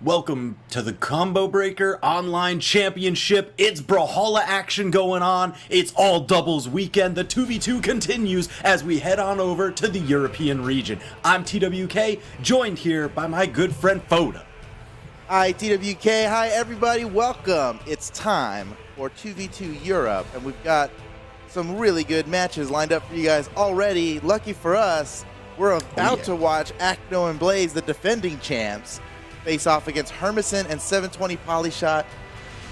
Welcome to the Combo Breaker Online Championship. It's Brawlhalla action going on. It's all doubles weekend. The 2v2 continues as we head on over to the European region. I'm TWK, joined here by my good friend Foda. Hi TWK, hi everybody, welcome. It's time for 2v2 Europe, and we've got some really good matches lined up for you guys already. Lucky for us, we're about to watch Acno and Blaze, the defending champs, face off against Hermon and 720 Polyshot.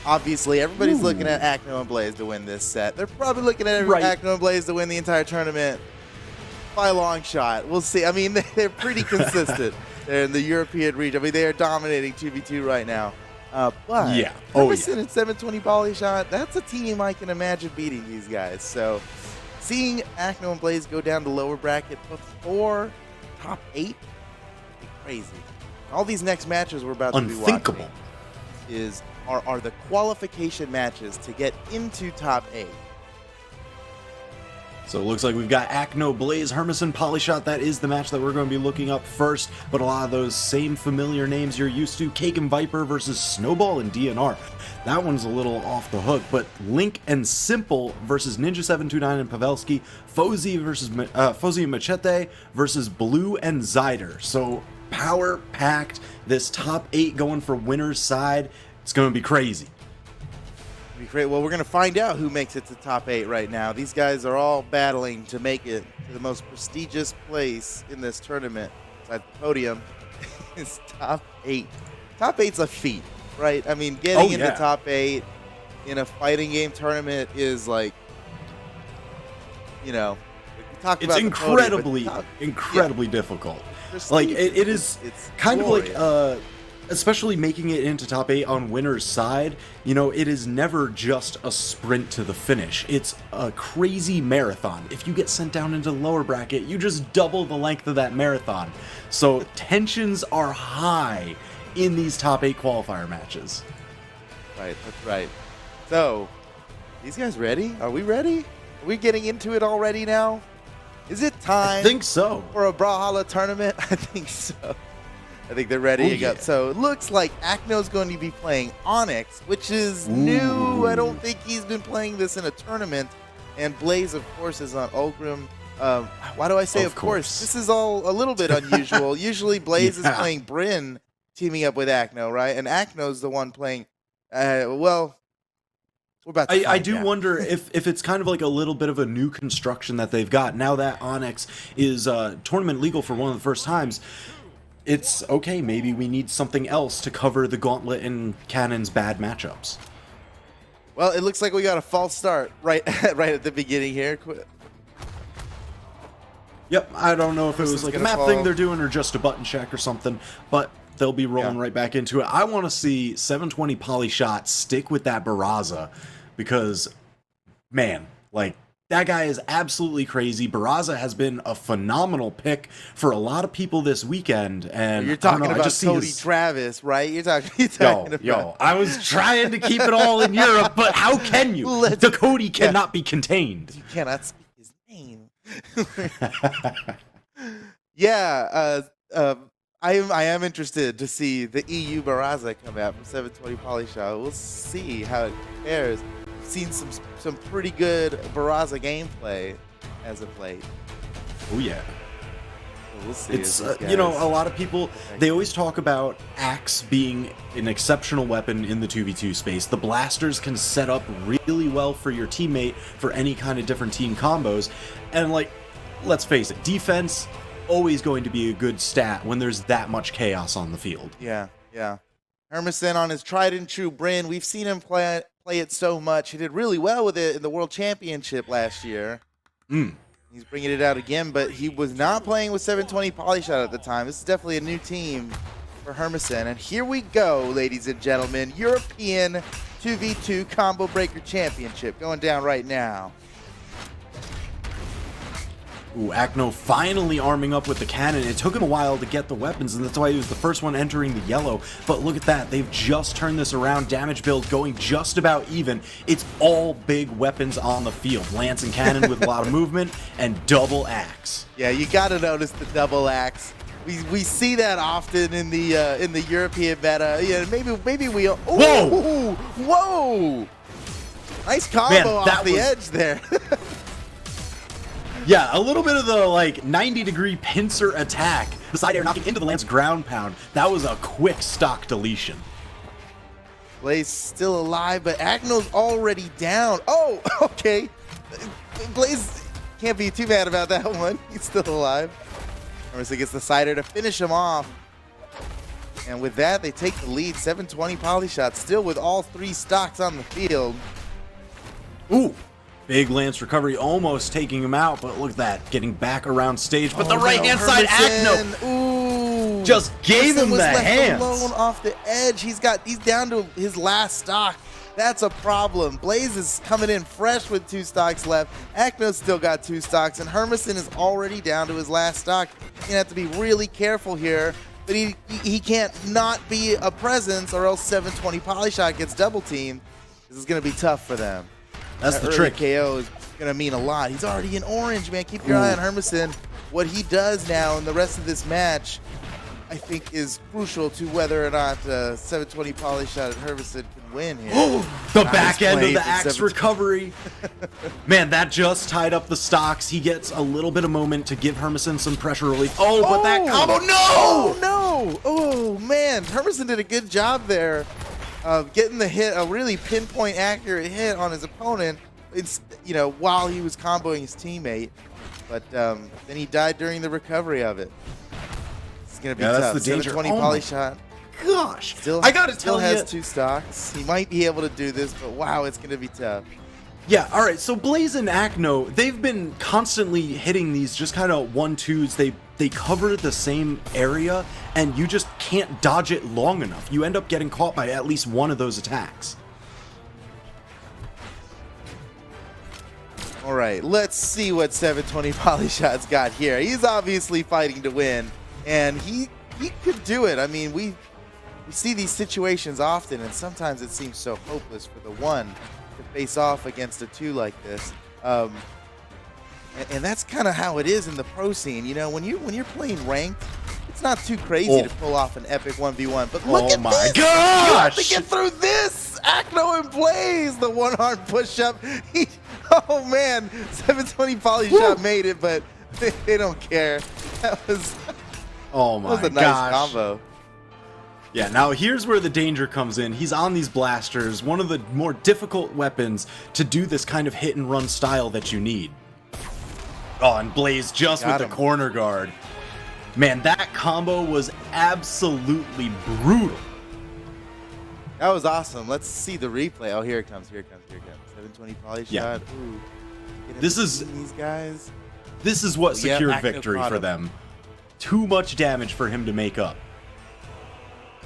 Obviously, everybody's looking at Acno and Blaze to win this set. They're probably looking at Acno and Blaze to win the entire tournament by a long shot. We'll see. I mean, they're pretty consistent. They're in the European region. I mean, they are dominating 2v2 right now. But yeah. Hermon and 720 Polyshot, that's a team I can imagine beating these guys. So seeing Acno and Blaze go down to lower bracket before top 8 would be crazy. All these next matches we're about to be watching are the qualification matches to get into top 8. So it looks like we've got Acno, Blaze, Hermon, Polyshot. That is the match that we're going to be looking up first. But a lot of those same familiar names you're used to. Cake and Viper versus Snowball and DNR. That one's a little off the hook. But Link and Simple versus Ninja729 and Pavelski. Fozy versus Fozy and Machete versus Blue and Zyder. So power-packed. This top 8 going for winner's side. It's going to be crazy. Be great. Well, we're going to find out who makes it to top 8 right now. These guys are all battling to make it to the most prestigious place in this tournament at the podium. It's top 8. Top 8's a feat, right? I mean, getting into top 8 in a fighting game tournament is like, you know, it's incredibly difficult. Like it is kind glorious. Of like especially making it into top 8 on winner's side, you know, it is never just a sprint to the finish. It's a crazy marathon. If you get sent down into the lower bracket, you just double the length of that marathon. So tensions are high in these top 8 qualifier matches. Right, that's right. So, these guys ready? Are we ready? Are we getting into it already now? Is it time? I think so. For a Brawlhalla tournament? I think so. I think they're ready to go. So it looks like Acno's going to be playing Onyx, which is new. I don't think he's been playing this in a tournament. And Blaze, of course, is on Ulgrim. Why do I say of course? This is all a little bit unusual. Usually Blaze is playing Brynn, teaming up with Acno, right? And Acno's the one playing, well, we're about to I do wonder if it's kind of like a little bit of a new construction that they've got. Now that Onyx is tournament legal for one of the first times, it's okay, maybe we need something else to cover the Gauntlet and Cannon's bad matchups. Well, it looks like we got a false start right at the beginning here. Yep, I don't know if it was like a map thing they're doing or just a button check or something, but they'll be rolling right back into it. I want to see 720 Polyshot stick with that Barraza because, man, like, that guy is absolutely crazy. Barraza has been a phenomenal pick for a lot of people this weekend. And you're talking about Cody Travis, right? You're talking about... I was trying to keep it all in Europe, but how can you? The Cody cannot be contained. You cannot speak his name. I am interested to see the EU Barraza come out from 720 Polyshot. We'll see how it compares. Seen some pretty good Barraza gameplay as of late. Oh yeah. So we'll see. It's you know, a lot of people, they always talk about Axe being an exceptional weapon in the 2v2 space. The blasters can set up really well for your teammate for any kind of different team combos. And like, let's face it, defense always going to be a good stat when there's that much chaos on the field. Yeah. Hermon on his tried and true Brynn. We've seen him play it so much. He did really well with it in the World Championship last year. He's bringing it out again, but he was not playing with 720 Polyshot at the time. This is definitely a new team for Hermon. And here we go, ladies and gentlemen. European 2v2 Combo Breaker Championship going down right now. Ooh, Acno finally arming up with the cannon. It took him a while to get the weapons, and that's why he was the first one entering the yellow. But look at that. They've just turned this around. Damage build going just about even. It's all big weapons on the field. Lance and cannon with a lot of movement, and double axe. Yeah, you got to notice the double axe. We see that often in the European meta. Yeah, maybe we. Ooh, Whoa! Whoa! Nice combo Man, off the edge there. Yeah, a little bit of the like 90-degree pincer attack. The side air knocking into the Lance ground pound. That was a quick stock deletion. Blaze still alive, but Acno's already down. Oh, okay. Blaze can't be too mad about that one. He's still alive. Hermon gets the side air to finish him off. And with that, they take the lead. 720 poly shot, still with all 3 stocks on the field. Ooh. Big Lance recovery almost taking him out, but look at that, getting back around stage. But the right-hand side, Acno Ooh. just gave him was the left hands. alone off the edge. He's down to his last stock. That's a problem. Blaze is coming in fresh with 2 stocks left. Acno's still got 2 stocks, and Hermon is already down to his last stock. You're gonna have to be really careful here, but he can't not be a presence, or else 720 Polyshot gets double teamed. This is gonna be tough for them. That's the early trick. KO is going to mean a lot. He's already in orange, man. Keep your eye on Hermon. What he does now in the rest of this match, I think, is crucial to whether or not 720 Polyshot and Hermon can win here. The back end of play the from axe 720. recovery. Man, that just tied up the stocks. He gets a little bit of moment to give Hermon some pressure relief. Oh, but that combo, no! Oh, no! Oh, man. Hermon did a good job there. Getting the hit, a really pinpoint accurate hit on his opponent, it's, while he was comboing his teammate. But then he died during the recovery of it. It's gonna be tough. That's the danger. 720 poly shot. Gosh, Still, I gotta still tell you. has 2 stocks. He might be able to do this, but wow, it's gonna be tough. Yeah, all right. So Blaze and Acno, they've been constantly hitting these just kind of 1-2s. They cover the same area, and you just can't dodge it long enough. You end up getting caught by at least one of those attacks. All right, let's see what 720 Polyshot's got here. He's obviously fighting to win, and he could do it. I mean, we see these situations often, and sometimes it seems so hopeless for the one to face off against a 2 like this. And that's kind of how it is in the pro scene. When you're playing ranked, it's not too crazy to pull off an epic 1v1. But look at my this! gosh! You have to get through this! Acno and Blaze, the one-arm push-up. Oh man, 720 Polyshot made it, but they don't care. That was Oh my that was a nice combo. Yeah, now here's where the danger comes in. He's on these blasters, one of the more difficult weapons to do this kind of hit and run style that you need. Oh, and Blaze just Got with him. the corner guard. Man, that combo was absolutely brutal. That was awesome. Let's see the replay. Oh, here it comes. 720 Polyshot. Yeah. Ooh. Get in This is- between these guys. This is what Yeah, secured Acno victory caught for him. them. Too much damage for him to make up.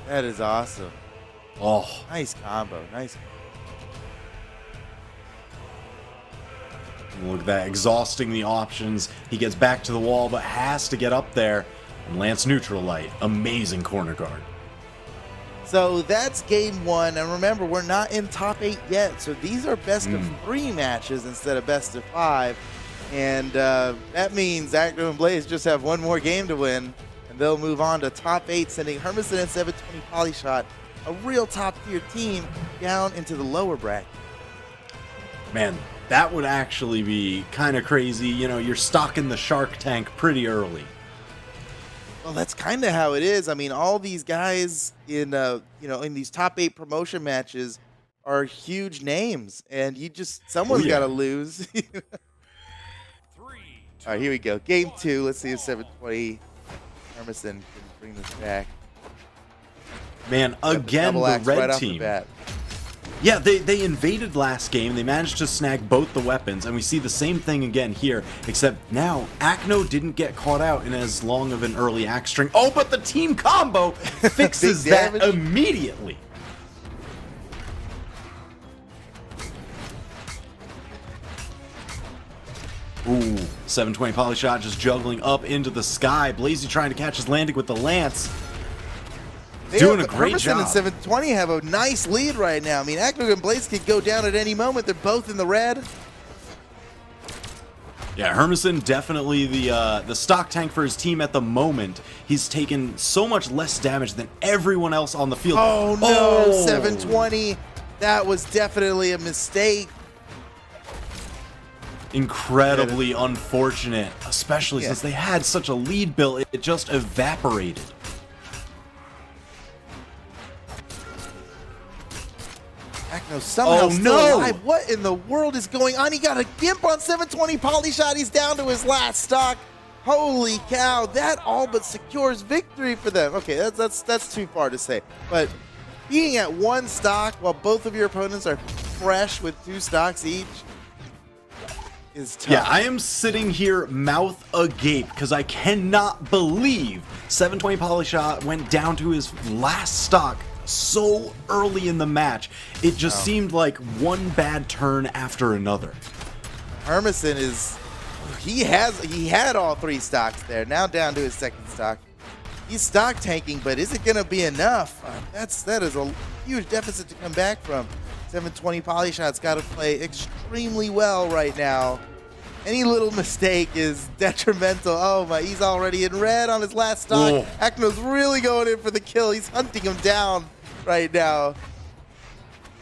That is awesome. Oh, Nice combo. Nice. look at that, exhausting the options. He gets back to the wall, but has to get up there. And Lance neutral light. Amazing corner guard. So that's game 1, and remember, we're not in top 8 yet, so these are best of 3 matches instead of best of 5, and that means Acno and Blaze just have 1 more game to win, and they'll move on to top 8, sending Hermon and 720 Polyshot, a real top-tier team, down into the lower bracket. Man, that would actually be kind of crazy. You're stocking the Shark Tank pretty early. Well, that's kind of how it is. I mean, all these guys in in these top 8 promotion matches are huge names, and someone's got to lose. All right, here we go. Game 2. Let's see if 720 Hermon can bring this back. Man, again, Double the axe red right off the team. bat. Yeah, they invaded last game. They managed to snag both the weapons, and we see the same thing again here, except now Acno didn't get caught out in as long of an early axe string. Oh, but the team combo fixes Big that damage. immediately. Ooh, 720 Polyshot just juggling up into the sky. Blazy trying to catch his landing with the lance. Doing a great Hermon job. and 720 have a nice lead right now. I mean, Acno and Blaze could go down at any moment. They're both in the red. Yeah, Hermon definitely the stock tank for his team at the moment. He's taken so much less damage than everyone else on the field. Oh no, 720. That was definitely a mistake. Incredibly unfortunate, especially since they had such a lead built, it just evaporated. Acno somehow still alive. What in the world is going on? He got a gimp on 720 Polyshot. He's down to his last stock. Holy cow, that all but secures victory for them. Okay, that's too far to say. But being at one stock while both of your opponents are fresh with 2 stocks each is tough. Yeah, I am sitting here mouth agape because I cannot believe 720 Polyshot went down to his last stock so early in the match. It just seemed like one bad turn after another. Hermon he had all 3 stocks there. Now down to his 2nd stock. He's stock tanking, but is it going to be enough? That is a huge deficit to come back from. 720 Polyshot's got to play extremely well right now. Any little mistake is detrimental. Oh my, he's already in red on his last stock. Whoa. Acno's really going in for the kill. He's hunting him down right now.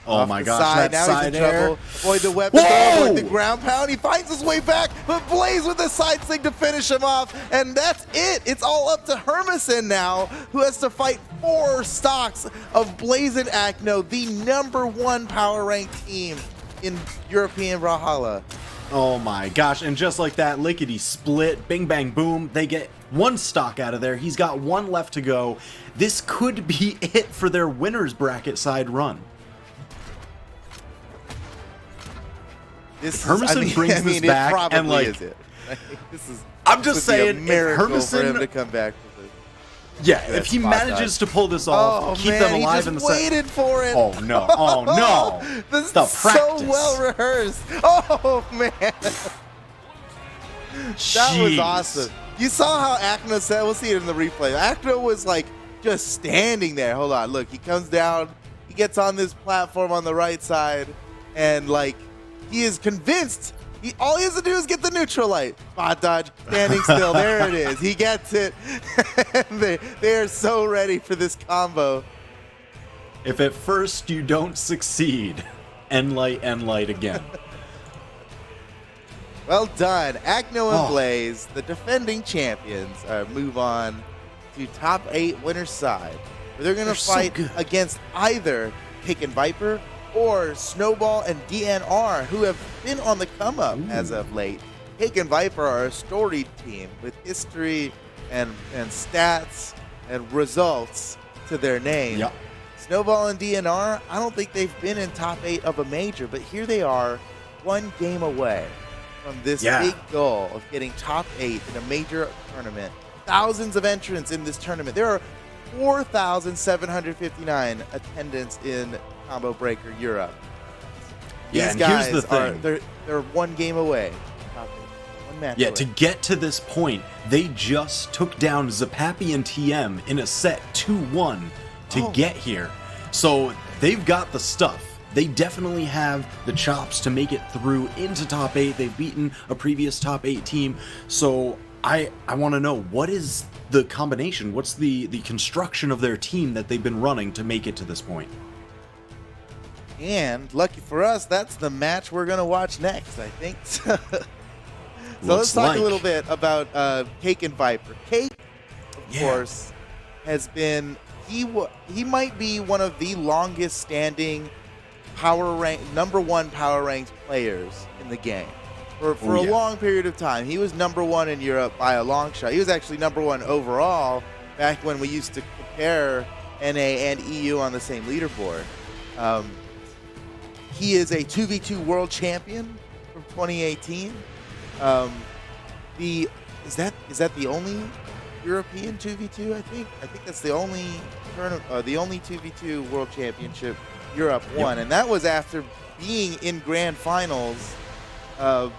Oh my gosh, that now side he's in air. trouble. Avoid the weapon, avoid the ground pound. He finds his way back, but Blaze with a side sling to finish him off. And that's it. It's all up to Hermon now, who has to fight 4 stocks of Blaze and Acno, the #1 power ranked team in European Brawlhalla. Oh my gosh, and just like that, lickety split, bing bang boom, they get 1 stock out of there. He's got 1 left to go. This could be it for their winner's bracket side run. Hermon brings this back, and like, I'm just saying, if Hermon to come back with it. Yeah, if he manages to pull this off, keep them alive in the set. Waited for it. Oh no! Oh no! This is so well rehearsed. Oh man, that was awesome. You saw how Acno said. We'll see it in the replay. Acno was like just standing there. Hold on, look. He comes down. He gets on this platform on the right side, and like he is convinced. All he has to do is get the neutral light. Spot dodge, standing still. There it is. He gets it. they are so ready for this combo. If at first you don't succeed, end light again. Well done. Acno and Blaze, the defending champions, move on to top 8 winner's side. Where they're going to fight against either Taken Viper or Snowball and DNR, who have been on the come-up as of late. Taken Viper are a storied team with history and stats and results to their name. Yep. Snowball and DNR, I don't think they've been in top 8 of a major, but here they are, 1 game away from this big goal of getting top 8 in a major tournament. Thousands of entrants in this tournament. There are 4,759 attendance in Combo Breaker Europe. These guys here's the thing. They're 1 game away. 1 match away. To get to this point, they just took down Zapapi and TM in a set 2-1 to get here. So they've got the stuff. They definitely have the chops to make it through into top 8. They've beaten a previous top 8 team. So I want to know, what is the combination? What's the construction of their team that they've been running to make it to this point? And lucky for us, that's the match we're going to watch next, I think. So let's talk a little bit about Cake and Viper. Cake, of course, has been, he might be one of the longest standing #1 power ranked players in the game. For a long period of time. He was #1 in Europe by a long shot. He was actually #1 overall back when we used to compare NA and EU on the same leaderboard. He is a 2v2 world champion from 2018. Is that the only European 2v2? I think that's the only 2v2 world championship Europe won, and that was after being in grand finals at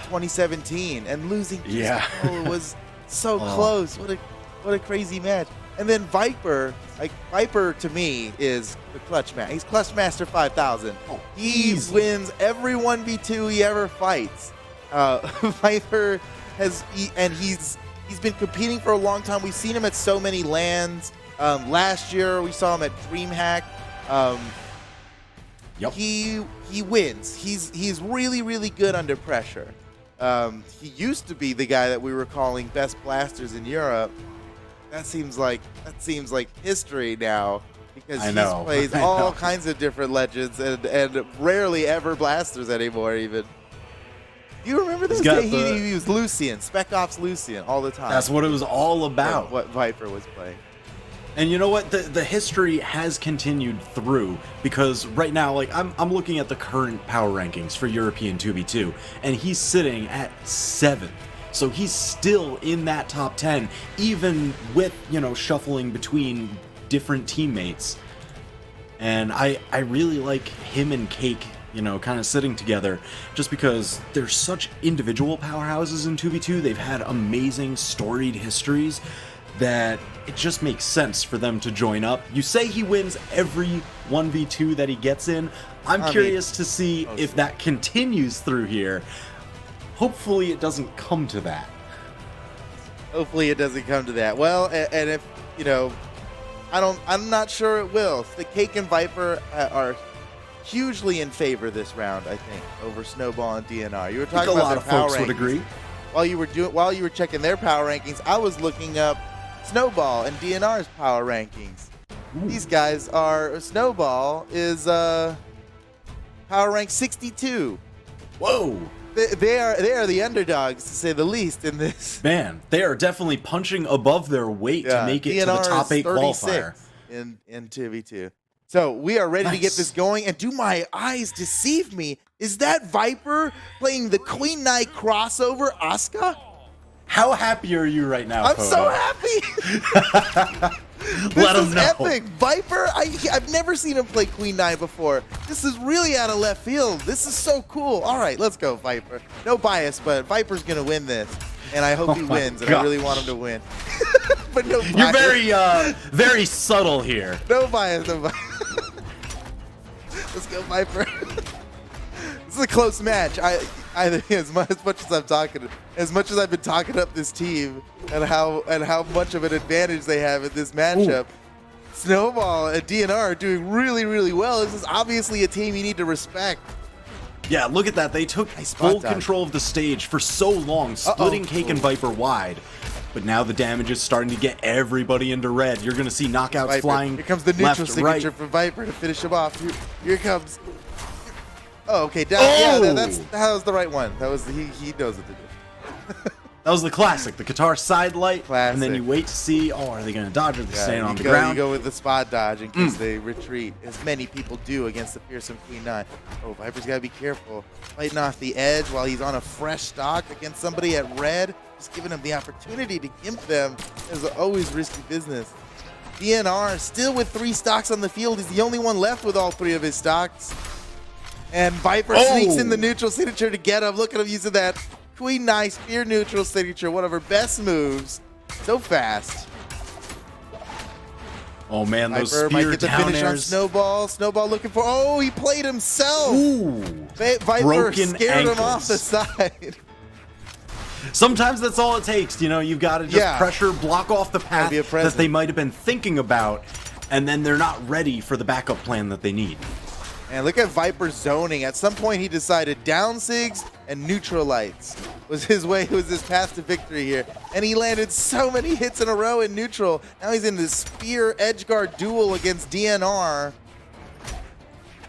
2017 and losing. It was so close. What a crazy match. And then Viper, Viper to me is the clutch man. He's Clutch Master 5000. He wins every 1v2 he ever fights. Viper he's been competing for a long time. We've seen him at so many lands. Last year we saw him at DreamHack. Yep. He wins. He's really good under pressure. He used to be the guy that we were calling best blasters in Europe. That seems like history now, because he plays all kinds of different legends and rarely ever blasters anymore even. Do you remember this day? He used Lucian, Spec Ops Lucian all the time. That's what it was all about. What Viper was playing. And you know what? The history has continued through, because right now, like, I'm looking at the current power rankings for European 2v2, and he's sitting at 7th. So he's still in that top 10, even with, shuffling between different teammates. And I really like him and Cake, kind of sitting together, just because they're such individual powerhouses in 2v2. They've had amazing storied histories that it just makes sense for them to join up. You say he wins every 1v2 that he gets in. I'm curious to see if that continues through here. Hopefully it doesn't come to that. Hopefully it doesn't come to that. Well, and if, I'm not sure it will. The Cake and Viper are hugely in favor this round, I think, over Snowball and DNR. You were talking about a lot of folks would agree. While you were checking their power rankings, I was looking up Snowball and DNR's power rankings. Ooh. These guys are Snowball is power rank 62. Whoa. They are the underdogs, to say the least, in this. Man, they are definitely punching above their weight to make it to the top 8 qualifier. In 2v2. So we are ready to get this going. And do my eyes deceive me? Is that Viper playing the Queen Knight crossover Asuka? How happy are you right now, I'm Fozy? so happy. Let him know. Epic. Viper, I've never seen him play Queen Knight before. This is really out of left field. This is so cool. All right, let's go, Viper. No bias, but Viper's going to win this. And I hope he wins, and I really want him to win. But no bias. You're very, very subtle here. No bias, no bias. Let's go, Viper. This is a close match. I think as much as I've been talking up this team and how much of an advantage they have in this matchup, Snowball and DNR are doing really well. This is obviously a team you need to respect. Yeah, look at that. They took full control of the stage for so long, splitting Cake and Viper wide. But now the damage is starting to get everybody into red. You're going to see knockouts flying. Here comes the neutral signature for Viper to finish him off. Here it comes. Oh, okay. Down. Oh! Yeah, that was the right one. That was he knows what to do. That was the classic, the Qatar side light, classic. And then you wait to see, are they going to dodge or are they staying on the ground? You go with the spot dodge in case they retreat, as many people do against the fearsome Queen Knight. Oh, Viper's got to be careful. Fighting off the edge while he's on a fresh stock against somebody at red. Just giving him the opportunity to gimp them is always risky business. DNR still with 3 stocks on the field. He's the only one left with all 3 of his stocks. And Viper sneaks in the neutral signature to get him. Look at him using that Queen Knight spear neutral signature, one of her best moves. So fast. Oh man, those Viper spear might get the down finish on airs. Snowball. Snowball looking for. Oh, he played himself. Ooh, Viper broken scared ankles. him off the side. Sometimes that's all it takes. You've got to just pressure, block off the path that they might have been thinking about, and then they're not ready for the backup plan that they need. And look at Viper zoning. At some point, he decided down sigs and neutral lights was his path to victory here. And he landed so many hits in a row in neutral. Now he's in this spear edgeguard duel against DNR.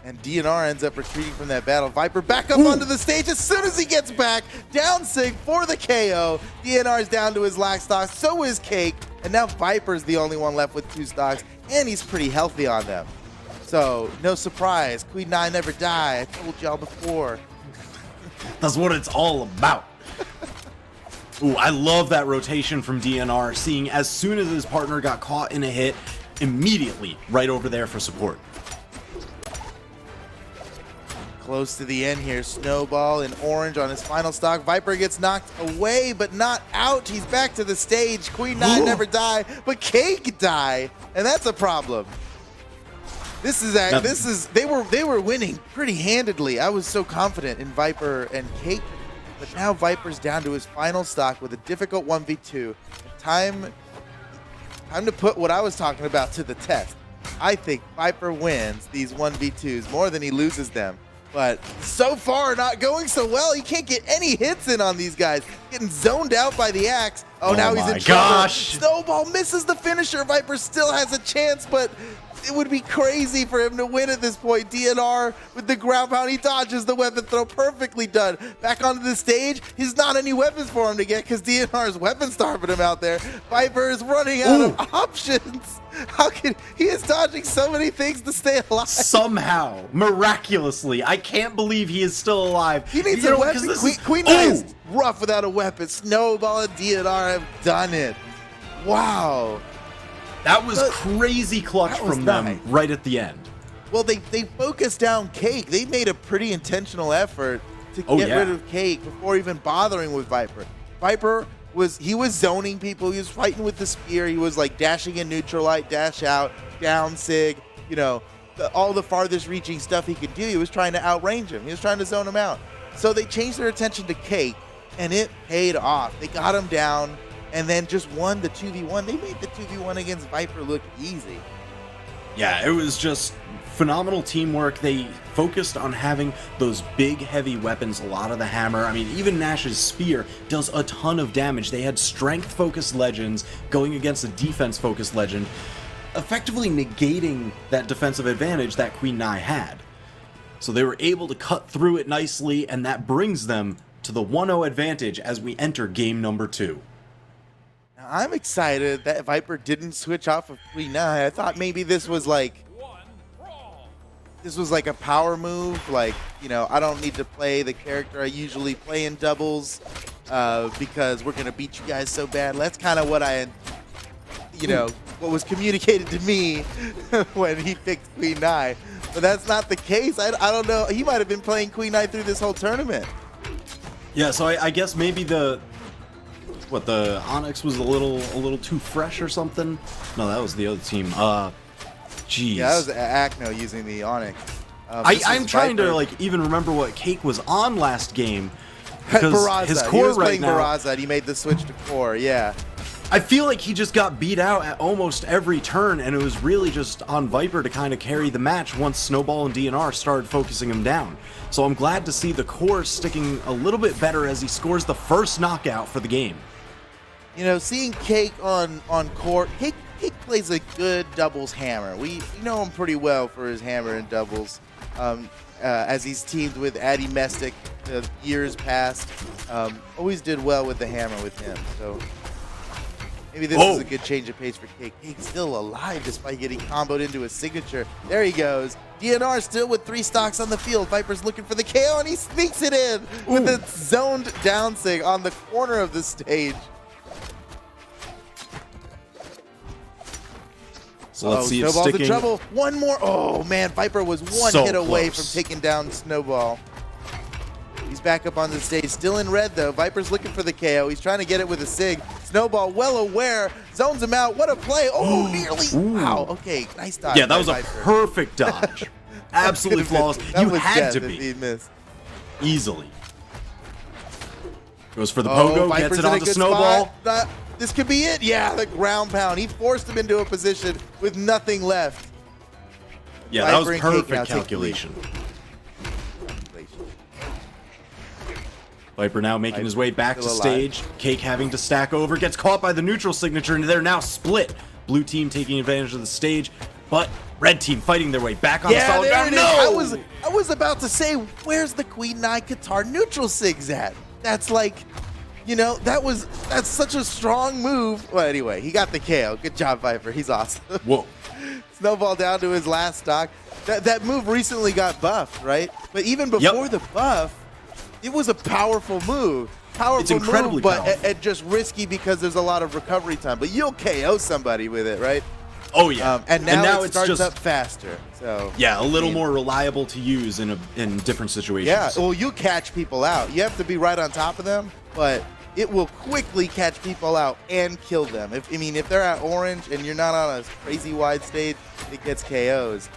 And DNR ends up retreating from that battle. Viper back up onto the stage as soon as he gets back. Down sig for the KO. DNR's down to his last stock. So is Cake. And now Viper's the only one left with 2 stocks. And he's pretty healthy on them. So, no surprise. Queen Knight never die. I told y'all before. That's what it's all about. Ooh, I love that rotation from DNR, seeing as soon as his partner got caught in a hit, immediately right over there for support. Close to the end here. Snowball in orange on his final stock. Viper gets knocked away, but not out. He's back to the stage. Queen Knight never die, but Cake die. And that's a problem. They were winning pretty handedly. I was so confident in Viper and Cake but now Viper's down to his final stock with a difficult 1v2. Time to put what I was talking about to the test. I think Viper wins these 1v2s more than he loses them. But so far, not going so well. He can't get any hits in on these guys. Getting zoned out by the axe. Oh, now he's in trouble. Snowball misses the finisher. Viper still has a chance, but it would be crazy for him to win at this point. DNR with the ground pound. He dodges the weapon throw. Perfectly done. Back onto the stage. He's not any weapons for him to get because DNR is weapon starving him out there. Viper is running out of options. How can he is dodging so many things to stay alive? Somehow, miraculously, I can't believe he is still alive. He needs a weapon. Queen Nine is rough without a weapon. Snowball and DNR have done it. Wow. That was crazy clutch from them right at the end. Well, they focused down Cake. They made a pretty intentional effort to get rid of Cake before even bothering with Viper. Viper was zoning people. He was fighting with the spear. He was like dashing in neutral light, dash out, down sig. You know, all the farthest reaching stuff he could do. He was trying to outrange him. He was trying to zone him out. So they changed their attention to Cake, and it paid off. They got him down. And then just won the 2v1. They made the 2v1 against Viper look easy. Yeah, it was just phenomenal teamwork. They focused on having those big, heavy weapons, a lot of the hammer. I mean, even Nash's spear does a ton of damage. They had strength-focused legends going against a defense-focused legend, effectively negating that defensive advantage that Queen Nai had. So they were able to cut through it nicely, and that brings them to the 1-0 advantage as we enter game number 2. I'm excited that Viper didn't switch off of Queen Nai. I thought maybe this was like a power move. Like, you know, I don't need to play the character I usually play in doubles because we're going to beat you guys so bad. That's kind of what what was communicated to me when he picked Queen Nai. But that's not the case. I don't know. He might have been playing Queen Nai through this whole tournament. Yeah, so I guess maybe the Onyx was a little too fresh or something. No, that was the other team. Jeez. Yeah, that was Acno using the Onyx. I'm trying to like even remember what Cake was on last game because Barraza. His core he was right playing now. Barraza, and he made the switch to core. Yeah. I feel like he just got beat out at almost every turn, and it was really just on Viper to kind of carry the match once Snowball and DNR started focusing him down. So I'm glad to see the core sticking a little bit better as he scores the first knockout for the game. You know, seeing Cake on court, Cake plays a good doubles hammer. We know him pretty well for his hammer in doubles, as he's teamed with Addy Mestic years past. Always did well with the hammer with him. So maybe this is a good change of pace for Cake. Cake's still alive despite getting comboed into a signature. There he goes. DNR still with 3 stocks on the field. Viper's looking for the KO, and he sneaks it in with a zoned down sig on the corner of the stage. So let's see if Snowball's in trouble. One more. Oh, man. Viper was one hit away from taking down Snowball. He's back up on the stage. Still in red, though. Viper's looking for the KO. He's trying to get it with a sig. Snowball, well aware, zones him out. What a play. Oh, nearly. Wow. Okay, nice dodge. Yeah, that was a Viper. perfect dodge. Absolutely flawless. You had to be. He missed. Easily. Goes for the pogo, Viper's gets it in a onto good Snowball. spot. This could be it. Yeah, the ground pound. He forced him into a position with nothing left. Yeah, that was perfect calculation. Viper now making his way back to stage. Cake having to stack over. Gets caught by the neutral signature, and they're now split. Blue team taking advantage of the stage, but red team fighting their way back on the solid ground. No! I was about to say, where's the Queen Nai Qatar neutral sigs at? That's like, you know, that's such a strong move. Well, anyway, he got the KO. Good job, Viper. He's awesome. Whoa. Snowball down to his last stock. That move recently got buffed, right? But even before the buff, it was a powerful move. It's incredibly powerful. But just risky because there's a lot of recovery time. But you'll KO somebody with it, right? Oh, yeah. And now it starts up faster. So yeah, a little more reliable to use in different situations. Yeah, well, you catch people out. You have to be right on top of them, but it will quickly catch people out and kill them. If they're at orange and you're not on a crazy wide stage, it gets KOs.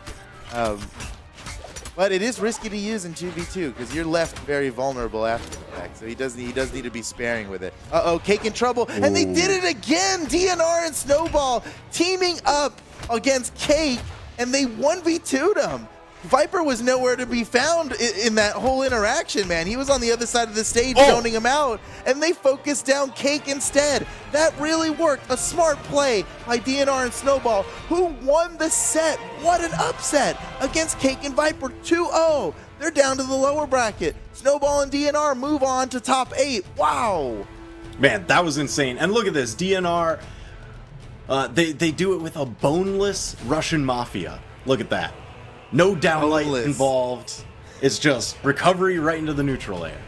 But it is risky to use in 2v2 because you're left very vulnerable after the fact. So he does need to be sparing with it. Uh-oh, Cake in trouble. Ooh. And they did it again! DNR and Snowball teaming up against Cake, and they 1v2'd him. Viper was nowhere to be found in that whole interaction, man. He was on the other side of the stage zoning him out, and they focused down Cake instead. That really worked. A smart play by DNR and Snowball, who won the set. What an upset against Cake and Viper 2-0. They're down to the lower bracket. Snowball and DNR move on to top 8. Wow. Man, that was insane. And look at this. DNR, they do it with a boneless Russian mafia. Look at that. No downlight involved. It's just recovery right into the neutral air.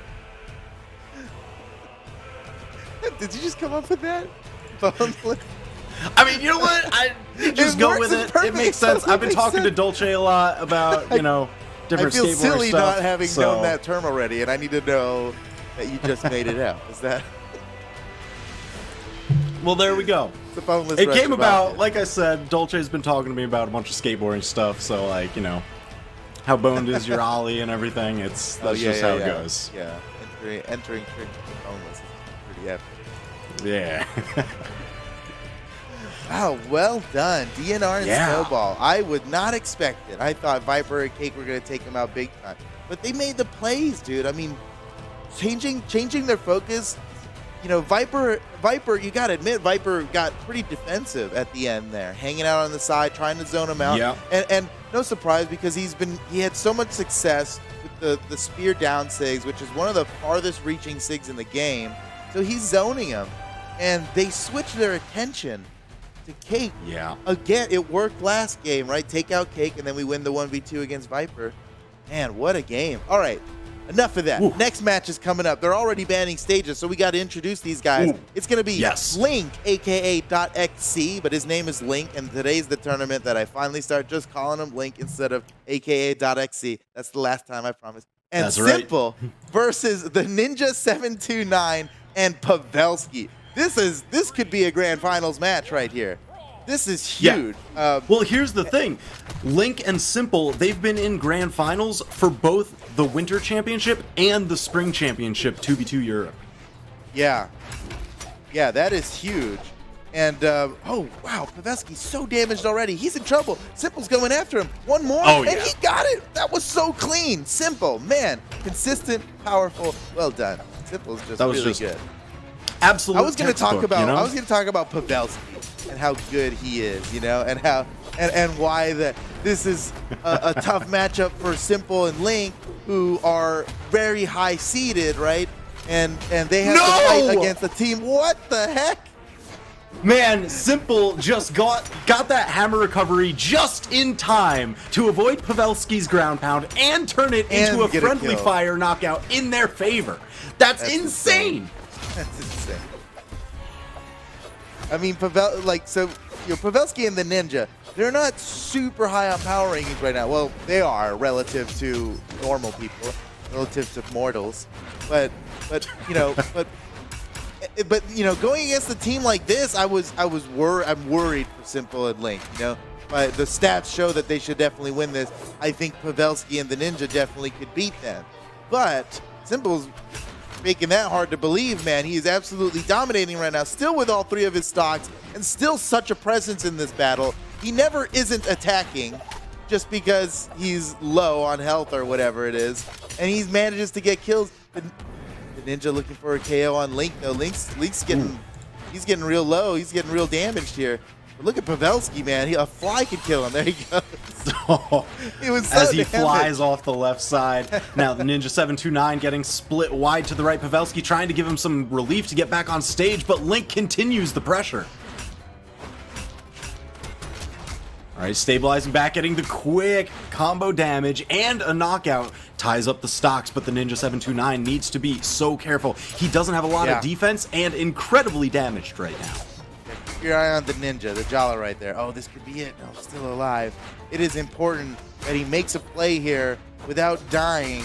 Did you just come up with that? I mean, you know what? I just go with it. It makes sense. I've been talking to Dolce a lot about, you know, different skateboarding stuff. I feel silly not having known that term already, and I need to know that you just made it out. Is that? Well, there we go. It came about, like I said, Dolce's been talking to me about a bunch of skateboarding stuff, so, like, you know, how boned is your ollie and everything. That's just how it goes. Yeah, entering tricks with boneless is pretty epic. Yeah. Wow, well done. DNR and Snowball. I would not expect it. I thought Viper and Cake were going to take them out big time. But they made the plays, dude. I mean, changing their focus. You know, Viper, you got to admit, Viper got pretty defensive at the end there, hanging out on the side, trying to zone him out. Yeah. And no surprise, because he had so much success with the spear down SIGs, which is one of the farthest reaching SIGs in the game. So he's zoning him, and they switched their attention to Cake. Yeah. Again, it worked last game, right? Take out Cake, and then we win the 1v2 against Viper. Man, what a game. All right. Enough of that. Ooh. Next match is coming up. They're already banning stages, so we got to introduce these guys. Ooh. It's going to be Link, a.k.a. .xc, but his name is Link, and today's the tournament that I finally start just calling him Link instead of a.k.a. .xc. That's the last time, I promise. And that's Simple versus the Ninja 729 and Pavelski. This could be a grand finals match right here. This is huge. Yeah. Well, here's the thing. Link and Simple, they've been in grand finals for both the Winter Championship and the Spring Championship 2v2 Europe. Yeah. Yeah, that is huge. And, oh, wow, Pavelski's so damaged already. He's in trouble. Simple's going after him. One more, and he got it. That was so clean. Simple, man. Consistent, powerful, well done. Simple's just really good. Absolutely. I was going to talk about Pavelski and how good he is, you know, and how and why this is a tough matchup for Simple and Link, who are very high seeded, right? And they have to fight against a team. What the heck? Man, Simple just got that hammer recovery just in time to avoid Pavelski's ground pound and turn it into a friendly fire knockout in their favor. That's insane. That's insane. I mean, Pavelski and the Ninja, they're not super high on power rankings right now. Well, they are relative to normal people, relative to mortals. But you know, going against a team like this, I'm worried for Simple and Link. You know, but the stats show that they should definitely win this. I think Pavelski and the Ninja definitely could beat them. But Simple's making that hard to believe, man. He is absolutely dominating right now, still with all three of his stocks, and still such a presence in this battle. He never isn't attacking just because he's low on health or whatever it is, and he manages to get kills. The Ninja looking for a KO on Link, though. Link's getting real low. He's getting real damaged here. But look at Pavelski, man. A fly could kill him. There he goes. He was so as he flies off the left side. Now the Ninja 729 getting split wide to the right. Pavelski trying to give him some relief to get back on stage, but Link continues the pressure. All right, stabilizing back, getting the quick combo damage and a knockout. Ties up the stocks, but the Ninja 729 needs to be so careful. He doesn't have a lot of defense and incredibly damaged right now. Keep your eye on the Ninja, the Jala right there. Oh, this could be it. No, still alive. It is important that he makes a play here without dying.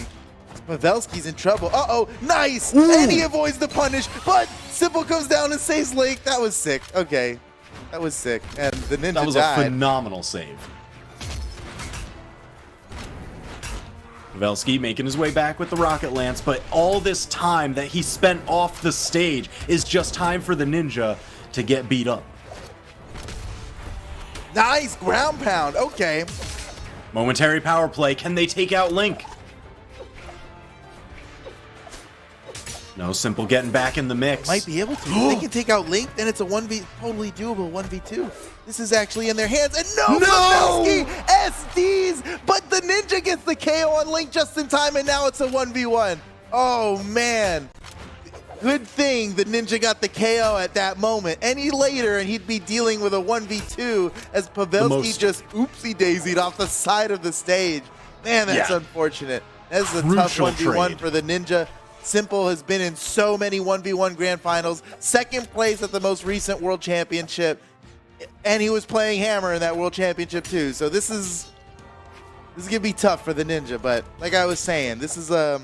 Pavelski's in trouble. Uh-oh, nice! Ooh. And he avoids the punish, but Simple comes down and saves Link. That was sick. Okay, that was sick. And the Ninja died. That was a phenomenal save. Pavelski making his way back with the rocket lance, but all this time that he spent off the stage is just time for the Ninja to get beat up. Nice ground pound. Okay. Momentary power play. Can they take out Link? No, Simple getting back in the mix. Might be able to. If they can take out Link, then it's a totally doable 1v2. This is actually in their hands. And no! Pavelski SDs! But the Ninja gets the KO on Link just in time, and now it's a 1v1. Oh, man. Good thing the Ninja got the KO at that moment. Any later, and he'd be dealing with a 1v2 as Pavelski just oopsie-daisied off the side of the stage. Man, that's unfortunate. That's a tough 1v1 for the Ninja. Simple has been in so many 1v1 grand finals, second place at the most recent world championship, and he was playing Hammer in that world championship too. So this is gonna be tough for the Ninja, but like I was saying, this is a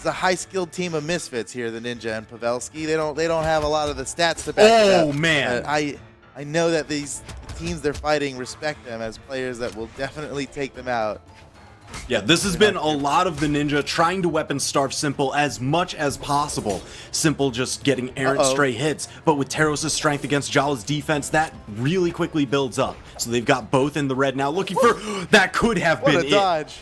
high-skilled team of misfits here, the Ninja and Pavelski. They don't have a lot of the stats to back it up. Oh man. I know that these teams they're fighting respect them as players that will definitely take them out. Yeah, this has been a lot of the Ninja trying to weapon starve Simple as much as possible. Simple just getting errant stray hits, but with Teros' strength against Jala's defense, that really quickly builds up. So they've got both in the red now, looking for that could have been What a dodge.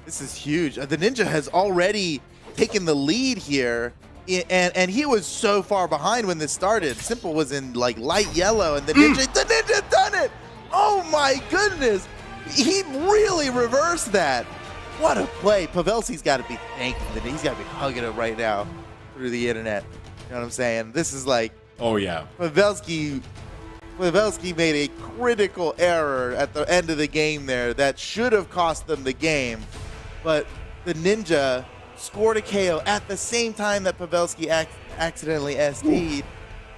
This is huge. The Ninja has already taken the lead here, and he was so far behind when this started. Simple was in like light yellow, and the Ninja done it! Oh my goodness! He really reversed that. What a play. Pavelski's got to be thanking the Ninja. He's got to be hugging him right now through the internet. You know what I'm saying? This is like, oh yeah. Pavelski made a critical error at the end of the game there that should have cost them the game. But the Ninja scored a KO at the same time that Pavelski accidentally SD'd,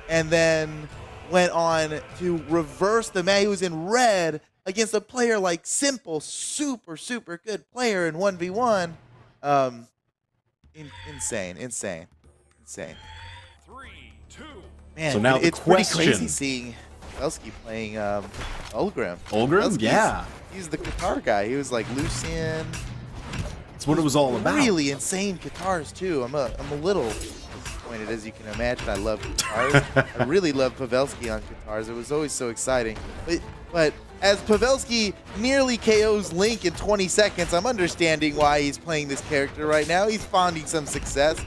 and then went on to reverse the match. He was in red against a player like Simple, super good player in 1v1. Insane. 3, 2. Man, so now it's pretty crazy seeing Pavelski playing Ulgrim. Ulgrim? Yeah. He's the guitar guy. He was like Lucian. That's what it was all about. Really insane guitars too. I'm a little disappointed, as you can imagine. I love guitars. I really love Pavelski on guitars. It was always so exciting. But as Pavelski nearly KOs Link in 20 seconds, I'm understanding why he's playing this character right now. He's finding some success.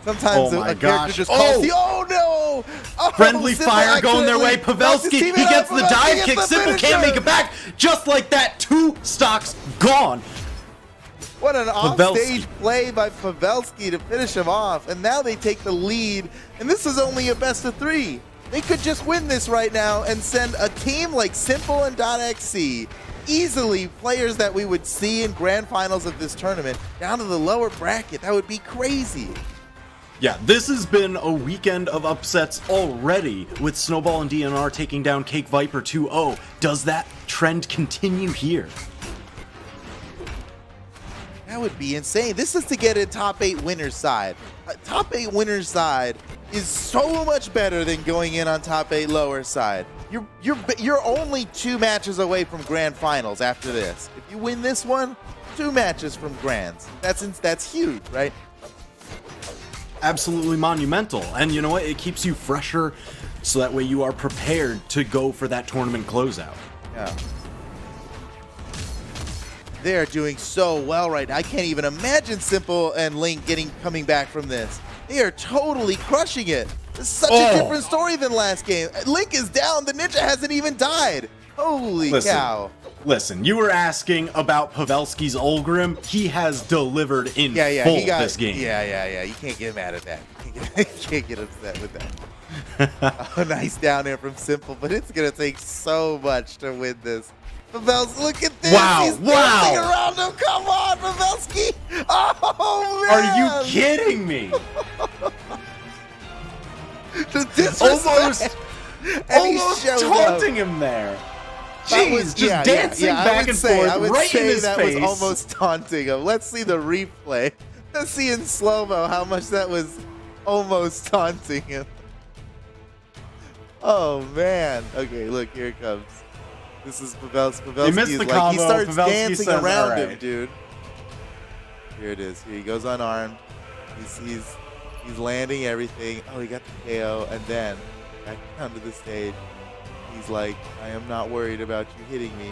Sometimes a character just calls the no! Oh, friendly fire going their way. Pavelski, he gets the dive kick. Simple can't make it back. Just like that, 2 stocks gone. What an offstage play by Pavelski to finish him off. And now they take the lead. And this is only a best of 3. They could just win this right now and send a team like Simple and .xc, easily players that we would see in grand finals of this tournament, down to the lower bracket. That would be crazy. Yeah, this has been a weekend of upsets already, with Snowball and DNR taking down Cake Viper 2-0. Does that trend continue here? That would be insane. This is to get a top 8 winner's side. A top 8 winner's side is so much better than going in on top 8 lower side. You're only 2 matches away from grand finals after this. If you win this one, 2 matches from grands. That's huge, right? Absolutely monumental. And you know what? It keeps you fresher, so that way you are prepared to go for that tournament closeout. Yeah. They're doing so well right now. I can't even imagine Simple and Link coming back from this. They are totally crushing it. This is such a different story than last game. Link is down. The Ninja hasn't even died. Holy cow. Listen, you were asking about Pavelski's Ulgrim. He has delivered in full this game. Yeah. You can't get mad at that. You can't get upset with that. Oh, nice down there from Simple, but it's going to take so much to win this. Pavelski, look at this. Wow, He's dancing around him. Come on, Pavelski. Oh, man. Are you kidding me? Almost taunting him there. Jeez, just dancing back and forth right in his face. That was almost taunting him. Let's see the replay. Let's see in slow-mo how much that was almost taunting him. Oh, man. Okay, look, here it comes. This is Pavelski. They missed the Pavelski combo. he starts Pavelski dancing says, around "All him, right." dude. Here it is. Here he goes unarmed. He's landing everything. Oh, he got the KO, and then back down to the stage. He's like, I am not worried about you hitting me.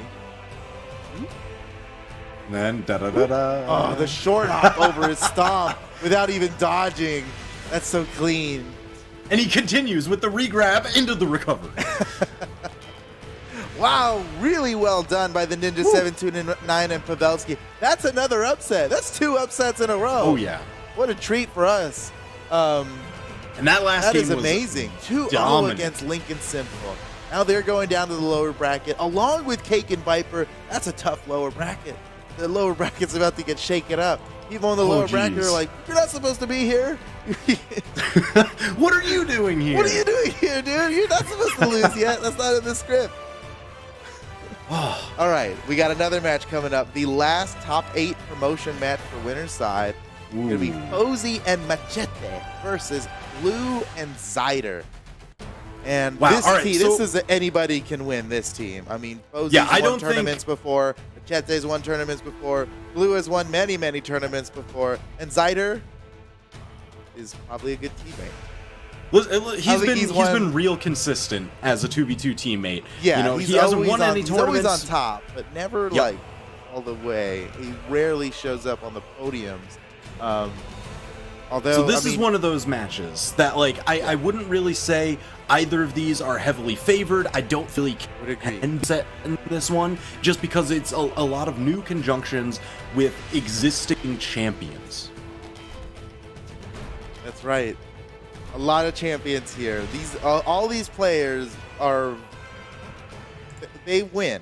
And then da-da-da-da. Oh, the short hop over his stomp without even dodging. That's so clean. And he continues with the regrab into the recovery. Wow, really well done by the Ninja 729 and Pavelski. That's another upset. That's 2 upsets in a row. Oh, yeah. What a treat for us. And that last That game is was amazing. 2-0 dominant. against Lincoln Simple. Now they're going down to the lower bracket along with Cake and Viper. That's a tough lower bracket. The lower bracket's about to get shaken up. People in the lower bracket are like, you're not supposed to be here. What are you doing here? What are you doing here, dude? You're not supposed to lose yet. That's not in the script. All right, we got another match coming up. The last top 8 promotion match for winner's side. It's going to be Fozy and Machete versus Blue and Zyder. And Wow, this all right, team, so- this is anybody can win this team. I mean, Fozy's Yeah, I won don't tournaments before. Machete's won tournaments before. Blue has won many, many tournaments before. And Zyder is probably a good teammate. He's been real consistent as a 2v2 teammate. Yeah, you know, he's he hasn't always won any he's tournaments. always on top, but never like all the way. He rarely shows up on the podiums. Although, So this is one of those matches that, like, I wouldn't really say either of these are heavily favored. I don't really can set in this one, just because it's a lot of new conjunctions with existing champions. That's right. A lot of champions here. All these players they win.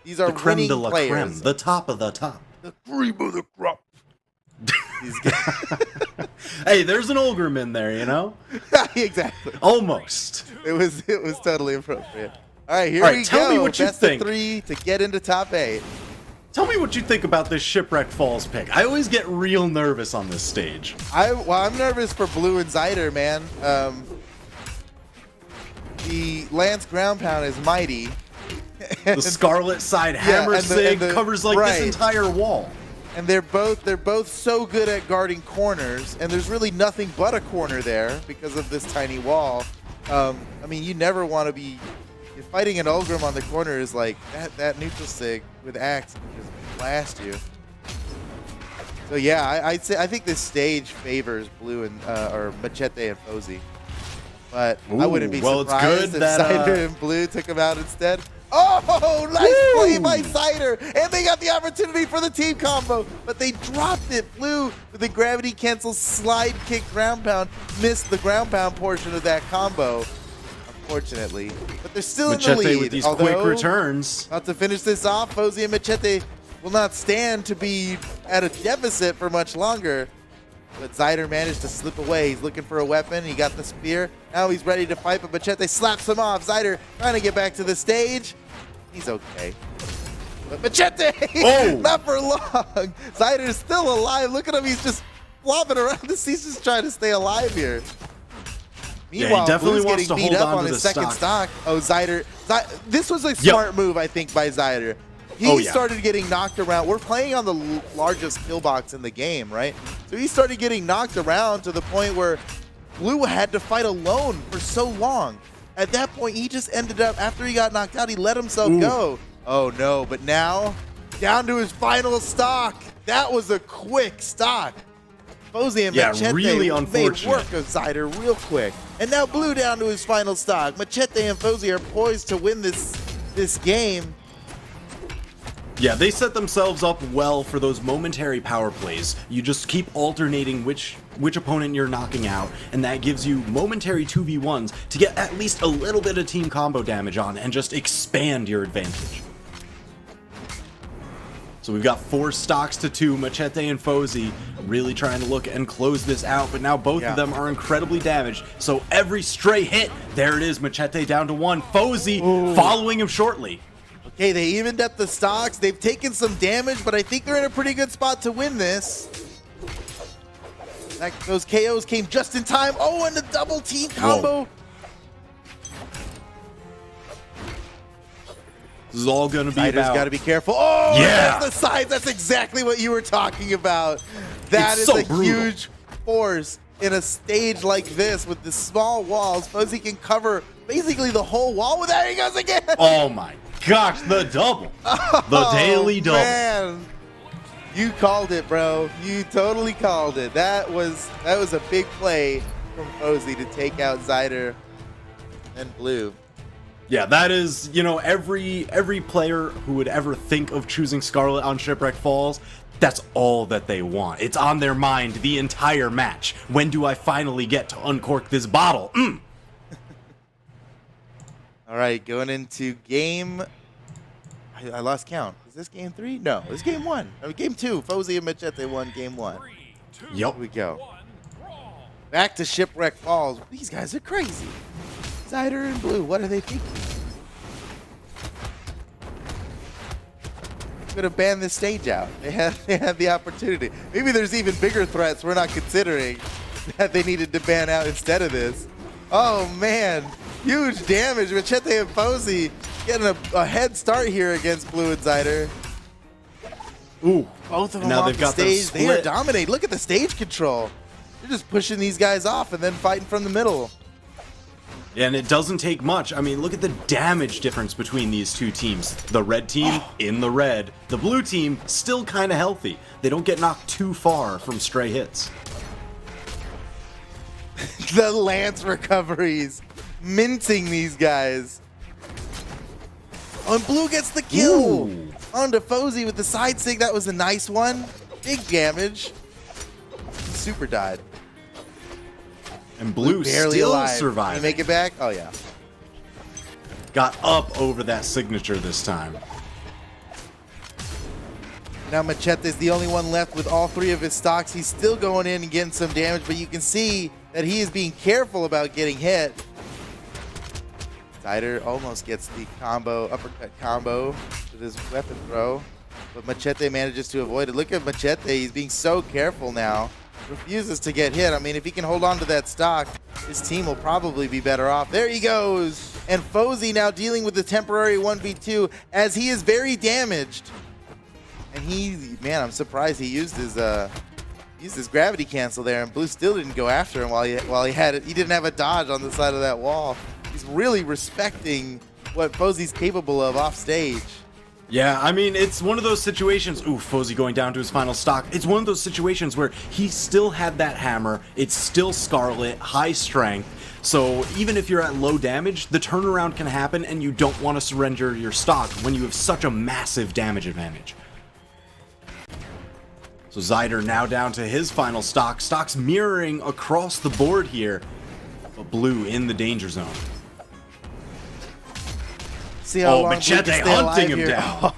These are The creme winning de la players. creme, the top of the top. The cream of the crop. These guys. Hey, there's an Olgrim in there, you know? Exactly. Almost. It was totally appropriate. All right, here All right, we tell go. me what you Best think. of 3 to get into top 8. Tell me what you think about this Shipwreck Falls pick. I always get real nervous on this stage. I'm nervous for Blue and Zyder, man. The Lance ground pound is mighty. The Scarlet Side Hammer Sig covers like this entire wall. And they're both so good at guarding corners, and there's really nothing but a corner there because of this tiny wall. I mean, you never want to be fighting an Olgrim on the corner is like that neutral sig with axe can just blast you. So yeah, I think this stage favors Blue and or Machete and Fozy, but I wouldn't be surprised if Zyder and Blue took him out instead. Oh, nice play by Zyder, and they got the opportunity for the team combo, but they dropped it. Blue with the gravity cancel slide kick ground pound missed the ground pound portion of that combo, unfortunately. But they're still in the lead. With these quick returns. About to finish this off, Fozy and Machete will not stand to be at a deficit for much longer. But Zyder managed to slip away. He's looking for a weapon. He got the spear. Now he's ready to fight, but Machete slaps him off. Zyder trying to get back to the stage. He's okay. But Machete! Not for long. Zyder's still alive. Look at him. He's just flopping around. He's just trying to stay alive here. Meanwhile, he definitely Blue's wants getting to beat hold up on on to his the second stock. Oh, Zyder. This was a smart move, I think, by Zyder. He started getting knocked around. We're playing on the largest kill box in the game, right? So he started getting knocked around to the point where Blue had to fight alone for so long. At that point, he just ended up, after he got knocked out, he let himself go. Oh no, but now, down to his final stock. That was a quick stock. Fozy and Machete really made unfortunate. work of Zyder real quick. And now Blue down to his final stock. Machete and Fozy are poised to win this game. Yeah, they set themselves up well for those momentary power plays. You just keep alternating which opponent you're knocking out, and that gives you momentary 2v1s to get at least a little bit of team combo damage on and just expand your advantage. So we've got 4 stocks to 2, Machete and Fozy really trying to look and close this out, but now both of them are incredibly damaged. So every stray hit, there it is, Machete down to 1, Fozy following him shortly. Okay, they evened up the stocks. They've taken some damage, but I think they're in a pretty good spot to win this. Those KOs came just in time. Oh, and the double team combo. This is all going to be Zider's about... got to be careful. Oh, Yeah! there's the sides. That's exactly what you were talking about. That is so a brutal. huge force in a stage like this with the small walls. Fozy can cover basically the whole wall. With there he goes again. Oh my gosh, the double. The daily double. Man. You called it, bro. You totally called it. That was a big play from Fozy to take out Zider and Blue. Yeah, that is, you know, every player who would ever think of choosing Scarlet on Shipwreck Falls, that's all that they want. It's on their mind the entire match. When do I finally get to uncork this bottle? All right, going into game... I lost count. Is this game 3? No, it's game 1. I mean, game 2. Fozy and Machete won game 1. Yep. Here we go. Back to Shipwreck Falls. These guys are crazy. Zider and Blue, what are they thinking? I'm gonna ban this stage out. They had the opportunity. Maybe there's even bigger threats we're not considering that they needed to ban out instead of this. Oh man, huge damage. Machete and Fozy getting a head start here against Blue and Zider. Ooh. Both of them now off they've the got stage. the They are split. dominating. Look at the stage control. They're just pushing these guys off and then fighting from the middle. And it doesn't take much. I mean, look at the damage difference between these two teams. The red team in the red. The blue team still kind of healthy. They don't get knocked too far from stray hits. The Lance recoveries. Minting these guys. Oh, and Blue gets the kill. Ooh. Onto Fozy with the side sig. That was a nice one. Big damage. Super died. And blue Barely still alive. surviving. Can you make it back? Oh, yeah. Got up over that signature this time. Now Machete is the only one left with all 3 of his stocks. He's still going in and getting some damage, but you can see that he is being careful about getting hit. Zider almost gets the combo, uppercut combo with his weapon throw, but Machete manages to avoid it. Look at Machete, he's being so careful now. Refuses to get hit. I mean, if he can hold on to that stock, his team will probably be better off. There he goes. And Fozy now dealing with the temporary 1v2 as he is very damaged. And man, I'm surprised he used his gravity cancel there, and Blue still didn't go after him while he had it. He didn't have a dodge on the side of that wall. He's really respecting what Fozy's capable of off stage. Yeah, I mean, it's one of those situations. Ooh, Fozy going down to his final stock. It's one of those situations where he still had that hammer. It's still Scarlet, high strength. So even if you're at low damage, the turnaround can happen, and you don't want to surrender your stock when you have such a massive damage advantage. So Zider now down to his final stock. Stocks mirroring across the board here, but Blue in the danger zone. See how long Machete Blue can stay hunting alive him here. down.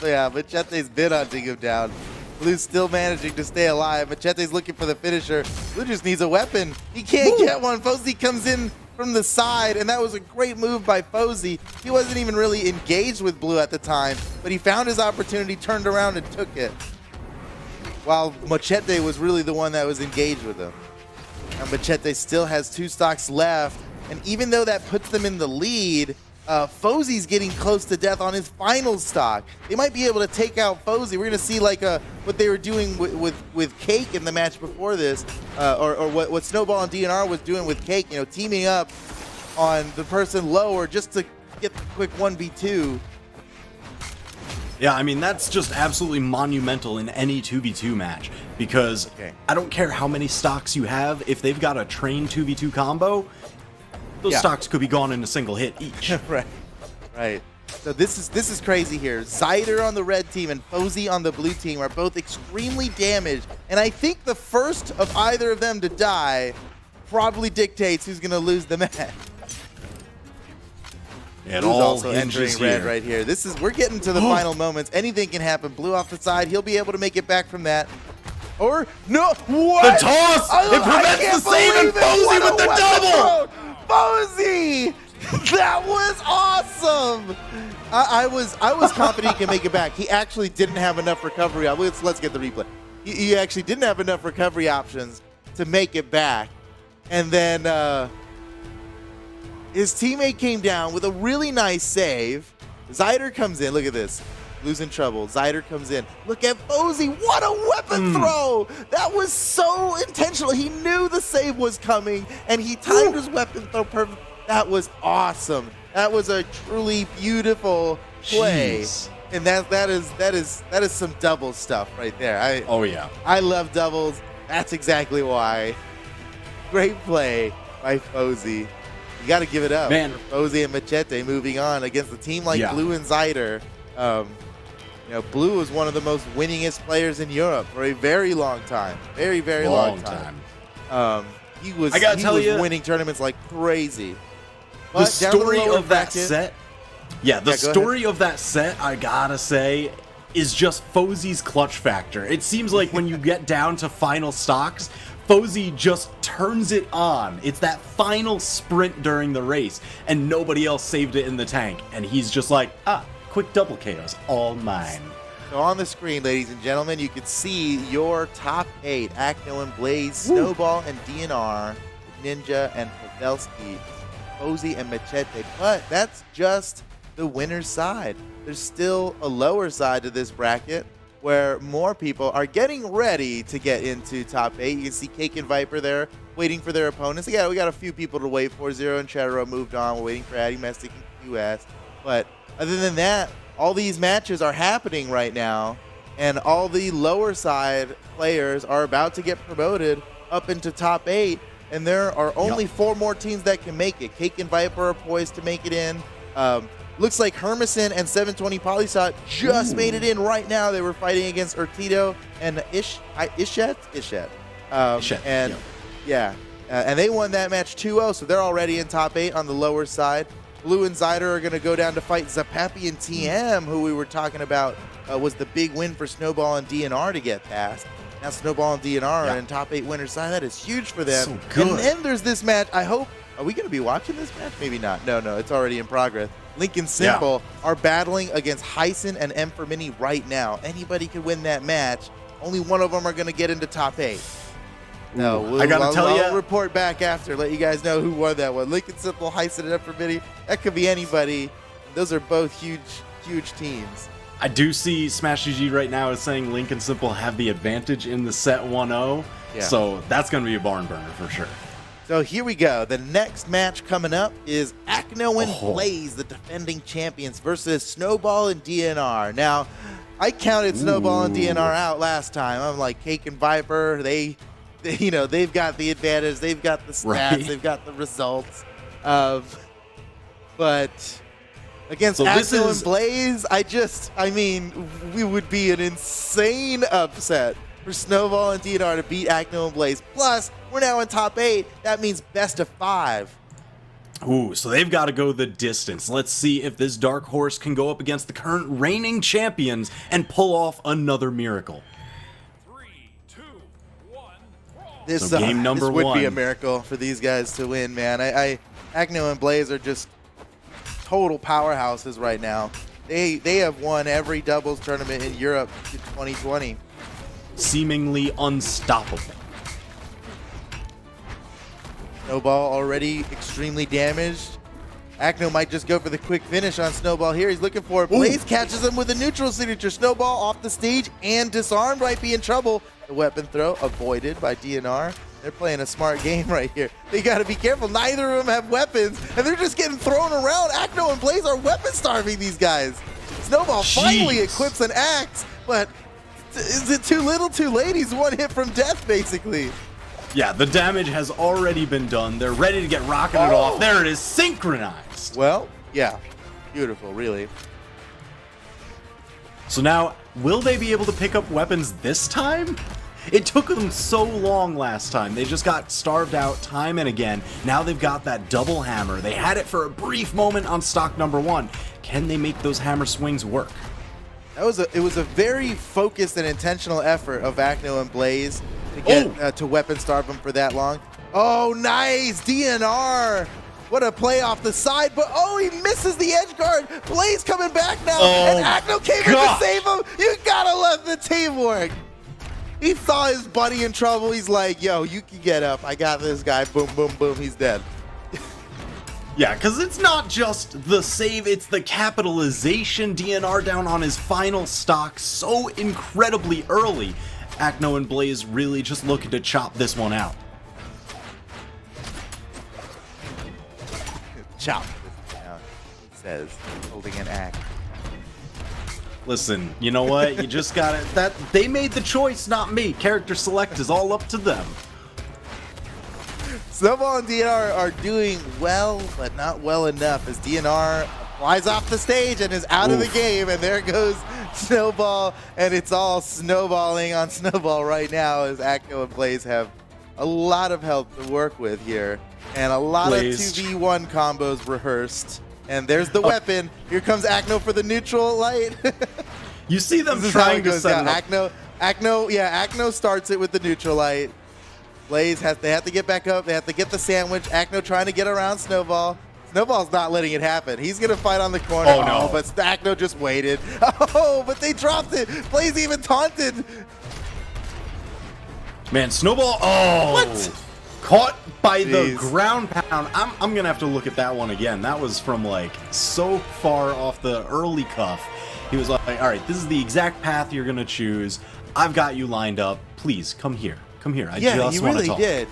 Yeah, Machete's been hunting him down. Blue's still managing to stay alive. Machete's looking for the finisher. Blue just needs a weapon. He can't get one. Fozy comes in from the side, and that was a great move by Fozy. He wasn't even really engaged with Blue at the time, but he found his opportunity, turned around, and took it. While Machete was really the one that was engaged with him. And Machete still has 2 stocks left, and even though that puts them in the lead, Fozy's getting close to death on his final stock. They might be able to take out Fozy. We're going to see like what they were doing with Cake in the match before this, or what Snowball and DNR was doing with Cake, you know, teaming up on the person lower just to get the quick 1v2. Yeah, I mean, that's just absolutely monumental in any 2v2 match, because I don't care how many stocks you have, if they've got a trained 2v2 combo, those stocks could be gone in a single hit each. Right. So this is crazy here. Zider on the red team and Fozy on the blue team are both extremely damaged, and I think the first of either of them to die probably dictates who's going to lose the match. It Blue's all also entering hinges red here. right here. We're getting to the final moments. Anything can happen. Blue off the side. He'll be able to make it back from that. Or no, what? The toss! It prevents the save, and Fozy with the double! Fozy! That was awesome! I was confident he can make it back. He actually didn't have enough recovery. Let's get the replay. He actually didn't have enough recovery options to make it back. And then his teammate came down with a really nice save. Zyder comes in. Look at this. Losing trouble. Zyder comes in. Look at Fozy. What a weapon throw! That was so intentional. He knew the save was coming, and he timed his weapon throw perfect. That was awesome. That was a truly beautiful play. Jeez. And that is some double stuff right there. Oh yeah. I love doubles. That's exactly why. Great play by Fozy. You got to give it up, man. For Fozy and Machete moving on against a team like Blue and Zyder. Blue was one of the most winningest players in Europe for a very long time. Very, very long time. He was winning tournaments like crazy. But the story of that set, the story of that set, I gotta say, is just Fozy's clutch factor. It seems like when you get down to final stocks, Fozy just turns it on. It's that final sprint during the race, and nobody else saved it in the tank. And he's just like, quick double KOs, all mine. So on the screen, ladies and gentlemen, you can see your top 8. Acno and Blaze, Snowball and DNR, Ninja and Pavelski, Fozy and Machete. But that's just the winner's side. There's still a lower side to this bracket where more people are getting ready to get into top 8. You can see Cake and Viper there waiting for their opponents. Yeah, we got a few people to wait for. Zero and Chedro moved on. We're waiting for Addy Mestic and QS. But other than that, all these matches are happening right now, and all the lower side players are about to get promoted up into top 8, and there are only 4 more teams that can make it. Cake and Viper are poised to make it in. Looks like Hermon and 720 Polysot just made it in right now. They were fighting against Urtito and Ishet. And they won that match 2-0, so they're already in top 8 on the lower side. Blue and Zyder are going to go down to fight Zapapi and TM, who we were talking about was the big win for Snowball and DNR to get past. Now Snowball and DNR are in top 8 winners side. That is huge for them. So good. And then there's this match. I hope, are we going to be watching this match? Maybe not. No, it's already in progress. Lincoln Simple are battling against Hyson and M for Mini right now. Anybody could win that match. Only one of them are going to get into top 8. No, I gotta tell you, I'll report back after, let you guys know who won that one. Lincoln Simple, Hyson, and M for Mini. That could be anybody. Those are both huge teams. I do see Smash GG right now is saying Lincoln Simple have the advantage in the set 1-0. So that's going to be a barn burner for sure. So here we go. The next match coming up is Acno and Blaze, the defending champions, versus Snowball and DNR. Now, I counted Snowball and DNR out last time. I'm like, Cake and Viper, they've got the advantage. They've got the stats. They've got the results. But against Acno and Blaze, we would be an insane upset for Snowball and DNR to beat Acno and Blaze. Plus, we're now in top 8. That means best of 5. Ooh, so they've got to go the distance. Let's see if this dark horse can go up against the current reigning champions and pull off another miracle. 3, 2, 1. This game number would one be a miracle for these guys to win, man. Acno and Blaze are just total powerhouses right now. They have won every doubles tournament in Europe in 2020. Seemingly unstoppable. Snowball already extremely damaged. Acno might just go for the quick finish on Snowball here. He's looking for it. Blaze catches him with a neutral signature. Snowball off the stage and disarmed, might be in trouble. The weapon throw avoided by DNR. They're playing a smart game right here. They got to be careful. Neither of them have weapons, and they're just getting thrown around. Acno and Blaze are weapon starving these guys. Snowball finally equips an axe, but is it too little, too late? He's one hit from death, basically. Yeah, the damage has already been done. They're ready to get rocketed off. There it is, synchronized. Well, yeah, beautiful, really. So now, will they be able to pick up weapons this time? It took them so long last time. They just got starved out time and again. Now they've got that double hammer. They had it for a brief moment on stock number 1. Can they make those hammer swings work? It was a very focused and intentional effort of Acno and Blaze to get to weapon starve them for that long. Oh, nice! DNR! What a play off the side, but he misses the edge guard. Blaze coming back now, and Acno came in to save him. You gotta love the teamwork. He saw his buddy in trouble. He's like, yo, you can get up. I got this guy. Boom, boom, boom. He's dead. Yeah, because it's not just the save, it's the capitalization. DNR down on his final stock so incredibly early. Acno and Blaze really just looking to chop this one out. Chop this down, it says, holding an axe. Listen, you know what? You just gotta... They made the choice, not me. Character select is all up to them. Snowball and DNR are doing well, but not well enough, as DNR flies off the stage and is out of the game, and there goes Snowball, and it's all snowballing on Snowball right now, as Acno and Blaze have a lot of help to work with here, and a lot of 2v1 combos rehearsed. And there's the weapon. Here comes Acno for the neutral light. You see them trying to set it up. Acno starts it with the neutral light. Blaze they have to get back up. They have to get the sandwich. Acno trying to get around Snowball. Snowball's not letting it happen. He's gonna fight on the corner. Oh no! But Acno just waited. Oh, but they dropped it. Blaze even taunted. Man, Snowball. Oh! What? Caught by the ground pound. I'm gonna have to look at that one again. That was from like so far off the early cuff. He was like, all right, this is the exact path you're gonna choose. I've got you lined up. Please come here. Come here. I just want to talk. Yeah, he really did.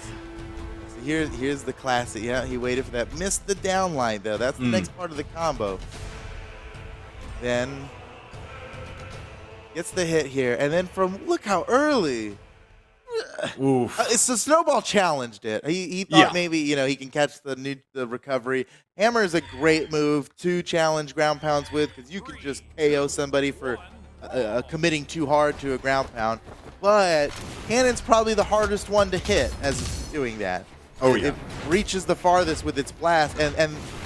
So here's the classic. Yeah, he waited for that. Missed the down line though. That's the next part of the combo. Then gets the hit here, and then look how early. Oof. So Snowball challenged it. He thought maybe he can catch the recovery. Hammer is a great move to challenge ground pounds with, because you can just KO somebody for committing too hard to a ground pound. But Cannon's probably the hardest one to hit as it's doing that. Oh yeah. It reaches the farthest with its blast, and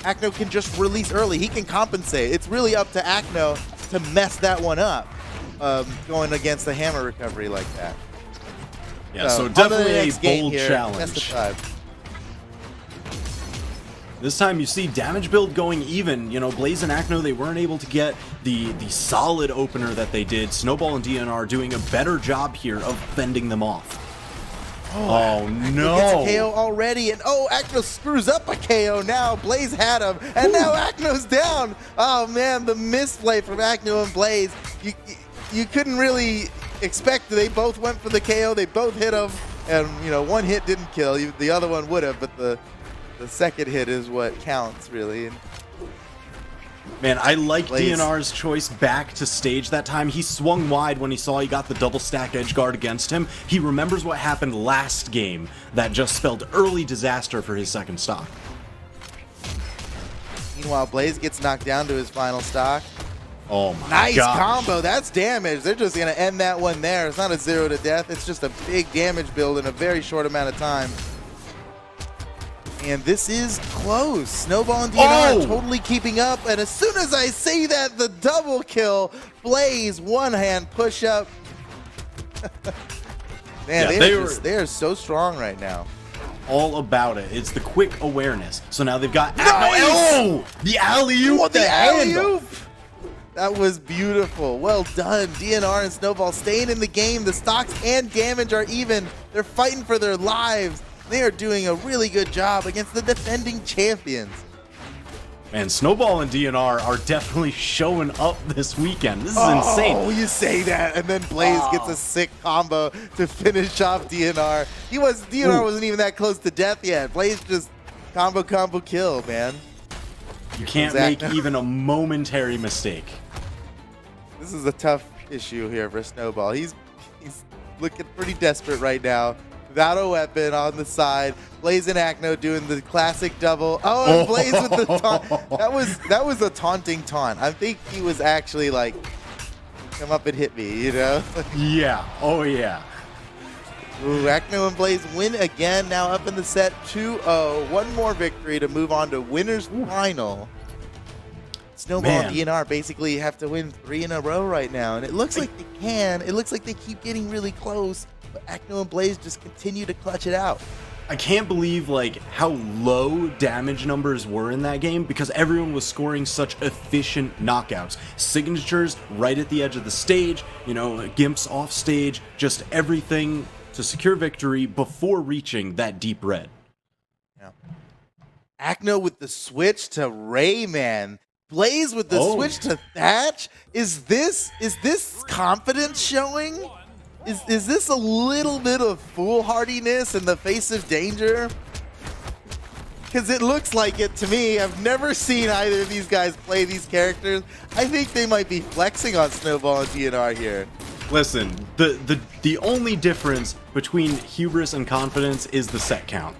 Acno can just release early. He can compensate. It's really up to Acno to mess that one up, going against the Hammer recovery like that. Yeah, so definitely a bold here, challenge. This time you see damage build going even. Blaze and Acno, they weren't able to get the solid opener that they did. Snowball and DNR doing a better job here of fending them off. Oh no! Gets a KO already, and Acno screws up a KO now. Blaze had him, and now Acno's down. Oh man, the misplay from Acno and Blaze. You couldn't really expect. They both went for the KO. They both hit him, and one hit didn't kill. The other one would have, but the second hit is what counts really. Man, I like DNR's choice back to stage that time. He swung wide when he saw he got the double stack edge guard against him. He remembers what happened last game that just spelled early disaster for his second stock. Meanwhile, Blaze gets knocked down to his final stock. Oh my nice gosh. combo. That's damage. They're just going to end that one there. It's not a 0 to death. It's just a big damage build in a very short amount of time. And this is close. Snowball and DNR are totally keeping up. And as soon as I say that, the double kill. Blaze, one hand push up. Man, yeah, they are so strong right now. All about it. It's the quick awareness. So now they've got nice! Oh, the alley-oop. The alley-oop. That was beautiful. Well done. DNR and Snowball staying in the game. The stocks and damage are even. They're fighting for their lives. They are doing a really good job against the defending champions. Man, Snowball and DNR are definitely showing up this weekend. This is insane. Oh, you say that, and then Blaze gets a sick combo to finish off DNR. DNR wasn't even that close to death yet. Blaze just combo kill, man. You can't make even a momentary mistake. This is a tough issue here for Snowball. He's looking pretty desperate right now. Without a weapon on the side. Blaze and Acno doing the classic double. Oh, and Blaze with the taunt. That was a taunting taunt. I think he was actually like, come up and hit me, Yeah. Oh, yeah. Ooh, Acno and Blaze win again. Now up in the set 2-0. One more victory to move on to winner's final. Snowball and DNR basically have to win 3 in a row right now. And it looks like they can. It looks like they keep getting really close. But Acno and Blaze just continue to clutch it out. I can't believe how low damage numbers were in that game, because everyone was scoring such efficient knockouts. Signatures right at the edge of the stage, gimps off stage, just everything to secure victory before reaching that deep red. Yeah. Acno with the switch to Rayman. Blaze with the switch to Thatch. Is this confidence showing? Is this a little bit of foolhardiness in the face of danger? Because it looks like it to me. I've never seen either of these guys play these characters. I think they might be flexing on Snowball and DNR here. Listen, the only difference between hubris and confidence is the set count.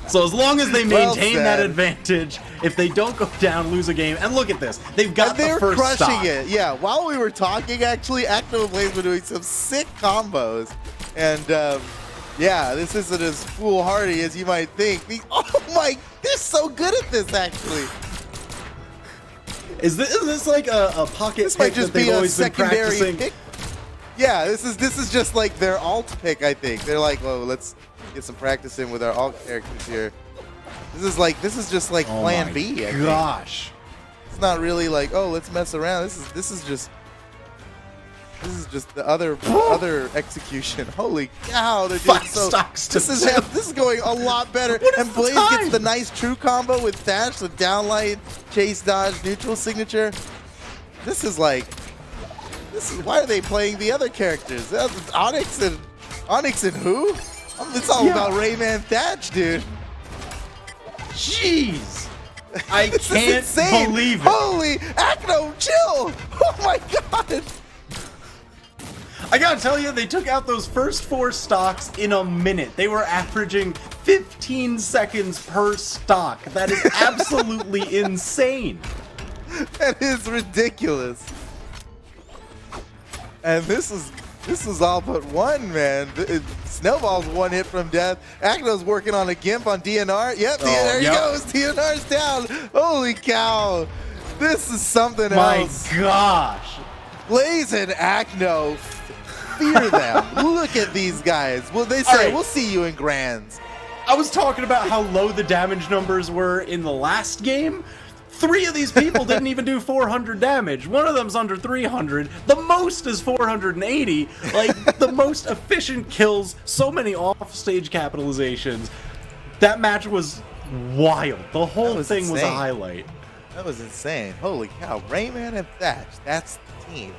So as long as they maintain that advantage, if they don't go down, lose a game, and look at this, they've got the first crushing stock. it. Yeah, while we were talking, actually, Acno and Blaze were doing some sick combos, and yeah, this isn't as foolhardy as you might think. Oh my, they're so good at this, actually. Is this like a pocket This pick might just that they've be a always been secondary practicing? pick. Yeah, this is just like their alt pick, I think. They're like, well, let's get some practice in with our alt characters here. This is just like plan B, I think. Gosh. It's not really like, oh, let's mess around. This is just the other execution. Holy cow, they're doing 5 so. stocks to This is going a lot better. And Blaze gets the nice true combo with Thatch, the downlight, chase dodge, neutral signature. This is why are they playing the other characters? It's Onyx and who? It's all about Rayman Thatch, dude. Jeez. I This is can't insane. believe it. Holy Acno, chill! Oh my god! I gotta tell you, they took out those first 4 stocks in a minute. They were averaging 15 seconds per stock. That is absolutely insane. That is ridiculous. And this is all but one, man. Snowball's one hit from death. Acno's working on a gimp on DNR. Yep, there he goes. DNR's down. Holy cow. This is something else. My gosh. Blaze and Acno, fear them. Look at these guys. Well, they say, right. We'll see you in grands. I was talking about how low the damage numbers were in the last game. 3 of these people didn't even do 400 damage. One of them's under 300. The most is 480. Like, the most efficient kills. So many off-stage capitalizations. That match was wild. The whole thing was a highlight. That was insane. Holy cow. Rayman and Thatch. That's the team.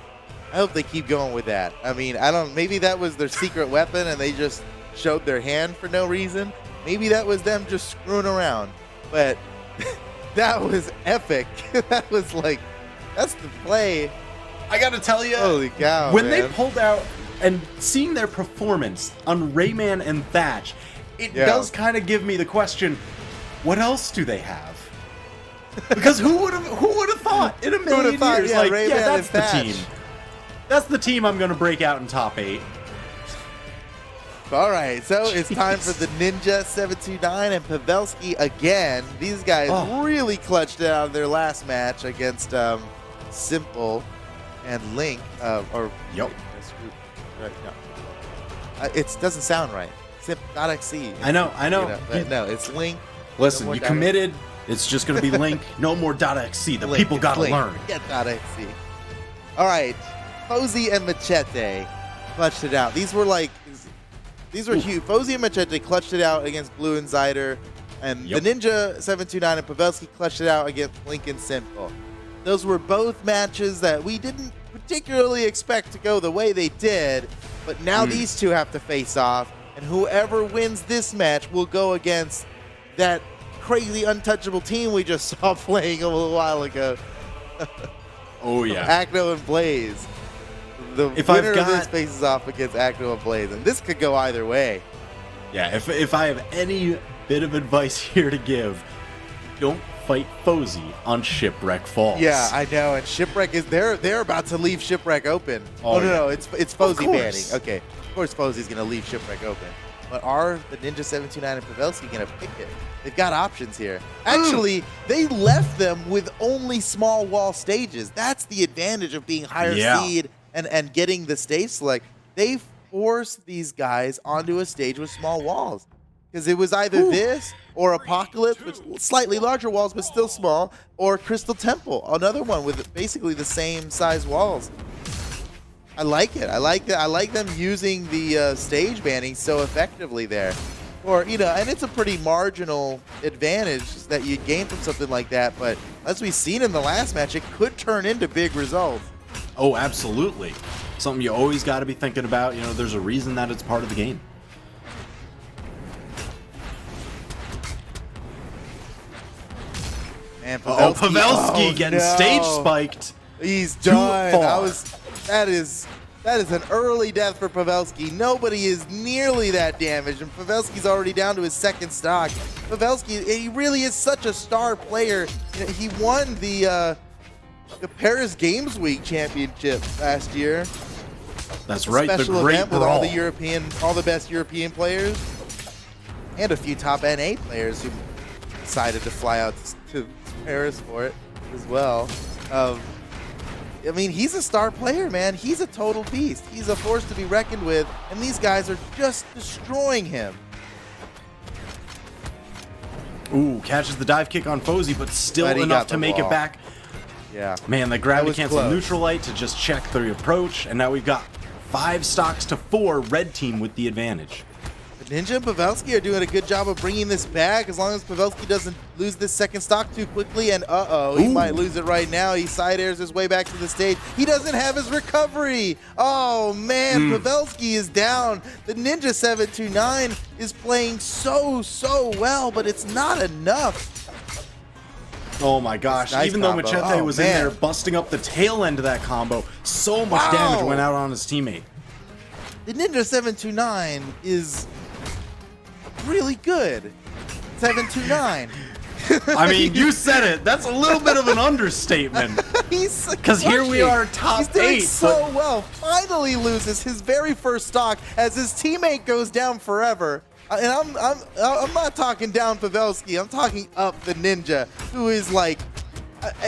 I hope they keep going with that. I mean, maybe that was their secret weapon and they just showed their hand for no reason. Maybe that was them just screwing around. But that was epic. That was like, that's the play. I gotta tell you, holy cow, when man. they pulled out and seeing their performance on Rayman and Thatch, it does kind of give me the question, what else do they have? Because who would have thought in a million years? Yeah, like, Rayman yeah, that's and the Thatch. team. That's the team I'm gonna break out in top 8. All right, so it's time for the Ninja 729 and Pavelski again. These guys really clutched it out of their last match against Simple and Link. Yep. Right, no. It doesn't sound right. Simp.exe. I know. But no, it's Link. Listen, No you more committed. It's just gonna be Link. No more .exe. The Link, people it's gotta Link. learn. Get .exe. All right, Fozy and Machete clutched it out. These were huge. Fozy and Machete clutched it out against Blue and Zyder, and the Ninja 729 and Pavelski clutched it out against Link and Simple. Those were both matches that we didn't particularly expect to go the way they did, but now these two have to face off, and whoever wins this match will go against that crazy untouchable team we just saw playing a little while ago. Oh yeah. Acno and Blaze. The winner of this faces off against Acno and Blaze, and this could go either way. Yeah, if I have any bit of advice here to give, don't fight Fozy on Shipwreck Falls. Yeah, I know, and Shipwreck is they're about to leave Shipwreck open. No, it's Fozy banning. Okay, of course Fozy's gonna leave Shipwreck open. But are the Ninja 729 and Pavelski gonna pick it? They've got options here. Actually, they left them with only small wall stages. That's the advantage of being higher seed and getting the stage select. They forced these guys onto a stage with small walls. Because it was either this or Apocalypse, with slightly larger walls but still small, or Crystal Temple, another one with basically the same size walls. I like it. I like them using the stage banning so effectively there. Or, and it's a pretty marginal advantage that you gain from something like that. But as we've seen in the last match, it could turn into big results. Oh, absolutely. Something you always got to be thinking about. There's a reason that it's part of the game. And Pavelski getting stage spiked. He's Too done. far. That is an early death for Pavelski. Nobody is nearly that damaged, and Pavelski's already down to his second stock. Pavelski, he really is such a star player. He won the Paris Games Week championship last year. That's right. The Special great event with brawl. all the best European players, and a few top NA players who decided to fly out to Paris for it as well. I mean, he's a star player, man. He's a total beast. He's a force to be reckoned with, and these guys are just destroying him. Ooh, catches the dive kick on Fozy, but still But he enough got to the make wall. it back. Yeah. Man, the gravity was cancel close. neutral light to just check the approach, and now we've got 5 stocks to 4, red team with the advantage. Ninja and Pavelski are doing a good job of bringing this back as long as Pavelski doesn't lose this second stock too quickly. And he Ooh. might lose it right now. He side airs his way back to the stage. He doesn't have his recovery. Oh man, Pavelski is down. The Ninja 729 is playing so well, but it's not enough. Oh my gosh, Nice even though combo. Machete Oh, was man. in there busting up the tail end of that combo, so much damage went out on his teammate. The Ninja 729 is really good. 729. I mean, you said it. That's a little bit of an understatement. He's 'Cause here we crushing. are, top He's doing 8, so but- well. Finally loses his very first stock as his teammate goes down forever. And I'm not talking down Pavelski. I'm talking up the Ninja, who is like,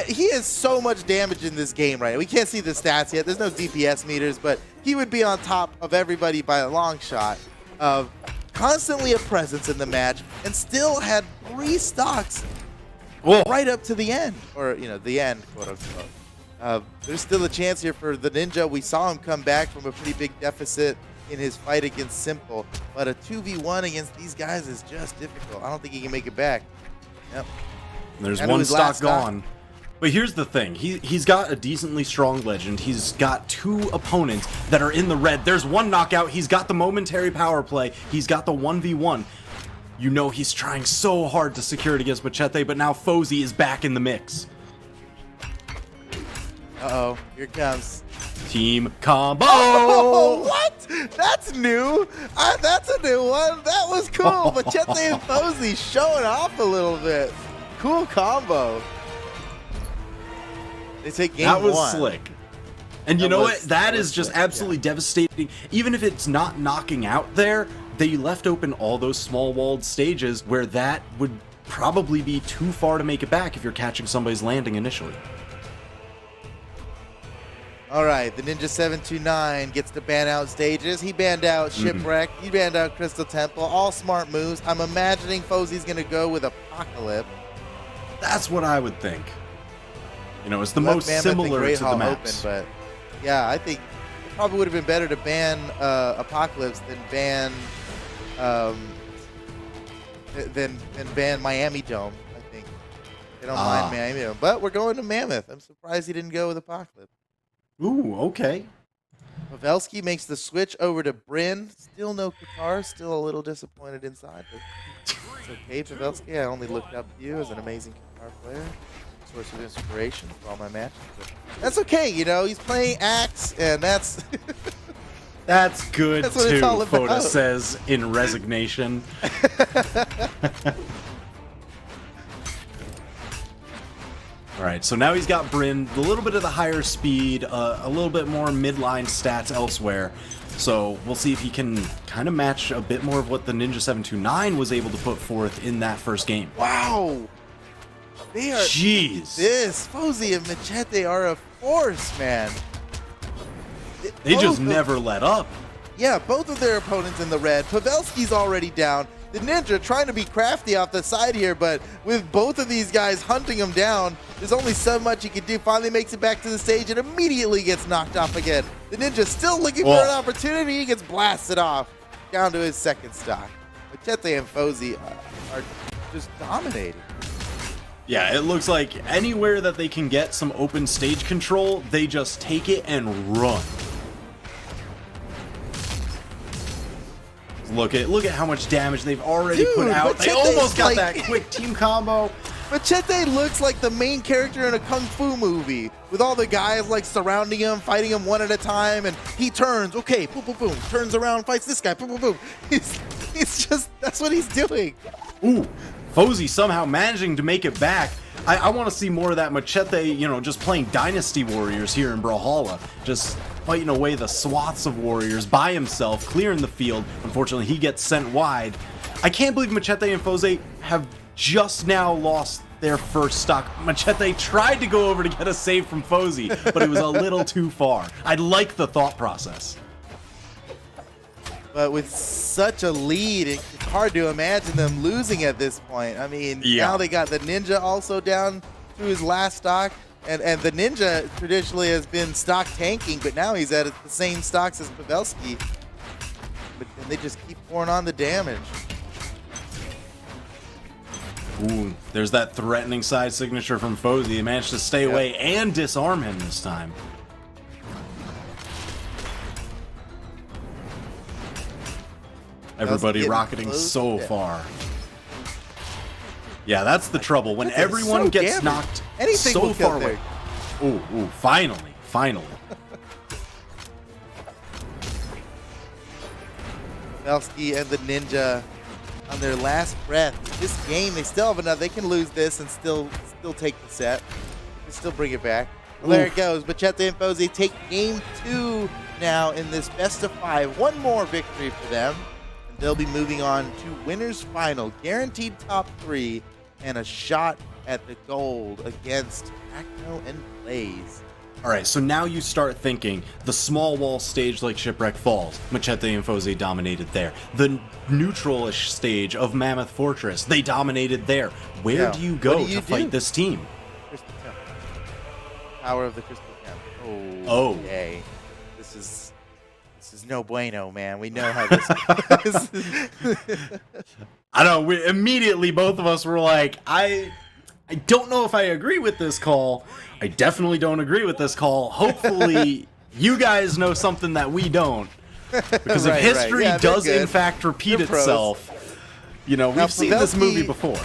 he has so much damage in this game right now. We can't see the stats yet. There's no DPS meters, but he would be on top of everybody by a long shot. Of constantly a presence in the match, and still had 3 stocks Whoa. right up to the end, or the end, quote unquote. There's still a chance here for the Ninja. We saw him come back from a pretty big deficit in his fight against Simple, but a 2v1 against these guys is just difficult. I don't think he can make it back. Yep. There's Down to one his stock last stock. gone. But here's the thing. He's got a decently strong legend. He's got 2 opponents that are in the red. There's 1 knockout. He's got the momentary power play. He's got the 1v1. He's trying so hard to secure it against Machete, but now Fozy is back in the mix. Uh-oh, here it comes. Team combo! Oh, what? That's new. That's a new one. That was cool. Machete and Fozy showing off a little bit. Cool combo. They take game 1. That was slick. And you That know was- what? that That was is just slick, absolutely devastating. Even if it's not knocking out there, they left open all those small walled stages where that would probably be too far to make it back if you're catching somebody's landing initially. All right, the Ninja 729 gets to ban out stages. He banned out Shipwreck. He banned out Crystal Temple. All smart moves. I'm imagining Fozy's going to go with Apocalypse. That's what I would think. It's the Left most Mammoth and similar Great to the Hall maps. Open, but yeah, I think it probably would have been better to ban Apocalypse than ban Miami Dome. I think they don't mind Miami Dome, but we're going to Mammoth. I'm surprised he didn't go with Apocalypse. Ooh, okay. Pavelski makes the switch over to Bryn. Still no Qatar. Still a little disappointed inside, but it's okay, Pavelski. I only looked up to you as an amazing Qatar player. Source of inspiration for all my matches. But that's okay, he's playing Axe, and that's That's good That's what too, it's all about. Foda says in resignation. All right, so now he's got Bryn, a little bit of the higher speed, a little bit more midline stats elsewhere. So we'll see if he can kind of match a bit more of what the Ninja 729 was able to put forth in that first game. wow. They are Jeez. this Fozy and Machete are a force, man. They Both just of- never let up. Yeah, both of their opponents in the red. Pavelski's already down. The Ninja trying to be crafty off the side here, but with both of these guys hunting him down, there's only so much he can do. Finally makes it back to the stage and immediately gets knocked off again. The Ninja still looking for an opportunity. He gets blasted off down to his second stock. Machete and Fozy are just dominating. Yeah, it looks like anywhere that they can get some open stage control, they just take it and run. Look at how much damage they've already put out. They almost got that quick team combo. Machete looks like the main character in a kung fu movie, with all the guys like surrounding him, fighting him one at a time, and he turns, okay, boom, boom, boom, turns around, fights this guy, boom, boom, boom. He's just, that's what he's doing. Ooh, Fozy somehow managing to make it back. I want to see more of that Machete, you know, just playing Dynasty Warriors here in Brawlhalla. Just fighting away the swaths of warriors by himself, clearing the field. Unfortunately, he gets sent wide. I can't believe Machete and Fozy have just now lost their first stock. Machete tried to go over to get a save from Fozy, but it was a little too far. I like the thought process. But with such a lead, it's hard to imagine them losing at this point. I mean, now they got the Ninja also down to his last stock. And the Ninja traditionally has been stock tanking, but now he's at the same stocks as Pavelski. And they just keep pouring on the damage. Ooh, there's that threatening side signature from Fozy. He managed to stay away and disarm him this time. Everybody rocketing so far. Yeah, that's the trouble. When everyone gets knocked so far away. Ooh, finally. Pavelski and the Ninja on their last breath. This game, they still have another. They can lose this and still take the set. They can still bring it back. Well, there it goes. Machete and Fozy take game 2 now in this best of 5. One more victory for them. And they'll be moving on to winners final. Guaranteed top 3 and a shot at the gold against Acno and Blaze. All right, so now you start thinking the small wall stage like Shipwreck Falls, Machete and Fozy dominated there. The neutral-ish stage of Mammoth Fortress, they dominated there. Where do you go to fight this team? Crystal Temple. Power of the Crystal Temple. Oh. Okay. This is no bueno, man. We know how this goes. I know, immediately both of us were like, I don't know if I agree with this call. I definitely don't agree with this call. Hopefully, you guys know something that we don't. Because if history does in fact repeat itself, you know, we've seen this movie before.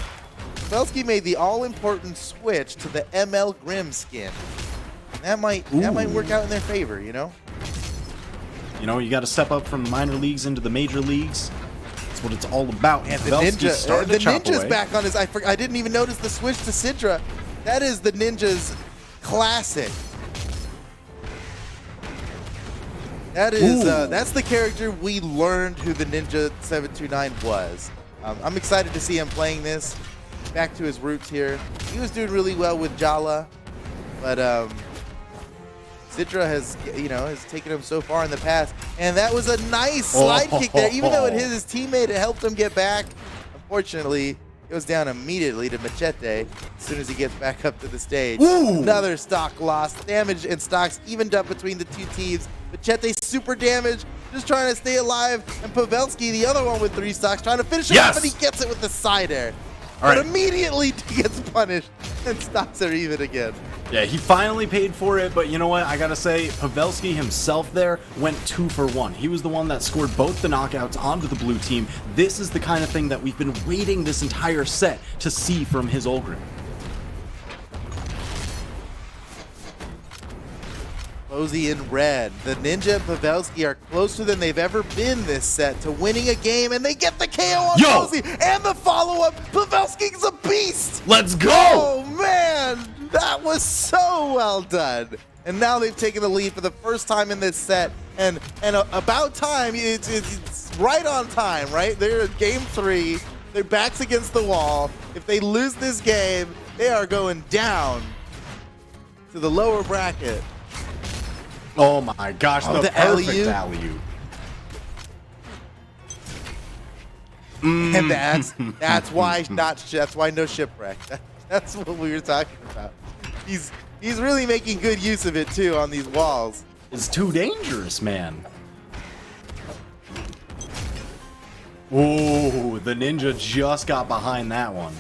Pavelski made the all-important switch to the ML Grimm skin. And that might work out in their favor, you know? You know, you got to step up from minor leagues into the major leagues. That's what it's all about. And the Ninja's back on his. I didn't even notice the switch to Sidra. That is the Ninja's classic. That is that's the character we learned who the Ninja 729 was. I'm excited to see him playing this. Back to his roots here. He was doing really well with Jala, but Sidra has taken him so far in the past, and that was a nice slide kick there. Even though it hit his teammate, it helped him get back. Unfortunately, it goes down immediately to Machete as soon as he gets back up to the stage. Another stock loss. Damage and stocks evened up between the two teams. Machete super damaged, just trying to stay alive, and Pavelski, the other one with 3 stocks, trying to finish it off, and he gets it with the side air. But immediately he gets punished, and stocks are even again. Yeah, he finally paid for it, but you know what? I gotta say, Pavelski himself there went 2 for 1. He was the one that scored both the knockouts onto the blue team. This is the kind of thing that we've been waiting this entire set to see from his Ulgrim. Fozy in red. The Ninja and Pavelski are closer than they've ever been this set to winning a game, and they get the KO on Fozy and the follow-up. Pavelski's a beast! Let's go! Oh, man! That was so well done. And now they've taken the lead for the first time in this set, and about time. It's right on time, right? They're in game 3. Their backs against the wall. If they lose this game, they are going down to the lower bracket. Oh my gosh, the perfect alley-oop. And that's why no shipwreck. That's what we were talking about. He's really making good use of it too on these walls. It's too dangerous, man. Ooh, the ninja just got behind that one.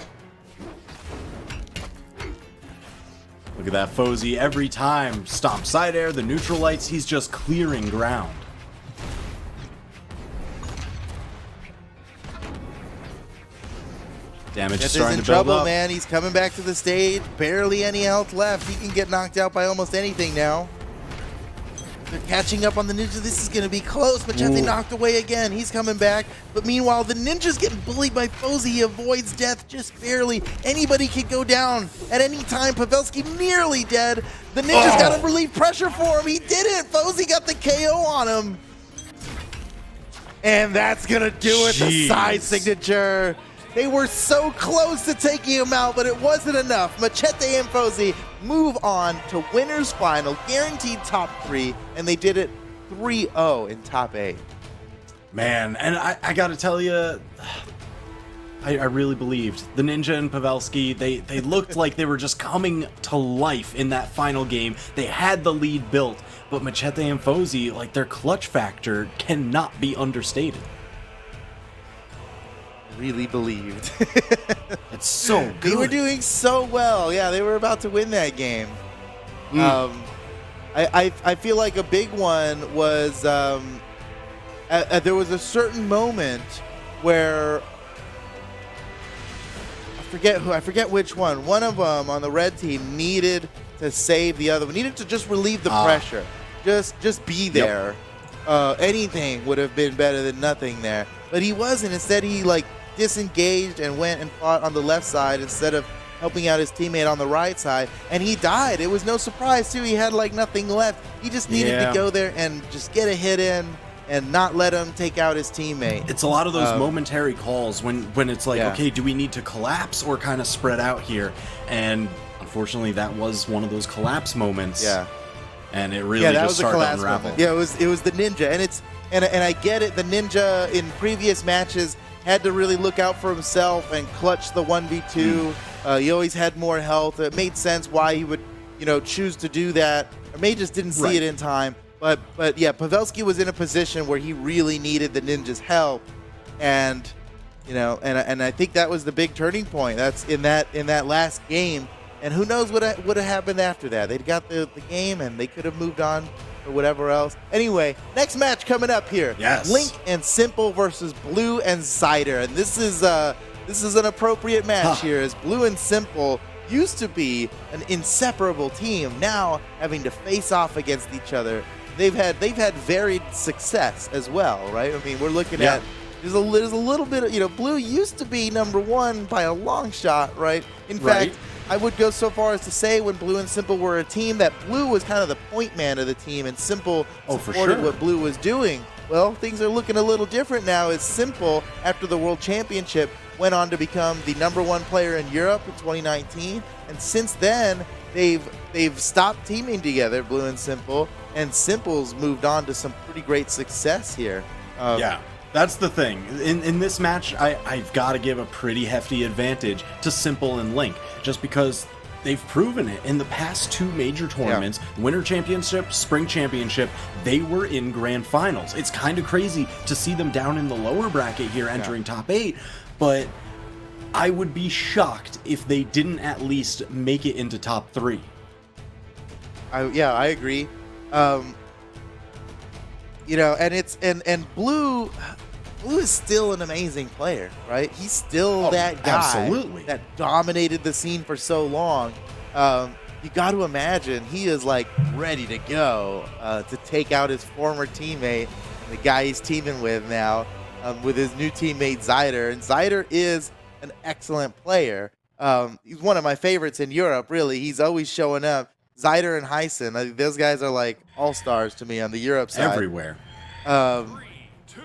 Look at that Fozy every time. Stomp side air, the neutral lights, he's just clearing ground. Damage is starting in to build trouble, up. man. He's coming back to the stage. Barely any health left. He can get knocked out by almost anything now. They're catching up on the ninja. This is going to be close. Machete knocked away again. He's coming back. But meanwhile, the ninja's getting bullied by Fozy. He avoids death just barely. Anybody could go down at any time. Pavelski nearly dead. The ninja's got to relieve pressure for him. He didn't. Fozy got the KO on him. And that's going to do it. The side signature. They were so close to taking him out, but it wasn't enough. Machete and Fozy move on to winner's final, guaranteed top 3, and they did it 3-0 in top 8. Man, and I gotta tell you, I really believed the ninja and Pavelski. They looked like they were just coming to life in that final game. They had the lead built, but Machete and Fozy, like, their clutch factor cannot be understated. Really believed. It's so good. They were doing so well. Yeah, they were about to win that game. I feel like a big one was there was a certain moment where I forget which one. One of them on the red team needed to save the other one. Needed to just relieve the pressure. Just be there. Yep. Anything would have been better than nothing there. But he wasn't. Instead, he like disengaged and went and fought on the left side instead of helping out his teammate on the right side, and he died. It was no surprise too. He had like nothing left. He just needed to go there and just get a hit in and not let him take out his teammate. It's a lot of those momentary calls when it's like, okay, do we need to collapse or kind of spread out here? And unfortunately, that was one of those collapse moments. Yeah, and it really just started to unravel. Moment. Yeah, it was the ninja, and I get it. The ninja in previous matches had to really look out for himself and clutch the 1v2. He always had more health. It made sense why he would, choose to do that. Or maybe just didn't see it in time. But yeah, Pavelski was in a position where he really needed the ninja's help, and and I think that was the big turning point. That's in that last game. And who knows what would have happened after that? They'd got the game, and they could have moved on or whatever else. Anyway, next match coming up here. Yes. Link and Simple versus Blue and Cider. And this is an appropriate match here, as Blue and Simple used to be an inseparable team, now having to face off against each other. They've had varied success as well, right? I mean, we're looking at there's a little bit of, Blue used to be #1 by a long shot, right? In fact, I would go so far as to say when Blue and Simple were a team that Blue was kind of the point man of the team and Simple supported what Blue was doing. Well, things are looking a little different now, as Simple, after the World Championship, went on to become the #1 player in Europe in 2019. And since then, they've stopped teaming together, Blue and Simple, and Simple's moved on to some pretty great success here. Yeah. That's the thing. In this match, I've got to give a pretty hefty advantage to Simple and Link, just because they've proven it in the past 2 major tournaments, Winter Championship, Spring Championship. They were in grand finals. It's kind of crazy to see them down in the lower bracket here, entering top 8, but I would be shocked if they didn't at least make it into top 3. I agree. And Blue is still an amazing player, right? He's still that guy that dominated the scene for so long. You got to imagine he is like ready to go to take out his former teammate, the guy he's teaming with now, with his new teammate Zyder. And Zyder is an excellent player. He's one of my favorites in Europe, really. He's always showing up. Zyder and Heisen, those guys are like all-stars to me on the Europe side. Everywhere.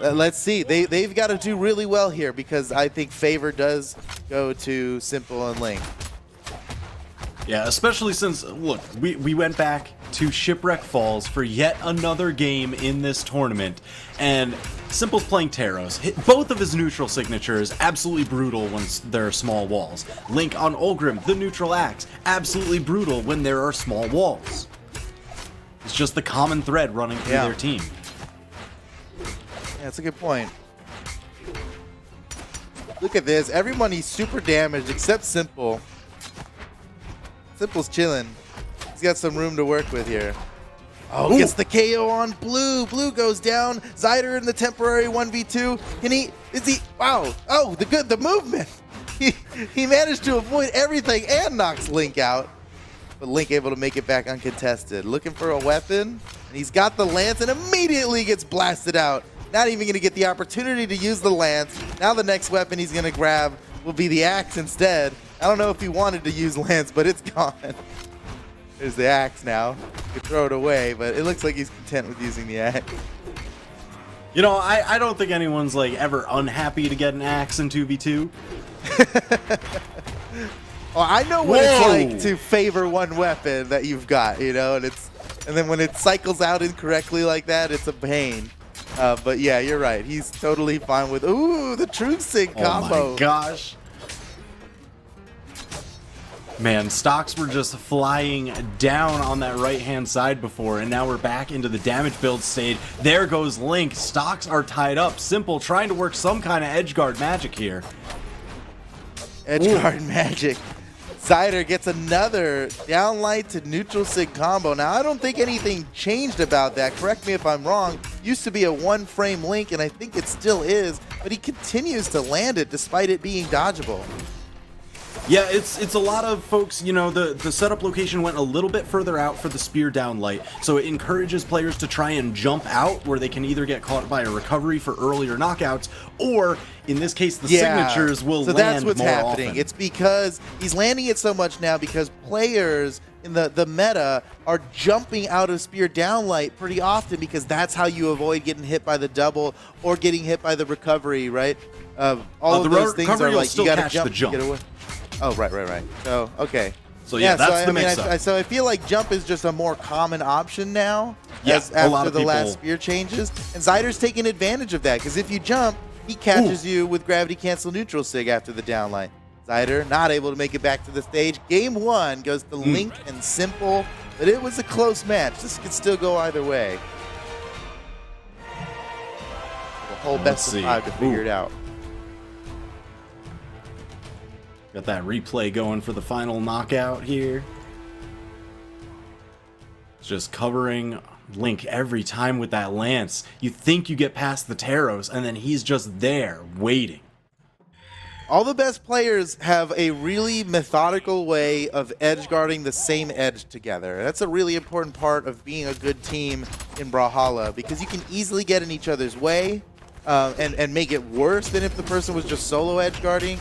Let's see. They've got to do really well here, because I think favor does go to Simple and Link. Yeah, especially since, look, we went back to Shipwreck Falls for yet another game in this tournament, and Simple's playing Taros. Both of his neutral signatures, absolutely brutal when there are small walls. Link on Ulgrim, the neutral axe, absolutely brutal when there are small walls. It's just the common thread running through their team. Yeah, that's a good point. Look at this. Everybody's super damaged except Simple. Simple's chilling. He's got some room to work with here. Oh, gets the KO on Blue. Blue goes down. Zyder in the temporary 1v2. Wow. Oh, the movement. He managed to avoid everything and knocks Link out. But Link able to make it back uncontested. Looking for a weapon. And he's got the lance and immediately gets blasted out. Not even going to get the opportunity to use the lance. Now the next weapon he's going to grab will be the axe instead. I don't know if he wanted to use lance, but it's gone. There's the axe now. You could throw it away, but it looks like he's content with using the axe. You know, I don't think anyone's like ever unhappy to get an axe in 2v2. Well, I know what it's like to favor one weapon that you've got, you know, and then when it cycles out incorrectly like that, it's a pain. But yeah, you're right. He's totally fine with the Truth Sig combo. Oh my gosh. Man, stocks were just flying down on that right-hand side before, and now we're back into the damage build stage. There goes Link. Stocks are tied up. Simple trying to work some kind of edgeguard magic here. Edgeguard magic. Zyder gets another downlight to neutral sig combo. Now, I don't think anything changed about that. Correct me if I'm wrong. Used to be a one-frame Link, and I think it still is, but he continues to land it despite it being dodgeable. Yeah, it's a lot of folks, you know, the setup location went a little bit further out for the spear downlight, so it encourages players to try and jump out where they can either get caught by a recovery for earlier knockouts, or in this case the signatures will land more often. So that's what's happening. It's because he's landing it so much now because players in the meta are jumping out of spear downlight pretty often because that's how you avoid getting hit by the double or getting hit by the recovery, right? All of those things are like you gotta jump to get away. Oh, right. So, okay. So, yeah, that's so, the mix-up. So I feel like jump is just a more common option now after the last spear changes. And Zyder's taking advantage of that because if you jump, he catches you with gravity cancel neutral sig after the downlight. Zyder not able to make it back to the stage. Game 1 goes to Link and Simple, but it was a close match. This could still go either way. The whole best of 5 to figure it out. Got that replay going for the final knockout here. It's just covering Link every time with that lance. You think you get past the Taros, and then he's just there, waiting. All the best players have a really methodical way of edge guarding the same edge together. That's a really important part of being a good team in Brawlhalla, because you can easily get in each other's way and make it worse than if the person was just solo edge guarding.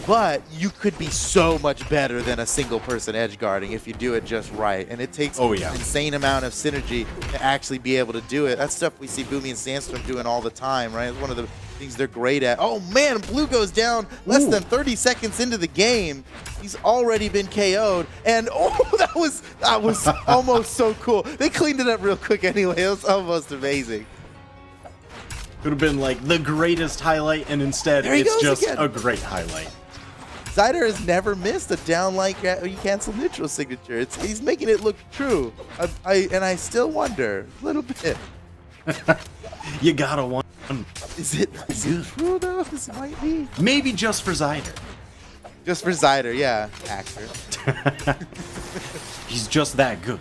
But you could be so much better than a single person edge guarding if you do it just right. And it takes an insane amount of synergy to actually be able to do it. That's stuff we see Boomy and Sandstorm doing all the time, right? It's one of the things they're great at. Oh man, Blue goes down less than 30 seconds into the game. He's already been KO'd. And that was almost so cool. They cleaned it up real quick anyway. It was almost amazing. Could have been like the greatest highlight, and instead it's just a great highlight. Zyder has never missed a downlight cancel neutral signature. He's making it look true. And I still wonder a little bit. You gotta wonder. Is it true though? This might be. Maybe just for Zyder. Just for Zyder, yeah. Actor. He's just that good.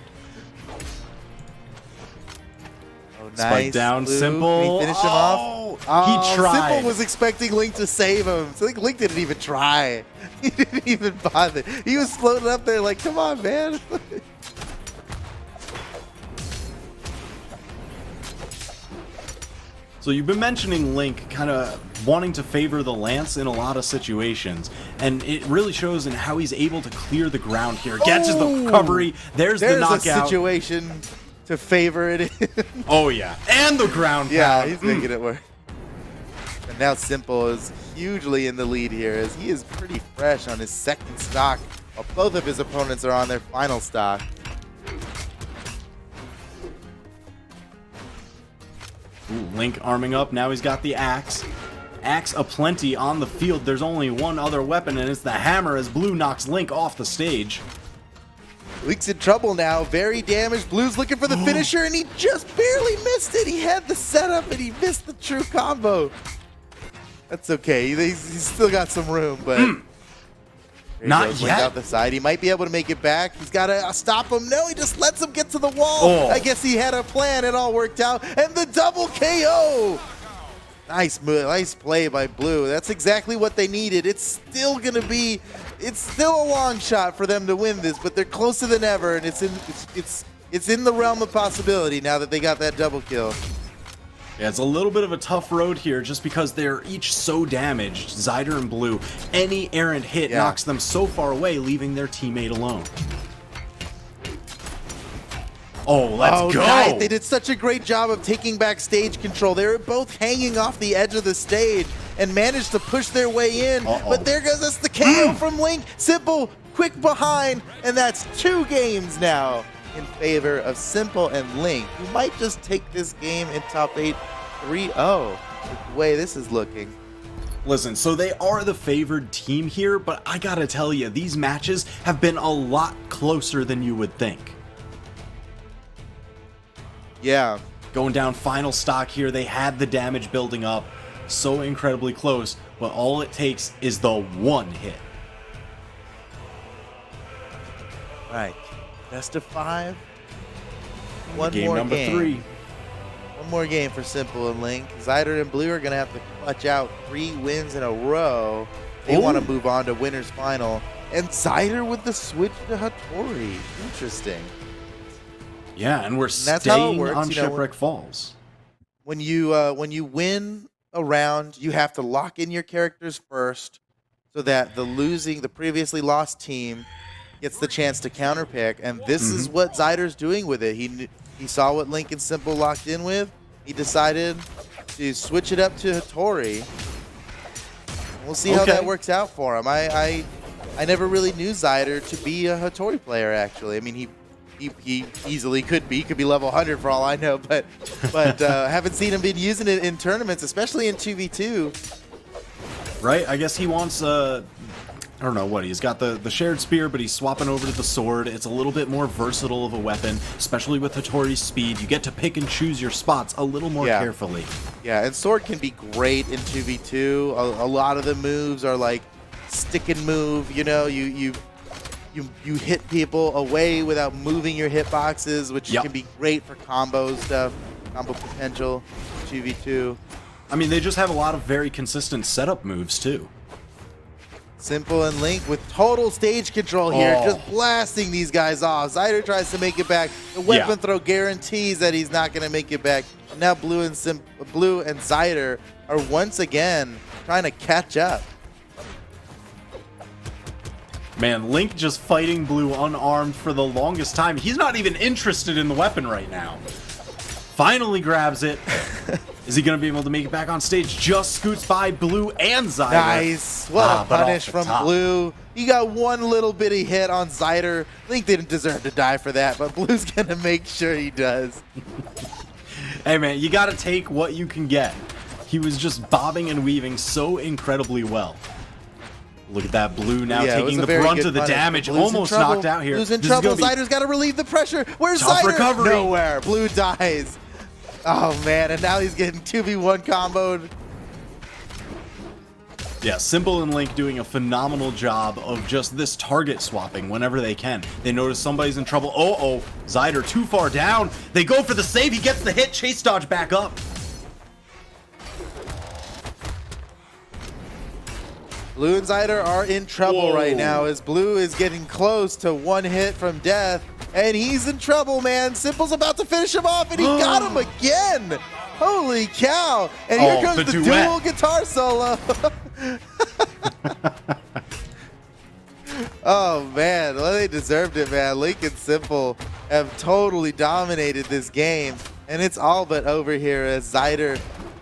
Nice. Spike down, Blue. Simple. Can he finish him off? He tried. Simple was expecting Link to save him. So I think Link didn't even try. He didn't even bother. He was floating up there like, come on, man. So you've been mentioning Link kind of wanting to favor the lance in a lot of situations, and it really shows in how he's able to clear the ground here. Catches the recovery. There's the knockout. There's a situation to favor it in. Oh yeah, and the ground pound. Yeah, he's making it work. And now Simple is hugely in the lead here as he is pretty fresh on his second stock, while both of his opponents are on their final stock. Ooh, Link arming up. Now he's got the axe. Axe aplenty on the field. There's only one other weapon, and it's the hammer as Blue knocks Link off the stage. Link's in trouble now, very damaged. Blue's looking for the finisher, and he just barely missed it. He had the setup, and he missed the true combo. That's okay. He's still got some room, but there he Not goes, Link yet. out the side. He might be able to make it back. He's got to stop him. No, he just lets him get to the wall. Oh. I guess he had a plan. It all worked out. And the double KO. Nice move. Nice play by Blue. That's exactly what they needed. It's still a long shot for them to win this, but they're closer than ever, and it's in the realm of possibility now that they got that double kill. Yeah, it's a little bit of a tough road here just because they're each so damaged. Zyder and Blue, any errant hit knocks them so far away, leaving their teammate alone. Oh, let's go! Nice. They did such a great job of taking back stage control. They were both hanging off the edge of the stage and managed to push their way in. But there goes the KO from Link. Simple, quick behind, and that's 2 games now in favor of Simple and Link, who might just take this game in top 8 3-0 with the way this is looking. Listen, so they are the favored team here, but I gotta tell you, these matches have been a lot closer than you would think. Yeah. Going down final stock here, they had the damage building up, so incredibly close, but all it takes is the one hit. Right. Best of 5. One Game more number game. 3. One more game for Simple and Link. Zyder and Blue are going to have to clutch out 3 wins in a row. They want to move on to winner's final. And Zyder with the switch to Hattori. Interesting. Yeah, and we're that's how it staying works, on you know, Shipwreck Falls. When you win a round, you have to lock in your characters first so that the previously lost team gets the chance to counterpick, and this is what Zyder's doing with it. He saw what Link and Simple locked in with. He decided to switch it up to Hattori. We'll see how that works out for him. I never really knew Zyder to be a Hattori player, actually. I mean, he easily could be level 100 for all I know, but haven't seen him been using it in tournaments, especially in 2v2. Right? I guess he wants I don't know what, he's got the shared spear, but he's swapping over to the sword. It's a little bit more versatile of a weapon, especially with Hattori's speed. You get to pick and choose your spots a little more carefully. Yeah, and sword can be great in 2v2. A lot of the moves are like stick and move, you know, you hit people away without moving your hitboxes, which can be great for combo stuff, combo potential, 2v2. I mean, they just have a lot of very consistent setup moves, too. Simple and Link with total stage control here, just blasting these guys off. Zyder tries to make it back. The weapon throw guarantees that he's not going to make it back. And now Blue and Zyder are once again trying to catch up. Man, Link just fighting Blue unarmed for the longest time. He's not even interested in the weapon right now. Finally grabs it. Is he going to be able to make it back on stage? Just scoots by Blue and Zyder. Nice. What a punish from Blue. He got one little bitty hit on Zyder. Link didn't deserve to die for that, but Blue's going to make sure he does. Hey, man, you got to take what you can get. He was just bobbing and weaving so incredibly well. Look at that, Blue now taking the brunt of the damage. Almost knocked out here. Blue's in trouble. Zyder's got to relieve the pressure. Where's Tough Zyder? recovery. Nowhere. Blue dies. Oh, man, and now he's getting 2v1 comboed. Yeah, Simple and Link doing a phenomenal job of just this target swapping whenever they can. They notice somebody's in trouble. Oh, Zyder too far down. They go for the save. He gets the hit. Chase dodge back up. Blue and Zyder are in trouble right now as Blue is getting close to one hit from death. And he's in trouble, man. Simple's about to finish him off, and he got him again. Holy cow. And here comes the dual guitar solo. Oh, man. Well, they deserved it, man. Link and Simple have totally dominated this game. And it's all but over here as Zyder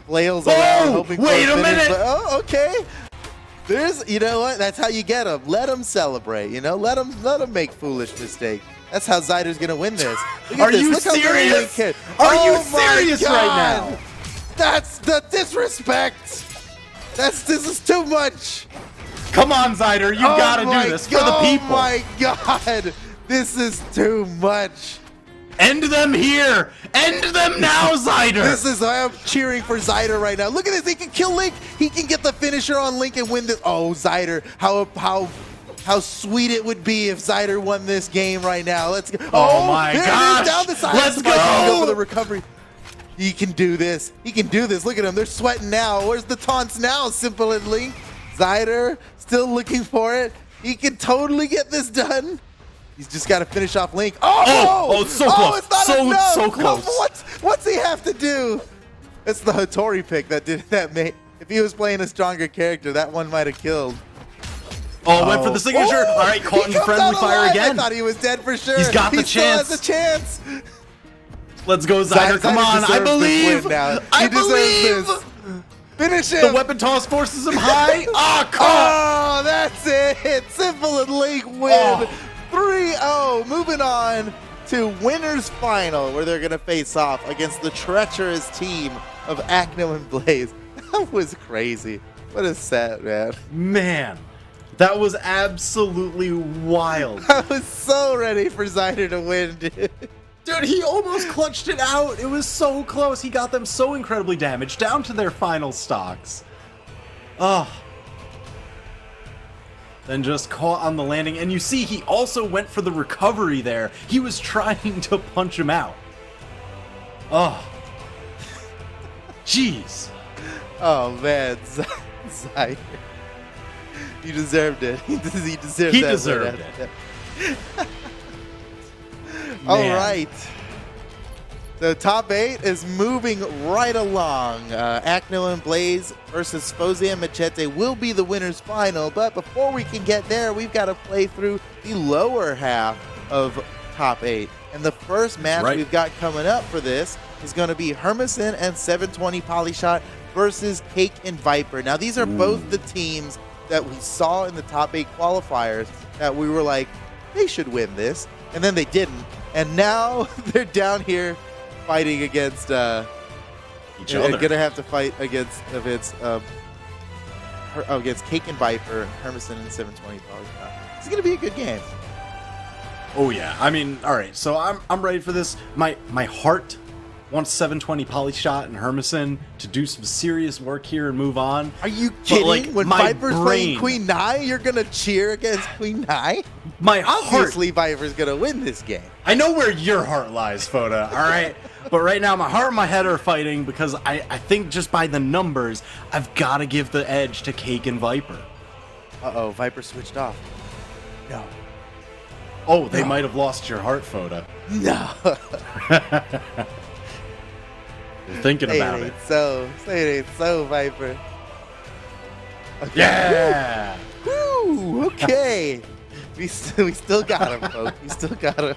flails around hoping for a finish. Wait a minute. Oh, okay. You know what? That's how you get them. Let them celebrate, you know? Let them make foolish mistakes. That's how Zyder's going to win this. Are you serious? Are you serious right now? That's the disrespect. This is too much. Come on, Zyder. You got to do this for the people. Oh, my God. This is too much. End them here! End them now, Zyder! This is why I'm cheering for Zyder right now. Look at this. He can kill Link. He can get the finisher on Link and win this. Oh, Zyder. How sweet it would be if Zyder won this game right now. Let's go. Oh my there gosh. It is, down the side. Let's go. Go for the recovery. He can do this. He can do this. Look at him. They're sweating now. Where's the taunts now? Simple and Link. Zyder still looking for it. He can totally get this done. He's just got to finish off Link. Oh, it's so close. It's not enough. So close. What's he have to do? It's the Hattori pick that did that. Mate, if he was playing a stronger character, that one might have killed. Oh, went for the signature. All right, caught in friendly fire again. I thought he was dead for sure. He's got the chance. He still has a chance. Let's go, Zyder. Come on. I believe. I believe. Finish him. The weapon toss forces him high. Oh, that's it. Simple and Link win. 3-0. Moving on to winners final, where they're going to face off against the treacherous team of Acno and Blaze. That was crazy. What a set, man. Man, that was absolutely wild. I was so ready for Zyder to win, dude. Dude, he almost clutched it out. It was so close. He got them so incredibly damaged, down to their final stocks. Oh. Then just caught on the landing. And you see, he also went for the recovery there. He was trying to punch him out. Oh. Jeez. Oh, man. Zyder. You deserved it. He deserved He that. deserved it. All right. The top 8 is moving right along. Acno and Blaze versus Fozy and Machete will be the winners final. But before we can get there, we've got to play through the lower half of top 8. And the first match we've got coming up for this is going to be Hermon and 720 Polyshot versus Cake and Viper. Now, these are both the teams that we saw in the top 8 qualifiers that we were like, they should win this. And then they didn't. And now they're down here fighting against each other. Gonna have to fight against against Cake and Viper and Hermon and 720 Polyshot. It's gonna be a good game. Oh yeah. I mean, all right. So I'm ready for this. My heart wants 720 Polyshot and Hermon to do some serious work here and move on. Are you kidding? Like, when Viper's playing Queen Nai, you're gonna cheer against Queen Nai? My heart. Obviously, Viper's gonna win this game. I know where your heart lies, Foda. All right. But right now, my heart and my head are fighting because I think just by the numbers, I've got to give the edge to Cake and Viper. Uh-oh, Viper switched off. No. Oh, they might have lost your heart, Foda. No. You're thinking about it. Say it ain't so, Viper. Okay. Yeah. Woo, okay. we still got him, folks. We still got him.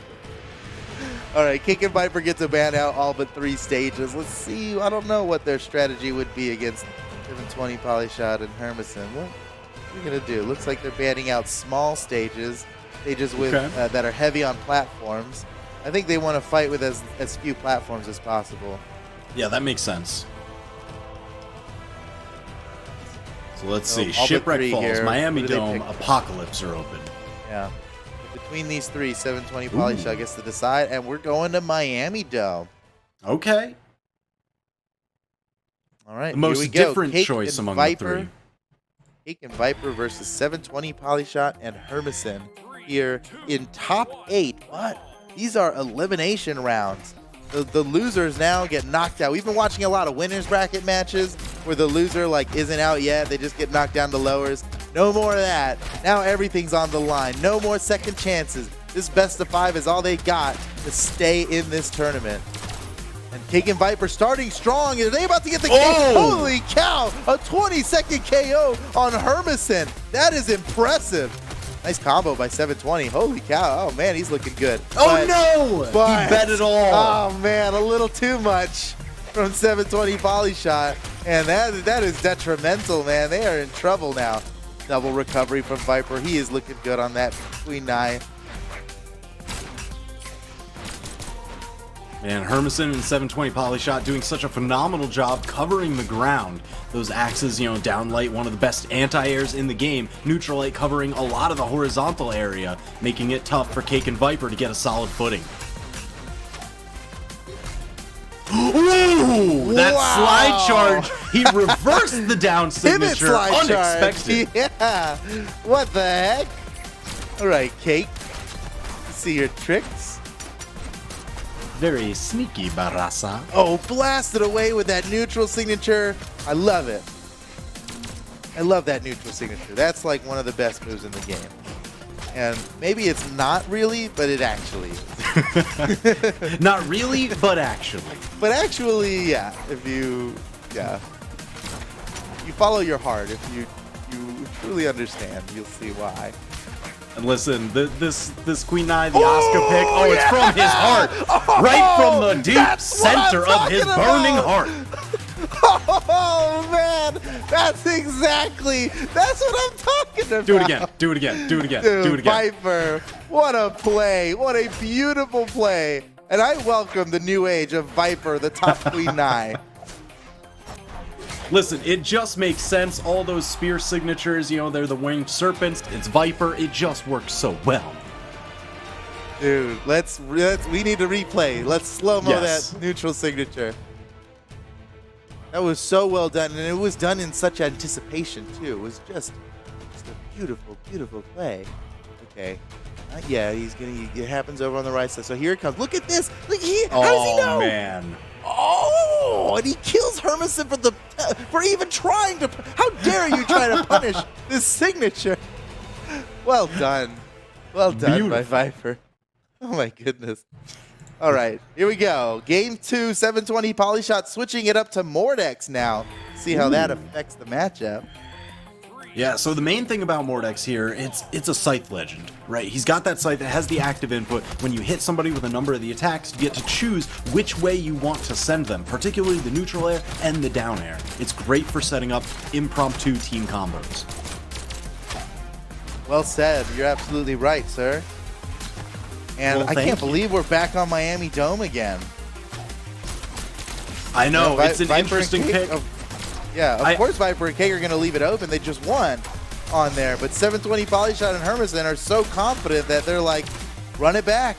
All right, Cake and Viper gets a ban out all but 3 stages. Let's see. I don't know what their strategy would be against 720 Polyshot and Hermon. What are you going to do? Looks like they're banning out small stages with that are heavy on platforms. I think they want to fight with as few platforms as possible. Yeah, that makes sense. So let's see. all but Shipwreck 3 Falls, here. Miami Dome, Apocalypse are open. Yeah. Between these 3, 720 Polyshot gets to decide, and we're going to Miami Dome. Okay. All right, The most here we go. different Cake choice and among Viper, the 3. Cake and Viper versus 720 Polyshot and Hermon here in top 8. But these are elimination rounds. The losers now get knocked out. We've been watching a lot of winners bracket matches where the loser isn't out yet. They just get knocked down to lowers. No more of that. Now everything's on the line. No more second chances. This best of 5 is all they got to stay in this tournament. And Cake and Viper starting strong. Are they about to get the KO? Holy cow! A 20-second KO on Hermon. That is impressive. Nice combo by 720. Holy cow. Oh, man, he's looking good. No! He bet it all. Oh, man, a little too much from 720 Polyshot. And that is detrimental, man. They are in trouble now. Double recovery from Viper. He is looking good on that Queen Nai. Man, Hermon and 720 Polyshot doing such a phenomenal job covering the ground. Those axes, downlight, one of the best anti-airs in the game. Neutral light covering a lot of the horizontal area, making it tough for Cake and Viper to get a solid footing. Ooh, that Wow. slide charge. He reversed the down Pivot signature. slide Unexpected. charge. Yeah. What the heck? All right, Cake. See your tricks. Very sneaky, Barasa. Oh, blasted away with that neutral signature. I love it. I love that neutral signature. That's like one of the best moves in the game. And maybe it's not really, but it actually is. Not really, but actually. But actually, yeah. If you follow your heart, if you truly understand, you'll see why. And listen, this Queen Nai, the Oscar pick, it's from his heart. Right from the deep center of his burning heart. Oh, man. That's what I'm talking about. Do it again. Do it again. Do it again. Dude, Do it again. Viper, what a play. What a beautiful play. And I welcome the new age of Viper, the top Queen Nai. Listen, it just makes sense. All those spear signatures, they're the winged serpents. It's Viper. It just works so well. Dude, we need to replay. Let's slow-mo that neutral signature. That was so well done, and it was done in such anticipation, too. It was just a beautiful, beautiful play. Okay. It happens over on the right side. So here it comes. Look at this. Look, how does he know? Oh, man. Oh, and he kills Hermison for even trying to. How dare you try to punish this signature? Well done. Well done by Viper. Oh, my goodness. All right, here we go. Game 2, 720 Polyshot, switching it up to Mordex now. See how that affects the matchup. Yeah, so the main thing about Mordex here, it's a Scythe Legend, right? He's got that Scythe that has the active input. When you hit somebody with a number of the attacks, you get to choose which way you want to send them, particularly the neutral air and the down air. It's great for setting up impromptu team combos. Well said. You're absolutely right, sir. And Well, I can't you. believe we're back on Miami Dome again. I know, it's an Viper interesting and pick. Cake, of course Viper and Cake are going to leave it open. They just won on there. But 720 Polyshot and Hermison are so confident that they're like, run it back.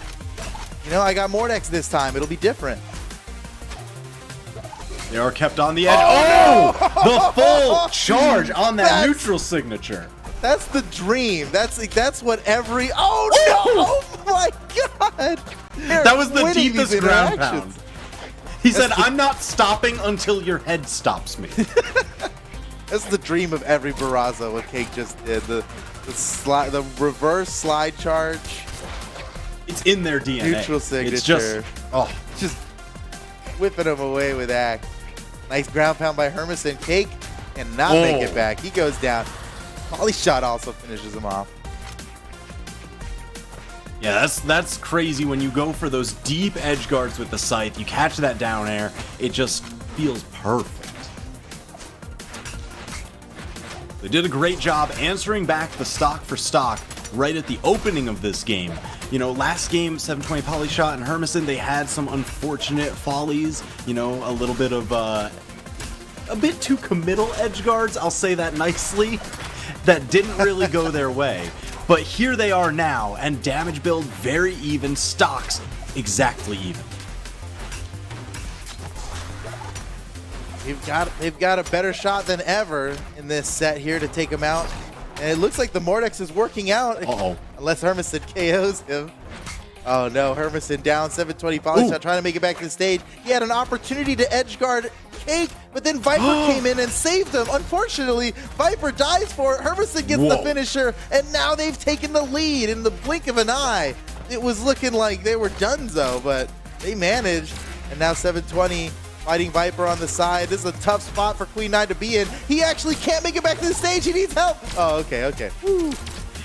I got Mordex this time. It'll be different. They are kept on the edge. The full charge on that neutral signature. That's the dream. That's what every. Oh my God! That was the winning deepest these ground interactions. pound. He said, I'm not stopping until your head stops me. That's the dream of every Barraza, what Cake just did. The reverse slide charge. It's in their DNA. Neutral signature. It's just whipping him away with Act. Nice ground pound by Hermison. Cake and not make it back. He goes down. Polyshot also finishes him off. Yeah, that's crazy when you go for those deep edge guards with the Scythe. You catch that down air. It just feels perfect. They did a great job answering back the stock for stock right at the opening of this game. Last game, 720 Polyshot and Hermison, they had some unfortunate follies. A little bit of a bit too committal edge guards, I'll say that nicely, that didn't really go their way. But here they are now, and damage build very even, stocks exactly even. They've got a better shot than ever in this set here to take him out. And it looks like the Mordex is working out. Unless Hermison KOs him. Oh no, Hermison down 720 Polyshot trying to make it back to the stage. He had an opportunity to edge guard Cake, but then Viper came in and saved him. Unfortunately, Viper dies for it. Hermison gets the finisher, and now they've taken the lead in the blink of an eye. It was looking like they were donezo, but they managed. And now 720 fighting Viper on the side. This is a tough spot for Queen Nai to be in. He actually can't make it back to the stage. He needs help. Oh, okay. Woo.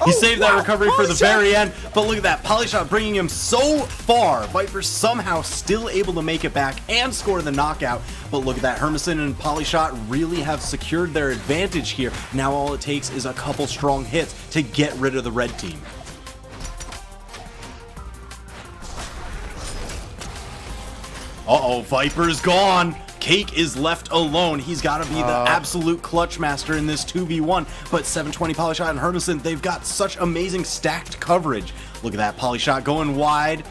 He saved that recovery for the very end, but look at that. Polyshot bringing him so far. Viper somehow still able to make it back and score the knockout. But look at that. Hermison and Polyshot really have secured their advantage here. Now all it takes is a couple strong hits to get rid of the red team. Viper's gone. Cake is left alone. He's got to be the absolute clutch master in this 2v1. But 720 Polyshot and Hermison, they've got such amazing stacked coverage. Look at that Polyshot going wide.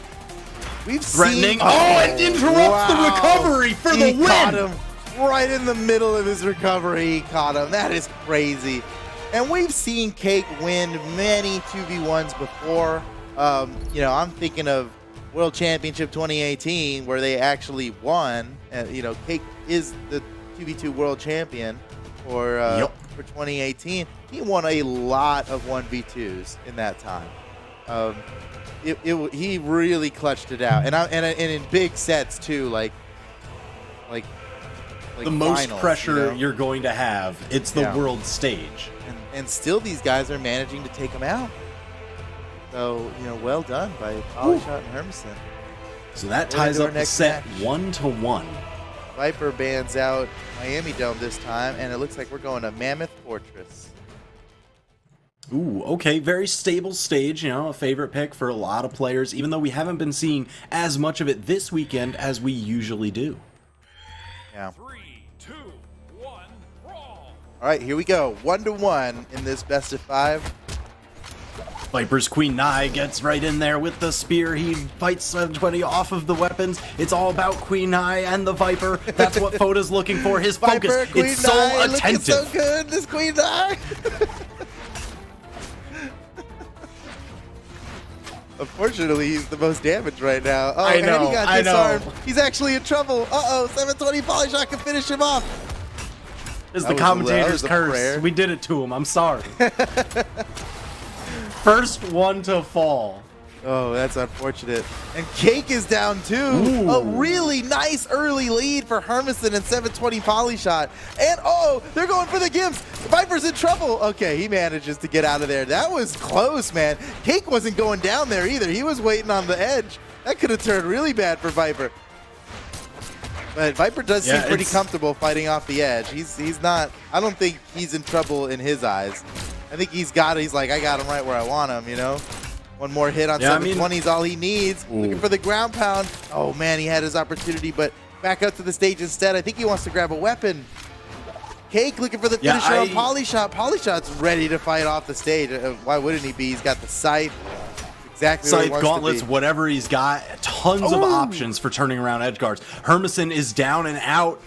We've threatening. seen. Oh, it interrupts the recovery for the win. Caught him right in the middle of his recovery. He caught him. That is crazy. And we've seen Cake win many 2v1s before. You know, I'm thinking of World Championship 2018 where they actually won. You know, Cake is the 2v2 world champion for 2018. He won a lot of 1v2s in that time. He really clutched it out, and in big sets too, like the most finals, pressure you know? you're going to have. It's the world stage. And still these guys are managing to take him out. So, you know, well done by Polyshot and Hermson. So that ties up the set 1-1. Viper bans out Miami Dome this time, and it looks like we're going to Mammoth Fortress. Ooh, okay, very stable stage, you know, a favorite pick for a lot of players, even though we haven't been seeing as much of it this weekend as we usually do. Yeah. 3, 2, 1, brawl. All right, here we go. 1-1 in this best of 5. Viper's Queen Nai gets right in there with the spear. He fights 720 off of the weapons. It's all about Queen Nai and the Viper. That's what Foda's looking for. His focus. Viper, Queen It's so Nai, attentive. looking so good, this Queen Nai. Unfortunately, he's the most damaged right now. Oh, I know, and he got I know. disarmed. He's actually in trouble. Uh-oh, 720 Polyshot can finish him off. Is That the was commentator's a curse. prayer. We did it to him. I'm sorry. First one to fall. Oh, that's unfortunate. And Cake is down too. Ooh. A really nice early lead for Hermson and 720 Polyshot. And oh, they're going for the Gimps. Viper's in trouble. Okay, he manages to get out of there. That was close, man. Cake wasn't going down there either. He was waiting on the edge. That could have turned really bad for Viper. But Viper does seem pretty comfortable fighting off the edge. He's not, I don't think he's in trouble in his eyes. I think he's like, I got him right where I want him, you know? One more hit on 720 is all he needs. Looking for the ground pound. Oh, man, he had his opportunity, but back up to the stage instead. I think he wants to grab a weapon. Cake looking for the finisher on Polyshot. Polyshot's ready to fight off the stage. Why wouldn't he be? He's got the scythe. Exactly where he Scythe, wants gauntlets, to be. whatever he's got. Tons of options for turning around edge guards. Hermson is down and out.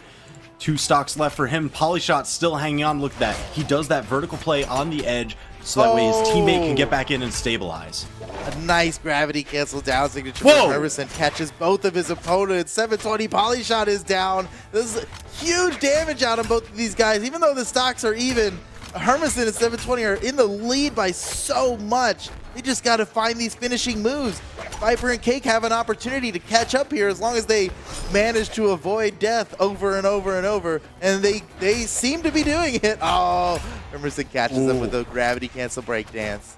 2 stocks left for him. Polyshot still hanging on. Look at that. He does that vertical play on the edge so that way his teammate can get back in and stabilize. A nice gravity cancel down signature Whoa! from Hermson. Catches both of his opponents. 720 Polyshot is down. This is huge damage out on both of these guys. Even though the stocks are even, Hermson and 720 are in the lead by so much. They just got to find these finishing moves. Viper and Cake have an opportunity to catch up here as long as they manage to avoid death over and over and over. And they seem to be doing it. Oh, Hermson catches them with a gravity cancel breakdance.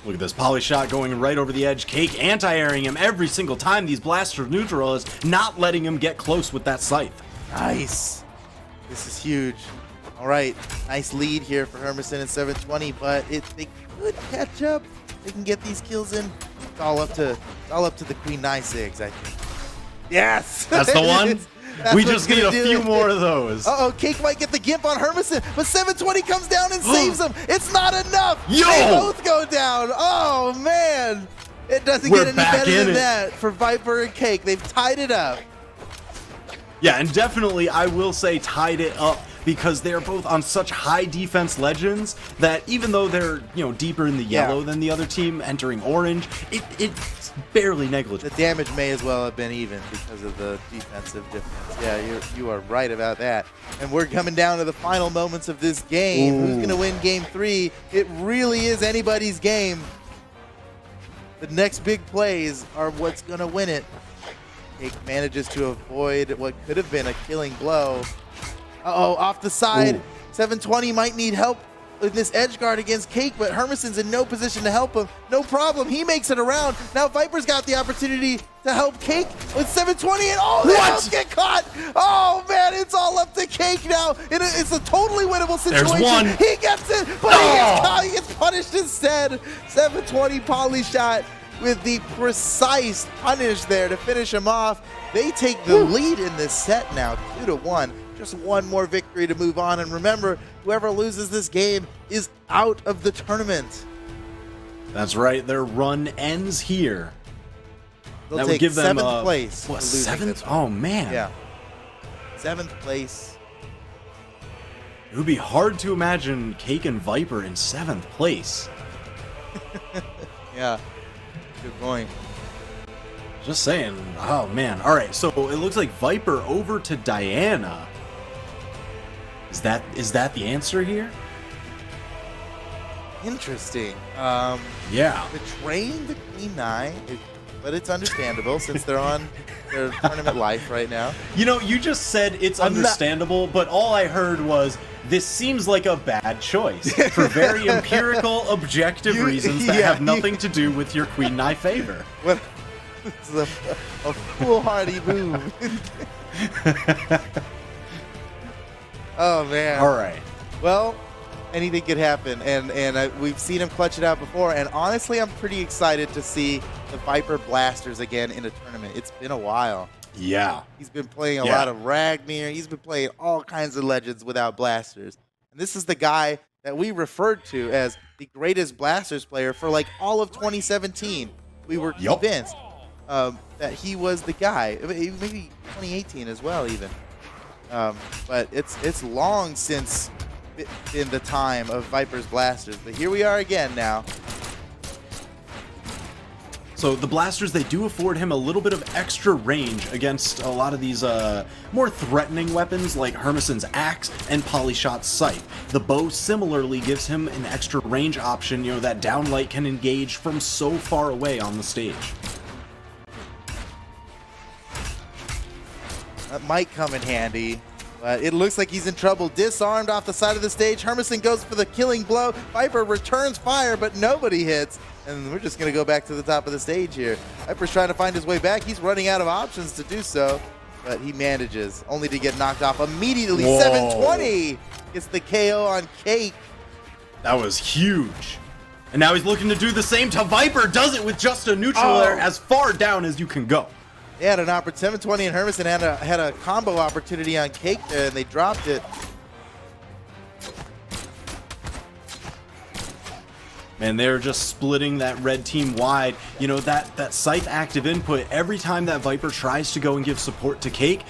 Look at this. Polyshot going right over the edge. Cake anti-airing him every single time. These blasters neutral is not letting him get close with that scythe. Nice. This is huge. All right, nice lead here for Hermson and 720, but they could catch up. They can get these kills in. It's all up to the Queen Nai Sigs, I think. Yes, That's the one. We just need a few it. more of those. Uh-oh, Cake might get the Gimp on Hermson, but 720 comes down and saves him. It's not enough. Yo! They both go down. Oh, man. It doesn't get any better than that for Viper and Cake. They've tied it up. Yeah, and definitely I will say tied it up because they're both on such high defense legends that even though they're, you know, deeper in the yellow than the other team entering orange, it's barely negligible. The damage may as well have been even because of the defensive difference. Yeah, you are right about that. And we're coming down to the final moments of this game. Who's going to win game 3? It really is anybody's game. The next big plays are what's going to win it. Cake manages to avoid what could have been a killing blow. Uh-oh, off the side. 720 might need help with this edge guard against Cake, but Hermson's in no position to help him. No problem. He makes it around. Now Viper's got the opportunity to help Cake with 720, and they both get caught. Oh, man, it's all up to Cake now. It's a totally winnable situation. There's one. He gets it, but he gets caught. He gets punished instead. 720 Polyshot with the precise punish there to finish him off. They take the lead in this set now, 2-1. Just one more victory to move on. And remember, whoever loses this game is out of the tournament. That's right. Their run ends here. They'll That take would give them 7th place. What, for losing 7th? this one. Oh man. Yeah. 7th place. It would be hard to imagine Cake and Viper in 7th place. Yeah. Good point. Just saying. Oh man. All right. So it looks like Viper over to Diana. Is that the answer here? Interesting. Yeah. Betraying the Queen 9, but it's understandable since they're on their tournament life right now. You know, you just said it's I'm not- understandable, but all I heard was this seems like a bad choice for very empirical, objective reasons that have nothing to do with your Queen Nai favor. What? This is a foolhardy move. Oh man. All right. Well, anything could happen, and we've seen him clutch it out before. And honestly, I'm pretty excited to see the Viper Blasters again in a tournament. It's been a while. Yeah. He's been playing a lot of Ragnir. He's been playing all kinds of legends without blasters. And this is the guy that we referred to as the greatest blasters player for like all of 2017. We were convinced that he was the guy. Maybe 2018 as well, even. But it's long since been the time of Viper's blasters. But here we are again now. So the blasters, they do afford him a little bit of extra range against a lot of these more threatening weapons like Hermison's axe and Polyshot's scythe. The bow similarly gives him an extra range option, you know, that downlight can engage from so far away on the stage. That might come in handy. But it looks like he's in trouble. Disarmed off the side of the stage. Hermison goes for the killing blow. Viper returns fire, but nobody hits. And we're just going to go back to the top of the stage here. Viper's trying to find his way back. He's running out of options to do so. But he manages, only to get knocked off immediately. Whoa. 720 gets the KO on Cake. That was huge. And now he's looking to do the same to Viper. Does it with just a neutral there as far down as you can go. They had an opportunity. 720 and Hermison had a combo opportunity on Cake there, and they dropped it. Man, they're just splitting that red team wide. You know, that scythe active input, every time that Viper tries to go and give support to Cake,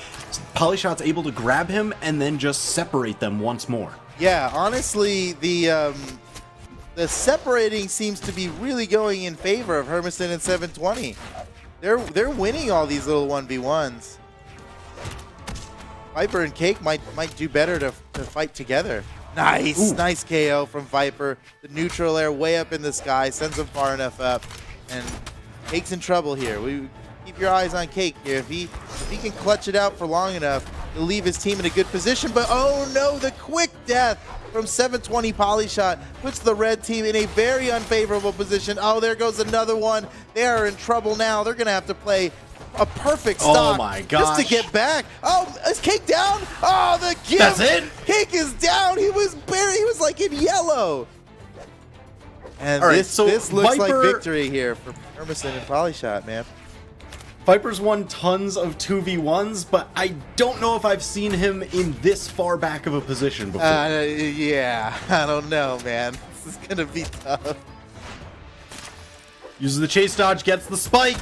Polyshot's able to grab him and then just separate them once more. Yeah, honestly, the separating seems to be really going in favor of Hermison and 720. They're winning all these little 1v1s. Viper and Cake might do better to fight together. Nice, nice KO from Viper. The neutral air way up in the sky, sends him far enough up, and Cake's in trouble here. We keep your eyes on Cake here. If he can clutch it out for long enough, he'll leave his team in a good position. But oh no, the quick death from 720 Polyshot puts the red team in a very unfavorable position. Oh, there goes another one. They are in trouble now. They're gonna have to play a perfect stock just to get back. Oh, is Cake down? Oh, the give. That's it? Cake is down. He was buried. He was like in yellow. And All right, this so looks like Viper- victory here for Hermison and Polyshot, man. Viper's won tons of 2v1s, but I don't know if I've seen him in this far back of a position before. Yeah, I don't know, man. This is gonna be tough. Uses the chase dodge, gets the spike.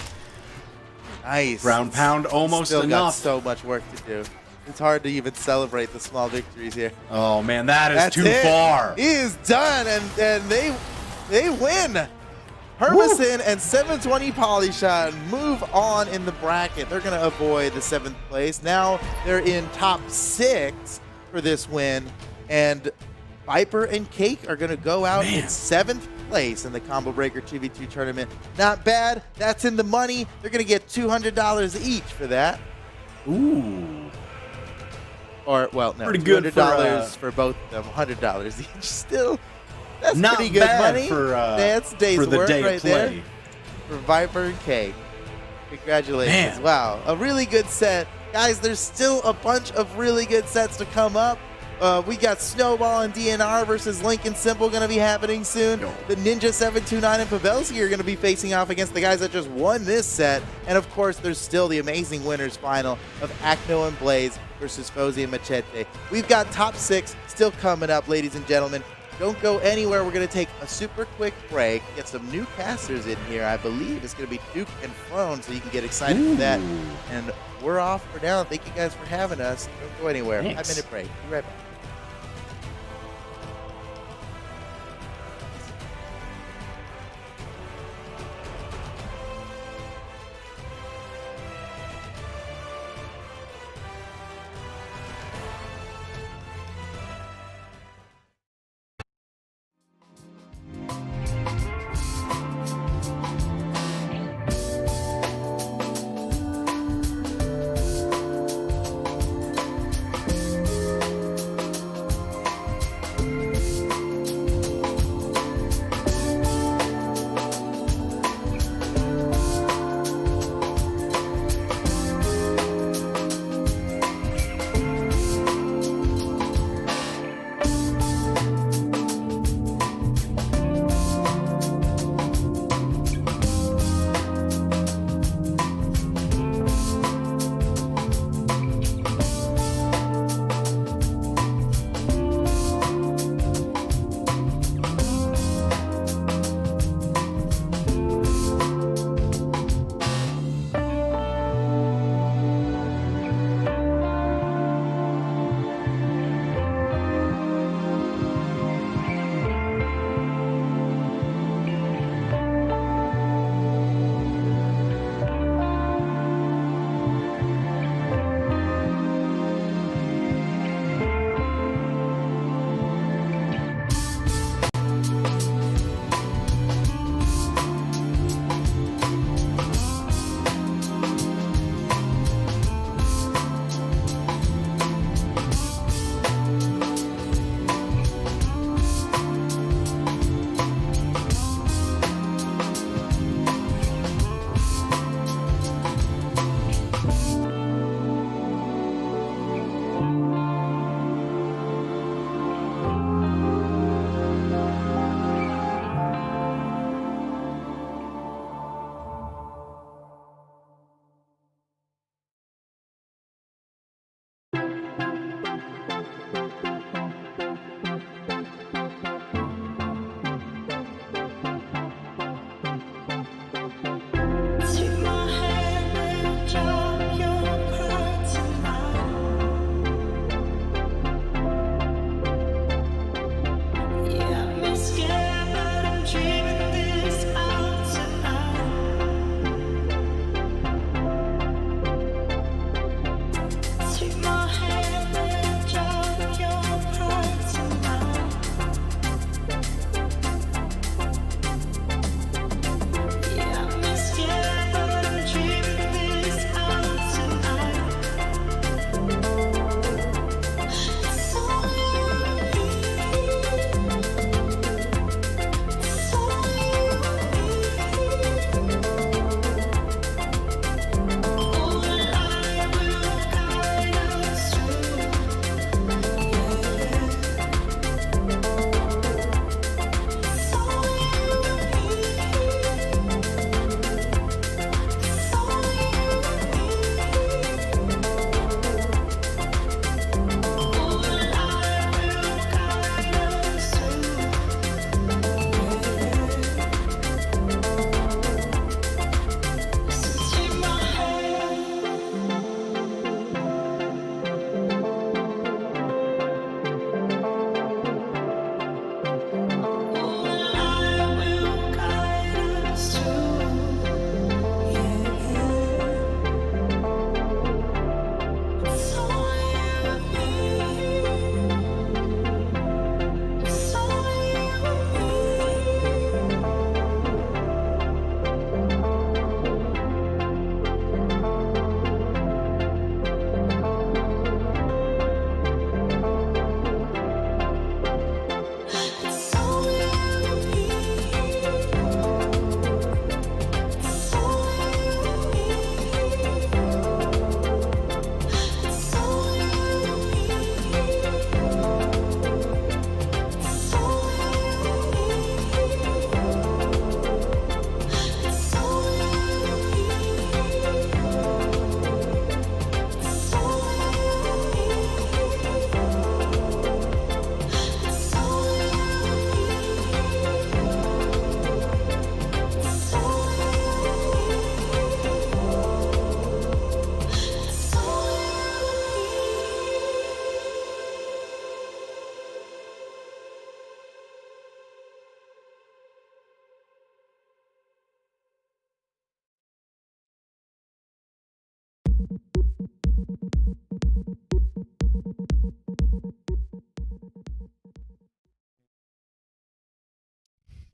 Nice. Ground pound almost Still got enough. so much work to do. It's hard to even celebrate the small victories here. Oh man, that is That's too it. far. He is done, and they win. Hermison and 720 Polyshot move on in the bracket. They're going to avoid the 7th place. Now they're in top 6 for this win, and Viper and Cake are going to go out in 7th place in the Combo Breaker 2v2 tournament. Not bad. That's in the money. They're going to get $200 each for that. Ooh. Or, well, no, Pretty good $200 for both of them, $100 each. Still, that's Not pretty good bad money. for, That's days for the work day right of play. there for Viper and Cake. Congratulations. Man. Wow, a really good set. Guys, there's still a bunch of really good sets to come up. We got Snowball and DNR versus Lincoln Simple going to be happening soon. The Ninja 729 and Pavelski are going to be facing off against the guys that just won this set. And of course, there's still the amazing winners final of Acno and Blaze versus Fozy and Machete. We've got top 6 still coming up, ladies and gentlemen. Don't go anywhere. We're going to take a super quick break, get some new casters in here. I believe it's going to be Duke and Flown, so you can get excited for that. And we're off for now. Thank you guys for having us. Don't go anywhere. Thanks. 5-minute break. Be right back.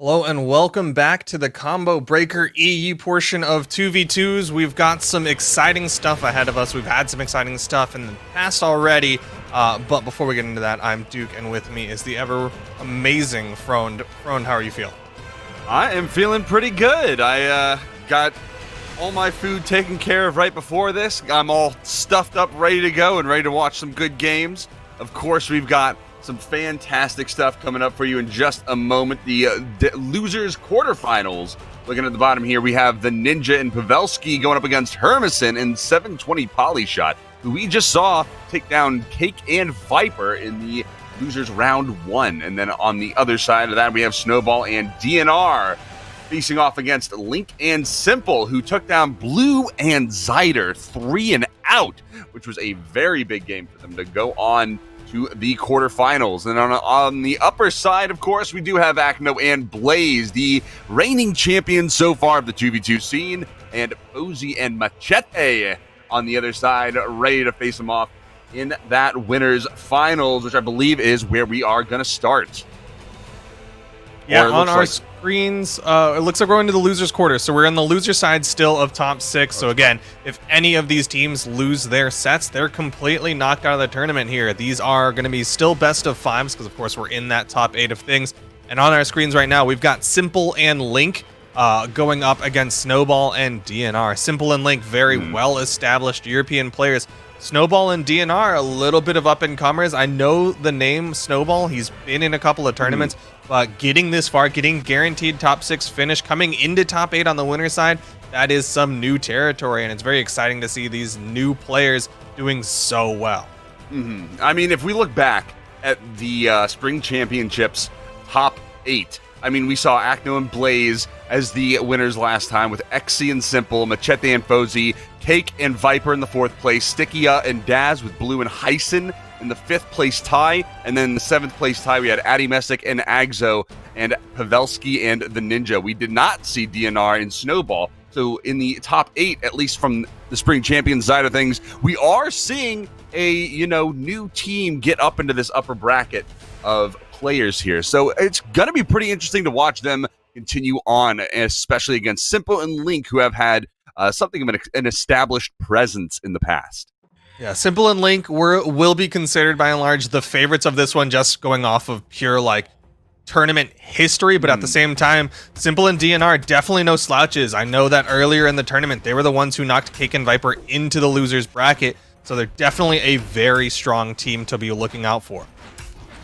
Hello and welcome back to the Combo Breaker EU portion of 2v2s. We've got some exciting stuff ahead of us. We've had some exciting stuff in the past already, but before we get into that, I'm Duke, and with me is the ever amazing Fronde. Fronde, how are you feeling? I am feeling pretty good. I got all my food taken care of right before this. I'm all stuffed up, ready to go, and ready to watch some good games. Of course, we've got some fantastic stuff coming up for you in just a moment. The losers quarterfinals. Looking at the bottom here, we have the Ninja and Pavelski going up against Hermon in 720 Polyshot, who we just saw take down Cake and Viper in the losers round 1. And then on the other side of that, we have Snowball and DNR facing off against Link and Simple, who took down Blue and Zyder 3 and out, which was a very big game for them to go on to the quarterfinals. And on the upper side, of course, we do have Acno and Blaze, the reigning champions so far of the 2v2 scene, and Fozy and Machete on the other side, ready to face them off in that winners finals, which I believe is where we are going to start. Yeah, on our screens, it looks like we're into the losers quarter, so we're on the loser side still of top 6. So again, if any of these teams lose their sets, they're completely knocked out of the tournament here. These are going to be still best of 5s, because of course we're in that top 8 of things. And on our screens right now, we've got Simple and Link going up against Snowball and DNR. Simple and Link, very well-established European players. Snowball and DNR, a little bit of up-and-comers. I know the name Snowball. He's been in a couple of tournaments, but getting this far, getting guaranteed top 6 finish, coming into top 8 on the winner side, that is some new territory, and it's very exciting to see these new players doing so well. I mean, if we look back at the Spring Championships top 8, I mean, we saw Acno and Blaze as the winners last time, with Exy and Simple, Machete and Fozy, Cake and Viper in the 4th place, Stickia and Daz with Blue and Hyson in the 5th place tie, and then in the 7th place tie we had Addy Messick and Agzo and Pavelski and the Ninja. We did not see DNR and Snowball. So in the top 8, at least from the Spring Champions side of things, we are seeing a new team get up into this upper bracket of players here. So it's going to be pretty interesting to watch them continue on, especially against Simple and Link, who have had something of an established presence in the past. Yeah, Simple and Link will be considered by and large the favorites of this one, just going off of pure tournament history, but at the same time, Simple and DNR definitely no slouches. I know that earlier in the tournament, they were the ones who knocked Cake and Viper into the losers bracket, so they're definitely a very strong team to be looking out for.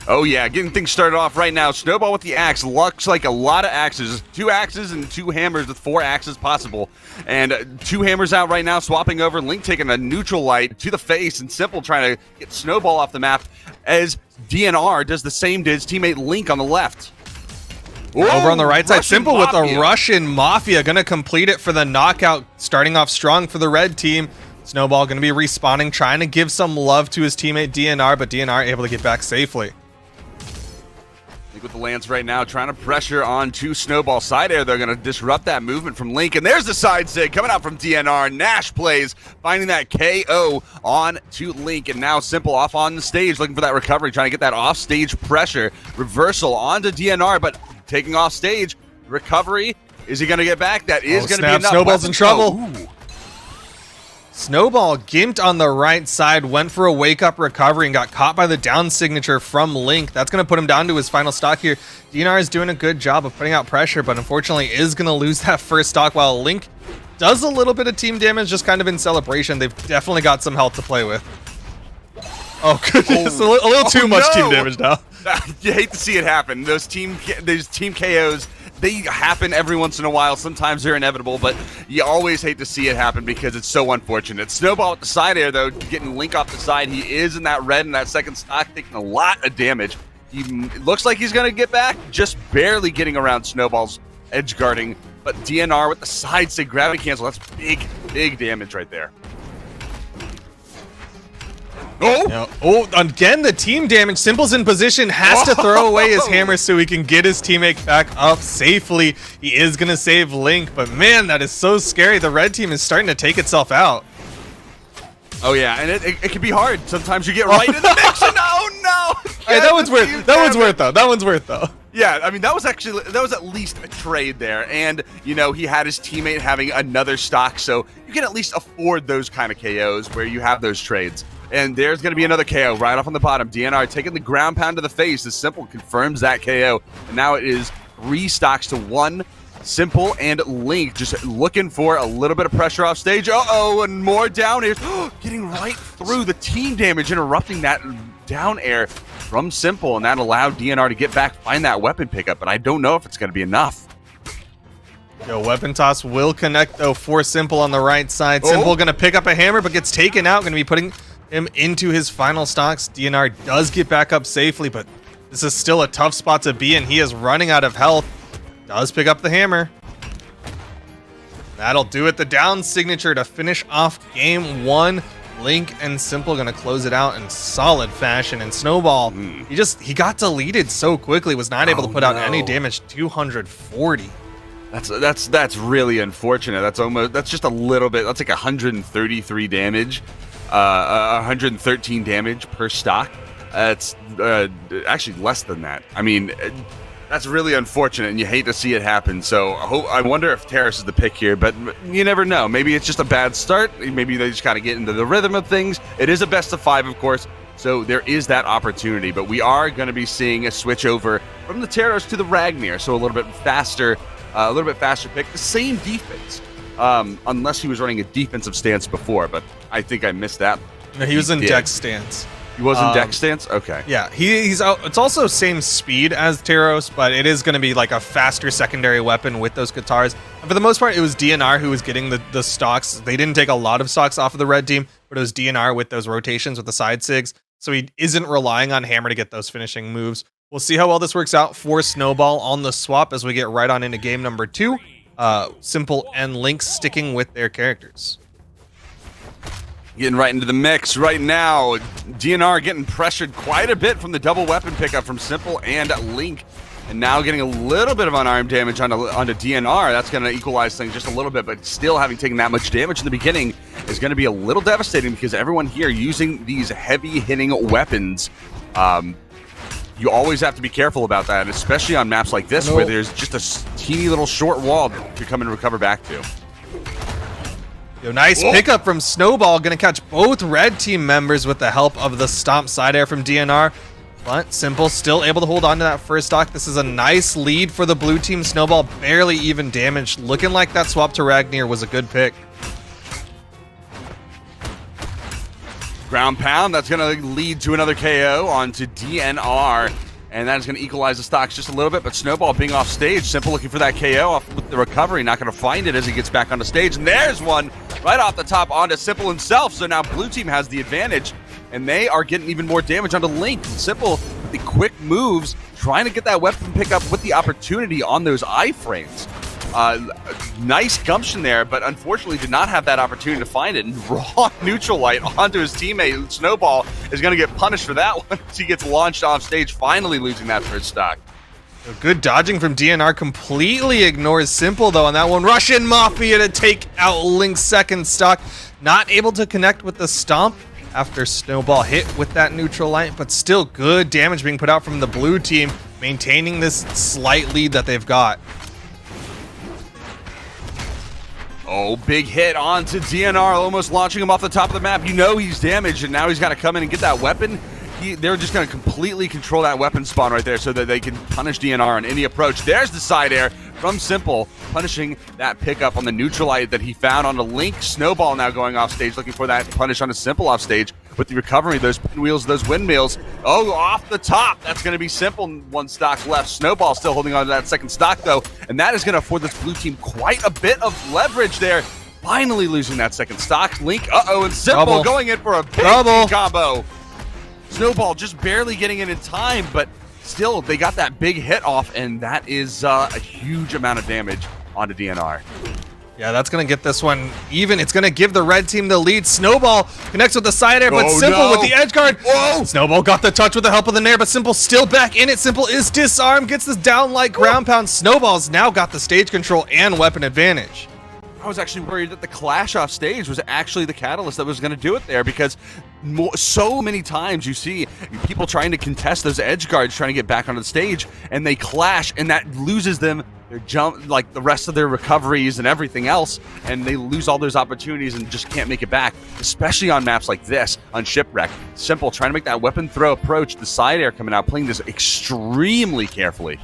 Oh yeah, getting things started off right now. Snowball with the axe. Looks like a lot of axes. 2 axes and 2 hammers with 4 axes possible. And 2 hammers out right now, swapping over. Link taking a neutral light to the face, and Simple trying to get Snowball off the map as DNR does the same to his teammate Link on the left. Whoa, over on the right side, Russian Simple Mafia. with a Russian Mafia, going to complete it for the knockout, starting off strong for the red team. Snowball going to be respawning, trying to give some love to his teammate DNR, but DNR able to get back safely. With the lance right now, trying to pressure onto Snowball. Side air, they're going to disrupt that movement from Link. And there's the side sig coming out from DNR. Nash plays, finding that KO on to Link. And now Simple off on the stage, looking for that recovery, trying to get that off-stage pressure. Reversal onto DNR, but taking off stage. Recovery. Is he going to get back? That is going to be enough. Snowball's in trouble. Ooh. Snowball gimped on the right side, went for a wake-up recovery and got caught by the down signature from Link. That's going to put him down to his final stock here. DNR is doing a good job of putting out pressure, but unfortunately is going to lose that first stock, while Link does a little bit of team damage, just kind of in celebration. They've definitely got some health to play with. Oh, goodness. A little too much team damage now. You hate to see it happen. Those team KOs, they happen every once in a while. Sometimes they're inevitable, but you always hate to see it happen because it's so unfortunate. Snowball with the side air, though, getting Link off the side. He is in that red in that second stock, taking a lot of damage. He looks like he's going to get back, just barely getting around Snowball's edge guarding. But DNR with the side sig gravity cancel, that's big damage right there. Oh, again, the team damage. Simple's in position, has to throw away his hammer so he can get his teammate back up safely. He is going to save Link, but man, that is so scary. The red team is starting to take itself out. Oh yeah, and it can be hard. Sometimes you get right in the mix, and oh no! Hey, that one's worth though. Yeah, I mean, that was at least a trade there. And, you know, he had his teammate having another stock, so you can at least afford those kind of KOs where you have those trades. And there's going to be another KO right off on the bottom. DNR taking the ground pound to the face. The Simple confirms that KO. And now it is 3 stocks to 1. Simple and Link just looking for a little bit of pressure off stage. Uh-oh, and more down air. Getting right through the team damage, interrupting that down air from Simple, and that allowed DNR to get back, find that weapon pickup, but I don't know if it's going to be enough. Yo, weapon toss will connect, though, for Simple on the right side. Simple going to pick up a hammer, but gets taken out. Going to be putting him into his final stocks. DNR does get back up safely, but this is still a tough spot to be in. He is running out of health. Does pick up the hammer. That'll do it. The down signature to finish off game 1. Link and Simple gonna close it out in solid fashion, and Snowball, he got deleted so quickly, was not able to put out any damage. 240. That's really unfortunate. That's just a little bit. That's like 133 damage, 113 damage per stock. That's actually less than that. I mean, that's really unfortunate, and you hate to see it happen. So I wonder if Terrace is the pick here, but you never know. Maybe it's just a bad start. Maybe they just got to get into the rhythm of things. It is a best of 5, of course, so there is that opportunity. But we are going to be seeing a switch over from the Terrace to the Ragnar, so a little bit faster pick. The same defense, unless he was running a defensive stance before, but I think I missed that. No, he was in deck stance. He was in deck stance? Okay. Yeah, he's out. It's also same speed as Teros, but it is going to be like a faster secondary weapon with those guitars. And for the most part, it was DNR who was getting the stocks. They didn't take a lot of stocks off of the red team, but it was DNR with those rotations with the side sigs. So he isn't relying on Hammer to get those finishing moves. We'll see how well this works out for Snowball on the swap as we get right on into game number 2. Simple and Link sticking with their characters. Getting right into the mix right now. DNR getting pressured quite a bit from the double weapon pickup from Simple and Link. And now getting a little bit of unarmed damage onto DNR. That's going to equalize things just a little bit, but still having taken that much damage in the beginning is going to be a little devastating because everyone here using these heavy-hitting weapons. You always have to be careful about that, especially on maps like this where there's just a teeny little short wall to come and recover back to. Yo, nice pickup from Snowball. Going to catch both red team members with the help of the stomp side air from DNR. But Simple still able to hold on to that first stock. This is a nice lead for the blue team. Snowball barely even damaged. Looking like that swap to Ragnar was a good pick. Ground pound. That's going to lead to another KO onto DNR. And that is going to equalize the stocks just a little bit, but Snowball being off stage, Simple looking for that KO off with the recovery, not going to find it as he gets back onto stage. And there's one right off the top onto Simple himself. So now blue team has the advantage, and they are getting even more damage onto Link. Simple with the quick moves, trying to get that weapon pickup with the opportunity on those iframes. Nice gumption there, but unfortunately did not have that opportunity to find it. And raw neutral light onto his teammate. Snowball is going to get punished for that one as he gets launched off stage, finally losing that first stock. Good dodging from DNR. Completely ignores Simple, though, on that one. Russian Mafia to take out Link's second stock. Not able to connect with the stomp after Snowball hit with that neutral light, but still good damage being put out from the blue team, maintaining this slight lead that they've got. Oh, big hit onto DNR, almost launching him off the top of the map. You know he's damaged, and now he's got to come in and get that weapon. They're just going to completely control that weapon spawn right there so that they can punish DNR on any approach. There's the side air from Simple, punishing that pickup on the neutral light that he found on the Link. Snowball now going off stage, looking for that punish on a Simple off stage with the recovery, those pinwheels, those windmills. Oh, off the top. That's going to be Simple. 1 stock left. Snowball still holding on to that second stock, though, and that is going to afford this blue team quite a bit of leverage there. Finally losing that second stock. Link, and Simple going in for a big combo. Snowball just barely getting in time, but still, they got that big hit off, and that is a huge amount of damage onto DNR. Yeah, that's going to get this one even. It's going to give the red team the lead. Snowball connects with the side air, but Simple with the edge guard. Whoa! Snowball got the touch with the help of the nair, but Simple still back in it. Simple is disarmed, gets this down like ground pound. Snowball's now got the stage control and weapon advantage. I was actually worried that the clash off stage was actually the catalyst that was going to do it there, because so many times you see people trying to contest those edge guards, trying to get back onto the stage, and they clash, and that loses them their jump, like the rest of their recoveries and everything else, and they lose all those opportunities and just can't make it back, especially on maps like this, on Shipwreck. Simple trying to make that weapon throw approach, the side air coming out, playing this extremely carefully.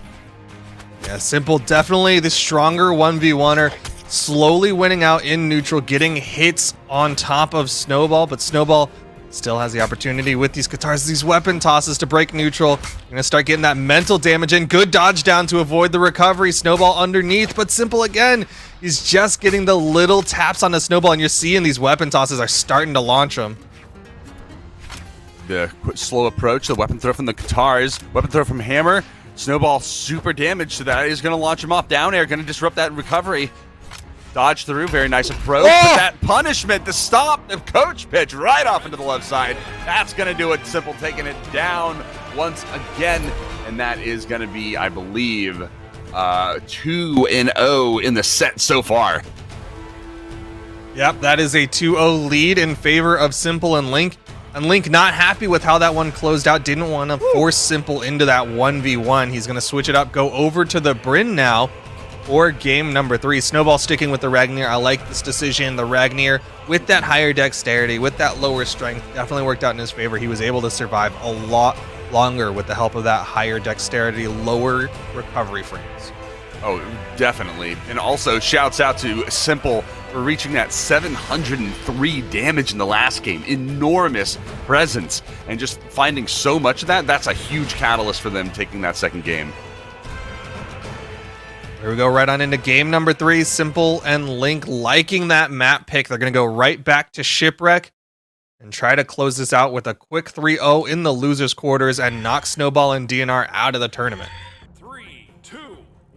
Yeah, Simple definitely the stronger 1v1er, slowly winning out in neutral, getting hits on top of Snowball, but Snowball still has the opportunity with these guitars, these weapon tosses to break neutral. Gonna start getting that mental damage in. Good dodge down to avoid the recovery. Snowball underneath, but Simple again. He's just getting the little taps on the Snowball, and you're seeing these weapon tosses are starting to launch him. The slow approach, the weapon throw from the guitars, weapon throw from Hammer. Snowball super damaged, so that is going to launch him off down air, going to disrupt that recovery. Dodge through, very nice approach. Oh! But that punishment, the stop, the coach pitch right off into the left side. That's going to do it. Simple taking it down once again. And that is going to be, I believe, 2-0 in the set so far. Yep, that is a 2-0 lead in favor of Simple and Link. And Link not happy with how that one closed out, didn't want to force Simple into that 1v1. He's going to switch it up, go over to the Bryn now for game number 3. Snowball sticking with the Ragnir. I like this decision. The Ragnir with that higher dexterity, with that lower strength, definitely worked out in his favor. He was able to survive a lot longer with the help of that higher dexterity, lower recovery frames. Oh, definitely. And also shouts out to Simple for reaching that 703 damage in the last game. Enormous presence. And just finding so much of that, that's a huge catalyst for them taking that second game. Here we go, right on into game number 3. Simple and Link liking that map pick. They're going to go right back to Shipwreck and try to close this out with a quick 3-0 in the losers' quarters and knock Snowball and DNR out of the tournament. 3, 2,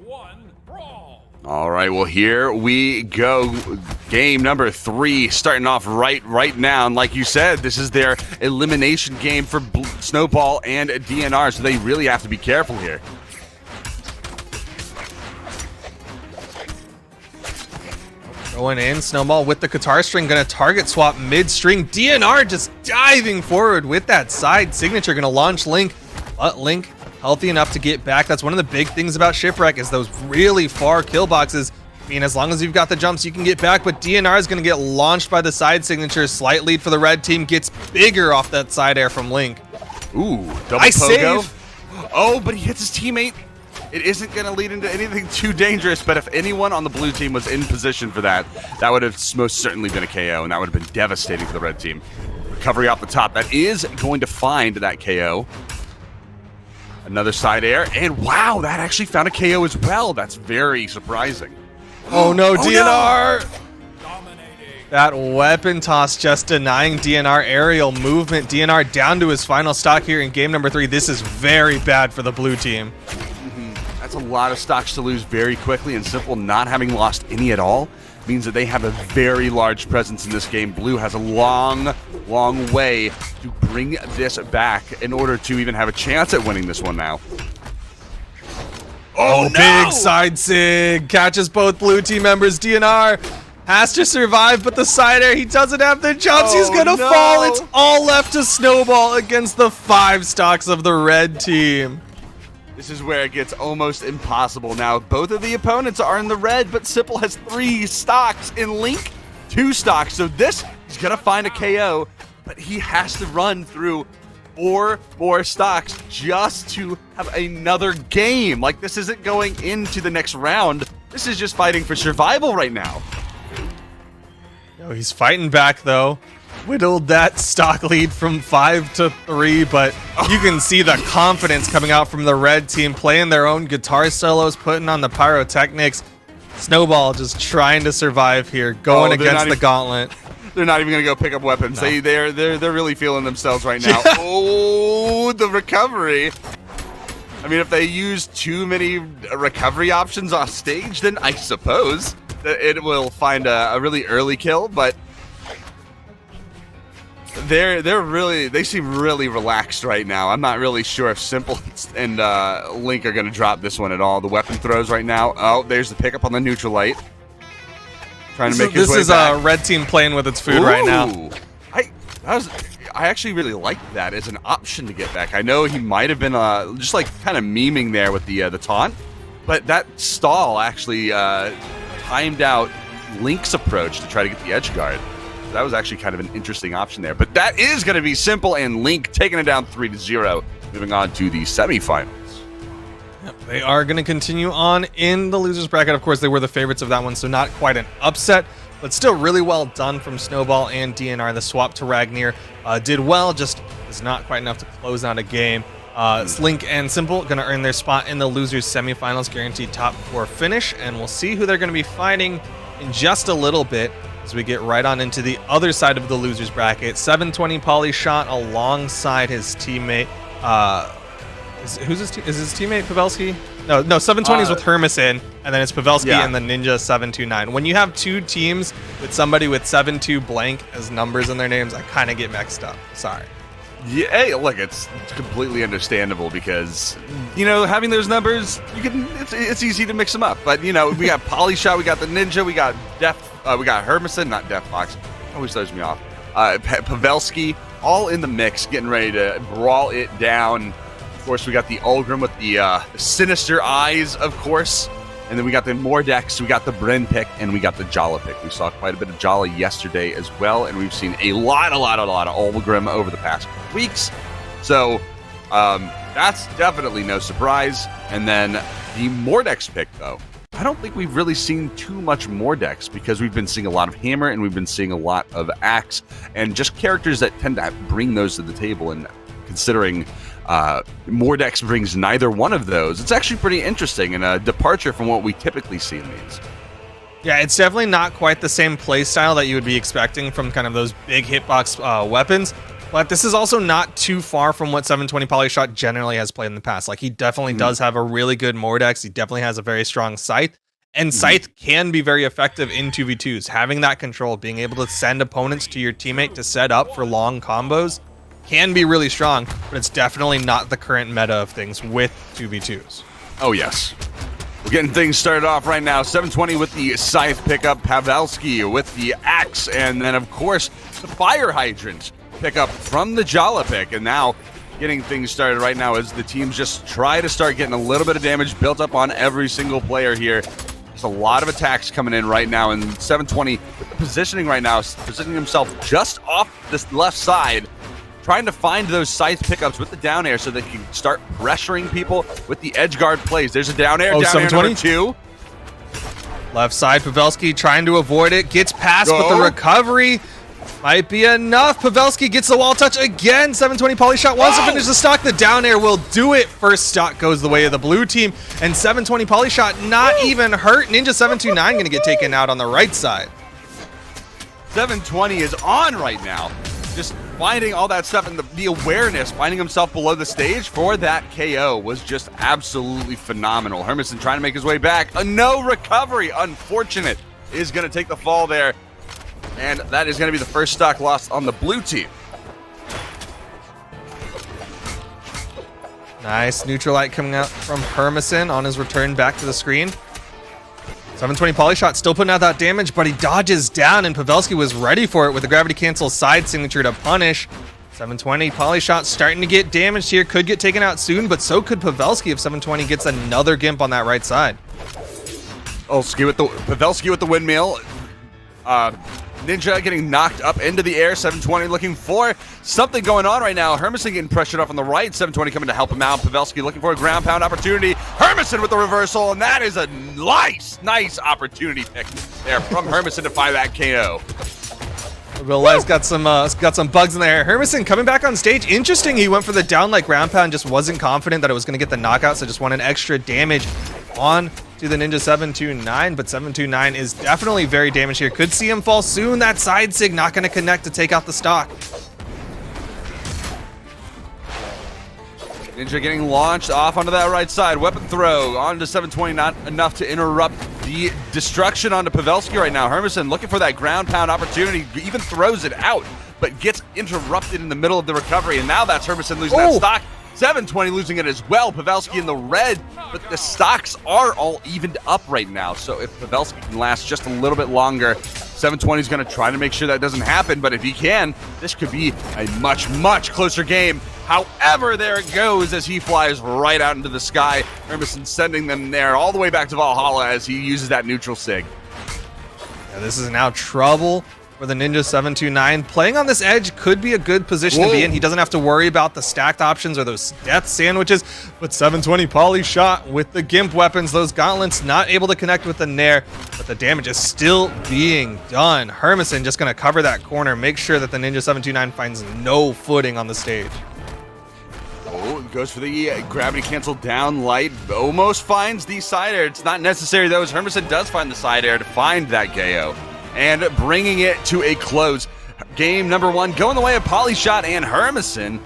1, brawl. All right, well, here we go. Game number 3 starting off right now. And like you said, this is their elimination game for Snowball and DNR, so they really have to be careful here. Going in, Snowball with the guitar string, gonna target swap mid-string. DNR just diving forward with that side signature, gonna launch Link, but Link healthy enough to get back. That's one of the big things about Shipwreck is those really far kill boxes. I mean, as long as you've got the jumps, you can get back, but DNR is gonna get launched by the side signature. Slight lead for the red team, gets bigger off that side air from Link. Ooh, double Nice pogo. save. Oh, but he hits his teammate. It isn't going to lead into anything too dangerous, but if anyone on the blue team was in position for that, that would have most certainly been a KO, and that would have been devastating for the red team. Recovery off the top. That is going to find that KO. Another side air, and wow, that actually found a KO as well. That's very surprising. Oh no, DNR! Dominating. That weapon toss just denying DNR aerial movement. DNR down to his final stock here in game number 3. This is very bad for the blue team. That's a lot of stocks to lose very quickly, and Simple not having lost any at all means that they have a very large presence in this game. Blue has a long way to bring this back in order to even have a chance at winning this one now. Oh, no! big side sig. Catches both blue team members. DNR has to survive, but the side air, he doesn't have the jumps. He's Oh, gonna no! fall. It's all left to Snowball against the 5 stocks of the red team. This is where it gets almost impossible. Now, both of the opponents are in the red, but Simple has 3 stocks and Link 2 stocks. So this is going to find a KO, but he has to run through 4 more stocks just to have another game. Like, this isn't going into the next round. This is just fighting for survival right now. Oh, he's fighting back, though. Whittled that stock lead from 5 to 3, but you can see the confidence coming out from the red team, playing their own guitar solos, putting on the pyrotechnics. Snowball just trying to survive here, going against the gauntlet. They're not even going to go pick up weapons. No. They're really feeling themselves right now. Oh, the recovery. I mean, if they use too many recovery options off stage, then I suppose that it will find a really early kill, but they seem really relaxed right now. I'm not really sure if Simple and Link are going to drop this one at all. The weapon throws right now. Oh, there's the pickup on the neutral light. trying to make his way back. This is a red team playing with its food right now. I actually really liked that as an option to get back. I know he might have been just like kind of memeing there with the taunt, but that stall actually timed out Link's approach to try to get the edge guard. So that was actually kind of an interesting option there. But that is going to be simple, and Link taking it down 3-0, moving on to the semifinals. Yep, they are going to continue on in the losers bracket. Of course, they were the favorites of that one, so not quite an upset, but still really well done from Snowball and DNR. The swap to Ragnir did well, just is not quite enough to close out a game. Link and Simple going to earn their spot in the losers semifinals, guaranteed top 4 finish, and we'll see who they're going to be fighting in just a little bit as we get right on into the other side of the losers bracket. 720 Polyshot alongside his teammate. Is his teammate Pavelski? No, 720 is with Hermison, and then it's Pavelski and the Ninja 729. When you have two teams with somebody with 7-2 blank as numbers in their names, I kind of get mixed up. Sorry. Yeah, hey, look, it's completely understandable because, you know, having those numbers, it's easy to mix them up. But, you know, we got Polyshot, we got the Ninja, we got we got Hermison, not Def Fox. Always throws me off. Pavelski, all in the mix, getting ready to brawl it down. Of course, we got the Ulgrim with the sinister eyes, of course. And then we got the Mordex, we got the Bryn pick, and we got the Jala pick. We saw quite a bit of Jala yesterday as well, and we've seen a lot of Ulgrim over the past weeks. So that's definitely no surprise. And then the Mordex pick, though. I don't think we've really seen too much Mordex because we've been seeing a lot of Hammer and we've been seeing a lot of Axe and just characters that tend to bring those to the table. And considering Mordex brings neither one of those, it's actually pretty interesting and a departure from what we typically see in these. Yeah, it's definitely not quite the same play style that you would be expecting from kind of those big hitbox weapons, but this is also not too far from what 720 Polyshot generally has played in the past. Like, he definitely does have a really good Mordex. He definitely has a very strong Scythe, and Scythe can be very effective in 2v2s. Having that control, being able to send opponents to your teammate to set up for long combos can be really strong, but it's definitely not the current meta of things with 2v2s. Oh, yes. We're getting things started off right now. 720 with the Scythe pickup, Pavelski with the Axe, and then, of course, the Fire Hydrant pickup from the Jala pick. And now getting things started right now as the teams just try to start getting a little bit of damage built up on every single player here. There's a lot of attacks coming in right now, and 720 with the positioning right now, positioning himself just off this left side, trying to find those Scythe pickups with the down air so they can start pressuring people with the edge guard plays. There's a down air, down air number 2. Left side, Pavelski trying to avoid it, gets past, but the recovery might be enough. Pavelski gets the wall touch again. 720 Polyshot wants to finish the stock. The down air will do it. First stock goes the way of the blue team, and 720 Polyshot not even hurt. Ninja 729 going to get taken out on the right side. 720 is on right now. Just finding all that stuff and the awareness, finding himself below the stage for that KO was just absolutely phenomenal. Hermison trying to make his way back. A no recovery. Unfortunate. Is going to take the fall there. And that is going to be the first stock lost on the blue team. Nice neutral light coming out from Hermison on his return back to the screen. 720 Polyshot still putting out that damage, but he dodges down, and Pavelski was ready for it with the gravity cancel side signature to punish. 720 Polyshot starting to get damaged here, could get taken out soon, but so could Pavelski if 720 gets another gimp on that right side. Pavelski with the windmill. Ninja getting knocked up into the air. 720 looking for something going on right now. Hermison getting pressured off on the right. 720 coming to help him out. Pavelski looking for a ground pound opportunity. Hermison with the reversal, and that is a nice opportunity pick there from Hermison to find that KO. Realize got some bugs in there. Hermison coming back on stage. Interesting, he went for the down like ground pound, just wasn't confident that it was going to get the knockout, so just wanted extra damage on to the Ninja 729, but 729 is definitely very damaged here. Could see him fall soon. That side sig not going to connect to take out the stock. Ninja getting launched off onto that right side. Weapon throw onto 720, not enough to interrupt the destruction onto Pavelski right now. Hermison looking for that ground pound opportunity, even throws it out, but gets interrupted in the middle of the recovery, and now that's Hermison losing that stock. 720 losing it as well. Pavelski in the red, but the stocks are all evened up right now. So if Pavelski can last just a little bit longer, 720 is going to try to make sure that doesn't happen. But if he can, this could be a much, much closer game. However, there it goes as he flies right out into the sky. Hermson sending them there all the way back to Valhalla as he uses that neutral sig. Yeah, this is now trouble for the Ninja 729. Playing on this edge could be a good position to be in. He doesn't have to worry about the stacked options or those death sandwiches. But 720 poly shot with the Gimp weapons. Those gauntlets not able to connect with the Nair, but the damage is still being done. Hermson just going to cover that corner, make sure that the Ninja 729 finds no footing on the stage. Oh, goes for the gravity cancel down light. Almost finds the side air. It's not necessary though, as Hermson does find the side air to find that KO. And bringing it to a close. Game number 1 going the way of Polyshot and Hermson.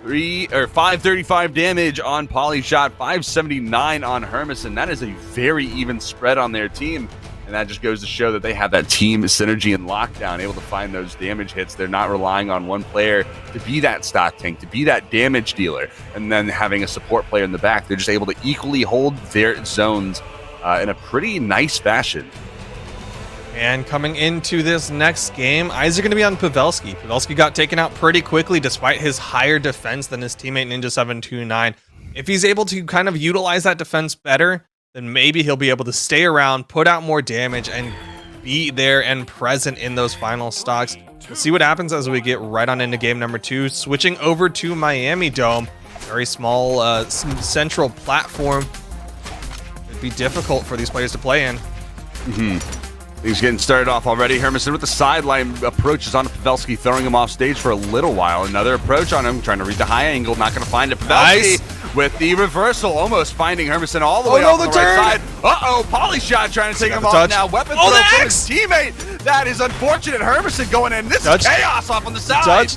535 damage on Polyshot, 579 on Hermson. That is a very even spread on their team. And that just goes to show that they have that team synergy and lockdown, able to find those damage hits. They're not relying on one player to be that stock tank, to be that damage dealer, and then having a support player in the back. They're just able to equally hold their zones in a pretty nice fashion. And coming into this next game, eyes are going to be on Pavelski. Pavelski got taken out pretty quickly despite his higher defense than his teammate Ninja 729. If he's able to kind of utilize that defense better, then maybe he'll be able to stay around, put out more damage, and be there and present in those final stocks. We'll see what happens as we get right on into game number 2. Switching over to Miami Dome. Very small central platform. It'd be difficult for these players to play in. He's getting started off already. Hermson with the sideline approaches on Pavelski, throwing him off stage for a little while. Another approach on him, trying to read the high angle, not going to find it. Pavelski with the reversal, almost finding Hermson all the way off the right side. Uh-oh, Polyshot trying to take him off now. Weapon throw from his teammate. That is unfortunate. Hermson going in. This is chaos off on the side.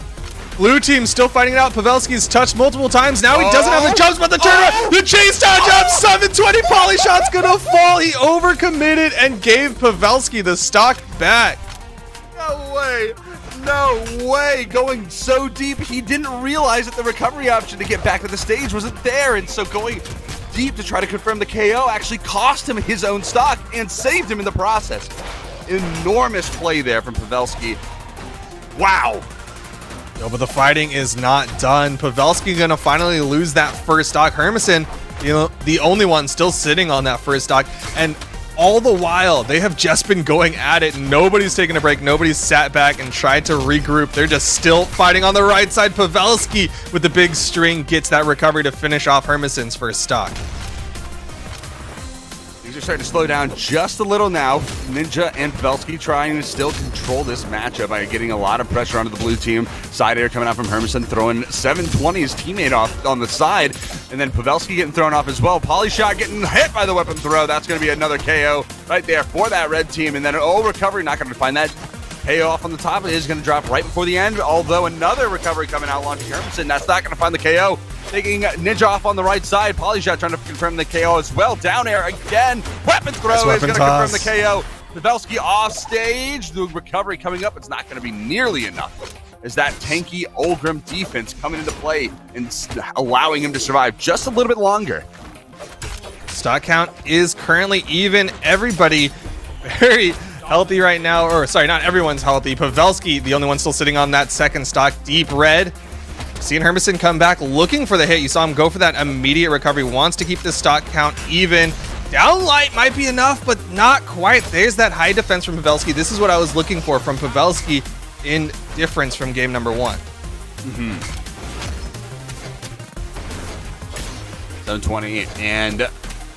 Blue team still fighting it out. Pavelski's touched multiple times. Now he doesn't have the jumps, but the turnaround, the chase down jump, 720 Polyshot's gonna fall. He overcommitted and gave Pavelski the stock back. No way. No way. Going so deep, he didn't realize that the recovery option to get back to the stage wasn't there. And so going deep to try to confirm the KO actually cost him his own stock and saved him in the process. Enormous play there from Pavelski. Wow. No, but the fighting is not done. Pavelski gonna finally lose that first stock. Hermson, the only one still sitting on that first stock, and all the while they have just been going at it. Nobody's taken a break. Nobody's sat back and tried to regroup. They're just still fighting on the right side. Pavelski with the big string gets that recovery to finish off Hermson's first stock. Things are starting to slow down just a little now. Ninja and Pavelski trying to still control this matchup by getting a lot of pressure onto the blue team. Side air coming out from Hermson, throwing 720's teammate off on the side, and then Pavelski getting thrown off as well. Polyshot getting hit by the weapon throw. That's going to be another KO right there for that red team, and then recovery, not going to find that. Payoff on the top, it is going to drop right before the end, although another recovery coming out launching Hermson. That's not going to find the KO. Taking Ninja off on the right side. Polyshot trying to confirm the KO as well. Down air again. Weapon throw is going to confirm the KO. Pavelski off stage. The recovery coming up. It's not going to be nearly enough as that tanky Ulgrim defense coming into play and allowing him to survive just a little bit longer. Stock count is currently even. Everybody very healthy right now, or sorry, not everyone's healthy. Pavelski, the only one still sitting on that second stock, deep red. Seeing Hermson come back looking for the hit. You saw him go for that immediate recovery. Wants to keep the stock count even. Down light might be enough, but not quite. There's that high defense from Pavelski. This is what I was looking for from Pavelski in difference from game number 1. 720 and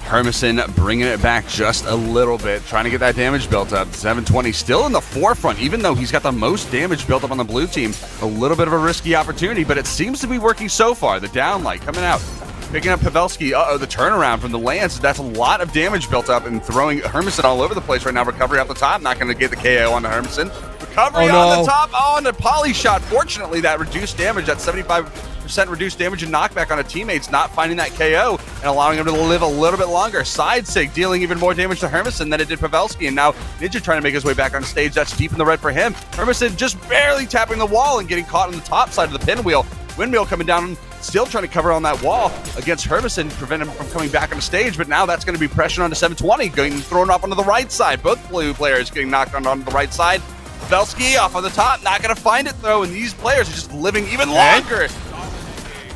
Hermson bringing it back just a little bit, trying to get that damage built up. 720 still in the forefront, even though he's got the most damage built up on the blue team. A little bit of a risky opportunity, but it seems to be working so far. The downlight coming out, picking up Pavelski. Uh-oh, the turnaround from the Lance. That's a lot of damage built up and throwing Hermson all over the place right now. Recovery off the top, not going to get the KO onto Hermson. Recovery on the top, on the Polyshot. Fortunately, that reduced damage, that 75% reduced damage and knockback on a teammate's not finding that KO and allowing him to live a little bit longer. Side sig dealing even more damage to Hermson than it did Pavelski, and now Ninja trying to make his way back on stage. That's deep in the red for him. Hermson just barely tapping the wall and getting caught on the top side of the pinwheel. Windmill coming down, still trying to cover on that wall against Hermison, prevent him from coming back on the stage, but now that's going to be pressure onto 720, getting thrown off onto the right side. Both blue players getting knocked onto the right side. Pavelski off on the top, not going to find it though, and these players are just living even longer.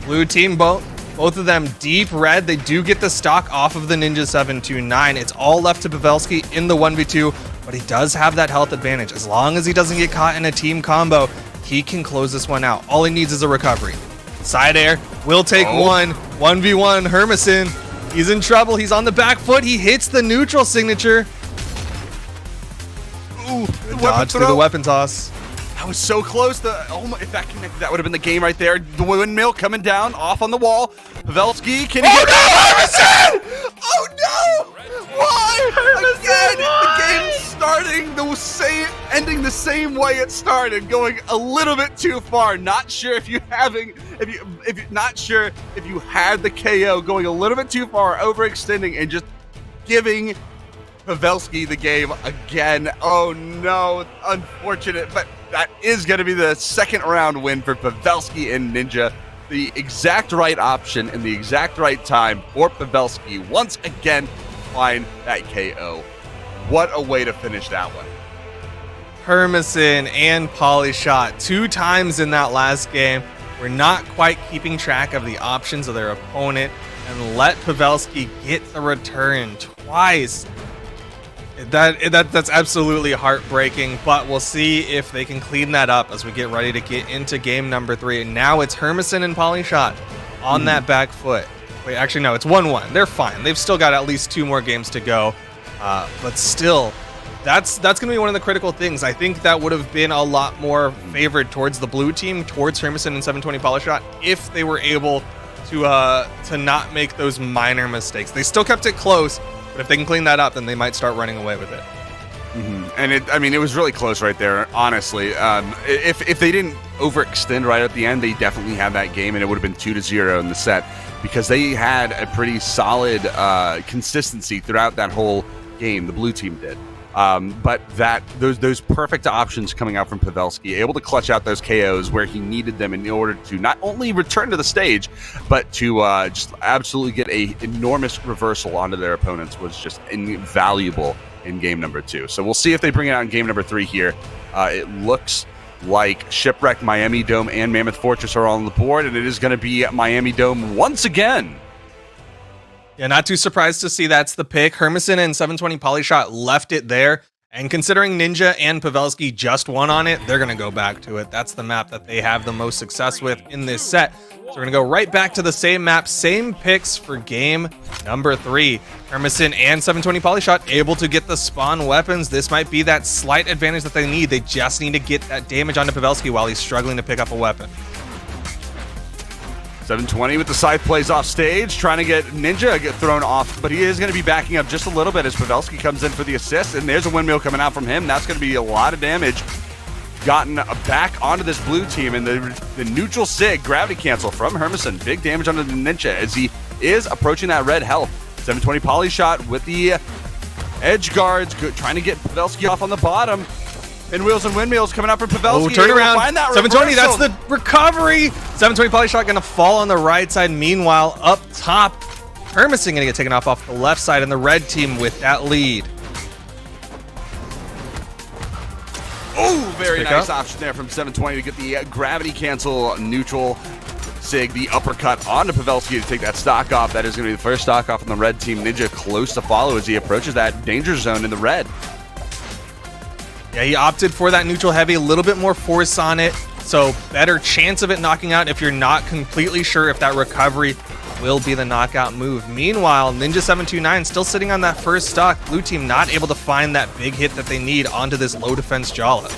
Blue team, both of them deep red. They do get the stock off of the Ninja 729. It's all left to Pavelski in the 1v2, but he does have that health advantage. As long as he doesn't get caught in a team combo, he can close this one out. All he needs is a recovery. Side air will take one. 1v1, Hermison. He's in trouble. He's on the back foot. He hits the neutral signature. Ooh, Dodge through the weapon toss. That was so close. If that connected, that would have been the game right there. The windmill coming down, off on the wall. Pavelski, can he get Hermison! Oh no! Why? Again, the game's starting the same, ending the same way it started, going a little bit too far. Not sure if you had the KO, going a little bit too far, overextending, and just giving Pavelski the game again. Oh no, unfortunate, but that is going to be the second round win for Pavelski and Ninja. The exact right option and the exact right time for Pavelski once again find that KO. What a way to finish that one. Hermison and Polyshot 2 times in that last game. We're not quite keeping track of the options of their opponent and let Pavelski get the return twice. That's absolutely heartbreaking, but we'll see if they can clean that up as we get ready to get into game number 3. And now it's Hermison and Polyshot on that back foot. Wait, actually, no, it's 1-1. They're fine. They've still got at least 2 more games to go. But still, that's going to be one of the critical things. I think that would have been a lot more favored towards the blue team, towards Hermison and 720 Polyshot, if they were able to not make those minor mistakes. They still kept it close, but if they can clean that up, then they might start running away with it. And it was really close right there, honestly. If they didn't overextend right at the end, they definitely had that game, and it would have been 2-0 in the set, because they had a pretty solid consistency throughout that whole game. The blue team did. But those perfect options coming out from Pavelski, able to clutch out those KOs where he needed them in order to not only return to the stage, but to just absolutely get a enormous reversal onto their opponents, was just invaluable in game number 2. So we'll see if they bring it out in game number 3 here. It looks like Shipwreck, Miami Dome, and Mammoth Fortress are on the board, and it is going to be Miami Dome once again. Yeah, not too surprised to see that's the pick. Hermison and 720 Polyshot left it there. And considering Ninja and Pavelski just won on it, they're going to go back to it. That's the map that they have the most success with in this set. So we're going to go right back to the same map, same picks for game number 3. Hermison and 720 Polyshot able to get the spawn weapons. This might be that slight advantage that they need. They just need to get that damage onto Pavelski while he's struggling to pick up a weapon. 720 with the scythe plays off stage, trying to get Ninja get thrown off, but he is going to be backing up just a little bit as Pavelski comes in for the assist, and there's a windmill coming out from him. That's going to be a lot of damage gotten back onto this blue team, and the neutral sig gravity cancel from Hermison. Big damage onto the Ninja as he is approaching that red health. 720 Polyshot with the edge guards, trying to get Pavelski off on the bottom. And wheels and windmills coming out from Pavelski. Oh, turn around. Find that 720, reversal. that's the recovery. 720 Polyshot going to fall on the right side. Meanwhile, up top, Hermison going to get taken off the left side, and the red team with that lead. Oh, very nice option there from 720 to get the gravity cancel neutral sig, the uppercut onto Pavelski to take that stock off. That is going to be the first stock off on the red team. Ninja close to follow as he approaches that danger zone in the red. Yeah, he opted for that neutral heavy, a little bit more force on it, so better chance of it knocking out if you're not completely sure if that recovery will be the knockout move. Meanwhile, Ninja 729 still sitting on that first stock. Blue team not able to find that big hit that they need onto this low defense Jala.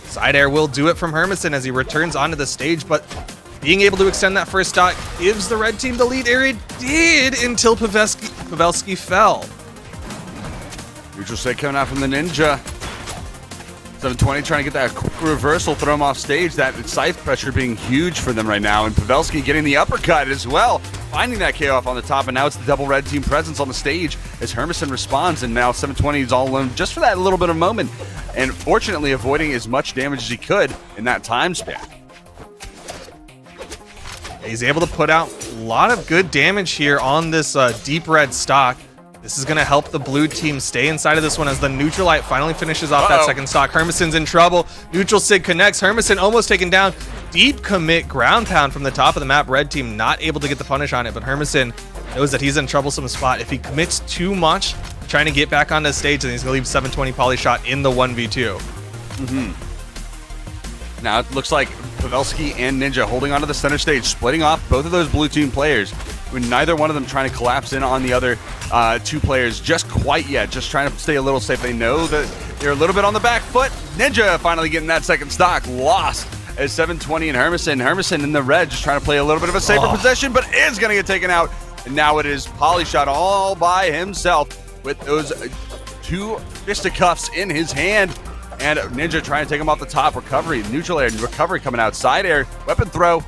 Side air will do it from Hermison as he returns onto the stage, but being able to extend that first stock gives the red team the lead. It did until Pavelski fell. Neutral sig coming out from the Ninja. 720 trying to get that quick reversal, throw him off stage. That scythe pressure being huge for them right now. And Pavelski getting the uppercut as well, finding that KO off on the top. And now it's the double red team presence on the stage as Hermison responds. And now 720 is all alone just for that little bit of moment. And fortunately avoiding as much damage as he could in that time span. He's able to put out a lot of good damage here on this deep red stock. This is going to help the blue team stay inside of this one as the neutral light finally finishes off that second stock. Hermison's in trouble. Neutral sig connects. Hermison almost taken down. Deep commit ground pound from the top of the map. Red team not able to get the punish on it, but Hermison knows that he's in a troublesome spot. If he commits too much trying to get back on the stage, then he's going to leave 720 Polyshot in the 1v2. Now it looks like Pavelski and Ninja holding onto the center stage, splitting off both of those blue team players, with neither one of them trying to collapse in on the other two players just quite yet, just trying to stay a little safe. They know that they're a little bit on the back foot. Ninja finally getting that second stock, lost as 720 and Hermison in the red, just trying to play a little bit of a safer possession, but is going to get taken out. And now it is Polyshot all by himself with those two fisticuffs in his hand. And Ninja trying to take him off the top. Recovery, neutral air, recovery coming out. Side air, weapon throw.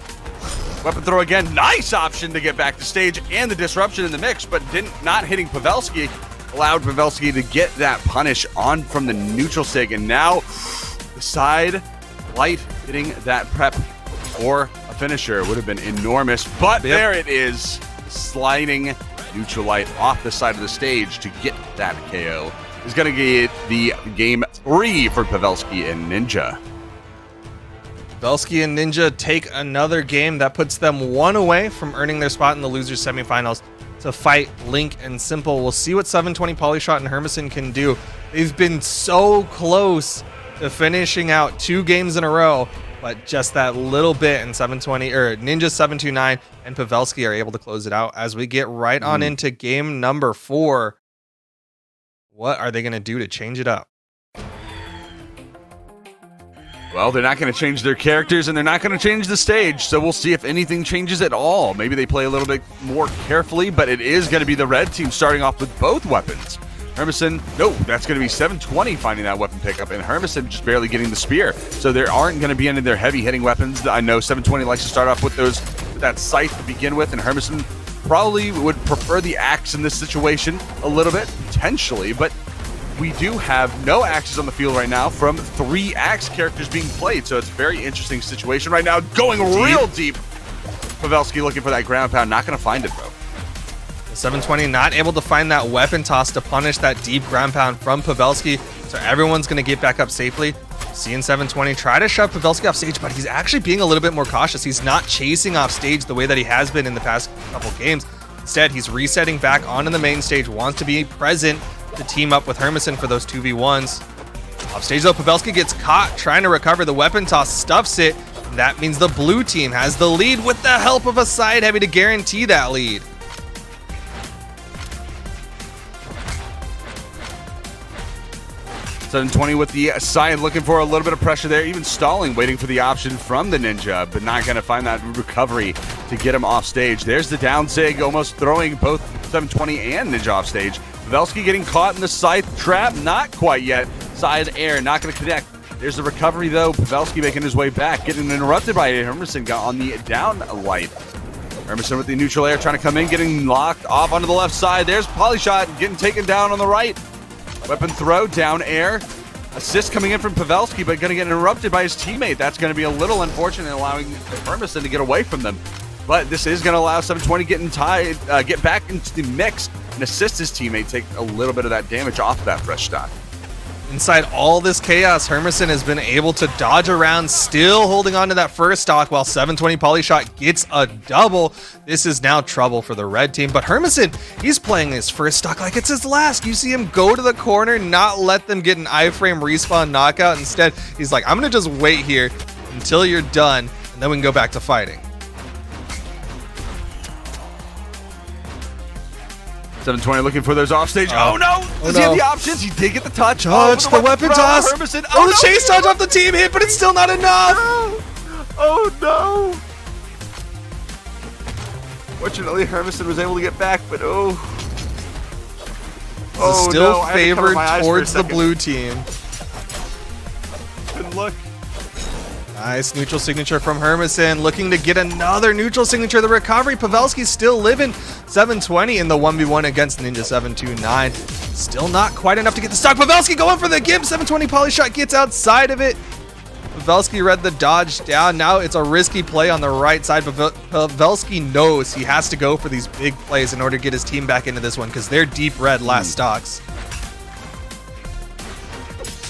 Weapon throw again. Nice option to get back to stage and the disruption in the mix, but not hitting Pavelski. Allowed Pavelski to get that punish on from the neutral sig. And now the side light hitting that prep for a finisher would have been enormous. But there it is. Sliding neutral light off the side of the stage to get that KO. Is going to get the game 3 for Pavelski and Ninja. Pavelski and Ninja take another game that puts them one away from earning their spot in the losers semifinals to fight Link and Simple. We'll see what 720 Polyshot and Hermison can do. They've been so close to finishing out 2 games in a row, but just that little bit, and 720 or Ninja 729 and Pavelski are able to close it out as we get right on into game number 4. What are they going to do to change it up? Well, they're not going to change their characters, and they're not going to change the stage, so we'll see if anything changes at all. Maybe they play a little bit more carefully, but it is going to be the red team starting off with both weapons. Hermison, no, that's going to be 720 finding that weapon pickup, and Hermison just barely getting the spear. So there aren't going to be any of their heavy-hitting weapons. I know 720 likes to start off with that scythe to begin with, and Hermison probably would prefer the axe in this situation a little bit, potentially, but we do have no axes on the field right now from 3 axe characters being played, so it's a very interesting situation right now, going real deep. Pavelski looking for that ground pound, not going to find it, though. The 720 not able to find that weapon toss to punish that deep ground pound from Pavelski, so everyone's going to get back up safely. Seeing 720 try to shove Pavelski off stage, but he's actually being a little bit more cautious. He's not chasing off stage the way that he has been in the past couple games. Instead, he's resetting back onto the main stage, wants to be present to team up with Hermison for those 2v1s. Off stage though, Pavelski gets caught trying to recover. The weapon toss stuffs it. That means the blue team has the lead with the help of a side heavy to guarantee that lead. $720 with the side, looking for a little bit of pressure there, even stalling, waiting for the option from the Ninja, but not going to find that recovery to get him off stage. There's the down sig, almost throwing both 720 and Ninja off stage. Pavelski getting caught in the scythe trap, not quite yet. Side air, not going to connect. There's the recovery though. Pavelski making his way back, getting interrupted by Hermison, got on the down light. Hermison with the neutral air, trying to come in, getting locked off onto the left side. There's Polyshot getting taken down on the right. Weapon throw, down air. Assist coming in from Pavelski, but going to get interrupted by his teammate. That's going to be a little unfortunate, allowing Hermison to get away from them. But this is going to allow 720 get back into the mix and assist his teammate, take a little bit of that damage off of that fresh stock. Inside all this chaos, Hermison has been able to dodge around, still holding on to that first stock while 720 Polyshot gets a double. This is now trouble for the red team, but Hermison, he's playing his first stock like it's his last. You see him go to the corner, not let them get an iframe respawn knockout. Instead, he's like, I'm going to just wait here until you're done, and then we can go back to fighting. 720 looking for those offstage. Oh no! Does he have the options? He did get the touch. Touch, the weapon toss. Hermison. Oh, the chase touch off the team hit, but it's still not enough. No. Oh no! Fortunately, Hermison was able to get back, but still favored towards the blue team. Good look. Nice neutral signature from Hermison, looking to get another neutral signature. The recovery, Pavelski's still living. 720 in the 1v1 against Ninja 729. Still not quite enough to get the stock. Pavelski going for the gimp. 720 Polyshot gets outside of it. Pavelski read the dodge down. Now it's a risky play on the right side. Pavelski knows he has to go for these big plays in order to get his team back into this one because they're deep red last stocks.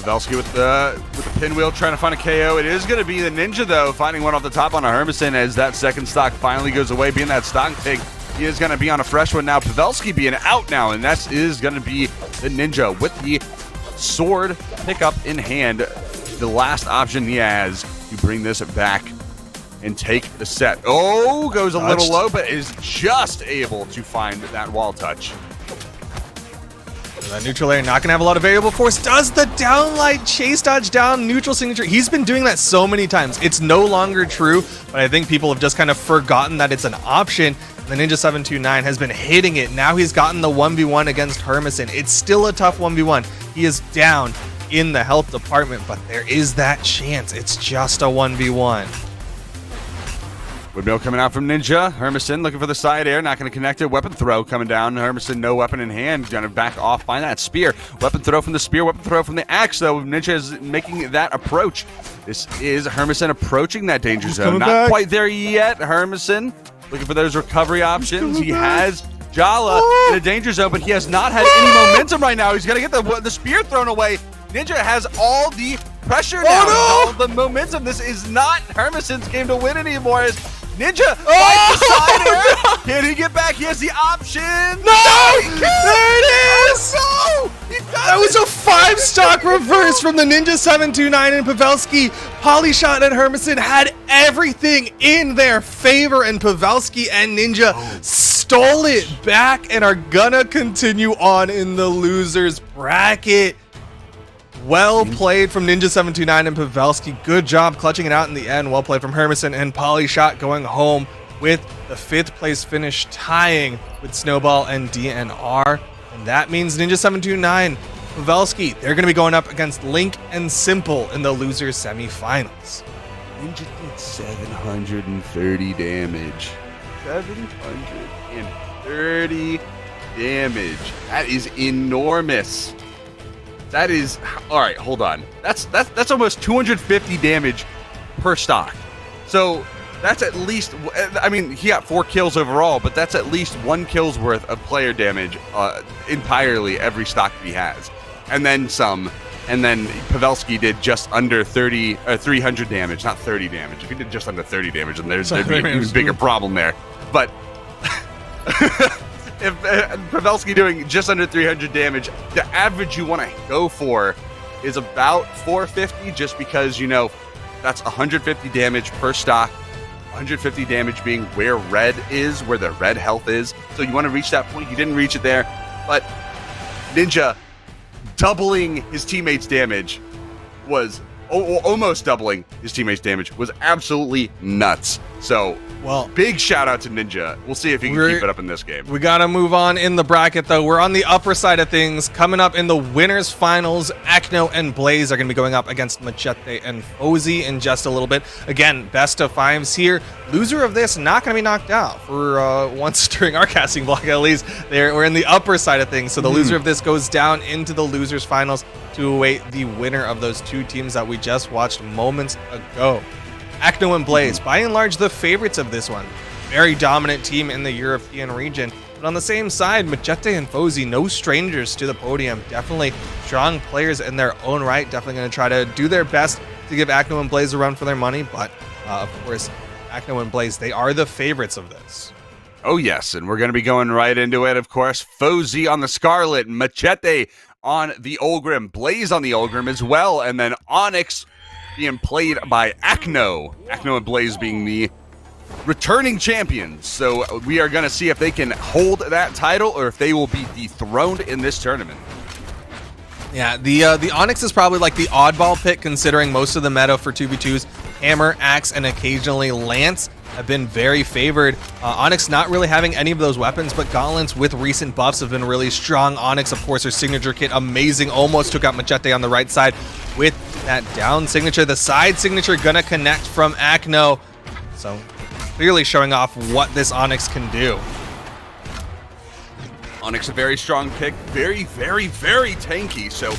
Pavelski with the pinwheel trying to find a KO. It is going to be the Ninja, though, finding one off the top on a Hermon as that second stock finally goes away, being that stock pick. He is going to be on a fresh one now. Pavelski being out now, and that is going to be the Ninja with the sword pickup in hand. The last option he has to bring this back and take the set. Oh, goes a little low, but is just able to find that wall touch. That neutral layer not going to have a lot of variable force. Does the downlight chase dodge down neutral signature? He's been doing that so many times. It's no longer true, but I think people have just kind of forgotten that it's an option. The Ninja 729 has been hitting it. Now he's gotten the 1v1 against Hermon. It's still a tough 1v1. He is down in the health department, but there is that chance. It's just a 1v1. Windmill coming out from Ninja. Hermon looking for the side air, not going to connect it. Weapon throw coming down. Hermon, no weapon in hand. Going to back off, find that spear. Weapon throw from the spear, weapon throw from the axe, though. Ninja is making that approach. This is Hermon approaching that danger zone. Not quite there yet. Hermon looking for those recovery options. He has Jala in a danger zone, but he has not had any momentum right now. He's going to get the spear thrown away. Ninja has all the pressure now, all the momentum. This is not Hermon's game to win anymore. Ninja finds the side air. Can he get back? He has the option. No! There it is! Oh, no! That was a 5-stock reverse from the Ninja 729 and Pavelski. Polyshot and Hermon had everything in their favor, and Pavelski and Ninja stole it back and are gonna continue on in the losers bracket. Well played from Ninja 729 and Pavelski. Good job clutching it out in the end. Well played from Hermon, and Polyshot going home with the 5th place finish, tying with Snowball and DNR. And that means Ninja 729, Pavelski, they're going to be going up against Link and Simple in the losers semifinals. Ninja did 730 damage. 730 damage. That is enormous. That is, all right, hold on. That's almost 250 damage per stock. So that's at least, I mean, he got 4 kills overall, but that's at least 1 kill's worth of player damage entirely every stock he has. And then some. And then Pavelski did just under 300 damage, not 30 damage. If he did just under 30 damage, then there'd be an even bigger problem there. But if Pavelski doing just under 300 damage, the average you want to go for is about 450, just because, you know, that's 150 damage per stock, 150 damage being where red is, where the red health is. So you want to reach that point. You didn't reach it there, but Ninja doubling his teammates' damage was almost doubling his teammates' damage was absolutely nuts. So, well, big shout out to Ninja. We'll see if he can keep it up in this game. We got to move on in the bracket, though. We're on the upper side of things. Coming up in the winners finals, Acno and Blaze are going to be going up against Machete and Fozy in just a little bit. Again, best of 5s here. Loser of this not going to be knocked out for once during our casting block, at least. We're in the upper side of things. So the loser of this goes down into the losers finals to await the winner of those 2 teams that we just watched moments ago. Acno and Blaze, by and large, the favorites of this one. Very dominant team in the European region. But on the same side, Machete and Fozy, no strangers to the podium. Definitely strong players in their own right. Definitely going to try to do their best to give Acno and Blaze a run for their money. But, of course, Acno and Blaze, they are the favorites of this. Oh, yes, and we're going to be going right into it, of course. Fozy on the Scarlet, Machete on the Olgrim, Blaze on the Olgrim as well, and then Onyx being played by Acno. Acno and Blaze being the returning champions. So we are going to see if they can hold that title or if they will be dethroned in this tournament. Yeah, the Onyx is probably like the oddball pick, considering most of the meta for 2v2s, Hammer, Axe, and occasionally Lance have been very favored. Onyx not really having any of those weapons, but Gauntlets with recent buffs have been really strong. Onyx, of course, her signature kit, amazing. Almost took out Machete on the right side with that down signature. The side signature gonna connect from Acno. So clearly showing off what this Onyx can do. Onyx a very strong pick, very, very, very tanky. So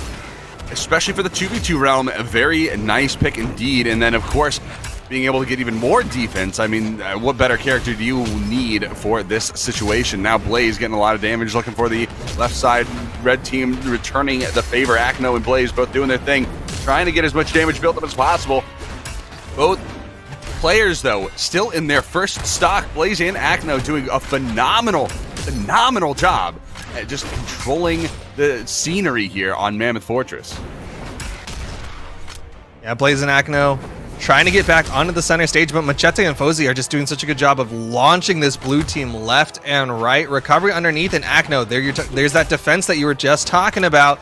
especially for the 2v2 realm, a very nice pick indeed. And then, of course, being able to get even more defense. I mean, what better character do you need for this situation? Now Blaze getting a lot of damage, looking for the left side. Red team returning the favor. Acno and Blaze both doing their thing, trying to get as much damage built up as possible. Both players, though, still in their first stock. Blaze and Acno doing a phenomenal job at just controlling the scenery here on Mammoth Fortress. Yeah, Blaze and Acno trying to get back onto the center stage, but Machete and Fozy are just doing such a good job of launching this blue team left and right. Recovery underneath, and Acno, there's that defense that you were just talking about.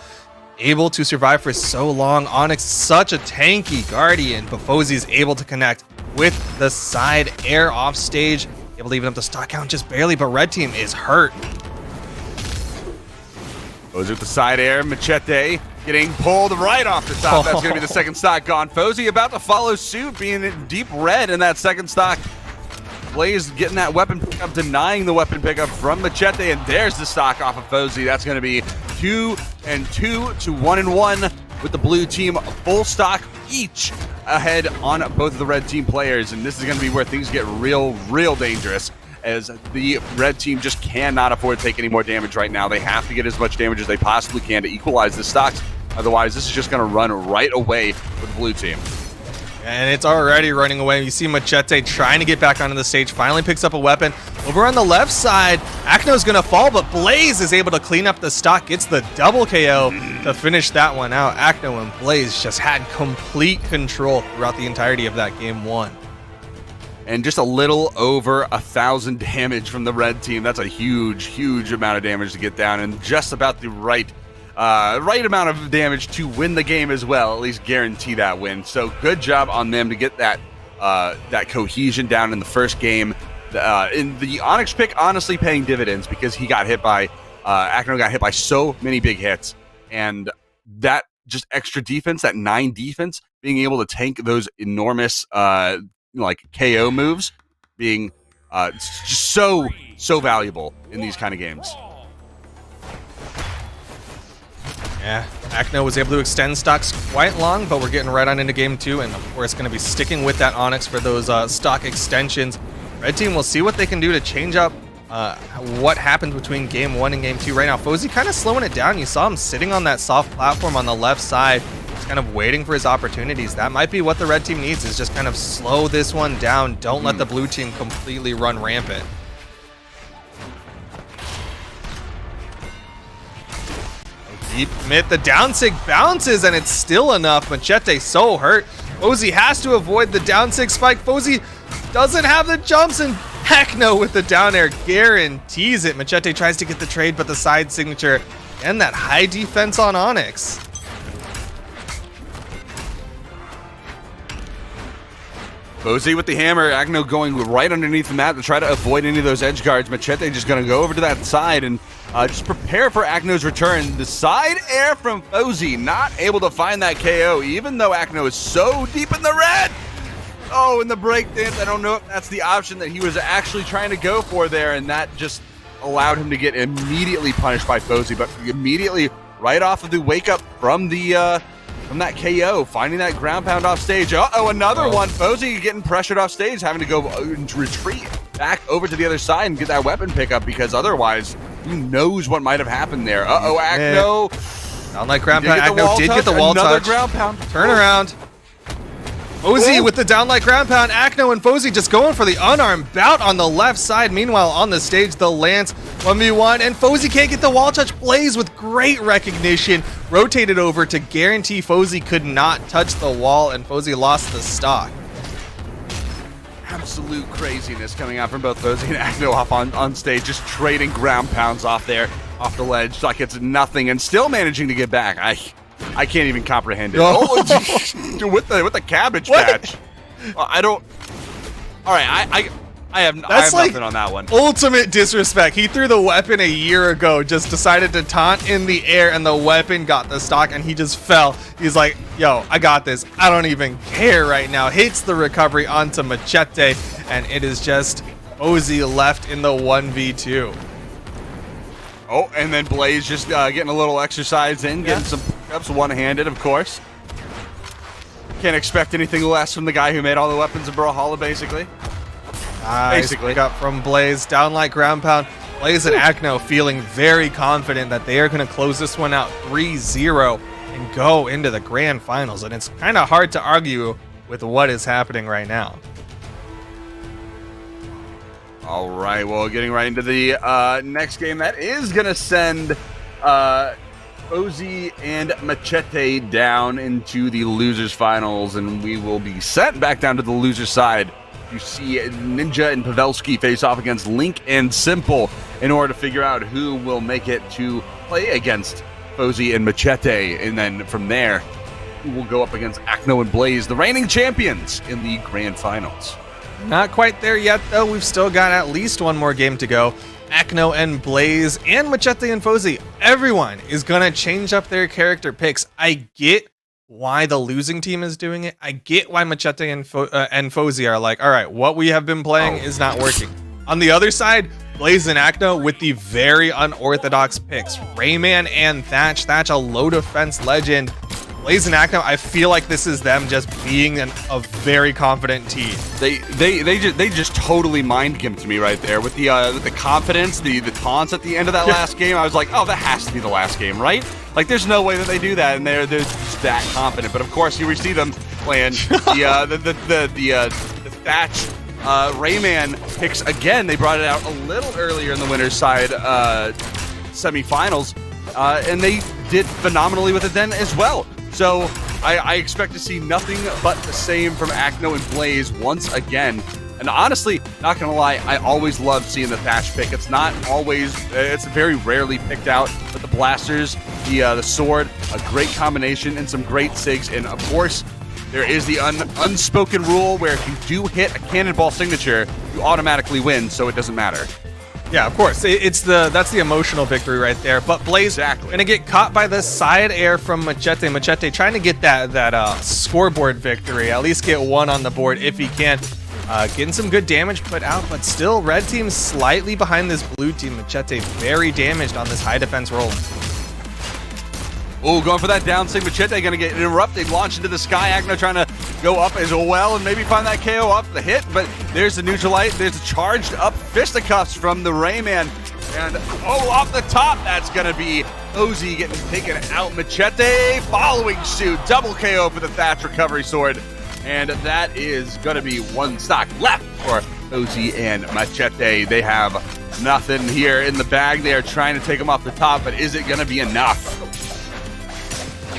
Able to survive for so long. Onyx, such a tanky Guardian, but Fozy's able to connect with the side air off stage. Able to even up the stock count just barely, but red team is hurt. Fozy with the side air. Machete getting pulled right off the top. That's going to be the second stock gone. Fozy about to follow suit, being in deep red in that second stock. Blaze getting that weapon pickup, denying the weapon pickup from Machete, and there's the stock off of Fozy. That's going to be 2 and 2 to 1 and 1 with the blue team full stock each ahead on both of the red team players. And this is going to be where things get real dangerous, as the red team just cannot afford to take any more damage right now. They have to get as much damage as they possibly can to equalize the stocks. Otherwise, this is just going to run right away with the blue team. And it's already running away. You see Machete trying to get back onto the stage, finally picks up a weapon. Over on the left side, Acno's going to fall, but Blaze is able to clean up the stock, gets the double KO to finish that one out. Acno and Blaze just had complete control throughout the entirety of that game one. And just a little over 1,000 damage from the red team. That's a huge amount of damage to get down, and just about the right amount of damage to win the game as well, at least guarantee that win. So good job on them to get that cohesion down in the first game. In the Onyx pick, honestly paying dividends, because he got hit by Acno got hit by so many big hits, and that just extra defense, that 9 defense, being able to tank those enormous like KO moves, being just so valuable in these kind of games. Yeah, Acno was able to extend stocks quite long, but we're getting right on into game 2, and of course going to be sticking with that Onyx for those stock extensions. Red team will see what they can do to change up what happened between game 1 and game 2. Right now, Fozy kind of slowing it down. You saw him sitting on that soft platform on the left side, just kind of waiting for his opportunities. That might be what the red team needs, is just kind of slow this one down. Don't let the blue team completely run rampant. Deep mid, the down sig bounces, and it's still enough. Machete so hurt. Fozy has to avoid the down sig spike. Fozy doesn't have the jumps, and Acno with the down air guarantees it. Machete tries to get the trade, but the side signature and that high defense on Onyx. Fozy with the hammer, Acno going right underneath the map to try to avoid any of those edge guards. Machete just going to go over to that side and just prepare for Acno's return. The side air from Fozy, not able to find that KO, even though Acno is so deep in the red. Oh, in the breakdance, I don't know if that's the option that he was actually trying to go for there, and that just allowed him to get immediately punished by Fozy, but immediately right off of the wake up from the from that KO, finding that ground pound off stage. Another one. Fozy getting pressured off stage, having to go retreat back over to the other side and get that weapon pickup, because otherwise, who knows what might have happened there. Acno. Down like ground pound. Acno did get the wall touch. Another ground pound. Turn around. Fozy with the down like ground pound. Acno and Fozy just going for the unarmed bout on the left side. Meanwhile, on the stage, the Lance 1v1, and Fozy can't get the wall touch. Blaze with great recognition rotated over to guarantee Fozy could not touch the wall, and Fozy lost the stock. Absolute craziness coming out from both Fozy and Acno off on stage, just trading ground pounds off there, off the ledge, like it's nothing, and still managing to get back. I can't even comprehend it. With the cabbage patch. I don't. All right, I have nothing on that one. Ultimate disrespect. He threw the weapon a year ago, just decided to taunt in the air, and the weapon got the stock, and he just fell. He's like, yo, I got this. I don't even care right now. Hits the recovery onto Machete, and it is just Fozy left in the 1v2. Oh, and then Blaze just getting a little exercise in, getting backups, one-handed, of course. Can't expect anything less from the guy who made all the weapons in Brawlhalla, basically. Basically. Got from Blaze, down like ground pound. Blaze and Acno feeling very confident that they are going to close this one out 3-0 and go into the grand finals. And it's kind of hard to argue with what is happening right now. All right, well, getting right into the next game, that is going to send Fozy and Machete down into the losers finals, and we will be sent back down to the loser side. You see Ninja and Pavelski face off against Link and Simple in order to figure out who will make it to play against Fozy and Machete. And then from there, who will go up against Acno and Blaze, the reigning champions in the grand finals. Not quite there yet, though. We've still got at least one more game to go. Acno and Blaze and Machete and Fozy, everyone is going to change up their character picks. I get why the losing team is doing it. I get why Machete and Fozy are like, all right, what we have been playing is not working. On the other side, Blaze and Acno with the very unorthodox picks. Rayman and Thatch. Thatch, a low defense legend. Blaze and Acno, I feel like this is them just being a very confident team. They just totally mind gamed me right there with the confidence, the taunts at the end of that last game. I was like, oh, that has to be the last game, right? Like, there's no way that they do that, and they're just that confident. But of course, here we see them playing the Thatch Rayman picks again. They brought it out a little earlier in the winner's side semifinals, and they did phenomenally with it then as well. So I expect to see nothing but the same from Acno and Blaze once again. And honestly, not gonna lie, I always love seeing the Thatch pick. It's not always, it's very rarely picked out, but the blasters, the sword, a great combination and some great sigs. And of course, there is the unspoken rule where if you do hit a cannonball signature, you automatically win, so it doesn't matter. Yeah, of course. That's the emotional victory right there. But Blaze gonna get caught by the side air from Machete. Machete trying to get that scoreboard victory. At least get one on the board if he can. Getting some good damage put out, but still red team slightly behind this blue team. Machete very damaged on this high defense roll. Oh, going for that down sig. Machete going to get interrupted, launch into the sky. Acno trying to go up as well and maybe find that KO off the hit, but there's the neutralite. There's a charged up fisticuffs from the Rayman. And, off the top, that's going to be Fozy getting taken out. Machete following suit. Double KO for the Thatch recovery sword. And that is going to be one stock left for Fozy and Machete. They have nothing here in the bag. They are trying to take him off the top, but is it going to be enough?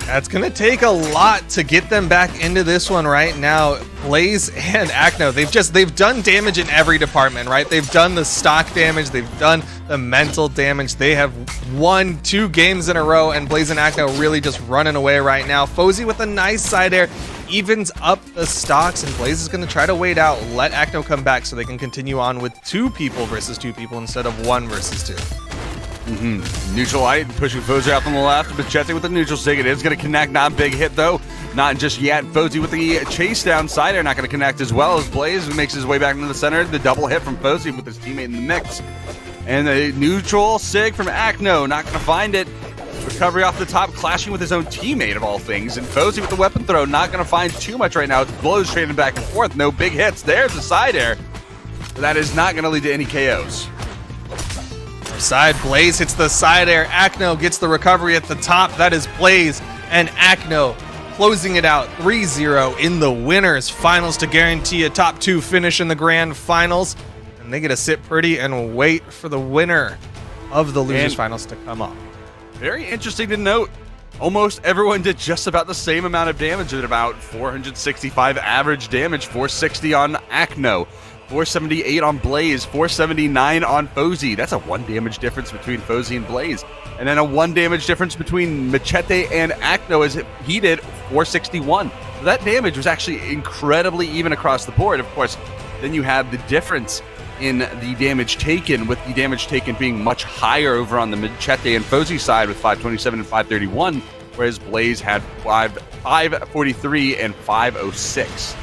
That's going to take a lot to get them back into this one right now. Blaze and Acno, they've done damage in every department, right? They've done the stock damage, they've done the mental damage. They have won 2 games in a row, and Blaze and Acno really just running away right now. Fozy with a nice side air evens up the stocks, and Blaze is going to try to wait out, let Acno come back so they can continue on with 2 people versus 2 people instead of 1 versus 2. Neutral light pushing Fozy out from the left. Machete with the neutral sig. It is going to connect. Not a big hit though. Not just yet. Fozy with the chase down side air. Not going to connect as well as Blaze, who makes his way back into the center. The double hit from Fozy with his teammate in the mix. And the neutral sig from Acno. Not going to find it. Recovery off the top, clashing with his own teammate of all things. And Fozy with the weapon throw. Not going to find too much right now. It's blows trading back and forth. No big hits. There's the side air. But that is not going to lead to any KOs. Side Blaze hits the side air. Acno gets the recovery at the top. That is Blaze and Acno closing it out 3-0 in the winners finals to guarantee a top 2 finish in the grand finals. And they get to sit pretty and wait for the winner of the losers finals to come up. Very interesting to note. Almost everyone did just about the same amount of damage at about 465 average damage, 460 on Acno. 478 on Blaze, 479 on Fozy. That's a 1 damage difference between Fozy and Blaze. And then a 1 damage difference between Machete and Acno as he did 461. So that damage was actually incredibly even across the board. Of course, then you have the difference in the damage taken, with the damage taken being much higher over on the Machete and Fozy side with 527 and 531, whereas Blaze had 543 and 506.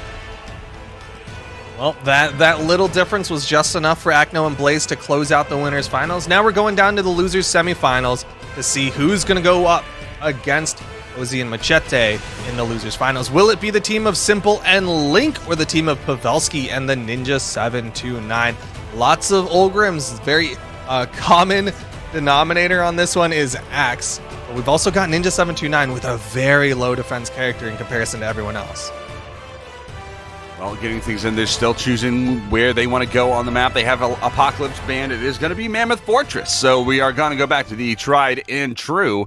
Well, that little difference was just enough for Acno and Blaze to close out the winners finals. Now we're going down to the losers semifinals to see who's going to go up against Fozy and Machete in the losers finals. Will it be the team of Simple and Link or the team of Pavelski and the Ninja 729? Lots of Olgrims. Very common denominator on this one is Axe. But we've also got Ninja 729 with a very low defense character in comparison to everyone else. Well, getting things in, they're still choosing where they want to go on the map. They have an Apocalypse band. It is going to be Mammoth Fortress. So we are going to go back to the tried and true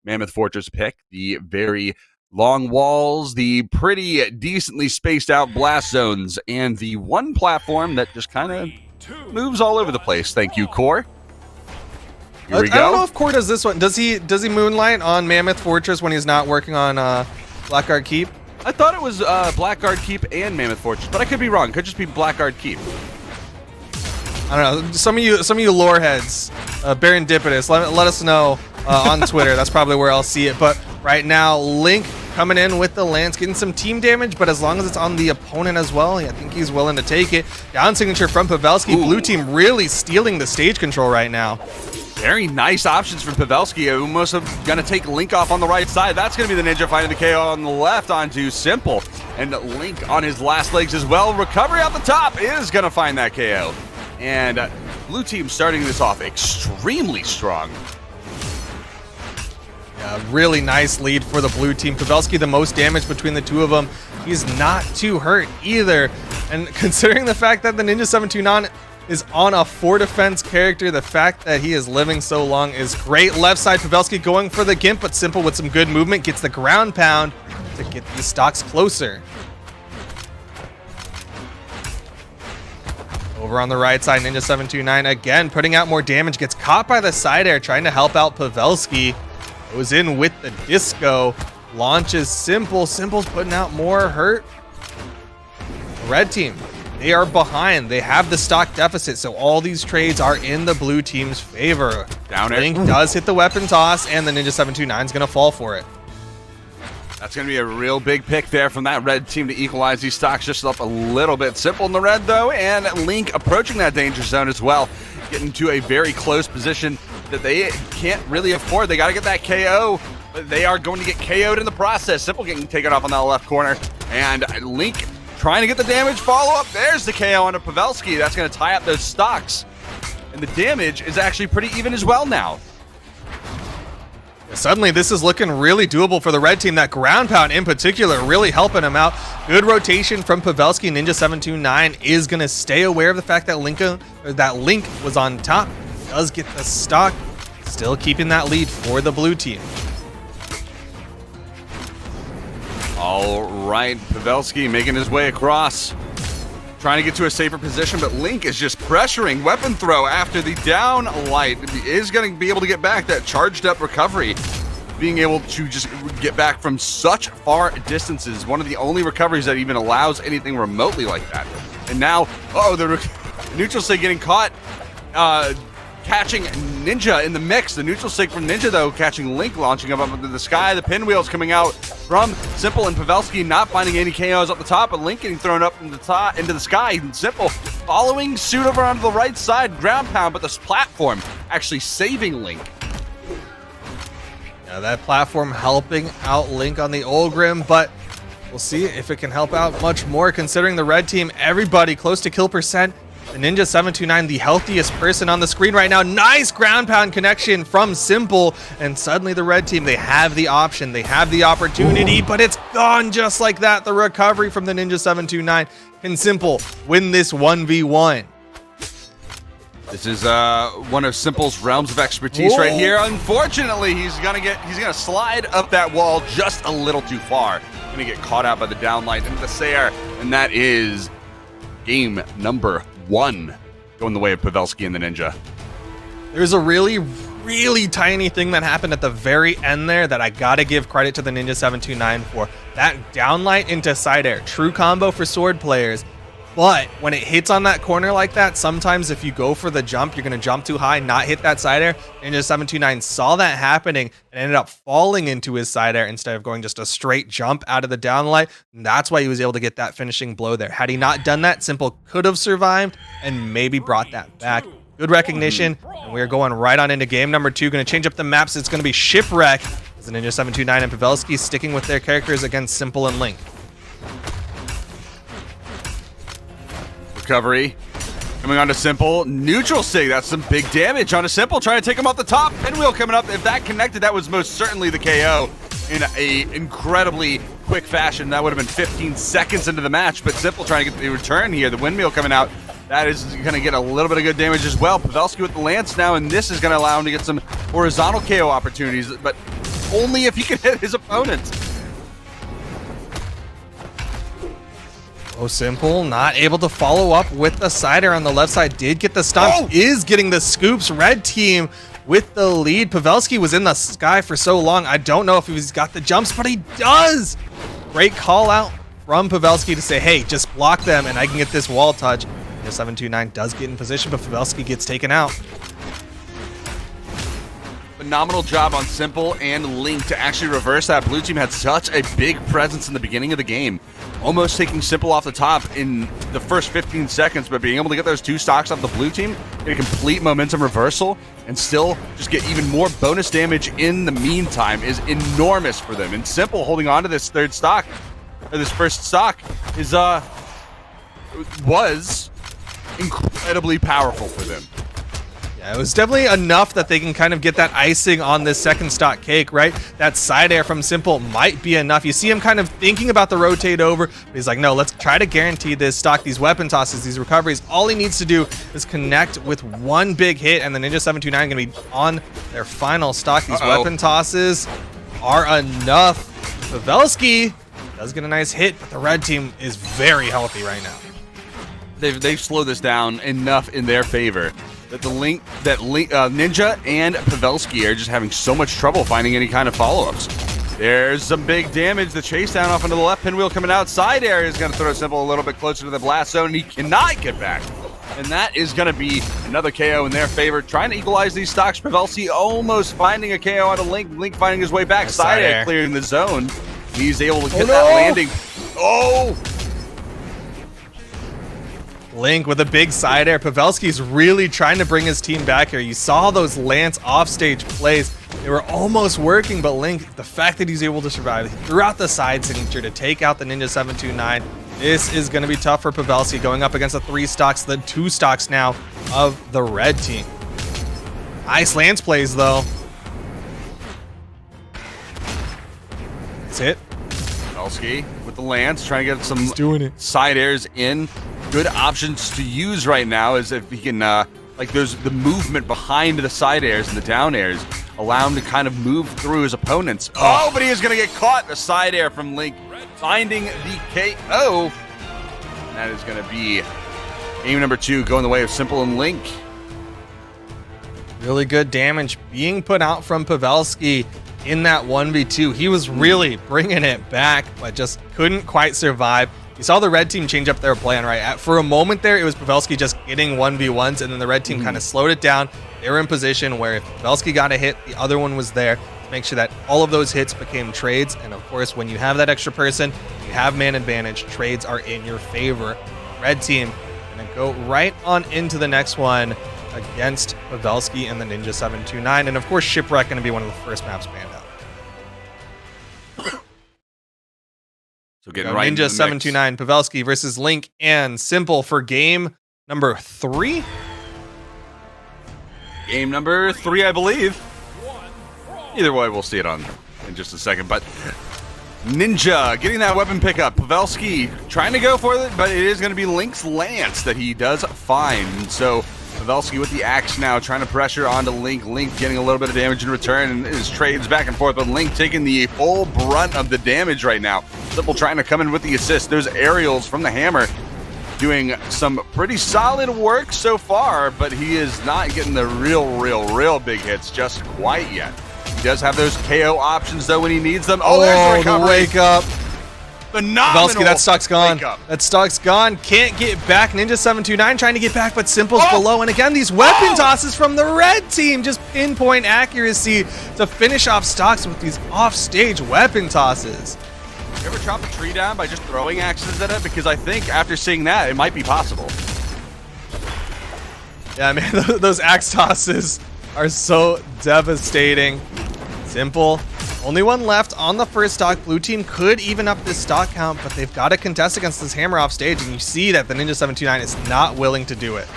Mammoth Fortress pick. The very long walls, the pretty decently spaced out blast zones, and the one platform that just kind of moves all over the place. Thank you, Core. Here we go. I don't know if Core does this one. Does he moonlight on Mammoth Fortress when he's not working on Blackguard Keep? I thought it was Blackguard Keep and Mammoth Fortress, but I could be wrong. Could just be Blackguard Keep. I don't know. Some of you lore heads, Barendipitous, let us know on Twitter. That's probably where I'll see it. But right now, Link coming in with the lance, getting some team damage, but as long as it's on the opponent as well, I think he's willing to take it. Down signature from Pavelski. Blue team really stealing the stage control right now. Very nice options from Pavelski. Almost going to take Link off on the right side. That's going to be the Ninja finding the KO on the left onto Simple. And Link on his last legs as well. Recovery out the top is going to find that KO. And Blue team starting this off extremely strong. Yeah, really nice lead for the blue team. Pavelski the most damage between the two of them. He's not too hurt either. And considering the fact that the Ninja 729 is on a 4 defense character, the fact that he is living so long is great. Left side, Pavelski going for the Gimp, but Simple with some good movement gets the ground pound to get these stocks closer. Over on the right side, Ninja 729 again putting out more damage, gets caught by the side air, trying to help out Pavelski. Goes in with the disco, launches Simple. Simple's putting out more hurt. The red team, they are behind. They have the stock deficit, so all these trades are in the blue team's favor. Down air. Link does hit the weapon toss, and the Ninja 729 is going to fall for it. That's going to be a real big pick there from that red team to equalize these stocks just up a little bit. Simple in the red, though, and Link approaching that danger zone as well. Getting to a very close position that they can't really afford. They got to get that KO, but they are going to get KO'd in the process. Simple getting taken off on that left corner, and Link trying to get the damage follow-up. There's the KO onto Pavelski. That's going to tie up those stocks. And the damage is actually pretty even as well now. Suddenly, this is looking really doable for the red team. That ground pound in particular really helping him out. Good rotation from Pavelski. Ninja 729 is going to stay aware of the fact that Link was on top. Does get the stock. Still keeping that lead for the blue team. All right, Pavelski making his way across. Trying to get to a safer position, but Link is just pressuring. Weapon throw after the down light. Is going to be able to get back that charged up recovery. Being able to just get back from such far distances. One of the only recoveries that even allows anything remotely like that. And now, the neutral sig getting caught. Catching Ninja in the mix. The neutral sig from Ninja, though, catching Link, launching up into the sky. The pinwheels coming out from Simple and Pavelski, not finding any KOs up the top, but Link getting thrown up into the sky. And Simple following suit over onto the right side, ground pound, but this platform actually saving Link. Yeah, that platform helping out Link on the Olgrim, but we'll see if it can help out much more considering the red team, everybody close to kill percent. The Ninja 729, the healthiest person on the screen right now. Nice ground pound connection from Simple. And suddenly the red team, they have the option. They have the opportunity, but it's gone just like that. The recovery from the Ninja 729. Can Simple win this 1v1? This is one of Simple's realms of expertise right here. Unfortunately, he's gonna slide up that wall just a little too far. Gonna get caught out by the downlight into the Sayer, and that is game number 1 going the way of Pavelski and the Ninja. There's a really tiny thing that happened at the very end there that I gotta give credit to the Ninja 729 for. That downlight into side air, true combo for sword players. But when it hits on that corner like that, sometimes if you go for the jump, you're going to jump too high, not hit that side air. Ninja 729 saw that happening and ended up falling into his side air instead of going just a straight jump out of the downlight. And that's why he was able to get that finishing blow there. Had he not done that, Simple could have survived and maybe brought that back. Good recognition, and we're going right on into game number 2. Going to change up the maps. It's going to be Shipwreck. As Ninja 729 and Pavelski sticking with their characters against Simple and Link. Recovery. Coming on to Simple. Neutral sig. That's some big damage on a Simple. Trying to take him off the top. Pinwheel coming up. If that connected, that was most certainly the KO in a incredibly quick fashion. That would have been 15 seconds into the match. But Simple trying to get the return here. The windmill coming out. That is going to get a little bit of good damage as well. Pavelski with the lance now, and this is going to allow him to get some horizontal KO opportunities, but only if he can hit his opponent. Oh, Simple not able to follow up with the side air on the left side. Did get the stomp, is getting the scoops. Red team with the lead. Pavelski was in the sky for so long. I don't know if he's got the jumps, but he does. Great call out from Pavelski to say, hey, just block them and I can get this wall touch. 729 does get in position, but Pavelski gets taken out. Phenomenal job on Simple and Link to actually reverse that. Blue team had such a big presence in the beginning of the game, almost taking Simple off the top in the first 15 seconds, but being able to get those 2 stocks off the blue team, get a complete momentum reversal, and still just get even more bonus damage in the meantime is enormous for them. And Simple holding on to this third stock, or this first stock, is was incredibly powerful for them. Yeah, it was definitely enough that they can kind of get that icing on this second stock cake, right? That side air from Simple might be enough. You see him kind of thinking about the rotate over, but he's like, no, let's try to guarantee this stock, these weapon tosses, these recoveries. All he needs to do is connect with one big hit, and the Ninja 729 going to be on their final stock. These weapon tosses are enough. Pavelski does get a nice hit, but the red team is very healthy right now. They've slowed this down enough in their favor that Ninja and Pavelski are just having so much trouble finding any kind of follow-ups. There's some big damage. The chase down off into the left, pinwheel coming out. Side air is going to throw Simple a little bit closer to the blast zone, and he cannot get back. And that is going to be another KO in their favor. Trying to equalize these stocks. Pavelski almost finding a KO out of Link. Link finding his way back. Side air clearing the zone. He's able to get that landing. Oh! Link with a big side air. Pavelski's really trying to bring his team back here. You saw those Lance offstage plays. They were almost working, but Link, the fact that he's able to survive, he threw out the side signature to take out the Ninja 729. This is going to be tough for Pavelski going up against the 3 stocks, the 2 stocks now of the red team. Nice Lance plays, though. That's it. Pavelski with the lance, trying to get some side airs in. Good options to use right now is if he can, like there's the movement behind the side airs and the down airs, allow him to kind of move through his opponents. Oh, but he is going to get caught. The side air from Link finding the KO. And that is going to be game number 2 going the way of Simple and Link. Really good damage being put out from Pavelski in that 1v2. He was really bringing it back, but just couldn't quite survive. You saw the red team change up their plan, right? For a moment there, it was Pavelski just getting 1v1s, and then the red team kind of slowed it down. They were in position where if Pavelski got a hit, the other one was there to make sure that all of those hits became trades. And of course, when you have that extra person, you have man advantage, trades are in your favor. Red team gonna go right on into the next one against Pavelski and the Ninja 729. And of course, Shipwreck gonna be one of the first maps banned out. So getting right Ninja 729, Pavelski versus Link and Simple for game number 3. Game number 3, I believe. Either way, we'll see it on in just a second. But Ninja getting that weapon pickup. Pavelski trying to go for it, but it is going to be Link's lance that he does find. So Pavelski with the axe now, trying to pressure onto Link. Link getting a little bit of damage in return, and his trades back and forth, but Link taking the full brunt of the damage right now. Simple trying to come in with the assist. There's aerials from the hammer doing some pretty solid work so far, but he is not getting the real big hits just quite yet. He does have those KO options, though, when he needs them. Oh, there's the recovery. The wake up. Phenomenal. Pavelski, that stock's gone. That stock's gone. Can't get back. Ninja 729 trying to get back, but Simple's below. And again, these weapon tosses from the red team. Just pinpoint accuracy to finish off stocks with these off-stage weapon tosses. You ever chop a tree down by just throwing axes at it? Because I think after seeing that, it might be possible. Yeah, man, those axe tosses are so devastating. Simple Only one left on the first stock. Blue team could even up this stock count, but they've got to contest against this hammer off stage, and you see that the Ninja 729 is not willing to do it.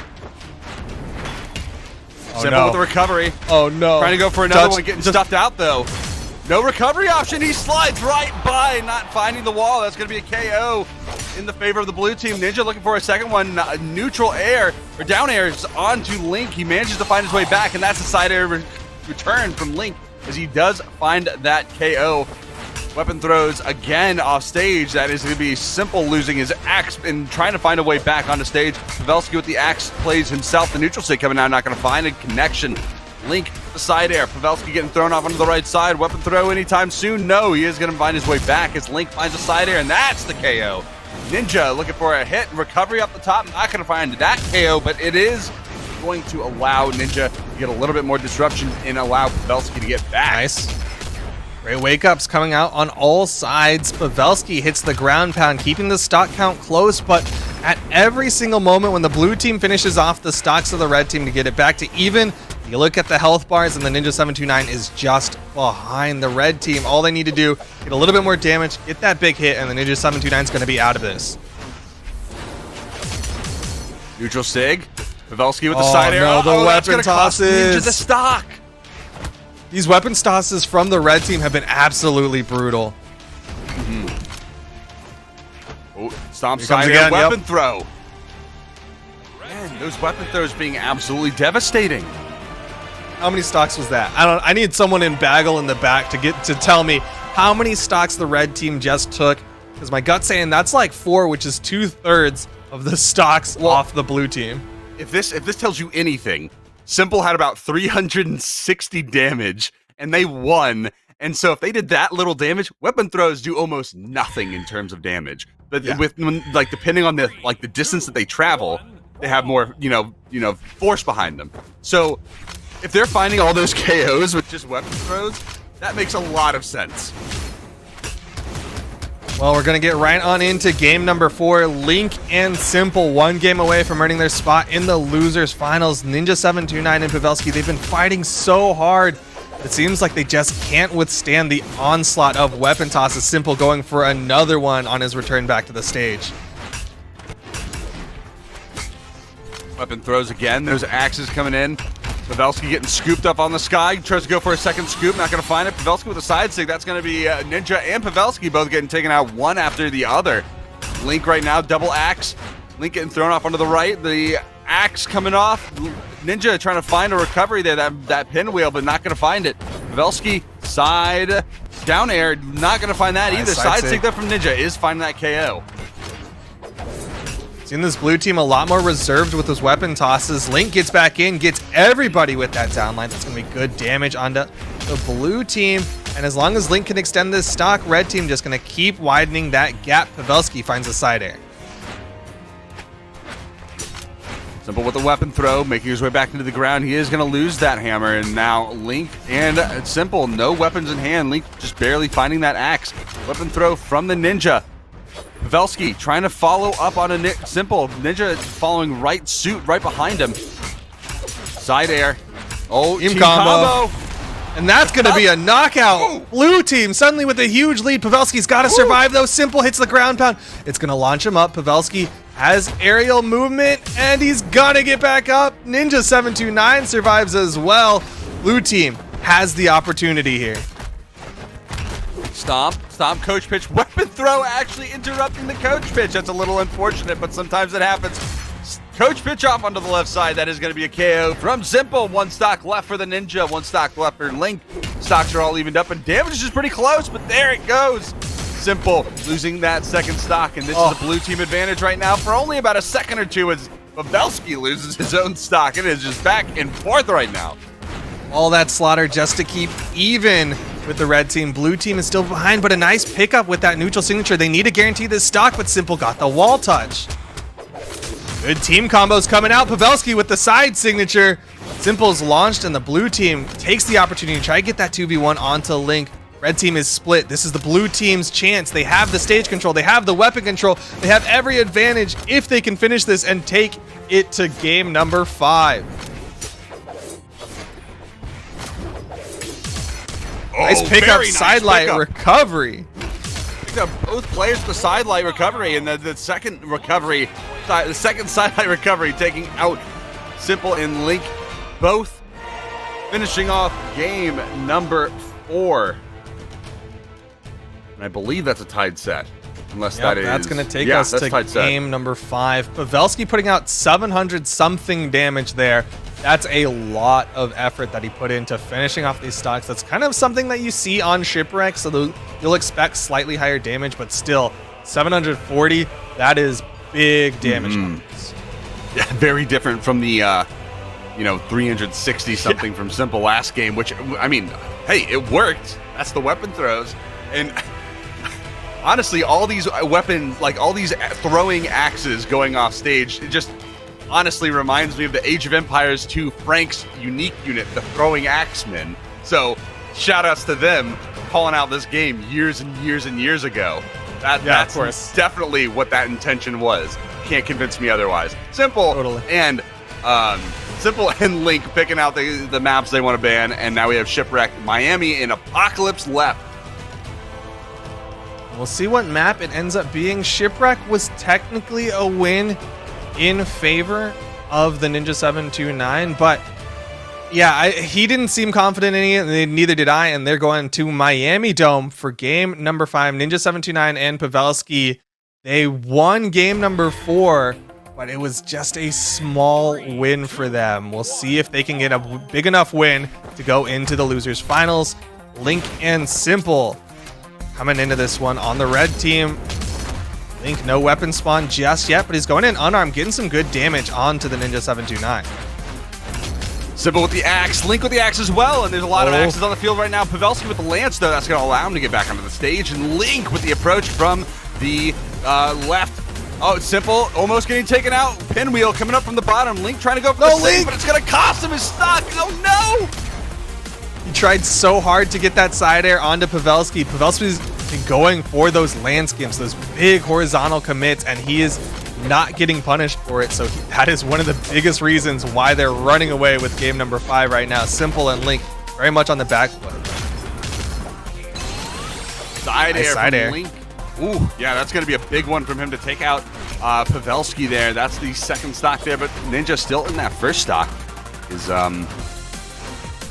Oh, Simple no. with the recovery. Oh no. Trying to go for another one, getting stuffed out though. No recovery option. He slides right by, not finding the wall. That's going to be a KO in the favor of the blue team. Ninja looking for a second one. Neutral air, or down air, is onto Link. He manages to find his way back, and that's a side air return from Link as he does find that KO. Weapon throws again off stage. That is going to be Simple losing his axe and trying to find a way back onto stage. Pavelski with the axe plays himself. The neutral stick coming out, not going to find a connection. Link the side air. Pavelski getting thrown off onto the right side. Weapon throw anytime soon. No, he is going to find his way back as Link finds a side air, and that's the KO. Ninja looking for a hit and recovery up the top. Not going to find that KO, but it is going to allow Ninja to get a little bit more disruption and allow Pavelski to get back. Nice. Great wake-ups coming out on all sides. Pavelski hits the ground pound, keeping the stock count close, but at every single moment when the blue team finishes off the stocks of the red team to get it back to even, you look at the health bars and the Ninja 729 is just behind the red team. All they need to do, get a little bit more damage, get that big hit, and the Ninja 729 is going to be out of this. Neutral sig. Pavelski with the side air. No, the weapon tosses. Ninja the stock. These weapon tosses from the red team have been absolutely brutal. Oh, stomp Here side comes air, again, weapon throw. Man, those weapon throws being absolutely devastating. How many stocks was that? I need someone in Bagel in the back to tell me how many stocks the red team just took, because my gut's saying that's like 4, which is 2/3 of the stocks off the blue team. If this tells you anything, Simple had about 360 damage, and they won. And so if they did that little damage, weapon throws do almost nothing in terms of damage. But like depending on the distance that they travel, they have more force behind them. So if they're finding all those KOs with just weapon throws, that makes a lot of sense. Well, we're going to get right on into game number 4. Link and Simple, 1 game away from earning their spot in the losers finals. Ninja 729 and Pavelski, they've been fighting so hard. It seems like they just can't withstand the onslaught of weapon tosses. Simple going for another one on his return back to the stage. Weapon throws again. There's axes coming in. Pavelski getting scooped up on the sky. Tries to go for a second scoop. Not going to find it. Pavelski with a side stick. That's going to be Ninja and Pavelski both getting taken out one after the other. Link right now, double axe. Link getting thrown off onto the right. The axe coming off. Ninja trying to find a recovery there. That pinwheel, but not going to find it. Pavelski side down air. Not going to find that either. Side stick there from Ninja is finding that KO. Seeing this blue team a lot more reserved with those weapon tosses. Link gets back in, gets everybody with that downline. That's going to be good damage onto the blue team. And as long as Link can extend this stock, red team just going to keep widening that gap. Pavelski finds a side air. Simple with the weapon throw, making his way back into the ground. He is going to lose that hammer. And now Link and Simple, no weapons in hand. Link just barely finding that axe. Weapon throw from the Ninja. Pavelski trying to follow up on a Simple. Ninja following right suit right behind him. Side air. Oh, team combo. And that's going to be a knockout. Oh. Blue team suddenly with a huge lead. Pavelski's got to survive though. Simple hits the ground pound. It's going to launch him up. Pavelski has aerial movement and he's going to get back up. Ninja 729 survives as well. Blue team has the opportunity here. Stomp, coach pitch, weapon throw actually interrupting the coach pitch. That's a little unfortunate, but sometimes it happens. Coach pitch off onto the left side. That is going to be a KO from Simple. 1 stock left for the Ninja, 1 stock left for Link. Stocks are all evened up and damage is pretty close, but there it goes. Simple losing that second stock, and this is a blue team advantage right now for only about a second or two as Pavelski loses his own stock. It is just back and forth right now. All that slaughter just to keep even with the red team. Blue team is still behind, but a nice pickup with that neutral signature. They need to guarantee this stock, but Simple got the wall touch. Good team combos coming out. Pavelski with the side signature. Simple's launched, and the blue team takes the opportunity to try to get that 2v1 onto Link. Red team is split. This is the blue team's chance. They have the stage control. They have the weapon control. They have every advantage if they can finish this and take it to game number 5. Nice pickup, very nice sidelight pickup. recovery. Picked up both players the sidelight recovery, and the second recovery, the second sidelight recovery taking out Simple and Link, both finishing off game number 4. And I believe that's a tied set. Unless that is... That's going to take us to game number 5. Pavelski putting out 700-something damage there. That's a lot of effort that he put into finishing off these stocks. That's kind of something that you see on Shipwreck, so you'll expect slightly higher damage, but still, 740, that is big damage numbers. Yeah, very different from the, 360-something from Simple last game, which, I mean, hey, it worked. That's the weapon throws. And... honestly, all these weapons, like all these throwing axes going off stage, it just honestly reminds me of the Age of Empires 2 Frank's unique unit, the Throwing Axemen. So, shout outs to them calling out this game years and years and years ago. That's of course. Definitely what that intention was. Can't convince me otherwise. Simple and Link picking out the maps they want to ban, and now we have Shipwreck, Miami, and Apocalypse left. We'll see what map it ends up being. Shipwreck was technically a win in favor of the Ninja 729, but yeah, he didn't seem confident in it, and neither did I, and they're going to Miami Dome for game number 5. Ninja 729 and Pavelski, they won game number 4, but it was just a small win for them. We'll see if they can get a big enough win to go into the losers finals. Link and Simple coming into this one on the red team. Link, no weapon spawn just yet, but he's going in unarmed, getting some good damage onto the Ninja 729. Simple with the axe, Link with the axe as well, and there's a lot of axes on the field right now. Pavelski with the lance, though, that's going to allow him to get back onto the stage, and Link with the approach from the left. Oh, it's Simple, almost getting taken out. Pinwheel coming up from the bottom. Link trying to go for the save, but it's going to cost him his stock. Oh, no! He tried so hard to get that side air onto Pavelski. Pavelski's been going for those land skims, those big horizontal commits, and he is not getting punished for it. So that is one of the biggest reasons why they're running away with game number 5 right now. Simple and Link very much on the back foot. Side air from Link. Ooh, yeah, that's going to be a big one from him to take out Pavelski there. That's the second stock there, but Ninja still in that first stock is...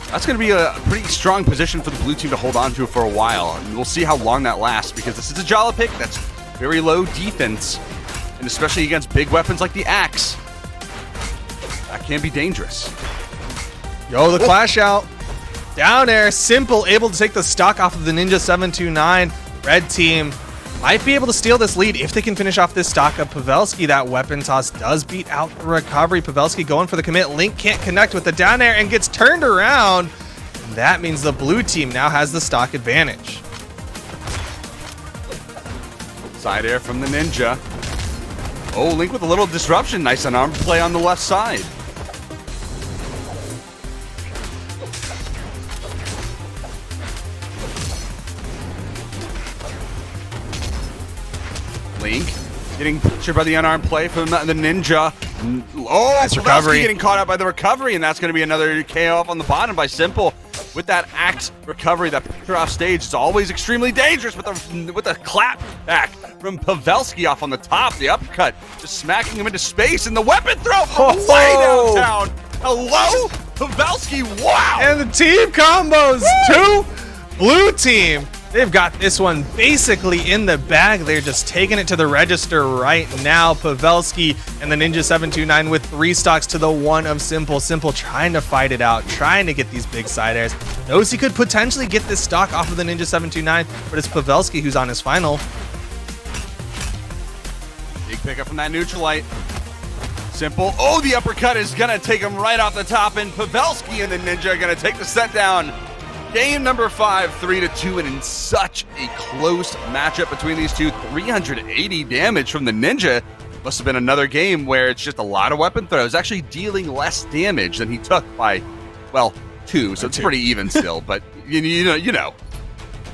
that's going to be a pretty strong position for the blue team to hold on to for a while. And we'll see how long that lasts, because this is a Jala pick that's very low defense, and especially against big weapons like the axe, that can be dangerous. Yo, the clash out. Down air, Simple able to take the stock off of the Ninja 729. Red team might be able to steal this lead if they can finish off this stock of Pavelski. That weapon toss does beat out the recovery. Pavelski going for the commit. Link can't connect with the down air and gets turned around. And that means the blue team now has the stock advantage. Side air from the Ninja. Oh, Link with a little disruption. Nice unarmed play on the left side. Link getting pictured by the unarmed play from the Ninja. Oh, nice recovery. Getting caught out by the recovery, and that's going to be another KO off on the bottom by Simple. With that axe recovery, that picture off stage, it's always extremely dangerous with the clap back from Pavelski off on the top. The uppercut just smacking him into space, and the weapon throw from way downtown. Hello, Pavelski, wow! And the team combos, 2 blue team. They've got this one basically in the bag. They're just taking it to the register right now. Pavelski and the Ninja 729 with 3 stocks to the 1 of Simple. Simple trying to fight it out, trying to get these big side airs. Knows he could potentially get this stock off of the Ninja 729, but it's Pavelski who's on his final. Big pickup from that neutralite. Simple. Oh, the uppercut is going to take him right off the top, and Pavelski and the Ninja are going to take the set down. Game number 5, 3-2, and in such a close matchup between these two. 380 damage from the Ninja. Must have been another game where it's just a lot of weapon throws, actually dealing less damage than he took by, well, 2, so it's pretty even still, but you know.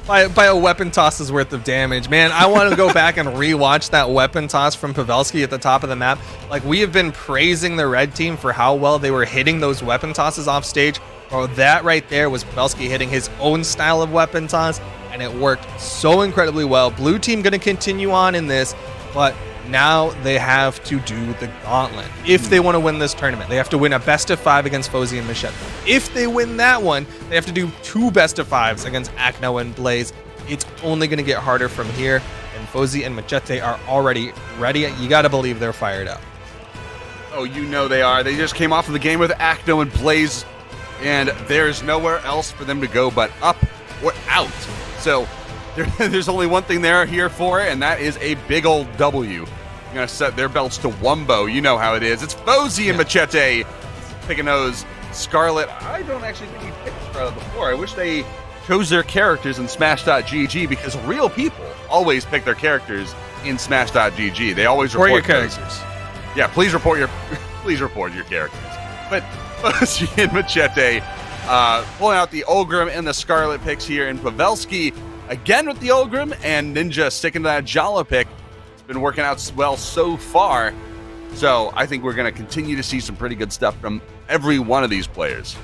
by a weapon toss's worth of damage. Man, I want to go back and rewatch that weapon toss from Pavelski at the top of the map. Like, we have been praising the red team for how well they were hitting those weapon tosses off stage. Well, that right there was Pavelski hitting his own style of weapon toss, and it worked so incredibly well. Blue team going to continue on in this, but now they have to do the gauntlet. If they want to win this tournament, they have to win a best of 5 against Fozy and Machete. If they win that one, they have to do 2 best of 5s against Acno and Blaze. It's only going to get harder from here, and Fozy and Machete are already ready. You got to believe they're fired up. Oh, you know they are. They just came off of the game with Acno and Blaze, and there's nowhere else for them to go but up or out. So there's only one thing they're here for, and that is a big old W. You're going to set their belts to Wumbo. You know how it is. It's Fozy and Machete picking those. Scarlet, I don't actually think we picked Scarlet before. I wish they chose their characters in Smash.gg, because real people always pick their characters in Smash.gg. They always report your characters. Yeah, please report your characters. But Fozy and Machete pulling out the Ulgrim and the Scarlet picks here, and Pavelski again with the Ulgrim, and Ninja sticking to that Jala pick. It's been working out well so far. So I think we're going to continue to see some pretty good stuff from every one of these players.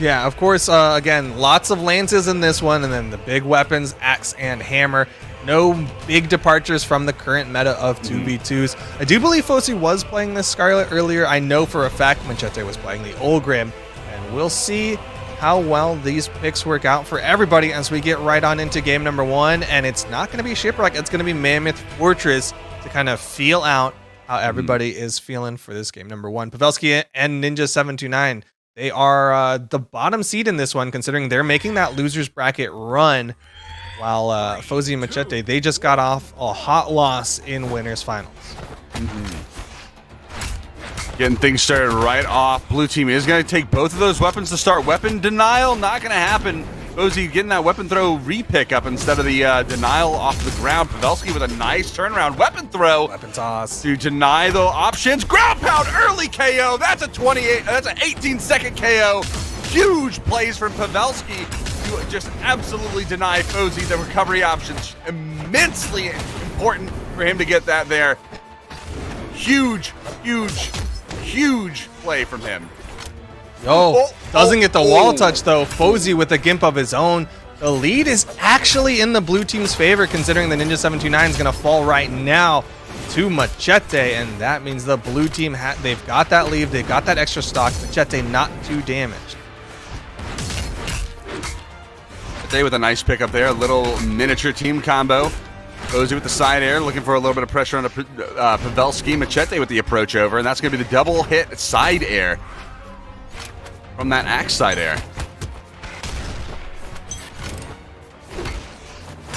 Yeah, of course, again, lots of lances in this one, and then the big weapons, axe and hammer. No big departures from the current meta of 2v2s. I do believe Fozy was playing this Scarlet earlier. I know for a fact Machete was playing the Ulgrim, and we'll see how well these picks work out for everybody as we get right on into game number 1. And it's not going to be Shipwreck, it's going to be Mammoth Fortress to kind of feel out how everybody is feeling for this game number 1. Pavelski and Ninja729, they are the bottom seed in this one, considering they're making that losers bracket run, while Fozy and Machete, they just got off a hot loss in winners finals. Getting things started right off. Blue team is going to take both of those weapons to start. Weapon denial, not going to happen. Fozy getting that weapon throw repick up instead of the denial off the ground. Pavelski with a nice turnaround weapon throw. Weapon toss. To deny the options. Ground pound, early KO. That's an 18-second KO. Huge plays from Pavelski to just absolutely deny Fozy the recovery options. Immensely important for him to get that there. Huge play from him. Doesn't get the wall touch though. Fozy with a gimp of his own. The lead is actually in the blue team's favor, considering the Ninja729 is going to fall right now to Machete, and that means the blue team, they've got that lead, they've got that extra stock. Machete not too damaged. Machete with a nice pickup there, a little miniature team combo. Fozy with the side air, looking for a little bit of pressure on Pavelski. Machete with the approach over, and that's going to be the double hit side air from that axe side air.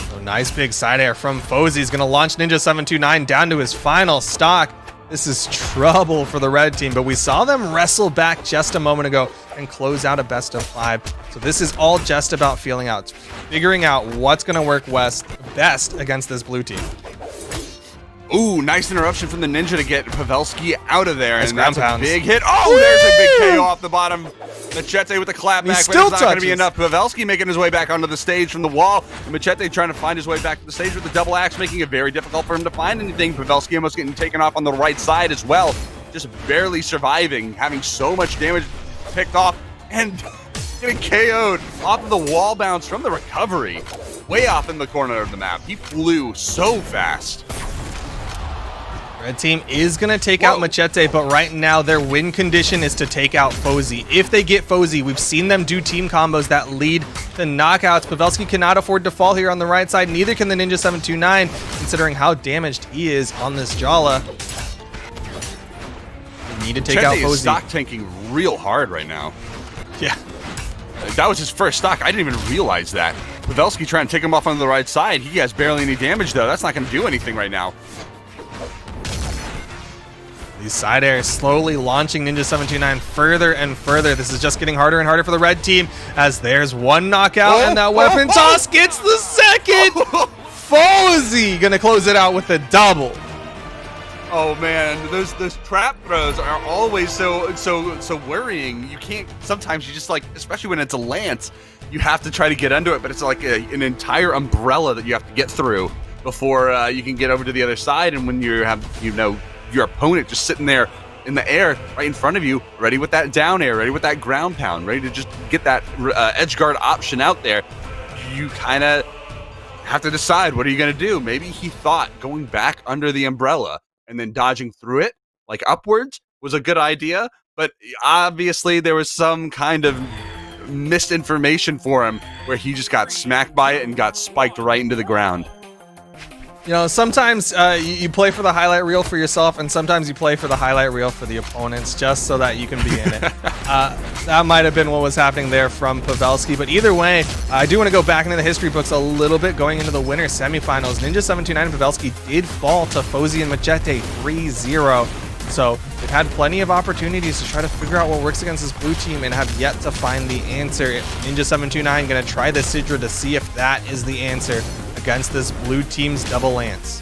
So nice big side air from Fozy. He's going to launch Ninja729 down to his final stock. This is trouble for the red team, but we saw them wrestle back just a moment ago and close out a best of 5. So this is all just about figuring out what's going to work best against this blue team. Ooh, nice interruption from the Ninja to get Pavelski out of there. Nice and that's ground a pounds. big hit. Oh, there's a big KO off the bottom. Machete with the clap back, but still it's not going to be touches. enough. Pavelski making his way back onto the stage from the wall. Machete trying to find his way back to the stage with the double axe, making it very difficult for him to find anything. Pavelski almost getting taken off on the right side as well. Just barely surviving, having so much damage picked off, and getting KO'd off of the wall bounce from the recovery. Way off in the corner of the map. He flew so fast. Red team is going to take out Machete, but right now their win condition is to take out Fozy. If they get Fozy, we've seen them do team combos that lead to knockouts. Pavelski cannot afford to fall here on the right side. Neither can the Ninja729, considering how damaged he is on this Jala. We need to take out Machete Fozy. is stock tanking real hard right now. Yeah. That was his first stock. I didn't even realize that. Pavelski trying to take him off on the right side. He has barely any damage, though. That's not going to do anything right now. These side airs slowly launching Ninja729 further and further. This is just getting harder and harder for the red team, as there's one knockout and that weapon toss gets the second. Fozy gonna close it out with a double. Oh man, those trap throws are always so worrying. You can't. Sometimes you just like, especially when it's a lance, you have to try to get under it, but it's like an entire umbrella that you have to get through before you can get over to the other side. And when you have, your opponent just sitting there in the air right in front of you, ready with that down air, ready with that ground pound, ready to just get that edge guard option out there, you kind of have to decide, what are you going to do? Maybe he thought going back under the umbrella and then dodging through it, like upwards, was a good idea, but obviously there was some kind of misinformation for him where he just got smacked by it and got spiked right into the ground. Sometimes you play for the highlight reel for yourself, and sometimes you play for the highlight reel for the opponents, just so that you can be in it. That might have been what was happening there from Pavelski, but either way, I do want to go back into the history books a little bit, going into the winner semifinals. Ninja729 and Pavelski did fall to Fozy and Machete 3-0. So they've had plenty of opportunities to try to figure out what works against this blue team and have yet to find the answer. Ninja729 going to try the Sidra to see if that is the answer against this blue team's double lance.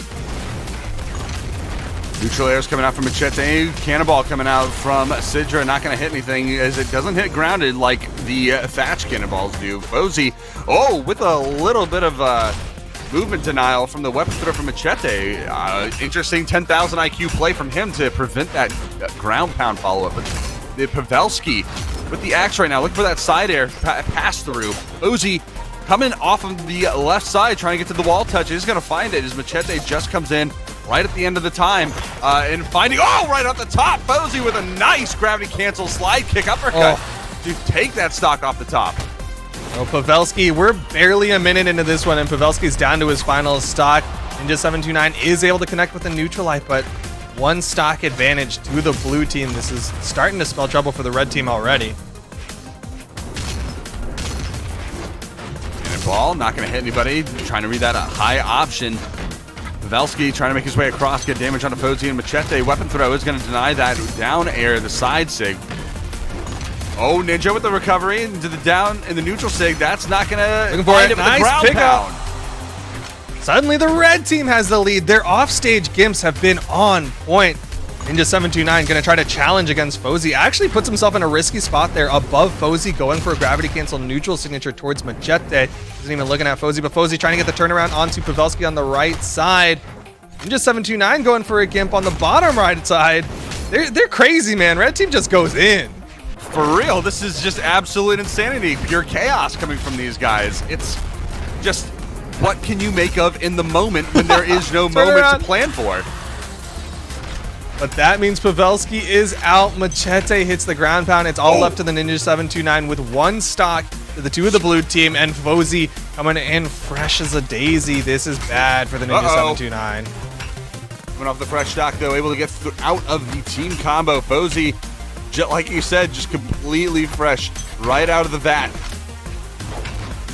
Neutral airs coming out from Machete. Cannonball coming out from Sidra. Not going to hit anything as it doesn't hit grounded like the Thatch cannonballs do. Fozy, with a little bit of movement denial from the weapon throw from Machete. Interesting 10,000 IQ play from him to prevent that ground pound follow-up. But the Pavelski with the axe right now, looking for that side air pass through. Fozy coming off of the left side, trying to get to the wall touch. He's going to find it as Machete just comes in right at the end of the time and finding, right off the top. Fozy with a nice gravity cancel slide kick uppercut to take that stock off the top. Pavelski, we're barely a minute into this one, and Pavelski's down to his final stock. Ninja729 is able to connect with the neutral light, but one stock advantage to the blue team. This is starting to spell trouble for the red team already. Ball, not going to hit anybody. Trying to read that high option. Pavelski trying to make his way across, get damage onto Fozy and Machete. Weapon throw is going to deny that down air, the side sig. Ninja with the recovery into the down in the neutral sig. That's not going to find it with the ground pound. Suddenly the red team has the lead. Their offstage gimps have been on point. Ninja729 going to try to challenge against Fozy. Actually puts himself in a risky spot there above Fozy, going for a gravity cancel neutral signature towards Machete. Isn't even looking at Fozy, but Fozy trying to get the turnaround onto Pavelski on the right side. Ninja729 going for a gimp on the bottom right side. They're crazy, man. Red team just goes in. For real, this is just absolute insanity. Pure chaos coming from these guys. It's just, what can you make of in the moment when there is no moment to plan for? But that means Pavelski is out. Machete hits the ground pound. It's all left to the Ninja729 with one stock to the two of the blue team, and Fozy coming in fresh as a daisy. This is bad for the Ninja729. Coming off the fresh stock, though, able to get out of the team combo. Fozy, like you said, just completely fresh, right out of the vat.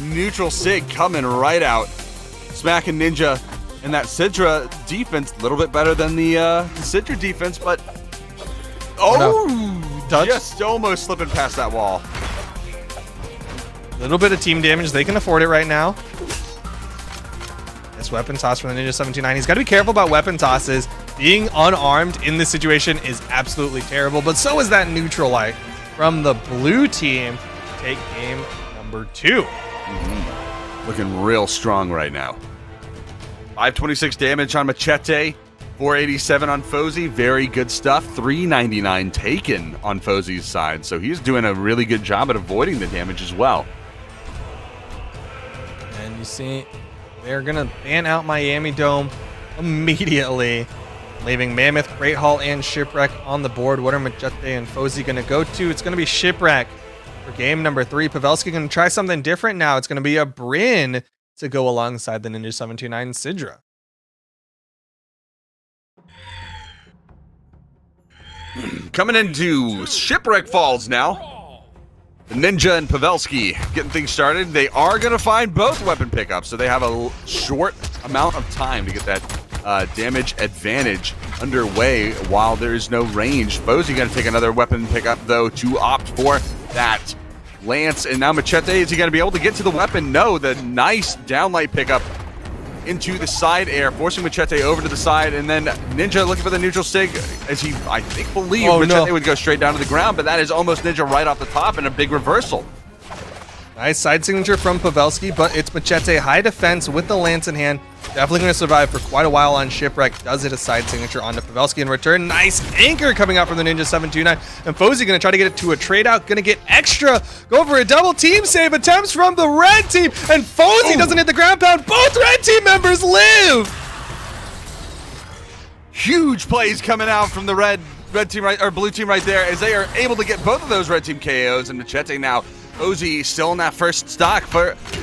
Neutral sig coming right out. Smacking Ninja. And that Sidra defense, a little bit better than the Sidra defense, but just almost slipping past that wall. A little bit of team damage. They can afford it right now. This weapon toss from the Ninja729. He's got to be careful about weapon tosses. Being unarmed in this situation is absolutely terrible, but so is that neutral light from the blue team. Take game number 2. Looking real strong right now. 526 damage on Machete, 487 on Fozy. Very good stuff. 399 taken on Fozy's side. So he's doing a really good job at avoiding the damage as well. And you see, they're going to ban out Miami Dome immediately, leaving Mammoth, Great Hall, and Shipwreck on the board. What are Machete and Fozy going to go to? It's going to be Shipwreck for game number 3. Pavelski going to try something different now. It's going to be a Bryn to go alongside the Ninja729 Sidra. Coming into Shipwreck Falls now. The Ninja and Pavelski getting things started. They are going to find both weapon pickups, so they have a short amount of time to get that damage advantage underway while there is no range. Fozy going to take another weapon pickup, though, to opt for that Lance. And now Machete, is he going to be able to get to the weapon? No, the nice downlight pickup into the side air, forcing Machete over to the side, and then Ninja looking for the neutral sig as he, I think, believed Machete would go straight down to the ground, but that is almost Ninja right off the top and a big reversal. Nice side signature from Pavelski, but it's Machete high defense with the lance in hand. Definitely going to survive for quite a while on Shipwreck. Does hit a side signature onto Pavelski in return. Nice anchor coming out from the Ninja 729. And Fozy going to try to get it to a trade out. Going to get extra. Go for a double team save. Attempts from the red team. And Fozy doesn't hit the ground pound. Both red team members live. Huge plays coming out from the red team right, or blue team right there, as they are able to get both of those red team KOs. And Machete now, Fozy still in that first stock,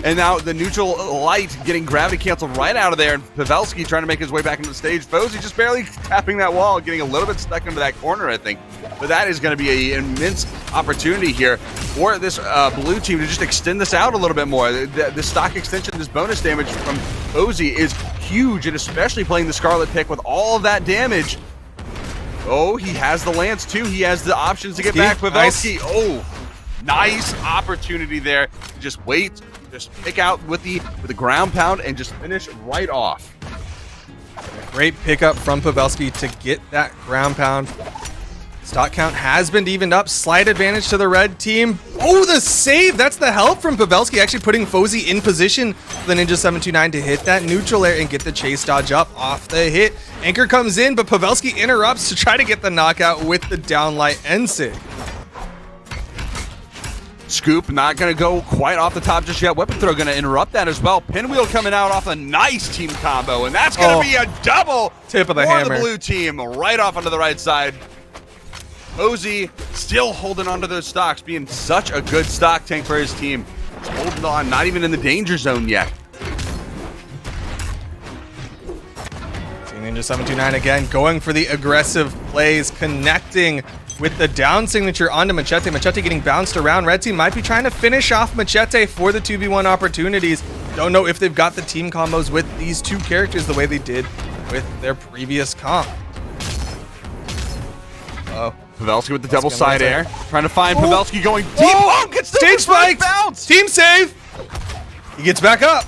and now the neutral light getting gravity canceled right out of there, and Pavelski trying to make his way back into the stage. Fozy just barely tapping that wall, getting a little bit stuck into that corner, I think. But that is going to be an immense opportunity here for this blue team to just extend this out a little bit more. The stock extension, this bonus damage from Fozy is huge, and especially playing the Scarlet pick with all of that damage. Oh, he has the lance too. He has the options to get back. Pavelski, nice opportunity there to just wait, just pick out with the ground pound and just finish right off. Great pickup from Pavelski to get that ground pound. Stock count has been evened up. Slight advantage to the red team. Oh, the save! That's the help from Pavelski, actually putting Fozy in position for the Ninja 729 to hit that neutral air and get the chase dodge up off the hit. Anchor comes in, but Pavelski interrupts to try to get the knockout with the downlight NSIG. Scoop not going to go quite off the top just yet. Weapon throw going to interrupt that as well. Pinwheel coming out off a nice team combo, and that's going to be a double tip of the for hammer. The blue team right off onto the right side. Fozy still holding onto those stocks, being such a good stock tank for his team. He's holding on, not even in the danger zone yet. Ninja 729 again, going for the aggressive plays, connecting with the down signature onto Machete. Machete getting bounced around. Red team might be trying to finish off Machete for the 2v1 opportunities. Don't know if they've got the team combos with these two characters the way they did with their previous comp. Pavelski with the double side air. Trying to find Pavelski going deep. Oh, gets the stage spike! Bounce. Team save! He gets back up.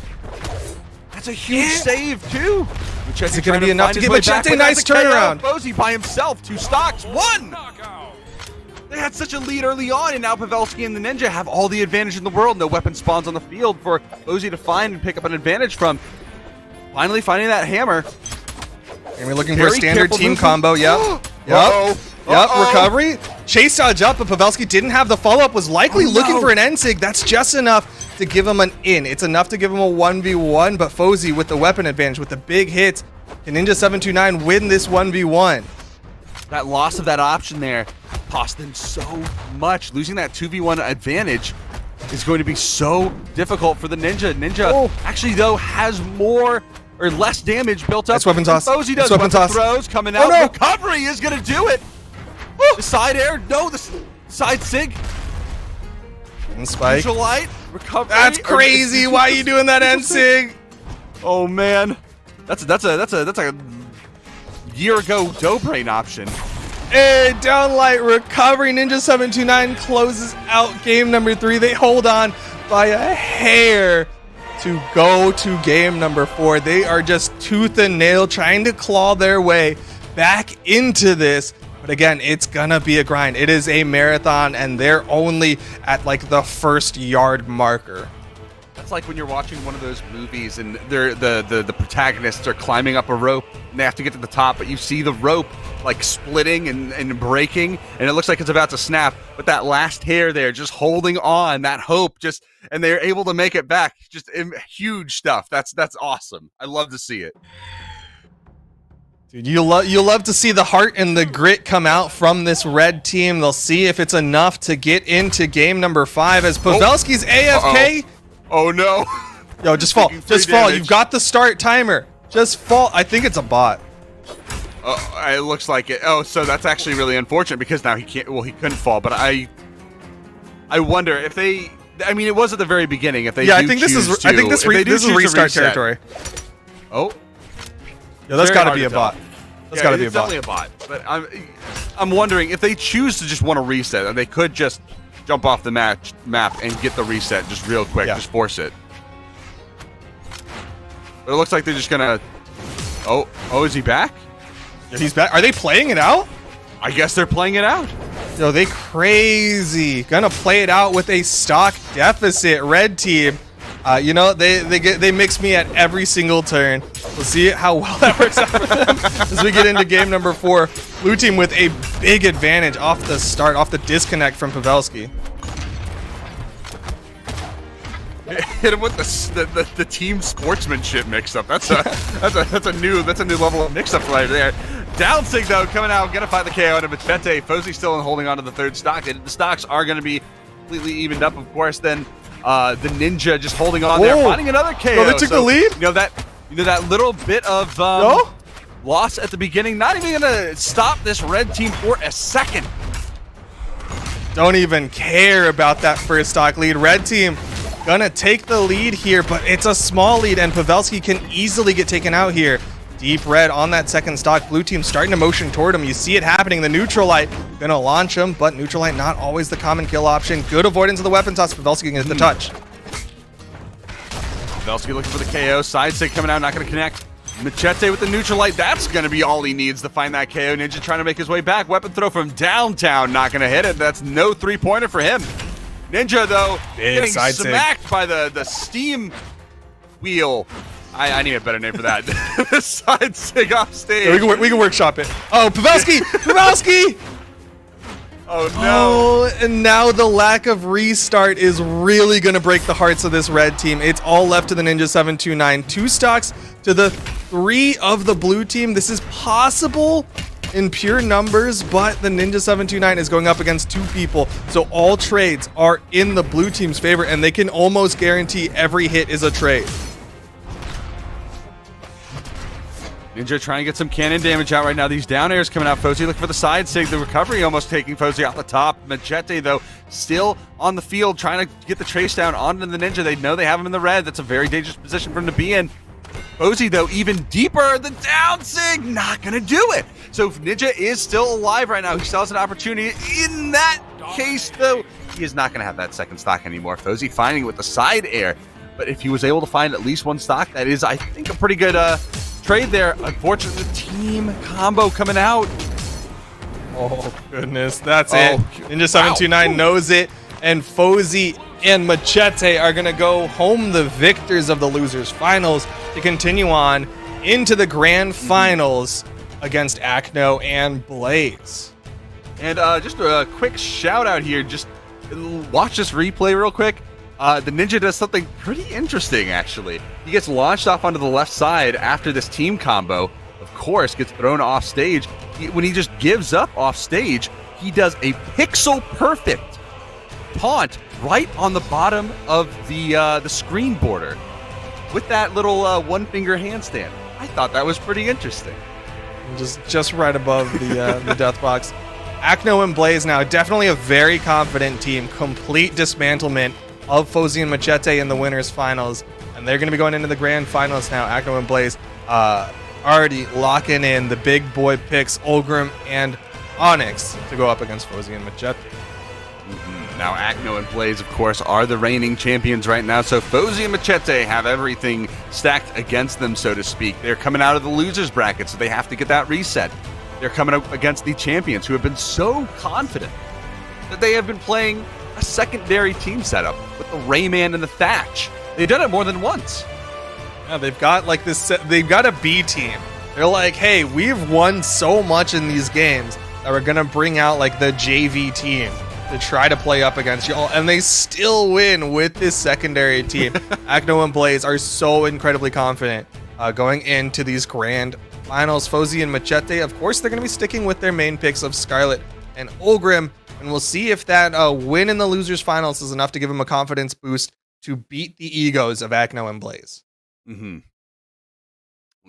That's a huge save, too. Is it going to be enough to get Machete? Nice turnaround. Fozy by himself, 2 stocks, 1! They had such a lead early on, and now Pavelski and the Ninja have all the advantage in the world. No weapon spawns on the field for Fozy to find and pick up an advantage from. Finally finding that hammer. And we're looking for a standard team combo. Yep. Recovery. Chase dodge up, but Pavelski didn't have the follow-up. Was likely looking for an NSIG. That's just enough to give him an in. It's enough to give him a 1v1, but Fozy with the weapon advantage, with the big hits, can Ninja 729 win this 1v1? That loss of that option there cost them so much. Losing that 2v1 advantage is going to be so difficult for the Ninja. Ninja actually, though, has more or less damage built up. That's weapon toss. Fozy does. Weapon toss. Throws coming out. Recovery is going to do it. The side air. No, the side sig. And spike. Neutral light. Recovery. That's crazy. Why are you doing that, NSIG? Oh man, that's a year ago Dobrain option. Hey, downlight recovery. Ninja 729 closes out game number 3. They hold on by a hair to go to game number 4. They are just tooth and nail trying to claw their way back into this. But again, it's gonna be a grind. It is a marathon, and they're only at like the first yard marker. That's like when you're watching one of those movies and the protagonists are climbing up a rope and they have to get to the top, but you see the rope like splitting and breaking, and it looks like it's about to snap. But that last hair there, just holding on, that hope, and they're able to make it back. Just huge stuff. That's awesome. I love to see it. Dude, you'll love to see the heart and the grit come out from this red team. They'll see if it's enough to get into game number 5 as Pavelski's AFK. Oh no. Yo, just fall. Just fall. You've got the start timer. Just fall. I think it's a bot. It looks like it. Oh, so that's actually really unfortunate because now he can't. Well, he couldn't fall, but I wonder if they. I mean, it was at the very beginning. If they, yeah, I think this is. I think this is restart territory. Oh, yeah, that's got to be a bot. That's got to be a bot. Definitely a bot. But I'm wondering if they choose to just want to reset, and they could just jump off the map and get the reset just real quick. Yeah. Just force it. But it looks like they're just gonna. Oh, is he back? Yeah, he's back. Are they playing it out? I guess they're playing it out. Yo, they crazy. Gonna play it out with a stock deficit. Red team. You know, they mix me at every single turn. We'll see how well that works out for them as we get into game number 4. Blue team with a big advantage off the start, off the disconnect from Pavelski. Hit him with the team sportsmanship mix-up. That's a new level of mix-up right there. Downsig though coming out, gonna find the KO into Machete. Fozy still holding on to the third stock. The stocks are gonna be completely evened up, of course. Then the Ninja just holding on there, finding another KO. Oh, they took the lead. You know that little bit of loss at the beginning. Not even gonna stop this red team for a second. Don't even care about that first stock lead. Red team gonna take the lead here, but it's a small lead, and Pavelski can easily get taken out here. Deep red on that second stock. Blue team starting to motion toward him. You see it happening. The neutral light gonna launch him, but neutral light not always the common kill option. Good avoidance of the weapon toss. Pavelski can get the touch. Pavelski looking for the KO. Side stick coming out, not gonna connect. Machete with the neutral light. That's gonna be all he needs to find that KO. Ninja trying to make his way back. Weapon throw from downtown, not gonna hit it. That's no 3-pointer for him. Ninja, though, getting smacked by the steam wheel. I need a better name for that. Side sig off stage. Yeah, we can workshop it. Oh, Pavelski! Pavelski! Oh, no. Oh, and now the lack of restart is really going to break the hearts of this red team. It's all left to the Ninja 729. 2 stocks to the 3 of the blue team. This is possible in pure numbers, but the Ninja 729 is going up against 2 people. So all trades are in the blue team's favor, and they can almost guarantee every hit is a trade. Ninja trying to get some cannon damage out right now. These down airs coming out. Fozy looking for the side sig. The recovery almost taking Fozy off the top. Machete, though, still on the field trying to get the trace down onto the Ninja. They know they have him in the red. That's a very dangerous position for him to be in. Fozy, though, even deeper. The down sig, not going to do it. So Ninja is still alive right now. He still has an opportunity. In that case, though, he is not going to have that second stock anymore. Fozy finding it with the side air. But if he was able to find at least 1 stock, that is, I think, a pretty good trade there. Unfortunately, the team combo coming out. Oh, goodness. That's it. Ninja 729 knows it. And Fozy and Machete are going to go home the victors of the losers finals to continue on into the grand finals against Acno and Blaze. And just a quick shout out here. Just watch this replay real quick. The Ninja does something pretty interesting, actually. He gets launched off onto the left side after this team combo. Of course, gets thrown off stage. When he just gives up off stage, he does a pixel-perfect taunt right on the bottom of the screen border with that little one-finger handstand. I thought that was pretty interesting. Just right above the death box. Acno and Blaze now definitely a very confident team. Complete dismantlement of Fozy and Machete in the winners finals, and they're going to be going into the grand finals now. Acno and Blaze already locking in the big boy picks, Ulgrim and Onyx, to go up against Fozy and Machete. Now Acno and Blaze, of course, are the reigning champions right now, so Fozy and Machete have everything stacked against them, so to speak. They're coming out of the losers bracket, so they have to get that reset. They're coming up against the champions, who have been so confident that they have been playing a secondary team setup with the Rayman and the Thatch. They've done it more than once. Yeah, they've got like this. They've got a B team. They're like, hey, we've won so much in these games that we're gonna bring out like the JV team to try to play up against y'all, and they still win with this secondary team. Acno and Blaze are so incredibly confident going into these grand finals. Fozy and Machete, of course, they're gonna be sticking with their main picks of Scarlet and Ulgrim. And we'll see if that win in the losers finals is enough to give him a confidence boost to beat the egos of Acno and Blaze. We're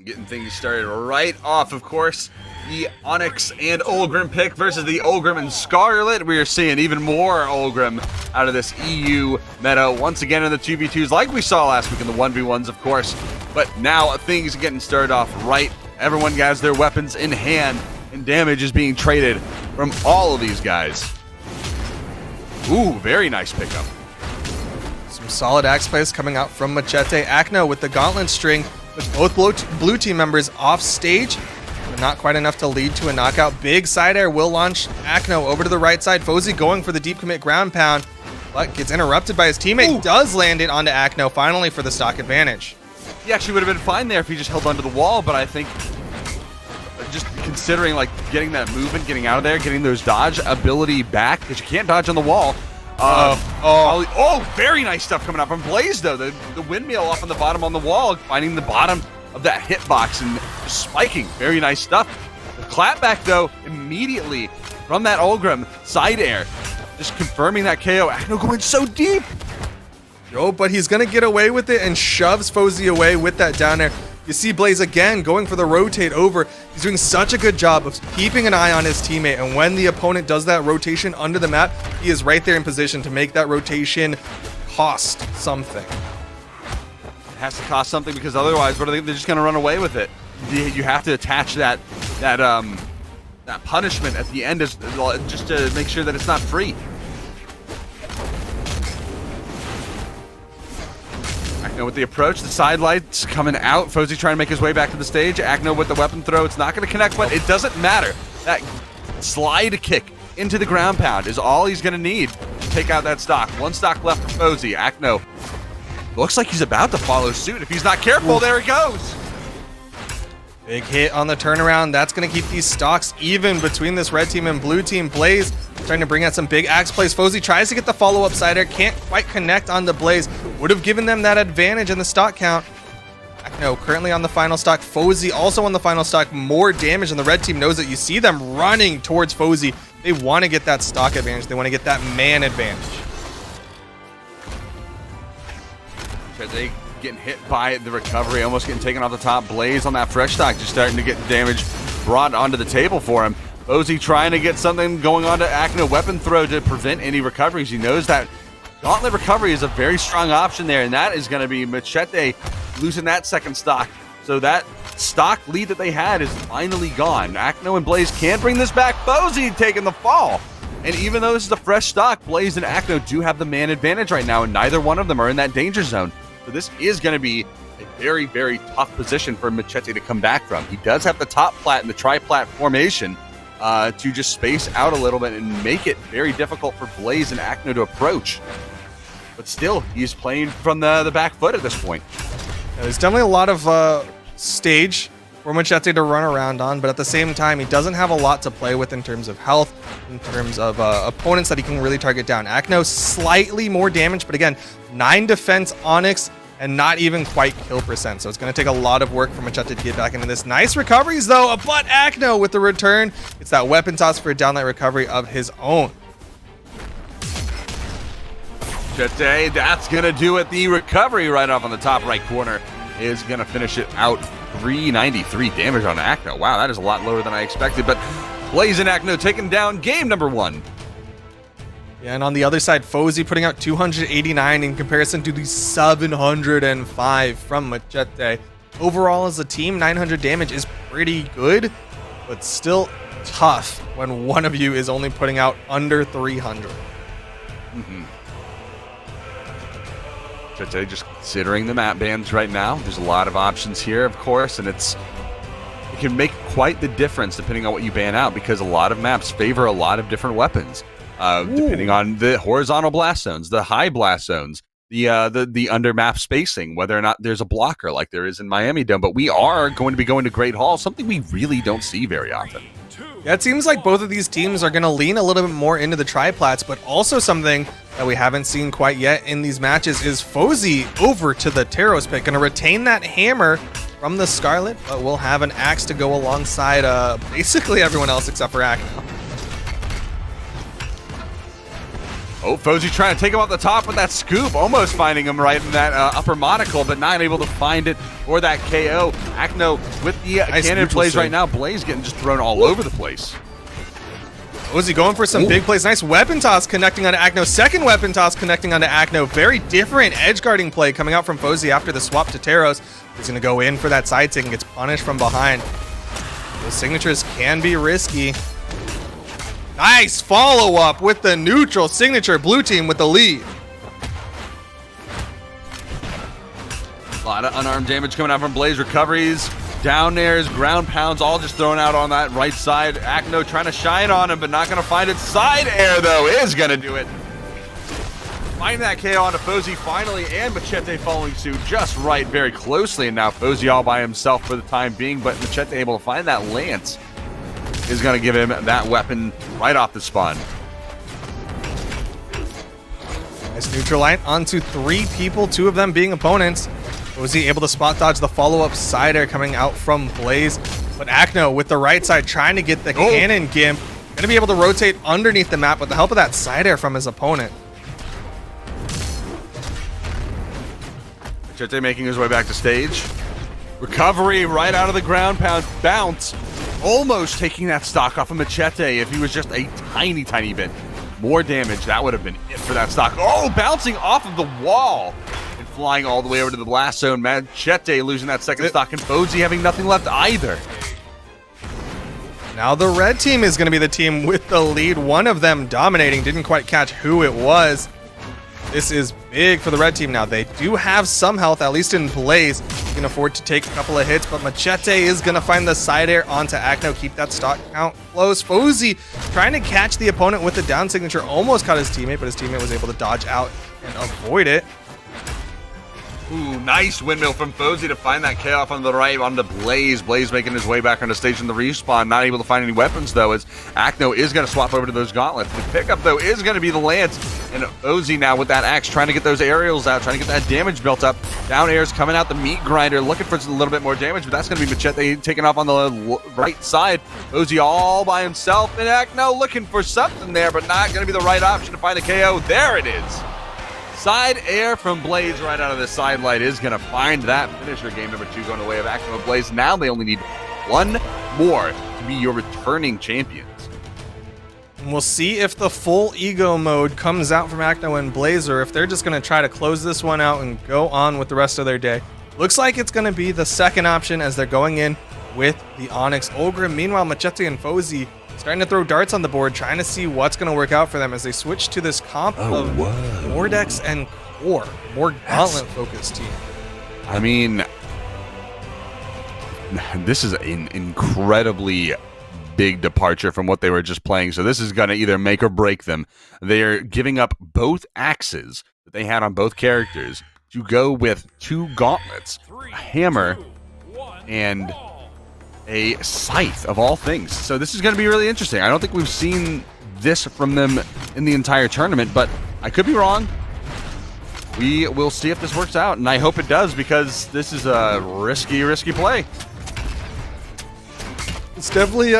getting things started right off, of course. The Onyx and Ulgrim pick versus the Ulgrim and Scarlet. We are seeing even more Ulgrim out of this EU meta once again in the 2v2s like we saw last week in the 1v1s, of course. But now things are getting started off right. Everyone has their weapons in hand, and damage is being traded from all of these guys. Ooh, very nice pickup. Some solid axe plays coming out from Machete. Acno with the gauntlet string with both blue team members off stage, but not quite enough to lead to a knockout. Big side air will launch Acno over to the right side. Fozy going for the deep commit ground pound, but gets interrupted by his teammate. Ooh. Does land it onto Acno, finally for the stock advantage. He actually would have been fine there if he just held onto the wall, but I think just considering like getting that movement, getting out of there, getting those dodge ability back, because you can't dodge on the wall. Very nice stuff coming up from Blaze though. The windmill off on the bottom on the wall, finding the bottom of that hitbox and just spiking. Very nice stuff. The clapback though, immediately from that Ulgrim side air, just confirming that KO. Acno going so deep. Yo, but he's gonna get away with it and shoves Fozy away with that down air. You see Blaze again going for the rotate over. He's doing such a good job of keeping an eye on his teammate, and when the opponent does that rotation under the map, he is right there in position to make that rotation cost something. It has to cost something, because otherwise, what are they? They're just gonna run away with it. You have to attach that punishment at the end just to make sure that it's not free. Acno with the approach, the side lights coming out. Fozy trying to make his way back to the stage. Acno with the weapon throw. It's not going to connect, but it doesn't matter. That slide kick into the ground pound is all he's going to need to take out that stock. One stock left for Fozy. Acno looks like he's about to follow suit. If he's not careful, there he goes. Big hit on the turnaround. That's going to keep these stocks even between this red team and blue team. Blaze trying to bring out some big axe plays. Fozy tries to get the follow-up side air. Can't quite connect on the Blaze. Would have given them that advantage in the stock count. Acno currently on the final stock. Fozy also on the final stock. More damage, and the red team knows it. You see them running towards Fozy. They want to get that stock advantage. They want to get that man advantage. They getting hit by the recovery, almost getting taken off the top. Blaze on that fresh stock, just starting to get damage brought onto the table for him. Fozy trying to get something going on to Acno. Weapon throw to prevent any recoveries. He knows that Gauntlet recovery is a very strong option there, and that is going to be Machete losing that second stock. So that stock lead that they had is finally gone. Acno and Blaze can bring this back. Fozy taking the fall. And even though this is a fresh stock, Blaze and Acno do have the man advantage right now, and neither one of them are in that danger zone. So this is going to be a very, very tough position for Machete to come back from. He does have the top plat and the tri-plat formation to just space out a little bit and make it very difficult for Blaze and Acno to approach. But still, he's playing from the back foot at this point. Yeah, there's definitely a lot of stage for Machete to run around on, but at the same time, he doesn't have a lot to play with in terms of health, in terms of opponents that he can really target down. Acno slightly more damage, but again, 9 defense Onyx and not even quite kill percent. So it's going to take a lot of work for Machete to get back into this. Nice recoveries though, but Acno with the return. It's that weapon toss for a downlight recovery of his own. Machete, that's going to do it. The recovery right off on the top right corner is going to finish it out. 393 damage on Acno. Wow, that is a lot lower than I expected, but Blaze and Acno taking down game number 1. Yeah, and on the other side, Fozy putting out 289 in comparison to the 705 from Machete. Overall, as a team, 900 damage is pretty good, but still tough when one of you is only putting out under 300. Machete just considering the map bans right now. There's a lot of options here, of course, and it can make quite the difference depending on what you ban out, because a lot of maps favor a lot of different weapons. Depending on the horizontal blast zones, the high blast zones, the under map spacing, whether or not there's a blocker like there is in Miami Dome. But we are going to be going to Great Hall, something we really don't see very often. Yeah, it seems like both of these teams are going to lean a little bit more into the triplats, but also something that we haven't seen quite yet in these matches is Fozy over to the Taros pit. Going to retain that hammer from the Scarlet, but we'll have an axe to go alongside basically everyone else except for Acno. Oh, Fozy trying to take him off the top with that scoop, almost finding him right in that upper monocle, but not able to find it for that KO. Acno with the nice cannon plays right now. Blaze getting just thrown all over the place. Fozy going for some big plays. Nice weapon toss connecting onto Acno. Second weapon toss connecting onto Acno. Very different edge guarding play coming out from Fozy after the swap to Taros. He's going to go in for that side take and gets punished from behind. Those signatures can be risky. Nice follow-up with the neutral signature. Blue team with the lead. lot of unarmed damage coming out from Blaze. Recoveries, down airs, ground pounds, all just thrown out on that right side. Acno trying to shine on him, but not going to find it. Side air, though, is going to do it. Find that KO onto Fozy finally, and Machete following suit just right, very closely. And now Fozy all by himself for the time being, but Machete able to find that lance is going to give him that weapon right off the spawn. Nice neutral light onto 3 people, 2 of them being opponents. Fozy able to spot dodge the follow-up side air coming out from Blaze, but Acno with the right side trying to get the cannon gimp. Going to be able to rotate underneath the map with the help of that side air from his opponent. Machete making his way back to stage. Recovery right out of the ground pound. Bounce. Almost taking that stock off of Machete. If he was just a tiny, tiny bit more damage, that would have been it for that stock. Oh, bouncing off of the wall and flying all the way over to the blast zone. Machete losing that second stock, and Fozy having nothing left either. Now the red team is going to be the team with the lead. One of them dominating. Didn't quite catch who it was. This is big for the red team now. They do have some health, at least in Blaze. He can afford to take a couple of hits, but Machete is going to find the side air onto Acno, keep that stock count close. Fozy trying to catch the opponent with the down signature. Almost caught his teammate, but his teammate was able to dodge out and avoid it. Ooh, nice windmill from Fozy to find that KO off on the right onto Blaze. Blaze making his way back on the stage in the respawn. Not able to find any weapons, though, as Acno is going to swap over to those gauntlets. The pickup, though, is going to be the lance. And Fozy now with that axe trying to get those aerials out, trying to get that damage built up. Down airs coming out the meat grinder, looking for a little bit more damage, but that's going to be Machete taking off on the right side. Fozy all by himself, and Acno looking for something there, but not going to be the right option to find the KO. There it is. Side air from Blaze right out of the side light is going to find that finisher. Game number 2 going the way of Acno and Blaze. Now they only need one more to be your returning champions. And we'll see if the full ego mode comes out from Acno and Blaze, or if they're just going to try to close this one out and go on with the rest of their day. Looks like it's going to be the second option as they're going in with the Onyx Ogre. Meanwhile, Machete and Fozy starting to throw darts on the board, trying to see what's going to work out for them as they switch to this comp of Mordex and Core, more gauntlet-focused team. I mean, this is an incredibly big departure from what they were just playing, so this is going to either make or break them. They're giving up both axes that they had on both characters to go with 2 gauntlets, a hammer, and a scythe of all things. So this is going to be really interesting. I don't think we've seen this from them in the entire tournament, but I could be wrong. We will see if this works out, and I hope it does, because this is a risky play. It's definitely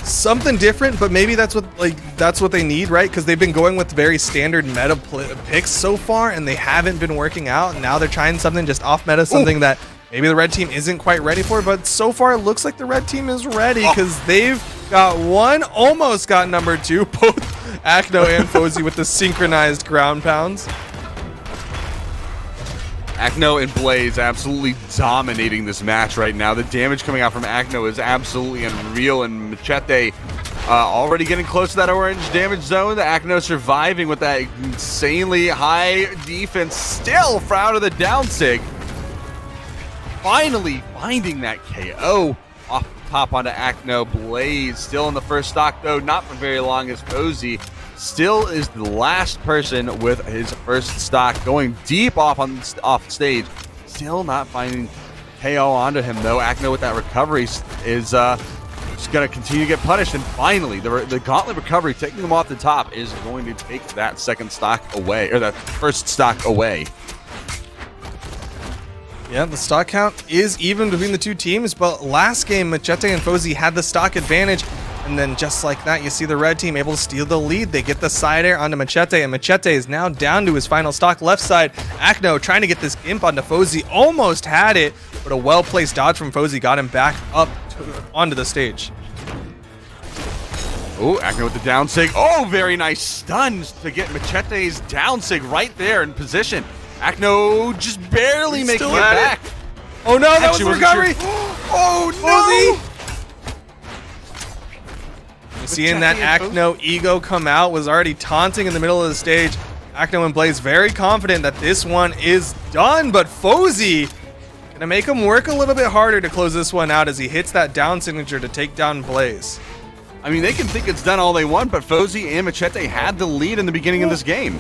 something different, but maybe that's what they need, right? Because they've been going with very standard meta picks so far, and they haven't been working out. And now they're trying something just off meta, something that maybe the red team isn't quite ready for, but so far it looks like the red team is ready, because they've got one, almost got number 2, both Acno and Fozy with the synchronized ground pounds. Acno and Blaze absolutely dominating this match right now. The damage coming out from Acno is absolutely unreal, and Machete already getting close to that orange damage zone. The Acno surviving with that insanely high defense, still out of the down sig. Finally finding that KO off the top onto Acno. Blaze still in the first stock, though, not for very long, as Fozy still is the last person with his first stock, going deep off stage. Still not finding KO onto him, though. Acno with that recovery is just going to continue to get punished, and finally the gauntlet recovery taking him off the top is going to take that second stock away, or that first stock away. Yeah, the stock count is even between the two teams, but last game, Machete and Fozy had the stock advantage, and then just like that, you see the red team able to steal the lead. They get the side air onto Machete, and Machete is now down to his final stock left side. Acno trying to get this imp onto Fozy, almost had it, but a well-placed dodge from Fozy got him back up onto the stage. Oh, Acno with the down sig. Oh, very nice stuns to get Machete's down sig right there in position. Acno just barely making it back. Oh no, that was recovery. Oh no! Seeing that Acno ego come out, was already taunting in the middle of the stage. Acno and Blaze very confident that this one is done, but Fozy Gonna make him work a little bit harder to close this one out as he hits that down signature to take down Blaze. I mean, they can think it's done all they want, but Fozy and Machete had the lead in the beginning of this game.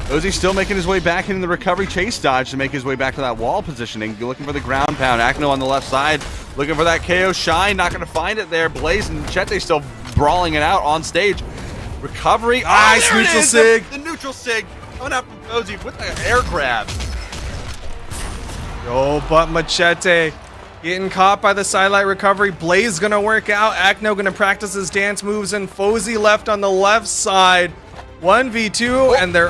Fozy still making his way back into the recovery chase dodge to make his way back to that wall positioning. Looking for the ground pound. Acno on the left side, looking for that KO shine. Not going to find it there. Blaze and Machete still brawling it out on stage. Recovery. Nice neutral sig. The neutral sig coming out from Fozy with the air grab. Oh, but Machete getting caught by the sidelight recovery. Blaze gonna work out. Acno gonna practice his dance moves, and Fozy left on the left side. 1v2, and they're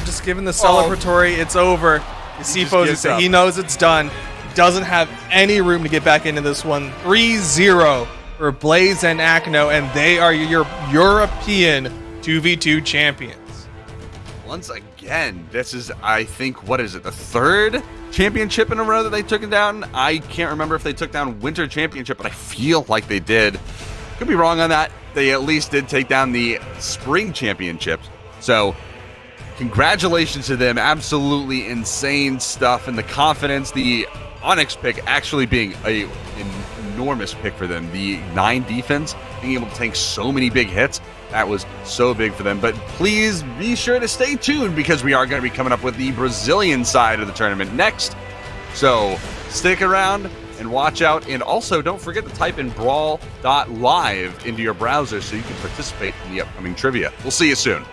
just giving the celebratory. It's over. You see Fozy say he knows it's done. Doesn't have any room to get back into this one. 3-0 for Blaze and Acno, and they are your European 2v2 champions. Once again, this is, I think, what is it, the third championship in a row that they took it down? I can't remember if they took down Winter Championship, but I feel like they did. Could be wrong on that. They at least did take down the Spring Championships. So, congratulations to them. Absolutely insane stuff. And the confidence, the Onyx pick actually being an enormous pick for them. The 9 defense, being able to tank so many big hits. That was so big for them. But please be sure to stay tuned because we are going to be coming up with the Brazilian side of the tournament next. So stick around and watch out. And also don't forget to type in brawl.live into your browser so you can participate in the upcoming trivia. We'll see you soon.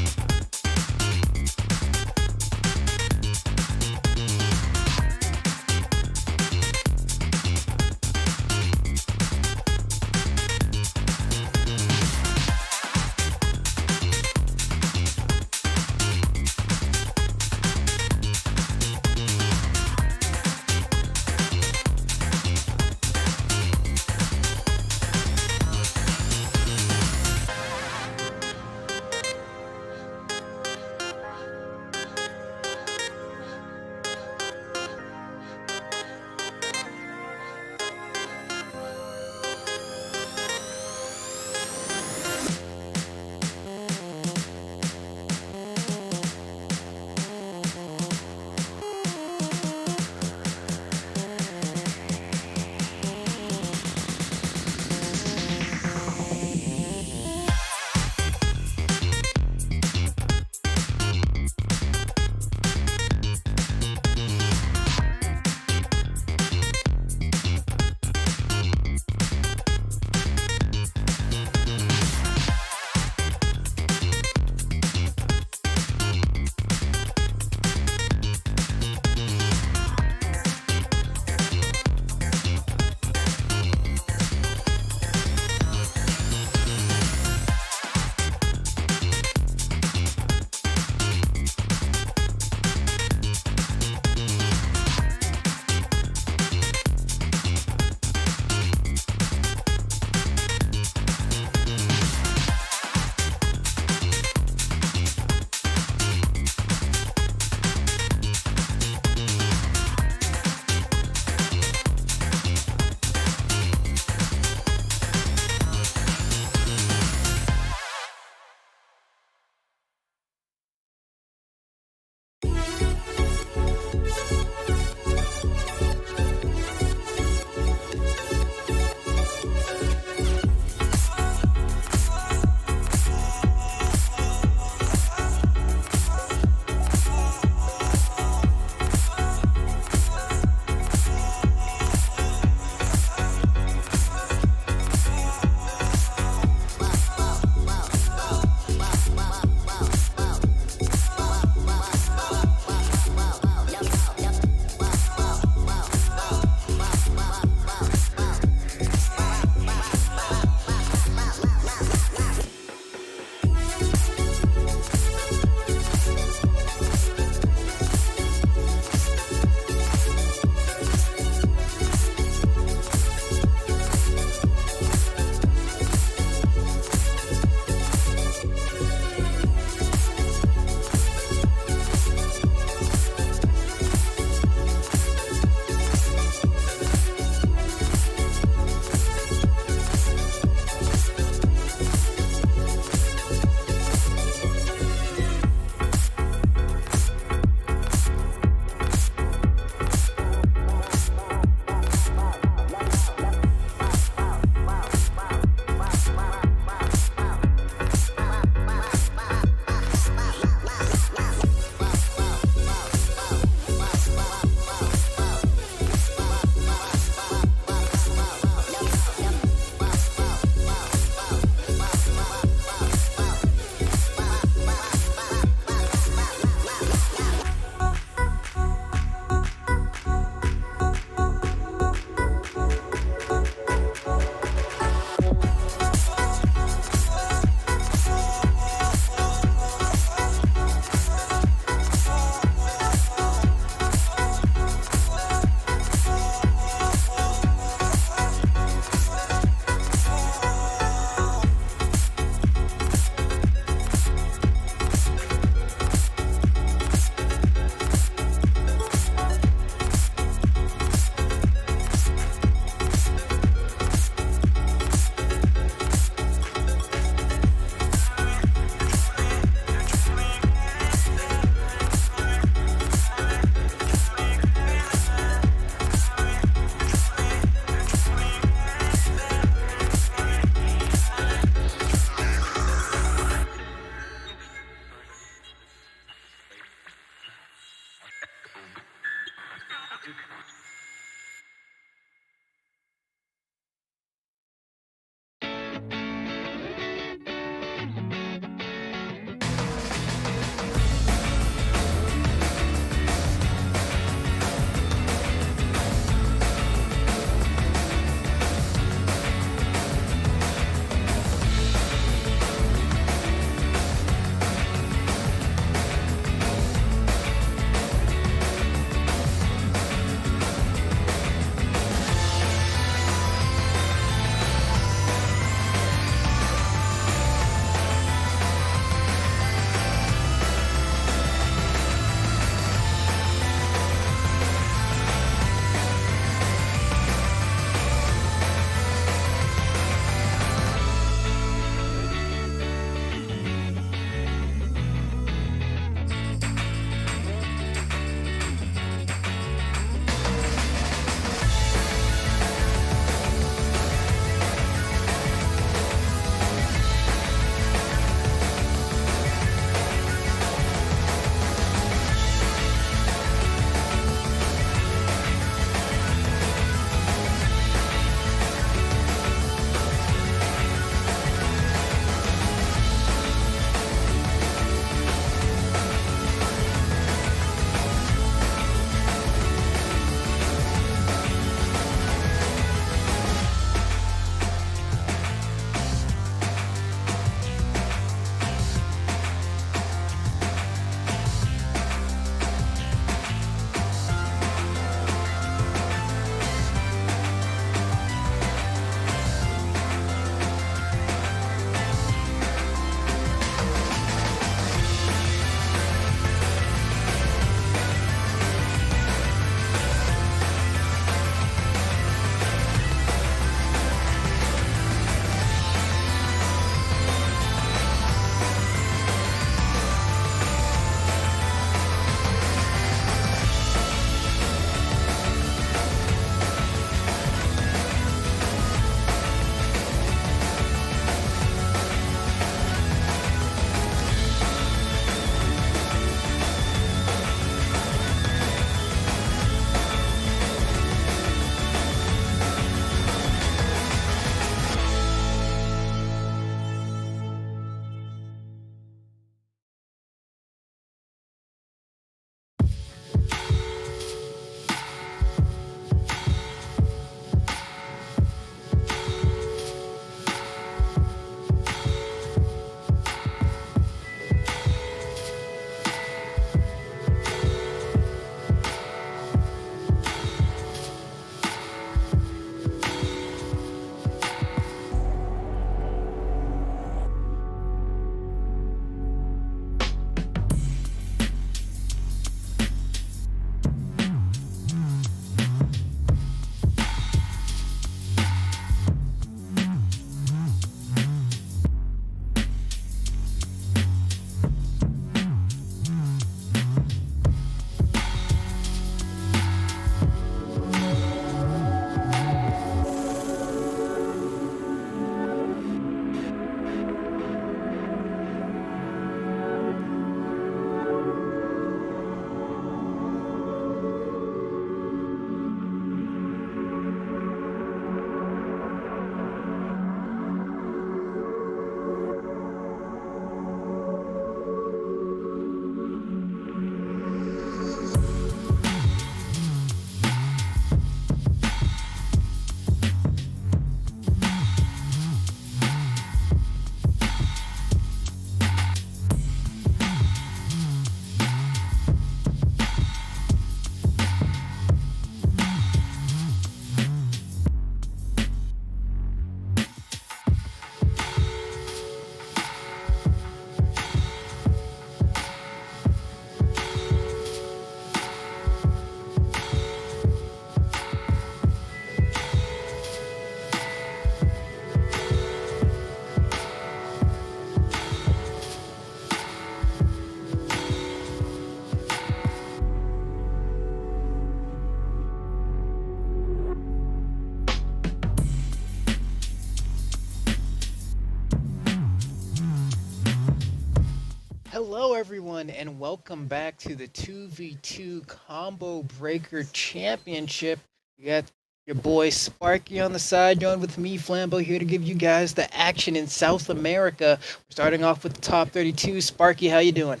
everyone, and welcome back to the 2v2 Combo Breaker Championship. You got your boy Sparky on the side, joined with me, Flambeau, here to give you guys the action in South America. We're starting off with the top 32. Sparky, how you doing?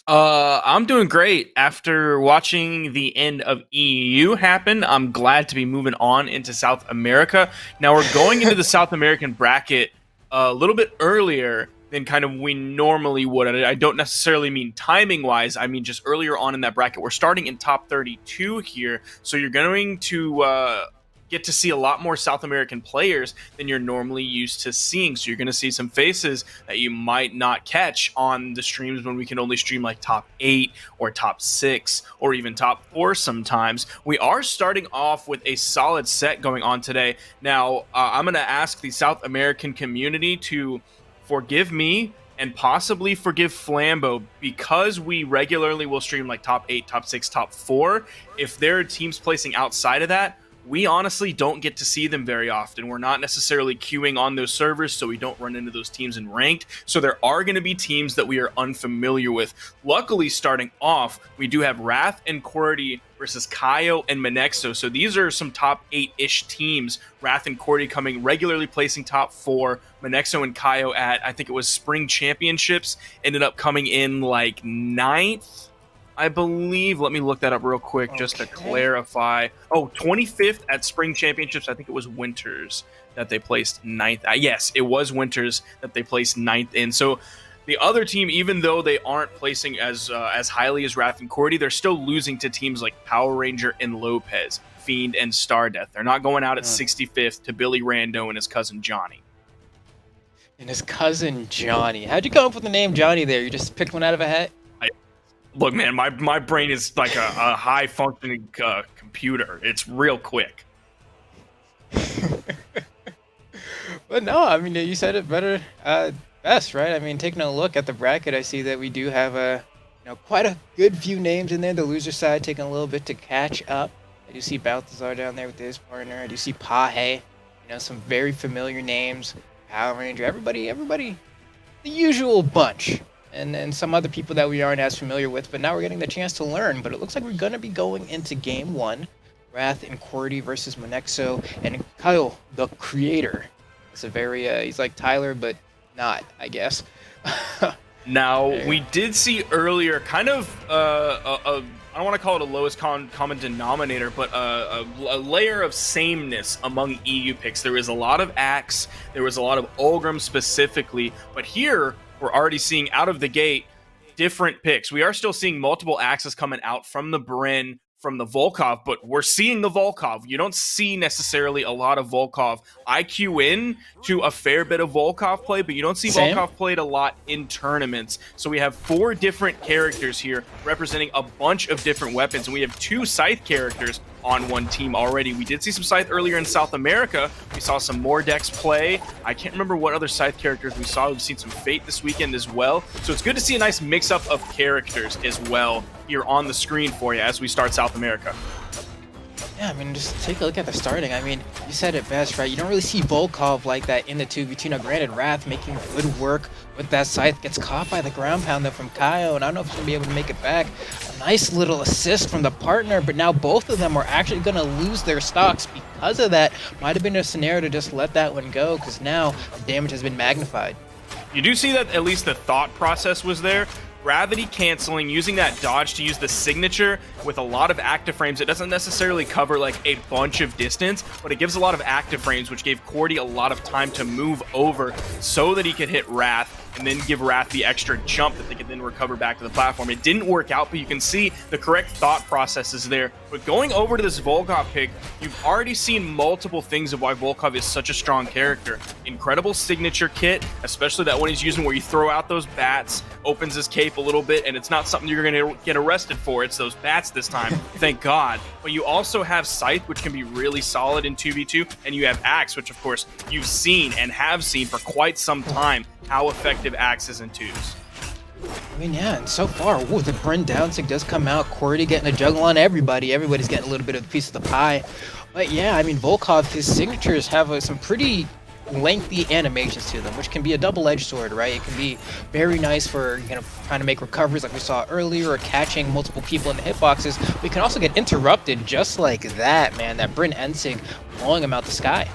I'm doing great. After watching the end of EU happen, I'm glad to be moving on into South America. Now we're going into the South American bracket a little bit earlier than kind of we normally would. And I don't necessarily mean timing-wise. I mean just earlier on in that bracket. We're starting in top 32 here, so you're going to get to see a lot more South American players than you're normally used to seeing. So you're going to see some faces that you might not catch on the streams when we can only stream like top 8 or top 6 or even top 4 sometimes. We are starting off with a solid set going on today. Now, I'm going to ask the South American community to forgive me and possibly forgive Flambeau, because we regularly will stream like top 8, top 6, top 4. If there are teams placing outside of that, we honestly don't get to see them very often. We're not necessarily queuing on those servers, so we don't run into those teams in ranked. So there are going to be teams that we are unfamiliar with. Luckily, starting off, we do have Wrath and Qwerty versus Kaio and Monexo. So these are some top 8-ish teams. Wrath and Qwerty coming regularly placing top 4. Monexo and Kaio at, I think it was Spring Championships, ended up coming in like 9th. I believe, let me look that up real quick just to clarify. Oh, 25th at Spring Championships. I think it was Winters that they placed 9th. Yes, it was Winters that they placed 9th in. So the other team, even though they aren't placing as highly as Wrath and Qwerty, they're still losing to teams like Power Ranger and Lopez, Fiend and Stardeath. They're not going out at 65th to Billy Rando and his cousin Johnny. And his cousin Johnny. How'd you come up with the name Johnny there? You just picked one out of a hat? Look, man, my brain is like a high-functioning computer. It's real quick. But no, I mean, you said it better, best, right? I mean, taking a look at the bracket, I see that we do have quite a good few names in there. The loser side taking a little bit to catch up. I do see Balthazar down there with his partner. I do see Pahe. Some very familiar names. Power Ranger, everybody, the usual bunch. And some other people that we aren't as familiar with, but now we're getting the chance to learn. But it looks like we're going to be going into Game 1. Wrath and Qwerty versus Monexo and Kyle, the creator. It's a very, he's like Tyler, but not, I guess. Now, we did see earlier kind of, I don't want to call it a lowest common denominator, but a layer of sameness among EU picks. There was a lot of Axe, there was a lot of Ulgrim specifically, but here, we're already seeing out of the gate different picks. We are still seeing multiple Axes coming out from the Brynn, from the Volkov, but we're seeing the Volkov. You don't see necessarily a lot of Volkov. I queue in to a fair bit of Volkov play, but you don't see Volkov played a lot in tournaments. So we have 4 different characters here representing a bunch of different weapons, and we have 2 Scythe characters on one team already. We did see some Scythe earlier in South America. We saw some Mordex play. I can't remember what other Scythe characters we saw. We've seen some Fate this weekend as well. So it's good to see a nice mix-up of characters as well here on the screen for you as we start South America. Yeah, I mean, just take a look at the starting. I mean, you said it best, right? You don't really see Volkov like that in the 2v2. Now, granted, Wrath making good work with that Scythe, gets caught by the ground pound though from Kaio, and I don't know if he's going to be able to make it back. A nice little assist from the partner, but now both of them are actually going to lose their stocks because of that. Might have been a scenario to just let that one go, because now the damage has been magnified. You do see that at least the thought process was there. Gravity canceling, using that dodge to use the signature with a lot of active frames. It doesn't necessarily cover like a bunch of distance, but it gives a lot of active frames, which gave Qwerty a lot of time to move over so that he could hit Wrath and then give Wrath the extra jump that they could then recover back to the platform. It didn't work out, but you can see the correct thought process is there. But going over to this Volkov pick, you've already seen multiple things of why Volkov is such a strong character. Incredible signature kit, especially that one he's using where you throw out those bats, opens his cape a little bit, and it's not something you're going to get arrested for. It's those bats this time, thank God. But you also have Scythe, which can be really solid in 2v2, and you have Axe, which of course you've seen and have seen for quite some time how effective Axe is in 2s. I mean, yeah, and so far, the Brynn downsig does come out. Qwerty getting a juggle on everybody. Everybody's getting a little bit of a piece of the pie. But yeah, I mean, Volkov, his signatures have some pretty lengthy animations to them, which can be a double-edged sword, right? It can be very nice for, trying to make recoveries like we saw earlier, or catching multiple people in the hitboxes. We can also get interrupted just like that, man. That Bryn Ensig blowing him out the sky.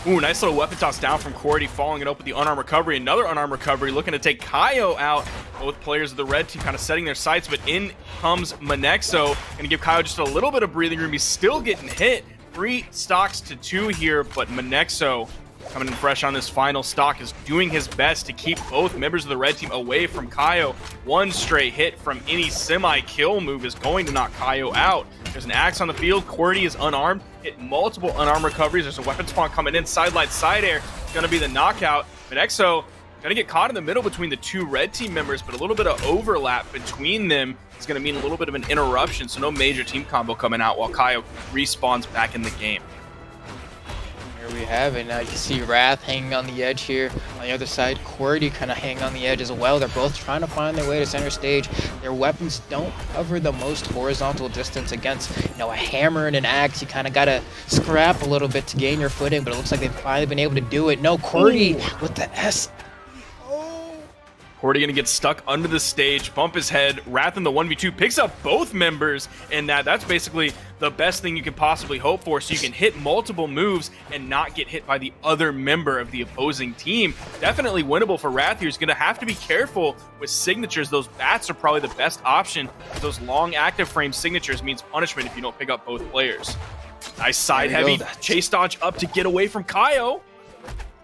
Ooh, nice little weapon toss down from Cordy, following it up with the unarmed recovery. Another unarmed recovery, looking to take Kaio out. Both players of the red team kind of setting their sights, but in comes Manexo. Gonna give Kaio just a little bit of breathing room. He's still getting hit. 3 stocks to 2 here, but Manexo, coming in fresh on this final stock, is doing his best to keep both members of the red team away from Kaio. One straight hit from any semi-kill move is going to knock Kaio out. There's an axe on the field. Cordy is unarmed. Hit multiple unarmed recoveries. There's a weapon spawn coming in. Sideline side air. It's going to be the knockout. Manexo going to get caught in the middle between the 2 red team members, but a little bit of overlap between them is going to mean a little bit of an interruption, so no major team combo coming out while Kaio respawns back in the game. Here we have it. Now you can see Wrath hanging on the edge here. On the other side, Cordy kind of hanging on the edge as well. They're both trying to find their way to center stage. Their weapons don't cover the most horizontal distance against, a hammer and an axe. You kind of got to scrap a little bit to gain your footing, but it looks like they've finally been able to do it. No, Cordy with the S. Cordy gonna get stuck under the stage, bump his head. Wrath in the 1v2 picks up both members, and that's basically the best thing you can possibly hope for, so you can hit multiple moves and not get hit by the other member of the opposing team. Definitely winnable for Wrath here. He's gonna have to be careful with signatures. Those bats are probably the best option. Those long active frame signatures means punishment if you don't pick up both players. Nice side heavy chase dodge up to get away from Kaio.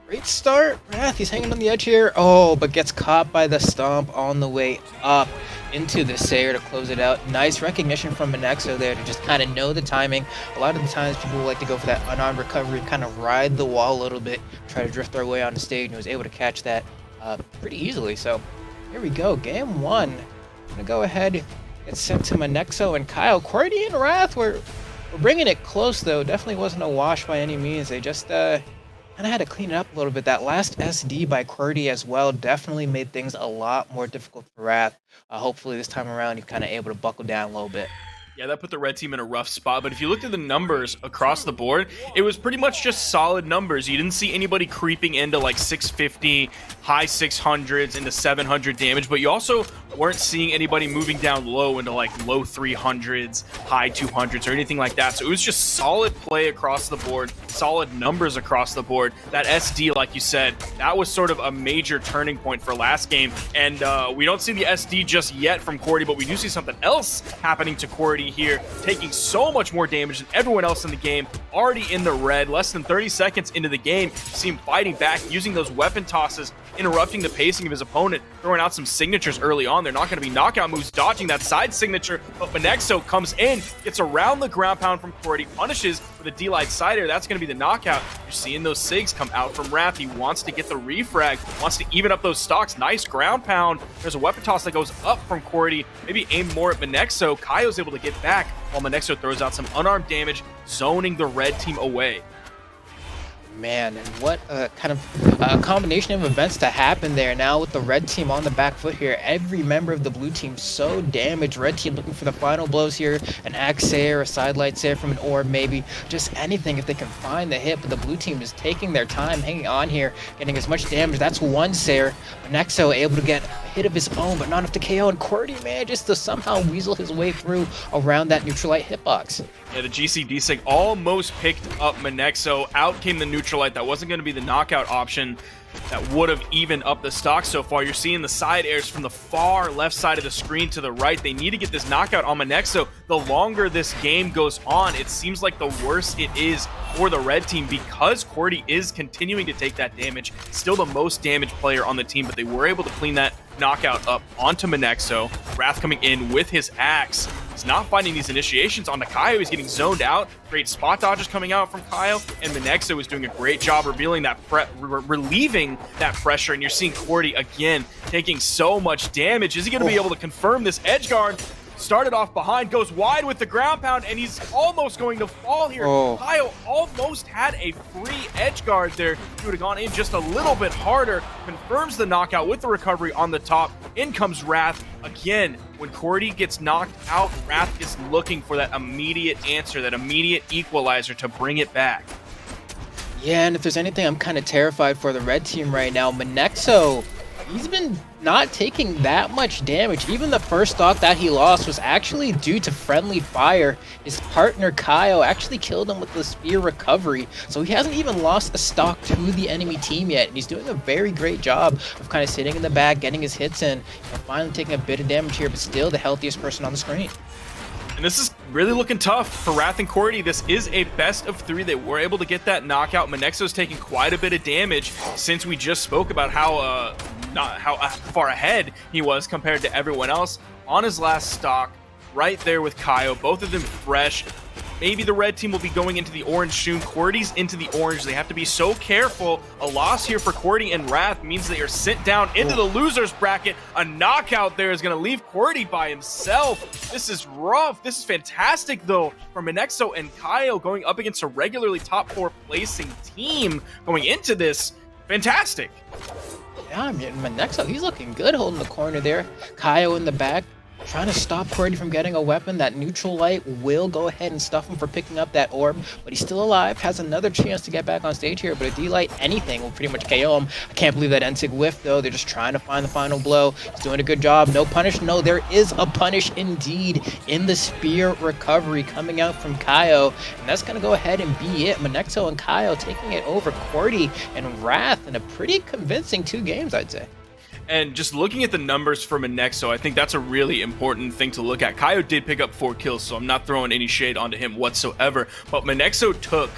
Great start. Wrath, he's hanging on the edge here. Oh, but gets caught by the stomp on the way up into the Sayer to close it out. Nice recognition from Manexo there to just kind of know the timing. A lot of the times people like to go for that unarmed recovery, kind of ride the wall a little bit, try to drift their way on the stage, and was able to catch that pretty easily. So here we go. Game 1. I'm going to go ahead, get sent to Manexo and Kyle. Cordy and Wrath, we're bringing it close, though. Definitely wasn't a wash by any means. They just kind of had to clean it up a little bit. That last SD by Cordy as well definitely made things a lot more difficult for Wrath. Hopefully this time around you're kind of able to buckle down a little bit. Yeah, that put the red team in a rough spot, but if you looked at the numbers across the board, it was pretty much just solid numbers. You didn't see anybody creeping into like 650, high 600s, into 700 damage, but you also weren't seeing anybody moving down low into like low 300s, high 200s, or anything like that. So it was just solid play across the board, solid numbers across the board. That SD, like you said, that was sort of a major turning point for last game, and we don't see the SD just yet from Cordy, but we do see something else happening to Cordy here, taking so much more damage than everyone else in the game, already in the red, less than 30 seconds into the game. See him fighting back, using those weapon tosses, interrupting the pacing of his opponent, throwing out some signatures early on. They're not going to be knockout moves, dodging that side signature, but Manexo comes in, gets around the ground pound from Cordy, punishes with a D-Light side air. That's going to be the knockout. You're seeing those SIGs come out from Wrath. He wants to get the refrag, wants to even up those stocks. Nice ground pound. There's a weapon toss that goes up from Cordy, maybe aimed more at Manexo. Kaio's able to get back while Manexo throws out some unarmed damage, zoning the red team away. Man, and what a kind of combination of events to happen there. Now with the red team on the back foot here, every member of the blue team so damaged. Red team looking for the final blows here, an axe sair, a sidelight sair from an orb, maybe just anything if they can find the hit. But the blue team is taking their time, hanging on here, getting as much damage. That's one sair. Manexo able to get a hit of his own, but not enough to KO. And Cordy manages to somehow weasel his way through around that Neutralite hitbox. Yeah, the GCD sig almost picked up Manexo. Out came the Neutralite. That wasn't going to be the knockout option that would have evened up the stock so far. You're seeing the side airs from the far left side of the screen to the right. They need to get this knockout on Manexo. The longer this game goes on, it seems like the worse it is for the red team, because Cordy is continuing to take that damage. Still the most damaged player on the team, but they were able to clean that knockout up onto Manexo. Wrath coming in with his axe. He's not finding these initiations onto Kaio. He's getting zoned out. Great spot dodges coming out from Kaio, and Manexo is doing a great job revealing that relieving that pressure. And you're seeing Cordy again taking so much damage. Is he going to be able to confirm this edge guard? Started off behind, goes wide with the ground pound, and he's almost going to fall here. Kaio almost had a free edge guard there. He would have gone in just a little bit harder. Confirms the knockout with the recovery on the top. In comes Wrath. Again, when Cordy gets knocked out, Wrath is looking for that immediate answer, that immediate equalizer to bring it back. Yeah, and if there's anything I'm kind of terrified for the red team right now, Manexo, he's been not taking that much damage. Even the first stock that he lost was actually due to friendly fire. His partner Kyle actually killed him with the spear recovery, so he hasn't even lost a stock to the enemy team yet, and he's doing a very great job of kind of sitting in the back, getting his hits in, and finally taking a bit of damage here, but still the healthiest person on the screen. And this is really looking tough for Wrath and Cordy. This is a best of 3. They were able to get that knockout. Manexo's taking quite a bit of damage since we just spoke about how far ahead he was compared to everyone else on his last stock. Right there with Kaio, both of them fresh. Maybe the red team will be going into the orange soon. Cordy's into the orange. They have to be so careful. A loss here for Cordy and Wrath means they are sent down into the losers bracket. A knockout there is going to leave Cordy by himself. This is rough. This is fantastic, though, for Manexo and Kaio going up against a regularly top 4 placing team going into this. Fantastic. Yeah, I mean, Manexo, he's looking good holding the corner there. Kaio in the back, trying to stop Cordy from getting a weapon. That neutral light will go ahead and stuff him for picking up that orb, but he's still alive, has another chance to get back on stage here, but a D-light, anything will pretty much KO him. I can't believe that Ensig whiffed, though. They're just trying to find the final blow. He's doing a good job. No punish. No, there is a punish indeed in the spear recovery coming out from Kaio, and that's going to go ahead and be it. Manexo and Kaio taking it over Cordy and Wrath in a pretty convincing 2 games, I'd say. And just looking at the numbers for Manexo, I think that's a really important thing to look at. Kaio did pick up 4 kills, so I'm not throwing any shade onto him whatsoever. But Manexo took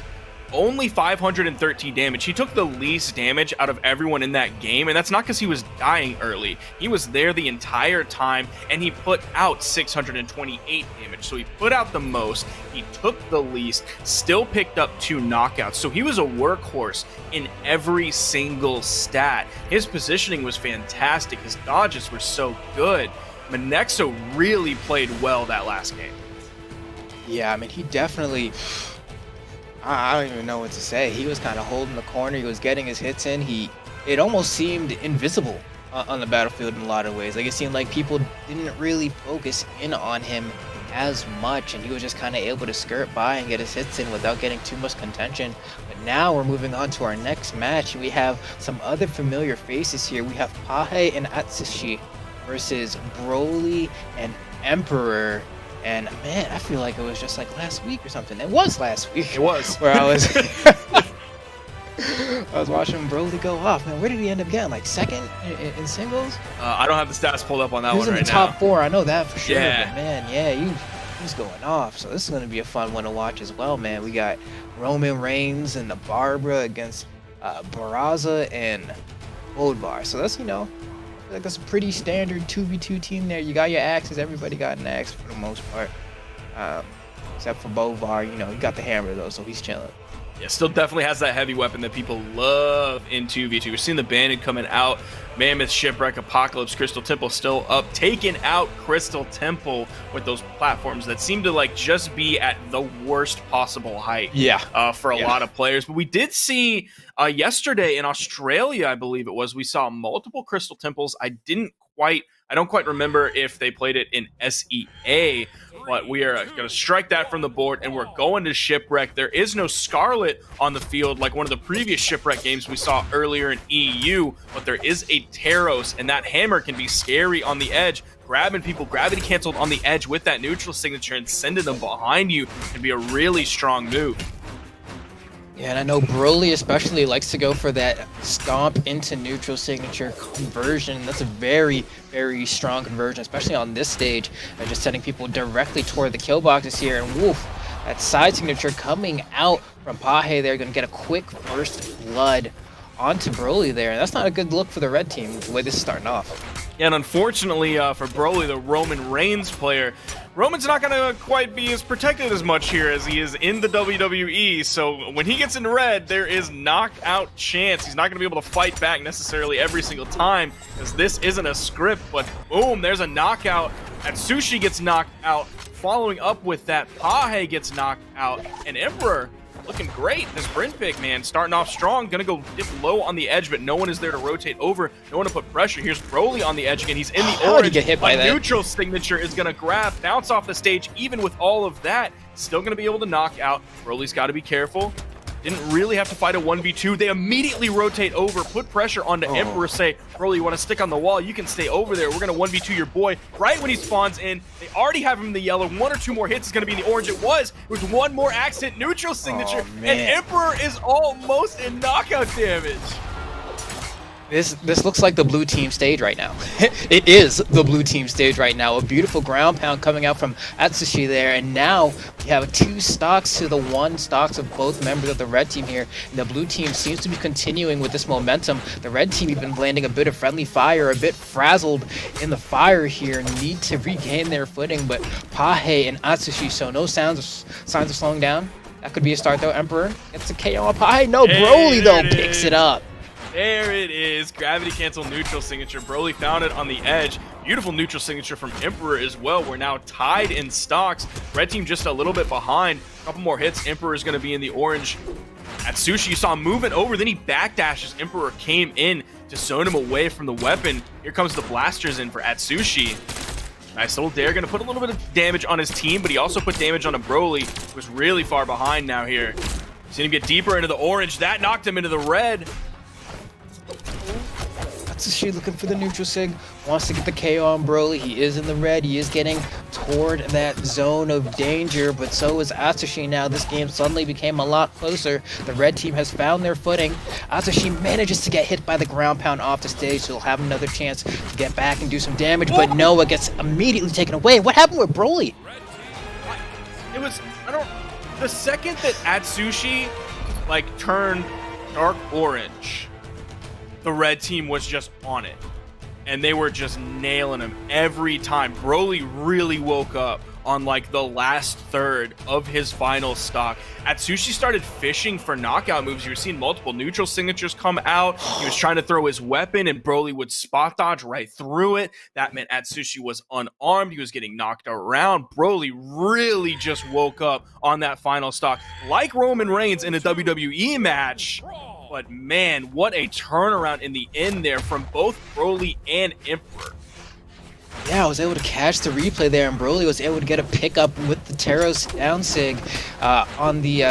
only 513 damage. He took the least damage out of everyone in that game, and that's not because he was dying early. He was there the entire time, and he put out 628 damage. So he put out the most, he took the least, still picked up 2 knockouts. So he was a workhorse in every single stat. His positioning was fantastic. His dodges were so good. Manexo really played well that last game. Yeah, I mean, he definitely... I don't even know what to say. He was kind of holding the corner. He was getting his hits in. It almost seemed invisible on the battlefield in a lot of ways. Like, it seemed like people didn't really focus in on him as much, and he was just kind of able to skirt by and get his hits in without getting too much contention. But now we're moving on to our next match. We have some other familiar faces here. We have Pahe and Atsushi versus Broly and Emperor. And man, I feel like it was just like last week or something. It was last week. It was. Where I was I was watching Broly go off. Man, where did he end up getting? Like second in singles? I don't have the stats pulled up on that one right now. He was in the top 4. I know that for sure. Yeah. But man, yeah, he's going off. So this is going to be a fun one to watch as well, man. We got Roman Reigns and the Barbara against Barraza and Goldbar. So that's, like that's a pretty standard 2v2 team there. You got your axes. Everybody got an axe for the most part. Except for Bovar, he got the hammer though, so he's chilling. Yeah, still definitely has that heavy weapon that people love in 2v2. We're seeing the Bandit coming out. Mammoth, Shipwreck, Apocalypse, Crystal Temple still up. Taking out Crystal Temple with those platforms that seem to like just be at the worst possible height. Yeah. For a lot of players. But we did see yesterday in Australia, I believe it was, we saw multiple Crystal Temples. I don't quite remember if they played it in SEA, but we are going to strike that from the board, and we're going to Shipwreck. There is no Scarlet on the field like one of the previous Shipwreck games we saw earlier in EU, but there is a Taros, and that hammer can be scary on the edge. Grabbing people, gravity canceled on the edge with that neutral signature and sending them behind you can be a really strong move. Yeah, and I know Broly especially likes to go for that stomp into neutral signature conversion. That's a very, very strong conversion, especially on this stage. And just sending people directly toward the kill boxes here. And woof, that side signature coming out from Pahe. They're going to get a quick first blood onto Broly there. And that's not a good look for the red team, the way this is starting off. Yeah, and unfortunately for Broly, the Roman Reigns player, Roman's not going to quite be as protected as much here as he is in the WWE. So when he gets in red, there is knockout chance. He's not going to be able to fight back necessarily every single time, because this isn't a script. But boom, there's a knockout. Atsushi gets knocked out. Following up with that, Pahe gets knocked out. And Emperor looking great. This Bryn pick, man, starting off strong. Gonna go dip low on the edge, but no one is there to rotate over. No one to put pressure. Here's Broly on the edge again. He's in the orange. How did he get hit by that? Neutral signature is gonna grab, bounce off the stage. Even with all of that, still gonna be able to knock out. Broly's got to be careful. didn't really have to fight a 1v2. They immediately rotate over, put pressure onto Emperor, say, Broly, you want to stick on the wall? You can stay over there. We're going to 1v2 your boy. Right when he spawns in, they already have him in the yellow. 1 or 2 more hits is going to be in the orange. It was one more axe hit neutral signature, and Emperor is almost in knockout damage. This looks like the blue team stage right now. It is the blue team stage right now. A beautiful ground pound coming out from Atsushi there, and now we have 2 stocks to the 1 stocks of both members of the red team here. And the blue team seems to be continuing with this momentum. The red team even landing a bit of friendly fire, a bit frazzled in the fire here, need to regain their footing. But Pahe and Atsushi, so no signs of slowing down. That could be a start though. Emperor gets a KO on Pahe. No, Broly though picks it up. There it is. Gravity cancel neutral signature. Broly found it on the edge. Beautiful neutral signature from Emperor as well. We're now tied in stocks. Red team just a little bit behind. A couple more hits. Emperor is going to be in the orange. Atsushi, you saw him moving over. Then he backdashes. Emperor came in to zone him away from the weapon. Here comes the blasters in for Atsushi. Nice little dare. Going to put a little bit of damage on his team, but he also put damage on a Broly, who was really far behind now here. Seen him get deeper into the orange. That knocked him into the red. Atsushi looking for the neutral sig, wants to get the KO on Broly. He is in the red. He is getting toward that zone of danger, but so is Atsushi now. This game suddenly became a lot closer. The red team has found their footing. Atsushi manages to get hit by the ground pound off the stage, so he'll have another chance to get back and do some damage, but Noah gets immediately taken away. What happened with Broly? It was, the second that Atsushi, turned dark orange, the red team was just on it, and they were just nailing him every time. Broly really woke up on the last third of his final stock. Atsushi started fishing for knockout moves. You were seeing multiple neutral signatures come out. He was trying to throw his weapon, and Broly would spot dodge right through it. That meant Atsushi was unarmed. He was getting knocked around. Broly really just woke up on that final stock, like Roman Reigns in a WWE match. But man, what a turnaround in the end there from both Broly and Emperor. Yeah, I was able to catch the replay there, and Broly was able to get a pickup with the Taros down sig on the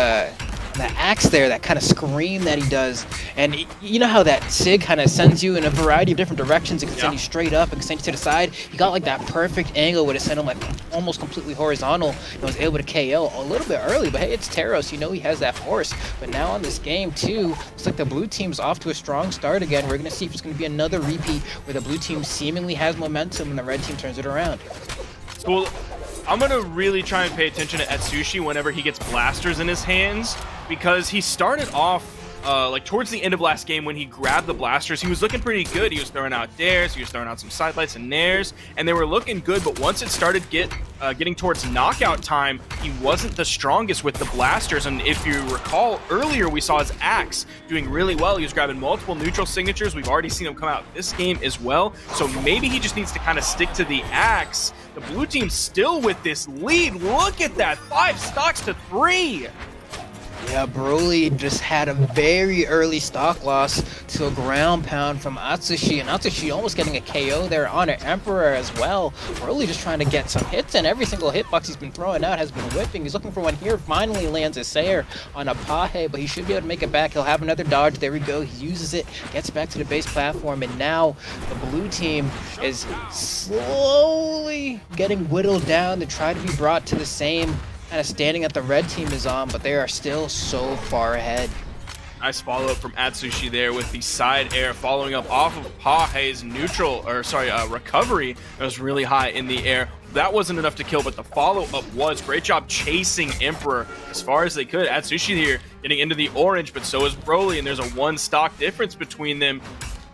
axe there, that kind of scream that he does. And you know how that sig kind of sends you in a variety of different directions. It can send you straight up, it can send you to the side. He got that perfect angle where it sent him almost completely horizontal, and was able to KO a little bit early. But hey, it's Taros, he has that force. But now on this game too, looks like the blue team's off to a strong start again. We're gonna see if it's gonna be another repeat where the blue team seemingly has momentum and the red team turns it around. Well, I'm gonna really try and pay attention to Atsushi whenever he gets blasters in his hands, because he started off towards the end of last game when he grabbed the blasters. He was looking pretty good. He was throwing out dares, he was throwing out some sidelights and nairs, and they were looking good. But once it started getting towards knockout time, he wasn't the strongest with the blasters. And if you recall earlier, we saw his axe doing really well. He was grabbing multiple neutral signatures. We've already seen him come out this game as well. So maybe he just needs to kind of stick to the axe. The blue team's still with this lead. Look at that, 5 stocks to 3. Yeah, Broly just had a very early stock loss to a ground pound from Atsushi, and Atsushi almost getting a KO there on an Emperor as well. Broly just trying to get some hits, and every single hitbox he's been throwing out has been whipping. He's looking for one here, finally lands a Sayer on a Pahe, but he should be able to make it back. He'll have another dodge. There we go. He uses it, gets back to the base platform, and now the blue team is slowly getting whittled down to try to be brought to the same kind of standing that the red team is on, but they are still so far ahead. Nice follow-up from Atsushi there with the side air, following up off of Pahe's recovery. That was really high in the air. That wasn't enough to kill, but the follow-up was. Great job chasing Emperor as far as they could. Atsushi here getting into the orange, but so is Broly, and there's a 1 stock difference between them.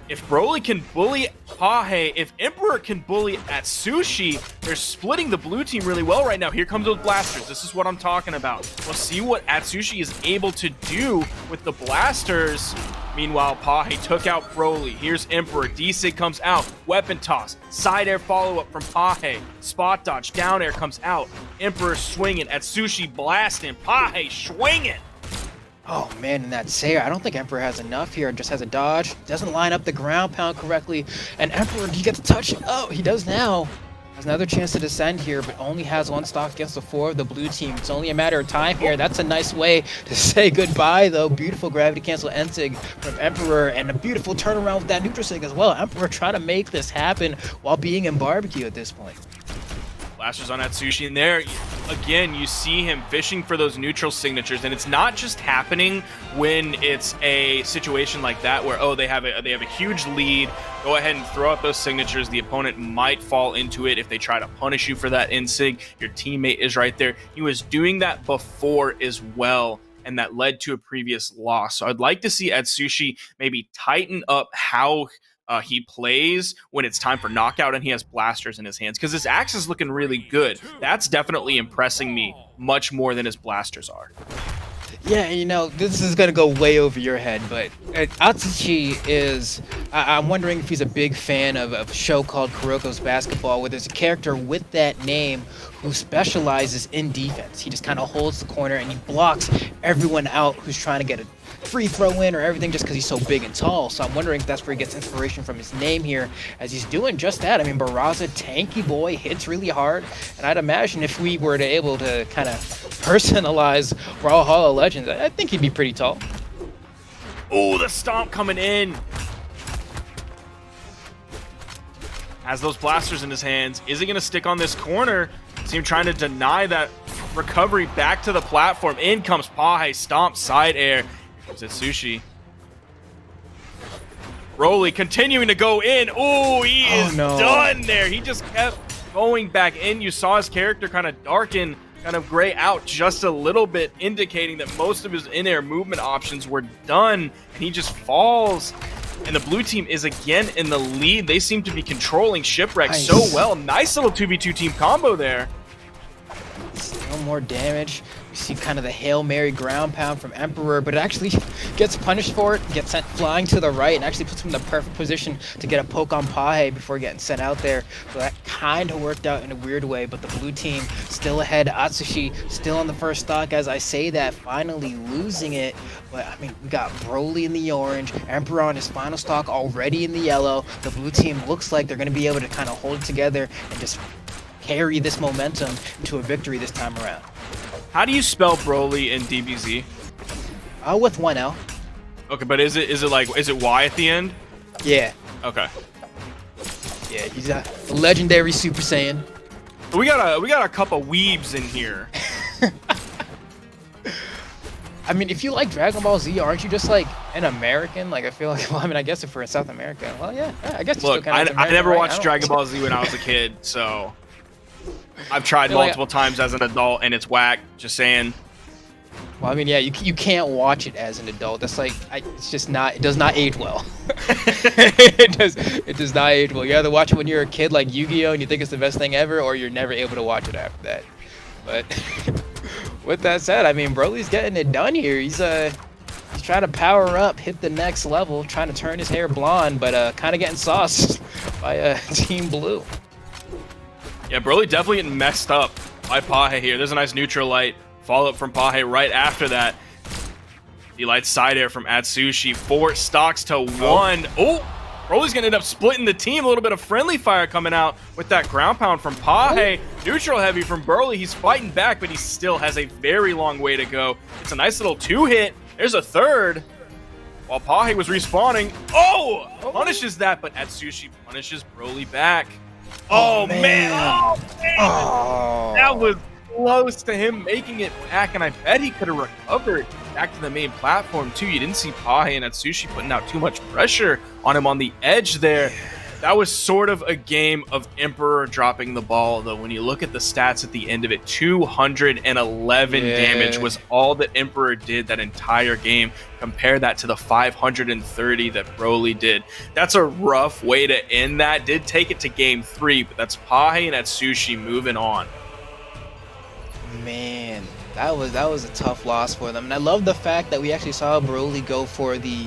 If Broly can bully Pahe, if Emperor can bully Atsushi, they're splitting the blue team really well right now. Here comes those blasters. This is what I'm talking about. We'll see what Atsushi is able to do with the blasters. Meanwhile, Pahe took out Broly. Here's Emperor. D-Sig comes out. Weapon toss. Side air follow-up from Pahe. Spot dodge. Down air comes out. Emperor swinging. Atsushi blasting. Pahe swinging. Oh man, and that Sayer, I don't think Emperor has enough here. Just has a dodge, doesn't line up the ground pound correctly. And Emperor, do you get the touch? Oh, he does now. Has another chance to descend here, but only has one stock against the 4 of the blue team. It's only a matter of time here. That's a nice way to say goodbye, though. Beautiful gravity cancel Ensig from Emperor, and a beautiful turnaround with that neutral sig as well. Emperor trying to make this happen while being in barbecue at this point. Blasters on Atsushi, and there again you see him fishing for those neutral signatures, and it's not just happening when it's a situation like that where they have a huge lead. Go ahead and throw out those signatures. The opponent might fall into it if they try to punish you for that insig. Your teammate is right there. He was doing that before as well, and that led to a previous loss. So I'd like to see Atsushi maybe tighten up how he plays when it's time for knockout and he has blasters in his hands, because his axe is looking really good. That's definitely impressing me much more than his blasters are. Yeah, you know, this is going to go way over your head, but Atsushi is... I'm wondering if he's a big fan of a show called Kuroko's Basketball, where there's a character with that name who specializes in defense. He just kind of holds the corner and he blocks everyone out who's trying to get a free throw in or everything just because he's so big and tall. So I'm wondering if that's where he gets inspiration from his name here, as he's doing just that. I mean, Barraza, tanky boy, hits really hard, and I'd imagine if we were to able to kind of personalize Brawlhalla Legends, I think he'd be pretty tall. Oh, the stomp coming in. Has those blasters in his hands. Is he going to stick on this corner? See him trying to deny that recovery back to the platform. In comes Pahe, stomp, side air. Is it Sushi? Broly continuing to go in. Oh, he is done there. He just kept going back in. You saw his character kind of darken, kind of gray out just a little bit, indicating that most of his in-air movement options were done, and he just falls. And the blue team is again in the lead. They seem to be controlling Shipwreck so well. Nice little 2v2 team combo there. Still more damage. We see kind of the Hail Mary ground pound from Emperor, but it actually gets punished for it, gets sent flying to the right, and actually puts him in the perfect position to get a poke on Pahe before getting sent out there. So that kind of worked out in a weird way, but the blue team still ahead. Atsushi still on the first stock as I say that, finally losing it. But I mean, we got Broly in the orange, Emperor on his final stock already in the yellow. The blue team looks like they're going to be able to kind of hold it together and just carry this momentum into a victory this time around. How do you spell Broly in DBZ? With one L. Okay, but is it Y at the end? Yeah. Okay. Yeah, he's a legendary Super Saiyan. We got a couple weebs in here. I mean, if you like Dragon Ball Z, aren't you just like an American? Like, I feel like, well, I mean, I guess if we're in South America, well, yeah, I guess. Look, I never watched Dragon Ball Z when I was a kid, so I've tried multiple times as an adult, and it's whack. Just saying. Well, I mean, yeah, you can't watch it as an adult. That's like, it's just not. It does not age well. It does not age well. You either watch it when you're a kid, like Yu-Gi-Oh, and you think it's the best thing ever, or you're never able to watch it after that. But with that said, I mean, Broly's getting it done here. He's trying to power up, hit the next level, trying to turn his hair blonde, but kind of getting sauced by Team Blue. Yeah, Broly definitely getting messed up by Pahe here. There's a nice neutral light. Follow up from Pahe right after that. The light side air from Atsushi. 4 stocks to 1. Oh, Broly's going to end up splitting the team. A little bit of friendly fire coming out with that ground pound from Pahe. Neutral heavy from Broly. He's fighting back, but he still has a very long way to go. It's a nice little 2-hit. There's a third. While Pahe was respawning. Oh, punishes that, but Atsushi punishes Broly back. Oh, man. Oh, man. Oh. That was close to him making it back, and I bet he could have recovered back to the main platform, too. You didn't see Pahe and Atsushi putting out too much pressure on him on the edge there. That was sort of a game of Emperor dropping the ball, though. When you look at the stats at the end of it, 211 damage was all that Emperor did that entire game. Compare that to the 530 that Broly did. That's a rough way to end that. Did take it to game 3, but that's Pahe and Atsushi moving on. Man, that was a tough loss for them. And I love the fact that we actually saw Broly go for the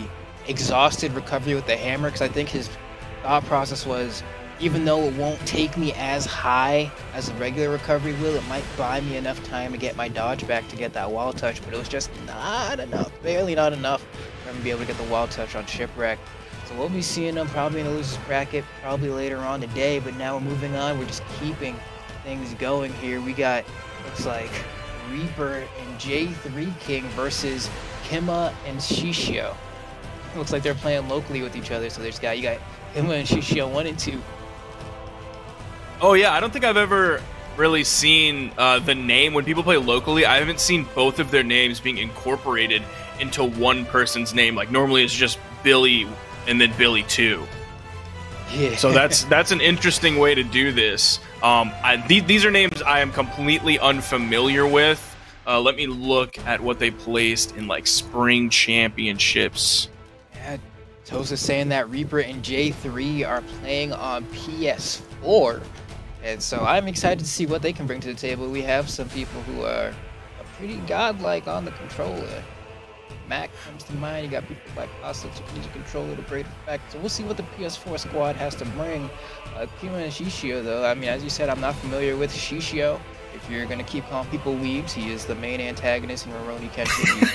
exhausted recovery with the hammer, because I think his thought process was, even though it won't take me as high as a regular recovery will, it might buy me enough time to get my dodge back to get that wall touch, but it was just not enough, barely not enough for him to be able to get the wall touch on Shipwreck. So we'll be seeing them probably in the losers bracket probably later on today. But now we're moving on. We're just keeping things going here. We got, looks like, Reaper and J3 King versus Kima and Shishio. Looks like they're playing locally with each other. So you got Kima and Shishio 1 and 2. Oh yeah, I don't think I've ever really seen the name when people play locally. I haven't seen both of their names being incorporated into one person's name. Like normally it's just Billy and then Billy 2. Yeah. So that's an interesting way to do this. These are names I am completely unfamiliar with. Let me look at what they placed in like spring championships. Yeah, Tosa's saying that Reaper and J3 are playing on PS4. And so I'm excited to see what they can bring to the table. We have some people who are pretty godlike on the controller. Mac comes to mind. You got people like us that use the controller to great effect. So we'll see what the PS4 squad has to bring. Kima and Shishio, though, I mean, as you said, I'm not familiar with Shishio. If you're going to keep calling people weebs, he is the main antagonist in Rurouni Kenshin.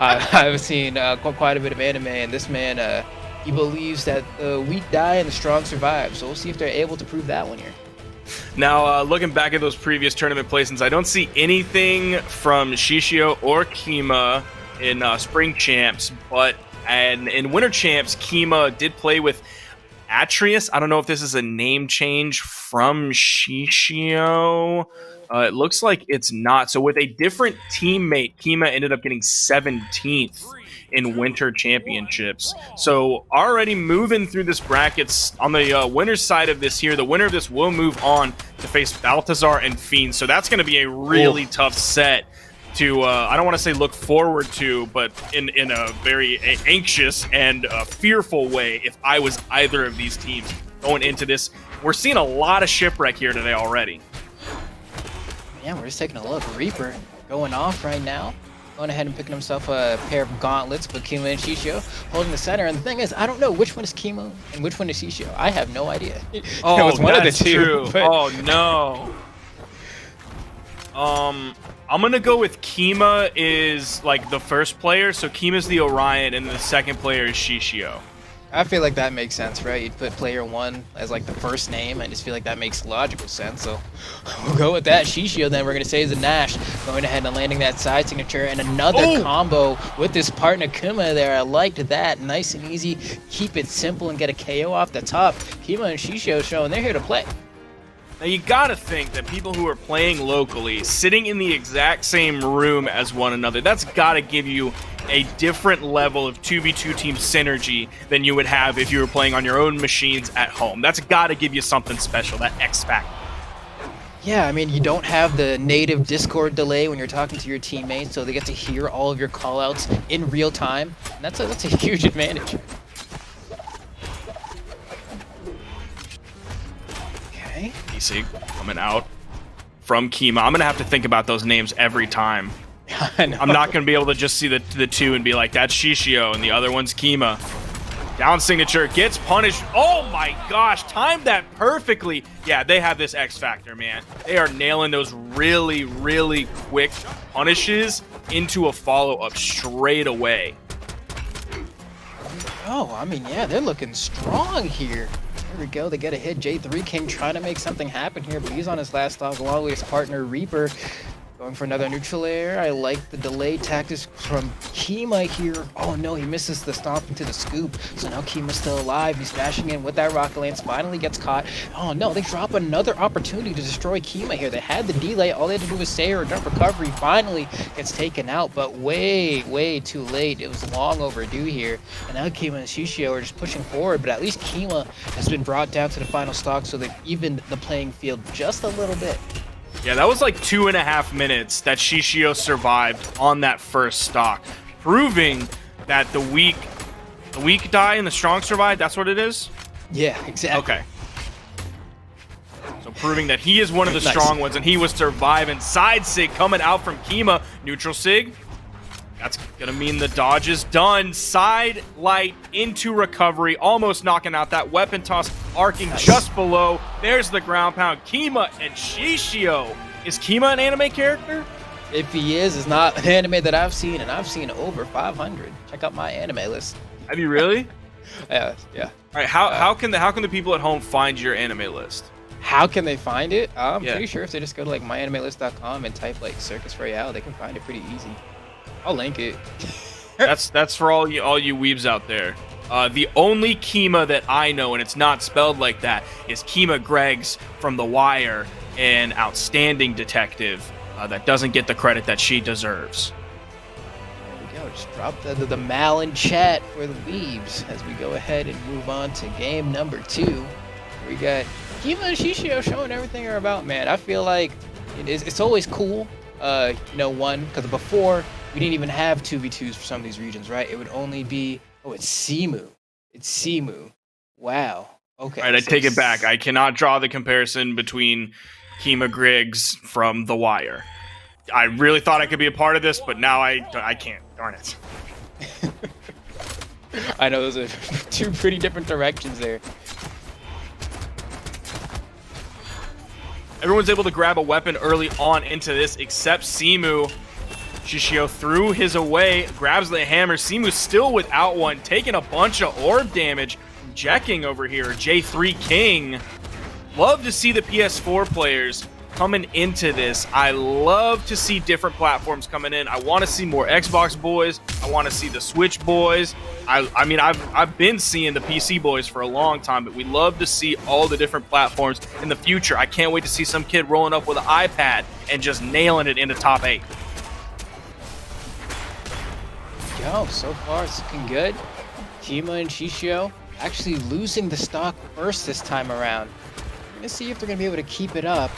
I've seen quite a bit of anime, and this man, he believes that the weak die and the strong survive. So we'll see if they're able to prove that one here. Now, looking back at those previous tournament placements, I don't see anything from Shishio or Kima in spring champs, but in winter champs, Kima did play with Atreus. I don't know if this is a name change from Shishio. It looks like it's not. So with a different teammate, Kima ended up getting 17th in winter championships. So already moving through this brackets on the winner's side of this here, the winner of this will move on to face Balthazar and Fiend. So that's going to be a really tough set to, I don't want to say look forward to, but in a very anxious and fearful way if I was either of these teams going into this. We're seeing a lot of shipwreck here today already. Yeah, we're just taking a look. Reaper going off right now. Going ahead and picking himself a pair of gauntlets, but Kima and Shishio holding the center. And the thing is, I don't know which one is Kima and which one is Shishio. I have no idea. Oh, it was one that's of the two, true. but... Oh, no. I'm going to go with Kima is, like, the first player. So Kima's the Orion, and the second player is Shishio. I feel like that makes sense, right? You'd put player 1 as like the first name. I just feel like that makes logical sense. So we'll go with that. Shishio then we're going to say is a Nash. Going ahead and landing that side signature and another combo with this partner Kima there. I liked that. Nice and easy. Keep it simple and get a KO off the top. Kima and Shishio showing they're here to play. Now you gotta think that people who are playing locally, sitting in the exact same room as one another, that's gotta give you a different level of 2v2 team synergy than you would have if you were playing on your own machines at home. That's gotta give you something special, that X factor. Yeah, I mean, you don't have the native Discord delay when you're talking to your teammates, so they get to hear all of your callouts in real time, and that's a huge advantage. Okay. DC coming out from Kima. I'm gonna have to think about those names every time. I know. I'm not gonna be able to just see the two and be like, that's Shishio and the other one's Kima. Down signature, gets punished. Oh my gosh, timed that perfectly. Yeah, they have this X factor, man. They are nailing those really, really quick punishes into a follow-up straight away. Oh, I mean, yeah, they're looking strong here. There we go, they get a hit. J3 King trying to make something happen here, but he's on his last stock along with his partner Reaper. Going for another neutral air. I like the delay tactics from Kima here. Oh no, he misses the stomp into the scoop. So now Kima's still alive. He's bashing in with that rocket lance. Finally gets caught. Oh no, they drop another opportunity to destroy Kima here. They had the delay. All they had to do was say or jump recovery. Finally gets taken out, but way too late. It was long overdue here. And now Kima and Shishio are just pushing forward, but at least Kima has been brought down to the final stock so they've evened the playing field just a little bit. Yeah, that was like 2.5 minutes that Shishio survived on that first stock, proving that the weak die and the strong survive. That's what it is? Yeah, exactly. Okay. So proving that he is one of the strong ones and he was surviving. Side sig coming out from Kima. Neutral sig. That's going to mean the dodge is done. Side light into recovery, almost knocking out that weapon toss, arcing just below. There's the ground pound. Kima and Shishio. Is Kima an anime character? If he is, it's not an anime that I've seen, and I've seen over 500. Check out my anime list. Have you really? Yeah. All right. How can the people at home find your anime list? How can they find it? I'm Yeah. pretty sure if they just go to like myanimelist.com and type like Circus Royale, they can find it pretty easy. I'll link it. That's for all you weebs out there. The only Kima that I know, and it's not spelled like that, is Kima Greggs from The Wire, an outstanding detective that doesn't get the credit that she deserves. There we go. Just drop the mal in chat for the weebs as we go ahead and move on to game number 2. We got Kima and Shishio showing everything they're about, man. I feel like it's always cool, one, because before we didn't even have 2v2s for some of these regions, right? It would only be, it's Simu. It's Simu. Wow. Okay. All right, I take it back. I cannot draw the comparison between Kima Griggs from The Wire. I really thought I could be a part of this, but now I can't. Darn it. I know those are two pretty different directions there. Everyone's able to grab a weapon early on into this, except Simu. Shishio threw his away, grabs the hammer. Simu's still without one, taking a bunch of orb damage. Jacking over here, J3 King. Love to see the PS4 players coming into this. I love to see different platforms coming in. I want to see more Xbox boys. I want to see the Switch boys. I mean, I've been seeing the PC boys for a long time, but we love to see all the different platforms in the future. I can't wait to see some kid rolling up with an iPad and just nailing it into top 8. Yo, so far it's looking good. Kima and Shishio actually losing the stock first this time around. We're gonna see if they're gonna be able to keep it up.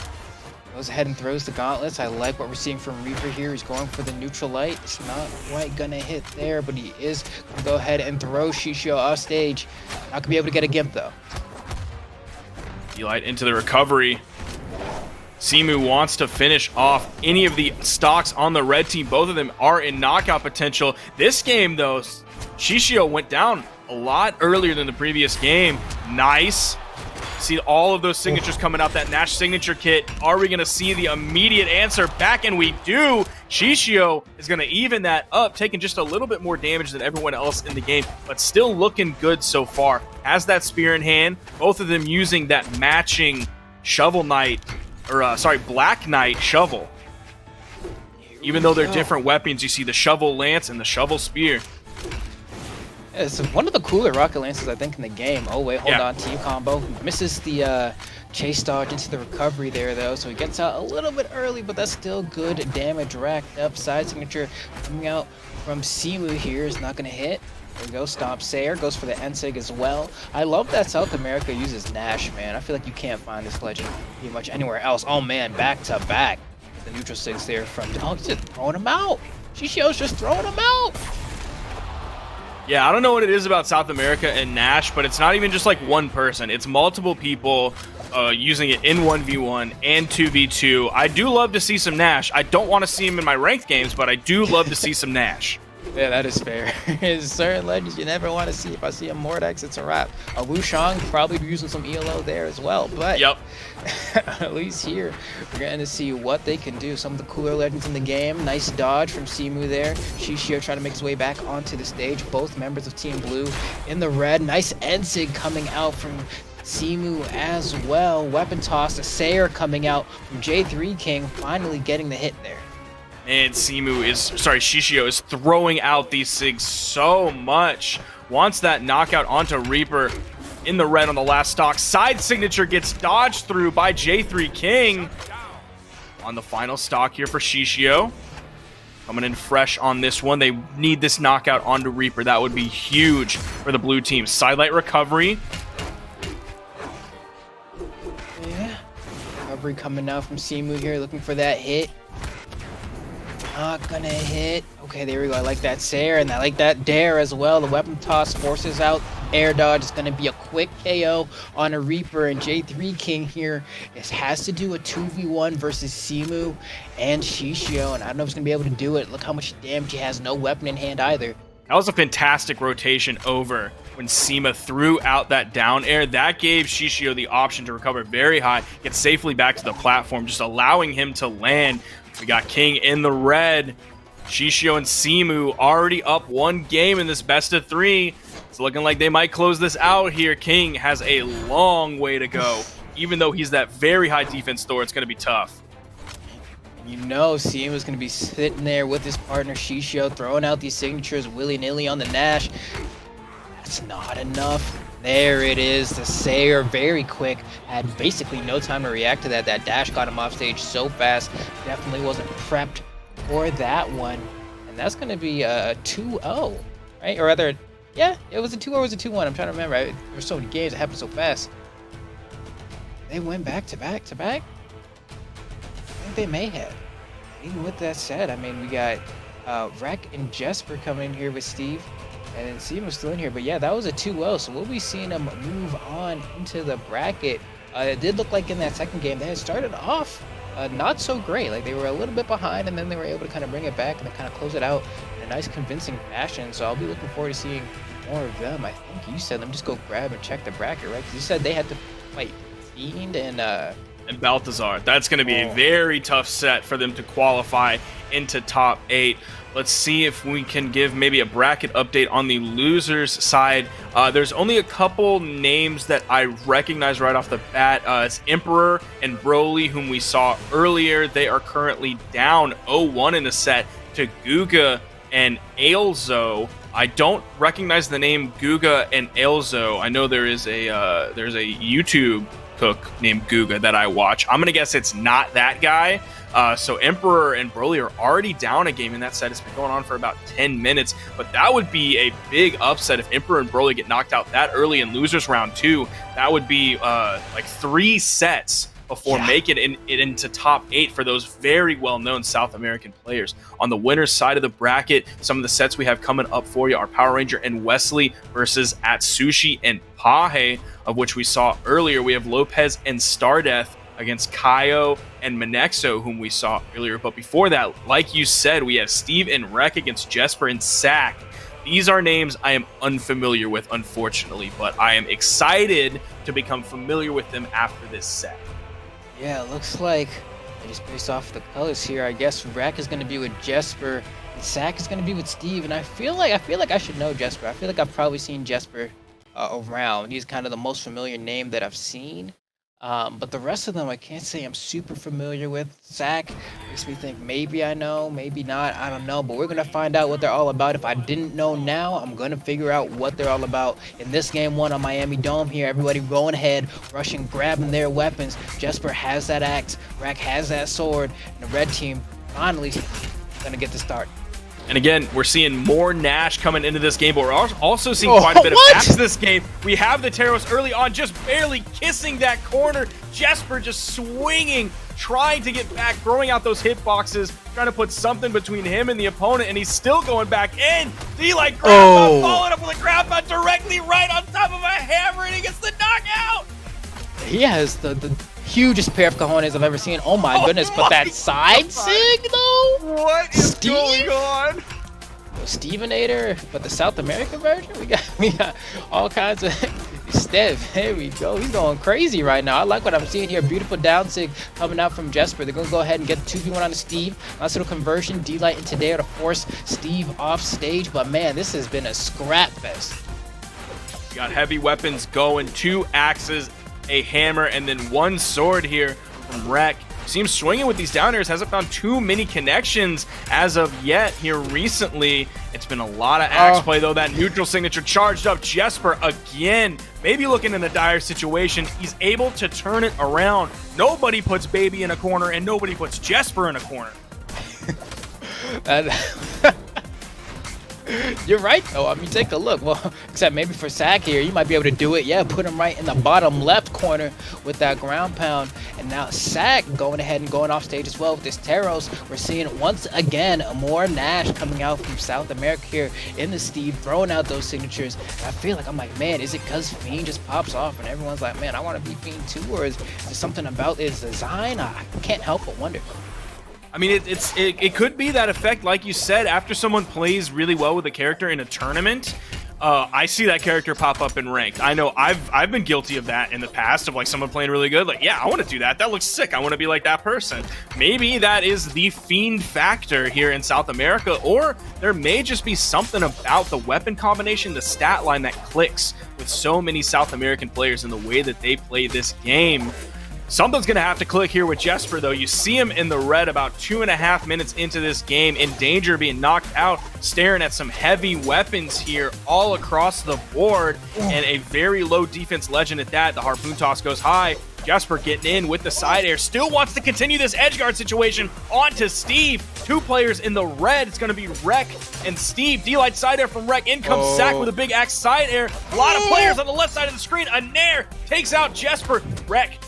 Goes ahead and throws the gauntlets. I like what we're seeing from Reaper here. He's going for the neutral light. It's not quite gonna hit there, but he is gonna go ahead and throw Shishio off stage. Not gonna be able to get a gimp though. Light into the recovery. Simu wants to finish off any of the stocks on the red team. Both of them are in knockout potential. This game, though, Shishio went down a lot earlier than the previous game. Nice. See all of those signatures coming out, that Nash signature kit. Are we going to see the immediate answer back? And we do. Shishio is going to even that up, taking just a little bit more damage than everyone else in the game, but still looking good so far. Has that spear in hand. Both of them using that matching Shovel Knight, Black Knight shovel. Even though they're different weapons, you see the Shovel Lance and the Shovel Spear. It's one of the cooler rocket lances, I think, in the game. Oh, wait, hold on. Team combo. Misses the chase dodge into the recovery there, though, so he gets out a little bit early, but that's still good damage racked up. Side signature coming out from Simu here is not going to hit. There we go. Stomp Sayer goes for the Ensig as well. I love that South America uses Nash, man. I feel like you can't find this legend pretty much anywhere else. Oh, man, back to back. The neutral six there from... Oh, he's just throwing him out. Shishio's just throwing him out. Yeah, I don't know what it is about South America and Nash, but it's not even just like one person. It's multiple people using it in 1v1 and 2v2. I do love to see some Nash. I don't want to see him in my ranked games, but I do love to see some Nash. Yeah, that is fair. There's certain legends you never want to see. If I see a Mordex, it's a wrap. A Wushang probably be using some ELO there as well, but yep. At least here, we're going to see what they can do. Some of the cooler legends in the game. Nice dodge from Simu there. Shishio trying to make his way back onto the stage. Both members of Team Blue in the red. Nice Ensig coming out from Simu as well. Weapon toss, a Sayer coming out from J3 King, finally getting the hit there. And Shishio is throwing out these SIGs so much. Wants that knockout onto Reaper in the red on the last stock. Side signature gets dodged through by J3 King. On the final stock here for Shishio. Coming in fresh on this one. They need this knockout onto Reaper. That would be huge for the blue team. Sidelight recovery. Yeah. Recovery coming out from Simu here, looking for that hit. Not gonna hit. Okay, there we go. I like that Sayer, and I like that Dare as well. The weapon toss forces out air dodge. It's gonna be a quick KO on a Reaper, and J3 King here has to do a 2v1 versus Simu and Shishio, and I don't know if he's gonna be able to do it. Look how much damage he has. No weapon in hand either. That was a fantastic rotation over when Sima threw out that down air. That gave Shishio the option to recover very high, get safely back to the platform, just allowing him to land. We got King in the red. Shishio and Simu already up one game in this best of 3. It's looking like they might close this out here. King has a long way to go. Even though he's that very high defense thrower, it's going to be tough. You know, CM was going to be sitting there with his partner Shishio, throwing out these signatures willy-nilly on the Nash. That's not enough. There it is. The Sayer, very quick, had basically no time to react to that. That dash got him off stage so fast. Definitely wasn't prepped for that one. And that's going to be a 2-0, right? Or rather, yeah, it was a 2 or was a 2-1. I'm trying to remember. There were so many games that happened so fast. They went back to back to back. I think they may have. Even with that said, I mean, we got Rek and Jasper coming in here with Steve. And then Steven was still in here. But yeah, that was a 2-0. So we'll be seeing them move on into the bracket. It did look like in that second game, they had started off not so great. Like they were a little bit behind, and then they were able to kind of bring it back and then kind of close it out in a nice convincing fashion. So I'll be looking forward to seeing more of them. I think you said them just go grab and check the bracket, right? Because you said they had to fight Fiend and Balthazar. That's going to be a very tough set for them to qualify into top 8. Let's see if we can give maybe a bracket update on the losers side. There's only a couple names that I recognize right off the bat. It's Emperor and Broly, whom we saw earlier. They are currently down 0-1 in the set to Guga and Ailzo. I don't recognize the name Guga and Ailzo. I know there's a YouTube cook named Guga that I watch. I'm gonna guess it's not that guy. So Emperor and Broly are already down a game in that set. It's been going on for about 10 minutes, but that would be a big upset if Emperor and Broly get knocked out that early in losers round 2. That would be like 3 sets before making it into top 8 for those very well-known South American players. On the winner's side of the bracket, some of the sets we have coming up for you are Power Ranger and Wesley versus Atsushi and Pahe, of which we saw earlier. We have Lopez and Stardeath against Kaio and Manexo, whom we saw earlier. But before that, like you said, we have Steve and Rek against Jasper and Sack. These are names I am unfamiliar with, unfortunately, but I am excited to become familiar with them after this set. Yeah, it looks like, just based off the colors here, I guess Rek is going to be with Jasper, and Sack is going to be with Steve. And I feel like I should know Jasper. I feel like I've probably seen Jasper around. He's kind of the most familiar name that I've seen. But the rest of them, I can't say I'm super familiar with. Sack makes me think maybe I know, maybe not. I don't know. But we're going to find out what they're all about. If I didn't know now, I'm going to figure out what they're all about. In this game 1 on Miami Dome here, everybody going ahead, rushing, grabbing their weapons. Jasper has that axe. Rek has that sword. And the red team finally going to get the start. And again, we're seeing more Nash coming into this game, but we're also seeing quite a bit of Axe this game. We have the Taros early on, just barely kissing that corner. Jasper just swinging, trying to get back, throwing out those hitboxes, trying to put something between him and the opponent, and he's still going back in. D-like grab, following up with a grab directly right on top of a hammer, and he gets the knockout. He has the hugest pair of cojones I've ever seen. Oh my goodness, but that side sig though? What is going on? Stevenator, but the South American version? We got all kinds of Steph. There we go. He's going crazy right now. I like what I'm seeing here. Beautiful down sig coming out from Jasper. They're gonna go ahead and get the 2v1 on the Steve. Nice little conversion. D-Light into there to force Steve off stage. But man, this has been a scrap fest. We got heavy weapons going, 2 axes, a hammer, and then 1 sword here from Rek. Seems swinging with these down airs, hasn't found too many connections as of yet here recently. It's been a lot of axe play though. That neutral signature charged up. Jasper again, maybe looking in a dire situation. He's able to turn it around. Nobody puts Baby in a corner and nobody puts Jasper in a corner. You're right though. I mean, take a look. Well, except maybe for Sack here, you might be able to do it. Yeah, put him right in the bottom left corner with that ground pound. And now Sack going ahead and going off stage as well with this Taros. We're seeing once again more Nash coming out from South America here in the Steve, throwing out those signatures. And I feel like I'm like, man, is it because Fiend just pops off and everyone's like, man, I want to be Fiend too, or is there something about his design? I can't help but wonder. I mean, it could be that effect, like you said, after someone plays really well with a character in a tournament, I see that character pop up in ranked. I know I've been guilty of that in the past, of like someone playing really good. Like, yeah, I want to do that. That looks sick. I want to be like that person. Maybe that is the Fiend factor here in South America, or there may just be something about the weapon combination, the stat line that clicks with so many South American players in the way that they play this game. Something's going to have to click here with Jasper, though. You see him in the red about 2.5 minutes into this game, in danger of being knocked out, staring at some heavy weapons here all across the board, and a very low defense legend at that. The harpoon toss goes high. Jasper getting in with the side air, still wants to continue this edge guard situation onto Steve. 2 players in the red. It's going to be Rek and Steve. D-Light side air from Rek. In comes Sack with a big axe side air. A lot of players on the left side of the screen. A Nair takes out Jasper. Rek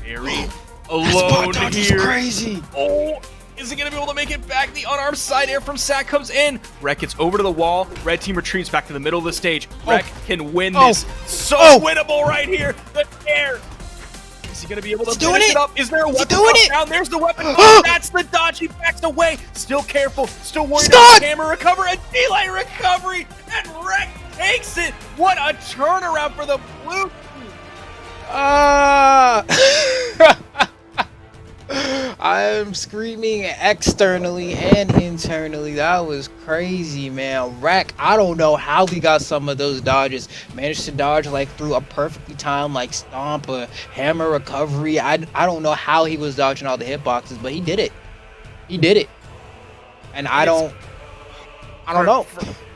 very alone here. Crazy. Oh, is he going to be able to make it back? The unarmed side air from Sack comes in. Rek gets over to the wall. Red team retreats back to the middle of the stage. Rek can win this. So winnable right here. The air. Is he going to be able to finish it up? Is there a weapon down? There's the weapon. That's the dodge. He backs away. Still careful. Still worried about camera recover. A D-Light recovery. And Rek takes it. What a turnaround for the blue. I'm screaming externally and internally. That was crazy, man. Rek, I don't know how he got some of those dodges. Managed to dodge like through a perfectly timed like stomp, a hammer recovery. I don't know how he was dodging all the hitboxes, but he did it. He did it. And I don't know.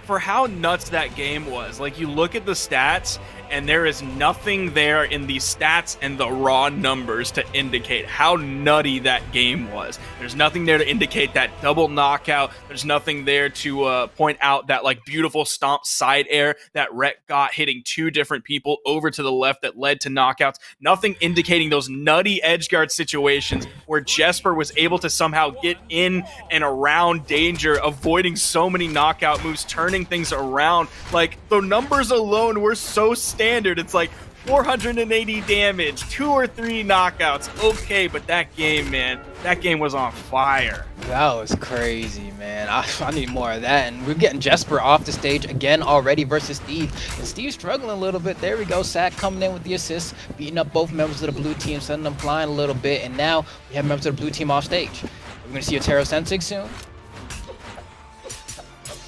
For how nuts that game was, like, you look at the stats and there is nothing there in the stats and the raw numbers to indicate how nutty that game was. There's nothing there to indicate that double knockout. There's nothing there to point out that like beautiful stomp side air that Rek got, hitting 2 different people over to the left that led to knockouts. Nothing indicating those nutty edge guard situations where Jasper was able to somehow get in and around danger, avoiding so many knockout moves, turning things around. Like, the numbers alone were so standard. It's like 480 damage, 2 or 3 knockouts. Okay, but that game, man, that game was on fire. That was crazy, man. I need more of that. And we're getting Jasper off the stage again already versus Steve. And Steve's struggling a little bit. There we go. Sack coming in with the assist, beating up both members of the blue team, sending them flying a little bit. And now we have members of the blue team off stage. We're going to see a Taro Sensei soon.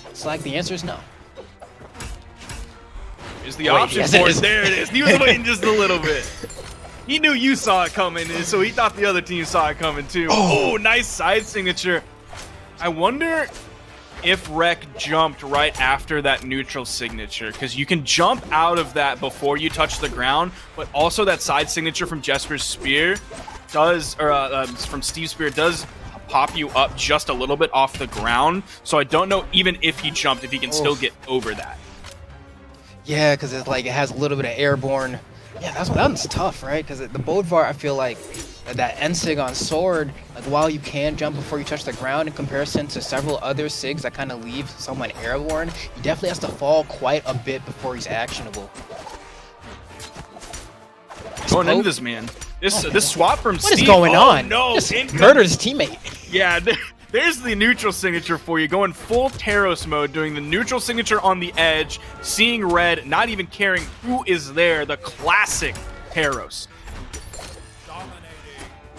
It's like the answer is no. Is the option for it. There it is. He was waiting just a little bit. He knew you saw it coming, and so he thought the other team saw it coming too. Oh, nice side signature. I wonder if Rek jumped right after that neutral signature, because you can jump out of that before you touch the ground, but also that side signature from Jasper's spear does, or from Steve's spear does pop you up just a little bit off the ground. So I don't know even if he jumped, if he can still get over that. Yeah, because it's like it has a little bit of airborne. Yeah, that one's tough, right? Because the Bodvar, I feel like that N-Sig on sword, like while you can jump before you touch the ground in comparison to several other SIGs that kind of leave someone airborne, he definitely has to fall quite a bit before he's actionable. Going into this, man. This swap from Steve. What is going on? No, just murdered his teammate. Yeah, there's the neutral signature for you. Going full Taros mode, doing the neutral signature on the edge, seeing red, not even caring who is there. The classic Taros.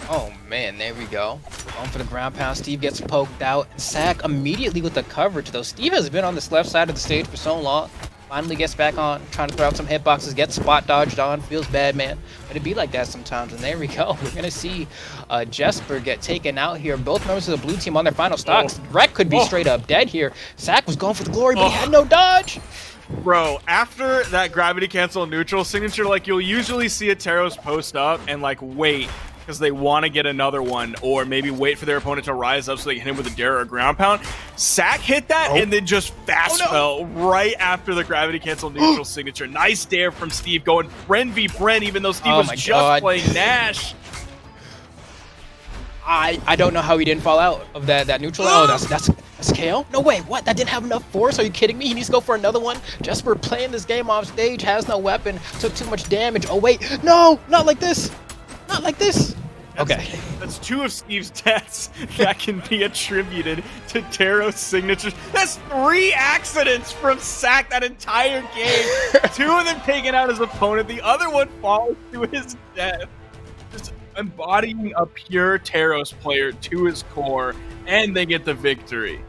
Oh man, there we go. Going for the ground pound. Steve gets poked out. And Sack immediately with the coverage, though. Steve has been on this left side of the stage for so long. Finally gets back on, trying to throw out some hitboxes, gets spot dodged on. Feels bad, man. But it be like that sometimes. And there we go. We're going to see Jasper get taken out here. Both members of the blue team on their final stocks. Rek could be straight up dead here. Sack was going for the glory, but he had no dodge. Bro, after that gravity cancel neutral signature, like, you'll usually see a Taros post up and like wait, because they want to get another one, or maybe wait for their opponent to rise up so they can hit him with a dare or a ground pound. Sack hit that and then just fast fell right after the gravity cancel neutral signature. Nice dare from Steve, going Bren v Bren, even though Steve was just playing Nash. I don't know how he didn't fall out of that neutral. Oh, that's KO? No way. What? That didn't have enough force? Are you kidding me? He needs to go for another one. Jasper playing this game off stage, has no weapon, took too much damage. Oh wait, no, not like this. Not like this. That's 2 of Steve's deaths that can be attributed to Taro's signatures. That's 3 accidents from Sack that entire game. 2 of them taking out his opponent. The other one falls to his death. Just embodying a pure Taros player to his core, and they get the victory.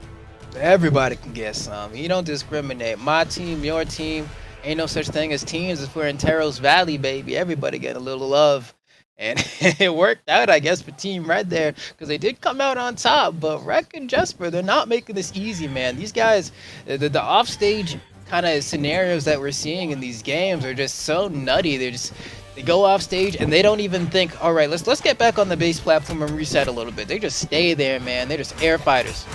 Everybody can get some. You don't discriminate. My team, your team. Ain't no such thing as teams if we're in Taros Valley, baby. Everybody get a little love. And it worked out, I guess, for Team Red there, because they did come out on top. But Rek and Jasper, they're not making this easy, man. These guys, the offstage kind of scenarios that we're seeing in these games are just so nutty. They go off stage and they don't even think, all right, let's get back on the base platform and reset a little bit. They just stay there, man. They're just air fighters.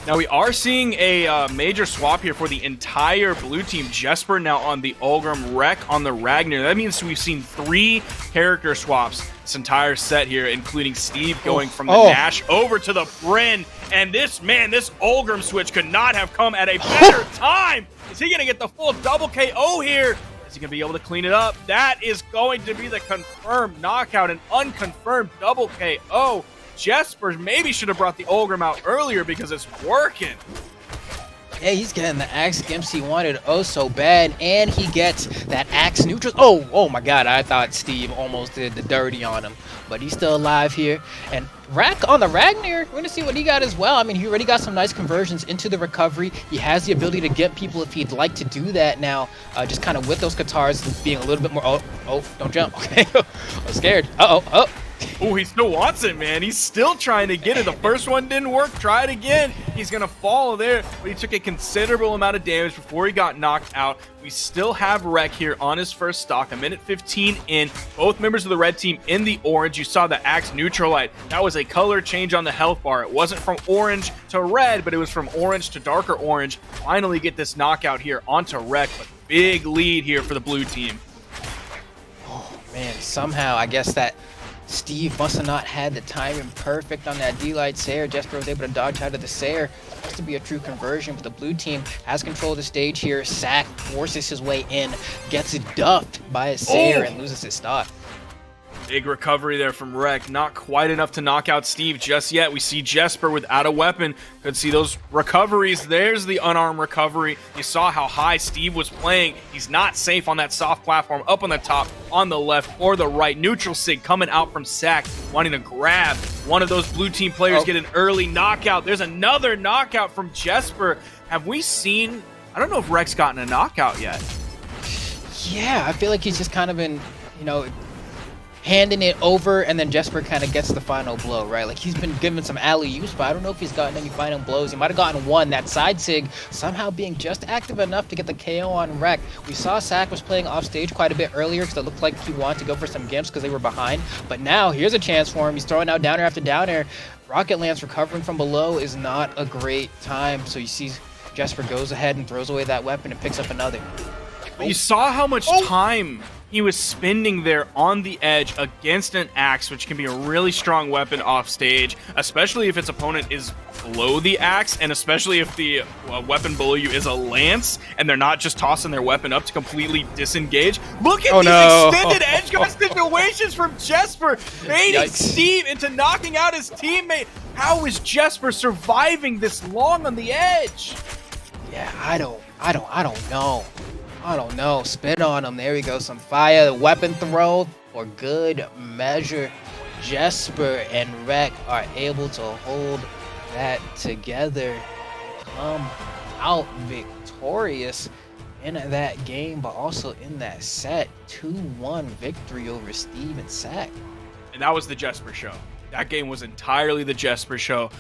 Now we are seeing a major swap here for the entire blue team. Jasper now on the Ulgrim, Rek on the Ragnar. That means we've seen 3 character swaps this entire set here, including Steve going from the Nash over to the Bryn. And this Ulgrim switch could not have come at a better time. Is he going to get the full double KO here? Is he going to be able to clean it up? That is going to be the confirmed knockout, an unconfirmed double KO. Jasper maybe should have brought the Ulgrim out earlier because it's working. Yeah, he's getting the axe gimps he wanted so bad, and he gets that axe neutral. Oh my God, I thought Steve almost did the dirty on him, but he's still alive here. And Rek on the Ragnar, we're gonna see what he got as well. I mean, he already got some nice conversions into the recovery. He has the ability to get people if he'd like to do that now, just kind of with those Katars being a little bit more, don't jump, okay. I'm scared, Oh, he still wants it, man. He's still trying to get it. The first one didn't work. Try it again. He's going to fall there, but he took a considerable amount of damage before he got knocked out. We still have Rek here on his first stock. 1:15 in. Both members of the red team in the orange. You saw the axe neutralite. That was a color change on the health bar. It wasn't from orange to red, but it was from orange to darker orange. Finally get this knockout here onto Rek, but big lead here for the blue team. Oh, man, somehow I guess that Steve must have not had the timing perfect on that D-Light Sayer. Jasper was able to dodge out of the Sayer. Supposed to be a true conversion, but the blue team has control of the stage here. Sack forces his way in, gets duffed by his Sayer, and loses his stock. Big recovery there from Rek. Not quite enough to knock out Steve just yet. We see Jasper without a weapon. Could see those recoveries. There's the unarmed recovery. You saw how high Steve was playing. He's not safe on that soft platform up on the top, on the left, or the right. Neutral Sig coming out from Sack, wanting to grab one of those blue team players, get an early knockout. There's another knockout from Jasper. Have we seen... I don't know if Rek's gotten a knockout yet. Yeah, I feel like he's just kind of been, handing it over, and then Jasper kind of gets the final blow, right? Like, he's been given some alley-oops, but I don't know if he's gotten any final blows. He might have gotten one. That side sig somehow being just active enough to get the KO on Rek. We saw Sack was playing off stage quite a bit earlier because it looked like he wanted to go for some gimps because they were behind. But now, here's a chance for him. He's throwing out down air after down air. Rocket Lance recovering from below is not a great time. So you see Jasper goes ahead and throws away that weapon and picks up another. But you saw how much time he was spending there on the edge against an axe, which can be a really strong weapon off stage, especially if its opponent is below the axe, and especially if the weapon below you is a lance, and they're not just tossing their weapon up to completely disengage. Look at these extended edge guard situations from Jasper, baiting Steve into knocking out his teammate. How is Jasper surviving this long on the edge? Yeah, I don't know. I don't know. Spit on him. There we go. Some fire. The weapon throw for good measure. Jasper and Rek are able to hold that together. Come out victorious in that game, but also in that set. 2-1 victory over Steve and Sack. And that was the Jasper show. That game was entirely the Jasper show.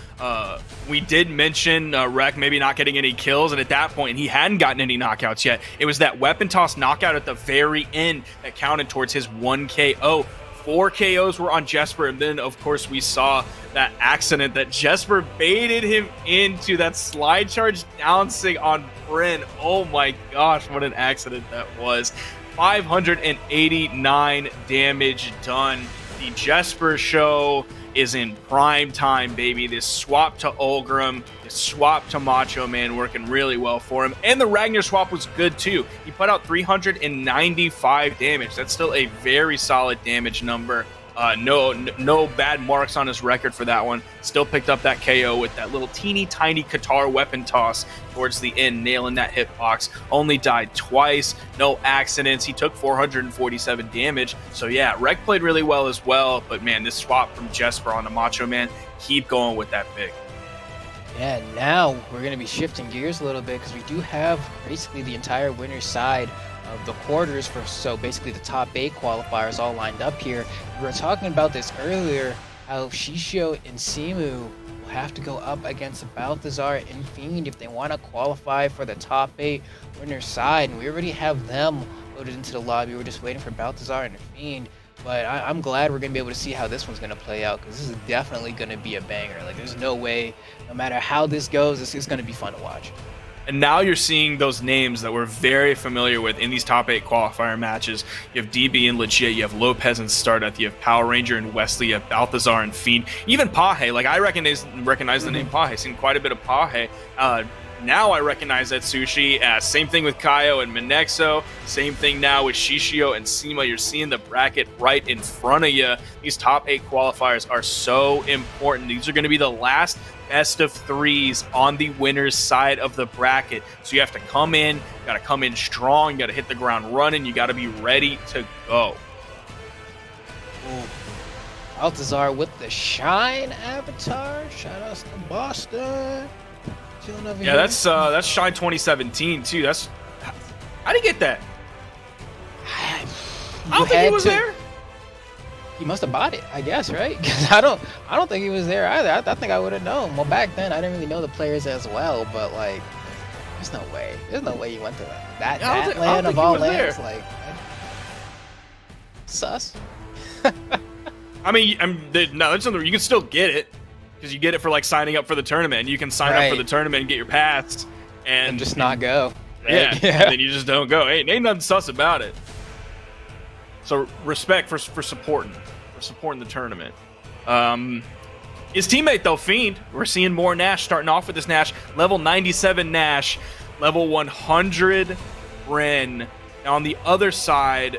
We did mention Rek maybe not getting any kills, and at that point, he hadn't gotten any knockouts yet. It was that weapon toss knockout at the very end that counted towards his 1 KO. 4 KOs were on Jasper, and then, of course, we saw that accident that Jasper baited him into that slide charge down sig on Bryn. Oh my gosh, what an accident that was. 589 damage done. The Jasper show is in prime time, baby. This swap to Ulgrim, this swap to Macho Man working really well for him. And the Ragnar swap was good too. He put out 395 damage. That's still a very solid damage number. No bad marks on his record for that one. Still picked up that KO with that little teeny tiny Qatar weapon toss towards the end, nailing that hitbox. Only died twice, no accidents. He took 447 damage. So yeah, Rec played really well as well. But man, this swap from Jasper on the Macho Man, keep going with that pick. Yeah, now we're going to be shifting gears a little bit because we do have basically the entire winner's side of the quarters for, so basically the top 8 qualifiers all lined up here. We were talking about this earlier, how Shishio and Simu will have to go up against Balthazar and Fiend if they want to qualify for the top 8 winner's side, and we already have them loaded into the lobby. We're just waiting for Balthazar and Fiend. But I'm glad we're going to be able to see how this one's going to play out, because this is definitely going to be a banger. Like, there's no way, no matter how this goes, this is going to be fun to watch. And now you're seeing those names that we're very familiar with in these top 8 qualifier matches. You have DB and Legit, you have Lopez and Stardust, you have Power Ranger and Wesley, you have Balthazar and Fiend, even Pahe. Like, I recognize the name Pahe, seen quite a bit of Pahe. Now I recognize that Sushi. Same thing with Kaio and Minexo. Same thing now with Shishio and Sima. You're seeing the bracket right in front of you. These top 8 qualifiers are so important. These are going to be the last best of 3s on the winner's side of the bracket. So you have to come in, you got to come in strong, you got to hit the ground running, you got to be ready to go. Ooh. Balthazar with the Shine avatar. Shout outs to Boston. Yeah, that's Shine 2017 too. How did he get that? I don't think he was there. He must have bought it, I guess, right? Because I don't think he was there either. I think I would have known. Well, back then I didn't really know the players as well, but like, there's no way. There's no way you went to that land of all lands. Like, sus. I mean, no, that's something you can still get it. Because you get it for like signing up for the tournament, and you can sign up for the tournament and get your pass, and just not go. Right? Yeah, and then you just don't go. Ain't nothing sus about it. So respect for supporting the tournament. His teammate though, Fiend, we're seeing more Nash starting off with this Nash, level 97 Nash, level 100 Ren. Now on the other side,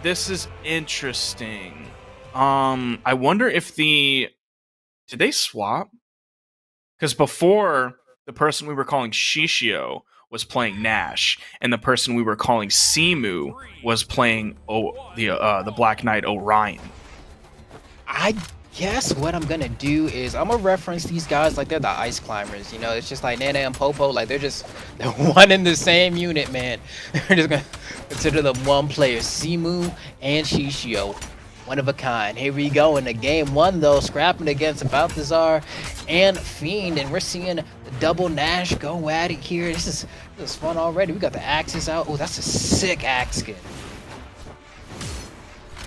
this is interesting. I wonder if did they swap? Because before, the person we were calling Shishio was playing Nash, and the person we were calling Simu was playing the Black Knight Orion. I guess what I'm gonna do is I'm gonna reference these guys like they're the ice climbers. You know, it's just like Nana and Popo, like they're one in the same unit, man. They're just gonna consider them one player, Simu and Shishio. One of a kind. Here we go in the game 1 though, scrapping against Balthazar and Fiend, and we're seeing the double Nash go at it here. This is fun already. We got the axes out. Oh, that's a sick axe skin.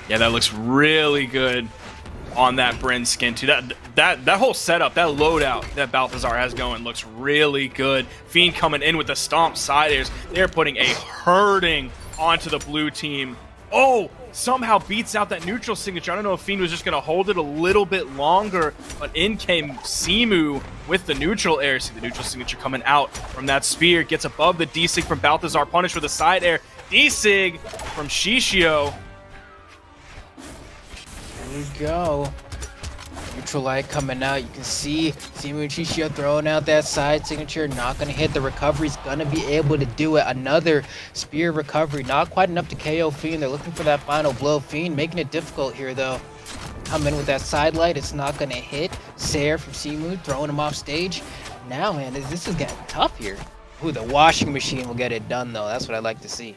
Yeah, that looks really good on that Bryn skin too. That whole setup, that loadout that Balthazar has going looks really good. Fiend coming in with the stomp side airs. They're putting a hurting onto the blue team. Oh, somehow beats out that neutral signature. I don't know if Fiend was just going to hold it a little bit longer, but in came Simu with the neutral air. See the neutral signature coming out from that spear. Gets above the D-Sig from Balthazar. Punished with a side air. D-Sig from Shishio. There we go. Neutral light coming out. You can see Simu and Shishio throwing out that side signature. Not going to hit. The recovery's going to be able to do it. Another spear recovery. Not quite enough to KO Fiend. They're looking for that final blow. Fiend making it difficult here, though. Come in with that side light. It's not going to hit. Sair from Simu throwing him off stage. Now, man, this is getting tough here. Ooh, the washing machine will get it done, though. That's what I like to see.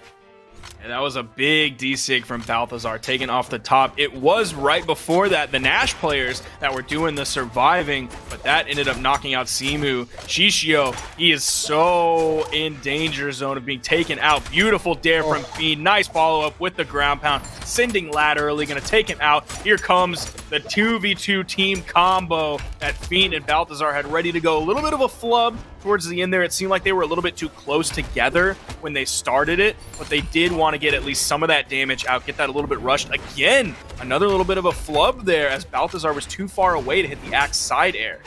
And that was a big D-Sig from Balthazar taken off the top. It was right before that the Nash players that were doing the surviving, but that ended up knocking out Simu. Shishio, he is so in danger zone of being taken out. Beautiful dare from Fiend. Nice follow-up with the ground pound. Sending laterally, going to take him out. Here comes the 2v2 team combo that Fiend and Balthazar had ready to go. A little bit of a flub towards the end there. It seemed like they were a little bit too close together when they started it, but they did want to get at least some of that damage out, get that a little bit rushed. Again, another little bit of a flub there as Balthazar was too far away to hit the axe side air.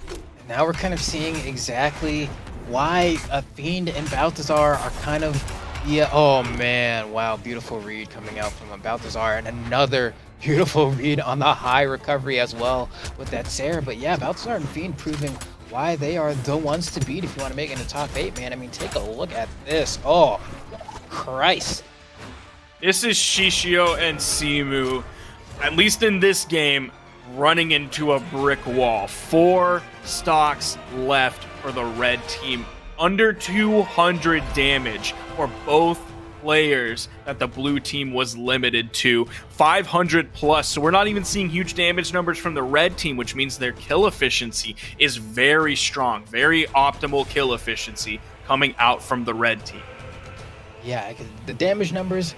And now we're kind of seeing exactly why Fiend and Balthazar are kind of, oh man, wow, beautiful read coming out from Balthazar, and another Beautiful read on the high recovery as well with that Sarah. But yeah, Balthazar and Fiend proving why they are the ones to beat if you want to make it in the top 8, man. I mean, take a look at this. Oh, Christ. This is Shishio and Simu, at least in this game, running into a brick wall. 4 stocks left for the red team. Under 200 damage for both players that the blue team was limited to. 500 plus, so we're not even seeing huge damage numbers from the red team, which means their kill efficiency is very strong. Very optimal kill efficiency coming out from the red team. Yeah, the damage numbers,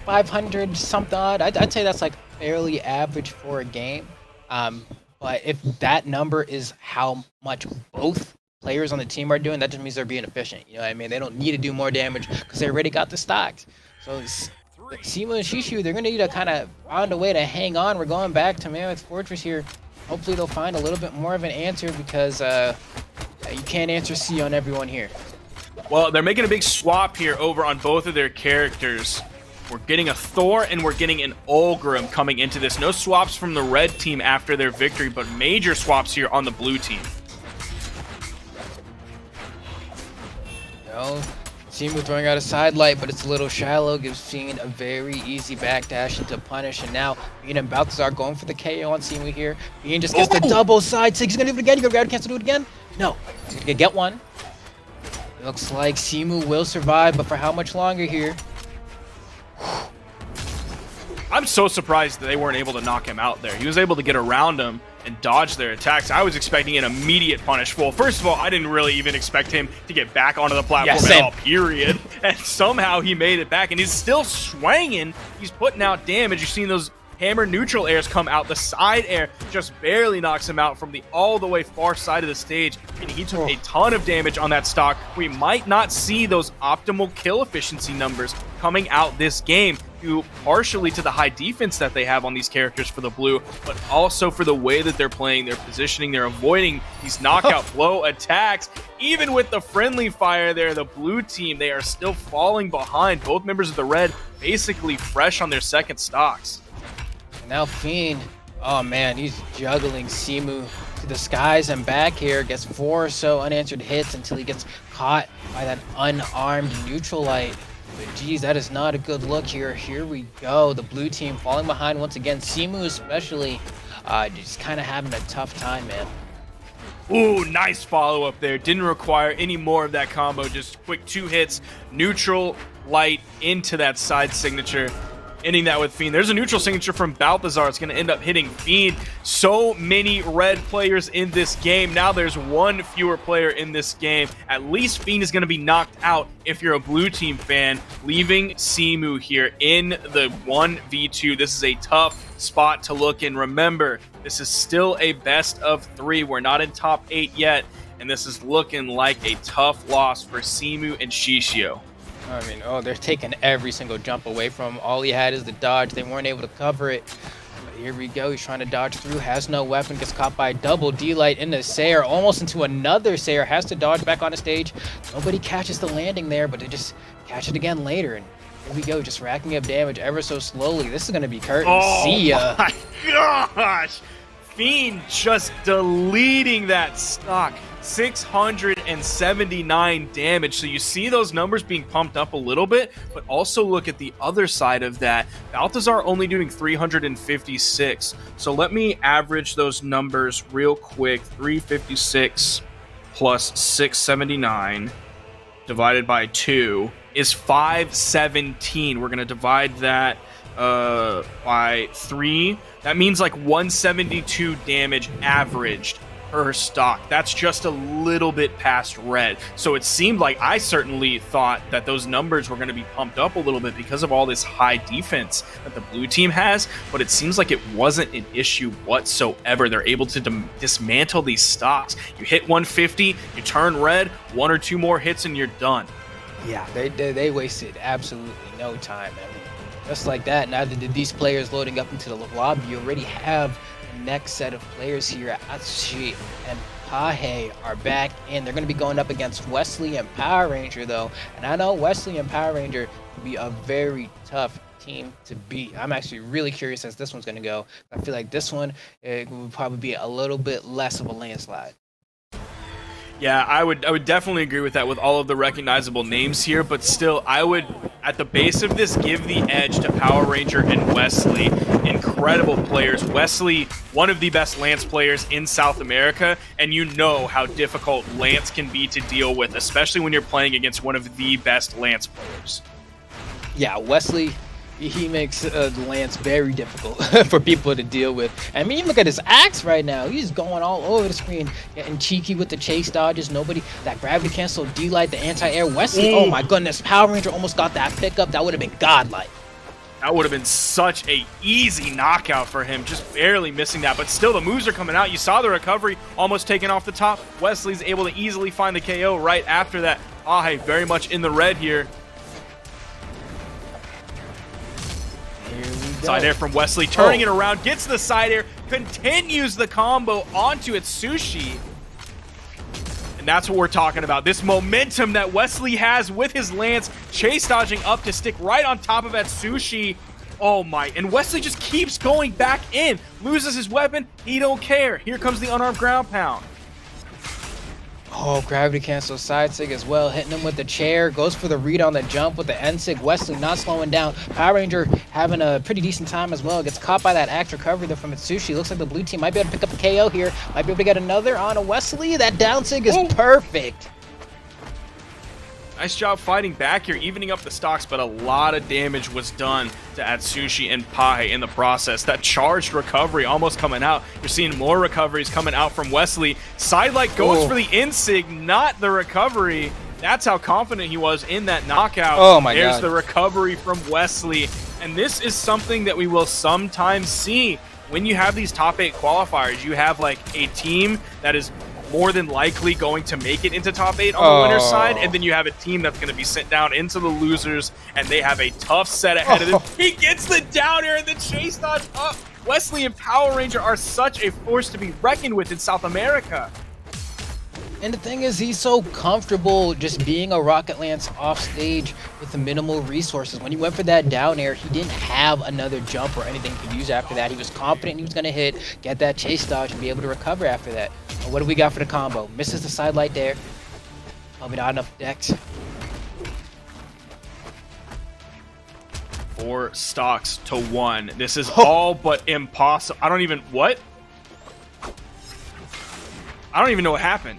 500 something odd. I'd say that's like fairly average for a game. But if that number is how much both players on the team are doing, that just means they're being efficient. You know what I mean? They don't need to do more damage because they already got the stocks. So Simu and Shishio, they're going to need to kind of find a way to hang on. We're going back to Mammoth Fortress here. Hopefully they'll find a little bit more of an answer because you can't answer C on everyone here. Well, they're making a big swap here over on both of their characters. We're getting a Thor and we're getting an Olgrim coming into this. No swaps from the red team after their victory, but major swaps here on the blue team. Simu throwing out a side light, but it's a little shallow. Gives Fiend a very easy backdash into punish. And now Fiend and Balthazar going for the KO on Simu here. Fiend just gets the double side 6. He's going to do it again. You go grab, cancel, do it again? No. He's going to get one. Looks like Simu will survive, but for how much longer here? I'm so surprised that they weren't able to knock him out there. He was able to get around him and dodge their attacks. I was expecting an immediate punish. Well, first of all, I didn't really even expect him to get back onto the platform at all, period. And somehow he made it back, and he's still swinging. He's putting out damage. You've seen those hammer neutral airs come out. The side air just barely knocks him out from the all the way far side of the stage, and he took a ton of damage on that stock. We might not see those optimal kill efficiency numbers coming out this game, due partially to the high defense that they have on these characters for the blue, but also for the way that they're playing, their positioning, they're avoiding these knockout blow attacks. Even with the friendly fire there, the blue team, they are still falling behind. Both members of the red basically fresh on their second stocks. Now Fiend, oh man, he's juggling Simu to the skies and back here. Gets 4 or so unanswered hits until he gets caught by that unarmed neutral light. But geez, that is not a good look here. Here we go. The blue team falling behind once again. Simu especially just kind of having a tough time, man. Ooh, nice follow-up there. Didn't require any more of that combo. Just quick 2 hits, neutral light into that side signature. Ending that with Fiend. There's a neutral signature from Balthazar. It's going to end up hitting Fiend. So many red players in this game. Now there's 1 fewer player in this game. At least Fiend is going to be knocked out if you're a blue team fan, leaving Simu here in the 1v2. This is a tough spot to look in. Remember, this is still a best of 3. We're not in top 8 yet, and this is looking like a tough loss for Simu and Shishio. I mean, they're taking every single jump away from him. All he had is the dodge. They weren't able to cover it. But here we go. He's trying to dodge through. Has no weapon. Gets caught by a double D-Light into Sayer. Almost into another Sayer. Has to dodge back on the stage. Nobody catches the landing there, but they just catch it again later. And here we go. Just racking up damage ever so slowly. This is going to be curtain. Oh, see ya. My gosh. Fiend just deleting that stock. 679 damage. So you see those numbers being pumped up a little bit, but also look at the other side of that. Balthazar only doing 356. So let me average those numbers real quick. 356 plus 679 divided by 2 is 517. We're going to divide that by 3. That means like 172 damage averaged per stock. That's just a little bit past red. So it seemed like I certainly thought that those numbers were going to be pumped up a little bit because of all this high defense that the blue team has, but it seems like it wasn't an issue whatsoever. They're able to dismantle these stocks. You hit 150, you turn red, 1 or 2 more hits, and you're done. Yeah, they wasted absolutely no time. I mean, just like that, now that these players loading up into the lobby, you already have next set of players here. Atsushi and Pahe are back in. They're going to be going up against Wesley and Power Ranger, though. And I know Wesley and Power Ranger can be a very tough team to beat. I'm actually really curious as this one's going to go. I feel like this one it would probably be a little bit less of a landslide. Yeah, I would definitely agree with that with all of the recognizable names here, but still, I would, at the base of this, give the edge to Power Ranger and Wesley. Incredible players. Wesley, one of the best Lance players in South America, and you know how difficult Lance can be to deal with, especially when you're playing against one of the best Lance players. Yeah, Wesley, he makes Lance very difficult for people to deal with. I mean, look at his axe right now. He's going all over the screen, getting cheeky with the chase dodges. Nobody, that gravity cancel, D-Light, the anti-air. Wesley, oh my goodness, Power Ranger almost got that pickup. That would have been godlike. That would have been such a easy knockout for him, just barely missing that. But still, the moves are coming out. You saw the recovery almost taken off the top. Wesley's able to easily find the KO right after that. Pahe very much in the red here. Side air from Wesley, turning it around, gets the side air, continues the combo onto Atsushi. And that's what we're talking about. This momentum that Wesley has with his lance, chase dodging up to stick right on top of Atsushi. Oh my, and Wesley just keeps going back in. Loses his weapon, he don't care. Here comes the unarmed ground pound. Oh, gravity cancel side sig as well, hitting him with the chair, goes for the read on the jump with the end sig. Wesley not slowing down. Power Ranger having a pretty decent time as well. Gets caught by that axe recovery there from Atsushi. Looks like the blue team might be able to pick up a KO here. Might be able to get another on a Wesley. That down sig is perfect. Nice job fighting back here, evening up the stocks, but a lot of damage was done to Atsushi and Pahe in the process. That charged recovery almost coming out. You're seeing more recoveries coming out from Wesley. Sidelight goes for the insig, not the recovery. That's how confident he was in that knockout. Oh my God. There's the recovery from Wesley. And this is something that we will sometimes see when you have these top 8 qualifiers. You have like a team that is more than likely going to make it into top 8 on the winner's side, and then you have a team that's going to be sent down into the losers, and they have a tough set ahead of them. He gets the down air and the chase dodge up. Wesley and Power Ranger are such a force to be reckoned with in South America. And the thing is, he's so comfortable just being a Rocket Lance off stage with the minimal resources. When he went for that down air, he didn't have another jump or anything to use after that. He was confident he was going to hit, get that chase dodge, and be able to recover after that. But what do we got for the combo? Misses the side light there. Probably not enough dex. 4 stocks to 1. This is all but impossible. I don't even know what happened.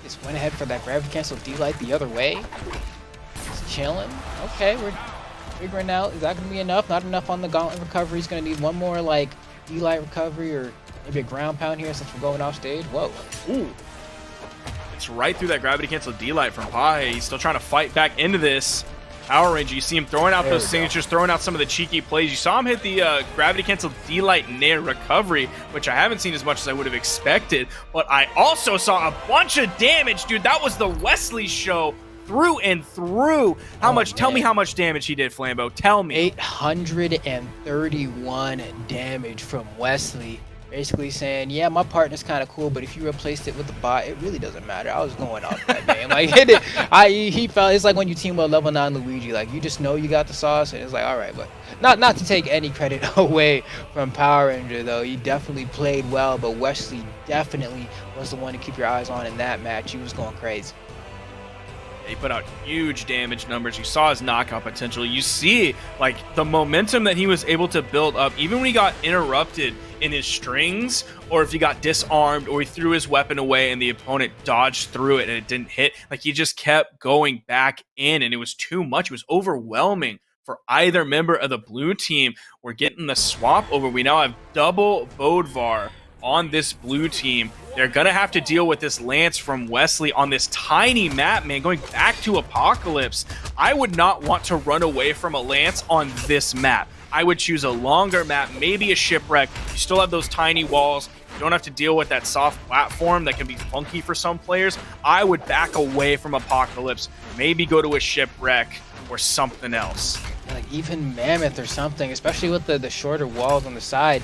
Just went ahead for that gravity cancel D-Light the other way. Just chilling. Okay, we're figuring out, is that going to be enough? Not enough on the gauntlet recovery. He's going to need one more like D-Light recovery or maybe a ground pound here since we're going off stage. Whoa. Ooh. It's right through that gravity cancel D-Light from Pahe. He's still trying to fight back into this. Power Ranger, you see him throwing out those signatures, throwing out some of the cheeky plays. You saw him hit the gravity cancel D-Light Nair recovery, which I haven't seen as much as I would have expected. But I also saw a bunch of damage, dude. That was the Wesley show through and through. How much? Man. Tell me how much damage he did, Flambeau. Tell me. 831 damage from Wesley. Basically saying, yeah, my partner's kind of cool, but if you replaced it with the bot, it really doesn't matter. I was going on that game. Like, he felt, it's like when you team with level 9 Luigi. Like, you just know you got the sauce, and it's like, all right. But not to take any credit away from Power Ranger, though. He definitely played well, but Wesley definitely was the one to keep your eyes on in that match. He was going crazy. He put out huge damage numbers. You saw his knockout potential. You see, like, the momentum that he was able to build up, even when he got interrupted in his strings, or if he got disarmed, or he threw his weapon away and the opponent dodged through it and it didn't hit. Like, he just kept going back in, and it was too much. It was overwhelming for either member of the blue team. We're getting the swap over. We now have double Bodvar on this blue team. They're going to have to deal with this Lance from Wesley on this tiny map, man, going back to Apocalypse. I would not want to run away from a Lance on this map. I would choose a longer map, maybe a Shipwreck. You still have those tiny walls. You don't have to deal with that soft platform that can be funky for some players. I would back away from Apocalypse, maybe go to a Shipwreck or something else. Like even Mammoth or something, especially with the shorter walls on the side.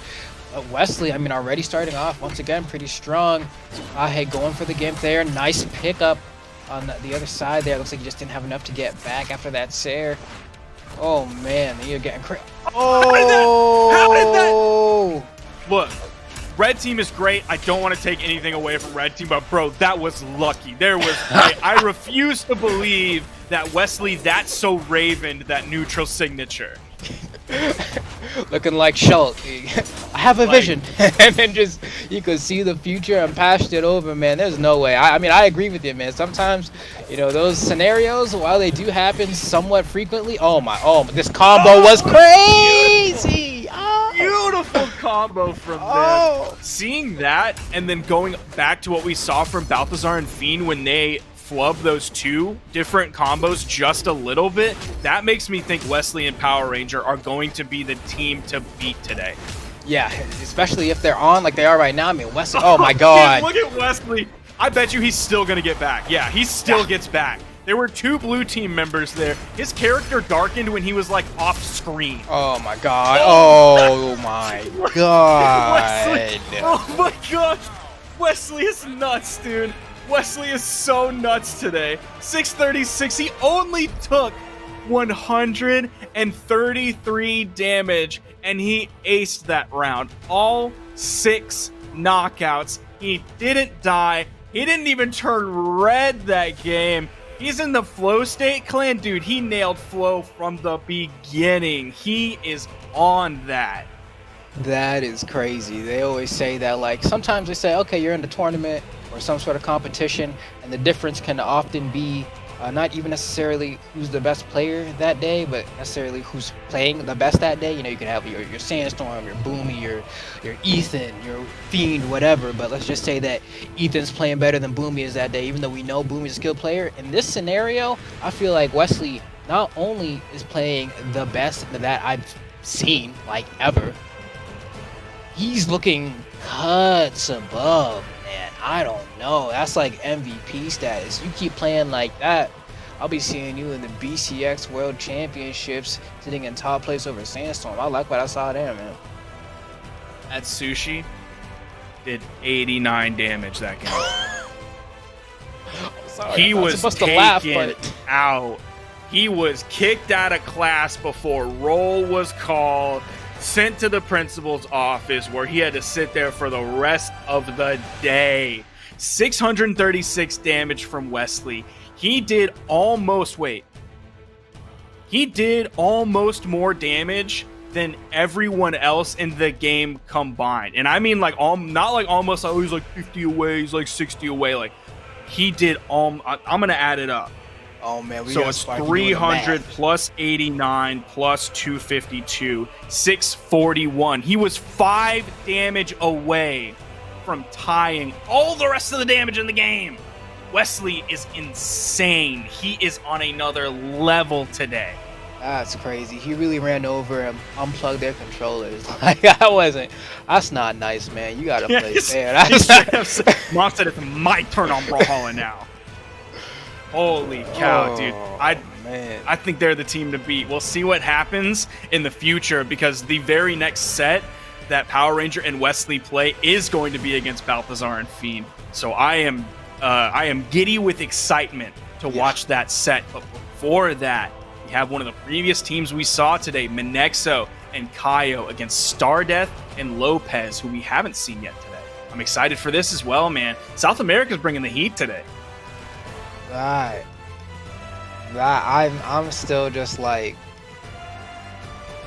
Wesley, I mean, already starting off, once again, pretty strong. Pahe going for the gimp there. Nice pickup on the other side there. Looks like he just didn't have enough to get back after that Sair. Oh man, you're getting crazy. How did Oh! Look, red team is great. I don't want to take anything away from red team, but bro, that was lucky. There was I refuse to believe that Wesley that's so ravened that neutral signature. Looking like Schultz. I have a vision. And then just, you could see the future and passed it over, man. There's no way. I mean, I agree with you, man. Sometimes, you know, those scenarios, while they do happen somewhat frequently, this combo was crazy. Beautiful combo from them. Seeing that and then going back to what we saw from Balthazar and Fiend when they flub those two different combos just a little bit, that makes me think Wesley and Power Ranger are going to be the team to beat today. Yeah, especially if they're on like they are right now. I mean, Wesley, oh my god. Look at Wesley. I bet you he's still going to get back. Yeah, he still gets back. There were 2 blue team members there. His character darkened when he was like off screen. Oh my god. Oh my god. Wesley. Oh my gosh. Wesley is nuts, dude. Wesley is so nuts today. 636. He only took 133 damage, and he aced that round. All 6 knockouts. He didn't die. He didn't even turn red that game. He's in the flow state clan. Dude, he nailed flow from the beginning. He is on that. That is crazy. They always say that, like, sometimes they say, okay, you're in the tournament or some sort of competition, and the difference can often be not even necessarily who's the best player that day, but necessarily who's playing the best that day. You know, you can have your Sandstorm, your Boomy, your Ethan, your Fiend, whatever, but let's just say that Ethan's playing better than Boomy is that day, even though we know Boomy's a skilled player. In this scenario, I feel like Wesley not only is playing the best that I've seen, like, ever, he's looking cuts above, man. I don't know. That's like MVP status. You keep playing like that, I'll be seeing you in the BCX World Championships sitting in top place over Sandstorm. I like what I saw there, man. That Sushi did 89 damage that game. Sorry, he was supposed taken to laugh, but out. He was kicked out of class before roll was called, sent to the principal's office where he had to sit there for the rest of the day. 636 damage from Wesley. He did almost more damage than everyone else in the game combined. And I mean, like, not like almost, oh, he's like 50 away, he's like 60 away. Like, he did I'm gonna add it up. oh man, So it's 300 plus 89 plus 252, 641. He was 5 damage away from tying all the rest of the damage in the game. Wesley is insane. He is on another level today. That's crazy. He really ran over and unplugged their controllers. Like, that's not nice, man. You gotta play fair. Mom said it's my turn on Brawlhalla now. Holy cow, dude. I think they're the team to beat. We'll see what happens in the future, because the very next set that Power Ranger and Wesley play is going to be against Balthazar and Fiend. So I am giddy with excitement to watch that set. But before that, we have one of the previous teams we saw today, Minexo and Kaio against Stardeath and Lopez, who we haven't seen yet today. I'm excited for this as well, man. South America's bringing the heat today. Right. I'm still just like,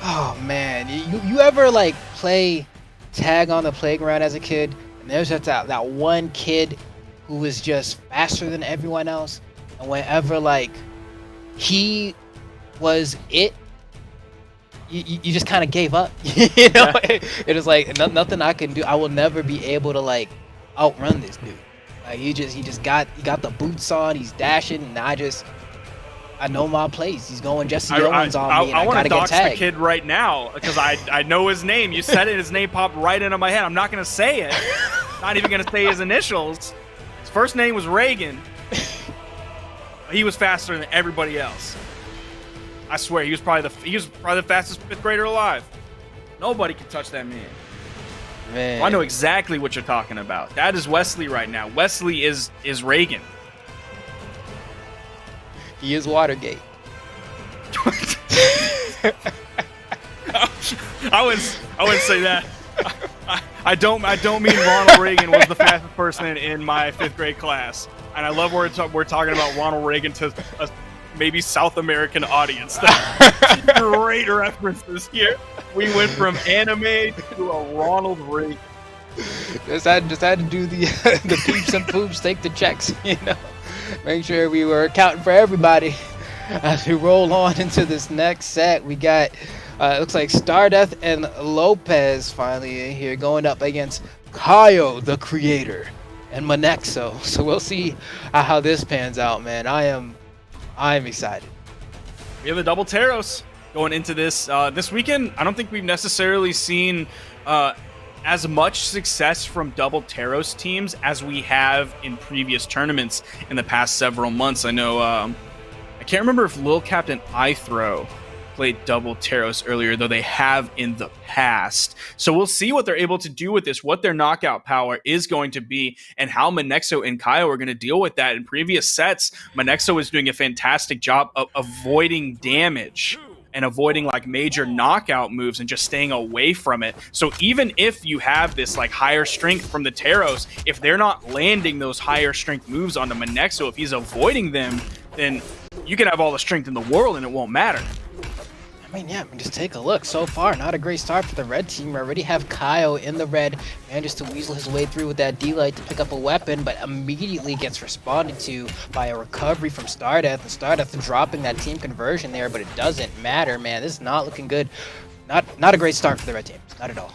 oh man, you ever like play tag on the playground as a kid, and there's just that one kid who was just faster than everyone else, and whenever like he was it, you just kind of gave up. You know, it was like nothing I can do. I will never be able to like outrun this dude. Like he got the boots on, he's dashing, and I know my place. He's going Jesse Owens on me, and I want to gotta get dox the tagged. kid right now because I know his name. You said it, his name popped right into my head. I'm not gonna say it. Not even gonna say his initials. His first name was Reagan. He was faster than everybody else. I swear, he was probably the fastest 5th grader alive. Nobody can touch that man. Man, I know exactly what you're talking about. That is Wesley right now. Wesley is Reagan. he is Watergate. I wouldn't say that. I don't mean Ronald Reagan was the fastest person in my 5th grade class, and I love we're talking about Ronald Reagan to a maybe South American audience. Great references here. We went from anime to a Ronald Reagan. Just had to do the peeps and poops, take the checks, Make sure we were accounting for everybody. As we roll on into this next set, we got it looks like Stardust and Lopez finally in here going up against Kaio, the creator, and Monexo. So we'll see how this pans out, man. I'm excited. We have a double Taros going into this weekend. I don't think we've necessarily seen as much success from double Taros teams as we have in previous tournaments in the past several months. I know I can't remember if Lil Captain iThrow played double Taros earlier, though they have in the past. So we'll see what they're able to do with this, what their knockout power is going to be, and how Monexo and Kaio are going to deal with that. In previous sets, Monexo was doing a fantastic job of avoiding damage and avoiding like major knockout moves and just staying away from it. So even if you have this like higher strength from the Taros, if they're not landing those higher strength moves onto Monexo, if he's avoiding them, then you can have all the strength in the world and it won't matter. Just take a look. So far, not a great start for the red team. We already have Kaio in the red, manages to weasel his way through with that D-Light to pick up a weapon, but immediately gets responded to by a recovery from Stardust, and Stardust dropping that team conversion there, but it doesn't matter, man. This is not looking good. Not a great start for the red team. Not at all.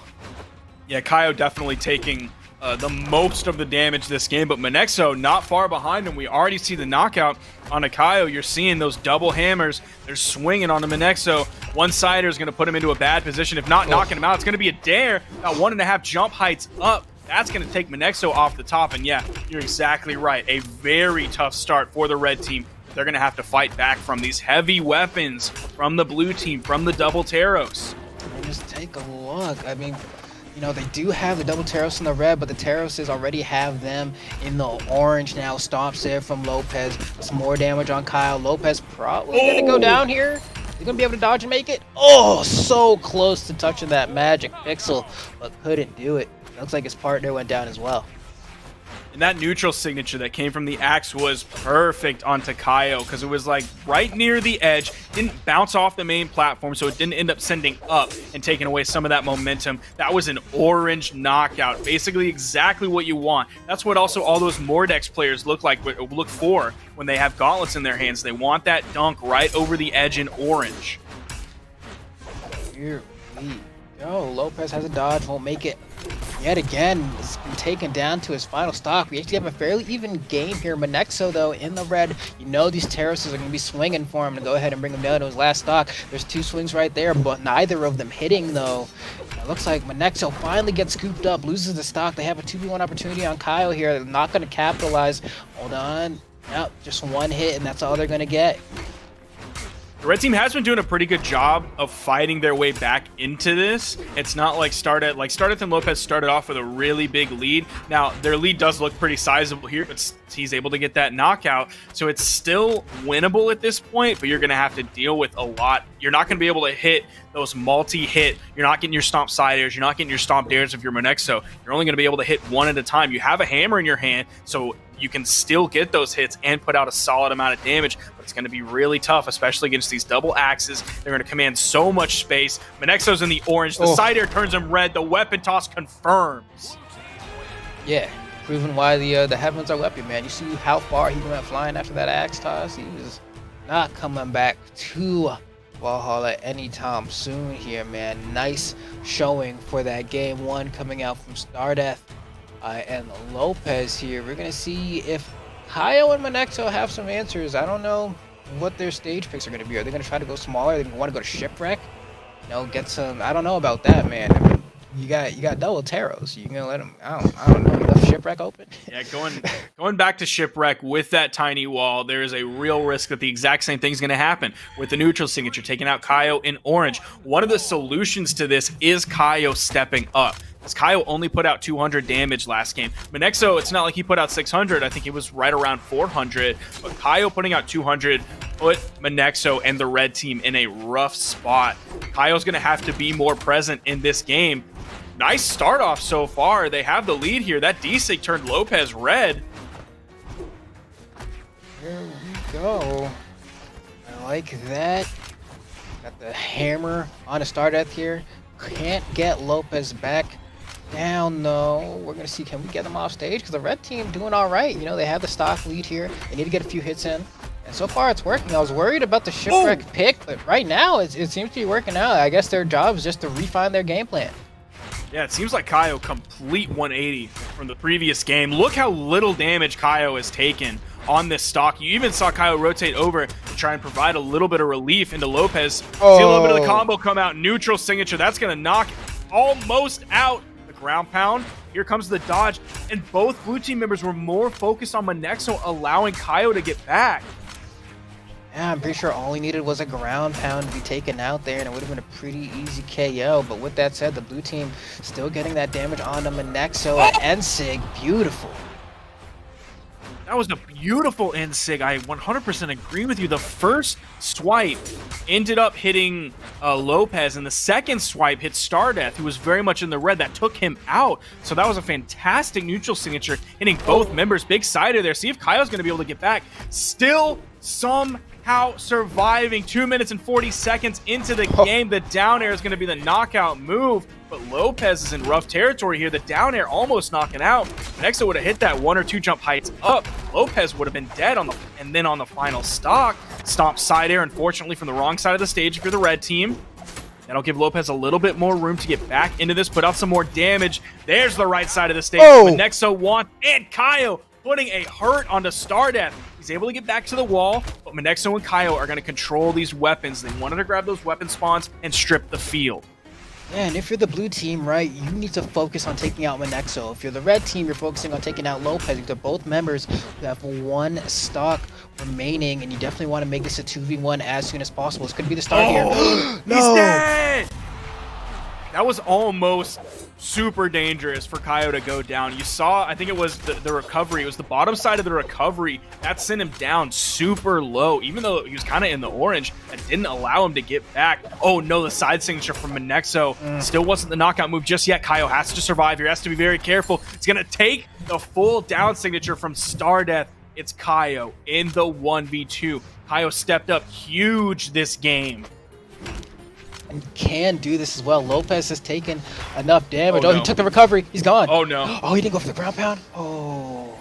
Yeah, Kaio definitely taking the most of the damage this game, but Monexo not far behind him. We already see the knockout on a Kaio. You're seeing those double hammers. They're swinging on the Monexo. One-sider is going to put him into a bad position. If not knocking him out, it's going to be a dare. About 1.5 jump heights up. That's going to take Monexo off the top. And yeah, you're exactly right. A very tough start for the red team. They're going to have to fight back from these heavy weapons from the blue team, from the double Taros. Just take a look. They do have the double Taros in the red, but the Taroses already have them in the orange now. Stomps there from Lopez. Some more damage on Kyle. Lopez probably going to go down here. He's going to be able to dodge and make it. Oh, so close to touching that magic pixel, but couldn't do it. Looks like his partner went down as well. And that neutral signature that came from the axe was perfect onto Kaio because it was like right near the edge, didn't bounce off the main platform, so it didn't end up sending up and taking away some of that momentum. That was an orange knockout, basically exactly what you want. That's what also all those Mordex players look for when they have gauntlets in their hands. They want that dunk right over the edge in orange. Here we go. Lopez has a dodge, won't make it. Yet again, it's been taken down to his final stock. We actually have a fairly even game here. Monexo, though, in the red. These Taroses are going to be swinging for him to go ahead and bring him down to his last stock. There's 2 swings right there, but neither of them hitting, though. It looks like Monexo finally gets scooped up, loses the stock. They have a 2v1 opportunity on Kaio here. They're not going to capitalize. Hold on. Yep, just 1 hit, and that's all they're going to get. The red team has been doing a pretty good job of fighting their way back into this. It's not like Stardust and Lopez started off with a really big lead. Now, their lead does look pretty sizable here, but he's able to get that knockout. So it's still winnable at this point, but you're going to have to deal with a lot. You're not going to be able to hit those multi-hit. You're not getting your stomp side airs. You're not getting your stomp dares if you're Monexo. You're only going to be able to hit 1 at a time. You have a hammer in your hand, so you can still get those hits and put out a solid amount of damage, but it's going to be really tough, especially against these double axes. They're going to command so much space. Monexo's in the orange. The side air turns him red. The weapon toss confirms. Yeah, proving why the heavens are weapon, man. You see how far he went flying after that axe toss? He was not coming back to Valhalla anytime soon here, man. Nice showing for that game 1 coming out from Stardust. And Lopez here. We're going to see if Kaio and Monexo have some answers. I don't know what their stage picks are going to be. Are they going to try to go smaller? Are they want to go to Shipwreck? Get some... I don't know about that, man. You got double Taros. You gonna let them? I don't know. You left Shipwreck open? Yeah, going back to Shipwreck with that tiny wall, there is a real risk that the exact same thing is going to happen with the neutral signature, taking out Kaio in orange. One of the solutions to this is Kaio stepping up. Because Kaio only put out 200 damage last game. Monexo, it's not like he put out 600. I think he was right around 400. But Kaio putting out 200 put Monexo and the red team in a rough spot. Kaio's going to have to be more present in this game. Nice start off so far. They have the lead here. That D-Sig turned Lopez red. Here we go. I like that. Got the hammer on a start death here. Can't get Lopez back down though. We're gonna see, can we get them off stage? Because the red team doing all right. You know, they have the stock lead here. They need to get a few hits in. And so far it's working. I was worried about the shipwreck pick, but right now it seems to be working out. I guess their job is just to refine their game plan. Yeah, it seems like Kaio complete 180 from the previous game. Look how little damage Kaio has taken on this stock. You even saw Kaio rotate over to try and provide a little bit of relief into Lopez. See a little bit of the combo come out. Neutral signature. That's going to knock almost out the ground pound. Here comes the dodge. And both blue team members were more focused on Monexo, allowing Kaio to get back. Yeah, I'm pretty sure all he needed was a ground pound to be taken out there, and it would have been a pretty easy KO. But with that said, the blue team still getting that damage onto Monexo and Sig. Beautiful. That was a beautiful Sig. I 100% agree with you. The first swipe ended up hitting Lopez, and the second swipe hit Stardeath, who was very much in the red. That took him out. So that was a fantastic neutral signature, hitting both members. Big sider there. See if Kaio's going to be able to get back. Still somehow surviving. 2 minutes and 40 seconds into the game. The down air is going to be the knockout move. But Lopez is in rough territory here. The down air almost knocking out. Monexo would have hit that 1 or 2 jump heights up. Lopez would have been dead on the, and then on the final stock. Stomp side air, unfortunately, from the wrong side of the stage if you're the red team. That'll give Lopez a little bit more room to get back into this, put out some more damage. There's the right side of the stage. Monexo wants, and Kaio putting a hurt onto Stardeath. He's able to get back to the wall, but Monexo and Kaio are going to control these weapons. They wanted to grab those weapon spawns and strip the field. Yeah, and if you're the blue team, right, you need to focus on taking out Monexo. If you're the red team, you're focusing on taking out Lopez. They're both members who have 1 stock remaining, and you definitely want to make this a 2v1 as soon as possible. This could be the start here. No! He's dead! That was almost super dangerous for Kaio to go down. You saw, I think it was the recovery. It was the bottom side of the recovery. That sent him down super low. Even though he was kind of in the orange, that didn't allow him to get back. Oh no, the side signature from Monexo still wasn't the knockout move just yet. Kaio has to survive here. Has to be very careful. He's going to take the full down signature from Stardeath. It's Kaio in the 1v2. Kaio stepped up huge this game. And can do this as well. Lopez has taken enough damage. Oh, He no. took the recovery. He's gone. Oh no. Oh, he didn't go for the ground pound? Oh.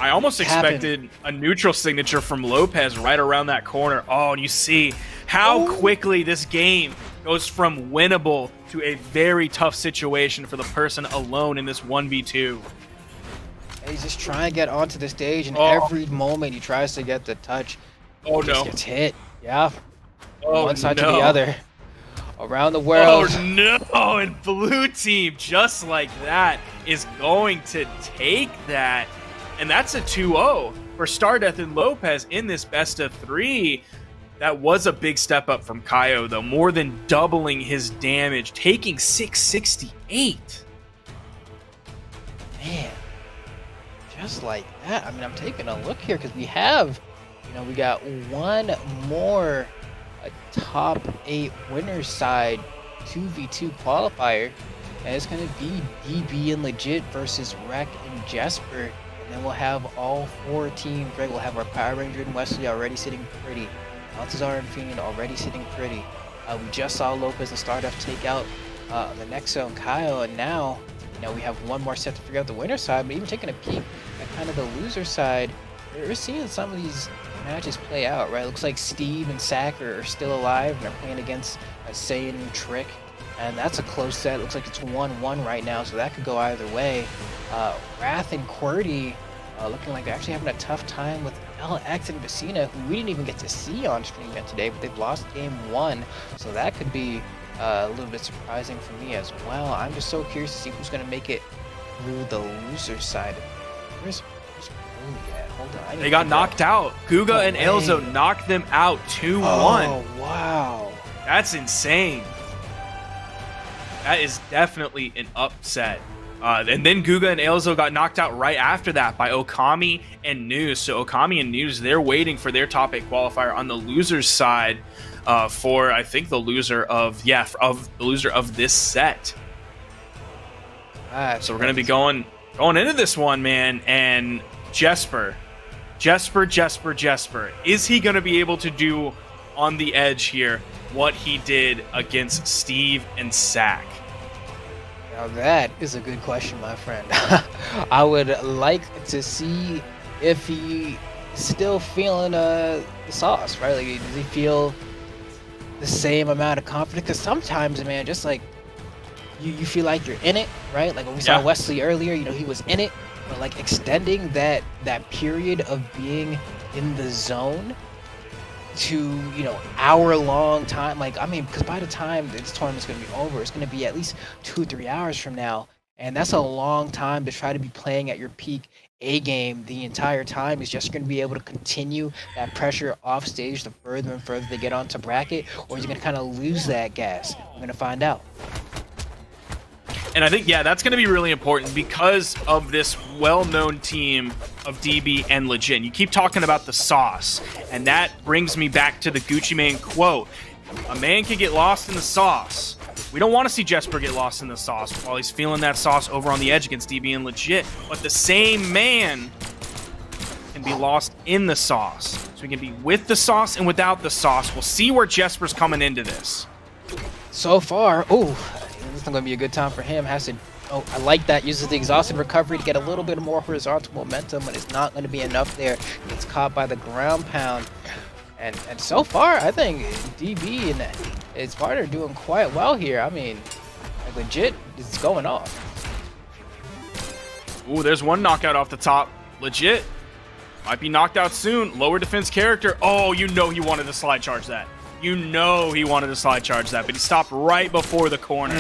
I almost expected a neutral signature from Lopez right around that corner. Oh, and you see how quickly this game goes from winnable to a very tough situation for the person alone in this 1v2. And he's just trying to get onto the stage, and every moment he tries to get the touch, Oh he just no. gets hit. Yeah. Oh, One side to no. the other. Around the world. Oh no, and blue team, just like that, is going to take that. And that's a 2-0 for Stardeath and Lopez in this best of 3. That was a big step up from Kaio, though, more than doubling his damage, taking 668. Man, just like that. I mean, I'm taking a look here because we have, we got one more top 8 winners side 2v2 qualifier, and it's going to be DB and Legit versus Rec and Jasper. And then we'll have all 4 teams, right? We'll have our Power Ranger and Wesley already sitting pretty. Baltazar and Fiend already sitting pretty. We just saw Lopez and Stardeath take out Monexo and Kaio, and now, we have one more set to figure out the winner side. But even taking a peek at kind of the loser side, we're seeing some of these matches play out, right? Looks like Steve and Sack are still alive, and they're playing against Saiyan and Trick. And that's a close set. Looks like it's 1-1 right now, so that could go either way. Wrath and QWERTY looking like they're actually having a tough time with LX and Vecina, who we didn't even get to see on stream yet today, but they've lost game 1, so that could be a little bit surprising for me as well. I'm just so curious to see who's going to make it through the loser side. Where's Blue at? Hold on. They got knocked out. Guga and Elzo knocked them out 2-1. Oh, wow. That's insane. That is definitely an upset And then Guga and Ailzo got knocked out right after that by Okami and News. So Okami and News, they're waiting for their top 8 qualifier on the losers side for, I think, the loser of this set. So we're gonna be going into this one, man. And Jasper, is he gonna be able to do on the edge here what he did against Steve and Sack? Now that is a good question, my friend. I would like to see if he still feeling the sauce, right? Like, does he feel the same amount of confidence? Because sometimes, man, just like you feel like you're in it, right? Like when we saw Wesley earlier, he was in it, but like extending that period of being in the zone to hour-long time, because by the time this tournament's gonna be over, it's gonna be at least 2-3 hours from now, and that's a long time to try to be playing at your peak A game the entire time. Is just gonna be able to continue that pressure off stage the further and further they get onto bracket, or is he gonna kind of lose that gas? We're gonna find out. And I think, that's going to be really important because of this well-known team of DB and Legit. You keep talking about the sauce, and that brings me back to the Gucci Mane quote. A man can get lost in the sauce. We don't want to see Jasper get lost in the sauce while he's feeling that sauce over on the edge against DB and Legit. But the same man can be lost in the sauce. So he can be with the sauce and without the sauce. We'll see where Jasper's coming into this. So far, this is going to be a good time for him. I like that. Uses the exhausted recovery to get a little bit more horizontal momentum, but it's not going to be enough there. Gets caught by the ground pound. And so far, I think DB and his partner are doing quite well here. I mean, Legit is going off. Ooh, there's one knockout off the top. Legit might be knocked out soon. Lower defense character. Oh, he wanted to slide charge that. He wanted to slide charge that, but he stopped right before the corner.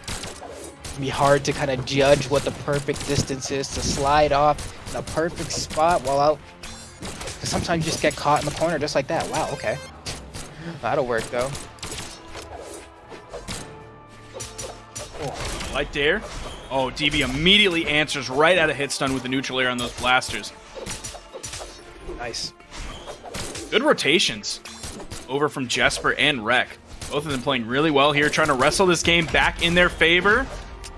It'd be hard to kind of judge what the perfect distance is to slide off in a perfect spot while out. Because sometimes you just get caught in the corner just like that. Wow, okay. That'll work, though. Right there. Oh, DB immediately answers right out of hit stun with the neutral air on those blasters. Nice. Good rotations over from Jasper and Rek. Both of them playing really well here, trying to wrestle this game back in their favor.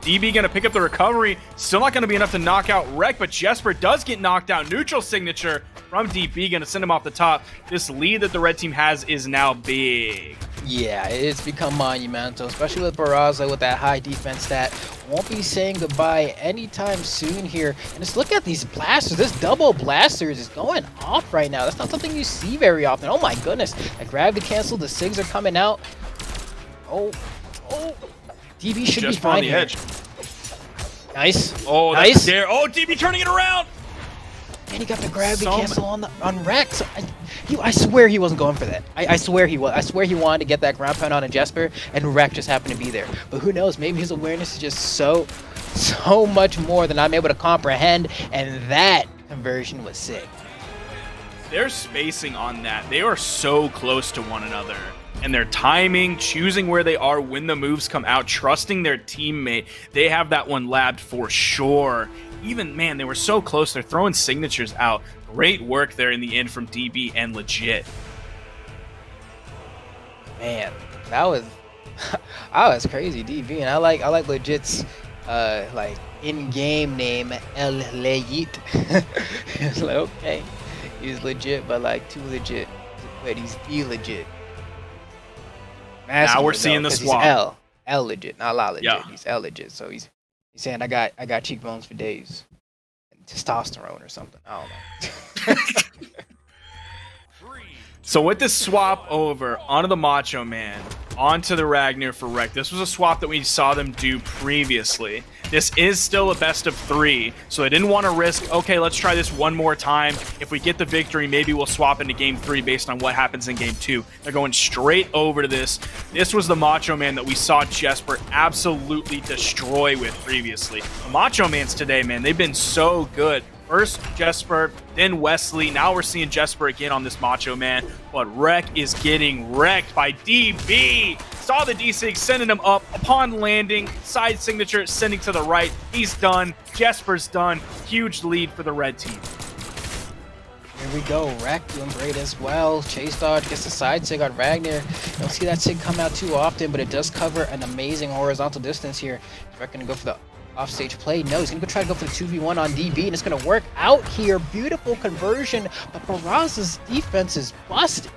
DB going to pick up the recovery. Still not going to be enough to knock out Rek, but Jasper does get knocked out. Neutral signature from DB, going to send him off the top. This lead that the red team has is now big. Yeah, it's become monumental, especially with Barraza with that high defense stat. Won't be saying goodbye anytime soon here. And just look at these blasters. This double blasters is going off right now. That's not something you see very often. Oh my goodness. I grabbed the cancel. The SIGs are coming out. Oh. DB should be fine on the here. edge. Nice. Oh, nice. That's there. Oh, DB turning it around. And he got the gravity cancel on Rex. I swear he wasn't going for that. I swear he was. I swear he wanted to get that ground pound on a Jasper, and Rex just happened to be there. But who knows? Maybe his awareness is just so much more than I'm able to comprehend, and that conversion was sick. Their spacing on that, they are so close to one another. And their timing, choosing where they are when the moves come out, trusting their teammate, they have that one labbed for sure. Even, man, they were so close. They're throwing signatures out. Great work there in the end from DB and Legit. Man, that was crazy, DB. And I like Legit's like in-game name, El Legit. It's like, okay, he's legit, but like too legit. But he's illegit. Now we're seeing the swap. He's L legit, not La legit. Yeah. He's L legit. So he's saying I got cheekbones for days, and testosterone or something. I don't know. So with this swap over onto the Macho Man, onto the Ragnar for Rek, this was a swap that we saw them do previously. This is still a best of 3, so I didn't want to risk, okay, let's try this one more time. If we get the victory, maybe we'll swap into game 3 based on what happens in game 2. They're going straight over to this. This was the Macho Man that we saw Jasper absolutely destroy with previously. The Macho Mans today, man, they've been so good. First Jasper, then Wesley. Now we're seeing Jasper again on this Macho Man. But Rek is getting wrecked by DB. Saw the D6 sending him up. Upon landing, side signature sending to the right. He's done. Jasper's done. Huge lead for the red team. Here we go. Rek doing great as well. Chase dodge gets the side sig on Ragnar. You don't see that sig come out too often, but it does cover an amazing horizontal distance here. Is Rek going to go for the offstage play? No, he's going to try to go for the 2v1 on DB, and it's going to work out here. Beautiful conversion, but Baraz's defense is busted.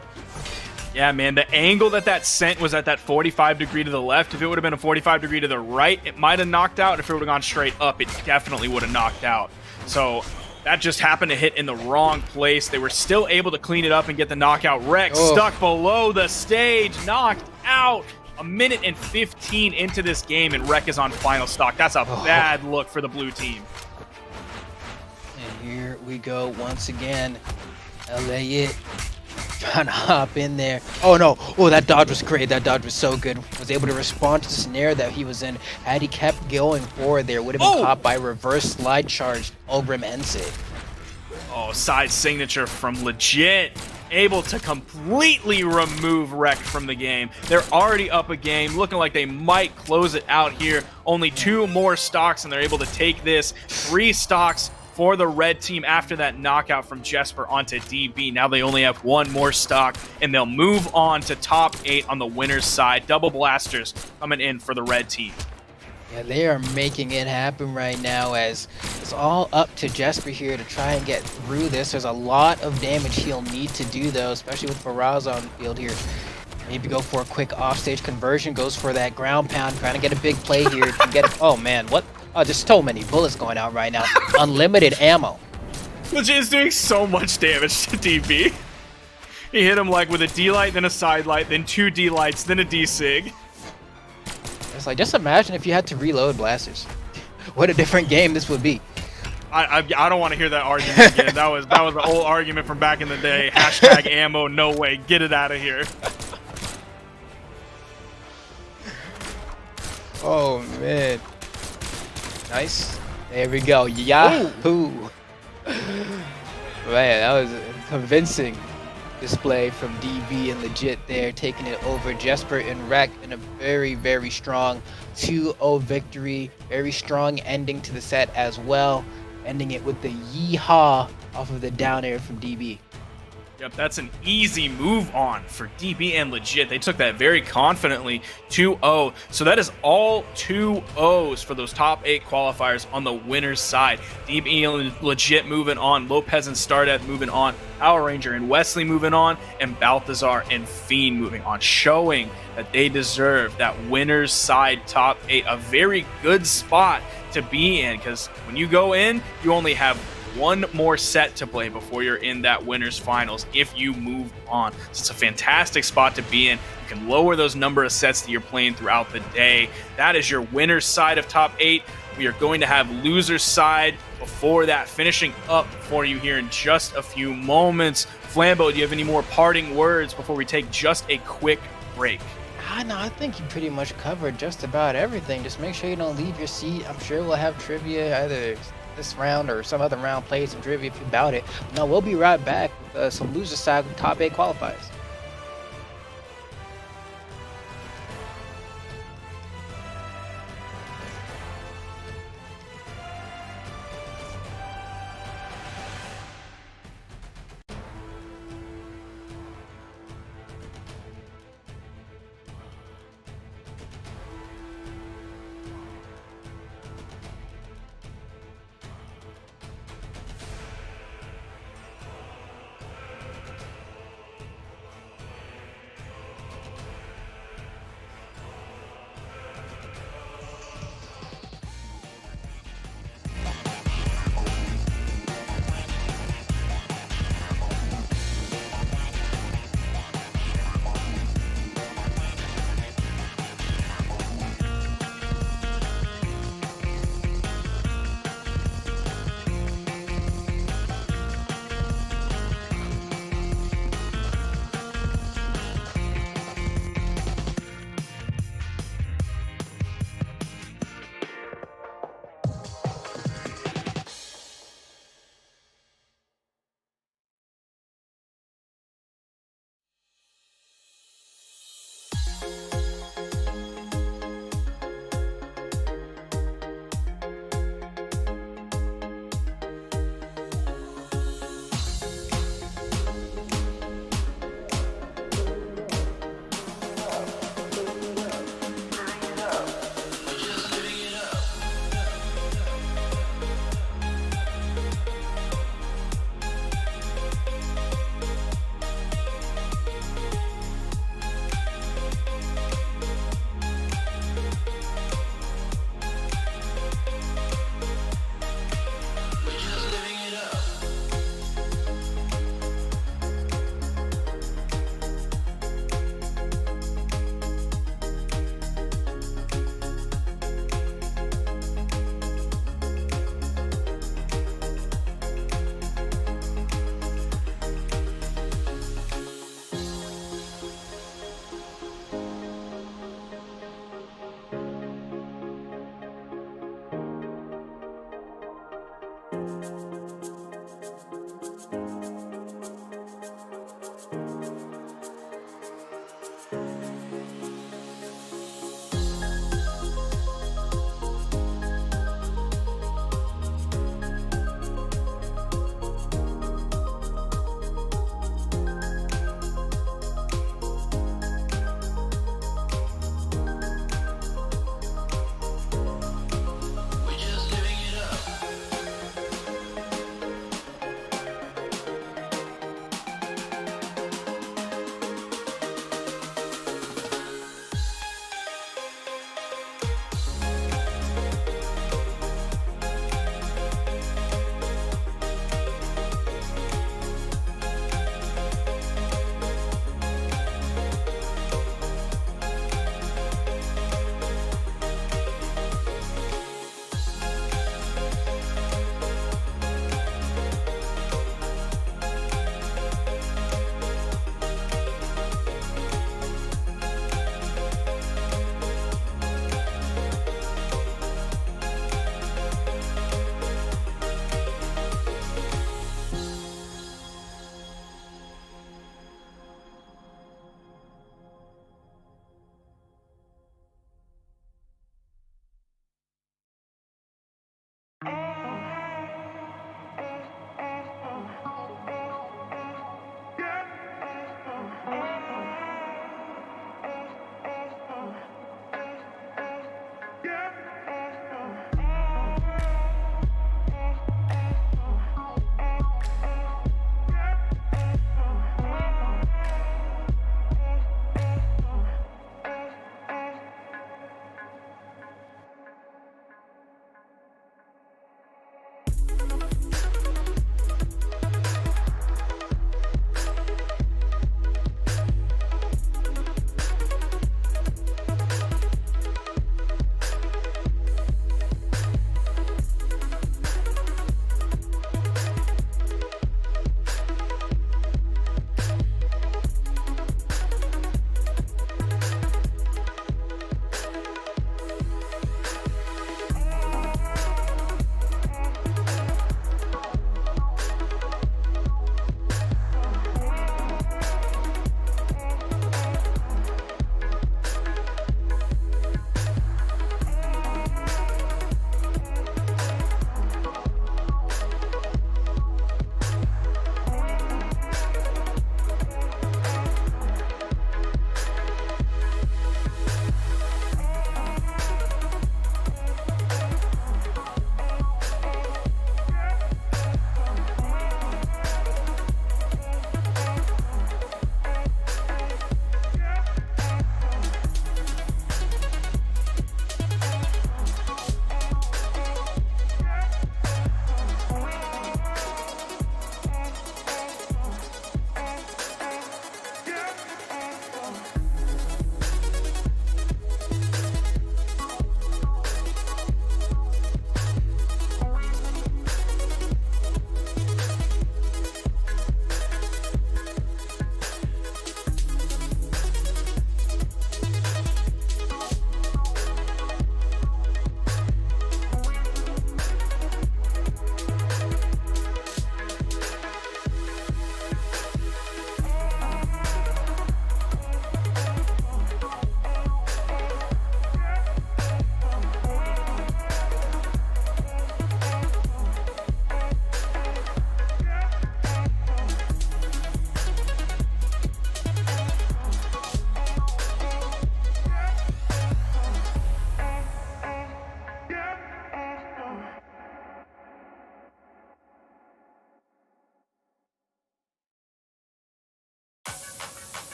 Yeah, man, the angle that sent was at that 45 degree to the left. If it would have been a 45 degree to the right, it might have knocked out. If it would have gone straight up, it definitely would have knocked out. So that just happened to hit in the wrong place. They were still able to clean it up and get the knockout. Rex stuck below the stage, knocked out. A minute and 15 into this game, and Rek is on final stock. That's a bad look for the blue team. And here we go once again. LA it. Trying to hop in there. Oh no. Oh, that dodge was great. That dodge was so good. Was able to respond to the snare that he was in. Had he kept going forward there, would have been caught by reverse slide charge Ogrim Ense. Oh, side signature from Legit. Able to completely remove Rek from the game. They're already up a game, looking like they might close it out here. Only 2 more stocks, and they're able to take this. 3 stocks for the red team after that knockout from Jasper onto DB. Now they only have 1 more stock, and they'll move on to top 8 on the winner's side. Double blasters coming in for the red team. Yeah, they are making it happen right now, as it's all up to Jasper here to try and get through this. There's a lot of damage he'll need to do, though, especially with Faraz on the field here. Maybe go for a quick offstage conversion, goes for that ground pound, trying to get a big play here to get it. Oh man, what? Oh, there's so many bullets going out right now. Unlimited ammo. Legit is doing so much damage to DB. He hit him like with a D-light, then a side light, then 2 D-lights, then a D-sig. It's like, just imagine if you had to reload blasters. What a different game this would be. I don't want to hear that argument again. That was an old argument from back in the day. Hashtag ammo, no way. Get it out of here. Oh, man. Nice. There we go. Yahoo. Man, that was a convincing display from DB and Legit there, taking it over Jasper and Rek in a very, very strong 2-0 victory. Very strong ending to the set as well, ending it with the yeehaw off of the down air from DB. Yep, that's an easy move on for DB and Legit. They took that very confidently, 2-0. So that is all 2-0s for those top 8 qualifiers on the winner's side. DB and Legit moving on, Lopez and Stardeth moving on, Power Ranger and Wesley moving on, and Balthazar and Fiend moving on, showing that they deserve that winner's side top 8. A very good spot to be in, because when you go in, you only have 1 more set to play before you're in that winner's finals if you move on. So it's a fantastic spot to be in. You can lower those number of sets that you're playing throughout the day. That is your winner's side of top 8. We are going to have loser's side before that, finishing up for you here in just a few moments. Flambeau, do you have any more parting words before we take just a quick break? No, I think you pretty much covered just about everything. Just make sure you don't leave your seat. I'm sure we'll have trivia either this round or some other round, play some trivia about it. No, we'll be right back with some loser side with top 8 qualifiers.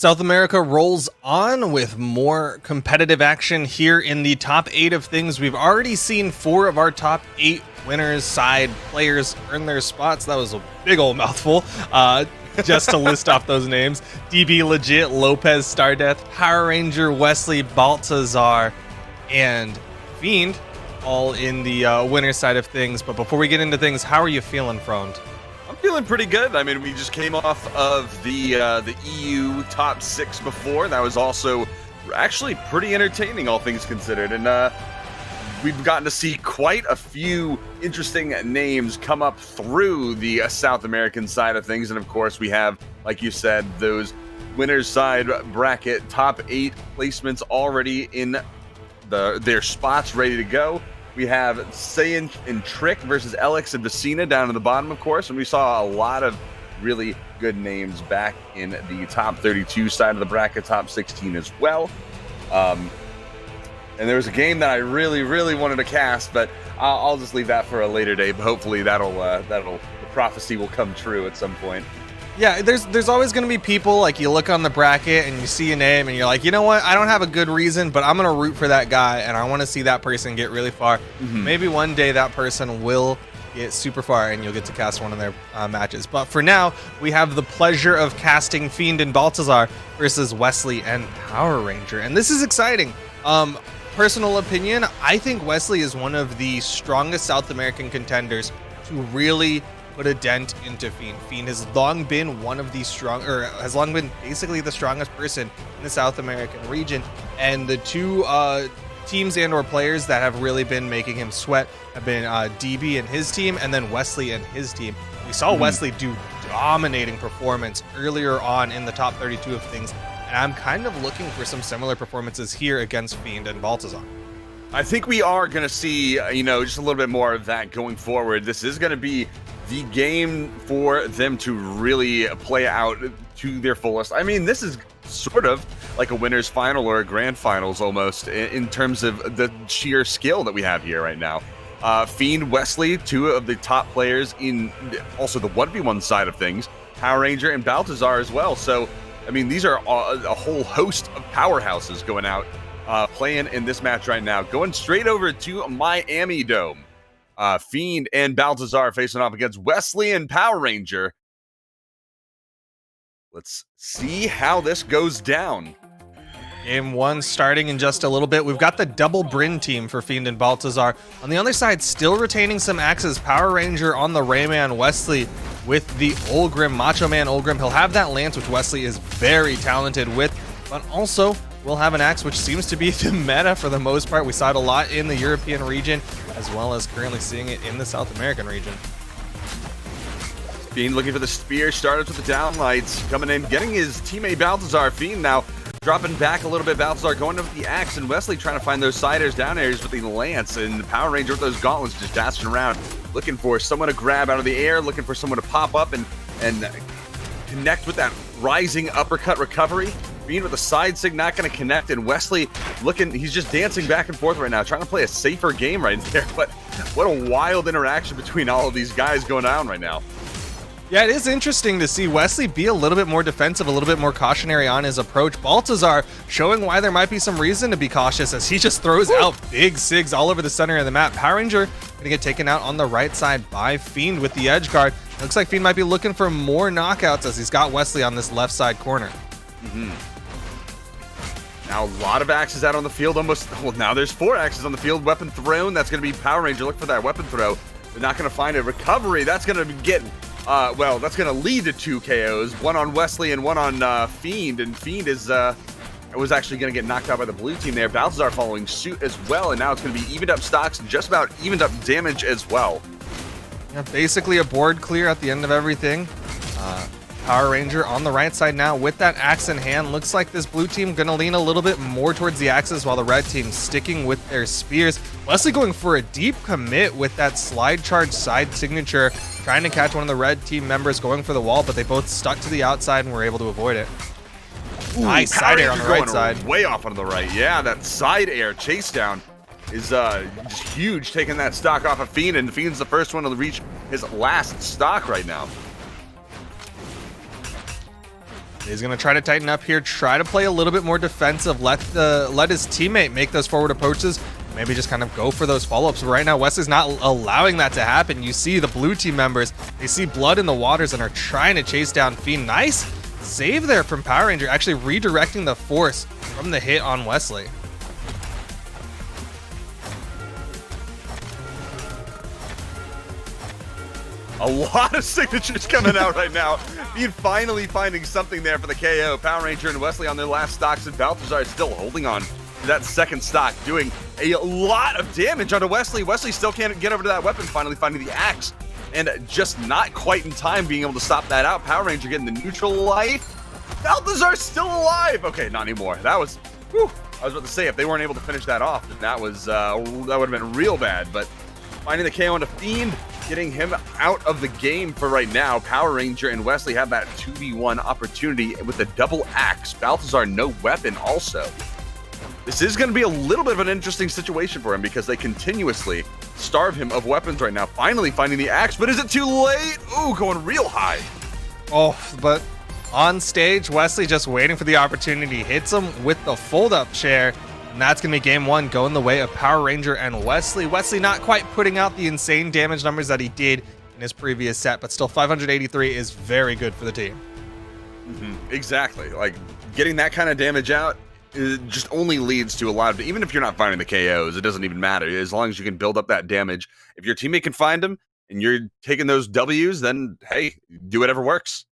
South America rolls on with more competitive action here in the top 8 of things. We've already seen 4 of our top 8 winners side players earn their spots. That was a big old mouthful. Just to list off those names: DB Legit, Lopez, Stardeath, Power Ranger, Wesley, Baltazar, and Fiend, all in the winner side of things. But before we get into things, how are you feeling, Frond? I'm feeling pretty good. I mean, we just came off of the EU top 6 before. That was also actually pretty entertaining, all things considered. And we've gotten to see quite a few interesting names come up through the South American side of things. And of course, we have, like you said, those winners side bracket top 8 placements already in their spots ready to go. We have Saiyan and Trick versus Alex and Vecina down in the bottom, of course, and we saw a lot of really good names back in the top 32 side of the bracket, top 16 as well. And there was a game that I really, really wanted to cast, but I'll just leave that for a later day. But hopefully the prophecy will come true at some point. Yeah, there's always going to be people, like, you look on the bracket and you see a name and you're like, you know what, I don't have a good reason, but I'm going to root for that guy and I want to see that person get really far. Maybe one day that person will get super far and you'll get to cast one of their matches. But for now, we have the pleasure of casting Fiend and Baltazar versus Wesley and Power Ranger. And this is exciting. Personal opinion, I think Wesley is one of the strongest South American contenders to really put a dent into Fiend. Fiend has long been has long been basically the strongest person in the South American region, and the two teams and or players that have really been making him sweat have been DB and his team, and then Wesley and his team. We saw Wesley do dominating performance earlier on in the top 32 of things, and I'm kind of looking for some similar performances here against Fiend and Baltazar. I think we are going to see, just a little bit more of that going forward. This is going to be the game for them to really play out to their fullest. I mean, this is sort of like a winner's final or a grand finals almost in terms of the sheer skill that we have here right now. Fiend, Wesley, 2 of the top players in also the 1v1 side of things, Power Ranger and Baltazar as well. So, I mean, these are a whole host of powerhouses going out, playing in this match right now. Going straight over to Miami Dome. Fiend and Baltazar facing off against Wesley and Power Ranger. Let's see how this goes down. Game 1 starting in just a little bit. We've got the double Bryn team for Fiend and Baltazar. On the other side, still retaining some axes. Power Ranger on the Rayman, Wesley with the Olgrim, Macho Man Olgrim. He'll have that lance, which Wesley is very talented with, but also will have an axe, which seems to be the meta for the most part. We saw it a lot in the European region, as well as currently seeing it in the South American region. Fiend looking for the spear, started with the downlights, coming in, getting his teammate Baltazar. Fiend now dropping back a little bit. Baltazar going up with the axe, and Wesley trying to find those side airs, down airs with the lance, and the Power Ranger with those gauntlets just dashing around, looking for someone to grab out of the air, looking for someone to pop up and connect with that rising uppercut recovery. Fiend with a side sig, not going to connect, and Wesley he's just dancing back and forth right now, trying to play a safer game right there. But what a wild interaction between all of these guys going on right now. Yeah, it is interesting to see Wesley be a little bit more defensive, a little bit more cautionary on his approach. Baltazar showing why there might be some reason to be cautious as he just throws out big sigs all over the center of the map. Power Ranger going to get taken out on the right side by Fiend with the edge guard. Looks like Fiend might be looking for more knockouts as he's got Wesley on this left side corner. Now a lot of axes out on the field. Now there's 4 axes on the field. Weapon thrown. That's going to be Power Ranger. Look for that weapon throw. They're not going to find a recovery. That's going to get, that's going to lead to 2 KOs. One on Wesley and one on Fiend. And Fiend was actually going to get knocked out by the blue team there. Baltazar following suit as well. And now it's going to be evened up stocks and just about evened up damage as well. Yeah, basically a board clear at the end of everything. Power Ranger on the right side now with that axe in hand. Looks like this blue team gonna lean a little bit more towards the axes while the red team sticking with their spears. Wesley going for a deep commit with that slide charge side signature, trying to catch one of the red team members going for the wall, but they both stuck to the outside and were able to avoid it. Nice side air on the right side. Way off on the right. Yeah, that side air chase down is just huge, taking that stock off of Fiend, and Fiend's the first one to reach his last stock right now. He's going to try to tighten up here, try to play a little bit more defensive, let his teammate make those forward approaches, maybe just kind of go for those follow-ups. But right now, Wesley's not allowing that to happen. You see the blue team members, they see blood in the waters and are trying to chase down Fiend. Nice save there from Power Ranger, actually redirecting the force from the hit on Wesley. A lot of signatures coming out right now. Fiend finally finding something there for the KO. Power Ranger and Wesley on their last stocks, and Balthazar is still holding on to that second stock, doing a lot of damage onto Wesley. Wesley still can't get over to that weapon, finally finding the axe, and just not quite in time being able to stop that out. Power Ranger getting the neutral life. Balthazar still alive. Okay, not anymore. That was, whew, I was about to say, if they weren't able to finish that off, then that would have been real bad. But finding the KO onto Fiend, getting him out of the game for right now. Power Ranger and Wesley have that 2v1 opportunity with the double axe. Balthazar, no weapon also. This is going to be a little bit of an interesting situation for him because they continuously starve him of weapons right now. Finally finding the axe, but is it too late? Ooh, going real high. Oh, but on stage, Wesley just waiting for the opportunity, hits him with the fold-up chair, and that's going to be game one, going the way of Power Ranger and Wesley. Wesley not quite putting out the insane damage numbers that he did in his previous set, but still 583 is very good for the team. Exactly. Like, getting that kind of damage out, it just only leads to a lot of, even if you're not finding the KOs, it doesn't even matter. As long as you can build up that damage. If your teammate can find them and you're taking those W's, then hey, do whatever works.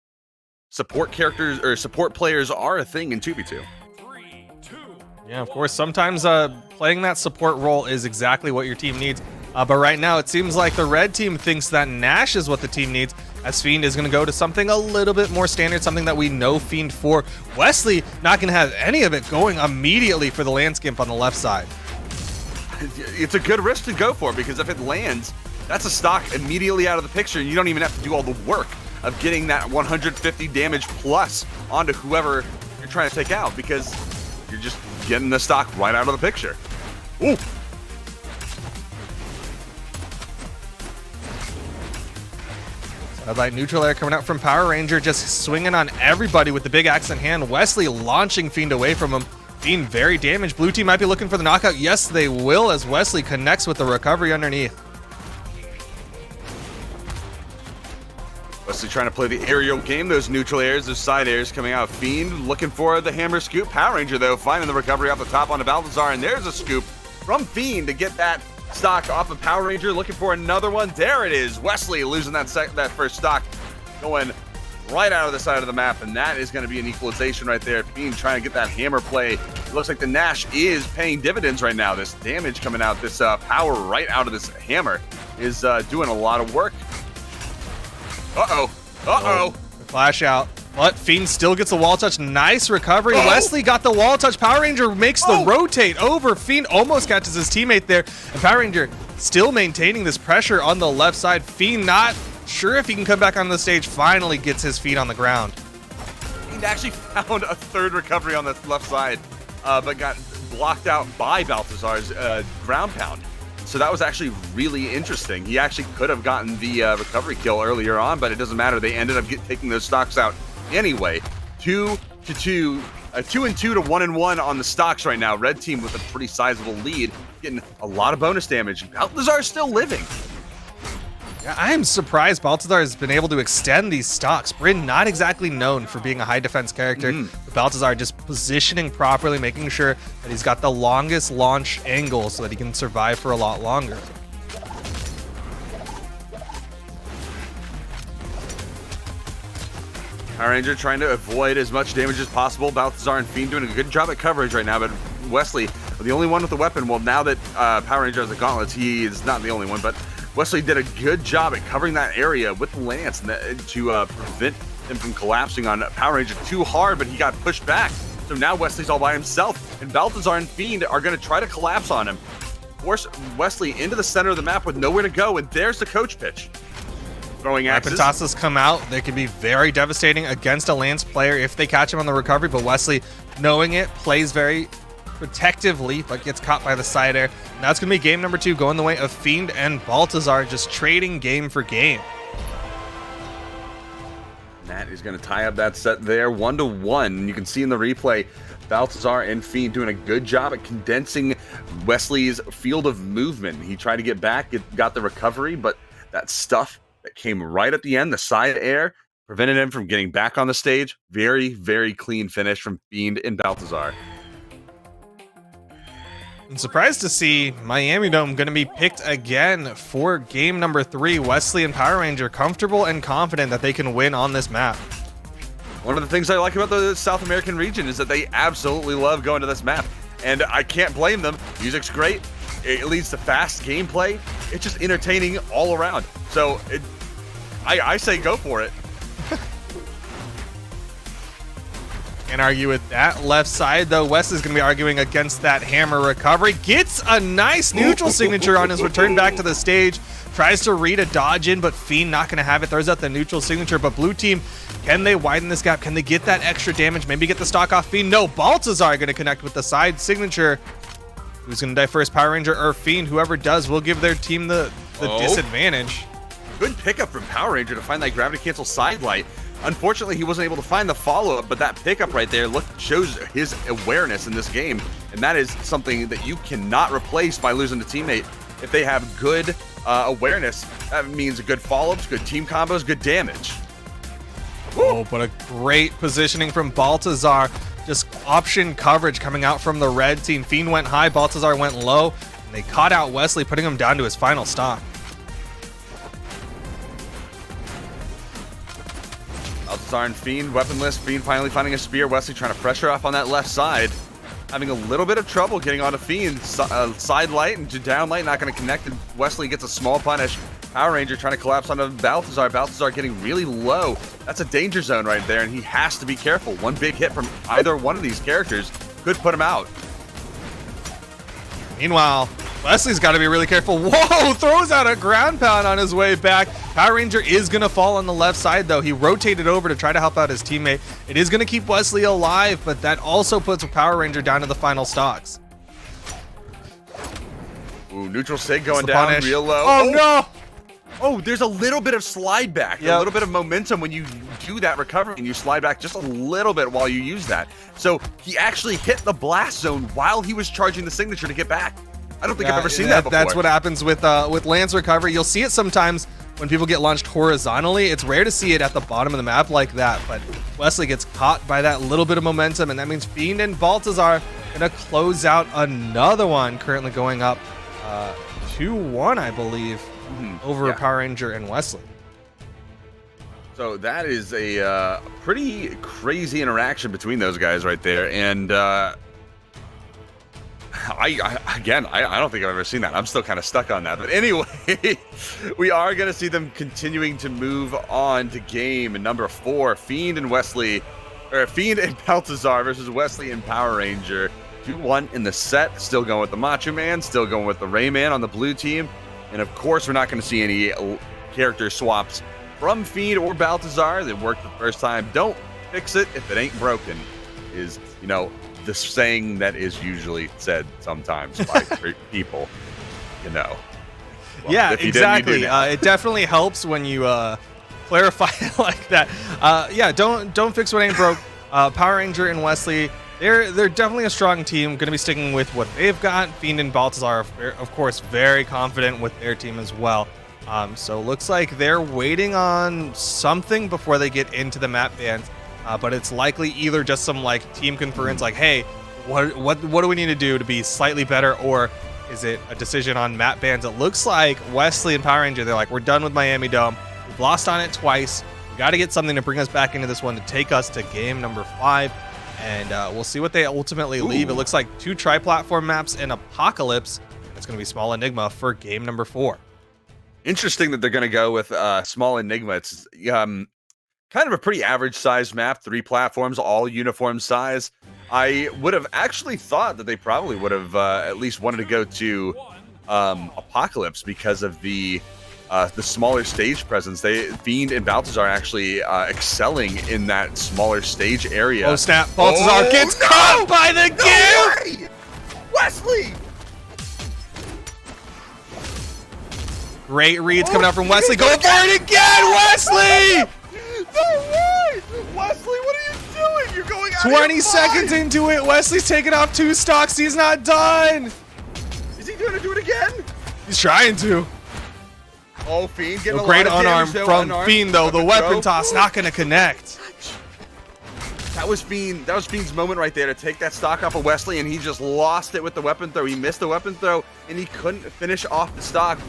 Support characters or support players are a thing in 2v2. Yeah, of course. Sometimes playing that support role is exactly what your team needs. But right now, it seems like the red team thinks that Nash is what the team needs, as Fiend is going to go to something a little bit more standard, something that we know Fiend for. Wesley not going to have any of it, going immediately for the Landskimp on the left side. It's a good risk to go for, because if it lands, that's a stock immediately out of the picture, and you don't even have to do all the work of getting that 150 damage plus onto whoever you're trying to take out, because you're just getting the stock right out of the picture. Ooh. Like neutral air coming out from Power Ranger, just swinging on everybody with the big axe in hand. Wesley launching Fiend away from him. Fiend very damaged. Blue team might be looking for the knockout. Yes, they will, as Wesley connects with the recovery underneath. Wesley trying to play the aerial game. Those neutral airs, those side airs coming out. Fiend looking for the hammer scoop. Power Ranger, though, finding the recovery off the top onto Balthazar, and there's a scoop from Fiend to get that stock off of Power Ranger, looking for another one. There it is. Wesley losing that first stock, going right out of the side of the map, and that is going to be an equalization right there. Fiend trying to get that hammer play. It looks like the Nash is paying dividends right now. This damage coming out, this power right out of this hammer is doing a lot of work. Uh-oh. Flash out. But Fiend still gets the wall touch. Nice recovery. Wesley got the wall touch. Power Ranger makes the rotate over. Fiend almost catches his teammate there. And Power Ranger still maintaining this pressure on the left side. Fiend not sure if he can come back on the stage. Finally gets his feet on the ground. Fiend actually found a third recovery on the left side, but got blocked out by Balthazar's ground pound. So that was actually really interesting. He actually could have gotten the recovery kill earlier on, but it doesn't matter. They ended up taking those stocks out anyway. 2-2 to 1-1 on the stocks right now. Red team with a pretty sizable lead, getting a lot of bonus damage. Balthazar is still living. Yeah, I am surprised Balthazar has been able to extend these stocks. Bryn not exactly known for being a high defense character, but Balthazar just positioning properly, making sure that he's got the longest launch angle so that he can survive for a lot longer. Power Ranger trying to avoid as much damage as possible. Balthazar and Fiend doing a good job at coverage right now, but Wesley, the only one with the weapon. Well, now that Power Ranger has the gauntlets, he is not the only one, but Wesley did a good job at covering that area with the lance to prevent him from collapsing on Power Ranger too hard, but he got pushed back. So now Wesley's all by himself, and Balthazar and Fiend are going to try to collapse on him. Force Wesley into the center of the map with nowhere to go, and there's the coach pitch. Throwing axes. Weapon tosses come out. They can be very devastating against a Lance player if they catch him on the recovery, but Wesley, knowing it, plays very protectively, but gets caught by the side air. And that's going to be game number 2, going the way of Fiend and Balthazar, just trading game for game. that is going to tie up that set there, 1-1. You can see in the replay, Balthazar and Fiend doing a good job at condensing Wesley's field of movement. He tried to get back, got the recovery, but that stuff that came right at the end, the side air, prevented him from getting back on the stage. Very, very clean finish from Fiend and Balthazar. I'm surprised to see Miami Dome going to be picked again for game number 3. Wesley and Power Ranger comfortable and confident that they can win on this map. One of the things I like about the South American region is that they absolutely love going to this map. And I can't blame them. Music's great. It leads to fast gameplay. It's just entertaining all around. So I say go for it. Can't argue with that. Left side, though, Wes is going to be arguing against that hammer recovery. Gets a nice neutral signature on his return back to the stage. Tries to read a dodge in, but Fiend not going to have it. Throws out the neutral signature, but blue team, can they widen this gap? Can they get that extra damage? Maybe get the stock off Fiend? No, Balthazar going to connect with the side signature. Who's going to die first, Power Ranger or Fiend? Whoever does will give their team the disadvantage. Good pickup from Power Ranger to find that gravity cancel side light. Unfortunately, he wasn't able to find the follow-up, but that pickup right there shows his awareness in this game, and that is something that you cannot replace by losing a teammate. If they have good awareness, that means good follow-ups, good team combos, good damage. Oh, but a great positioning from Balthazar. Just option coverage coming out from the red team. Fiend went high, Balthazar went low, and they caught out Wesley, putting him down to his final stock. Balthazar and Fiend, weaponless. Fiend finally finding a spear. Wesley trying to pressure off on that left side. Having a little bit of trouble getting onto Fiend. Side light and down light not going to connect. And Wesley gets a small punish. Power Ranger trying to collapse onto Balthazar. Balthazar getting really low. That's a danger zone right there, and he has to be careful. One big hit from either one of these characters could put him out. Meanwhile, Wesley's got to be really careful. Whoa, throws out a ground pound on his way back. Power Ranger is going to fall on the left side, though. He rotated over to try to help out his teammate. It is going to keep Wesley alive, but that also puts Power Ranger down to the final stocks. Ooh, neutral sig going down punish. Real low. Oh, no! Oh, there's a little bit of slide back, a little bit of momentum when you do that recovery and you slide back just a little bit while you use that. So he actually hit the blast zone while he was charging the signature to get back. I don't think I've ever seen that before. That's what happens with Lance recovery. You'll see it sometimes when people get launched horizontally. It's rare to see it at the bottom of the map like that, but Wesley gets caught by that little bit of momentum, and that means Fiend and Balthazar gonna close out another one, currently going up 2-1, I believe, over Power Ranger and Wesley. So that is a pretty crazy interaction between those guys right there, and I don't think I've ever seen that. I'm still kind of stuck on that. But anyway, we are going to see them continuing to move on to game number 4. Fiend and Balthazar versus Wesley and Power Ranger. 2-1 in the set. Still going with the Macho Man. Still going with the Rayman on the blue team. And of course, we're not going to see any character swaps from Fiend or Balthazar. They worked the first time. Don't fix it if it ain't broken. Is, the saying that is usually said sometimes by people, Well, yeah, exactly. It definitely helps when you clarify it like that. Yeah, don't fix what ain't broke. Power Ranger and Wesley, they're definitely a strong team. Going to be sticking with what they've got. Fiend and Balthazar, of course, very confident with their team as well. So looks like they're waiting on something before they get into the map bans. But it's likely either just some team conference, hey, what do we need to do to be slightly better, or is it a decision on map bans? It looks like Wesley and Power Ranger, they're like, we're done with Miami Dome. We've lost on it twice. We got to get something to bring us back into this one to take us to game number 5, and we'll see what they ultimately leave. It looks like 2 tri-platform maps and Apocalypse. It's going to be Small Enigma for game number 4. Interesting that they're going to go with Small Enigma. It's kind of a pretty average sized map, 3 platforms, all uniform size. I would have actually thought that they probably would have at least wanted to go to Apocalypse because of the smaller stage presence. Fiend and Balthazar actually excelling in that smaller stage area. Oh snap! Balthazar gets caught by the gift! Wesley! Great reads coming out from Wesley. Going for it again, Wesley! No way! 20 seconds into it. Wesley's taking off 2 stocks. He's not done. Is he going to do it again? He's trying to. Oh, Fiend getting a Great lot of unarmed damage, from unarmed. Fiend, though. The weapon toss not going to connect. That was Fiend's moment right there to take that stock off of Wesley, and he just lost it with the weapon throw. He missed the weapon throw, and he couldn't finish off the stock.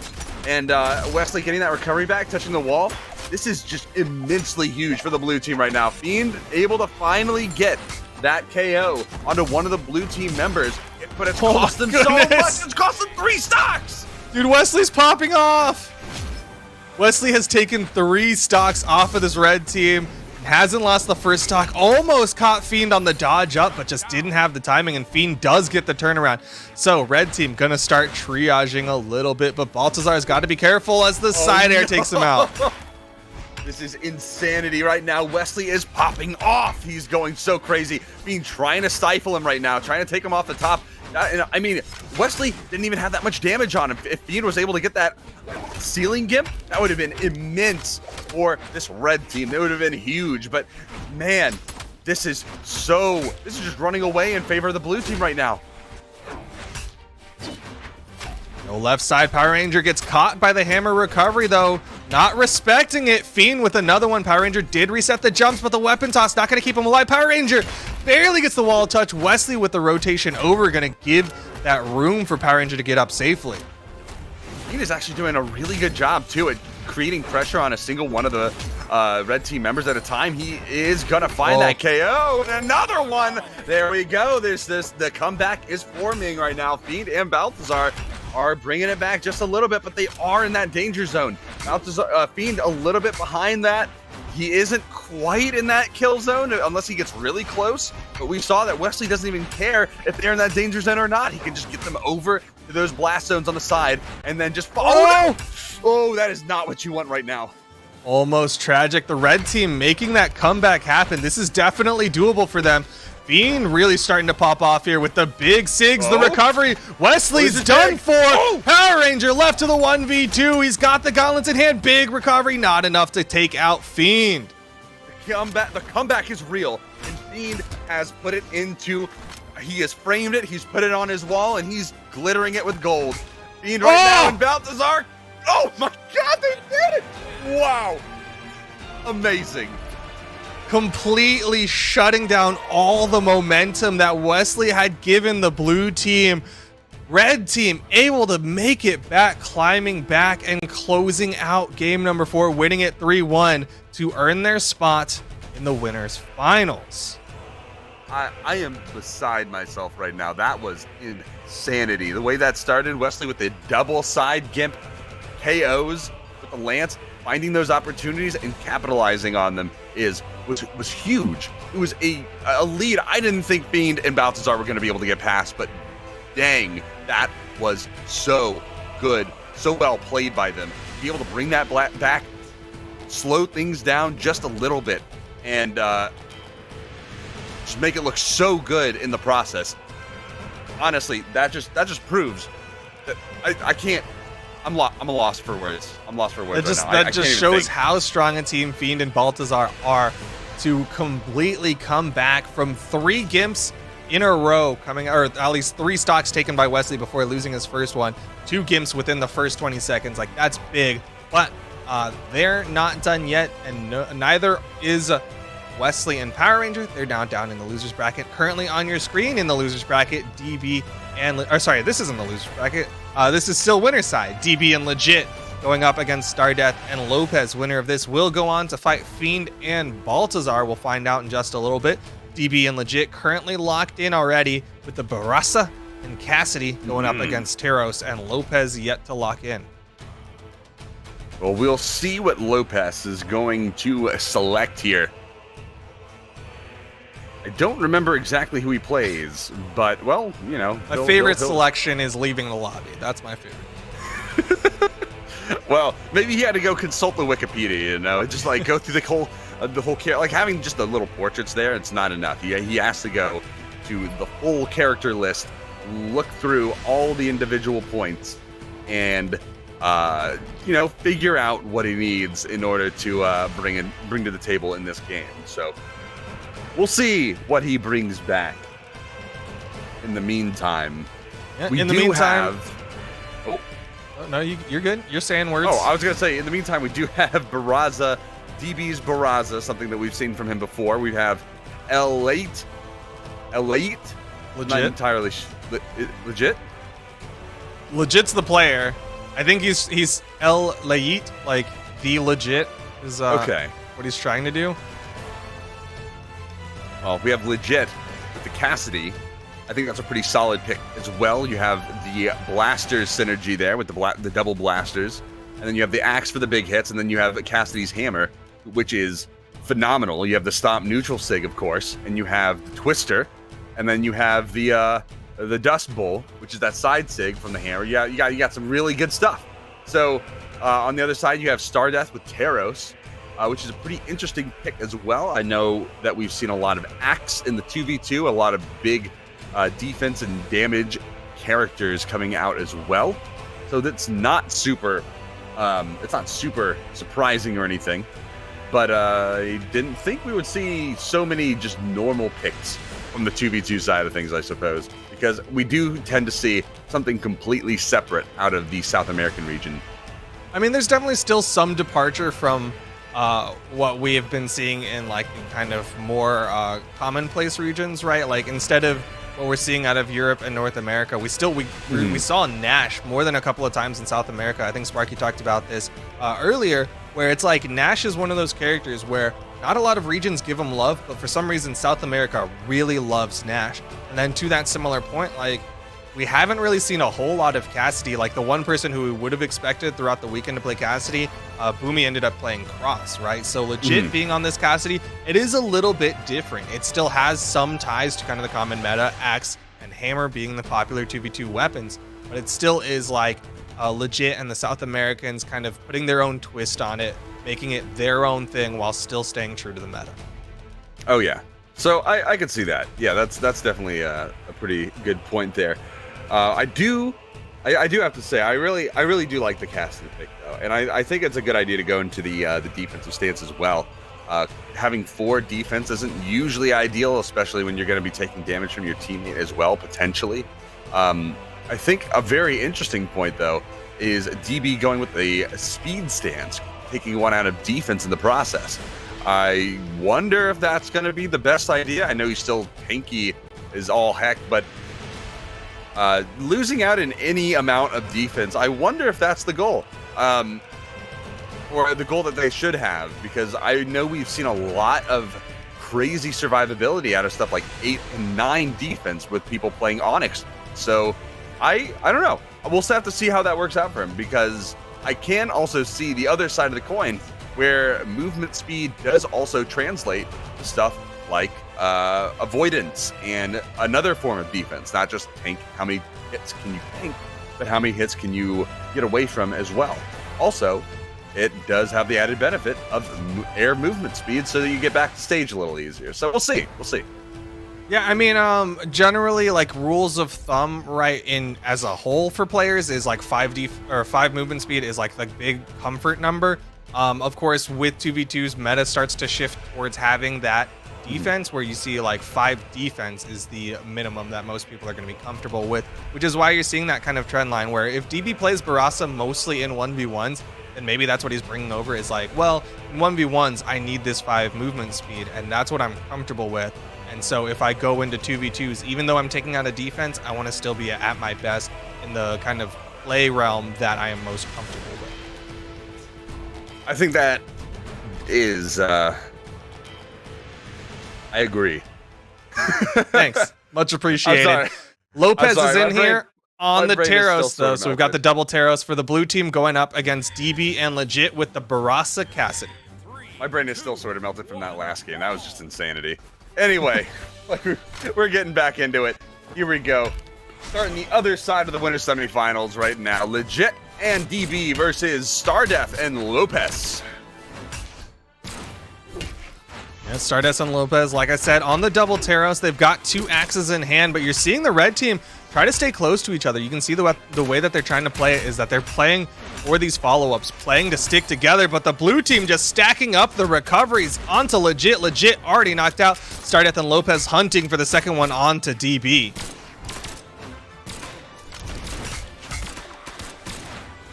And Wesley getting that recovery back, touching the wall. This is just immensely huge for the blue team right now. Fiend able to finally get that KO onto one of the blue team members, but it's cost them so much. It's cost them 3 stocks. Dude, Wesley's popping off. Wesley has taken 3 stocks off of this red team. Hasn't lost the first stock. Almost caught Fiend on the dodge up, but just didn't have the timing, and Fiend does get the turnaround. So red team gonna start triaging a little bit, but Baltazar's got to be careful as the side air takes him out. This is insanity right now. Wesley is popping off. He's going so crazy. Fiend trying to stifle him right now, trying to take him off the top. I mean, Wesley didn't even have that much damage on him. If Fiend was able to get that ceiling gimp, that would have been immense for this red team. That would have been huge. But man, this is just running away in favor of the blue team right now. No left side. Power Ranger gets caught by the hammer recovery, though. Not respecting it. Fiend with another one. Power Ranger did reset the jumps, but the weapon toss not going to keep him alive. Power Ranger barely gets the wall touch. Wesley with the rotation over, going to give that room for Power Ranger to get up safely. Fiend is actually doing a really good job, too, at creating pressure on a single one of the red team members at a time. He is going to find that KO. And another one. There we go. The comeback is forming right now. Fiend and Balthazar are bringing it back just a little bit, but they are in that danger zone. Balthazar, Fiend a little bit behind that. He isn't quite in that kill zone unless he gets really close, but we saw that Wesley doesn't even care if they're in that danger zone or not. He can just get them over to those blast zones on the side and then just oh, that is not what you want right now. Almost tragic. The red team making that comeback happen. This is definitely doable for them. Fiend really starting to pop off here with the big SIGs, the recovery. Wesley's done for. Power Ranger left to the 1v2. He's got the gauntlets in hand. Big recovery, not enough to take out Fiend. The comeback is real, and Fiend has put it into, he has framed it, he's put it on his wall, and he's glittering it with gold. Fiend right now, and Balthazar. Oh my God, they did it! Wow. Amazing. Completely shutting down all the momentum that Wesley had given the blue team. Red team able to make it back, climbing back and closing out game number 4, winning it 3-1 to earn their spot in the winners finals. I am beside myself right now. That was insanity. The way that started, Wesley with the double side gimp KOs with the lance, finding those opportunities and capitalizing on them was huge. It was a lead I didn't think Fiend and Balthazar were going to be able to get past, but dang, that was so good, so well played by them. Be able to bring that back, slow things down just a little bit, and just make it look so good in the process. Honestly, that just proves that I can't. I'm a loss for words. I'm lost for words right now. That just shows how strong a team Fiend and Balthazar are to completely come back from 3 gimps in a row, or at least 3 stocks taken by Wesley before losing his first one. 2 gimps within the first 20 seconds. Like, that's big. But they're not done yet, and neither is Wesley and Power Ranger. They're now down in the losers bracket. Currently on your screen in the losers bracket, DB and sorry, this isn't the losers bracket. This is still winner side. DB and Legit going up against Stardeath and Lopez. Winner of this will go on to fight Fiend and Baltazar. We'll find out in just a little bit. DB and Legit currently locked in already with the Barasa and Cassidy going up against Teros, and Lopez yet to lock in. Well, we'll see what Lopez is going to select here. I don't remember exactly who he plays, but, well, you know. My favorite selection is leaving the lobby. That's my favorite. Well, maybe he had to go consult the Wikipedia, you know, just like go through the whole character. Like having just the little portraits there, it's not enough. He has to go to the full character list, look through all the individual points, and you know, figure out what he needs in order to bring to the table in this game. So we'll see what he brings back. In the meantime, in the meantime, no, you're good. You're saying words. Oh, I was gonna say, in the meantime, we do have Barraza, DB's Barraza, something that we've seen from him before. We have Elite, legit. Not entirely legit. Legit's the player. I think he's El Layit, like the legit is okay. What he's trying to do. Well, we have legit with the Cassidy. I think that's a pretty solid pick as well. You have the blasters synergy there with the double blasters, and then you have the axe for the big hits, and then you have Cassidy's hammer, which is phenomenal. You have the stomp neutral sig, of course, and you have the twister, and then you have the dust bowl, which is that side sig from the hammer. You got some really good stuff. So on the other side, you have Stardeath with Taros, which is a pretty interesting pick as well. I know that we've seen a lot of axe in the 2v2, a lot of big defense and damage characters coming out as well. So that's not super surprising or anything. But I didn't think we would see so many just normal picks from the 2v2 side of things, I suppose, because we do tend to see something completely separate out of the South American region. I mean, there's definitely still some departure from what we have been seeing in like the kind of more commonplace regions, right? Like instead of what we're seeing out of Europe and North America, we saw Nash more than a couple of times in South America. I think Sparky talked about this earlier, where it's like Nash is one of those characters where not a lot of regions give him love, but for some reason South America really loves Nash. And then to that similar point, like we haven't really seen a whole lot of Cassidy. Like the one person who we would have expected throughout the weekend to play Cassidy, Boomy ended up playing Cross, right? So legit being on this Cassidy, it is a little bit different. It still has some ties to kind of the common meta, axe and hammer being the popular 2v2 weapons, but it still is like legit and the South Americans kind of putting their own twist on it, making it their own thing while still staying true to the meta. Oh yeah, so I could see that. Yeah, that's definitely a pretty good point there. I do have to say I really do like the Cassidy pick though, and I think it's a good idea to go into the defensive stance as well. Having 4 defense isn't usually ideal, especially when you're going to be taking damage from your teammate as well, potentially. I think a very interesting point though is DB going with the speed stance, taking one out of defense in the process. I wonder if that's going to be the best idea. I know he's still tanky as all heck, but losing out in any amount of defense, I wonder if that's the goal. Or the goal that they should have, because I know we've seen a lot of crazy survivability out of stuff like 8 and 9 defense with people playing Onyx. So I don't know. We'll have to see how that works out for him, because I can also see the other side of the coin where movement speed does also translate to stuff like avoidance and another form of defense, not just tank. How many hits can you tank, but how many hits can you get away from as well? Also, it does have the added benefit of air movement speed, so that you get back to stage a little easier. So we'll see. Yeah, I mean, generally, like rules of thumb, right, in as a whole for players is like 5 movement speed is like the big comfort number. Of course, with 2v2s, meta starts to shift towards having that defense, where you see like 5 defense is the minimum that most people are going to be comfortable with, which is why you're seeing that kind of trend line where if DB plays Barasa mostly in 1v1s, then maybe that's what he's bringing over is like, well, in 1v1s, I need this 5 movement speed, and that's what I'm comfortable with. And so if I go into 2v2s, even though I'm taking out a defense, I want to still be at my best in the kind of play realm that I am most comfortable with. I think that is, I agree. Thanks. Much appreciated. Lopez is in here on the Taros, though. So we've got the double Taros for the blue team going up against DB and Legit with the Barasa Cassidy. My brain is still sort of melted from that last game. That was just insanity. Anyway, we're getting back into it. Here we go. Starting the other side of the winter semifinals right now. Legit and DB versus Stardeath and Lopez. Yeah, Stardeath and Lopez, like I said, on the double Taros. They've got 2 axes in hand, but you're seeing the red team try to stay close to each other. You can see the way that they're trying to play it is that they're playing for these follow-ups, playing to stick together, but the blue team just stacking up the recoveries onto Legit. Legit already knocked out. Stardeth and Lopez hunting for the second one onto DB.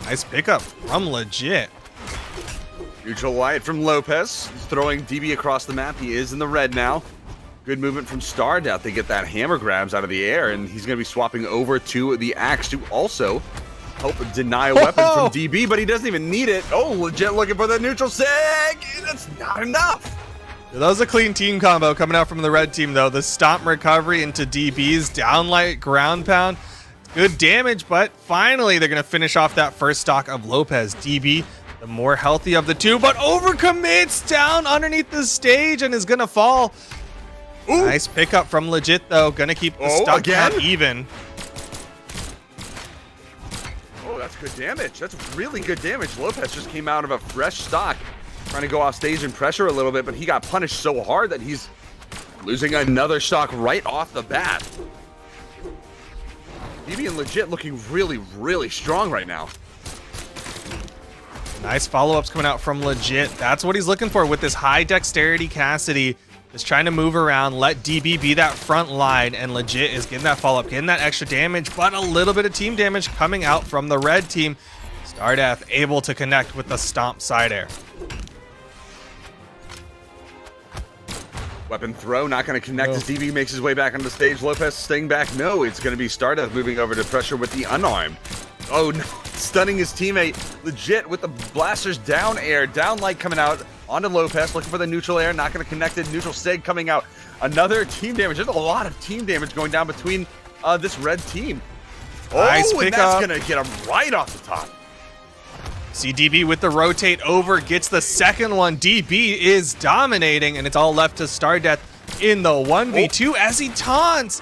Nice pickup from Legit. Neutral light from Lopez, throwing DB across the map. He is in the red now. Good movement from Stardeth to get that hammer grabs out of the air, and he's going to be swapping over to the axe to also help deny a weapon from DB, but he doesn't even need it. Oh, Legit looking for the neutral sig. That's not enough. That was a clean team combo coming out from the red team, though. The stomp recovery into DB's downlight ground pound. Good damage, but finally they're going to finish off that first stock of Lopez. DB, the more healthy of the two, but overcommits down underneath the stage and is going to fall. Ooh. Nice pickup from Legit, though. Going to keep the stock count even. Oh, that's good damage. That's really good damage. Lopez just came out of a fresh stock, trying to go off stage and pressure a little bit, but he got punished so hard that he's losing another stock right off the bat. DB and Legit looking really, really strong right now. Nice follow-ups coming out from Legit. That's what he's looking for with this high dexterity Cassidy. Just trying to move around, let DB be that front line, and Legit is getting that follow-up, getting that extra damage, but a little bit of team damage coming out from the red team. Stardeth able to connect with the stomp side air. Weapon throw, not going to connect as DB makes his way back onto the stage. Lopez staying back. No, it's going to be Stardeth moving over to pressure with the unarmed. Oh, no. Stunning his teammate. Legit with the blasters down air. Down light coming out onto Lopez. Looking for the neutral air. Not going to connect it. Neutral sig coming out. Another team damage. There's a lot of team damage going down between this red team. Nice and that's going to get him right off the top. See DB with the rotate over, gets the second one. DB is dominating, and it's all left to Stardeth in the 1v2 as he taunts.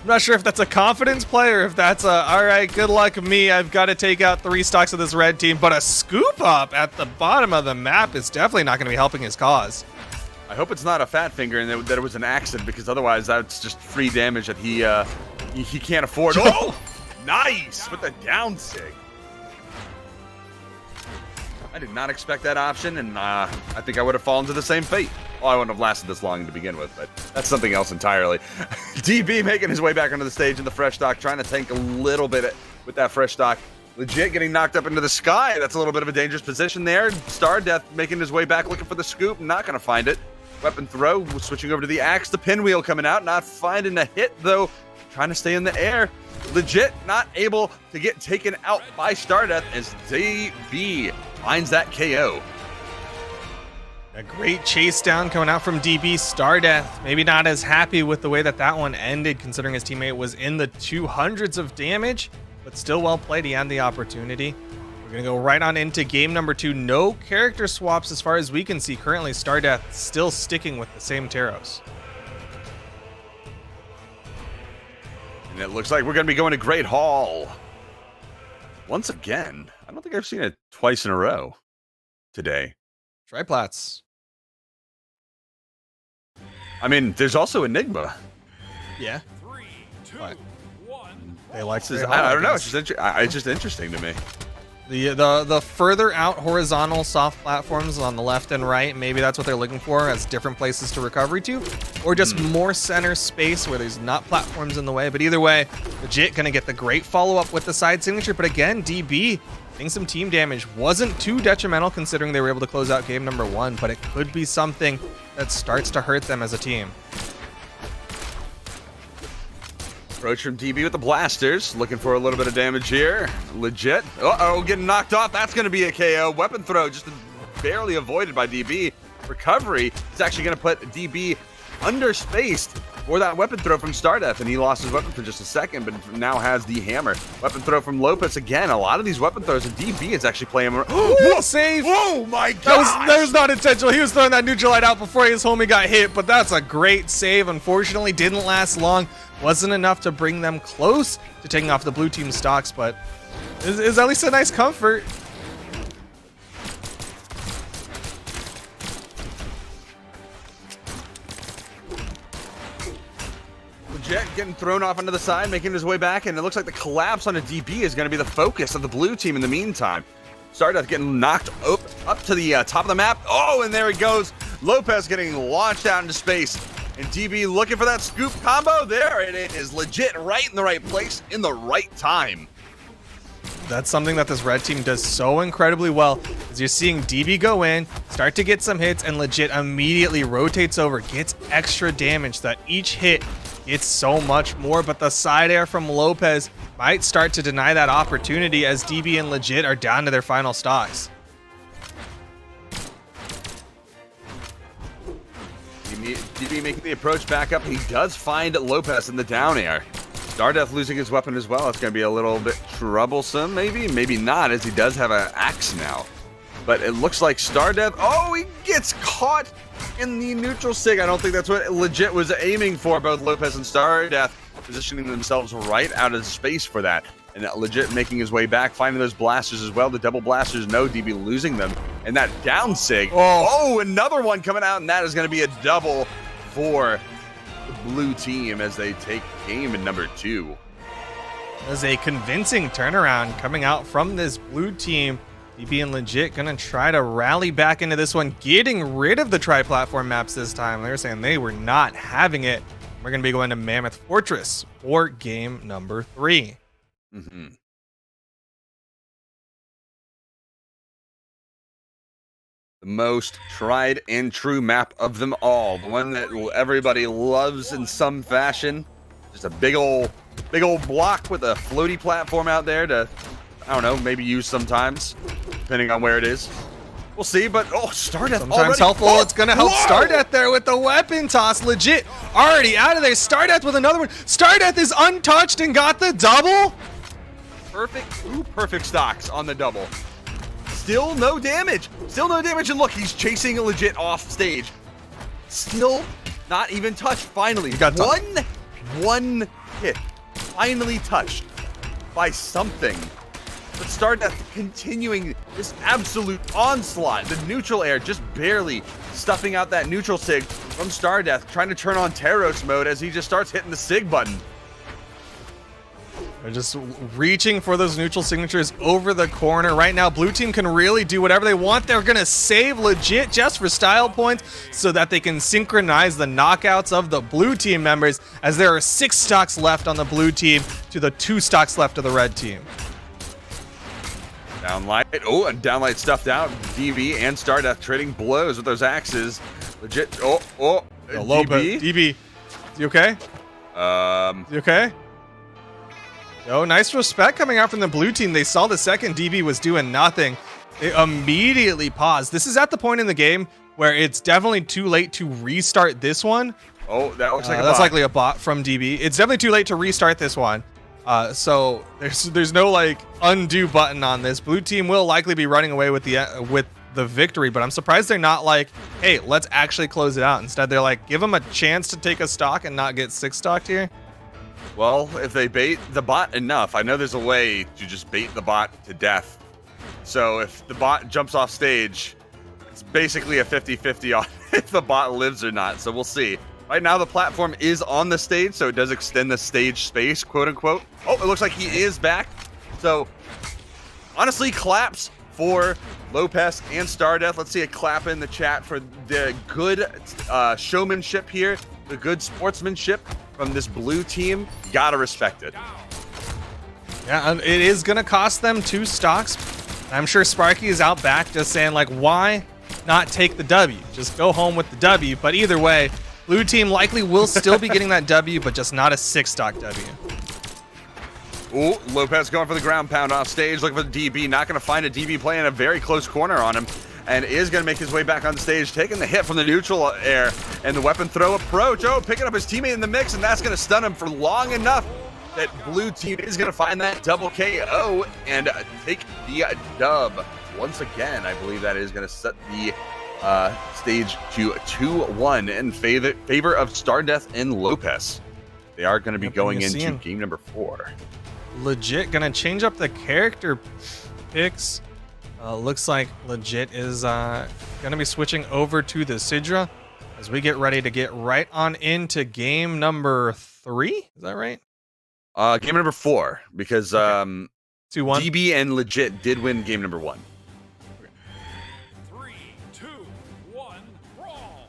I'm not sure if that's a confidence play or if that's a, all right, good luck me. I've got to take out 3 stocks of this red team, but a scoop up at the bottom of the map is definitely not going to be helping his cause. I hope it's not a fat finger and that it was an accident, because otherwise that's just free damage that he can't afford. Oh, nice with the down sig. I did not expect that option, and I think I would have fallen to the same fate. Well, I wouldn't have lasted this long to begin with, but that's something else entirely. DB making his way back onto the stage in the fresh stock, trying to tank a little bit with that fresh stock. Legit getting knocked up into the sky. That's a little bit of a dangerous position there. Stardeth making his way back, looking for the scoop. Not going to find it. Weapon throw, switching over to the axe. The pinwheel coming out, not finding a hit, though. Trying to stay in the air. Legit not able to get taken out by Stardeth as DB finds that KO. A great chase down coming out from DB. Stardeth maybe not as happy with the way that one ended, considering his teammate was in the 200s of damage, but still well played. He had the opportunity. We're going to go right on into game number 2. No character swaps as far as we can see. Currently, Stardeth still sticking with the same Taros. And it looks like we're going to be going to Great Hall once again. I don't think I've seen it twice in a row today. Triplats. I mean, there's also Enigma. Yeah. 3, 2, What? 1. They like to. I don't know. It's just interesting to me. The further out horizontal soft platforms on the left and right, maybe that's what they're looking for as different places to recovery to, or just more center space where there's not platforms in the way. But either way, Legit gonna get the great follow-up with the side signature. But again, DB getting some team damage wasn't too detrimental considering they were able to close out game number 1, but it could be something that starts to hurt them as a team. Approach from DB with the blasters, looking for a little bit of damage here. Legit. Uh-oh, getting knocked off. That's going to be a KO. Weapon throw just barely avoided by DB. Recovery is actually going to put DB underspaced for that weapon throw from Stardeth, and he lost his weapon for just a second, but now has the hammer. Weapon throw from Lopez again. A lot of these weapon throws, and DB is actually playing. Ooh, save! Oh my god! That was not intentional. He was throwing that neutral light out before his homie got hit, but that's a great save. Unfortunately, didn't last long. Wasn't enough to bring them close to taking off the blue team stocks, but is at least a nice comfort. Legit getting thrown off onto the side, making his way back, and it looks like the collapse on a DB is going to be the focus of the blue team in the meantime. Stardust getting knocked up to the top of the map. Oh, and there he goes. Lopez getting launched out into space. And DB looking for that scoop combo. There it is. Legit right in the right place in the right time. That's something that this red team does so incredibly well. As you're seeing DB go in, start to get some hits, and Legit immediately rotates over, gets extra damage. That each hit gets so much more, but the side air from Lopez might start to deny that opportunity as DB and Legit are down to their final stocks. DB making the approach back up. He does find Lopez in the down air. Stardust losing his weapon as well. It's going to be a little bit troublesome, maybe not, as he does have an axe now. But it looks like Stardust, oh, he gets caught in the neutral sig. I don't think that's what Legit was aiming for. Both Lopez and Stardust positioning themselves right out of space for that. And Legit making his way back, finding those blasters as well. The double blasters, no, DB losing them. And that down sig. Oh, another one coming out, and that is going to be a double for the blue team as they take game in number 2. As a convincing turnaround coming out from this blue team. DB and Legit gonna try to rally back into this one, getting rid of the tri-platform maps this time. They were saying they were not having it. We're gonna be going to Mammoth Fortress for game number 3. Mm-hmm. The most tried and true map of them all. The one that everybody loves in some fashion. Just a big old block with a floaty platform out there to, I don't know, maybe use sometimes, depending on where it is. We'll see, but Stardust sometimes already helpful. It's gonna help Stardust there with the weapon toss. Legit already out of there. Stardust with another one. Stardust is untouched and got the double. Perfect stocks on the double. Still no damage. And look, he's chasing a Legit off stage. Still not even touched. Finally, he got one hit. Finally touched by something. But Stardust continuing this absolute onslaught. The neutral air just barely stuffing out that neutral sig from Stardust, trying to turn on Teros mode as he just starts hitting the sig button. They're just reaching for those neutral signatures over the corner. Right now, blue team can really do whatever they want. They're going to save Legit just for style points so that they can synchronize the knockouts of the blue team members, as there are 6 stocks left on the blue team to the 2 stocks left of the red team. Downlight. Oh, and Downlight stuffed out. DB and Stardust trading blows with those axes. Legit. Yo, Lopez. DB. You okay? You okay? Yo, nice respect coming out from the blue team. They saw the second DB was doing nothing. They immediately paused. This is at the point in the game where it's definitely too late to restart this one. Oh, that looks like a bot. That's likely a bot from DB. It's definitely too late to restart this one. So there's no like undo button on this. Blue team will likely be running away with the victory, but I'm surprised they're not like, hey, let's actually close it out. Instead, they're like, give them a chance to take a stock and not get 6 stocked here. Well, if they bait the bot enough, I know there's a way to just bait the bot to death. So if the bot jumps off stage, it's basically a 50-50 on if the bot lives or not. So we'll see. Right now, the platform is on the stage, so it does extend the stage space, quote unquote. Oh, it looks like he is back. So, honestly, claps for Lopez and Stardust. Let's see a clap in the chat for the good showmanship here, the good sportsmanship from this blue team. Gotta respect it. Yeah, and it is gonna cost them 2 stocks. I'm sure Sparky is out back just saying, like, why not take the W? Just go home with the W. But either way, blue team likely will still be getting that W, but just not a 6 stock W. Ooh, Lopez going for the ground pound off stage, looking for the DB. Not going to find a DB playing a very close corner on him, and is going to make his way back on the stage, taking the hit from the neutral air and the weapon throw approach. Oh, picking up his teammate in the mix, and that's going to stun him for long enough that blue team is going to find that double KO and take the dub. Once again, I believe that is going to set the stage to 2-1 in favor of Stardust and Lopez. They are going to be going into game number 4. Legit gonna change up the character picks. Looks like Legit is gonna be switching over to the Sidra as we get ready to get right on into game number 3. Is that right? Game number 4, because 2-1. DB and Legit did win game number 1. 3, 2, 1, brawl.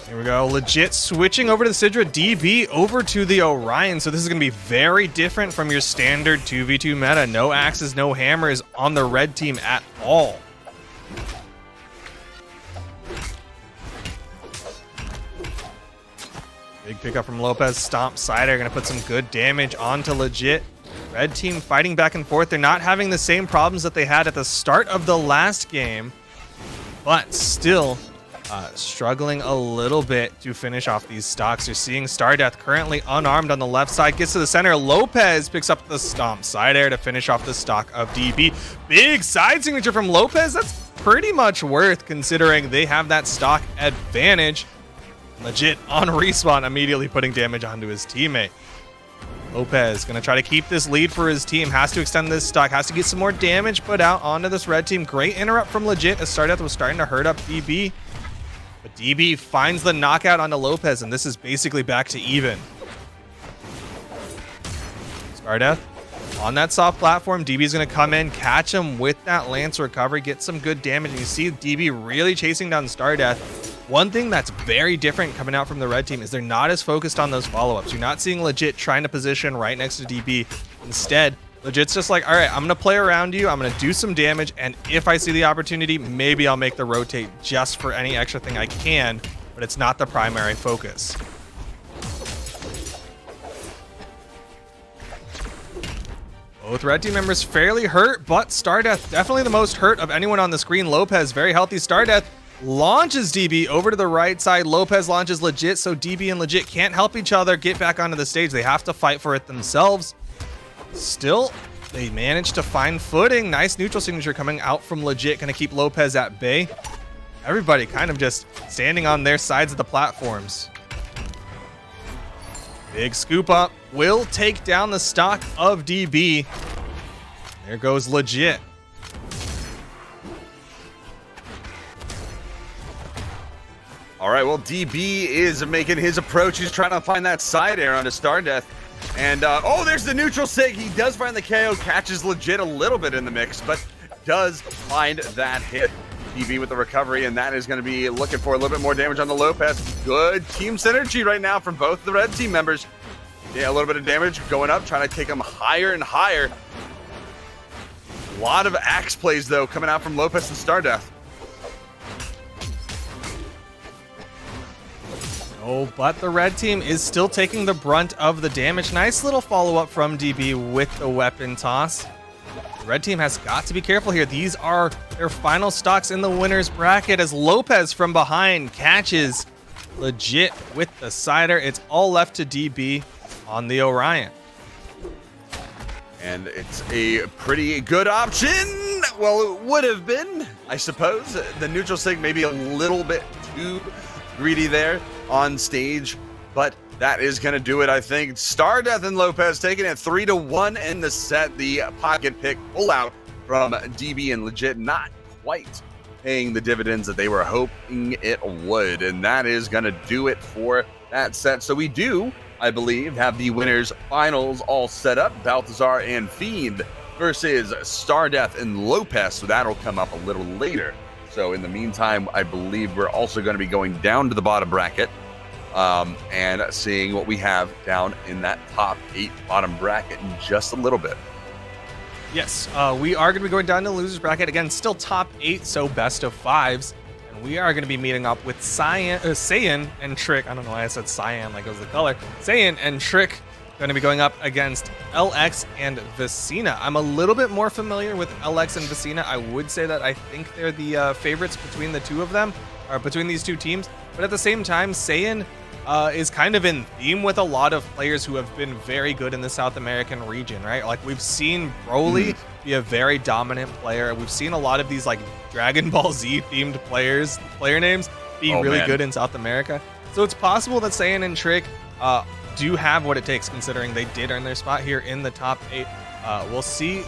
Here we go. Legit switching over to the Sidra, DB over to the Orion. So this is going to be very different from your standard 2v2 meta. No axes, no hammers on the red team at all. Big pickup from Lopez. Stomp Cider. Going to put some good damage onto Legit. Red team fighting back and forth. They're not having the same problems that they had at the start of the last game, but still struggling a little bit to finish off these stocks. You're seeing Stardeath currently unarmed on the left side. Gets to the center. Lopez picks up the Stomp Side Air to finish off the stock of DB. Big side signature from Lopez. That's pretty much worth considering they have that stock advantage. Legit on respawn, immediately putting damage onto his teammate. Lopez going to try to keep this lead for his team. Has to extend this stock. Has to get some more damage put out onto this red team. Great interrupt from Legit as Stardeath was starting to hurt up DB. But DB finds the knockout onto Lopez, and this is basically back to even. Stardeath on that soft platform. DB's going to come in, catch him with that Lance recovery, get some good damage. And you see DB really chasing down Stardeath. One thing that's very different coming out from the red team is they're not as focused on those follow-ups. You're not seeing Legit trying to position right next to DB. Instead, Legit's just like, all right, I'm going to play around you. I'm going to do some damage. And if I see the opportunity, maybe I'll make the rotate just for any extra thing I can. But it's not the primary focus. Both red team members fairly hurt, but Stardeath definitely the most hurt of anyone on the screen. Lopez, very healthy. Stardeath launches DB over to the right side. Lopez launches Legit, so DB and Legit can't help each other get back onto the stage. They have to fight for it themselves. Still, they managed to find footing. Nice neutral signature coming out from Legit. Going to keep Lopez at bay. Everybody kind of just standing on their sides of the platforms. Big scoop up. Will take down the stock of DB. There goes Legit. All right, well, DB is making his approach. He's trying to find that side air onto Stardeath. And, oh, there's the neutral sig. He does find the KO, catches Legit a little bit in the mix, but does find that hit. DB with the recovery, and that is going to be looking for a little bit more damage on the Lopez. Good team synergy right now from both the red team members. Yeah, a little bit of damage going up, trying to take him higher and higher. A lot of axe plays, though, coming out from Lopez and Stardeath. Oh, but the red team is still taking the brunt of the damage. Nice little follow-up from DB with the weapon toss. The red team has got to be careful here. These are their final stocks in the winner's bracket as Lopez from behind catches Legit with the cider. It's all left to DB on the Orion. And it's a pretty good option. Well, it would have been, I suppose. The neutral sig maybe a little bit too greedy there on stage, but that is going to do it, I think. Stardeath and Lopez taking it 3-1 in the set. The pocket pick pull out from DB and Legit not quite paying the dividends that they were hoping it would, and that is going to do it for that set. So we do, I believe, have the winners finals all set up. Balthazar and Fiend versus Stardeath and Lopez, so that'll come up a little later. So in the meantime, I believe we're also going to be going down to the bottom bracket and seeing what we have down in that top 8 bottom bracket in just a little bit. Yes, we are going to be going down to the losers bracket. Again, still top 8, so best of 5s. And we are going to be meeting up with Saiyan and Trick. I don't know why I said Cyan like it was the color. Saiyan and Trick going to be going up against LX and Vicina. I'm a little bit more familiar with LX and Vicina. I would say that I think they're the favorites between the two of them, or between these two teams. But at the same time, Saiyan is kind of in theme with a lot of players who have been very good in the South American region, right? Like we've seen Broly be a very dominant player. We've seen a lot of these like Dragon Ball Z themed player names be really good in South America. So it's possible that Saiyan and Trick do have what it takes, considering they did earn their spot here in the top 8. We'll see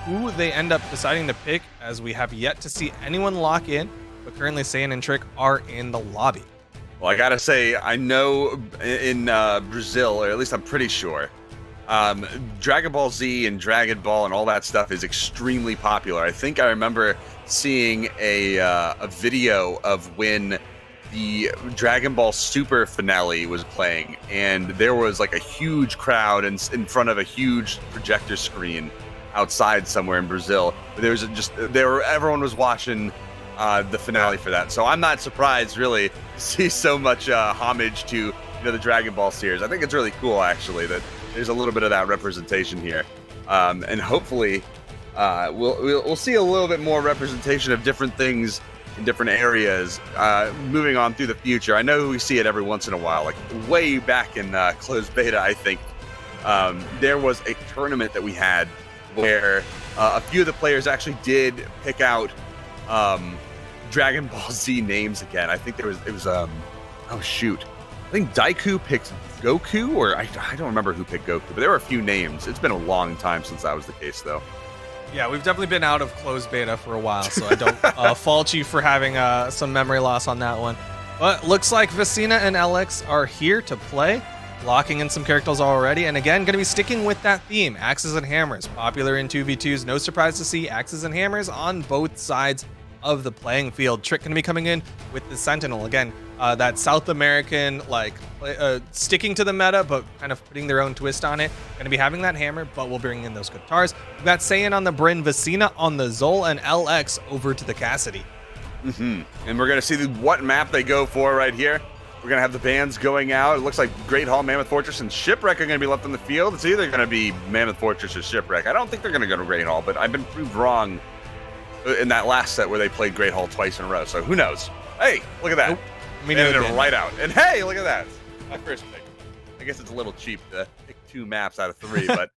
who they end up deciding to pick, as we have yet to see anyone lock in. but currently Saiyan and Trick are in the lobby. Well, I gotta say, I know in Brazil, or at least I'm pretty sure, Dragon Ball Z and Dragon Ball and all that stuff is extremely popular. I think I remember seeing a video of when the Dragon Ball Super finale was playing, and there was like a huge crowd in front of a huge projector screen outside somewhere in Brazil. Everyone was watching the finale for that. So I'm not surprised really to see so much homage to the Dragon Ball series. I think it's really cool actually that there's a little bit of that representation here, and hopefully we'll see a little bit more representation of different things in different areas moving on through the future. I know we see it every once in a while, like way back in closed beta, I think there was a tournament that we had where a few of the players actually did pick out Dragon Ball Z names again. I think it was oh shoot, I think Daiku picked Goku, or I don't remember who picked Goku, but there were a few names. It's been a long time since that was the case though. Yeah, we've definitely been out of closed beta for a while, so I don't fault you for having some memory loss on that one. But looks like Vecina and LX are here to play, locking in some characters already, and again, going to be sticking with that theme, axes and hammers, popular in 2v2s. No surprise to see axes and hammers on both sides of the playing field. Trick going to be coming in with the Sentinel. Again, that South American, sticking to the meta, but kind of putting their own twist on it. Going to be having that hammer, but we'll bring in those guitars. We've got Saiyan on the Bryn, Vecina on the Zol, and LX over to the Cassidy. And we're going to see what map they go for right here. We're going to have the bands going out. It looks like Great Hall, Mammoth Fortress, and Shipwreck are going to be left on the field. It's either going to be Mammoth Fortress or Shipwreck. I don't think they're going to go to Great Hall, but I've been proved wrong in that last set where they played Great Hall twice in a row, so who knows? Hey, look at that. Nope. They ended it right out. And hey, look at that. My first pick. I guess it's a little cheap to pick 2 maps out of 3, but...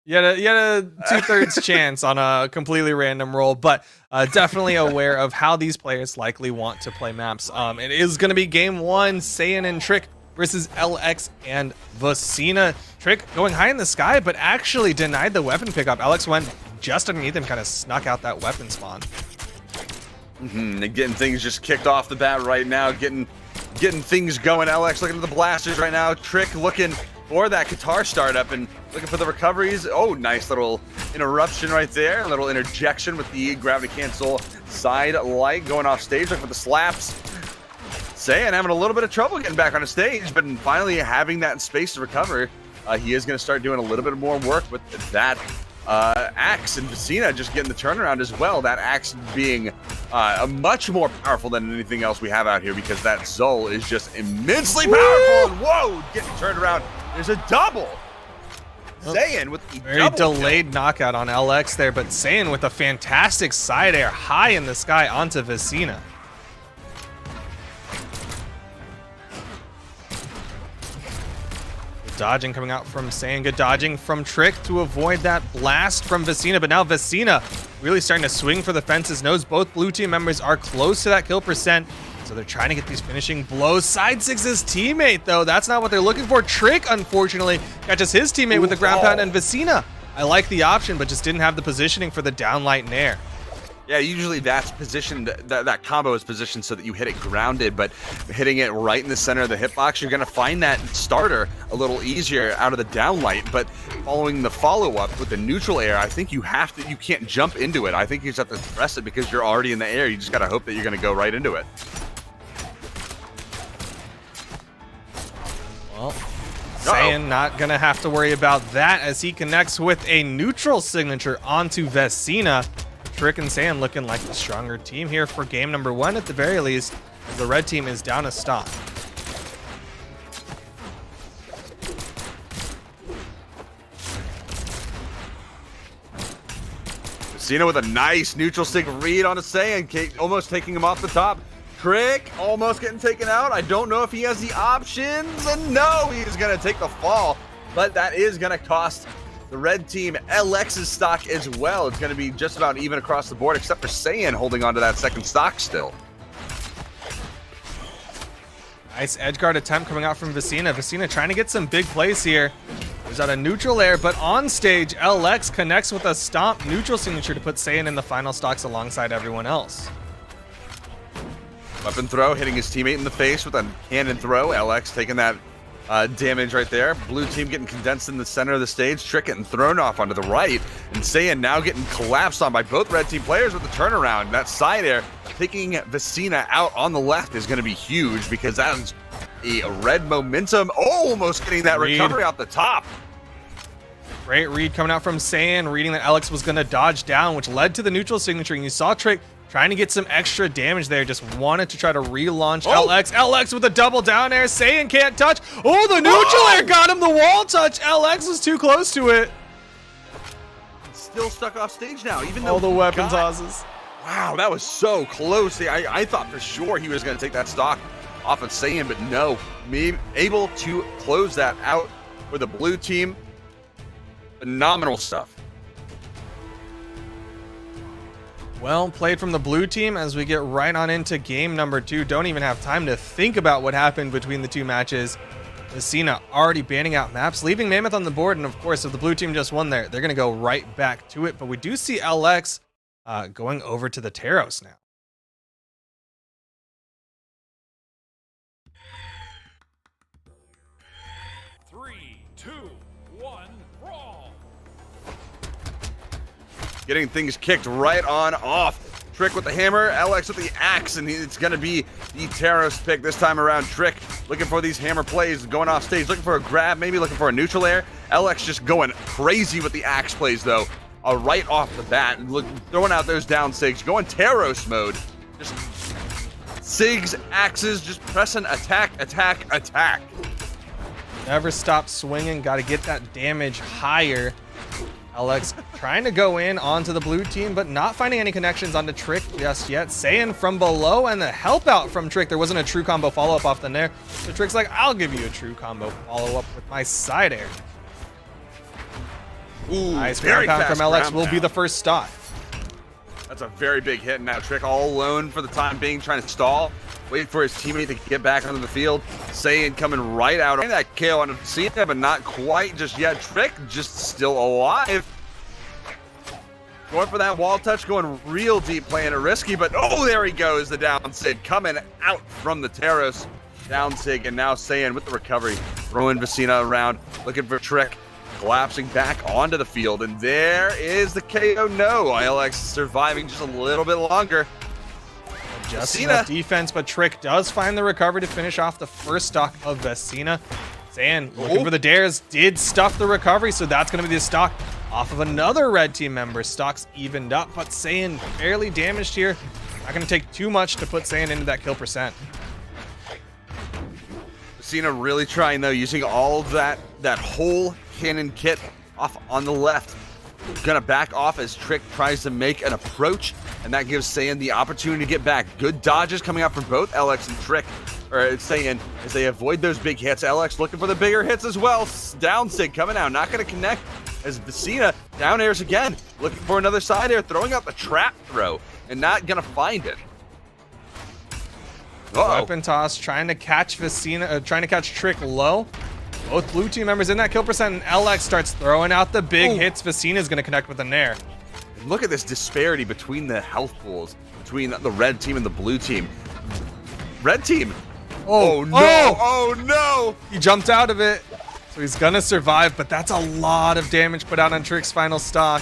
You had a 2/3 chance on a completely random roll, but definitely aware of how these players likely want to play maps. It is going to be game 1, Saiyan and Trick versus LX and Vecina. Trick going high in the sky, but actually denied the weapon pickup. LX went just underneath him, kind of snuck out that weapon spawn. And getting things just kicked off the bat right now, getting things going. LX looking at the blasters right now. Trick looking for that guitar startup and looking for the recoveries. Oh, nice little interruption right there. A little interjection with the gravity cancel side light going off stage. Look for the slaps. Saiyan having a little bit of trouble getting back on the stage, but finally having that space to recover. He is going to start doing a little bit more work with that axe, and Vecina just getting the turnaround as well. That axe being much more powerful than anything else we have out here, because that Zol is just immensely powerful. And whoa, getting turned around. There's a double. Saiyan with the very delayed knockout on LX there, but Saiyan with a fantastic side air high in the sky onto Vecina. Good dodging coming out from Saiyan, good dodging from Trick to avoid that blast from Vecina, but now Vecina really starting to swing for the fences. Knows both blue team members are close to that kill percent, so they're trying to get these finishing blows. Side 6's teammate, though, that's not what they're looking for. Trick, unfortunately, catches his teammate with the ground pound, and Vecina, I like the option, but just didn't have the positioning for the downlight and air. Yeah, usually that's positioned, that combo is positioned so that you hit it grounded, but hitting it right in the center of the hitbox, you're going to find that starter a little easier out of the downlight. But following the follow-up with the neutral air, I think you can't jump into it. I think you just have to press it because you're already in the air. You just got to hope that you're going to go right into it. Well, Saiyan not going to have to worry about that as he connects with a neutral signature onto Vecina. Trick and Saiyan looking like the stronger team here for game number 1 at the very least, as the red team is down a stock. Vecina with a nice neutral stick read on a Saiyan, almost taking him off the top. Trick almost getting taken out. I don't know if he has the options, and no, he's gonna take the fall, but that is gonna cost the red team LX's stock as well. It's going to be just about even across the board, except for Saiyan holding on to that second stock still. Nice edgeguard attempt coming out from Vecina. Vecina trying to get some big plays here. There's out a neutral air, but on stage, LX connects with a stomp neutral signature to put Saiyan in the final stocks alongside everyone else. Weapon throw, hitting his teammate in the face with a cannon throw. LX taking that damage right there. Blue team getting condensed in the center of the stage. Trick getting thrown off onto the right. And Saiyan now getting collapsed on by both red team players with the turnaround. That side air, taking Vecina out on the left is going to be huge because that is a red momentum. Almost getting that recovery out the top. Great read coming out from Saiyan, reading that Alex was going to dodge down, which led to the neutral signature. And you saw Trick trying to get some extra damage there. Just wanted to try to relaunch LX. LX with a double down air. Saiyan can't touch. Oh, the neutral air got him the wall touch. LX was too close to it. Still stuck off stage now, even though all the weapon tosses. Wow, that was so close. I thought for sure he was going to take that stock off of Saiyan, but no. Able to close that out for the blue team. Phenomenal stuff. Well played from the blue team as we get right on into game number 2. Don't even have time to think about what happened between the two matches. Vecina already banning out maps, leaving Mammoth on the board. And of course, if the blue team just won there, they're going to go right back to it. But we do see LX going over to the Taros now. Three, two, one, brawl. Getting things kicked right on off. Trick with the hammer, LX with the axe, and it's going to be the Taros pick this time around. Trick looking for these hammer plays, going off stage, looking for a grab, maybe looking for a neutral air. LX just going crazy with the axe plays, though, right off the bat. Throwing out those down sigs, going Taros mode. Just sigs, axes, just pressing attack, attack, attack. Never stop swinging, got to get that damage higher. LX trying to go in onto the blue team, but not finding any connections onto Trick just yet. Saiyan from below, and the help out from Trick. There wasn't a true combo follow-up off the nair. So Trick's like, I'll give you a true combo follow-up with my side air. Ooh, nice ground pound from LX will be the first stock. That's a very big hit. Now Trick all alone for the time being, trying to stall. Wait for his teammate to get back onto the field. Saiyan coming right out. That KO on Vecina, but not quite just yet. Trick just still alive. Going for that wall touch, going real deep, playing it risky, but oh, there he goes, the down sig coming out from the Taros. Down sig, and now Saiyan with the recovery. Throwing Vecina around, looking for Trick. Collapsing back onto the field, and there is the KO. No, LX surviving just a little bit longer. Just enough defense, but Trick does find the recovery to finish off the first stock of Vecina. Saiyan looking for the dares, did stuff the recovery, so that's going to be the stock off of another red team member. Stocks evened up, but Saiyan barely damaged here. Not going to take too much to put Saiyan into that kill percent. Vecina really trying, though, using all of that whole cannon kit off on the left. Gonna back off as Trick tries to make an approach, and that gives Saiyan the opportunity to get back. Good dodges coming out from both LX and Trick, or Saiyan, as they avoid those big hits. LX looking for the bigger hits as well. Down sig coming out, not gonna connect as Vecina down airs again. Looking for another side air, throwing out the trap throw, and not gonna find it. Weapon toss, trying to catch Vecina, trying to catch Trick low. Both blue team members in that kill percent, and LX starts throwing out the big hits. Vecina's going to connect with the nair. Look at this disparity between the health pools, between the red team and the blue team. Red team. Oh no, oh no! He jumped out of it, so he's going to survive, but that's a lot of damage put out on Trick's final stock.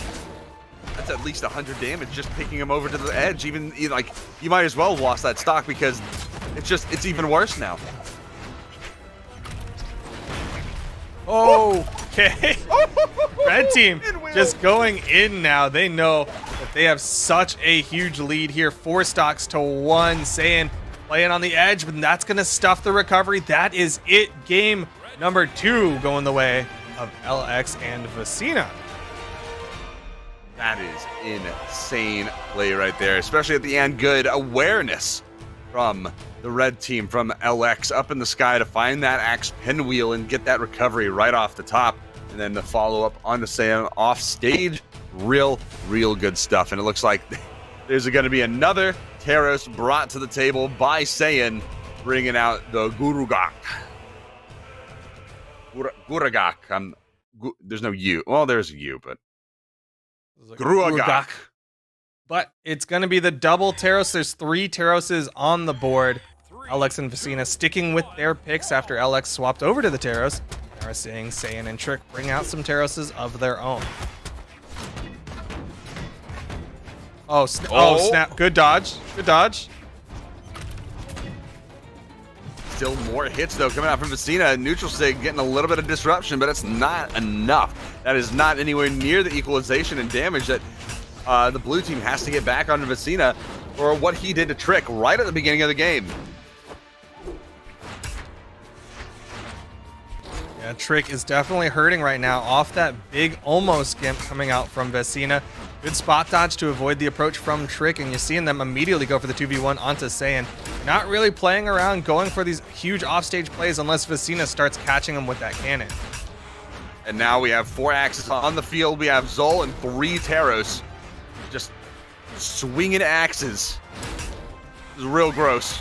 That's at least 100 damage just picking him over to the edge. Even, like, you might as well have lost that stock because it's even worse now. Oh, okay. Red team just going in now. They know that they have such a huge lead here. 4 stocks to 1. Saiyan playing on the edge, but that's going to stuff the recovery. That is it. Game number 2 going the way of LX and Vecina. That is insane play right there, especially at the end. Good awareness from the red team, from LX, up in the sky to find that axe pinwheel and get that recovery right off the top. And then the follow-up onto Saiyan off stage. Real good stuff. And it looks like there's going to be another Taros brought to the table by Saiyan, bringing out the Gurugak. Gurugak. There's no U. Well, there's a U, but Gurugak. But it's going to be the double Teros. There's 3 Teroses on the board. LX and Vecina sticking with their picks after LX swapped over to the Teros. Now we're seeing Saiyan and Trick bring out some Teroses of their own. Oh, snap. Good dodge. Good dodge. Still more hits, though, coming out from Vecina. Neutral Sig getting a little bit of disruption, but it's not enough. That is not anywhere near the equalization and damage that the blue team has to get back onto Vecina for what he did to Trick right at the beginning of the game. Yeah, Trick is definitely hurting right now off that big almost gimp coming out from Vecina. Good spot dodge to avoid the approach from Trick, and you're seeing them immediately go for the 2v1 onto Saiyan. Not really playing around, going for these huge offstage plays unless Vecina starts catching them with that cannon. And now we have 4 axes on the field. We have Zol and 3 Teros just swinging axes. This is real gross.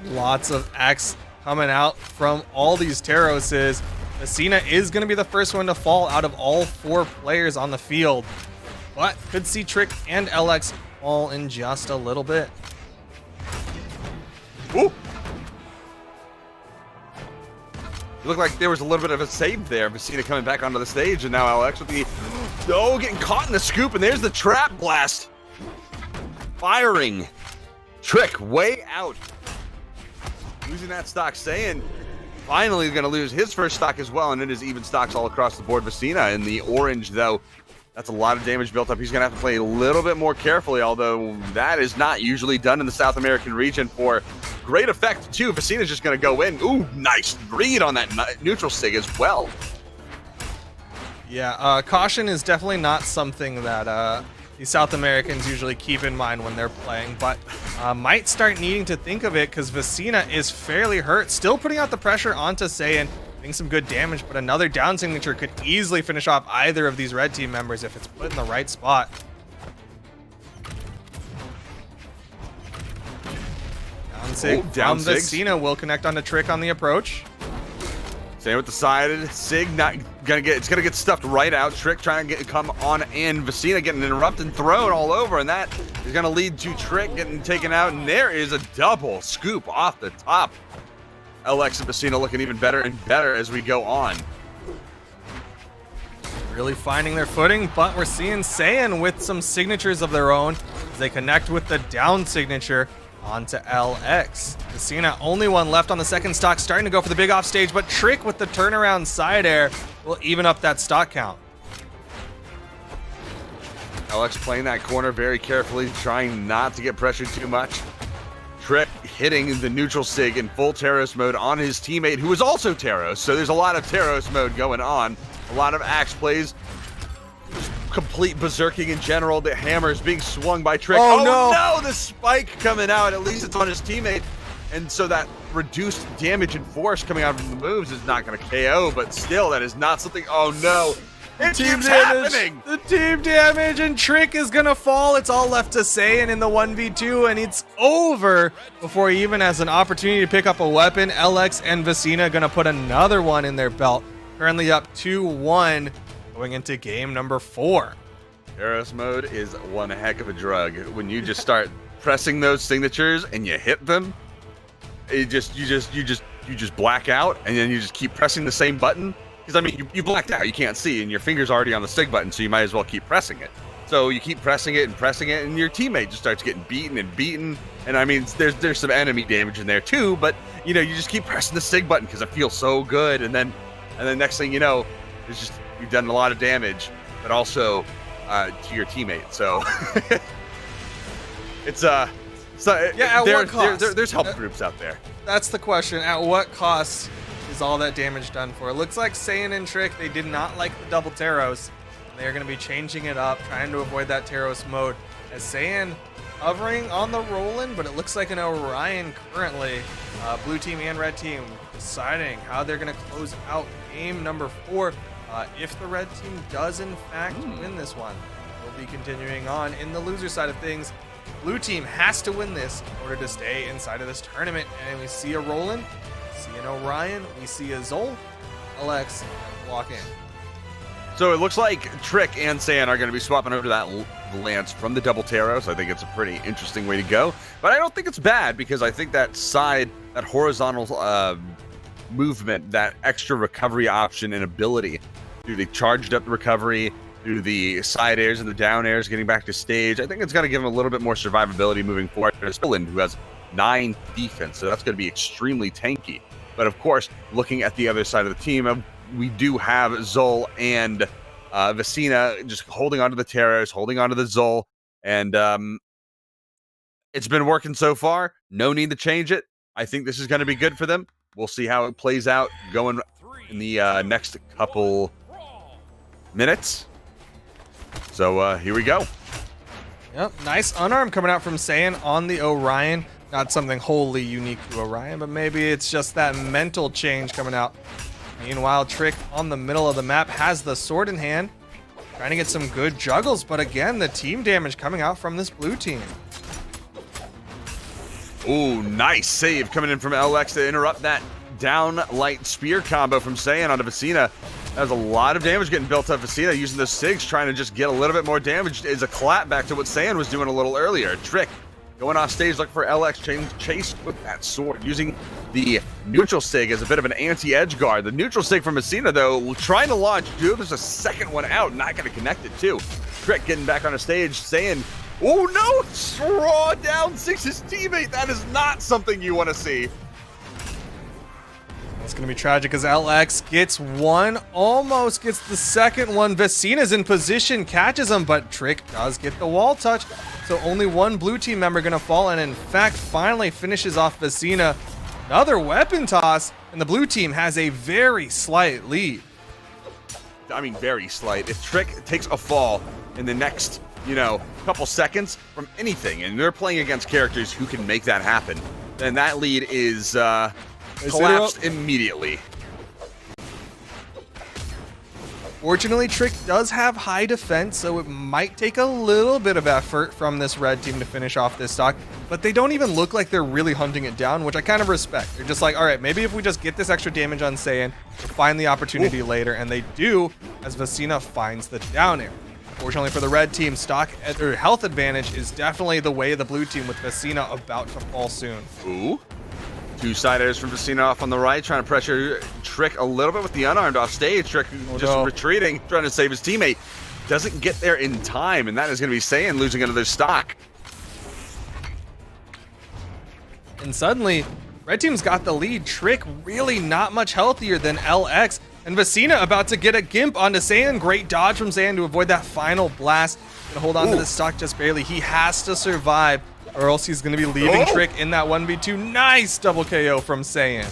Lots of axe coming out from all these Teroses. Vecina is going to be the first one to fall out of all 4 players on the field, but could see Trick and LX fall in just a little bit. Ooh. It looked like there was a little bit of a save there. Vecina coming back onto the stage, and now LX with the... Oh, getting caught in the scoop, and there's the trap blast. Firing. Trick way out. Losing that stock. Saiyan finally going to lose his first stock as well, and it is even stocks all across the board. Vecina in the orange, though. That's a lot of damage built up. He's going to have to play a little bit more carefully, although that is not usually done in the South American region for great effect, too. Vecina's just going to go in. Ooh, nice read on that neutral sig as well. Yeah, caution is definitely not something that the South Americans usually keep in mind when they're playing, but might start needing to think of it because Vecina is fairly hurt. Still putting out the pressure onto Saiyan, getting some good damage, but another down signature could easily finish off either of these red team members if it's put in the right spot. Down sig from Vecina will connect on the Trick on the approach. Same with the side. Sig not gonna get. It's gonna get stuffed right out. Trick trying to come on in. Vecina getting interrupted and thrown all over, and that is gonna lead to Trick getting taken out. And there is a double scoop off the top. LX and Vecina looking even better and better as we go on. Really finding their footing, but we're seeing Saiyan with some signatures of their own as they connect with the down signature onto LX. Vecina only one left on the second stock, starting to go for the big off stage, but Trick with the turnaround side air will even up that stock count. LX playing that corner very carefully, trying not to get pressured too much. Trick hitting the neutral sig in full Teros mode on his teammate, who is also Teros. So there's a lot of Teros mode going on. A lot of axe plays. Complete berserking in general. The hammer is being swung by Trick. Oh no, the spike coming out. At least it's on his teammate. And so that reduced damage and force coming out from the moves is not going to KO, but still, that is not something. Oh no. It keeps happening. The team damage, and Trick is gonna fall. It's all left to Saiyan in the 1v2, and it's over before he even has an opportunity to pick up a weapon. LX and Vecina gonna put another one in their belt. Currently up 2-1 going into game number 4. Teros mode is one heck of a drug. When you just start pressing those signatures and you hit them, you just black out, and then you just keep pressing the same button. Because, I mean, you blacked out, you can't see, and your finger's already on the SIG button, so you might as well keep pressing it. So you keep pressing it, and your teammate just starts getting beaten. And, I mean, there's some enemy damage in there, too, but, you know, you just keep pressing the SIG button because it feels so good. And then next thing you know, it's just, you've done a lot of damage, but also to your teammate. So, what cost? There's help groups out there. That's the question. At what cost is all that damage done for? It looks like Saiyan and Trick, they did not like the double Teros. They're going to be changing it up, trying to avoid that Teros mode. As Saiyan hovering on the Roland, but it looks like an Orion currently. Blue team and red team deciding how they're going to close out game number 4. If the red team does in fact win this one, we'll be continuing on in the loser side of things. Blue team has to win this in order to stay inside of this tournament. And we see a Roland, we see an Orion, we see a Zol, LX walk in. So it looks like Trick and Saiyan are going to be swapping over to that lance from the double Taro, so I think it's a pretty interesting way to go. But I don't think it's bad, because I think that side, that horizontal movement, that extra recovery option and ability through the charged up recovery, through the side airs and the down airs, getting back to stage, I think it's going to give him a little bit more survivability moving forward. There's Fiend, who has 9 defense, so that's going to be extremely tanky. But of course, looking at the other side of the team, we do have Zol and Vecina just holding onto the Taros, holding onto the Zol, and it's been working so far. No need to change it. I think this is going to be good for them. We'll see how it plays out going in the next couple minutes. So here we go. Yep, nice unarmed coming out from Saiyan on the Orion. Not something wholly unique to Orion, but maybe it's just that mental change coming out. Meanwhile, Trick on the middle of the map has the sword in hand, trying to get some good juggles, but again, the team damage coming out from this blue team. Ooh, nice save coming in from LX to interrupt that down light spear combo from Saiyan onto Vecina. There's a lot of damage getting built up. Vecina using those SIGs, trying to just get a little bit more damage. Is a clap back to what Saiyan was doing a little earlier. Trick going off stage, looking for LX, chased with that sword, using the neutral SIG as a bit of an anti-edge guard. The neutral SIG from Vecina, though, trying to launch. Dude, there's a second one out, not going to connect it, too. Trick getting back on the stage, saying, oh no, straw down 6 his teammate. That is not something you want to see. It's going to be tragic as LX gets one, almost gets the second one. Vecina's in position, catches him, but Trick does get the wall touch. So only one blue team member going to fall, and in fact, finally finishes off Vecina. Another weapon toss, and the blue team has a very slight lead. I mean, very slight. If Trick takes a fall in the next, couple seconds from anything, and they're playing against characters who can make that happen, then that lead is collapsed immediately. Fortunately, Trick does have high defense, so it might take a little bit of effort from this red team to finish off this stock, but they don't even look like they're really hunting it down, which I kind of respect. They're just like, all right, maybe if we just get this extra damage on Saiyan, we'll find the opportunity later, and they do, as Vecina finds the down air. Fortunately for the red team, stock or health advantage is definitely the way of the blue team, with Vecina about to fall soon. Ooh. 2 side airs from Vecina off on the right, trying to pressure Trick a little bit with the unarmed off stage. Trick retreating, trying to save his teammate. Doesn't get there in time, and that is going to be Saiyan losing another stock. And suddenly, red team's got the lead. Trick really not much healthier than LX. And Vecina about to get a gimp onto Saiyan. Great dodge from Saiyan to avoid that final blast. Gonna hold on to the stock just barely. He has to survive, or else he's going to be leaving Trick in that 1v2. Nice double KO from Saiyan.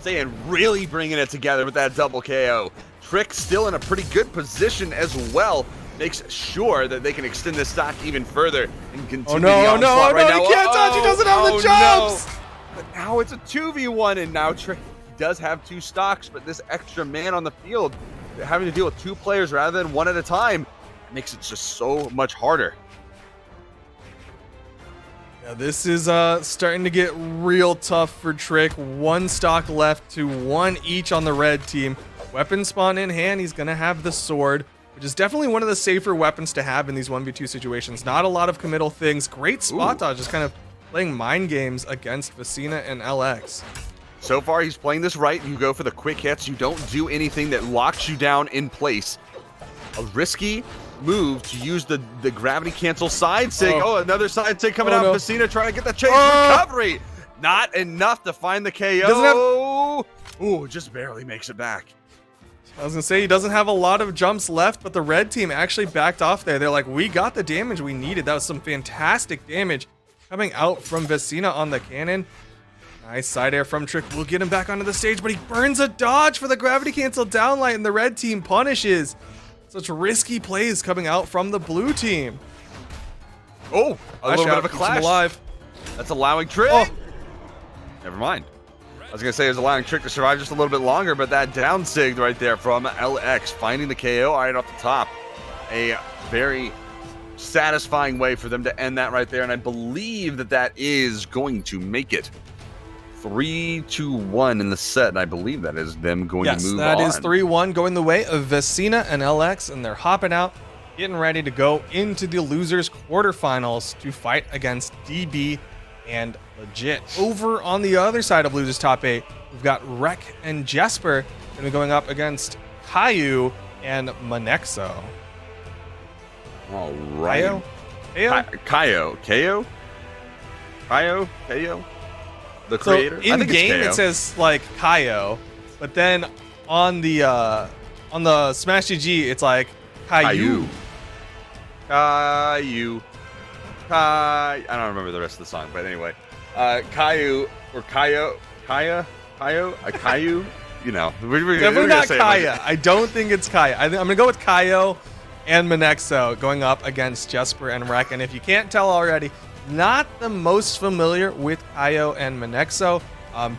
Saiyan really bringing it together with that double KO. Trick still in a pretty good position as well. Makes sure that they can extend this stock even further and continue the onslaught right now. He can't touch. He doesn't have the jumps. No. But now it's a 2v1, and now Trick does have 2 stocks, but this extra man on the field, having to deal with 2 players rather than 1 at a time, makes it just so much harder. Yeah, this is starting to get real tough for Trick. 1 stock left to 1 each on the red team. Weapon spawn in hand. He's going to have the sword, which is definitely one of the safer weapons to have in these 1v2 situations. Not a lot of committal things. Great spot dodge, just kind of playing mind games against Vecina and LX. So far, he's playing this right. You go for the quick hits. You don't do anything that locks you down in place. A risky move to use the gravity cancel side sig. Oh, another side sig coming out. No. Vecina trying to get the chase recovery. Not enough to find the KO. Ooh, just barely makes it back. I was going to say, he doesn't have a lot of jumps left, but the red team actually backed off there. They're like, we got the damage we needed. That was some fantastic damage coming out from Vecina on the cannon. Nice side air from Trick. We'll get him back onto the stage, but he burns a dodge for the gravity cancel downlight, and the red team punishes. Such risky plays coming out from the blue team. Oh, a little bit of a clash. Alive. That's allowing Trick. Oh. Never mind. I was going to say it was allowing Trick to survive just a little bit longer, but that down sig right there from LX, finding the KO right off the top. A very satisfying way for them to end that right there, and I believe that that is going to make it 3-1 in the set, and I believe that is them going to move on. Yes, that is 3-1 going the way of Vecina and LX, and they're hopping out, getting ready to go into the losers quarterfinals to fight against DB and Legit. Over on the other side of losers top 8, we've got Rek and Jasper going to be going up against Caillou and Monexo. All right. Caillou? The creator? So in game it says like Caillou, but then on the Smash GG it's like Caillou. I don't remember the rest of the song, but anyway, Caillou or Caillou, you know, we're definitely not Kaya. Like, I don't think it's Kaya. I'm gonna go with Caillou and Monexo going up against Jasper and Rek. And if you can't tell already, not the most familiar with Caillou and Monexo.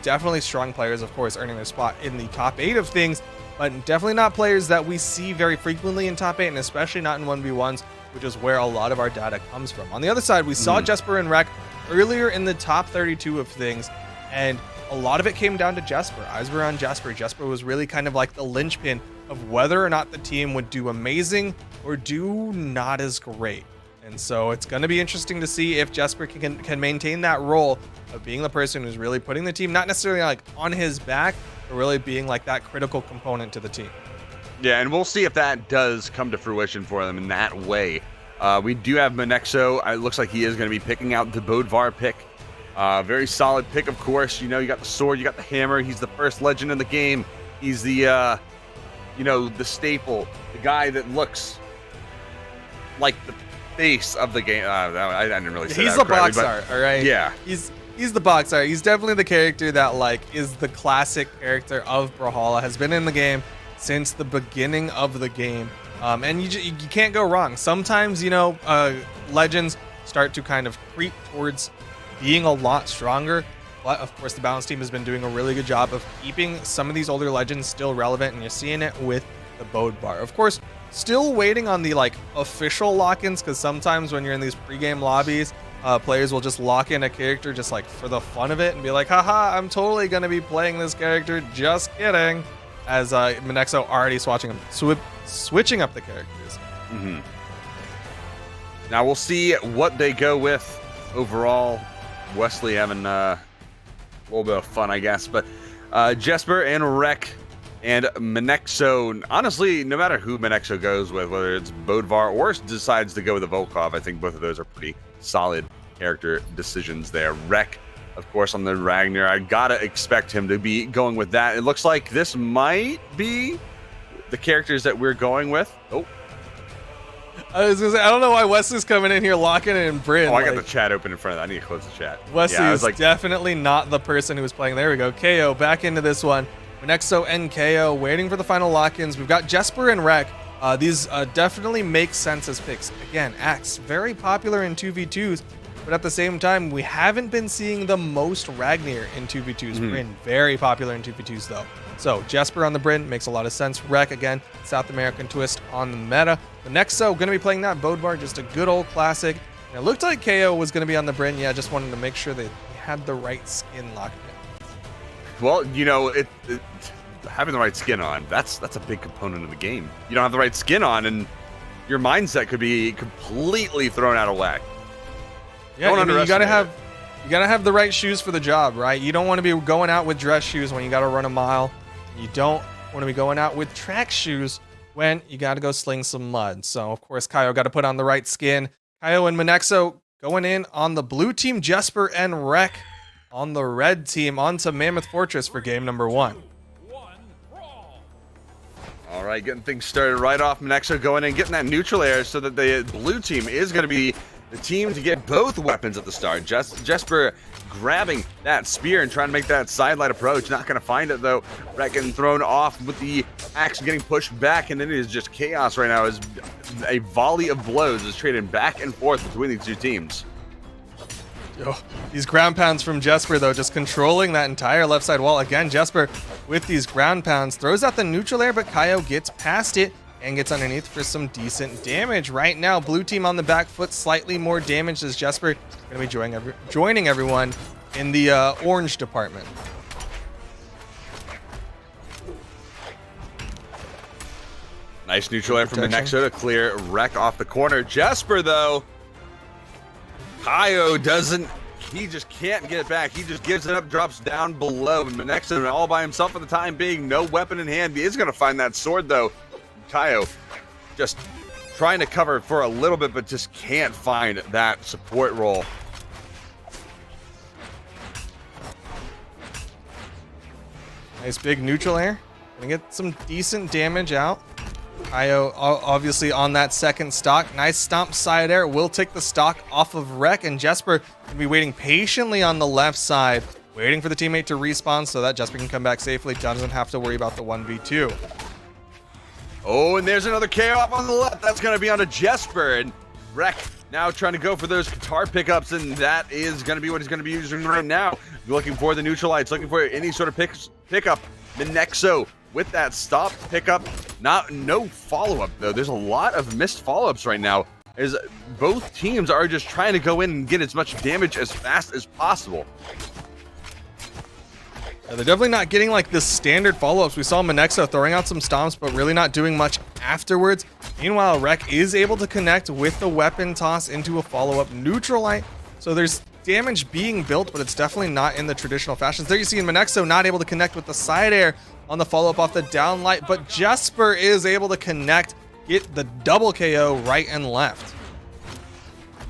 Definitely strong players, of course, earning their spot in the top 8 of things, but definitely not players that we see very frequently in top 8, and especially not in 1v1s, which is where a lot of our data comes from. On the other side, we saw Jasper and Rek earlier in the top 32 of things, and a lot of it came down to Jasper. Eyes were on Jasper. Jasper was really kind of like the linchpin of whether or not the team would do amazing or do not as great. And so it's going to be interesting to see if Jasper can maintain that role of being the person who's really putting the team, not necessarily like on his back, but really being like that critical component to the team. Yeah, and we'll see if that does come to fruition for them in that way. We do have Monexo. It looks like he is going to be picking out the Bazar pick. Very solid pick, of course. You know, you got the sword, you got the hammer. He's the first legend in the game. He's the, the staple, the guy that looks like the face of the game. I didn't really say he's that the box art, all right? Yeah. He's the box art. He's definitely the character that like is the classic character of Brawlhalla, has been in the game since the beginning of the game. And you can't go wrong. Sometimes, legends start to kind of creep towards being a lot stronger. But of course, the Balance team has been doing a really good job of keeping some of these older legends still relevant, and you're seeing it with the Bazar. Of course, still waiting on the official lock-ins, because sometimes when you're in these pre-game lobbies, players will just lock in a character just like for the fun of it and be like, haha, I'm totally going to be playing this character. Just kidding. As Monexo already switching up the characters. Mm-hmm. Now we'll see what they go with overall. Wesley having a little bit of fun, I guess. But Jasper and Rek and Monexo, honestly, no matter who Monexo goes with, whether it's Bazar or decides to go with a Volkov, I think both of those are pretty solid character decisions there. Rek, of course, on the Ragnar, I gotta expect him to be going with that. It looks like this might be the characters that we're going with. Oh. I was gonna say, I don't know why Wesley's coming in here locking it in Bryn. Oh, I got the chat open in front of that. I need to close the chat. Wesley is definitely not the person who was playing. There we go. KO back into this one. Monexo and KO waiting for the final lock-ins. We've got Jasper and Rek. These definitely make sense as picks. Again, Axe, very popular in 2v2s, but at the same time, we haven't been seeing the most Ragnar in 2v2s. Bryn, very popular in 2v2s though. So Jasper on the Bryn makes a lot of sense. Rek, again, South American twist on the meta. Monexo going to be playing that Bazar, just a good old classic. And it looked like KO was going to be on the Bryn. Yeah, just wanted to make sure they had the right skin locked in. Well, having the right skin on, that's a big component of the game. You don't have the right skin on, and your mindset could be completely thrown out of whack. Yeah, you gotta have the right shoes for the job, right? You don't want to be going out with dress shoes when you got to run a mile. You don't want to be going out with track shoes when you got to go sling some mud. So, of course, Caillou got to put on the right skin. Caillou and Monexo going in on the blue team, Jasper and Rek on the red team, onto Mammoth Fortress for game number 1. All right, getting things started right off. Monexo going in, getting that neutral air so that the blue team is going to be the team to get both weapons at the start. Jasper grabbing that spear and trying to make that sidelight approach. Not going to find it, though. Rek getting thrown off with the axe getting pushed back, and then it is just chaos right now as a volley of blows is trading back and forth between these two teams. These ground pounds from Jasper, though, just controlling that entire left side wall. Again, Jasper with these ground pounds throws out the neutral air, but Caillou gets past it and gets underneath for some decent damage. Right now, blue team on the back foot, slightly more damage as Jasper going to be joining everyone in the orange department. Nice neutral air from Nexo to clear Wreck off the corner. Jasper, though, Kaio doesn't, he just can't get it back. He just gives it up, drops down below. Nexo all by himself for the time being, no weapon in hand. He is going to find that sword, though. Kaio just trying to cover for a little bit, but just can't find that support role. Nice big neutral air. Gonna get some decent damage out. Kaio obviously on that second stock. Nice stomp side air. Will take the stock off of Wreck, and Jasper will be waiting patiently on the left side, waiting for the teammate to respawn so that Jasper can come back safely. Doesn't have to worry about the 1v2. Oh, and there's another KO up on the left. That's going to be onto Jasper, and Wreck now trying to go for those guitar pickups, and that is going to be what he's going to be using right now. Looking for the neutral lights, looking for any sort of pickup. The Nexo with that stop pickup, no follow-up though. There's a lot of missed follow-ups right now, as both teams are just trying to go in and get as much damage as fast as possible. Yeah, they're definitely not getting like the standard follow-ups. We saw Nexo throwing out some stomps, but really not doing much afterwards. Meanwhile, Wreck is able to connect with the weapon toss into a follow-up neutral light. So there's damage being built, but it's definitely not in the traditional fashions. There you see Nexo not able to connect with the side air on the follow-up off the down light, but Jasper is able to connect, get the double KO right and left.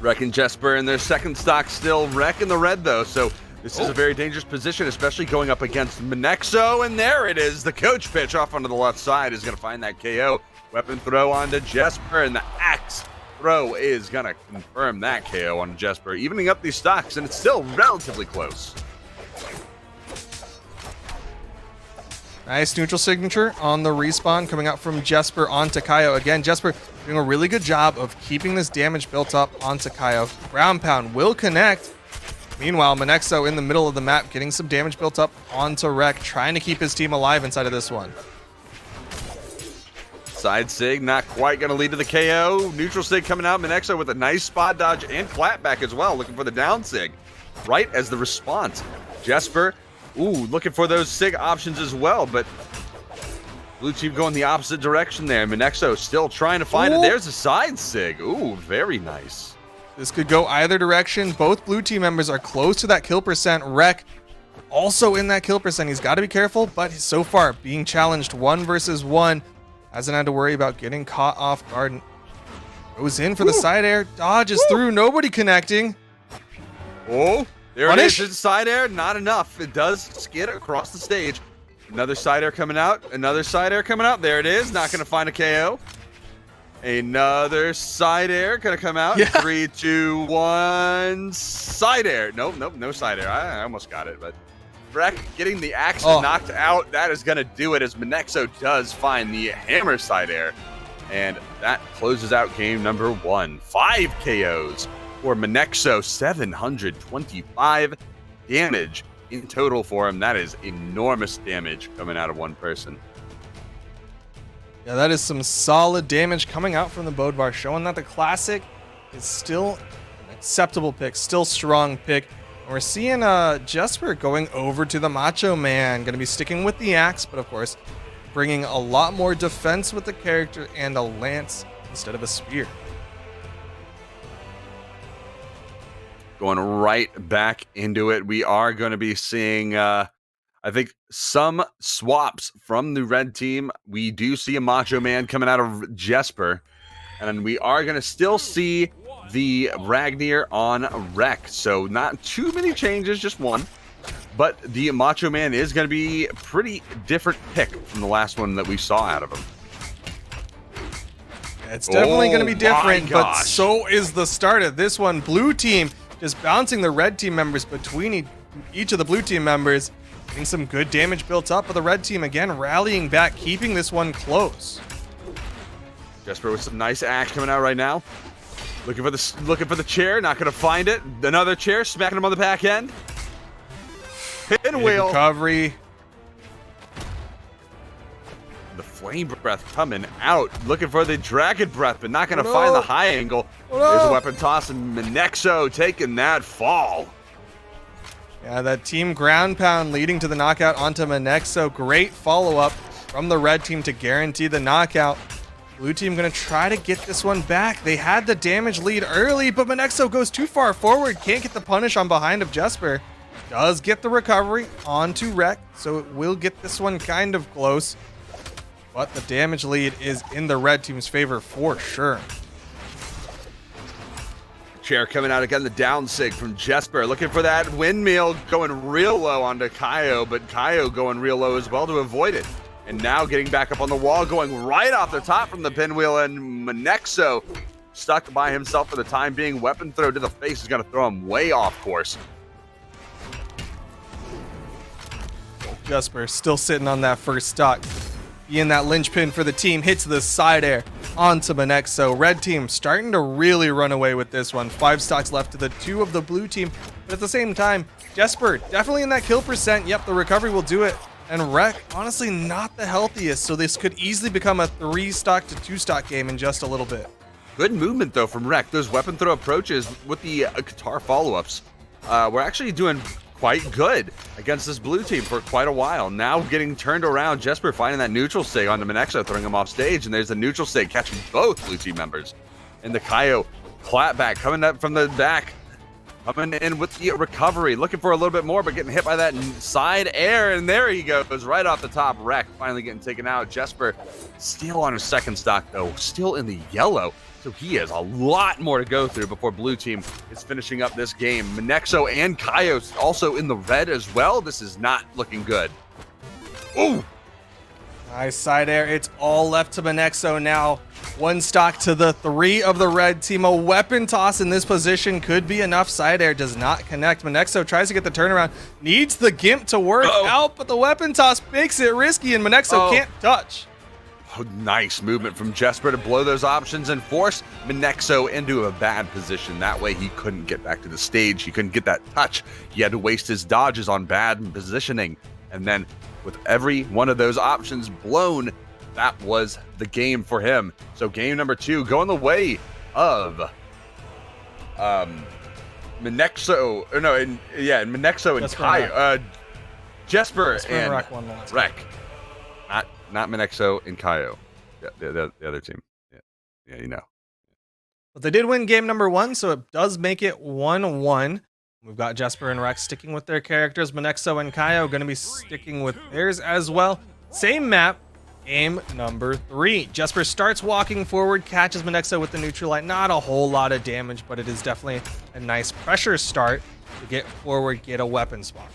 Wreck and Jasper in their second stock still. Wreck in the red though, so this is a very dangerous position, especially going up against Nexo, and there it is. The coach pitch off onto the left side is going to find that KO. Weapon throw onto Jasper, and the axe throw is going to confirm that KO on Jasper, evening up these stocks, and it's still relatively close. Nice neutral signature on the respawn coming out from Jasper onto Kaio. Again, Jasper doing a really good job of keeping this damage built up onto Kaio. Ground pound will connect. Meanwhile, Nexo in the middle of the map getting some damage built up onto Wreck, trying to keep his team alive inside of this one. Side sig not quite going to lead to the KO. Neutral sig coming out. Nexo with a nice spot dodge and clapback as well, looking for the down sig right as the response. Jasper, looking for those sig options as well, but blue team going the opposite direction there. Nexo still trying to find it. There's a side sig. Very nice. This could go either direction. Both blue team members are close to that kill percent. Wreck also in that kill percent. He's got to be careful, but so far being challenged 1 versus 1. Hasn't had to worry about getting caught off guard. Goes in for the side air. Dodges through. Nobody connecting. There Punish. it is. It's side air. Not enough. It does skid across the stage. Another side air coming out. Another side air coming out. There it is. Not going to find a KO. Another side air going to come out. Yeah. 3, 2, 1. Side air. Nope. No side air. I almost got it, but Wreck getting the axe knocked out. That is going to do it, as Nexo does find the hammer side air. And that closes out game number 1. 5 KOs for Nexo. 725 damage in total for him. That is enormous damage coming out of one person. Yeah, that is some solid damage coming out from the Bodvar, showing that the classic is still an acceptable pick, still strong pick. And we're seeing Jasper going over to the Macho Man, going to be sticking with the axe, but of course bringing a lot more defense with the character and a lance instead of a spear. Going right back into it. We are going to be seeing, I think, some swaps from the red team. We do see a Macho Man coming out of Jasper. And we are going to still see the Ragnir on Wreck. So not too many changes, just one. But the Macho Man is going to be a pretty different pick from the last one that we saw out of him. It's definitely going to be different, but so is the start of this one. Blue team just bouncing the red team members between each of the blue team members, getting some good damage built up, but the red team again rallying back, keeping this one close. Jasper with some nice axe coming out right now. Looking for the chair, not going to find it. Another chair, smacking him on the back end. Pinwheel. Recovery. The flame breath coming out, looking for the dragon breath, but not going to find the high angle. There's a weapon toss, and Nexo taking that fall. Yeah, that team ground pound leading to the knockout onto Manexo. Great follow-up from the red team to guarantee the knockout. Blue team going to try to get this one back. They had the damage lead early, but Manexo goes too far forward. Can't get the punish on behind of Jasper. Does get the recovery onto Rek, so it will get this one kind of close. But the damage lead is in the red team's favor for sure. Chair coming out again, the down sig from Jasper, looking for that windmill, going real low onto Kaio, but Kaio going real low as well to avoid it. And now getting back up on the wall, going right off the top from the pinwheel, and Manexo stuck by himself for the time being. Weapon throw to the face is going to throw him way off course. Jasper still sitting on that first stock. Being that linchpin for the team, hits the side air onto Manexo. Red team starting to really run away with this one. 5 stocks left to the 2 of the blue team. But at the same time, Jasper definitely in that kill percent. Yep, the recovery will do it. And Rek, honestly, not the healthiest. So this could easily become a 3-stock to 2-stock game in just a little bit. Good movement, though, from Rek. Those weapon throw approaches with the guitar follow-ups. We're actually doing quite good against this blue team for quite a while. Now getting turned around, Jasper finding that neutral sig onto Manexo, throwing him off stage, and there's a neutral sig catching both blue team members. And the Kaio clapback coming up from the back, coming in with the recovery, looking for a little bit more, but getting hit by that side air, and there he goes, right off the top. Rek finally getting taken out. Jasper still on his second stock, though, still in the yellow. So he has a lot more to go through before blue team is finishing up this game. Manexo and Kaio also in the red as well. This is not looking good. Ooh! Nice side air. It's all left to Manexo now. 1 stock to the 3 of the red team. A weapon toss in this position could be enough. Side air does not connect. Manexo tries to get the turnaround. Needs the gimp to work out, but the weapon toss makes it risky, and Manexo can't touch. Oh, nice movement from Jasper to blow those options and force Manexo into a bad position. That way he couldn't get back to the stage. He couldn't get that touch. He had to waste his dodges on bad positioning. And then with every one of those options blown, that was the game for him. So game number 2 going the way of Manexo. Manexo and Kaio. Jasper and Rek. Not Manexo and Kaio. Yeah, the other team. Yeah, you know. But they did win game number 1, so it does make it 1-1. We've got Jasper and Rex sticking with their characters. Manexo and Kaio going to be sticking with theirs as well. Same map, game number 3. Jasper starts walking forward, catches Manexo with the neutral light. Not a whole lot of damage, but it is definitely a nice pressure start to get forward, get a weapon spot.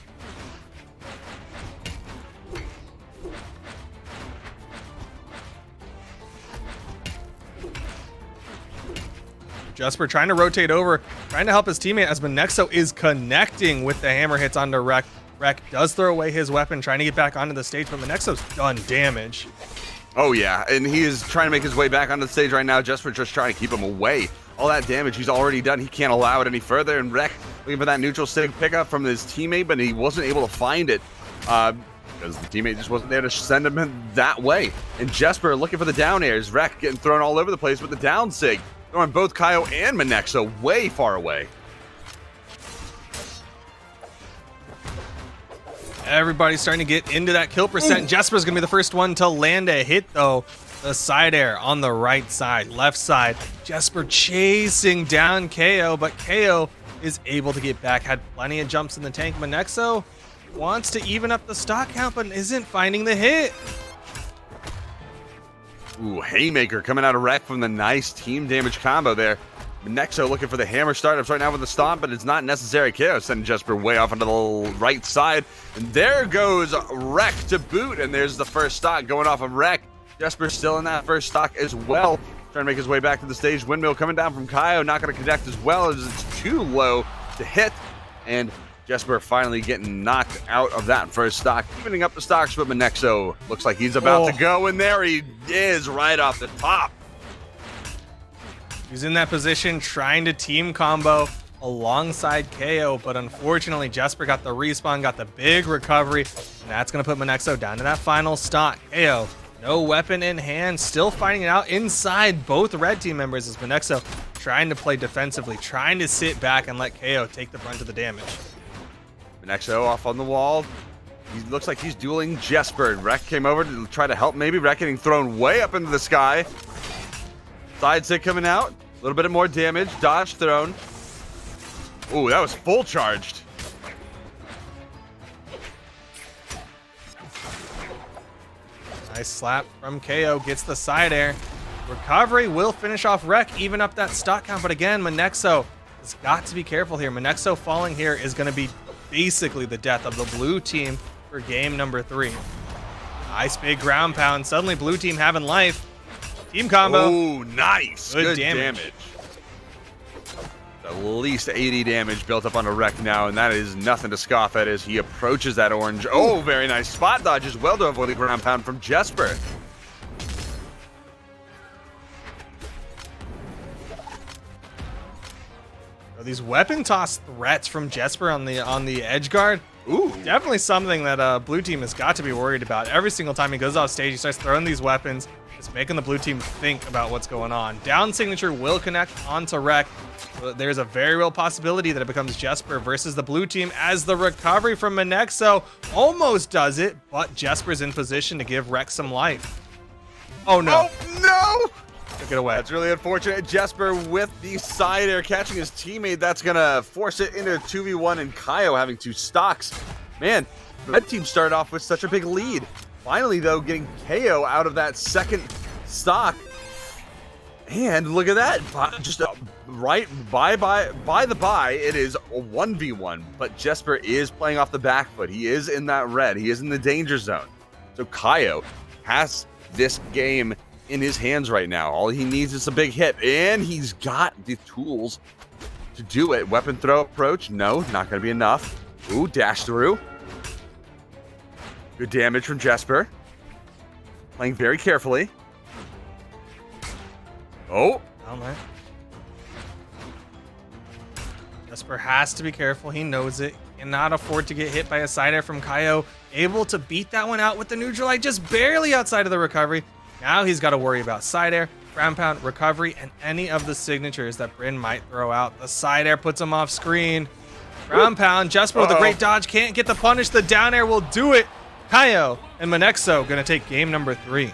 Jasper trying to rotate over, trying to help his teammate as Manexo is connecting with the hammer hits onto Rek. Rek does throw away his weapon, trying to get back onto the stage, but Manexo's done damage. Oh yeah, and he is trying to make his way back onto the stage right now. Jasper just trying to keep him away. All that damage he's already done, he can't allow it any further, and Rek looking for that neutral sig pickup from his teammate, but he wasn't able to find it. Because the teammate just wasn't there to send him that way. And Jasper looking for the down airs. Rek getting thrown all over the place with the down sig. Throwing both Kaio and Manexo way far away. Everybody's starting to get into that kill percent. Jasper's going to be the first one to land a hit, though. The side air on the right side, left side. Jasper chasing down KO, but KO is able to get back. Had plenty of jumps in the tank. Manexo wants to even up the stock count, but isn't finding the hit. Ooh, haymaker coming out of Rek from the nice team damage combo there. Manexo looking for the hammer startups right now with the stomp, but it's not necessary. KO sending Jasper way off onto the right side. And there goes Rek to boot, and there's the first stock going off of Rek. Jasper still in that first stock as well. Trying to make his way back to the stage. Windmill coming down from Kaio, not going to connect as well as it's too low to hit. And Jasper finally getting knocked out of that first stock, evening up the stocks, but Manexo looks like he's about to go, and there he is right off the top. He's in that position trying to team combo alongside KO, but unfortunately Jasper got the respawn, got the big recovery, and that's going to put Manexo down to that final stock. KO, no weapon in hand, still finding it out inside both red team members as Manexo trying to play defensively, trying to sit back and let KO take the brunt of the damage. Nexo off on the wall. He looks like he's dueling Jasper. Rek came over to try to help maybe. Rek getting thrown way up into the sky. Side stick coming out. A little bit more damage. Dodge thrown. Ooh, that was full charged. Nice slap from KO. Gets the side air. Recovery will finish off Rek, even up that stock count. But again, Monexo has got to be careful here. Monexo falling here is going to be basically the death of the blue team for game number 3. Nice big ground pound. Suddenly blue team having life. Team combo. Ooh, nice. Good damage. At least 80 damage built up on a Rek now, and that is nothing to scoff at as he approaches that orange. Oh, very nice spot dodge as well to avoid the ground pound from Jasper. These weapon toss threats from Jasper on the edge guard. Ooh, definitely something that blue team has got to be worried about. Every single time he goes off stage, he starts throwing these weapons. It's making the blue team think about what's going on. Down signature will connect onto Rek. There's a very real possibility that it becomes Jasper versus the blue team as the recovery from Monexo almost does it, but Jasper's in position to give Rek some life. Oh no. Oh no! Took it away. That's really unfortunate. Jasper with the side air catching his teammate. That's gonna force it into a 2v1 and Kaio having 2 stocks. Man, red team started off with such a big lead. Finally though, getting KO out of that second stock. And look at that, just right by the buy, it is a 1v1, but Jasper is playing off the back foot. He is in that red, he is in the danger zone. So Kaio has this game in his hands right now. All he needs is a big hit, and he's got the tools to do it. Weapon throw approach, no, not gonna be enough. Ooh, dash through. Good damage from Jasper. Playing very carefully. Oh. Down there. Jasper has to be careful. He knows it. Cannot afford to get hit by a side air from Kaio. Able to beat that one out with the neutral light, just barely outside of the recovery. Now he's got to worry about side air, ground pound, recovery, and any of the signatures that Bryn might throw out. The side air puts him off screen. Ground pound. Jasper with a great dodge. Can't get the punish. The down air will do it. Kaio and Monexo going to take game number 3.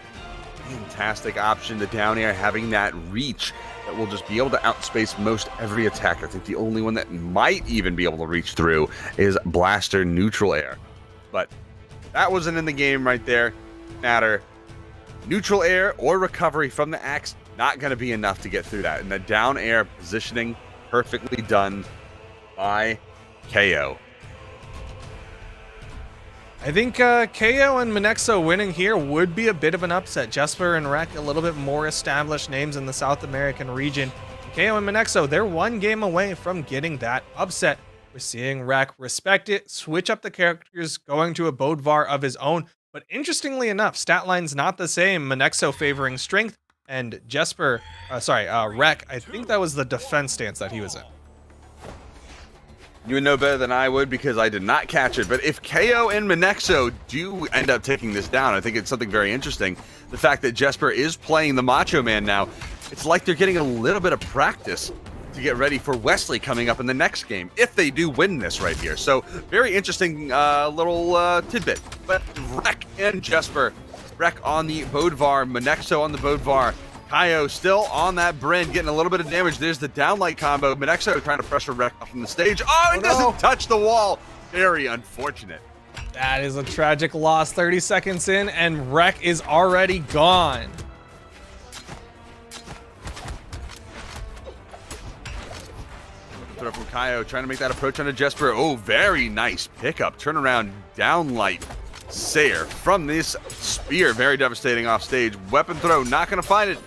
Fantastic option, the down air, having that reach that will just be able to outspace most every attack. I think the only one that might even be able to reach through is Blaster neutral air. But that wasn't in the game right there. Matter. Neutral air or recovery from the axe, not going to be enough to get through that. And the down air positioning, perfectly done by KO. I think KO and Monexo winning here would be a bit of an upset. Jasper and Rek, a little bit more established names in the South American region. KO and Monexo, they're one game away from getting that upset. We're seeing Rek respect it, switch up the characters, going to a Bodvar of his own. But interestingly enough, stat line's not the same. Monexo favoring strength, and Jasper, Rek, I think that was the defense stance that he was in. You would know better than I would because I did not catch it. But if KO and Monexo do end up taking this down, I think it's something very interesting. The fact that Jasper is playing the Macho Man now, it's like they're getting a little bit of practice to get ready for Wesley coming up in the next game, if they do win this right here. So very interesting little tidbit. But Rek and Jasper, Rek on the Bodvar, Monexo on the Bodvar. Kaio still on that Bryn, getting a little bit of damage. There's the downlight combo. Monexo trying to pressure Rek off from the stage. Oh, he doesn't touch the wall. Very unfortunate. That is a tragic loss. 30 seconds in, and Rek is already gone. Throw from Kaio, trying to make that approach onto Jasper. Oh, very nice pickup. Turnaround, downlight. Sayer from this spear. Very devastating off stage. Weapon throw, not going to find it.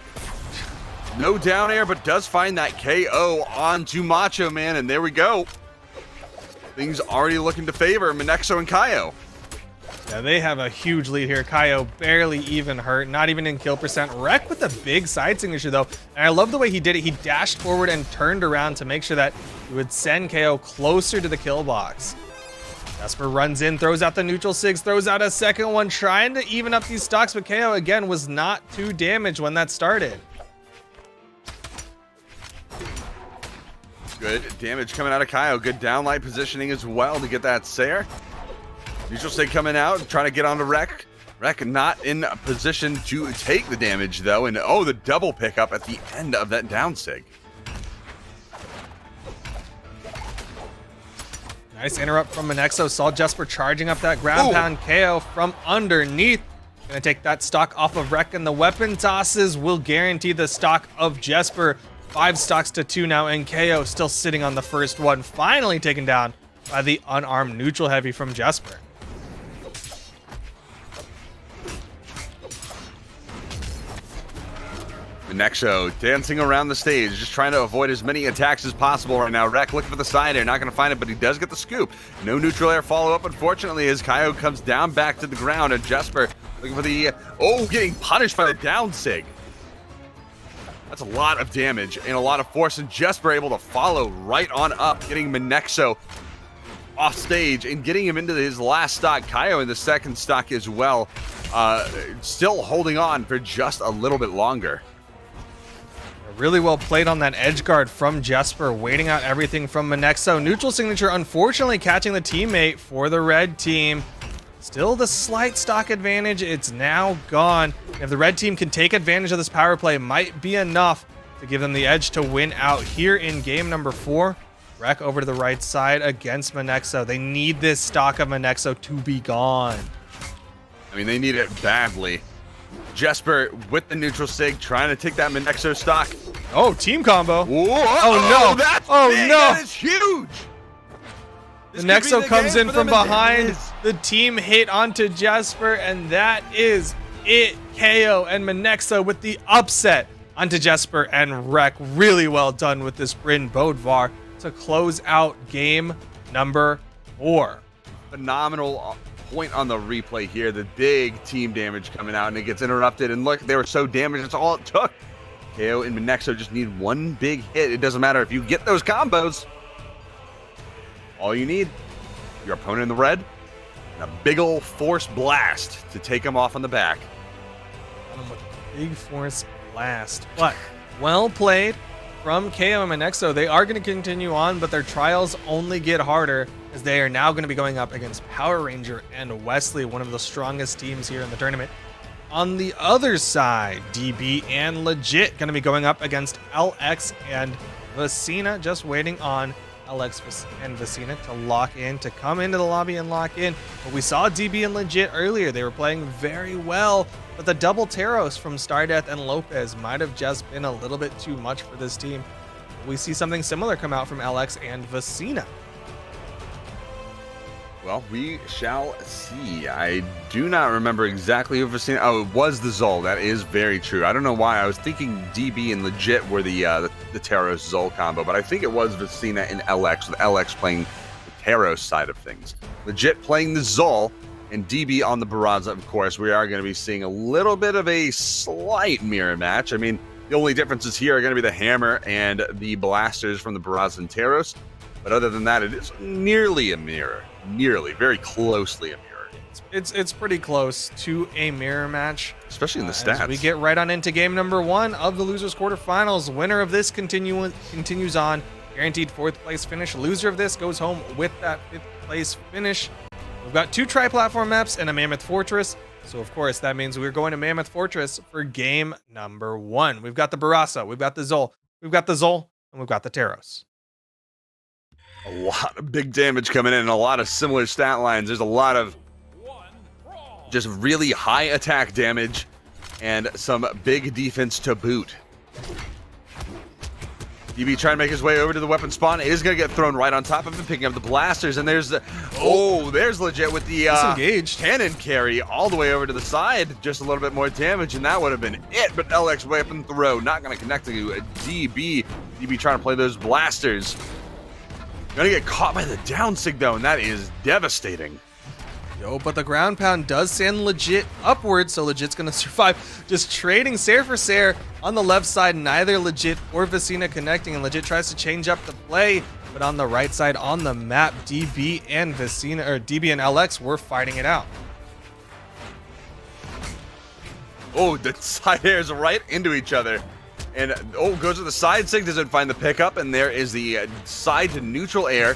No down air, but does find that KO onto Macho Man, and there we go. Things already looking to favor Monexo and Kaio. Yeah, they have a huge lead here. Kaio barely even hurt, not even in kill percent. Rek with a big side signature though, and I love the way he did it. He dashed forward and turned around to make sure that he would send KO closer to the kill box. Jasper runs in, throws out the neutral sigs, throws out a second one, trying to even up these stocks, but KO again was not too damaged when that started. Good damage coming out of Kaio. Good downlight positioning as well to get that Sair. Neutral Sig coming out, trying to get onto Rek. Rek not in a position to take the damage though, and oh, the double pickup at the end of that down Sig. Nice interrupt from Monexo. Saw Jasper charging up that ground pound KO from underneath. Gonna take that stock off of Rek, and the weapon tosses will guarantee the stock of Jasper. 5 stocks to 2 now, and KO still sitting on the first one, finally taken down by the unarmed neutral heavy from Jasper. Monexo dancing around the stage, just trying to avoid as many attacks as possible right now. Rek looking for the side air, not going to find it, but he does get the scoop. No neutral air follow-up, unfortunately, as Kaio comes down back to the ground, and Jasper looking for the... Oh, getting punished by the down Sig. That's a lot of damage and a lot of force, and Jasper able to follow right on up, getting Monexo off stage and getting him into his last stock. Kaio in the second stock as well, still holding on for just a little bit longer. Really well played on that edge guard from Jasper, waiting out everything from Monexo. Neutral signature, unfortunately, catching the teammate for the red team. Still the slight stock advantage, it's now gone. If the red team can take advantage of this power play, might be enough to give them the edge to win out here in game number 4. Rek over to the right side against Monexo. They need this stock of Monexo to be gone. I mean, they need it badly. Jasper with the neutral Sig, trying to take that Monexo stock. Oh, team combo. Whoa. Oh, no. That's Oh, big. no. That is huge. This could be Monexo the comes game in for from them, and it behind. is. The team hit onto Jasper, and that is it. KO and Monexo with the upset onto Jasper and Rek. Really well done with this Bryn Bodvar to close out game number 4. Phenomenal point on the replay here. The big team damage coming out, and it gets interrupted. And look, they were so damaged. That's all it took. KO and Monexo just need one big hit. It doesn't matter if you get those combos. All you need, your opponent in the red, and a big ol' force blast to take them off on the back. Big force blast. But well played from KO and Monexo. They are going to continue on, but their trials only get harder as they are now going to be going up against Power Ranger and Wesley, one of the strongest teams here in the tournament. On the other side, DB and Legit going to be going up against LX and Vecina, just waiting on LX and Vecina to lock in, to come into the lobby and lock in. But we saw DB and Legit earlier. They were playing very well, but the double Taros from Stardeath and Lopez might have just been a little bit too much for this team. We see something similar come out from LX and Vecina. Well, we shall see. I do not remember exactly who Vecina... Oh, it was the Zol. That is very true. I don't know why. I was thinking DB and Legit were the Taros Zol combo, but I think it was Vecina and LX, with LX playing the Taros side of things. Legit playing the Zol, and DB on the Barraza, of course. We are going to be seeing a little bit of a slight mirror match. I mean, the only differences here are going to be the hammer and the blasters from the Barraza and Taros. But other than that, it is nearly a mirror. Nearly, very closely a mirror. It's pretty close to a mirror match, especially in the stats. As we get right on into game number 1 of the losers quarterfinals. Winner of this continues on, guaranteed 4th place finish. Loser of this goes home with that 5th place finish. We've got 2 tri-platform maps and a Mammoth Fortress, so of course that means we're going to Mammoth Fortress for game number 1. We've got the Barraza, we've got the Zol, and we've got the Taros. A lot of big damage coming in, and a lot of similar stat lines. There's a lot of just really high attack damage and some big defense to boot. DB trying to make his way over to the weapon spawn. It is going to get thrown right on top of him, picking up the blasters, and there's the... Oh, there's Legit with the cannon carry all the way over to the side. Just a little bit more damage, and that would have been it, but LX weapon throw not going to connect to DB. DB trying to play those blasters. Gonna get caught by the down sig though, and that is devastating. Yo, but the ground pound does send Legit upwards, so Legit's gonna survive. Just trading Sair for Sair on the left side, neither Legit or Vecina connecting, and Legit tries to change up the play, but on the right side on the map, DB and Vecina, or DB and LX were fighting it out. Oh, the side airs right into each other. And goes to the side sig, doesn't find the pickup, and there is the side to neutral air.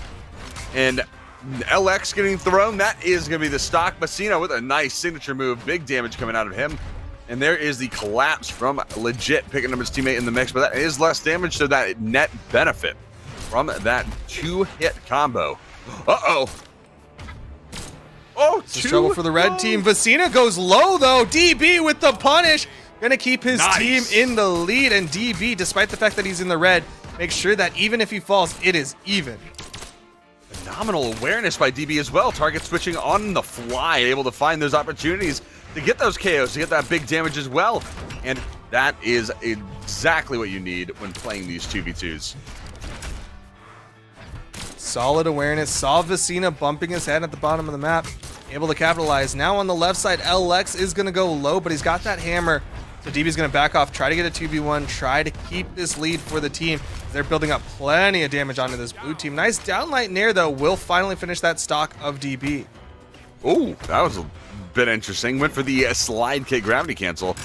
And LX getting thrown. That is going to be the stock. Messina with a nice signature move. Big damage coming out of him. And there is the collapse from Legit picking up his teammate in the mix. But that is less damage, so that net benefit from that 2-hit combo. Uh-oh. Oh, Some trouble for the red team. Messina goes low, though. DB with the punish. Going to keep his team in the lead. And DB, despite the fact that he's in the red, makes sure that even if he falls, it is even. Phenomenal awareness by DB as well. Target switching on the fly, able to find those opportunities to get those KOs, to get that big damage as well. And that is exactly what you need when playing these 2v2s. Solid awareness. Saw Messina bumping his head at the bottom of the map. Able to capitalize. Now on the left side, LX is going to go low, but he's got that hammer. So DB's going to back off, try to get a 2v1, try to keep this lead for the team. They're building up plenty of damage onto this blue team. Nice downlight nair, though. Will finally finish that stock of DB. Oh, that was a bit interesting. Went for the slide kick gravity cancel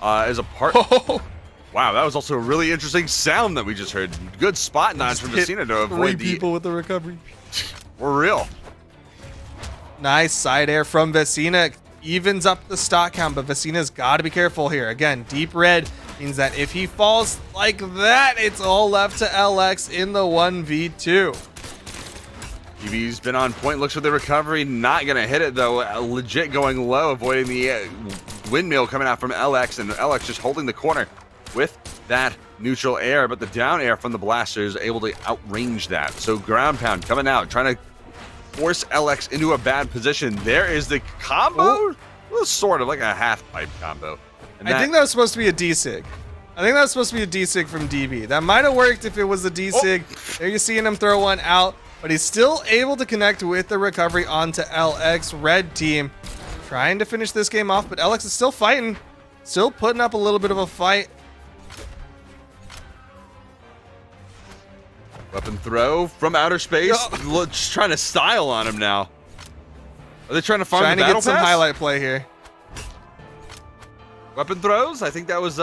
as a part. Oh. Wow, that was also a really interesting sound that we just heard. Good spot dodge from Messina to avoid three people with the recovery. We're real. Nice side air from Messina. Evens up the stock count, but Messina's got to be careful here. Again, deep red means that if he falls like that, it's all left to LX in the 1v2. DB's been on point, looks for the recovery, not going to hit it though. Legit going low, avoiding the windmill coming out from LX, and LX just holding the corner with that neutral air, but the down air from the blaster is able to outrange that. So ground pound coming out, trying to force LX into a bad position. There is the combo. Well, sort of like a half pipe combo. And I think that was supposed to be a D-Sig. I think that was supposed to be a D-Sig from DB. That might have worked if it was a D-Sig. There you're seeing him throw one out, but he's still able to connect with the recovery onto LX. Red team trying to finish this game off, but LX is still fighting, still putting up a little bit of a fight. Weapon throw from outer space. Just trying to style on him now. Are they trying to farm Trying the to battle get some pass? highlight play here. Weapon throws? I think that was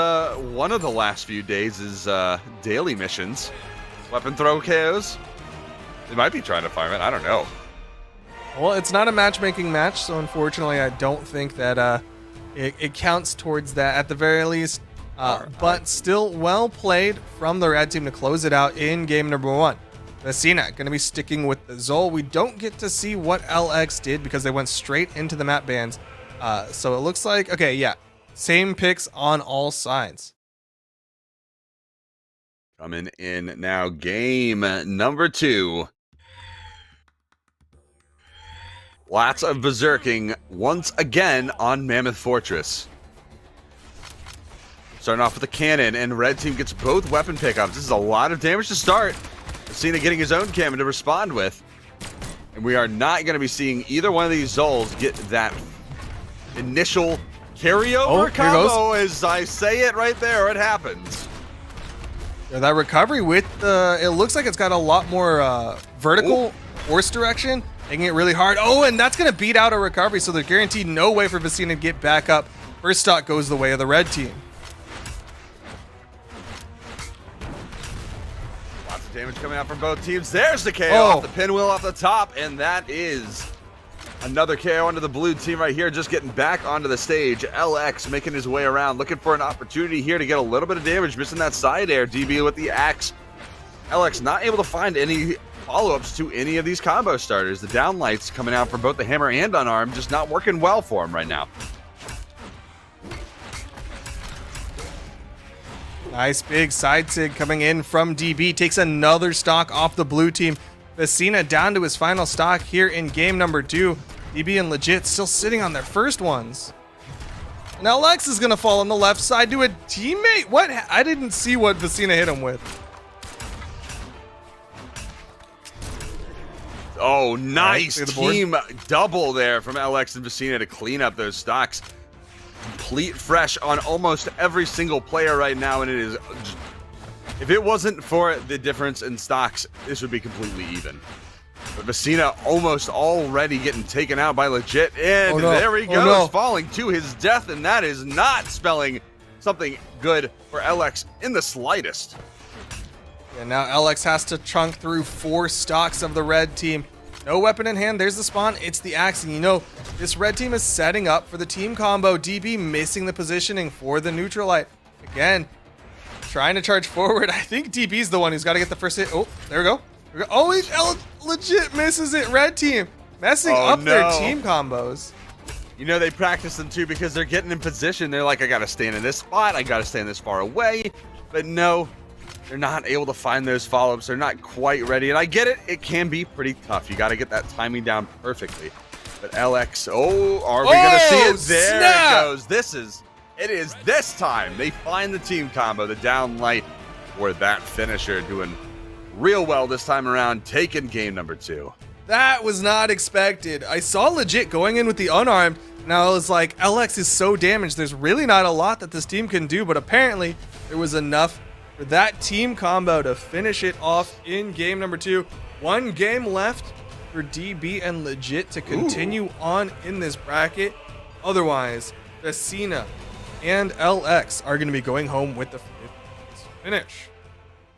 one of the last few days' daily missions. Weapon throw KOs? They might be trying to farm it. I don't know. Well, it's not a matchmaking match, so unfortunately I don't think that it counts towards that at the very least. But still well played from the red team to close it out in game number 1. Messina going to be sticking with the Zol. We don't get to see what LX did because they went straight into the map bans. So it looks like, okay, yeah, same picks on all sides. Coming in now, game number 2. Lots of berserking once again on Mammoth Fortress. Starting off with a cannon, and red team gets both weapon pickups. This is a lot of damage to start. Messina getting his own cannon to respond with. And we are not going to be seeing either one of these Zols get that initial carryover combo. As I say it right there, it happens. Yeah, that recovery with the, it looks like it's got a lot more vertical force direction, making it really hard. Oh, and that's going to beat out a recovery, so there's guaranteed no way for Messina to get back up. First stock goes the way of the red team. Damage coming out from both teams. There's the KO off the pinwheel off the top, and that is another KO onto the blue team right here, just getting back onto the stage. LX making his way around, looking for an opportunity here to get a little bit of damage, missing that side air. DB with the axe. LX not able to find any follow-ups to any of these combo starters. The downlights coming out from both the hammer and unarmed, just not working well for him right now. Nice big side sig coming in from DB. Takes another stock off the blue team. Messina down to his final stock here in game number 2. DB and Legit still sitting on their first ones. And LX is going to fall on the left side to a teammate. What? I didn't see what Messina hit him with. Oh, nice team double there from LX and Messina to clean up those stocks. Complete fresh on almost every single player right now, and it is, if it wasn't for the difference in stocks, this would be completely even. But Messina almost already getting taken out by Legit, and there he goes, falling to his death, and that is not spelling something good for LX in the slightest. And now LX has to chunk through 4 stocks of the red team. No weapon in hand. There's the spawn. It's the axe. And you know, this red team is setting up for the team combo. DB missing the positioning for the neutralite. Again, trying to charge forward. I think DB's the one who's got to get the first hit. Oh, there we go. Oh, he legit misses it. Red team messing up their team combos. You know, they practice them too because they're getting in position. They're like, I got to stand in this spot. I got to stand this far away. But no, they're not able to find those follow-ups. They're not quite ready. And I get it. It can be pretty tough. You got to get that timing down perfectly. But LX, are we going to see it? There snap! It goes. It is this time. They find the team combo, the down light, or that finisher doing real well this time around, taking game number 2. That was not expected. I saw legit going in with the unarmed. Now I was like, LX is so damaged. There's really not a lot that this team can do, but apparently there was enough for that team combo to finish it off in game number 2. 1 game left for DB and legit to continue on in this bracket. Otherwise, Vecina and LX are going to be going home with the finish.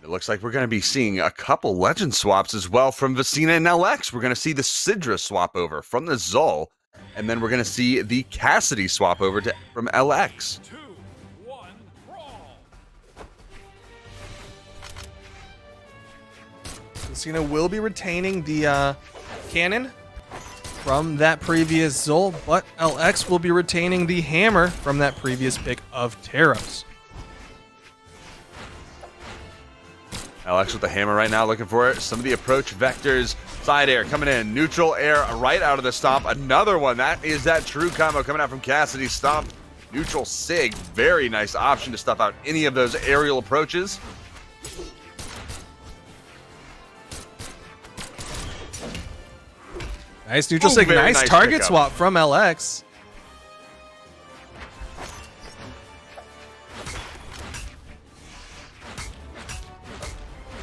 It looks like we're going to be seeing a couple legend swaps as well from Vecina and LX. We're going to see the Sidra swap over from the Zul, and then we're going to see the Cassidy swap over from LX. 2, 1, brawl. Vecina will be retaining the cannon from that previous Zul, but LX will be retaining the hammer from that previous pick of Taros. LX with the hammer right now, looking for it. Some of the approach vectors. Side air coming in. Neutral air right out of the stomp. Another one. That is that true combo coming out from Cassidy. Stomp. Neutral sig. Very nice option to stuff out any of those aerial approaches. Nice neutral sig. Nice target pickup. swap from LX.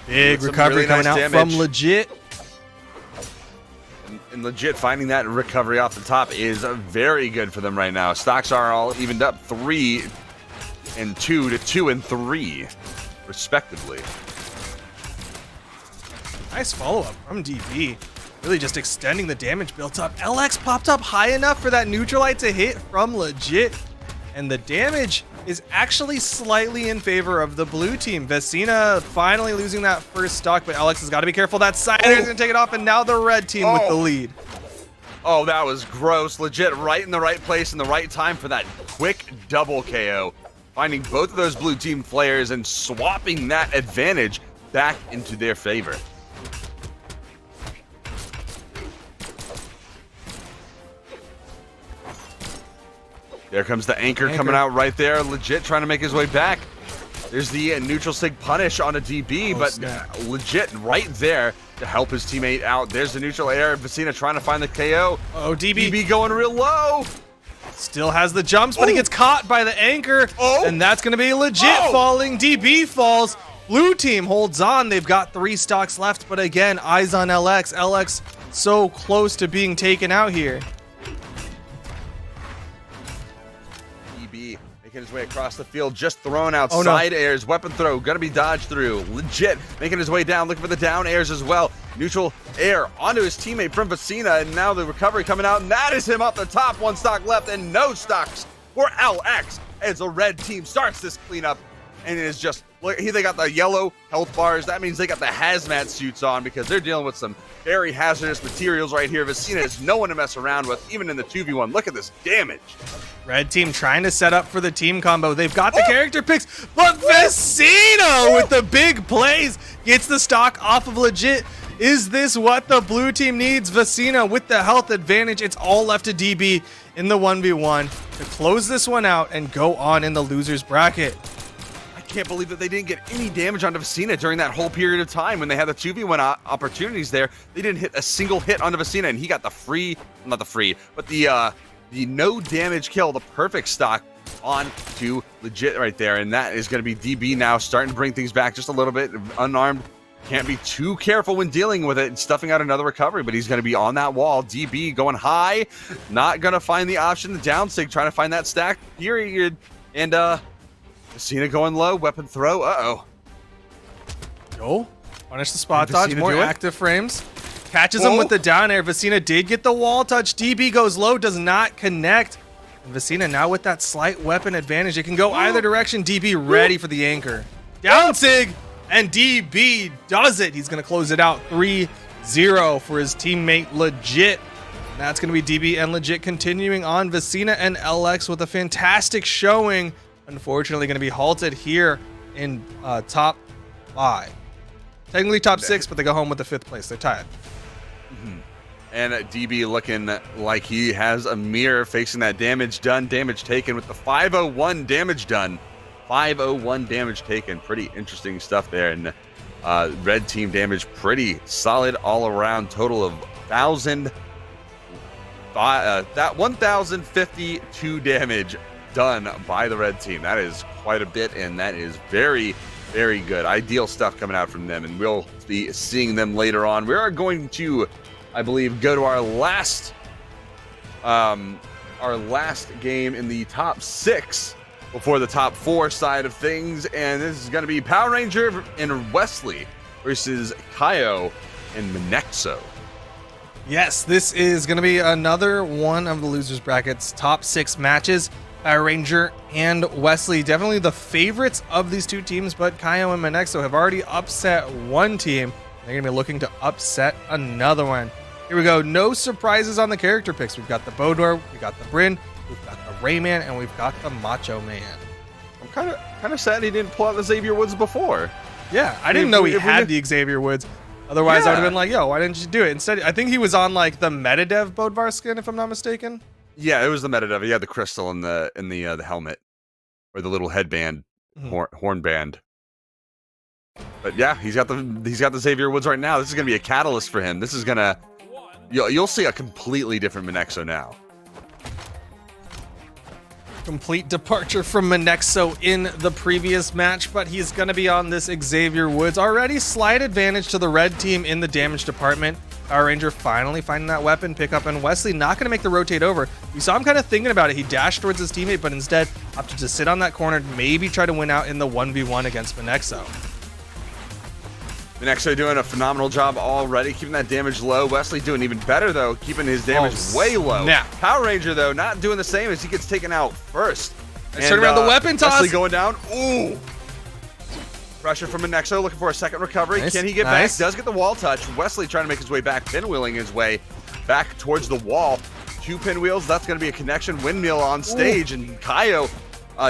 Big recovery really coming nice out damage. from legit. And legit finding that recovery off the top is very good for them right now. Stocks are all evened up 3 and 2 to 2 and 3, respectively. Nice follow-up from DB. Really just extending the damage built up. LX popped up high enough for that neutralite to hit from legit. And the damage is actually slightly in favor of the blue team. Vecina finally losing that first stock, but Alex has got to be careful. That side air is going to take it off, and now the red team with the lead. Oh, that was gross. Legit right in the right place in the right time for that quick double KO. Finding both of those blue team players and swapping that advantage back into their favor. There comes the anchor coming out right there. Legit trying to make his way back. There's the neutral sig punish on a DB, but legit right there to help his teammate out. There's the neutral air. Vecina trying to find the KO. Oh, DB going real low. Still has the jumps, but he gets caught by the anchor. And that's going to be legit falling. DB falls. Blue team holds on. They've got 3 stocks left, but again, eyes on LX. LX so close to being taken out here. Making his way across the field, just throwing out side airs, weapon throw, gonna be dodged through. Legit, making his way down, looking for the down airs as well. Neutral air onto his teammate from Vecina, and now the recovery coming out, and that is him up the top. 1 stock left, and no stocks for LX as the red team starts this cleanup, and it is just, look, they got the yellow health bars. That means they got the hazmat suits on because they're dealing with some very hazardous materials right here. Vecina is no one to mess around with, even in the 2v1. Look at this damage. Red team trying to set up for the team combo. They've got the character picks, but Vecina with the big plays gets the stock off of legit. Is this what the blue team needs? Vecina with the health advantage. It's all left to DB in the 1v1 to close this one out and go on in the loser's bracket. I can't believe that they didn't get any damage onto Vecina during that whole period of time when they had the 2v1 opportunities there. They didn't hit a single hit onto Vecina, and he got the no damage kill, the perfect stock on to legit right there. And that is going to be DB now starting to bring things back just a little bit. Unarmed, can't be too careful when dealing with it and stuffing out another recovery, but he's going to be on that wall. DB going high, not going to find the option. The down sig trying to find that stack period. And Messina going low, weapon throw. Uh-oh. Go. Punish the spot Did dodge, Messina more do it? active frames. Catches him with the down air. Messina did get the wall touch. DB goes low, does not connect. And Messina now with that slight weapon advantage. It can go either direction. DB ready for the anchor. Down Sig, and DB does it. He's going to close it out 3-0 for his teammate Legit. And that's going to be DB and Legit continuing on. Messina and LX with a fantastic showing. Unfortunately, going to be halted here in top 5. Technically top 6, but they go home with the 5th place. They're tied. And DB looking like he has a mirror facing that damage done, damage taken with the 501 damage done. 501 damage taken. Pretty interesting stuff there. And red team damage pretty solid all around. Total of 1,052 damage done by the red team. That is quite a bit, and that is very, very good. Ideal stuff coming out from them, and we'll be seeing them later on. We are going to, I believe, go to our last game in the top 6 before the top 4 side of things, and this is going to be Power Ranger and Wesley versus Kaio and Minexo. Yes, this is going to be another one of the losers bracket's top 6 matches. Power Ranger and Wesley, definitely the favorites of these two teams, but Kaio and Minexo have already upset one team. They're going to be looking to upset another one. Here we go. No surprises on the character picks. We've got the Bodor, we've got the Bryn, we've got the Rayman, and we've got the Macho Man. I'm kind of sad he didn't pull out the Xavier Woods before. Yeah, I didn't know he had the Xavier Woods. Otherwise, I would have been like, yo, why didn't you do it? Instead, I think he was on like the Metadev Bodvar skin, if I'm not mistaken. Yeah, it was the Metadev. He had the crystal in the helmet, or the little headband, horn band. But yeah, he's got the Xavier Woods right now. This is gonna be a catalyst for him. This is gonna you'll see a completely different Minexo now. Complete departure from Minexo in the previous match, but he's going to be on this Xavier Woods. Already slight advantage to the red team in the damage department. Power Ranger finally finding that weapon pickup, and Wesley not going to make the rotate over. You saw him kind of thinking about it. He dashed towards his teammate, but instead opted to sit on that corner, maybe try to win out in the 1v1 against Minexo. Minexo doing a phenomenal job already, keeping that damage low. Wesley doing even better, though, keeping his damage way low. Snap. Power Ranger, though, not doing the same as he gets taken out first. Let's turn around the weapon toss. Wesley going down. Ooh. Pressure from Minexo, looking for a second recovery. Nice, Can he get nice. back? Does get the wall touch. Wesley trying to make his way back, pinwheeling his way back towards the wall. 2 pinwheels, that's going to be a connection. Windmill on stage, and Kaio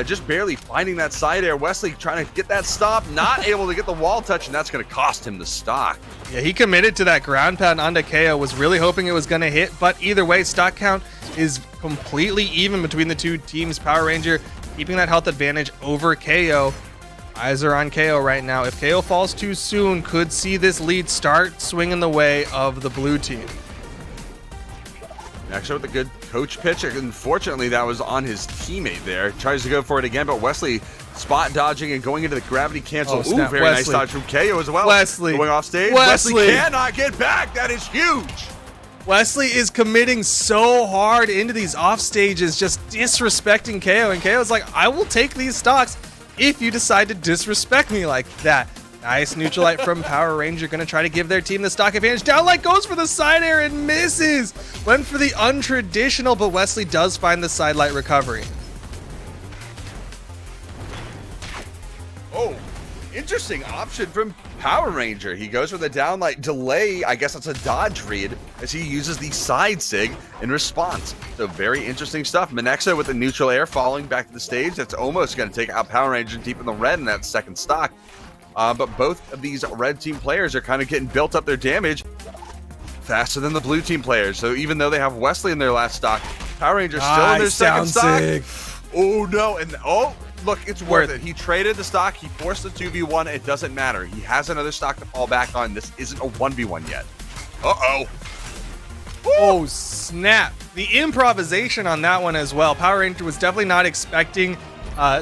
just barely finding that side air. Wesley trying to get that stop, not able to get the wall touch, and that's going to cost him the stock. Yeah, he committed to that ground pound onto KO, was really hoping it was going to hit, but either way, stock count is completely even between the two teams. Power Ranger keeping that health advantage over KO. Eyes are on KO right now. If KO falls too soon, could see this lead start swinging the way of the blue team. Actually, with a good coach pitch. Unfortunately, that was on his teammate there. Tries to go for it again, but Wesley spot dodging and going into the gravity cancel. Oh, snap. Ooh, very nice dodge from KO as well. Wesley. Going off stage. Wesley cannot get back. That is huge. Wesley is committing so hard into these off stages, just disrespecting KO. And KO's like, I will take these stocks if you decide to disrespect me like that. Nice neutral light from Power Ranger. Going to try to give their team the stock advantage. Downlight goes for the side air and misses. Went for the untraditional, but Wesley does find the side light recovery. Oh, interesting option from Power Ranger. He goes for the downlight delay. I guess that's a dodge read as he uses the side sig in response. So very interesting stuff. Minexo with the neutral air falling back to the stage. That's almost going to take out Power Ranger deep in the red in that second stock. But both of these red team players are kind of getting built up their damage faster than the blue team players. So even though they have Wesley in their last stock, Power Rangers still in their second stock. Sig. Oh no, and oh, look, it's worth it. He traded the stock, he forced the 2v1, it doesn't matter. He has another stock to fall back on. This isn't a 1v1 yet. Uh-oh. Oh, snap. The improvisation on that one as well. Power Ranger was definitely not expecting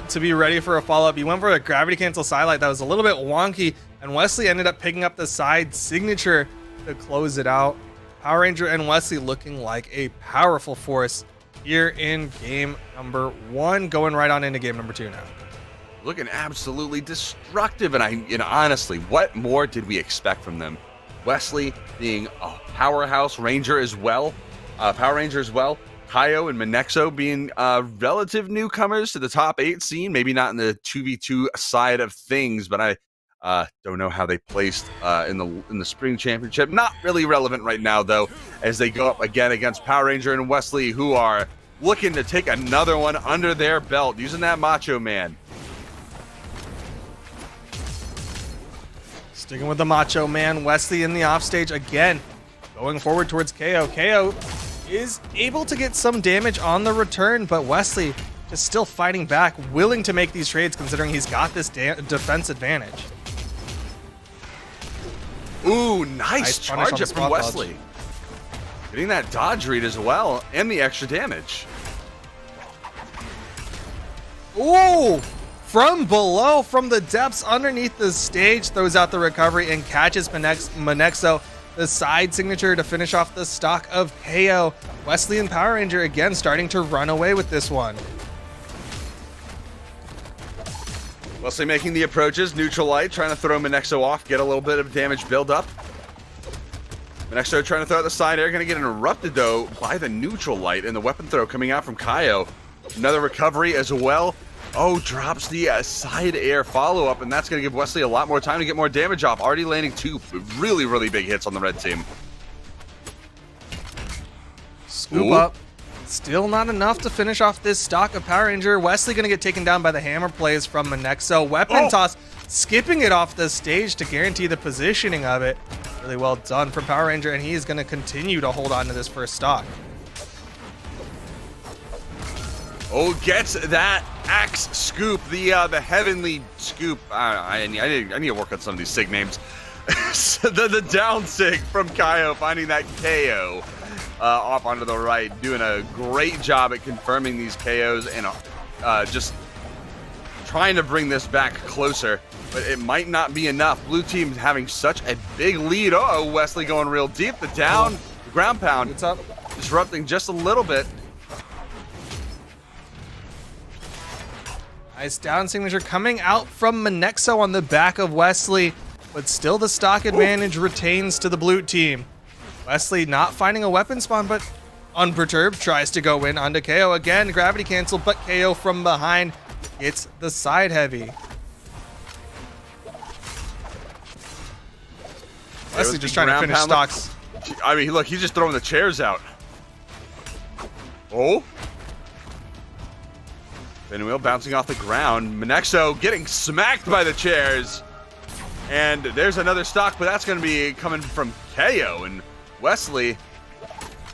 to be ready for a follow-up. He went for a gravity cancel sidelight that was a little bit wonky, and Wesley ended up picking up the side signature to close it out. Power Ranger and Wesley looking like a powerful force here in game number 1, going right on into game number 2 now. looking absolutely destructive. And honestly, what more did we expect from them? Wesley being a powerhouse ranger as well, Power Ranger as well. Kaio and Monexo being relative newcomers to the top 8 scene, maybe not in the 2v2 side of things, but I don't know how they placed in the spring championship. Not really relevant right now, though, as they go up again against Power Ranger and Wesley, who are looking to take another one under their belt, using that Macho Man. Sticking with the Macho Man, Wesley in the offstage again, going forward towards KO. KO is able to get some damage on the return, but Wesley is still fighting back, willing to make these trades considering he's got this defense advantage. Ooh, nice charge up from Wesley. Dodge. Getting that dodge read as well, and the extra damage. Ooh! From below, from the depths underneath the stage, throws out the recovery and catches Monexo. The side signature to finish off the stock of KO. Wesley and Power Ranger again starting to run away with this one. Wesley making the approaches, neutral light, trying to throw Monexo off, get a little bit of damage build up. Monexo trying to throw out the side air, going to get interrupted though by the neutral light and the weapon throw coming out from Kaio. Another recovery as well. Oh, drops the side air follow-up, and that's going to give Wesley a lot more time to get more damage off. Already landing 2 really, really big hits on the red team. Scoop up. Still not enough to finish off this stock of Power Ranger. Wesley going to get taken down by the hammer plays from Monexo. Weapon toss, skipping it off the stage to guarantee the positioning of it. Really well done from Power Ranger, and he is going to continue to hold on to this first stock. Oh, gets that axe scoop, the heavenly scoop. I need to work on some of these sig names. the down sig from Kaio, finding that KO off onto the right, doing a great job at confirming these KOs and just trying to bring this back closer. But it might not be enough. Blue team having such a big lead. Oh, Wesley going real deep. The down, the ground pound. What's up? Disrupting just a little bit. Nice down signature coming out from Monexo on the back of Wesley, but still the stock advantage retains to the blue team. Wesley not finding a weapon spawn, but unperturbed tries to go in onto KO again. Gravity cancel, but KO from behind gets the side heavy. Wesley just trying to finish stocks. I mean, look, he's just throwing the chairs out. Oh. Pinwheel bouncing off the ground. Monexo getting smacked by the chairs. And there's another stock, but that's going to be coming from KO. And Wesley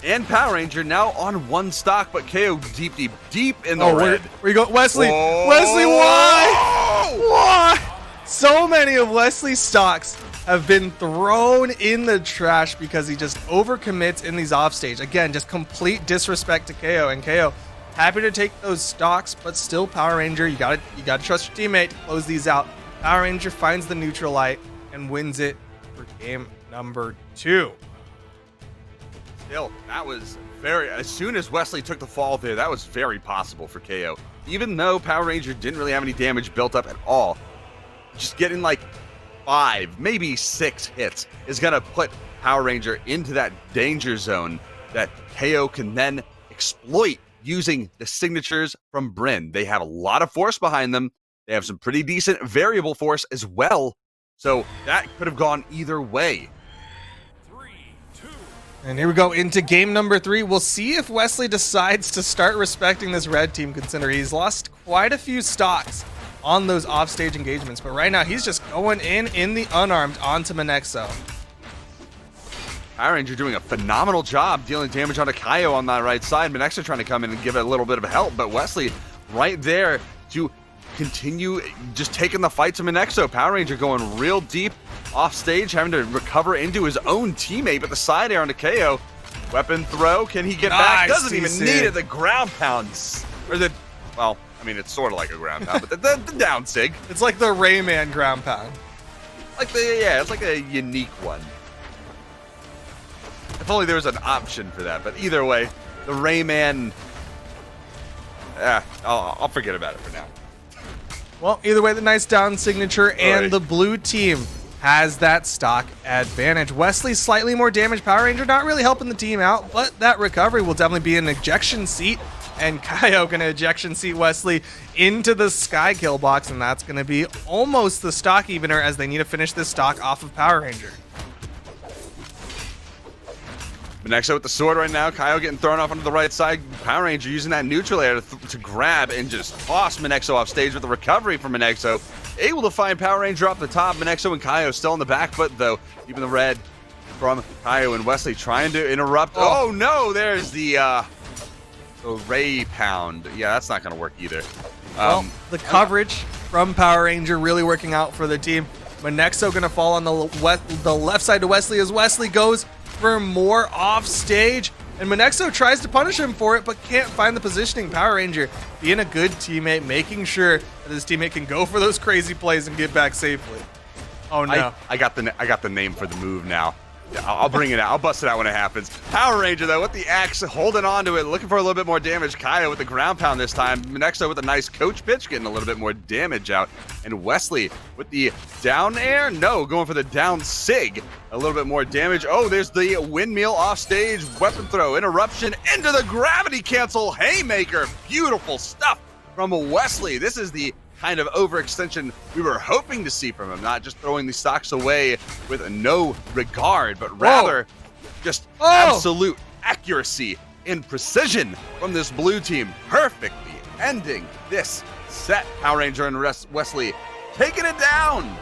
and Power Ranger now on 1 stock, but KO deep in the red. Where you go? Wesley! Oh. Wesley, why? Why? So many of Wesley's stocks have been thrown in the trash because he just overcommits in these offstage. Again, just complete disrespect to KO, and KO happy to take those stocks, but still Power Ranger, you gotta trust your teammate to close these out. Power Ranger finds the neutral light and wins it for game number 2. Still, that was very, as soon as Wesley took the fall there, that was very possible for KO. Even though Power Ranger didn't really have any damage built up at all, just getting like 5, maybe 6 hits is gonna put Power Ranger into that danger zone that KO can then exploit using the signatures from Bryn. They have a lot of force behind them. They have some pretty decent variable force as well. So that could have gone either way. 3, 2. And here we go into game number 3. We'll see if Wesley decides to start respecting this red team, considering he's lost quite a few stocks on those offstage engagements. But right now, he's just going in the unarmed onto Monexo. Power Ranger doing a phenomenal job dealing damage onto Kaio on that right side. Monexo trying to come in and give it a little bit of help, but Wesley right there to continue just taking the fight to Monexo. Power Ranger going real deep off stage, having to recover into his own teammate, but the side air onto KO. Weapon throw, can he get back? Doesn't even need it. The ground pounds, or the, well, I mean, it's sort of like a ground pound, but the down sig. It's like the Rayman ground pound. Like it's like a unique one. If only there was an option for that, but either way, the Rayman, I'll forget about it for now. Well, either way, the nice down signature and Right. the blue team has that stock advantage. Wesley, slightly more damage. Power Ranger not really helping the team out, but that recovery will definitely be an ejection seat. And Kaio gonna ejection seat Wesley into the Sky Kill box, and that's gonna be almost the stock evener as they need to finish this stock off of Power Ranger. Manexo with the sword right now. Kaio getting thrown off onto the right side. Power Ranger using that neutral air to grab and just toss Manexo off stage with the recovery from Manexo. Able to find Power Ranger off the top. Manexo and Kaio still in the back foot though. Keeping the red from Kaio and Wesley trying to interrupt. Oh no, there's the Ray Pound. Yeah, that's not going to work either. Well, the coverage from Power Ranger really working out for the team. Manexo going to fall on the left side to Wesley as Wesley goes for more off stage. And Manexo tries to punish him for it, but can't find the positioning. Power Ranger being a good teammate, making sure that his teammate can go for those crazy plays and get back safely. Oh no. I got the name for the move now. I'll bring it out. I'll bust it out when it happens. Power Ranger, though, with the axe, holding on to it, looking for a little bit more damage. Kaio with the ground pound this time. Manexo with a nice coach pitch, getting a little bit more damage out. And Wesley with the down air. No, going for the down sig. A little bit more damage. Oh, there's the windmill off stage. Weapon throw, interruption into the gravity cancel. Haymaker. Beautiful stuff from Wesley. This is the kind of overextension we were hoping to see from him, not just throwing the stocks away with no regard, but rather just absolute accuracy and precision from this blue team, perfectly ending this set. Power Ranger and Wesley taking it down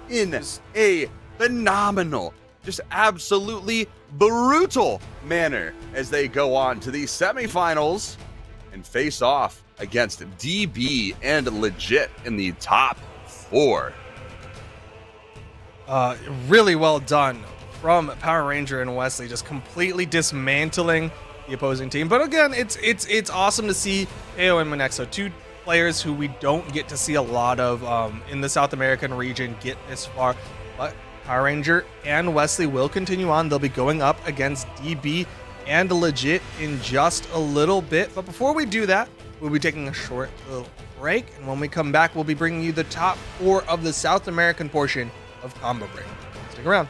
in a phenomenal, just absolutely brutal manner as they go on to the semifinals and face off against DB and Legit in the top 4. Really well done from Power Ranger and Wesley, just completely dismantling the opposing team. But again, it's awesome to see Kaio and Manexo, two players who we don't get to see a lot of in the South American region, get this far. But Power Ranger and Wesley will continue on. They'll be going up against DB and Legit in just a little bit. But before we do that, we'll be taking a short little break, and when we come back, we'll be bringing you the top 4 of the South American portion of Combo Break. Stick around.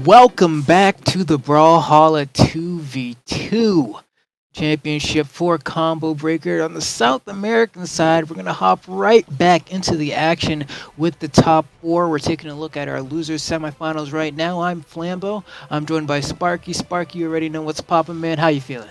Welcome back to the Brawlhalla 2v2 Championship 4 Combo Breaker. On the South American side, we're going to hop right back into the action with the top 4. We're taking a look at our losers semifinals right now. I'm Flambeau. I'm joined by Sparky. Sparky, you already know what's poppin', man. How you feeling?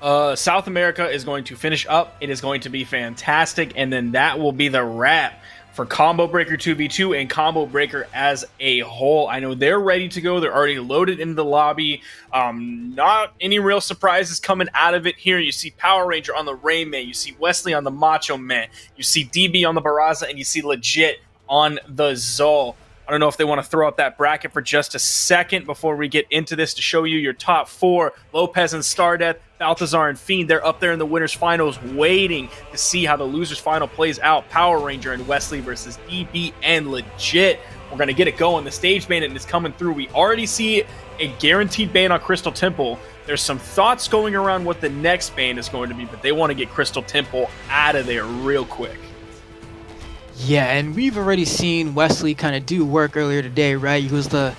South America is going to finish up. It is going to be fantastic, and then that will be the wrap for Combo Breaker 2v2 and Combo Breaker as a whole. I know they're ready to go. They're already loaded into the lobby. Not any real surprises coming out of it here. You see Power Ranger on the Rayman. You see Wesley on the Macho Man. You see DB on the Barraza, and you see Legit on the Zol. I don't know if they want to throw up that bracket for just a second before we get into this to show you your top 4. Lopez and Stardeath, Balthazar and Fiend, they're up there in the winners finals waiting to see how the losers final plays out. Power Ranger and Wesley versus DB and Legit. We're going to get it going. The stage ban is coming through. We already see a guaranteed ban on Crystal Temple. There's some thoughts going around what the next ban is going to be, but they want to get Crystal Temple out of there real quick. Yeah, and we've already seen Wesley kind of do work earlier today, right? He was the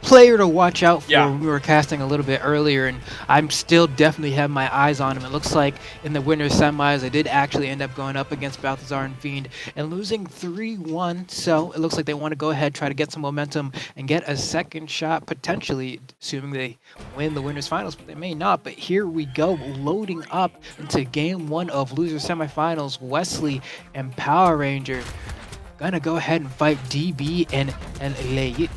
player to watch out for when we were casting a little bit earlier, and I'm still definitely have my eyes on him. It looks like in the winners semis, I did actually end up going up against Balthazar and Fiend and losing 3-1, so it looks like they want to go ahead, try to get some momentum and get a second shot, potentially, assuming they win the winners finals, but they may not. But here we go, loading up into game 1 of loser semifinals. Wesley and Power Ranger gonna go ahead and fight DB and Legit.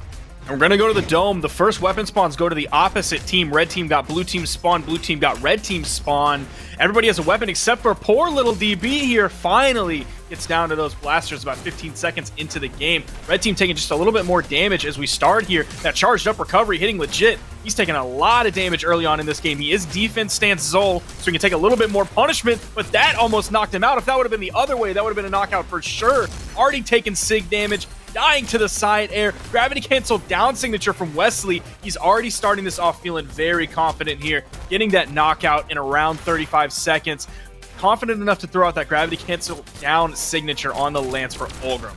And we're going to go to the dome. The first weapon spawns go to the opposite team. Red team got blue team spawn. Blue team got red team spawn. Everybody has a weapon except for poor little DB here. Finally gets down to those blasters about 15 seconds into the game. Red team taking just a little bit more damage as we start here. That charged up recovery hitting legit. He's taking a lot of damage early on in this game. He is defense stance Zol, so he can take a little bit more punishment, but that almost knocked him out. If that would have been the other way, that would have been a knockout for sure. Already taking sig damage. Dying to the side air. Gravity cancel down signature from Wesley. He's already starting this off feeling very confident here. Getting that knockout in around 35 seconds. Confident enough to throw out that gravity cancel down signature on the Lance for Ulgrim.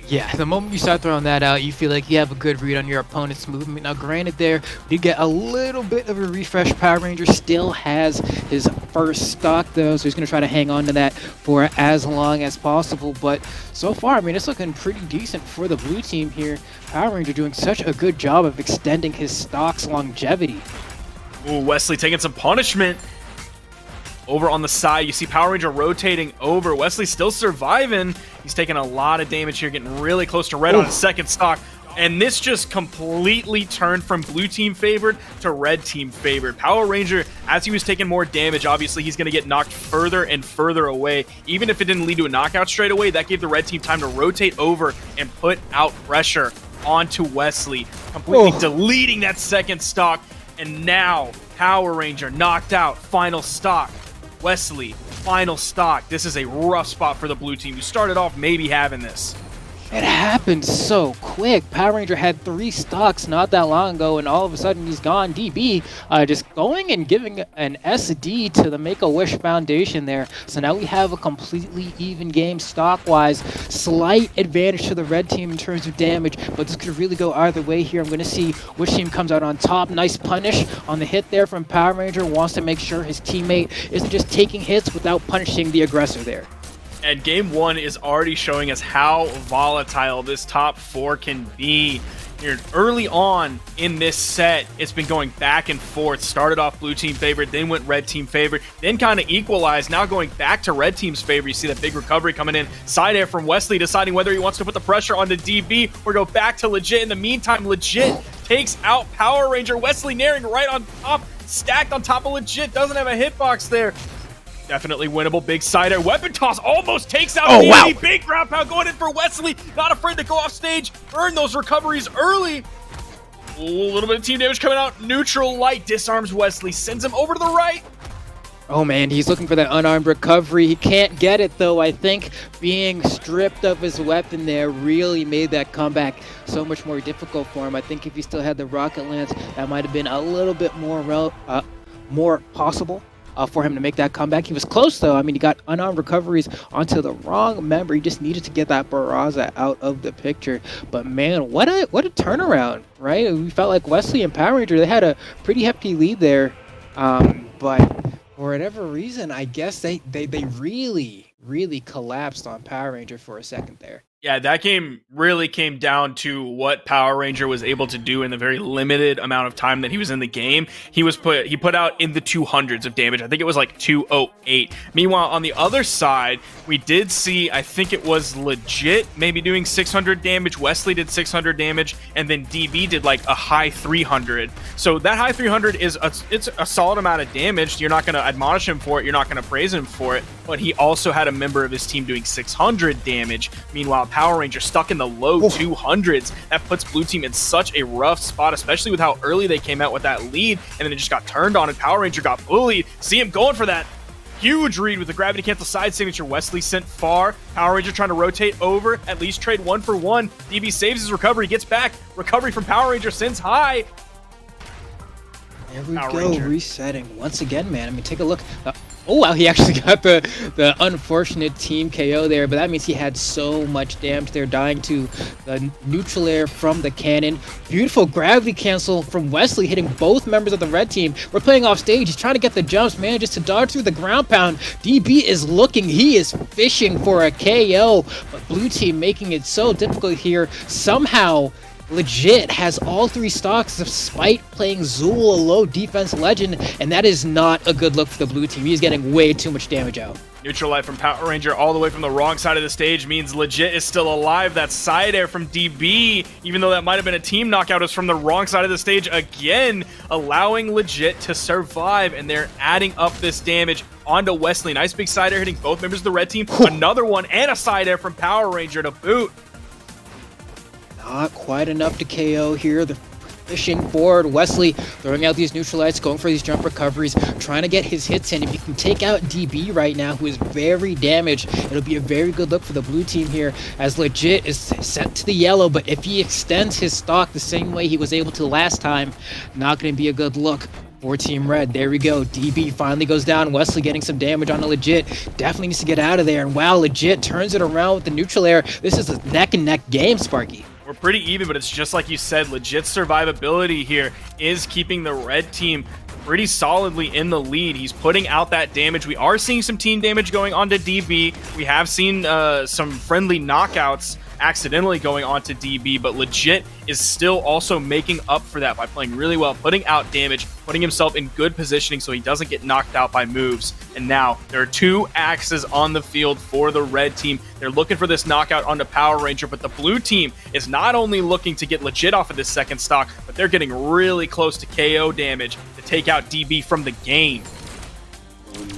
Yeah, the moment you start throwing that out, you feel like you have a good read on your opponent's movement. Now, granted, there you get a little bit of a refresh. Power Ranger still has his first stock, though, so he's going to try to hang on to that for as long as possible. But so far, I mean, it's looking pretty decent for the blue team here. Power Ranger doing such a good job of extending his stock's longevity. Ooh, Wesley taking some punishment. Over on the side, you see Power Ranger rotating over. Wesley still surviving. He's taking a lot of damage here, getting really close to red on his second stock. And this just completely turned from blue team favored to red team favored. Power Ranger, as he was taking more damage, obviously he's going to get knocked further and further away. Even if it didn't lead to a knockout straight away, that gave the red team time to rotate over and put out pressure onto Wesley, completely deleting that second stock. And now, Power Ranger knocked out, final stock. Wesley, final stock. This is a rough spot for the blue team. You started off maybe having this. It happened so quick. Power Ranger had 3 stocks not that long ago, and all of a sudden he's gone. DB just going and giving an SD to the Make-A-Wish Foundation there. So now we have a completely even game stock-wise. Slight advantage to the red team in terms of damage, but this could really go either way here. I'm going to see which team comes out on top. Nice punish on the hit there from Power Ranger. Wants to make sure his teammate isn't just taking hits without punishing the aggressor there. And game 1 is already showing us how volatile this top 4 can be. Here, early on in this set, it's been going back and forth. Started off blue team favorite, then went red team favorite, then kind of equalized. Now going back to red team's favor. You see that big recovery coming in. Side air from Wesley, deciding whether he wants to put the pressure on the DB or go back to Legit. In the meantime, Legit takes out Power Ranger. Wesley naring right on top, stacked on top of Legit. Doesn't have a hitbox there. Definitely winnable. Big side air. Weapon toss almost takes out DB. Wow. Big ground pound going in for Wesley. Not afraid to go off stage. Earn those recoveries early. Ooh, a little bit of team damage coming out. Neutral light disarms Wesley. Sends him over to the right. Oh man, he's looking for that unarmed recovery. He can't get it though. I think being stripped of his weapon there really made that comeback so much more difficult for him. I think if he still had the rocket lance, that might have been a little bit more possible for him to make that comeback. He was close though. I mean, he got unarmed recoveries onto the wrong member. He just needed to get that Barraza out of the picture. But man, what a turnaround, right? We felt like Wesley and Power Ranger, they had a pretty hefty lead there. But for whatever reason, I guess they really collapsed on Power Ranger for a second there. Yeah, that game really came down to what Power Ranger was able to do in the very limited amount of time that he was in the game. He put out in the 200s of damage. I think it was like 208. Meanwhile, on the other side, we did see, I think it was Legit maybe doing 600 damage. Wesley did 600 damage, and then DB did like a high 300. So that high 300 it's a solid amount of damage. You're not going to admonish him for it. You're not going to praise him for it. But he also had a member of his team doing 600 damage. Meanwhile, Power Ranger stuck in the low 200s. That puts blue team in such a rough spot, especially with how early they came out with that lead, and then it just got turned on and Power Ranger got bullied. See him going for that huge read with the gravity cancel side signature. Wesley sent far. Power Ranger trying to rotate over, at least trade 1 for 1. DB saves his recovery, gets back. Recovery from Power Ranger sends high. There we Power go, Ranger. Resetting once again, man. I mean, take a look. Oh wow, he actually got the unfortunate team KO there, but that means he had so much damage there, dying to the neutral air from the cannon. Beautiful gravity cancel from Wesley, hitting both members of the red team. We're playing off stage. He's trying to get the jumps, manages to dodge through the ground pound. DB is looking. He is fishing for a KO, but blue team making it so difficult here. Somehow Legit has all 3 stocks despite playing Zool, a low defense legend, and that is not a good look for the blue team. He's getting way too much damage out. Neutral light from Power Ranger all the way from the wrong side of the stage means Legit is still alive. That side air from DB, even though that might have been a team knockout, is from the wrong side of the stage again, allowing Legit to survive, and they're adding up this damage onto Wesley. Nice big side air hitting both members of the red team. Another one and a side air from Power Ranger to boot. Not quite enough to KO here. They're pushing forward. Wesley throwing out these neutral lights, going for these jump recoveries, trying to get his hits in. If you can take out DB right now, who is very damaged, it'll be a very good look for the blue team here, as Legit is sent to the yellow, but if he extends his stock the same way he was able to last time, not going to be a good look for Team Red. There we go. DB finally goes down. Wesley getting some damage on the Legit. Definitely needs to get out of there. And wow, Legit turns it around with the neutral air. This is a neck-and-neck game, Sparky. We're pretty even, but it's just like you said, Legit survivability here is keeping the red team pretty solidly in the lead. He's putting out that damage. We are seeing some team damage going on to DB. We have seen some friendly knockouts accidentally going on to DB, but Legit is still also making up for that by playing really well, putting out damage, putting himself in good positioning so he doesn't get knocked out by moves. And now there are 2 axes on the field for the red team. They're looking for this knockout onto Power Ranger, but the blue team is not only looking to get Legit off of this second stock, but they're getting really close to KO damage to take out DB from the game.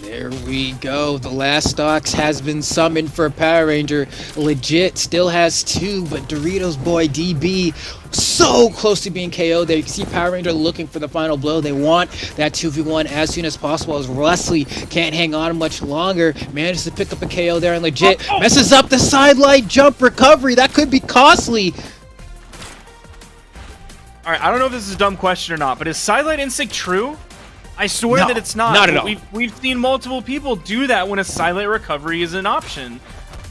There we go. The last stocks has been summoned for Power Ranger. Legit still has 2, but Doritos boy DB so close to being KO'd there. You can see Power Ranger looking for the final blow. They want that 2v1 as soon as possible, as Wesley can't hang on much longer. Manages to pick up a KO there, and Legit messes up the sidelight jump recovery. That could be costly. All right, I don't know if this is a dumb question or not, but is sidelight instinct true? I swear that it's not. Not at all. We've seen multiple people do that when a sidelight recovery is an option.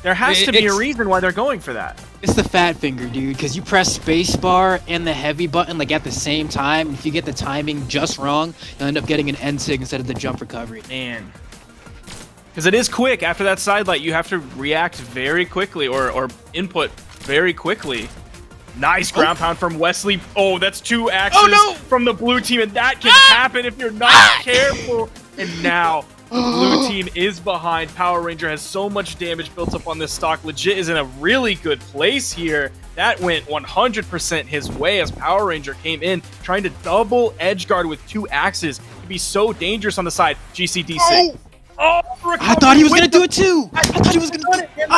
There has to be a reason why they're going for that. It's the fat finger, dude, because you press spacebar and the heavy button like at the same time. If you get the timing just wrong, you'll end up getting an end sig instead of the jump recovery. Man. Because it is quick. After that sidelight, you have to react very quickly or input very quickly. Nice ground pound from Wesley. Oh, that's 2 axes from the blue team, and that can happen if you're not careful. And now the blue team is behind. Power Ranger has so much damage built up on this stock. Legit is in a really good place here. That went 100% his way as Power Ranger came in, trying to double edge guard with 2 axes. It could be so dangerous on the side. GCD6. Oh, I thought he was going to do it too. I thought he was going to do it.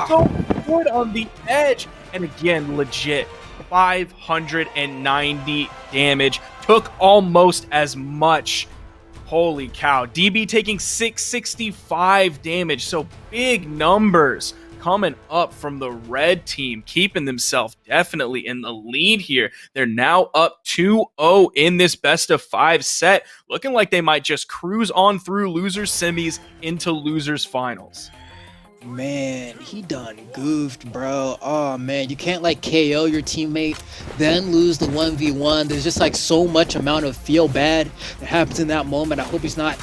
So good on the edge. And again, Legit 590 damage. Took almost as much. Holy cow. DB taking 665 damage. So big numbers coming up from the red team, keeping themselves definitely in the lead here. They're now up 2-0 in this best of 5 set. Looking like they might just cruise on through losers semis into losers finals. Man, he done goofed, bro. Oh, man, you can't, like, KO your teammate, then lose the 1v1. There's just, like, so much amount of feel bad that happens in that moment. I hope he's not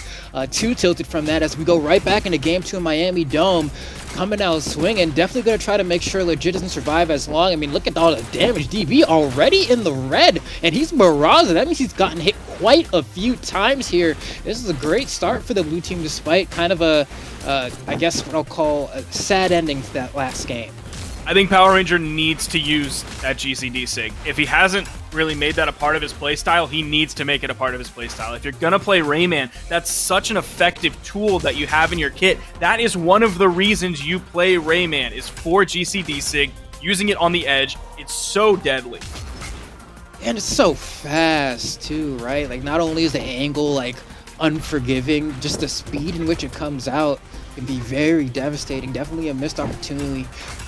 too tilted from that as we go right back into Game 2 in Miami Dome. Coming out swinging, definitely going to try to make sure Legit doesn't survive as long. I mean, look at all the damage. DB already in the red, and he's Miraza. That means he's gotten hit quite a few times here. This is a great start for the blue team, despite kind of a, I guess what I'll call a sad ending to that last game. I think Power Ranger needs to use that GCD sig. If he hasn't really made that a part of his playstyle, he needs to make it a part of his playstyle. If you're going to play Rayman, that's such an effective tool that you have in your kit. That is one of the reasons you play Rayman, is for GCD sig, using it on the edge. It's so deadly. And it's so fast, too, right? Like, not only is the angle, like, unforgiving, just the speed in which it comes out can be very devastating. Definitely a missed opportunity.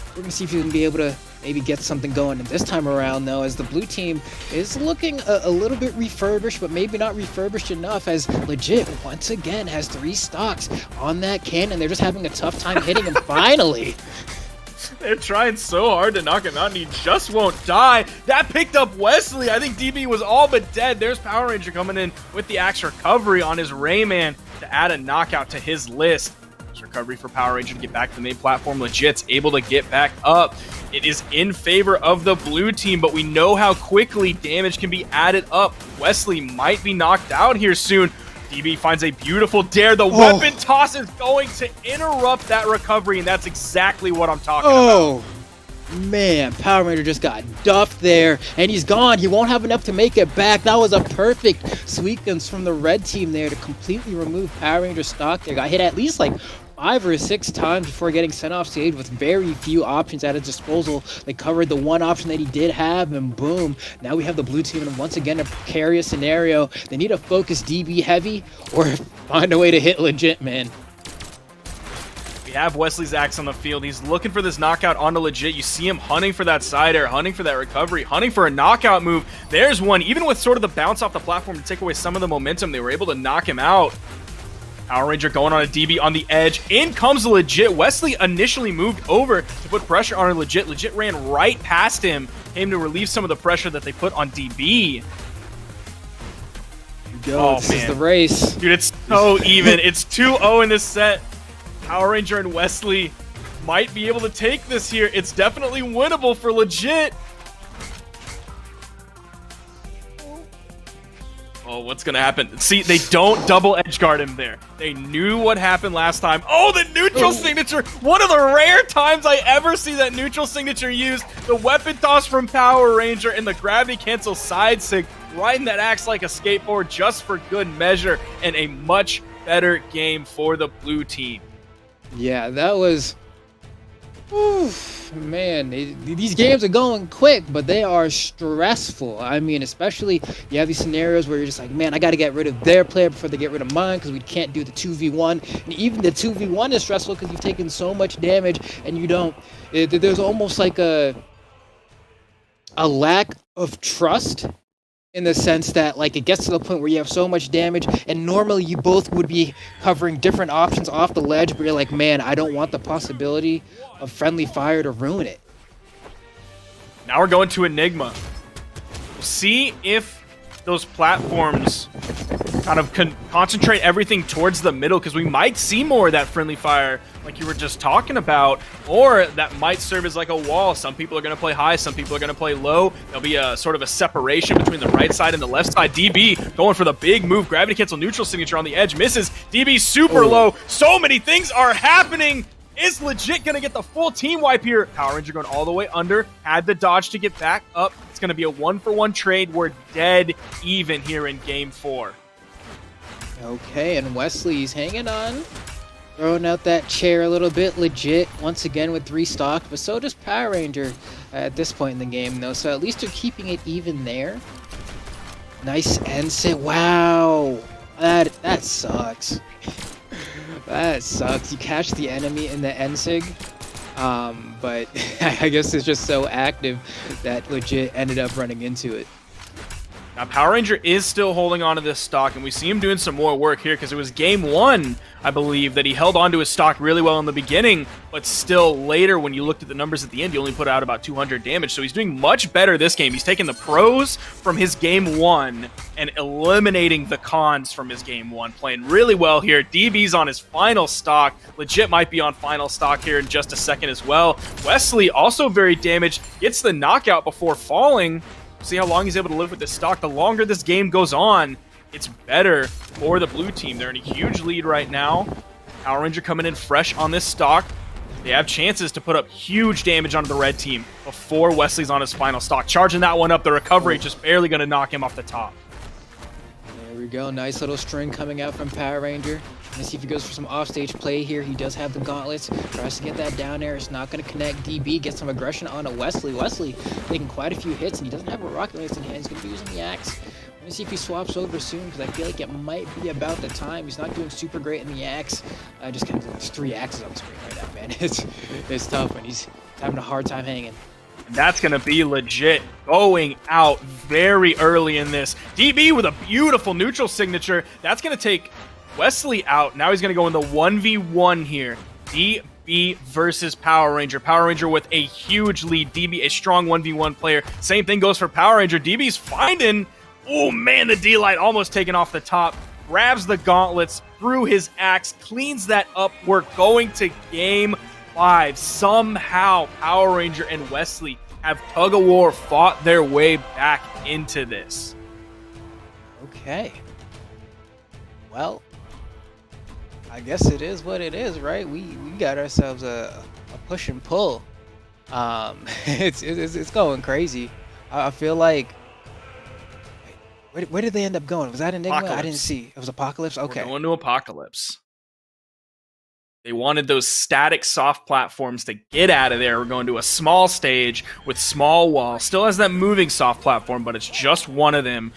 We're going to see if we can be able to maybe get something going. And this time around, though, as the blue team is looking a little bit refurbished, but maybe not refurbished enough, as Legit, once again, has 3 stocks on that cannon. They're just having a tough time hitting him finally. They're trying so hard to knock him out, and he just won't die. That picked up Wesley. I think DB was all but dead. There's Power Ranger coming in with the axe recovery on his Rayman to add a knockout to his list. Recovery for Power Ranger to get back to the main platform. Legit's able to get back up it is in favor of the blue team, but we know how quickly damage can be added up. Wesley might be knocked out here soon. DB finds a beautiful dare. The weapon toss is going to interrupt that recovery, and that's exactly what I'm talking about. Man, Power Ranger just got duffed there, and he's gone. He won't have enough to make it back. That was a perfect sequence from the red team there to completely remove Power Ranger stock there. Got hit at least like 5 or 6 times before getting sent off stage with very few options at his disposal. They covered the one option that he did have, and boom, now we have the blue team in once again a precarious scenario. They need to focus DB heavy or find a way to hit legit, man. We have Wesley's axe on the field. He's looking for this knockout onto legit. You see him hunting for that side air, hunting for that recovery, hunting for a knockout move. There's one. Even with sort of the bounce off the platform to take away some of the momentum, they were able to knock him out. Power Ranger going on a DB on the edge. In comes the legit. Wesley initially moved over to put pressure on a legit. Legit ran right past him, came to relieve some of the pressure that they put on DB. This is the race. Dude, it's so even. It's 2-0 in this set. Power Ranger and Wesley might be able to take this here. It's definitely winnable for legit. Oh, what's going to happen? See, they don't double edge guard him there. They knew what happened last time. Oh, the neutral signature. One of the rare times I ever see that neutral signature used. The weapon toss from Power Ranger and the gravity cancel side sig. Riding that axe like a skateboard just for good measure. And a much better game for the blue team. Yeah, that was... Oof, man, these games are going quick, but they are stressful. I mean, especially you have these scenarios where you're just like, man, I got to get rid of their player before they get rid of mine because we can't do the 2v1. And even the 2v1 is stressful because you've taken so much damage and you don't... There's almost like a lack of trust in the sense that, like, it gets to the point where you have so much damage, and normally you both would be covering different options off the ledge, but you're like, man, I don't want the possibility of friendly fire to ruin it. Now we're going to Enigma. See if those platforms kind of concentrate everything towards the middle, because we might see more of that friendly fire like you were just talking about, or that might serve as like a wall. Some people are going to play high, some people are going to play low. There'll be a sort of a separation between the right side and the left side. DB going for the big move, gravity cancel neutral signature on the edge, misses. DB super low. So many things are happening. Is legit going to get the full team wipe here. Power Ranger going all the way under, had the dodge to get back up. It's going to be a 1-for-1 trade. We're dead even here in game 4. Okay, and Wesley's hanging on. Throwing out that chair a little bit. Legit, once again with 3 stock, but so does Power Ranger at this point in the game, though. So at least they're keeping it even there. Nice end set. Wow. That sucks. That sucks. You catch the enemy in the end sig. But I guess it's just so active that legit ended up running into it. Now, Power Ranger is still holding on to this stock, and we see him doing some more work here because it was game 1, I believe, that he held on to his stock really well in the beginning, but still later, when you looked at the numbers at the end, he only put out about 200 damage, so he's doing much better this game. He's taking the pros from his game 1 and eliminating the cons from his game 1, playing really well here. DB's on his final stock. Legit might be on final stock here in just a second as well. Wesley, also very damaged, gets the knockout before falling. See how long he's able to live with this stock. The longer this game goes on, it's better for the blue team. They're in a huge lead right now. Power Ranger coming in fresh on this stock. They have chances to put up huge damage onto the red team before Wesley's on his final stock. Charging that one up, the recovery just barely going to knock him off the top. There we go. Nice little string coming out from Power Ranger. Let's see if he goes for some offstage play here. He does have the gauntlets. Tries to get that down air. It's not going to connect. DB gets some aggression onto Wesley. Wesley taking quite a few hits, and he doesn't have a rocket lance in hand. He's going to be using the axe. Let's see if he swaps over soon, because I feel like it might be about the time. He's not doing super great in the axe. Just kind of there's 3 axes on the screen right now, man. It's tough when he's having a hard time hanging. And that's going to be legit going out very early in this. DB with a beautiful neutral signature. That's going to take Wesley out. Now he's going to go in the 1v1 here. DB versus Power Ranger. Power Ranger with a huge lead. DB, a strong 1v1 player. Same thing goes for Power Ranger. DB's finding... Oh, man, the D-Light almost taken off the top. Grabs the gauntlets through his axe. Cleans that up. We're going to game 5. Somehow, Power Ranger and Wesley have tug-of-war fought their way back into this. Okay. Well, I guess it is what it is, right? We got ourselves a push and pull. It's going crazy. I feel like. Where did they end up going? Was that Enigma? Apocalypse. I didn't see. It was Apocalypse. Okay. We're going to Apocalypse. They wanted those static soft platforms to get out of there. We're going to a small stage with small walls. Still has that moving soft platform, but it's just one of them.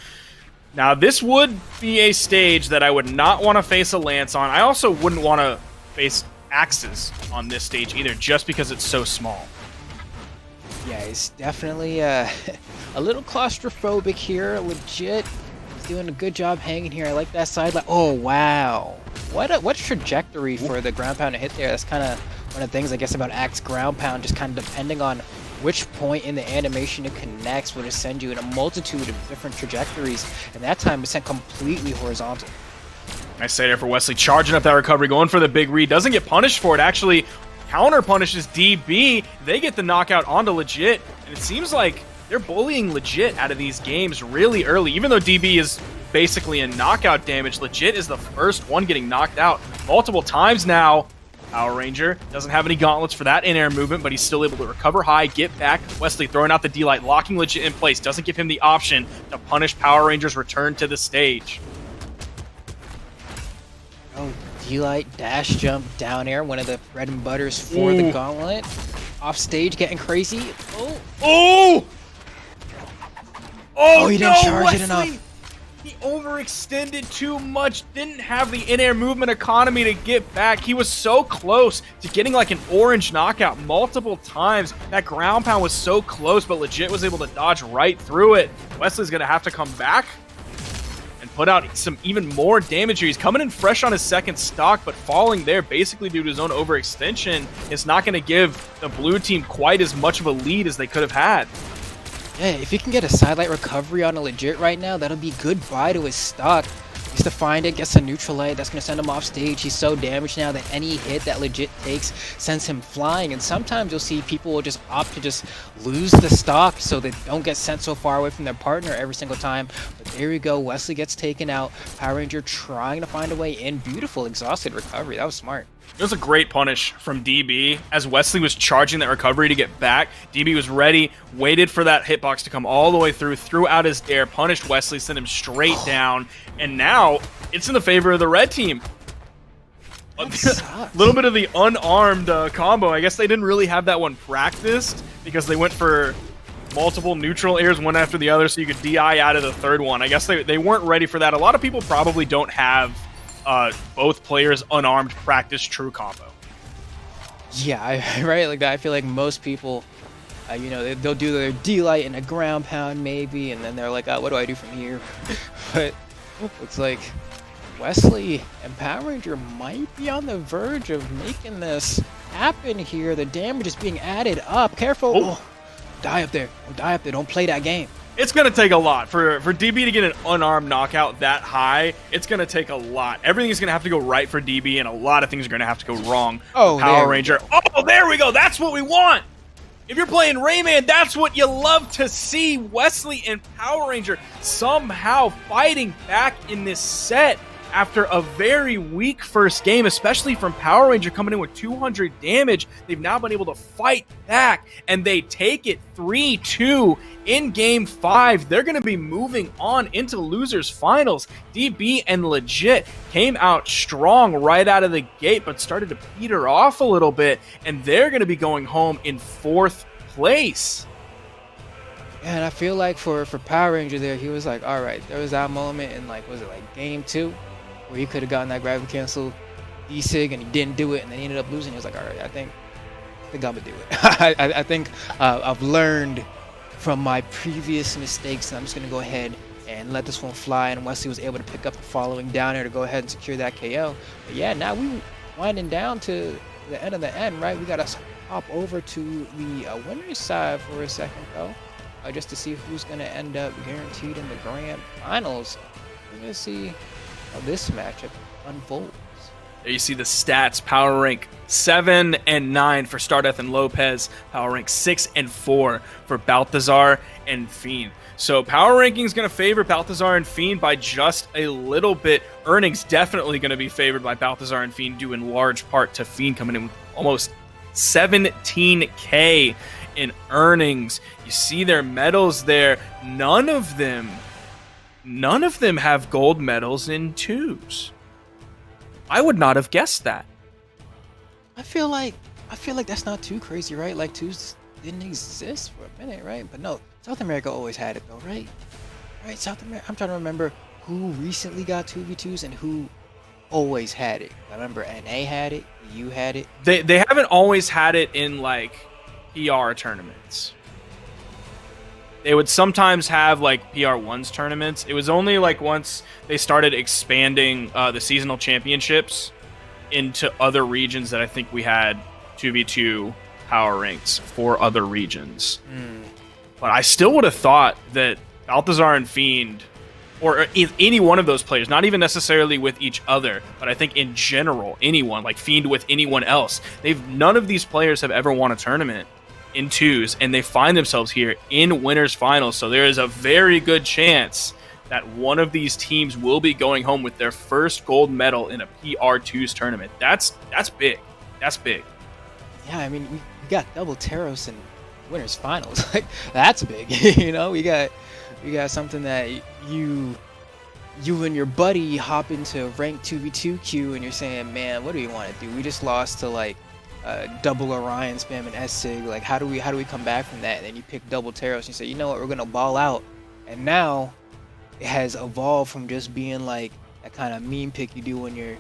Now, this would be a stage that I would not want to face a Lance on. I also wouldn't want to face Axes on this stage either, just because it's so small. Yeah, he's definitely a little claustrophobic here. Legit, he's doing a good job hanging here. I like that side. Oh wow, what trajectory for the ground pound to hit there. That's kind of one of the things I guess about Axe ground pound. Just kind of depending on which point in the animation it connects would send you in a multitude of different trajectories. And that time it sent completely horizontal. I say there for Wesley, charging up that recovery, going for the big read. Doesn't get punished for it, actually. Counter punishes DB. They get the knockout onto Legit, and it seems like they're bullying Legit out of these games really early. Even though DB is basically in knockout damage, Legit is the first one getting knocked out multiple times now. Power Ranger doesn't have any gauntlets for that in-air movement, but he's still able to recover high, get back. Wesley throwing out the D-Light, locking Legit in place. Doesn't give him the option to punish Power Ranger's return to the stage. Oh, D-Light dash jump down air, one of the bread and butters for the gauntlet. Off stage, getting crazy. Oh, Oh! Oh, he didn't charge Wesley! it enough. He overextended too much, didn't have the in-air movement economy to get back. He was so close to getting like an orange knockout multiple times. That ground pound was so close, but Legit was able to dodge right through it. Wesley's gonna have to come back and put out some even more damage here. He's coming in fresh on his second stock, but falling there basically due to his own overextension is not gonna give the blue team quite as much of a lead as they could have had. Yeah, if he can get a sidelight recovery on a Legit right now, that'll be goodbye to his stock. He's to find it, gets a neutral light, that's going to send him off stage. He's so damaged now that any hit that Legit takes sends him flying. And sometimes you'll see people will just opt to just lose the stock so they don't get sent so far away from their partner every single time. But there we go, Wesley gets taken out. Power Ranger trying to find a way in. Beautiful exhausted recovery, that was smart. It was a great punish from DB as Wesley was charging that recovery to get back. DB was ready, waited for that hitbox to come all the way through, threw out his dare, punished Wesley, sent him straight down, and now it's in the favor of the red team. A little bit of the unarmed combo. I guess they didn't really have that one practiced because they went for multiple neutral airs one after the other so you could DI out of the third one. I guess they weren't ready for that. A lot of people probably don't have both players unarmed practice true combo. Yeah, right, like that. I feel like most people, you know, they'll do their D-Light and a ground pound maybe, and then they're like, oh, what do I do from here? But looks like Wesley and Power Ranger might be on the verge of making this happen here. The damage is being added up. Careful. Oh, die up there. Don't die up there. Don't play that game. It's going to take a lot. For DB to get an unarmed knockout that high, it's going to take a lot. Everything is going to have to go right for DB, and a lot of things are going to have to go wrong. Oh, Power Ranger. Oh, there we go. That's what we want. If you're playing Rayman, that's what you love to see. Wesley and Power Ranger somehow fighting back in this set after a very weak first game, especially from Power Ranger coming in with 200 damage. They've now been able to fight back, and they take it 3-2 in Game 5. They're going to be moving on into losers finals. DB and Legit came out strong right out of the gate, but started to peter off a little bit, and they're going to be going home in 4th place. Yeah, and I feel like for Power Ranger there, he was like, all right, there was that moment in, like, was it like Game 2? Where he could have gotten that gravity cancel D-Sig and he didn't do it, and then he ended up losing. He was like, all right, I think I'm gonna do it. I think I've learned from my previous mistakes, and I'm just gonna go ahead and let this one fly. And Wesley was able to pick up the following down here to go ahead and secure that KO. But yeah, now we winding down to the end of the end, right? We gotta hop over to the winner's side for a second though, just to see who's gonna end up guaranteed in the grand finals. We're gonna see how this matchup unfolds. There you see the stats. Power rank 7 and 9 for Stardust and Lopez. Power rank 6 and 4 for Balthazar and Fiend. So power ranking is going to favor Balthazar and Fiend by just a little bit. Earnings definitely going to be favored by Balthazar and Fiend, due in large part to Fiend coming in with almost 17K in earnings. You see their medals there. None of them have gold medals in 2s. I would not have guessed that. I feel like that's not too crazy, right? Like 2s didn't exist for a minute, right? But no, South America always had it though, right? Right, South America. I'm trying to remember who recently got 2v2s and who always had it. I remember NA had it, EU had it. They haven't always had it in like PR tournaments. They would sometimes have like PR1s tournaments. It was only like once they started expanding the seasonal championships into other regions that I think we had 2v2 power ranks for other regions. But I still would have thought that Balthazar and Fiend, or any one of those players, not even necessarily with each other, but I think in general, anyone, like Fiend with anyone else, none of these players have ever won a tournament in 2s, and they find themselves here in winners finals. So there is a very good chance that one of these teams will be going home with their first gold medal in a PR2s tournament. That's big. That's big. Yeah, I mean, we got double Taros in winners finals. Like, that's big. You know, we got something that you and your buddy hop into rank 2v2 queue and you're saying, man, what do we want to do? We just lost to like double Orion spam and S-Sig. Like, how do we come back from that? And then you pick double Taros and you say, you know what, we're gonna ball out. And now it has evolved from just being like that kind of meme pick you do when you're,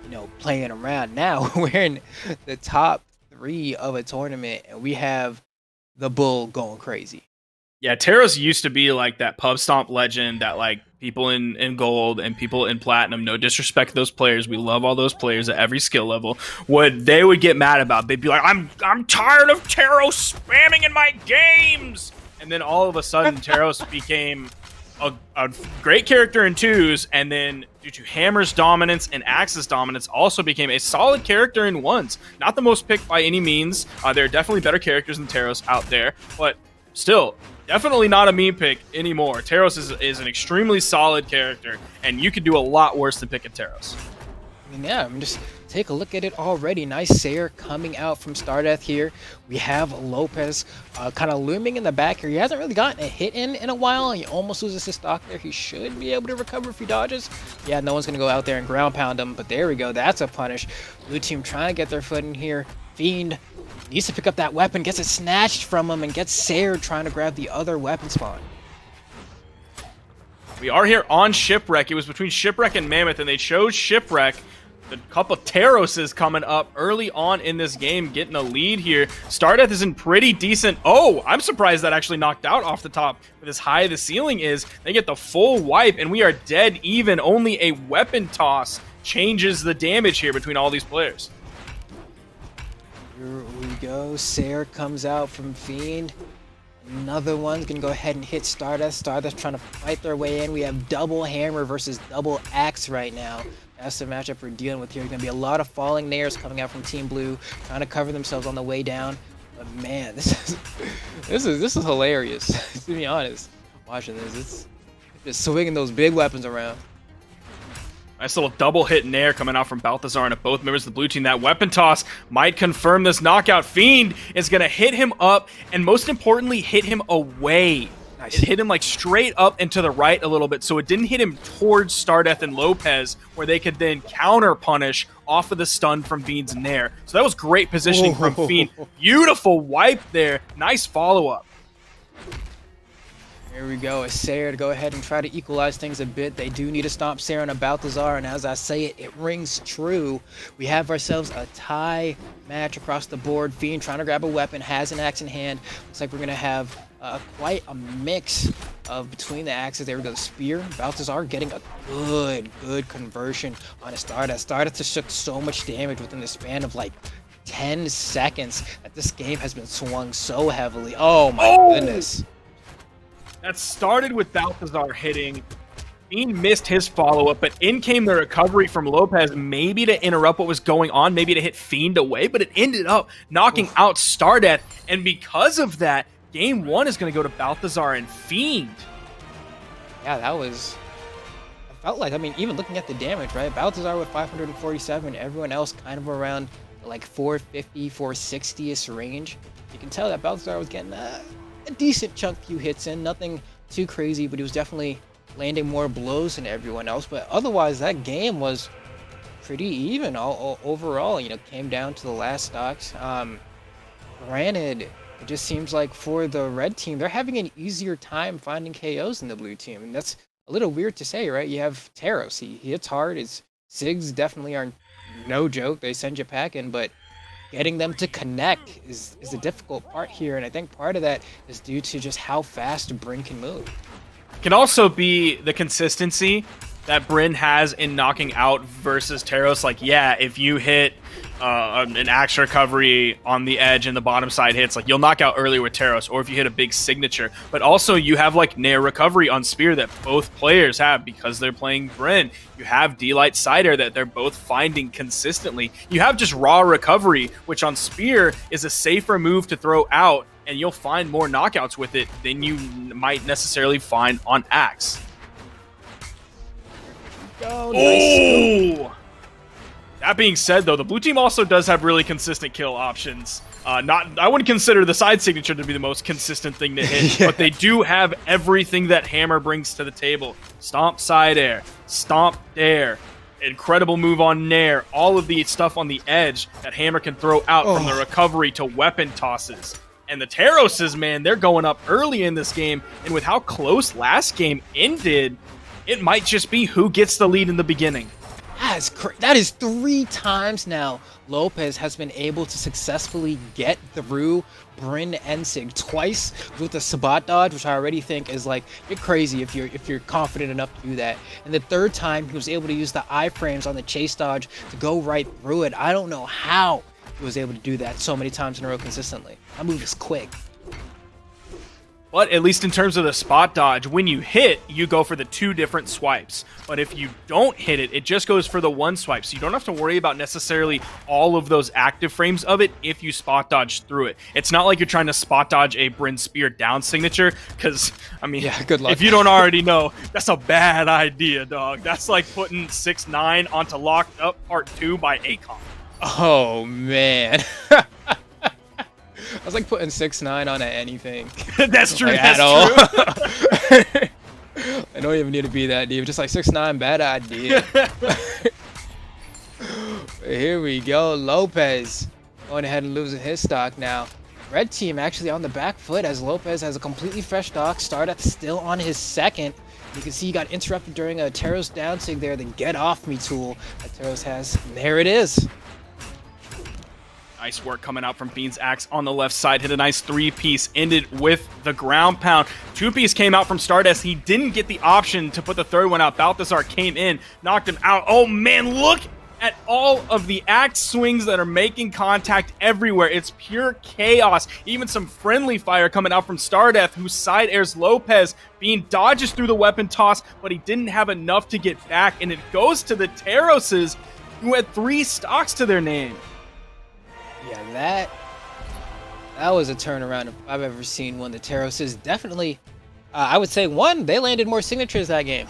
you know, playing around. Now we're in the top 3 of a tournament and we have the bull going crazy. Yeah, Taros used to be like that pub stomp legend that like people in gold and people in platinum, no disrespect to those players, we love all those players at every skill level, would get mad about. They'd be like, I'm tired of Taros spamming in my games. And then all of a sudden Taros became a great character in 2s, and then due to Hammer's dominance and Axe's dominance also became a solid character in 1s. Not the most picked by any means. There are definitely better characters than Taros out there, but still, definitely not a meme pick anymore. Taros is an extremely solid character, and you could do a lot worse than picking Taros. I mean, yeah, I mean, just take a look at it already. Nice Sayer coming out from Stardust here. We have Lopez kind of looming in the back here. He hasn't really gotten a hit in a while. He almost loses his stock there. He should be able to recover if he dodges. Yeah, no one's going to go out there and ground pound him, but there we go. That's a punish. Blue team trying to get their foot in here. Fiend needs to pick up that weapon, gets it snatched from him, and gets Sayer trying to grab the other weapon spawn. We are here on Shipwreck. It was between Shipwreck and Mammoth, and they chose Shipwreck. A couple of Taroses coming up early on in this game, getting a lead here. Stardust is in pretty decent. Oh, I'm surprised that actually knocked out off the top with as high the ceiling is. They get the full wipe, and we are dead even. Only a weapon toss changes the damage here between all these players. Here we go. Sayer comes out from Fiend. Another one's gonna go ahead and hit Stardust. Stardust trying to fight their way in. We have double Hammer versus double Axe right now. That's the matchup we're dealing with here. There's gonna be a lot of falling nairs coming out from Team Blue, trying to cover themselves on the way down. But man, this is hilarious. To be honest, watching this, it's just swinging those big weapons around. Nice little double hit nair coming out from Balthazar and both members of the blue team. That weapon toss might confirm this knockout. Fiend is going to hit him up and most importantly, hit him away. Nice. It hit him like straight up and to the right a little bit, so it didn't hit him towards Stardust and Lopez, where they could then counter punish off of the stun from Fiend's nair. So that was great positioning from Fiend. Beautiful wipe there. Nice follow-up. Here we go. It's Sayer to go ahead and try to equalize things a bit. They do need to stop Sayer and a Balthazar, and as I say it, it rings true. We have ourselves a tie match across the board. Fiend trying to grab a weapon, has an axe in hand. Looks like we're going to have quite a mix of between the axes. There we go, the spear. Balthazar getting a good conversion on a Stardust. Stardust just took so much damage within the span of like 10 seconds that this game has been swung so heavily. Oh my goodness. That started with Balthazar hitting Fiend missed his follow-up, but in came the recovery from Lopez, maybe to interrupt what was going on, maybe to hit Fiend away, but it ended up knocking out Stardeath, and because of that, Game 1 is going to go to Balthazar and Fiend. Yeah, that was... I felt like, I mean, even looking at the damage, right? Balthazar with 547, everyone else kind of around like 450, 460-ish range. You can tell that Balthazar was getting a decent few hits in, nothing too crazy, but he was definitely landing more blows than everyone else. But otherwise, that game was pretty even all overall. You know, came down to the last stocks. Granted, it just seems like for the red team, they're having an easier time finding KOs than the blue team, and that's a little weird to say, right? You have Taros, he hits hard. His SIGs definitely are no joke. They send you packing, but getting them to connect is the difficult part here, and I think part of that is due to just how fast Bryn can move. Can also be the consistency that Bryn has in knocking out versus Taros. Like, yeah, if you hit an axe recovery on the edge and the bottom side hits, like, you'll knock out earlier with Taros, or if you hit a big signature. But also you have like Nair recovery on Spear that both players have because they're playing Bryn. You have D-Light side air that they're both finding consistently. You have just raw recovery, which on Spear is a safer move to throw out, and you'll find more knockouts with it than you might necessarily find on axe. Oh, nice. That being said, though, the blue team also does have really consistent kill options. I wouldn't consider the side signature to be the most consistent thing to hit, but they do have everything that Hammer brings to the table. Stomp side air, stomp dare, incredible move on Nair, all of the stuff on the edge that Hammer can throw out from the recovery to weapon tosses. And the Taroses, man, they're going up early in this game, and with how close last game ended, it might just be who gets the lead in the beginning. That is 3 times now Lopez has been able to successfully get through Bryn and Sig, twice with the Sabat dodge, which I already think is like, you're crazy if you're confident enough to do that. And the 3rd time he was able to use the iframes on the chase dodge to go right through it. I don't know how he was able to do that so many times in a row consistently. That move is quick. But at least in terms of the spot dodge, when you hit, you go for the 2 different swipes. But if you don't hit it, it just goes for the 1 swipe. So you don't have to worry about necessarily all of those active frames of it if you spot dodge through it. It's not like you're trying to spot dodge a Bryn Spear down signature, because, I mean, yeah, good luck. If you don't already know, that's a bad idea, dog. That's like putting 6ix9ine onto Locked Up Part 2 by Akon. Oh, man. I was like putting 6ix9ine on anything. That's true. Like, that's true. I don't even need to be that deep. Just like 6ix9ine, bad idea. Here we go. Lopez going ahead and losing his stock now. Red team actually on the back foot as Lopez has a completely fresh stock. Stardeath still on his 2nd. You can see he got interrupted during a Taros down sig there. The get off me tool that Taros has. And there it is. Nice work coming out from Fiend's axe on the left side. Hit a nice 3-piece, ended with the ground pound. 2-piece came out from Stardust. He didn't get the option to put the 3rd one out. Balthazar came in, knocked him out. Oh man, look at all of the axe swings that are making contact everywhere. It's pure chaos. Even some friendly fire coming out from Stardeath, who side airs Lopez. Fiend dodges through the weapon toss, but he didn't have enough to get back, and it goes to the Taroses, who had 3 stocks to their name. Yeah, that was a turnaround if I've ever seen one. The Taros is definitely, I would say, they landed more signatures that game.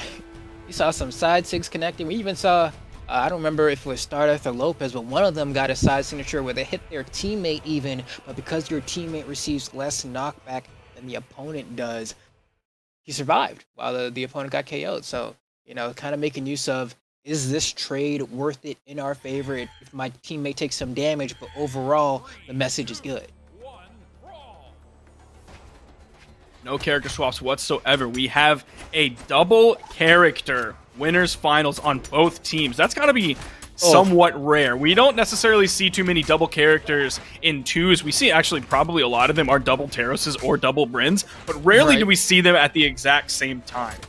You saw some side sigs connecting. We even saw, I don't remember if it was Stardust or Lopez, but one of them got a side signature where they hit their teammate even, but because your teammate receives less knockback than the opponent does, he survived while the opponent got KO'd. So, you know, kind of making use of, is this trade worth it in our favor if my teammate takes some damage, but overall, the message is good? No character swaps whatsoever. We have a double character winners finals on both teams. That's got to be somewhat rare. We don't necessarily see too many double characters in 2s. We see actually probably a lot of them are double Taroses or double Bryns, but rarely do we see them at the exact same time.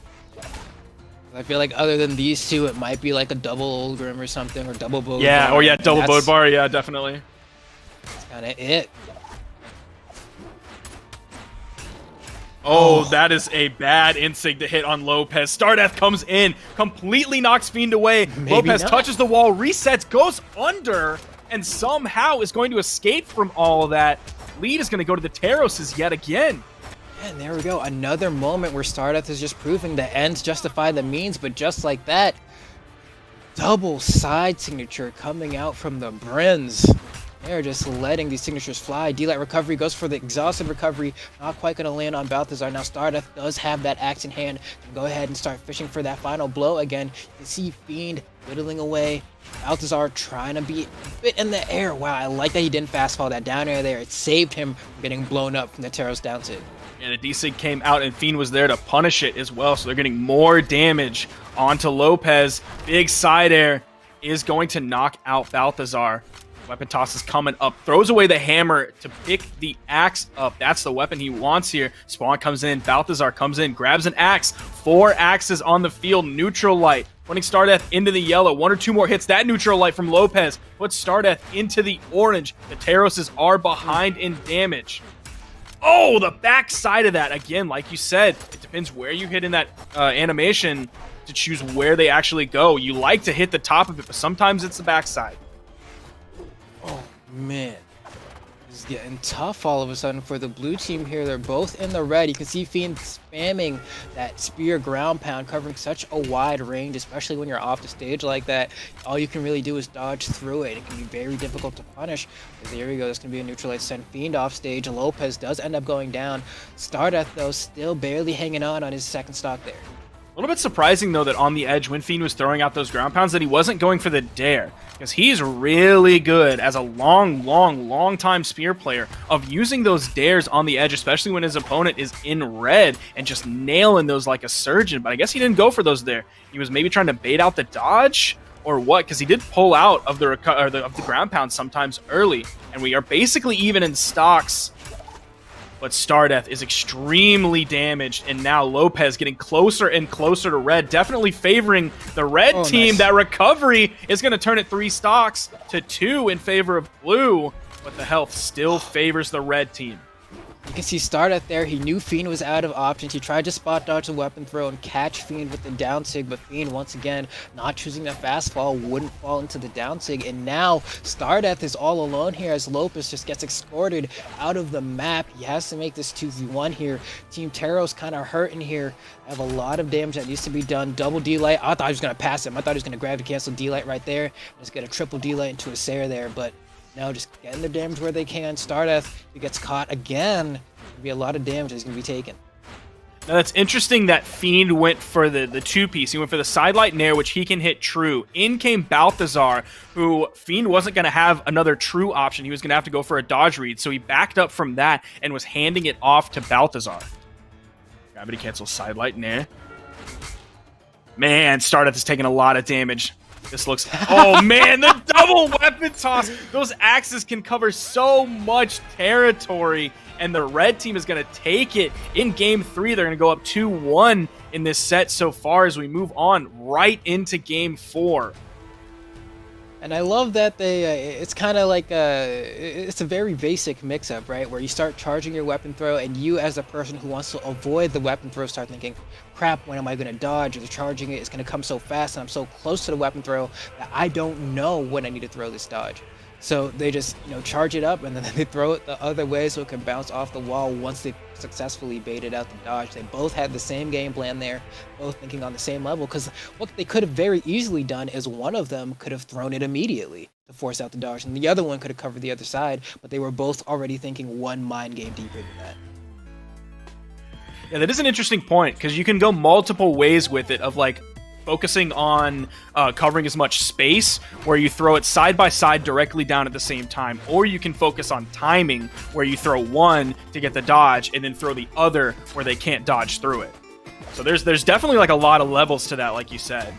I feel like other than these 2, it might be like a double Ulgrim or something, or double Bodbar. Yeah, or yeah, double Bodbar, yeah, definitely. That's kind of it. Oh, that is a bad insig to hit on Lopez. Stardeath comes in, completely knocks Fiend away. Lopez touches the wall, resets, goes under, and somehow is going to escape from all of that. Lead is going to go to the Terroses yet again. And there we go. Another moment where Stardeath is just proving the ends justify the means, but just like that, double side signature coming out from the Brins. They're just letting these signatures fly. D-Light recovery goes for the exhausted recovery. Not quite going to land on Balthazar. Now Stardeath does have that axe in hand. Go ahead and start fishing for that final blow again. You can see Fiend whittling away. Balthazar trying to be a bit in the air. Wow, I like that he didn't fast fall that down air there. It saved him from getting blown up from the Terros down sig. And a D-Sig came out and Fiend was there to punish it as well. So they're getting more damage onto Lopez. Big side air is going to knock out Balthazar. Weapon toss is coming up. Throws away the hammer to pick the axe up. That's the weapon he wants here. Spawn comes in. Balthazar comes in. Grabs an axe. 4 axes on the field. Neutral light. Putting Stardeath into the yellow. 1 or 2 more hits. That neutral light from Lopez puts Stardeath into the orange. The Terroses are behind in damage. Oh, the back side of that. Again, like you said, it depends where you hit in that animation to choose where they actually go. You like to hit the top of it, but sometimes it's the backside. Oh, man. It's getting tough all of a sudden for the blue team here. They're both in the red. You can see Fiend spamming that spear ground pound, covering such a wide range, especially when you're off the stage like that. All you can really do is dodge through it. It can be very difficult to punish. But there we go. There's going to be a neutral light send Fiend off stage. Lopez does end up going down. Stardeath, though, still barely hanging on his second stock there. A little bit surprising, though, that on the edge, when Fiend was throwing out those ground pounds, that he wasn't going for the dare. Because he's really good as a long time spear player of using those dares on the edge, especially when his opponent is in red and just nailing those like a surgeon. But I guess he didn't go for those there. He was maybe trying to bait out the dodge or what, because he did pull out of the ground pound sometimes early. And we are basically even in stocks. But Stardeath is extremely damaged, and now Lopez getting closer and closer to red, definitely favoring the red team. Nice. That recovery is going to turn it 3 stocks to 2 in favor of blue, but the health still favors the red team. You can see Stardeath there. He knew Fiend was out of options. He tried to spot dodge the weapon throw and catch Fiend with the down sig, but Fiend, once again, not choosing the fast fall, wouldn't fall into the down sig. And now Stardeath is all alone here as Lopez just gets escorted out of the map. He has to make this 2v1 here. Team Terros kind of hurting here. I have a lot of damage that needs to be done. Double D-Light. I thought he was going to pass him. I thought he was going to grab to cancel D-Light right there. Just get a triple D-Light into a Sair there, but no, just getting their damage where they can. Stardeath, if he gets caught again, there'll be a lot of damage that's going to be taken. Now that's interesting that Fiend went for the 2-piece. He went for the sidelight nair, which he can hit true. In came Balthazar, who Fiend wasn't going to have another true option. He was going to have to go for a dodge read, so he backed up from that and was handing it off to Balthazar. Gravity cancel sidelight nair. Man, Stardeath is taking a lot of damage. This looks... Oh, man, the double weapon toss. Those axes can cover so much territory, and the red team is going to take it. In Game 3, they're going to go up 2-1 in this set so far as we move on right into Game 4. And I love that it's kind of like it's a very basic mix-up, right? Where you start charging your weapon throw, and you as a person who wants to avoid the weapon throw start thinking, crap, when am I going to dodge? Or the charging it is going to come so fast, and I'm so close to the weapon throw that I don't know when I need to throw this dodge. So they just, charge it up, and then they throw it the other way so it can bounce off the wall once they successfully baited out the dodge. They both had the same game plan there, both thinking on the same level, because what they could have very easily done is one of them could have thrown it immediately to force out the dodge, and the other one could have covered the other side, but they were both already thinking one mind game deeper than that. Yeah, that is an interesting point, because you can go multiple ways with it of, focusing on covering as much space, where you throw it side by side directly down at the same time, or you can focus on timing, where you throw one to get the dodge and then throw the other where they can't dodge through it. So there's definitely a lot of levels to that, like you said.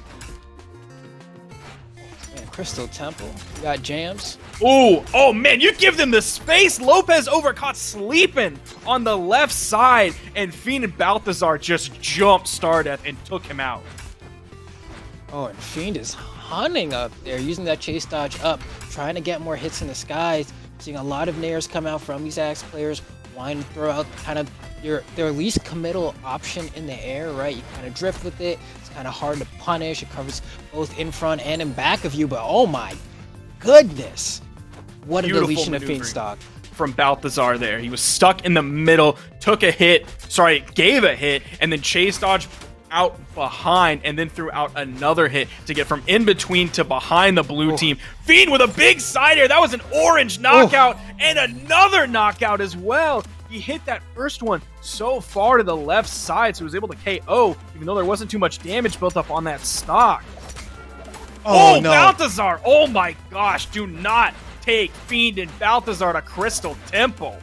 Man, Crystal Temple, you got jams. Ooh, oh man, you give them the space. Lopez caught sleeping on the left side, and Fiend and Balthazar just jumped Stardeath and took him out. Oh, and Fiend is hunting up there, using that chase dodge up, trying to get more hits in the skies. Seeing a lot of nairs come out from these Axe players, wanting to throw out kind of their least committal option in the air, right? You kind of drift with it. It's kind of hard to punish. It covers both in front and in back of you, but oh my goodness. What a Beautiful deletion of maneuvering Fiend stock. From Balthazar there. He was stuck in the middle, gave a hit, and then chase dodge out behind, and then threw out another hit to get from in between to behind the blue team. Fiend with a big side air. That was an orange knockout and another knockout as well. He hit that first one so far to the left side, so he was able to KO, even though there wasn't too much damage built up on that stock. Oh, no. Balthazar! Oh my gosh, do not take Fiend and Balthazar to Crystal Temple.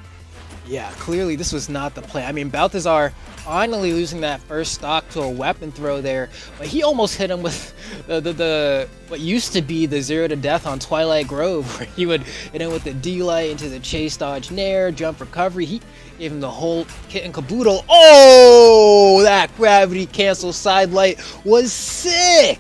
Yeah, clearly this was not the play. I mean, Balthazar finally losing that first stock to a weapon throw there, but he almost hit him with the what used to be the 0 to death on Twilight Grove, where he would hit him with the D-light into the chase dodge nair, jump recovery. He gave him the whole kit and caboodle. Oh, that gravity cancel side light was sick.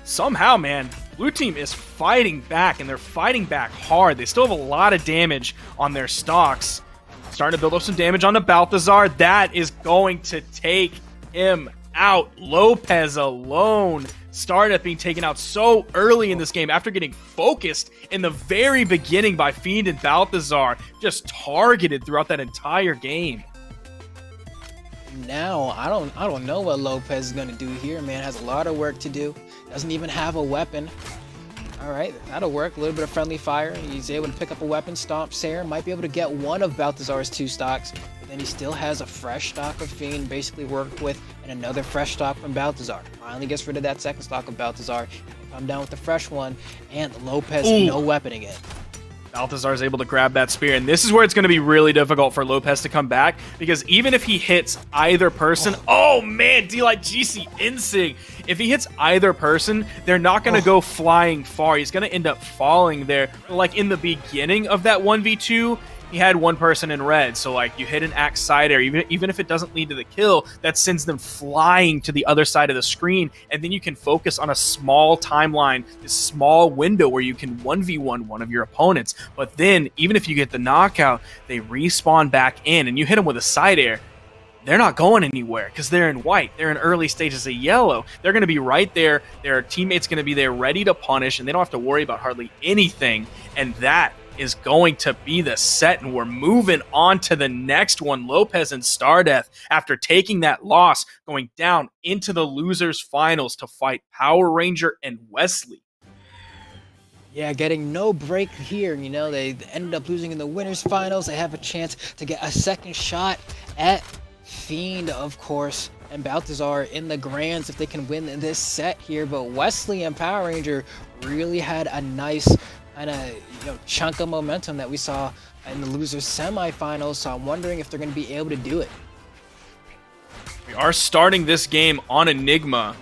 Somehow, man, blue team is fighting back, and they're fighting back hard. They still have a lot of damage on their stocks. Starting to build up some damage on the Balthazar. That is going to take him out. Lopez alone started being taken out so early in this game after getting focused in the very beginning by Fiend and Balthazar. Just targeted throughout that entire game. Now, I don't know what Lopez is going to do here, man. Has a lot of work to do. Doesn't even have a weapon. All right, that'll work. A little bit of friendly fire. He's able to pick up a weapon, stomp Sarah. Might be able to get one of Balthazar's 2 stocks. But then he still has a fresh stock of Fiend basically worked with, and another fresh stock from Balthazar. Finally gets rid of that second stock of Balthazar. Come down with the fresh one, and Lopez, no weapon again. Balthazar is able to grab that spear, and this is where it's going to be really difficult for Lopez to come back, because even if he hits either person, oh man, D-Light GC Insig, if he hits either person, they're not going to go flying far. He's going to end up falling there. Like in the beginning of that 1v2, he had one person in red, so like you hit an axe side air, even if it doesn't lead to the kill, that sends them flying to the other side of the screen, and then you can focus on a small timeline, this small window where you can 1v1 one of your opponents. But then, even if you get the knockout, they respawn back in, and you hit them with a side air. They're not going anywhere because they're in white. They're in early stages of yellow. They're going to be right there. Their teammates going to be there ready to punish, and they don't have to worry about hardly anything, and that is going to be the set, and we're moving on to the next one. Lopez and Stardeath, after taking that loss, going down into the losers finals to fight Power Ranger and Wesley. Yeah, getting no break here. You know, they ended up losing in the winners finals. They have a chance to get a second shot at Fiend, of course, and Balthazar in the grands if they can win this set here. But Wesley and Power Ranger really had a nice kind of chunk of momentum that we saw in the losers semifinals, so I'm wondering if they're going to be able to do it. We are starting this game on Enigma.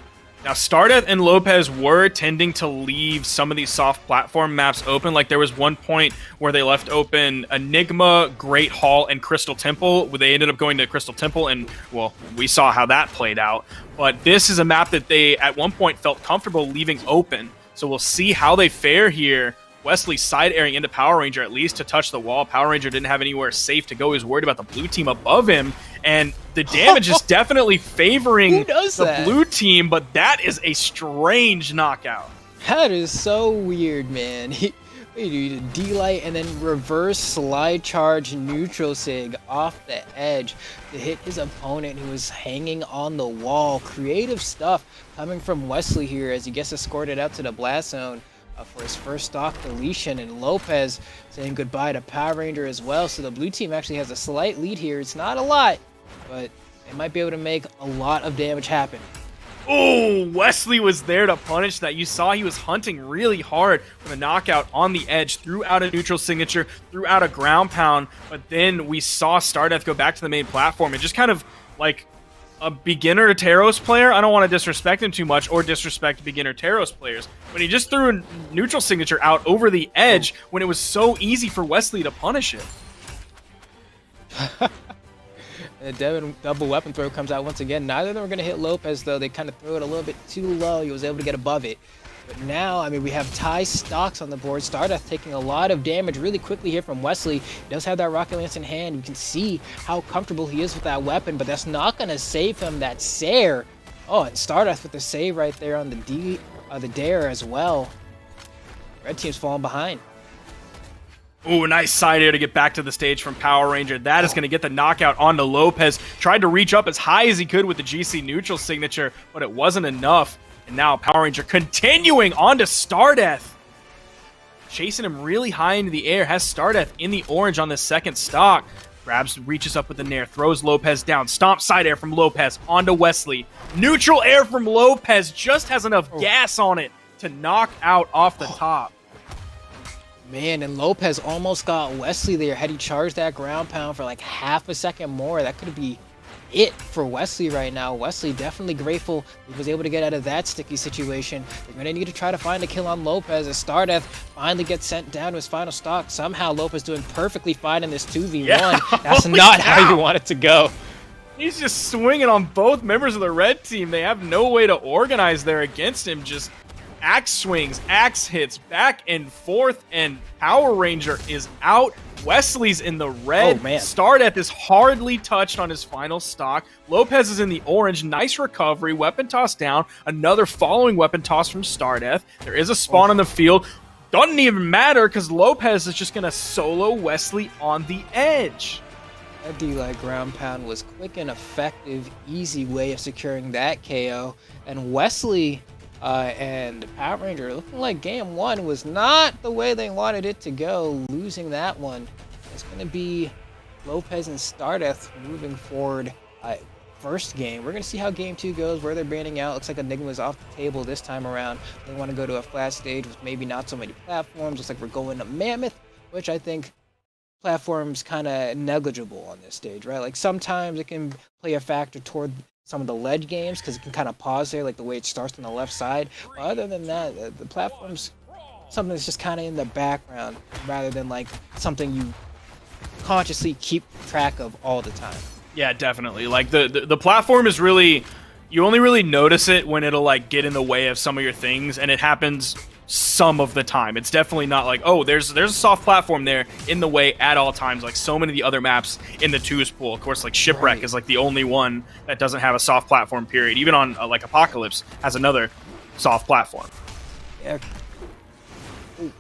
Now, Stardeath and Lopez were tending to leave some of these soft platform maps open. Like, there was one point where they left open Enigma, Great Hall, and Crystal Temple. They ended up going to Crystal Temple, and, well, we saw how that played out. But this is a map that they, at one point, felt comfortable leaving open. So we'll see how they fare here. Wesley side airing into Power Ranger at least to touch the wall. Power Ranger didn't have anywhere safe to go. He was worried about the blue team above him. And the damage is definitely favoring the blue team, but that is a strange knockout. That is so weird, man. He did a D-light and then reverse slide charge neutral sig off the edge to hit his opponent who was hanging on the wall. Creative stuff coming from Wesley here as he gets escorted out to the blast zone for his first stock deletion, and Lopez saying goodbye to Power Ranger as well. So the blue team actually has a slight lead here. It's not a lot, but they might be able to make a lot of damage happen. Oh, Wesley was there to punish that. You saw he was hunting really hard for the knockout on the edge, threw out a neutral signature, threw out a ground pound, but then we saw Stardeath go back to the main platform and just kind of like a beginner Taros player. I don't want to disrespect him too much or disrespect beginner Taros players, but he just threw a neutral signature out over the edge when it was so easy for Wesley to punish it. The double weapon throw comes out once again. Neither of them are going to hit Lopez, though. They kind of throw it a little bit too low. He was able to get above it. But now, I mean, we have Ty stocks on the board. Stardust taking a lot of damage really quickly here from Wesley. He does have that Rocket Lance in hand. You can see how comfortable he is with that weapon, but that's not going to save him. That Sair. Oh, and Stardust with the save right there on the Dare as well. Red team's falling behind. Ooh, nice side air to get back to the stage from Power Ranger. That is going to get the knockout onto Lopez. Tried to reach up as high as he could with the GC neutral signature, but it wasn't enough. And now Power Ranger continuing on to Stardust. Chasing him really high into the air. Has Stardust in the orange on the second stock. Grabs, reaches up with the Nair, throws Lopez down. Stomp side air from Lopez onto Wesley. Neutral air from Lopez just has enough gas on it to knock out off the top. Man, and Lopez almost got Wesley there. Had he charged that ground pound for like half a second more, that could be it for Wesley right now. Wesley definitely grateful he was able to get out of that sticky situation. They're going to need to try to find a kill on Lopez as Stardust finally gets sent down to his final stock. Somehow Lopez doing perfectly fine in this 2v1. Yeah. That's not how you want it to go. He's just swinging on both members of the red team. They have no way to organize there against him. Just axe swings, axe hits, back and forth, and Power Ranger is out. Wesley's in the red. Oh, man. Stardust is hardly touched on his final stock. Lopez is in the orange. Nice recovery. Weapon toss down. Another following weapon toss from Stardust. There is a spawn on the field. Doesn't even matter because Lopez is just going to solo Wesley on the edge. That D-Light ground pound was quick and effective, easy way of securing that KO. And Wesley and Power Ranger looking like game one was not the way they wanted it to go. Losing that one. It's going to be Lopez and Stardust moving forward. First game. We're going to see how game two goes, where they're banning out. Looks like Enigma's off the table this time around. They want to go to a flat stage with maybe not so many platforms. Looks like we're going to Mammoth, which I think platform's kind of negligible on this stage, right? Like sometimes it can play a factor toward some of the ledge games because it can kind of pause there, like the way it starts on the left side. But other than that, the platform's something that's just kind of in the background rather than like something you consciously keep track of all the time. Yeah, definitely. Like the platform is really, you only really notice it when it'll like get in the way of some of your things, and it happens some of the time. It's definitely not like, oh, there's a soft platform there in the way at all times, like so many of the other maps in the twos pool. Of course, like Shipwreck is like the only one that doesn't have a soft platform period. Even on like Apocalypse has another soft platform. Yeah. Ooh.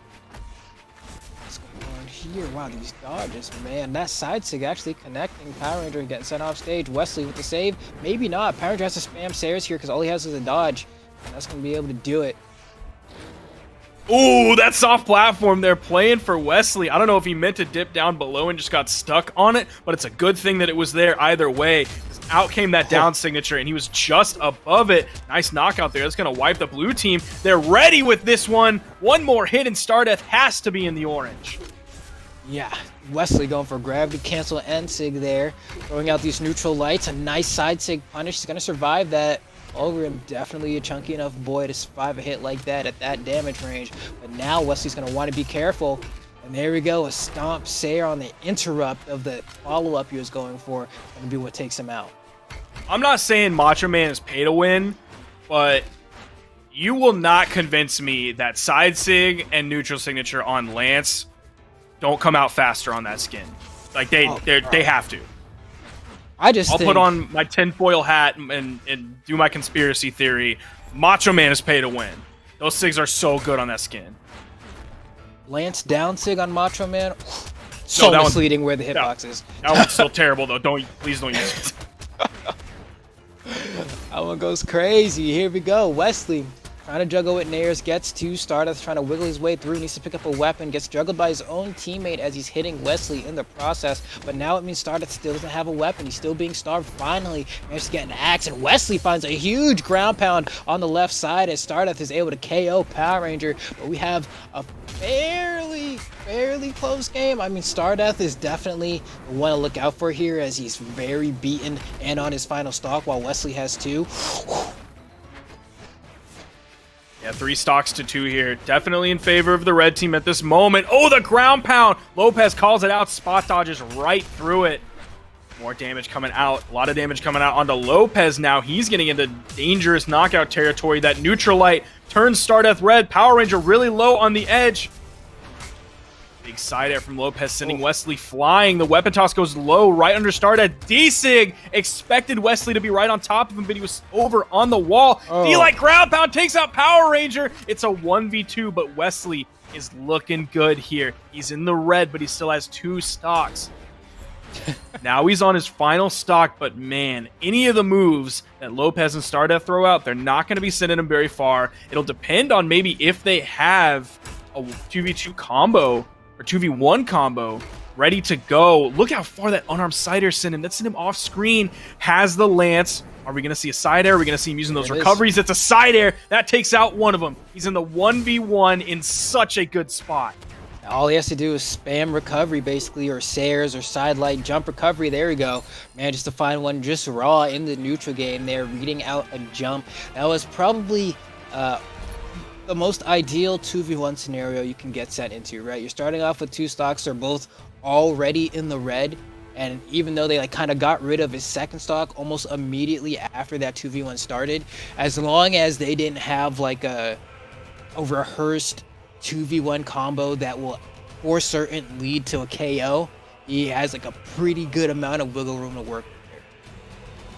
What's going on here? Wow, these dodges, man. That side sig actually connecting Power Ranger and getting sent off stage. Wesley with the save. Maybe not. Power Ranger has to spam Sairs here because all he has is a dodge. And that's going to be able to do it. Ooh, that soft platform they're playing for Wesley. I don't know if he meant to dip down below and just got stuck on it, but it's a good thing that it was there either way. Out came that down signature, and he was just above it. Nice knockout there. That's going to wipe the blue team. They're ready with this one. One more hit, and Stardust has to be in the orange. Yeah, Wesley going for gravity cancel and sig there. Throwing out these neutral lights. A nice side sig punish. He's going to survive that. Ogrim definitely a chunky enough boy to survive a hit like that at that damage range. But now Wesley's going to want to be careful. And there we go, a stomp Sair on the interrupt of the follow-up he was going for. Going to be what takes him out. I'm not saying Macho Man is pay to win, but you will not convince me that side sig and neutral signature on Lance don't come out faster on that skin. Like they have to. I'll put on my tinfoil hat and do my conspiracy theory. Macho Man is pay to win. Those sigs are so good on that skin. Lance down sig on Macho Man. So misleading where the hitbox is. That one's still terrible though. Please don't use it. That one goes crazy. Here we go. Wesley trying to juggle with Nairs, gets to Stardust, trying to wiggle his way through, needs to pick up a weapon, gets juggled by his own teammate as he's hitting Wesley in the process. But now it means Stardust still doesn't have a weapon. He's still being starved. Finally managed to get an axe, and Wesley finds a huge ground pound on the left side as Stardust is able to KO Power Ranger. But we have a fairly close game. I mean, Stardust is definitely the one to look out for here as he's very beaten and on his final stock, while Wesley has two. Yeah, 3 stocks to 2 here. Definitely in favor of the red team at this moment. Oh, the ground pound! Lopez calls it out. Spot dodges right through it. More damage coming out. A lot of damage coming out onto Lopez now. He's getting into dangerous knockout territory. That neutral light turns Stardust red. Power Ranger really low on the edge. Big side air from Lopez, sending Wesley flying. The weapon toss goes low right under Stardust. D-Sig expected Wesley to be right on top of him, but he was over on the wall. D-Light ground pound takes out Power Ranger. It's a 1v2, but Wesley is looking good here. He's in the red, but he still has 2 stocks. Now he's on his final stock, but man, any of the moves that Lopez and Stardust throw out, they're not going to be sending him very far. It'll depend on maybe if they have a 2v2 combo or 2v1 combo ready to go. Look how far that unarmed side air sent him. That sent him off screen. Has the lance. Are we going to see a side air? Are we going to see him using those recoveries? It's a side air. That takes out one of them. He's in the 1v1 in such a good spot. All he has to do is spam recovery, basically, or Sayers or sidelight jump recovery. There we go. Man, just to find one just raw in the neutral game there, reading out a jump. That was probably the most ideal 2v1 scenario you can get set into, right? You're starting off with 2 stocks. They're both already in the red. And even though they kind of got rid of his second stock almost immediately after that 2v1 started, as long as they didn't have like a rehearsed 2v1 combo that will for certain lead to a KO, he has like a pretty good amount of wiggle room to work with.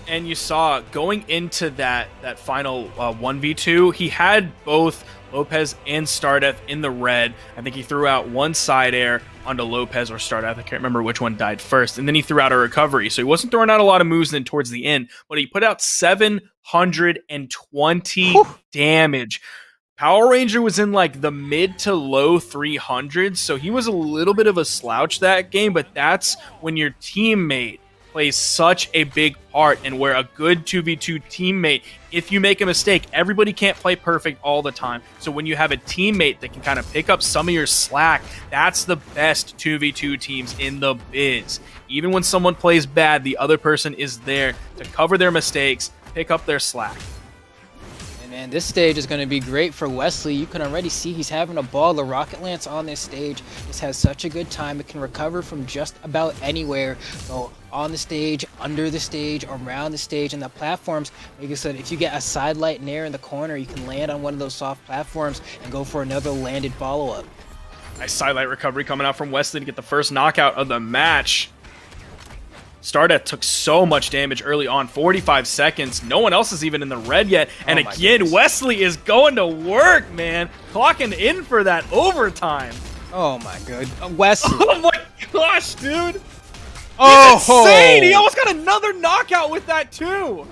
And you saw going into that final 1v2, he had both Lopez and Stardust in the red. I think he threw out one side air onto Lopez or Stardust. I can't remember which one died first. And then he threw out a recovery. So he wasn't throwing out a lot of moves then towards the end, but he put out 720 damage. Power Ranger was in like the mid to low 300s, so he was a little bit of a slouch that game, but that's when your teammate plays such a big part, and where a good 2v2 teammate, if you make a mistake, everybody can't play perfect all the time. So when you have a teammate that can kind of pick up some of your slack, that's the best 2v2 teams in the biz. Even when someone plays bad, the other person is there to cover their mistakes, pick up their slack. Man, this stage is going to be great for Wesley. You can already see he's having a ball. The Rocket Lance on this stage just has such a good time. It can recover from just about anywhere. So on the stage, under the stage, around the stage, and the platforms. Like I said, if you get a side light nair in the corner, you can land on one of those soft platforms and go for another landed follow-up. Nice side light recovery coming out from Wesley to get the first knockout of the match. Stardust took so much damage early on, 45 seconds. No one else is even in the red yet. And again, Wesley is going to work, man. Clocking in for that overtime. Oh my god. Wesley. Oh my gosh, dude. Oh, he's insane. He almost got another knockout with that too.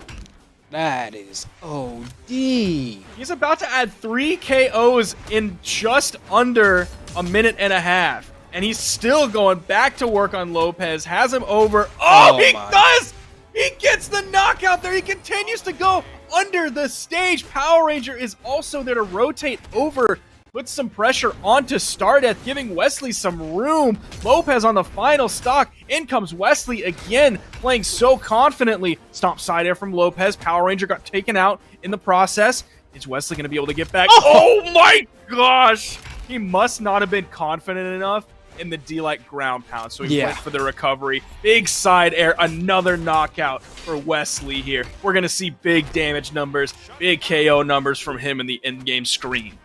That is OD. He's about to add 3 KOs in just under a minute and a half. And he's still going back to work on Lopez. Has him over. Oh, he does! He gets the knockout there. He continues to go under the stage. Power Ranger is also there to rotate over, put some pressure onto Stardust, giving Wesley some room. Lopez on the final stock. In comes Wesley again, playing so confidently. Stomp side air from Lopez. Power Ranger got taken out in the process. Is Wesley going to be able to get back? Oh my gosh! He must not have been confident enough in the D-Light ground pound, so he went for the recovery. Big side air, another knockout for Wesley here. We're going to see big damage numbers, big KO numbers from him in the in-game screen.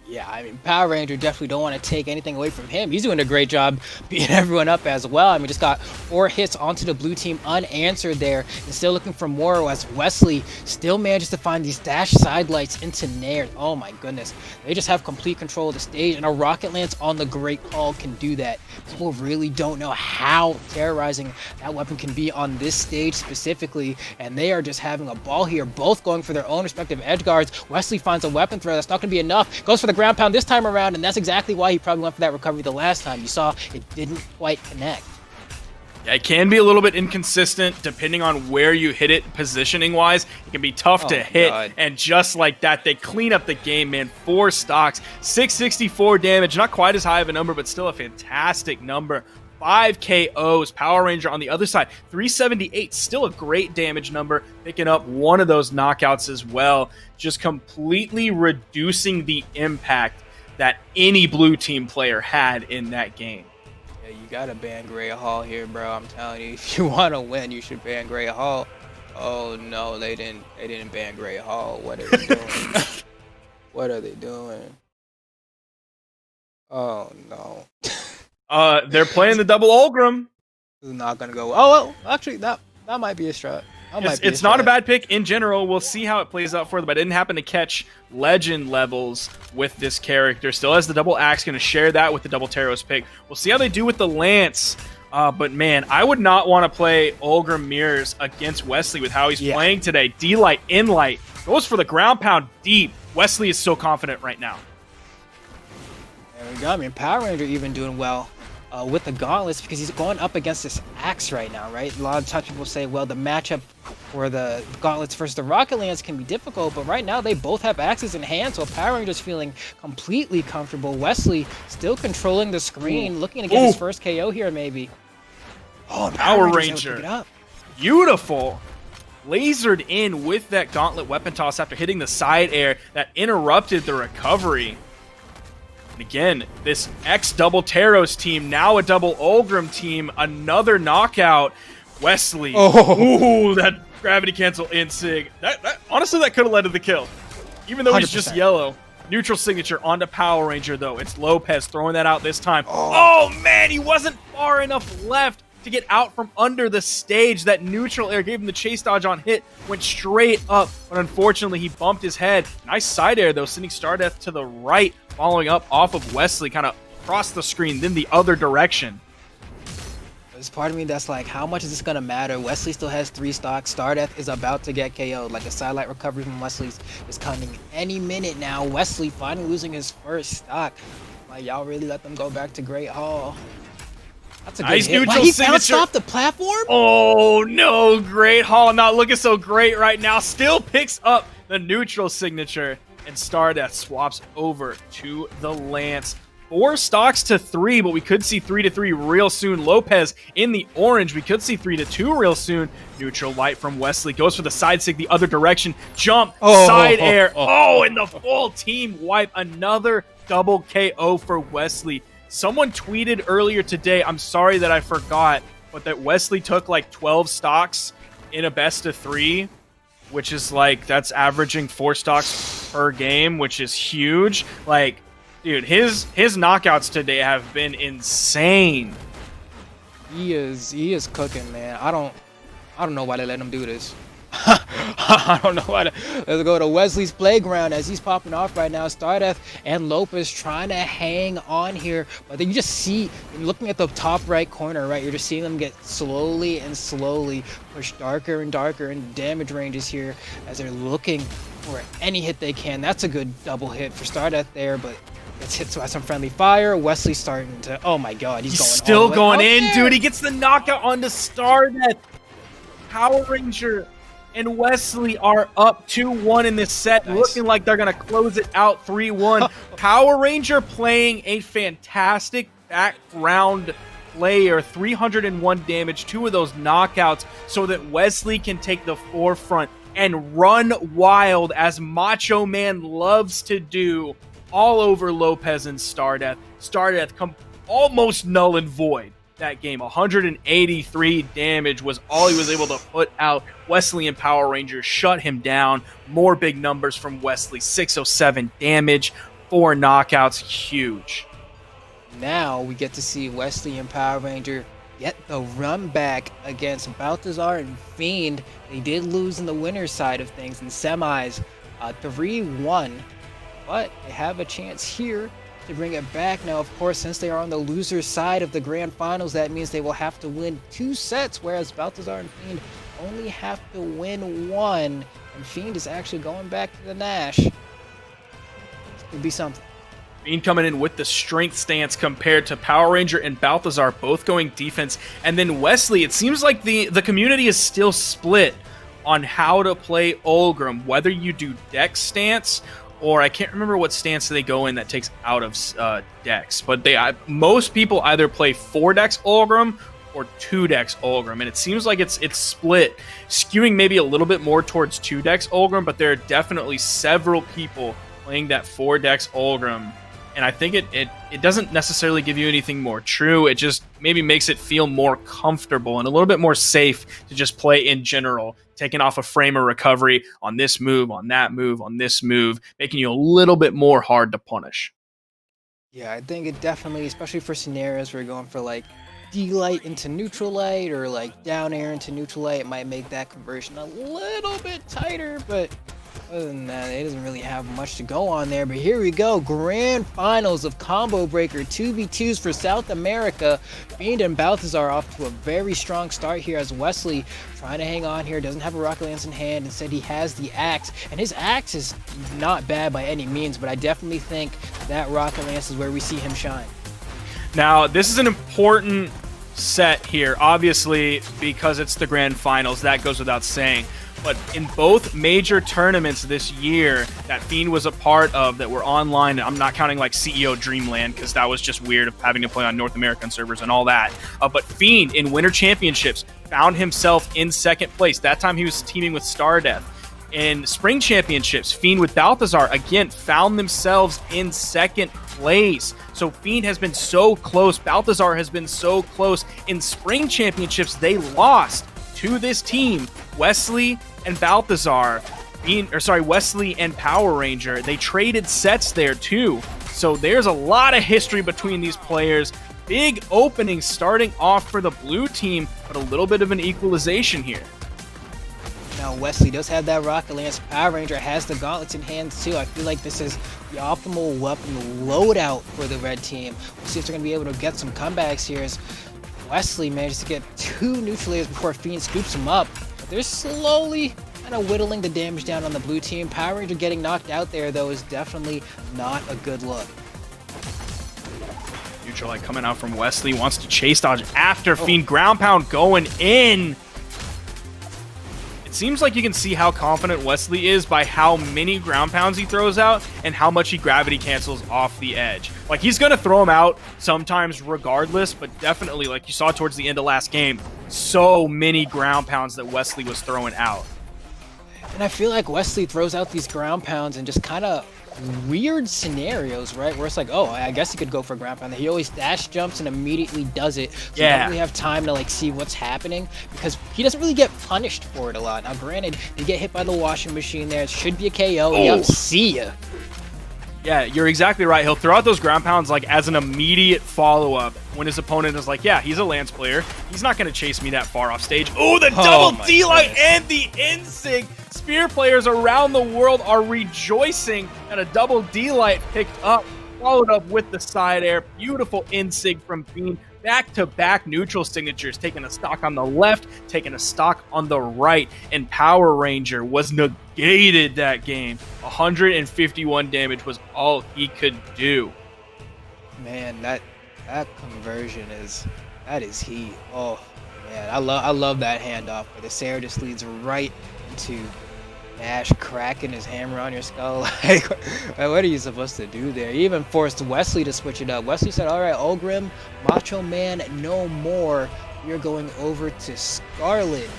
Yeah, I mean, Power Ranger definitely don't want to take anything away from him. He's doing a great job beating everyone up as well. I mean, just got 4 hits onto the blue team unanswered there, and still looking for more as Wesley still manages to find these dash side lights into Nair. Oh my goodness. They just have complete control of the stage, and a Rocket Lance on the Great Call can do that. People really don't know how terrorizing that weapon can be on this stage specifically, and they are just having a ball here, both going for their own respective edge guards. Wesley finds a weapon throw. That's not going to be enough. Goes for the ground pound this time around, and that's exactly why he probably went for that recovery the last time. You saw it didn't quite connect. Yeah, it can be a little bit inconsistent depending on where you hit it positioning wise. It can be tough to hit, and just like that, they clean up the game, man. 4 stocks, 664 damage, not quite as high of a number, but still a fantastic number. 5 KOs. Power Ranger on the other side, 378, still a great damage number, picking up one of those knockouts as well, just completely reducing the impact that any blue team player had in that game. Yeah, you gotta ban Gray Hall here, bro. I'm telling you, if you want to win, you should ban Gray Hall. Oh no, they didn't ban Gray Hall. What are they doing? What are they doing? Oh no. They're playing the double Ulgrim. This is not gonna go. Oh well, actually that might be a strat. It's not a bad pick in general. We'll see how it plays out for them. I didn't happen to catch legend levels with this character. Still has the double axe. Going to share that with the double Taros pick. We'll see how they do with the lance. But man, I would not want to play Ulgrim Mirrors against Wesley with how he's playing today. D-Light, in-light. Goes for the ground pound deep. Wesley is so confident right now. There we go. I mean, Power Ranger even doing well with the gauntlets because he's going up against this axe right now, right? A lot of times people say, well, the matchup for the gauntlets versus the Rocket Lance can be difficult, but right now they both have axes in hand, so Power Ranger's feeling completely comfortable. Wesley still controlling the screen, looking to get his first KO here, maybe. Oh, Power Ranger. Beautiful. Lasered in with that gauntlet weapon toss after hitting the side air that interrupted the recovery. And again, this X-double Taros team, now a double Ulgrim team, another knockout. Wesley. Ooh, that gravity cancel in Sig. That honestly, that could have led to the kill. Even though 100%. He's just yellow. Neutral signature onto Power Ranger, though. It's Lopez throwing that out this time. Oh man, he wasn't far enough left to get out from under the stage. That neutral air gave him the chase dodge on hit, went straight up, but unfortunately he bumped his head. Nice side air though, sending Stardust to the right, following up off of Wesley, kind of across the screen, then the other direction. There's part of me that's like, how much is this gonna matter? Wesley still has 3 stocks. Stardust is about to get KO'd. Like a sidelight recovery from Wesley is coming any minute now. Wesley finally losing his first stock. Like, y'all really let them go back to Great Hall. That's a good nice hit. neutral He signature. bounced off the platform? Oh no, Great Hall not looking so great right now. Still picks up the neutral signature, and Stardust swaps over to the Lance. 4 stocks to 3, but we could see 3 to 3 real soon. Lopez in the orange. We could see 3 to 2 real soon. Neutral light from Wesley. Goes for the side sig the other direction. Jump, side air. And the full team wipe. Another double KO for Wesley. Someone tweeted earlier today, I'm sorry that I forgot, but that Wesley took like 12 stocks in a best of 3, which is like, that's averaging 4 stocks per game, which is huge. Like, dude, his knockouts today have been insane. He is cooking, man. I don't know why they let him do this. I don't know why. Let's go to Wesley's playground as he's popping off right now. Stardust and Lopez trying to hang on here, but then you just see, looking at the top right corner, right, you're just seeing them get slowly and slowly pushed darker and darker in damage ranges here as they're looking for any hit they can. That's a good double hit for Stardust there, but gets hit by some friendly fire. Wesley starting to, oh my god, he's going still all the way going up in, there. dude. He gets the knockout onto Stardust. Power Ranger and Wesley are up 2-1 in this set, looking like they're going to close it out 3-1. Power Ranger playing a fantastic background player, 301 damage, 2 of those knockouts, so that Wesley can take the forefront and run wild, as Macho Man loves to do, all over Lopez and Stardust. Stardust come almost null and void that game. 183 damage was all he was able to put out. Wesley and Power Rangers shut him down. More big numbers from Wesley. 607 damage, 4 knockouts. Huge. Now we get to see Wesley and Power Ranger get the run back against Balthazar and Fiend. They did lose in the winner's side of things in semis, 3-1, but they have a chance here to bring it back. Now, of course, since they are on the loser's side of the grand finals, that means they will have to win 2 sets, whereas Balthazar and Fiend only have to win 1, and Fiend is actually going back to the Nash. This could be something. Fiend coming in with the strength stance compared to Power Ranger and Balthazar, both going defense. And then Wesley, it seems like the community is still split on how to play Ulgrim, whether you do dex stance, or I can't remember what stance they go in that takes out of Dex, but most people either play 4-Dex Ulgrim or 2-Dex Ulgrim, and it seems like it's split, skewing maybe a little bit more towards 2-Dex Ulgrim, but there are definitely several people playing that 4-Dex Ulgrim And I think it doesn't necessarily give you anything more true. It just maybe makes it feel more comfortable and a little bit more safe to just play in general, taking off a frame of recovery on this move, on that move, on this move, making you a little bit more hard to punish. Yeah, I think it definitely, especially for scenarios where you're going for like D-light into neutral light or like down air into neutral light, it might make that conversion a little bit tighter, but other than that, it doesn't really have much to go on there. But here we go, grand finals of Combo Breaker 2v2s for South America. Fiend and Balthazar off to a very strong start here as Wesley trying to hang on here, doesn't have a rocket lance in hand. Instead, he has the axe, and his axe is not bad by any means, but I definitely think that rocket lance is where we see him shine. Now, this is an important set here, obviously, because it's the grand finals. That goes without saying. But in both major tournaments this year that Fiend was a part of that were online, I'm not counting like CEO Dreamland because that was just weird of having to play on North American servers and all that. But Fiend in Winter Championships found himself in second place. That time he was teaming with Stardeath. In Spring Championships, Fiend with Balthazar again found themselves in second place. So Fiend has been so close. Balthazar has been so close. In Spring Championships, they lost to this team, Wesley and Balthazar, Wesley and Power Ranger. They traded sets there too. So there's a lot of history between these players. Big opening starting off for the blue team, but a little bit of an equalization here. Now Wesley does have that rocket lance. Power Ranger has the gauntlets in hand too. I feel like this is the optimal weapon loadout for the red team. We'll see if they're going to be able to get some comebacks here as Wesley manages to get 2 neutral layers before Fiend scoops him up. But they're slowly kind of whittling the damage down on the blue team. Power Ranger getting knocked out there, though, is definitely not a good look. Neutral light coming out from Wesley. Wants to chase dodge after Fiend. Ground pound going in. Seems like you can see how confident Wesley is by how many ground pounds he throws out and how much he gravity cancels off the edge. Like, he's going to throw them out sometimes regardless, but definitely, like you saw towards the end of last game, so many ground pounds that Wesley was throwing out. And I feel like Wesley throws out these ground pounds and just kind of weird scenarios, right? Where it's like, oh, I guess he could go for a ground pound. He always dash jumps and immediately does it. So you don't really have time to like see what's happening because he doesn't really get punished for it a lot. Now, granted, you get hit by the washing machine there. It should be a KO. Yep, see ya. Yeah, you're exactly right. He'll throw out those ground pounds like as an immediate follow-up when his opponent is like, yeah, he's a Lance player. He's not going to chase me that far off stage. Oh, the double D-Light and the Insig. Spear players around the world are rejoicing that a double D-Light picked up, followed up with the side air. Beautiful Insig from Fiend. Back-to-back neutral signatures, taking a stock on the left, taking a stock on the right, and Power Ranger was negated that game. 151 damage was all he could do. Man, that conversion is heat. Oh man, I love that handoff where the Sarah just leads right into Nash cracking his hammer on your skull. Like, what are you supposed to do there? He even forced Wesley to switch it up. Wesley said, all right, Ogrim, Macho Man, no more. You're going over to Scarlet.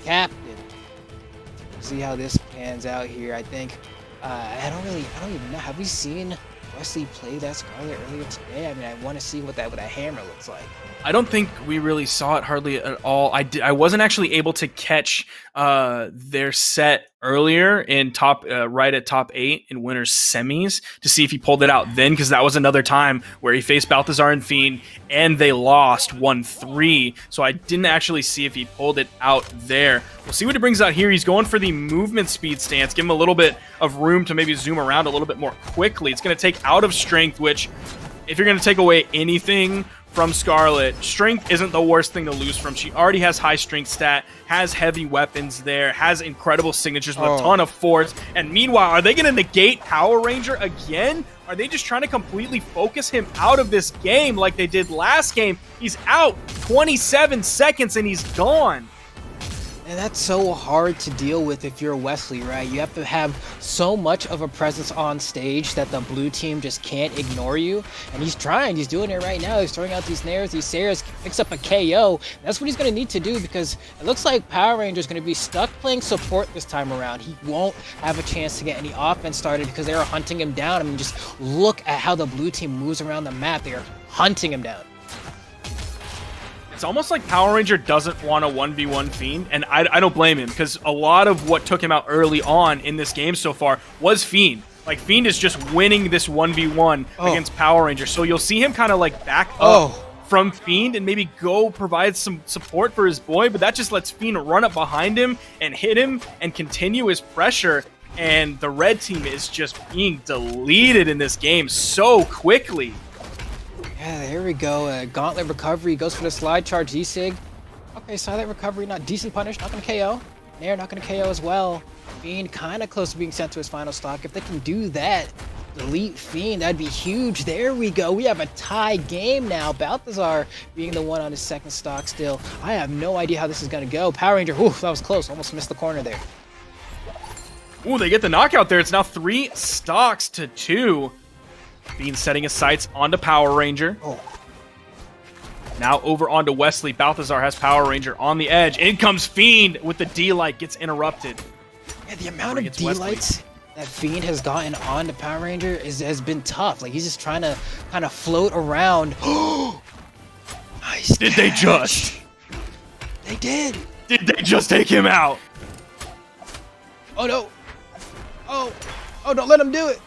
Captain. We'll see how this pans out here. I think, I don't even know. Have we seen Wesley play that Scarlet earlier today? I mean, I want to see what that hammer looks like. I don't think we really saw it hardly at all. I wasn't actually able to catch their set earlier in right at top 8 in winners semis to see if he pulled it out then, because that was another time where he faced Balthazar and Fiend and they lost 1-3. So I didn't actually see if he pulled it out there. We'll see what he brings out here. He's going for the movement speed stance, give him a little bit of room to maybe zoom around a little bit more quickly. It's going to take out of strength, which if you're going to take away anything from Scarlet, strength isn't the worst thing to lose from. She already has high strength stat, has heavy weapons there, has incredible signatures with a ton of force. And meanwhile, are they going to negate Power Ranger again? Are they just trying to completely focus him out of this game like they did last game? He's out 27 seconds and he's gone. And that's so hard to deal with if you're Wesley, right? You have to have so much of a presence on stage that the blue team just can't ignore you. And he's trying, he's doing it right now. He's throwing out these nairs, these Sayers, picks up a KO. That's what he's gonna need to do because it looks like Power Ranger's gonna be stuck playing support this time around. He won't have a chance to get any offense started because they're hunting him down. I mean, just look at how the blue team moves around the map. They're hunting him down. It's almost like Power Ranger doesn't want a 1v1 Fiend, and I don't blame him, because a lot of what took him out early on in this game so far was Fiend. Like, Fiend is just winning this 1v1 against Power Ranger, so you'll see him kind of like back up from Fiend and maybe go provide some support for his boy, but that just lets Fiend run up behind him and hit him and continue his pressure, and the red team is just being deleted in this game so quickly. Yeah, there we go. Gauntlet recovery goes for the slide charge Z-Sig. Okay, silent recovery, not decent punish, not gonna KO. Nair not gonna KO as well. Fiend kind of close to being sent to his final stock. If they can do that, delete Fiend, that'd be huge. There we go. We have a tie game now. Balthazar being the one on his second stock still. I have no idea how this is gonna go. Power Ranger, oof, that was close. Almost missed the corner there. Ooh, they get the knockout there. It's now 3 stocks to 2. Fiend setting his sights onto Power Ranger. Now over onto Wesley. Balthazar has Power Ranger on the edge. In comes Fiend with the D-Light. Gets interrupted. Yeah, the amount of D-Lights that Fiend has gotten onto Power Ranger has been tough. Like, he's just trying to kind of float around. Nice Did they just? They did. Did they just take him out? Oh, no. Oh, don't let him do it.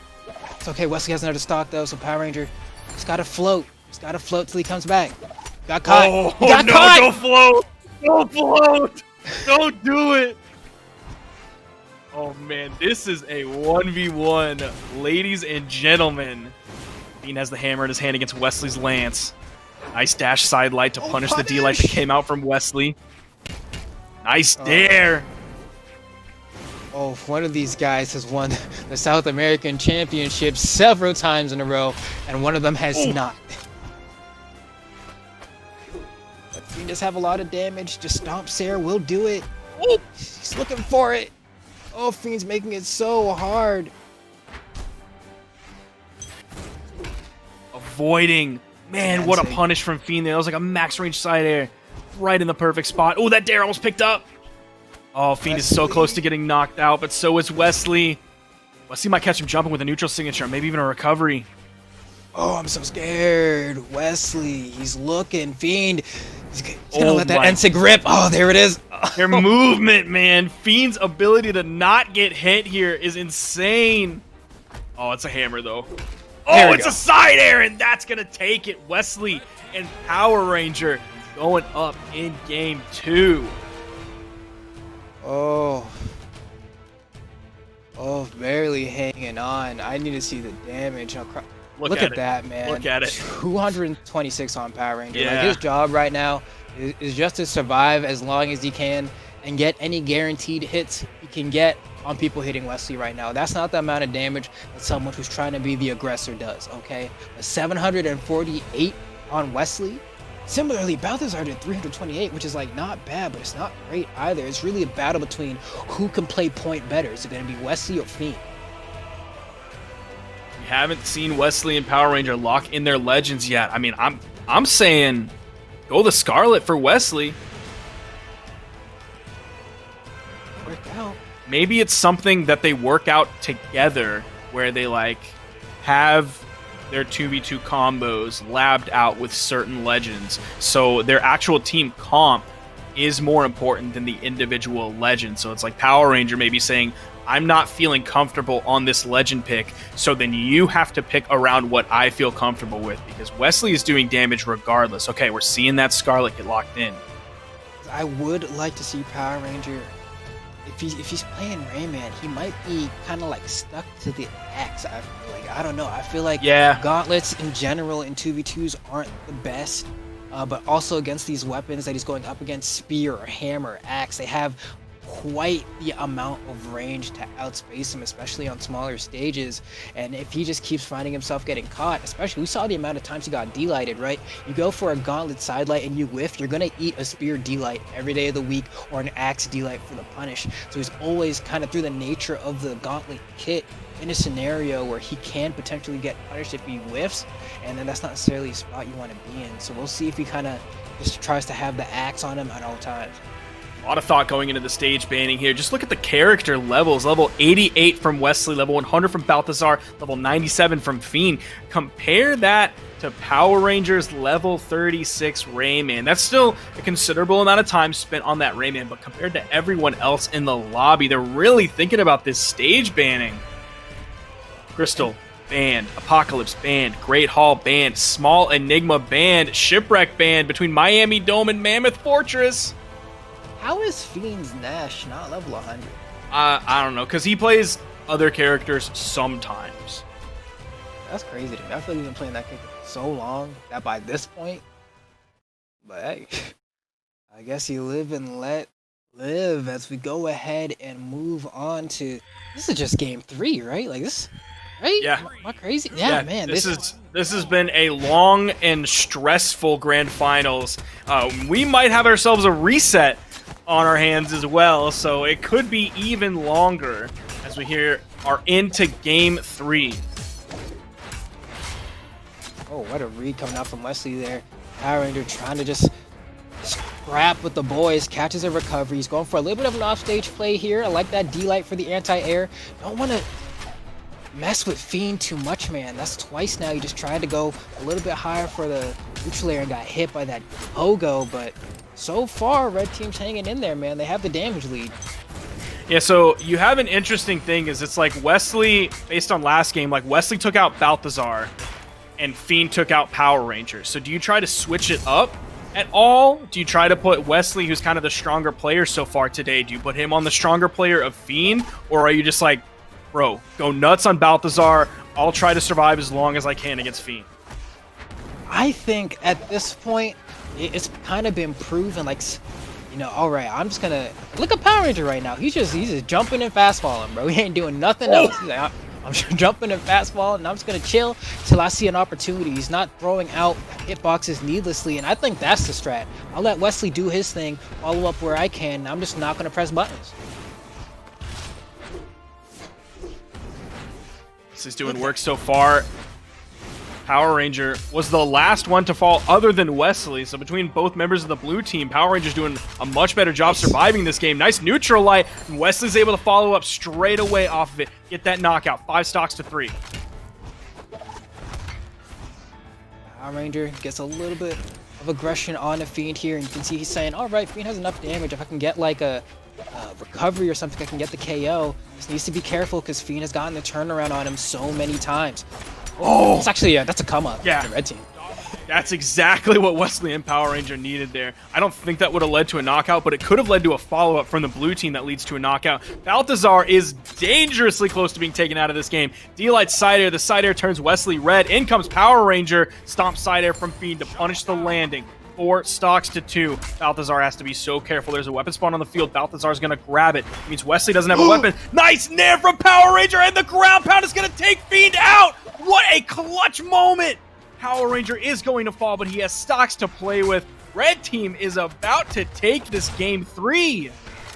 It's okay, Wesley has another stock though, so Power Ranger just gotta float. Just gotta float till he comes back. Got caught. Oh, got no, caught. don't float. Don't float. Don't do it. Oh, man, this is a 1v1. Ladies and gentlemen. Fiend has the hammer in his hand against Wesley's lance. Nice dash side light to punish the D-Light that came out from Wesley. Nice dare. Oh, one of these guys has won the South American Championship several times in a row, and one of them has not. But Fiend does have a lot of damage. Just Stomp Sayer will do it. He's looking for it. Oh, Fiend's making it so hard. Avoiding. Man, what a punish from Fiend there. That was like a max range side air. Right in the perfect spot. Oh, that dare almost picked up. Oh, Fiend is so close to getting knocked out, but so is Wesley. Wesley might catch him jumping with a neutral signature, maybe even a recovery. Oh, I'm so scared. Wesley, he's looking. Fiend, he's gonna let that NSIG rip. Oh, there it is. Their movement, man. Fiend's ability to not get hit here is insane. Oh, it's a hammer, though. Oh, it's a side air, and that's gonna take it. Wesley and Power Ranger going up in game 2. Oh, barely hanging on. I need to see the damage. Look at that, man. Look at it. 226 on Power Ranger. Yeah. Like, his job right now is just to survive as long as he can and get any guaranteed hits he can get on people hitting Wesley right now. That's not the amount of damage that someone who's trying to be the aggressor does, okay? A 748 on Wesley. Similarly, Balthazar did 328, which is like not bad, but it's not great either. It's really a battle between who can play point better. Is it going to be Wesley or Fiend? We haven't seen Wesley and Power Ranger lock in their legends yet. I mean, I'm saying go the Scarlet for Wesley. Worked out. Maybe it's something that they work out together where they like have their 2v2 combos labbed out with certain legends. So their actual team comp is more important than the individual legend. So it's like Power Ranger maybe saying, I'm not feeling comfortable on this legend pick, so then you have to pick around what I feel comfortable with, because Wesley is doing damage regardless. Okay, we're seeing that Scarlet get locked in. I would like to see Power Ranger, if he's playing Rayman, he might be kind of like stuck to the axe. I feel like, I don't know. I feel like gauntlets in general in 2v2s aren't the best, but also against these weapons that he's going up against, spear or hammer, axe, they have quite the amount of range to outspace him, especially on smaller stages. And if he just keeps finding himself getting caught, especially we saw the amount of times he got D-lighted, right? You go for a gauntlet sidelight and you whiff, you're gonna eat a spear D-light every day of the week or an axe D-light for the punish. So he's always kind of through the nature of the gauntlet kit in a scenario where he can potentially get punished if he whiffs, and then that's not necessarily a spot you want to be in. So we'll see if he kind of just tries to have the axe on him at all times. A lot of thought going into the stage banning here. Just look at the character levels. Level 88 from Wesley, level 100 from Balthazar, level 97 from Fiend. Compare that to Power Rangers level 36 Rayman. That's still a considerable amount of time spent on that Rayman, but compared to everyone else in the lobby, they're really thinking about this stage banning. Crystal banned, Apocalypse banned, Great Hall banned, Small Enigma banned, Shipwreck banned between Miami Dome and Mammoth Fortress. How is Fiend's Nash not level 100? I don't know, because he plays other characters sometimes. That's crazy to me. I feel like he's been playing that character for so long that by this point, but hey, I guess you live and let live as we go ahead and move on to, this is just game 3, right? Like this, right? Yeah. Am I crazy? Yeah, man. This has been a long and stressful grand finals. We might have ourselves a reset on our hands as well, so it could be even longer as we are into game 3. Oh, what a read coming out from Wesley there. Power Ranger trying to just scrap with the boys, catches a recovery. He's going for a little bit of an offstage play here. I like that D-light for the anti-air. Don't want to mess with Fiend too much, man. That's twice now. He just tried to go a little bit higher for the neutral air and got hit by that pogo, but so far, red team's hanging in there, man. They have the damage lead. Yeah, so you have an interesting thing is it's like Wesley, based on last game, like Wesley took out Balthazar and Fiend took out Power Rangers. So do you try to switch it up at all? Do you try to put Wesley, who's kind of the stronger player so far today, do you put him on the stronger player of Fiend? Or are you just like, bro, go nuts on Balthazar, I'll try to survive as long as I can against Fiend? I think at this point, it's kind of been proven, like, you know, all right, I'm just gonna look at Power Ranger right now. He's just jumping and fast falling, bro. He ain't doing nothing else. He's like, I'm just jumping and fast falling, and I'm just gonna chill till I see an opportunity. He's not throwing out hitboxes needlessly, and I think that's the strat. I'll let Wesley do his thing, follow up where I can. I'm just not gonna press buttons. This is doing work so far. Power Ranger was the last one to fall other than Wesley. So between both members of the blue team, Power Ranger's doing a much better job surviving this game. Nice neutral light. And Wesley's able to follow up straight away off of it. Get that knockout. 5 stocks to 3. Power Ranger gets a little bit of aggression on the Fiend here. And you can see he's saying, all right, Fiend has enough damage. If I can get like a recovery or something, I can get the KO. Just needs to be careful because Fiend has gotten the turnaround on him so many times. Oh, it's actually, that's a come up. Yeah. For the red team. That's exactly what Wesley and Power Ranger needed there. I don't think that would have led to a knockout, but it could have led to a follow-up from the blue team that leads to a knockout. Balthazar is dangerously close to being taken out of this game. D-light side air. The side air turns Wesley red. In comes Power Ranger. Stomp side air from Fiend to punish the landing. 4 stocks to 2. Balthazar has to be so careful. There's a weapon spawn on the field. Balthazar's going to grab it. It means Wesley doesn't have a weapon. Nice nair from Power Ranger, and the ground pound is going to take Fiend out. What a clutch moment. Power Ranger is going to fall, but he has stocks to play with. Red team is about to take this game 3.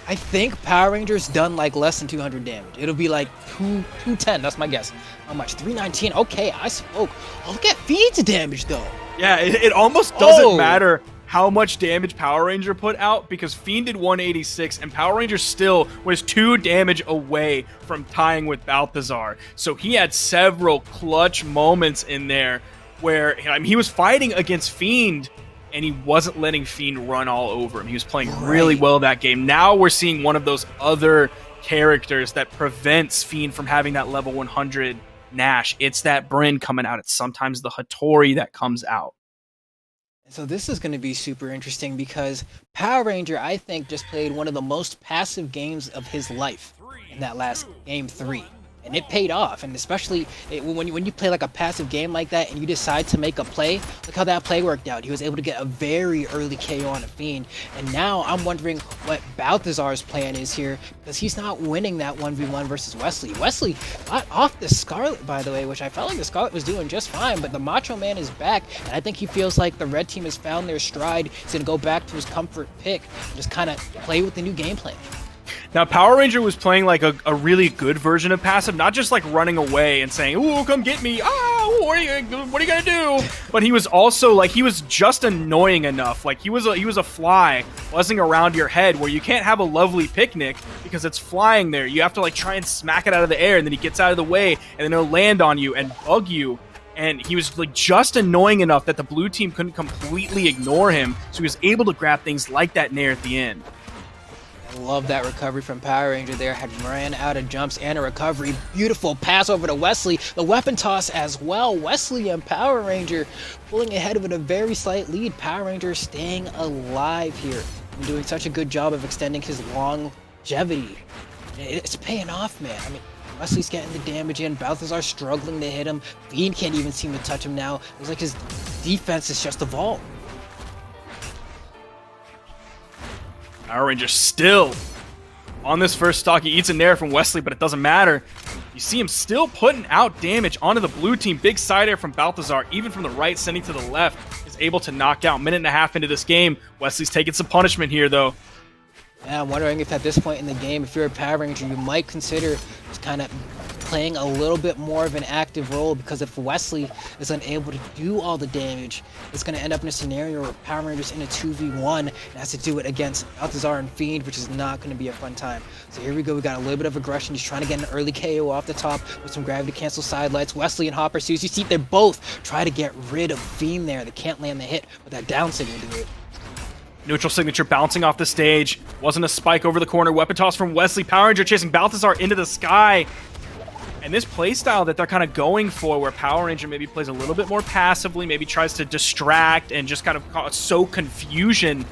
I think Power Ranger's done like less than 200 damage. It'll be like 210. That's my guess. How much? 319. Okay, I spoke. Oh, look at Fiend's damage though. Yeah, it almost doesn't matter how much damage Power Ranger put out because Fiend did 186 and Power Ranger still was 2 damage away from tying with Balthazar. So he had several clutch moments in there where he was fighting against Fiend and he wasn't letting Fiend run all over him. He was playing really well that game. Now we're seeing one of those other characters that prevents Fiend from having that level 100 Nash. It's that Bryn coming out. It's sometimes the Hattori that comes out. So this is going to be super interesting because Power Ranger, I think, just played one of the most passive games of his life in that last game 3. And it paid off, and especially when you play like a passive game like that and you decide to make a play, look how that play worked out. He was able to get a very early KO on a Fiend, and now I'm wondering what Balthazar's plan is here, because he's not winning that 1v1 versus Wesley. Wesley got off the Scarlet, by the way, which I felt like the Scarlet was doing just fine, but the Macho Man is back, and I think he feels like the red team has found their stride. He's going to go back to his comfort pick and just kind of play with the new game plan. Now, Power Ranger was playing like a really good version of passive, not just like running away and saying, "Ooh, come get me! Ah, what are you gonna do?" But he was also like, he was just annoying enough. Like he was a fly buzzing around your head, where you can't have a lovely picnic because it's flying there. You have to like try and smack it out of the air, and then he gets out of the way, and then it'll land on you and bug you. And he was like just annoying enough that the blue team couldn't completely ignore him, so he was able to grab things like that nair at the end. Love that recovery from Power Ranger there. Had ran out of jumps and a recovery. Beautiful pass over to Wesley. The weapon toss as well. Wesley and Power Ranger pulling ahead with a very slight lead. Power Ranger staying alive here and doing such a good job of extending his longevity. It's paying off, man. I mean, Wesley's getting the damage in. Balthazar struggling to hit him. Fiend can't even seem to touch him now. It's like his defense is just evolved. Power Ranger still on this first stock. He eats a nair from Wesley, but it doesn't matter. You see him still putting out damage onto the blue team. Big side air from Balthazar, even from the right, sending to the left, is able to knock out. Minute and a half into this game. Wesley's taking some punishment here, though. Yeah, I'm wondering if at this point in the game, if you're a Power Ranger, you might consider just kind of playing a little bit more of an active role, because if Wesley is unable to do all the damage, it's going to end up in a scenario where Power Ranger's in a 2v1 and has to do it against Balthazar and Fiend, which is not going to be a fun time. So here we go. We got a little bit of aggression. He's trying to get an early KO off the top with some gravity cancel sidelights. Wesley and Hopper, so you see they both try to get rid of Fiend there. They can't land the hit, but that down signal do it. Neutral signature bouncing off the stage. Wasn't a spike over the corner. Weapon toss from Wesley. Power Ranger chasing Balthazar into the sky. And this playstyle that they're kind of going for, where Power Ranger maybe plays a little bit more passively, maybe tries to distract and just kind of sow confusion.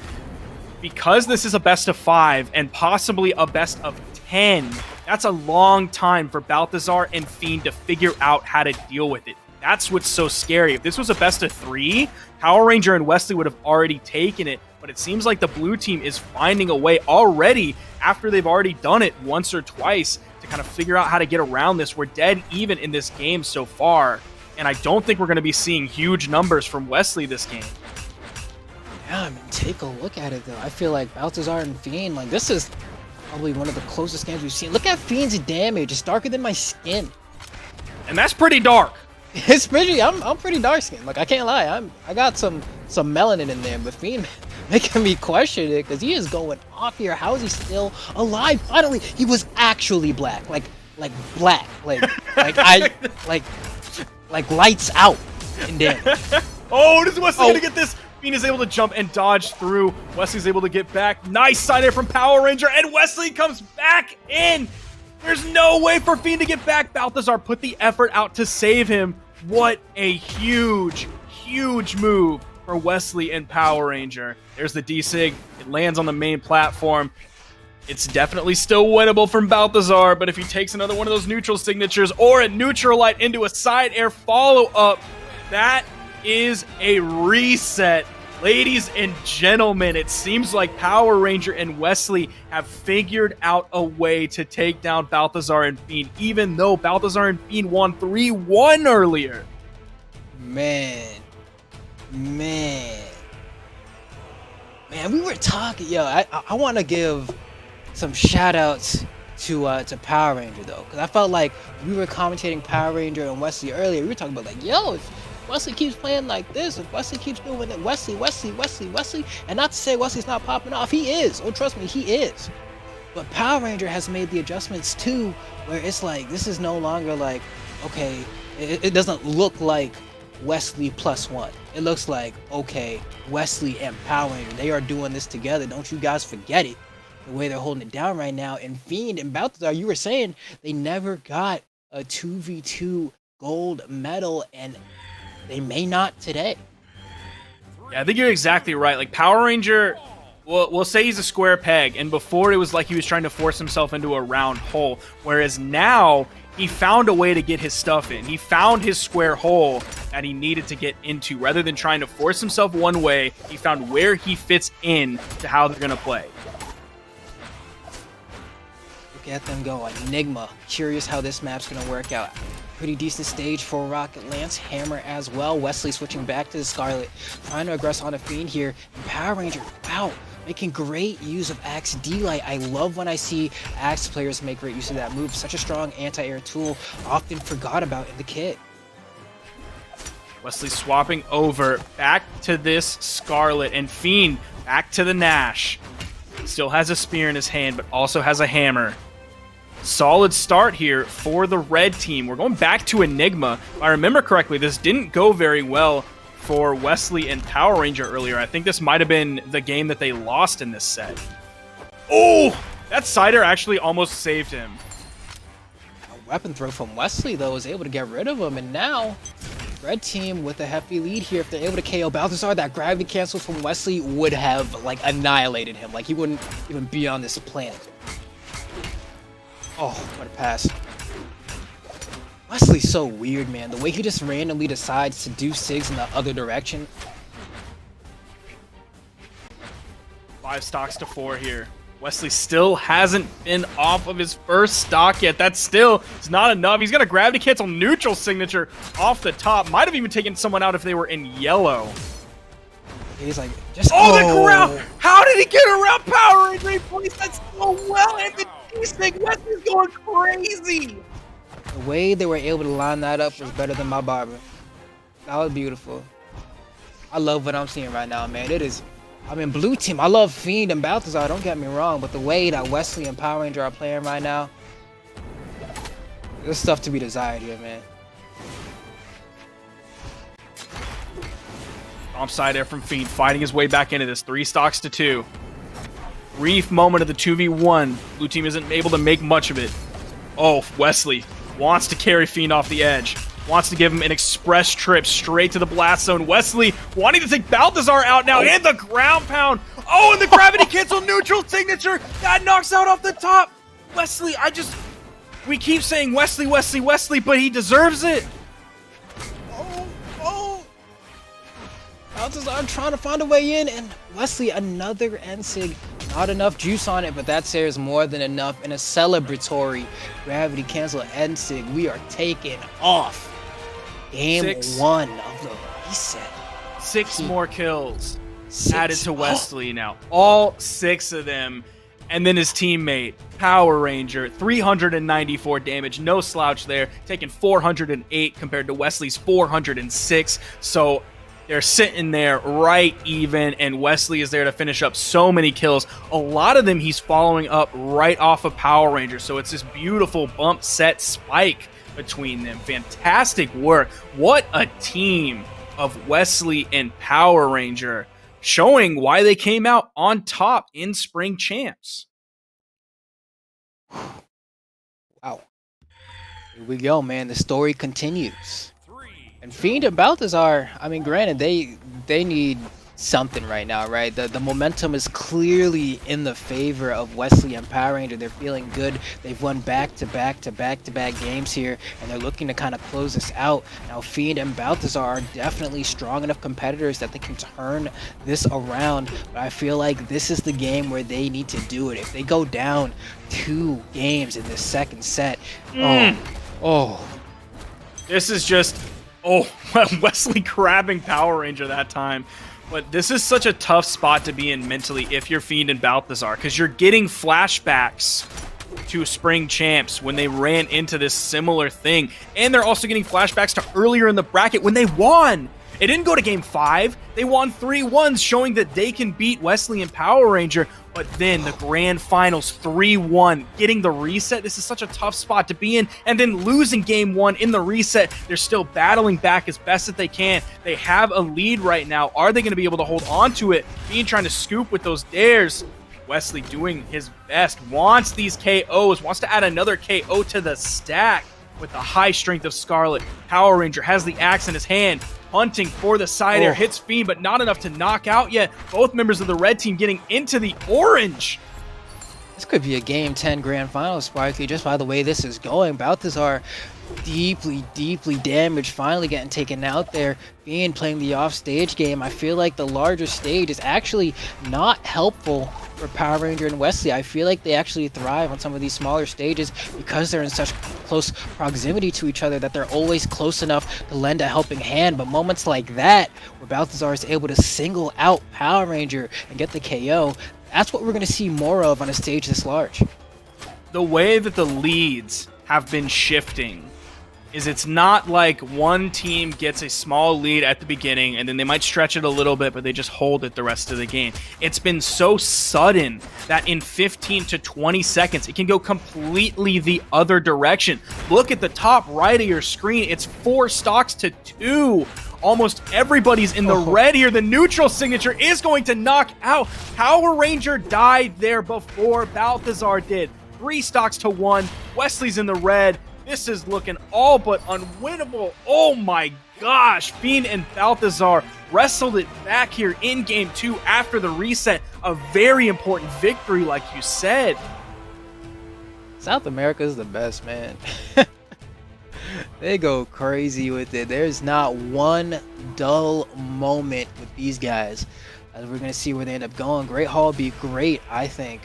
Because this is a best of 5 and possibly a best of 10, that's a long time for Balthazar and Fiend to figure out how to deal with it. That's what's so scary. If this was a best of 3, Power Ranger and Wesley would have already taken it. But it seems like the blue team is finding a way already, after they've already done it once or twice, to kind of figure out how to get around this. We're dead even in this game so far, and I don't think we're going to be seeing huge numbers from Wesley this game. Yeah, I mean, take a look at it, though. I feel like Balthazar and Fiend, like, this is probably one of the closest games we've seen. Look at Fiend's damage. It's darker than my skin. And that's pretty dark. It's pretty, I'm pretty dark skinned. Like, I can't lie. I got some melanin in there, but Fiend making me question it, because he is going off here. How is he still alive? Finally, he was actually black. Like black. Like lights out in damage. Oh, is Wesley gonna get this? Fiend is able to jump and dodge through. Wesley's able to get back. Nice side air from Power Ranger, and Wesley comes back in. There's no way for Fiend to get back. Balthazar put the effort out to save him. What a huge, huge move for Wesley and Power Ranger. There's the D-Sig. It lands on the main platform. It's definitely still winnable from Balthazar, but if he takes another one of those neutral signatures or a neutral light into a side air follow-up, that is a reset. Ladies and gentlemen, it seems like Power Ranger and Wesley have figured out a way to take down Balthazar and Fiend, even though Balthazar and Fiend won 3-1 earlier. Man, we were talking. Yo, I want to give some shout outs to Power Ranger, though, because I felt like we were commentating Power Ranger and Wesley earlier. We were talking about, like, yo, if Wesley keeps playing like this, if Wesley keeps doing it, Wesley, and not to say Wesley's not popping off, he is. Oh, trust me, he is. But Power Ranger has made the adjustments too, where it's like, this is no longer like, okay, it doesn't look like Wesley +1. It looks like, okay, Wesley and Power Ranger, they are doing this together. Don't you guys forget it, the way they're holding it down right now. And Fiend and Balthazar, you were saying they never got a 2v2 gold medal, and they may not today. Yeah, I think you're exactly right. Like, Power Ranger, we'll say he's a square peg, and before it was like he was trying to force himself into a round hole, whereas now he found a way to get his stuff in. He found his square hole that he needed to get into. Rather than trying to force himself one way, he found where he fits in to how they're going to play. Look at them go. Enigma. Curious how this map's going to work out. Pretty decent stage for Rocket Lance. Hammer as well. Wesley switching back to the Scarlet. Trying to aggress on a Fiend here. And Power Ranger, wow, making great use of Axe D-Light. I love when I see Axe players make great use of that move. Such a strong anti-air tool. Often forgot about in the kit. Wesley swapping over back to this Scarlet, and Fiend back to the Nash. Still has a spear in his hand, but also has a hammer. Solid start here for the red team. We're going back to Enigma. If I remember correctly, this didn't go very well for Wesley and Power Ranger earlier. I think this might have been the game that they lost in this set. Oh, that Cider actually almost saved him. A weapon throw from Wesley, though, was able to get rid of him, and now red team with a hefty lead here. If they're able to KO Balthazar, that gravity cancel from Wesley would have, like, annihilated him. Like, he wouldn't even be on this planet. Oh, what a pass. Wesley's so weird, man. The way he just randomly decides to do SIGs in the other direction. 5 stocks to 4 here. Wesley still hasn't been off of his first stock yet. That still is not enough. He's got a gravity cancel neutral signature off the top. Might have even taken someone out if they were in yellow. He's like, just the ground! How did he get around Power Ranger? He plays that so well, and the G-Stick Wesley's going crazy! The way they were able to line that up was better than my barber. That was beautiful. I love what I'm seeing right now, man. It is, I mean, blue team, I love Fiend and Balthazar, don't get me wrong, but the way that Wesley and Power Ranger are playing right now, there's stuff to be desired here, man. Offside there from Fiend, fighting his way back into this. 3 stocks to 2. Brief moment of the 2v1. Blue team isn't able to make much of it. Oh, Wesley wants to carry Fiend off the edge. Wants to give him an express trip straight to the blast zone. Wesley wanting to take Balthazar out now, and the ground pound. Oh, and the gravity cancel neutral signature. That knocks out off the top. Wesley, we keep saying Wesley, Wesley, Wesley, but he deserves it. Balthazar trying to find a way in, and Wesley, another NSIG. Not enough juice on it, but that says more than enough in a celebratory gravity cancel NSIG. We are taking off. Game 1 of the reset. 6 more kills added to Wesley now. All 6 of them. And then his teammate, Power Ranger, 394 damage. No slouch there. Taking 408 compared to Wesley's 406. So they're sitting there right even, and Wesley is there to finish up so many kills. A lot of them he's following up right off of Power Ranger, so it's this beautiful bump set spike between them. Fantastic work. What a team of Wesley and Power Ranger, showing why they came out on top in Spring Champs. Wow. Here we go, man. The story continues. And Fiend and Balthazar, I mean, granted, they need something right now, right? The momentum is clearly in the favor of Wesley and Power Ranger. They're feeling good. They've won back-to-back games here, and they're looking to kind of close this out. Now, Fiend and Balthazar are definitely strong enough competitors that they can turn this around, but I feel like this is the game where they need to do it. If they go down 2 games in this second set, This is just... Oh, Wesley grabbing Power Ranger that time. But this is such a tough spot to be in mentally if you're Fiend and Balthazar, because you're getting flashbacks to Spring Champs when they ran into this similar thing. And they're also getting flashbacks to earlier in the bracket when they won. It didn't go to Game 5. They won 3-1, showing that they can beat Wesley and Power Ranger. But then the grand finals, 3-1, getting the reset. This is such a tough spot to be in. And then losing Game 1 in the reset. They're still battling back as best that they can. They have a lead right now. Are they going to be able to hold on to it? Fiend trying to scoop with those dares. Wesley doing his best. Wants these KOs. Wants to add another KO to the stack with the high strength of Scarlet. Power Ranger has the axe in his hand. Hunting for the side air, hits Fiend, but not enough to knock out yet. Both members of the red team getting into the orange. This could be a Game 10 Grand Final, Sparky, just by the way this is going. Balthazar deeply, deeply damaged, finally getting taken out there. Fiend playing the off-stage game. I feel like the larger stage is actually not helpful for Power Ranger and Wesley. I feel like they actually thrive on some of these smaller stages because they're in such close proximity to each other that they're always close enough to lend a helping hand. But moments like that, where Balthazar is able to single out Power Ranger and get the KO, that's what we're going to see more of on a stage this large. The way that the leads have been shifting is it's not like one team gets a small lead at the beginning and then they might stretch it a little bit, but they just hold it the rest of the game. It's been so sudden that in 15 to 20 seconds, it can go completely the other direction. Look at the top right of your screen. It's 4 stocks to 2. Almost everybody's in the red here. The neutral signature is going to knock out. Power Ranger died there before Balthazar did. 3 stocks to 1. Wesley's in the red. This is looking all but unwinnable. Oh my gosh. Fiend and Balthazar wrestled it back here in game 2 after the reset. A very important victory, like you said. South America is the best, man. They go crazy with it. There's not one dull moment with these guys. As we're going to see where they end up going. Great Hall would be great, I think,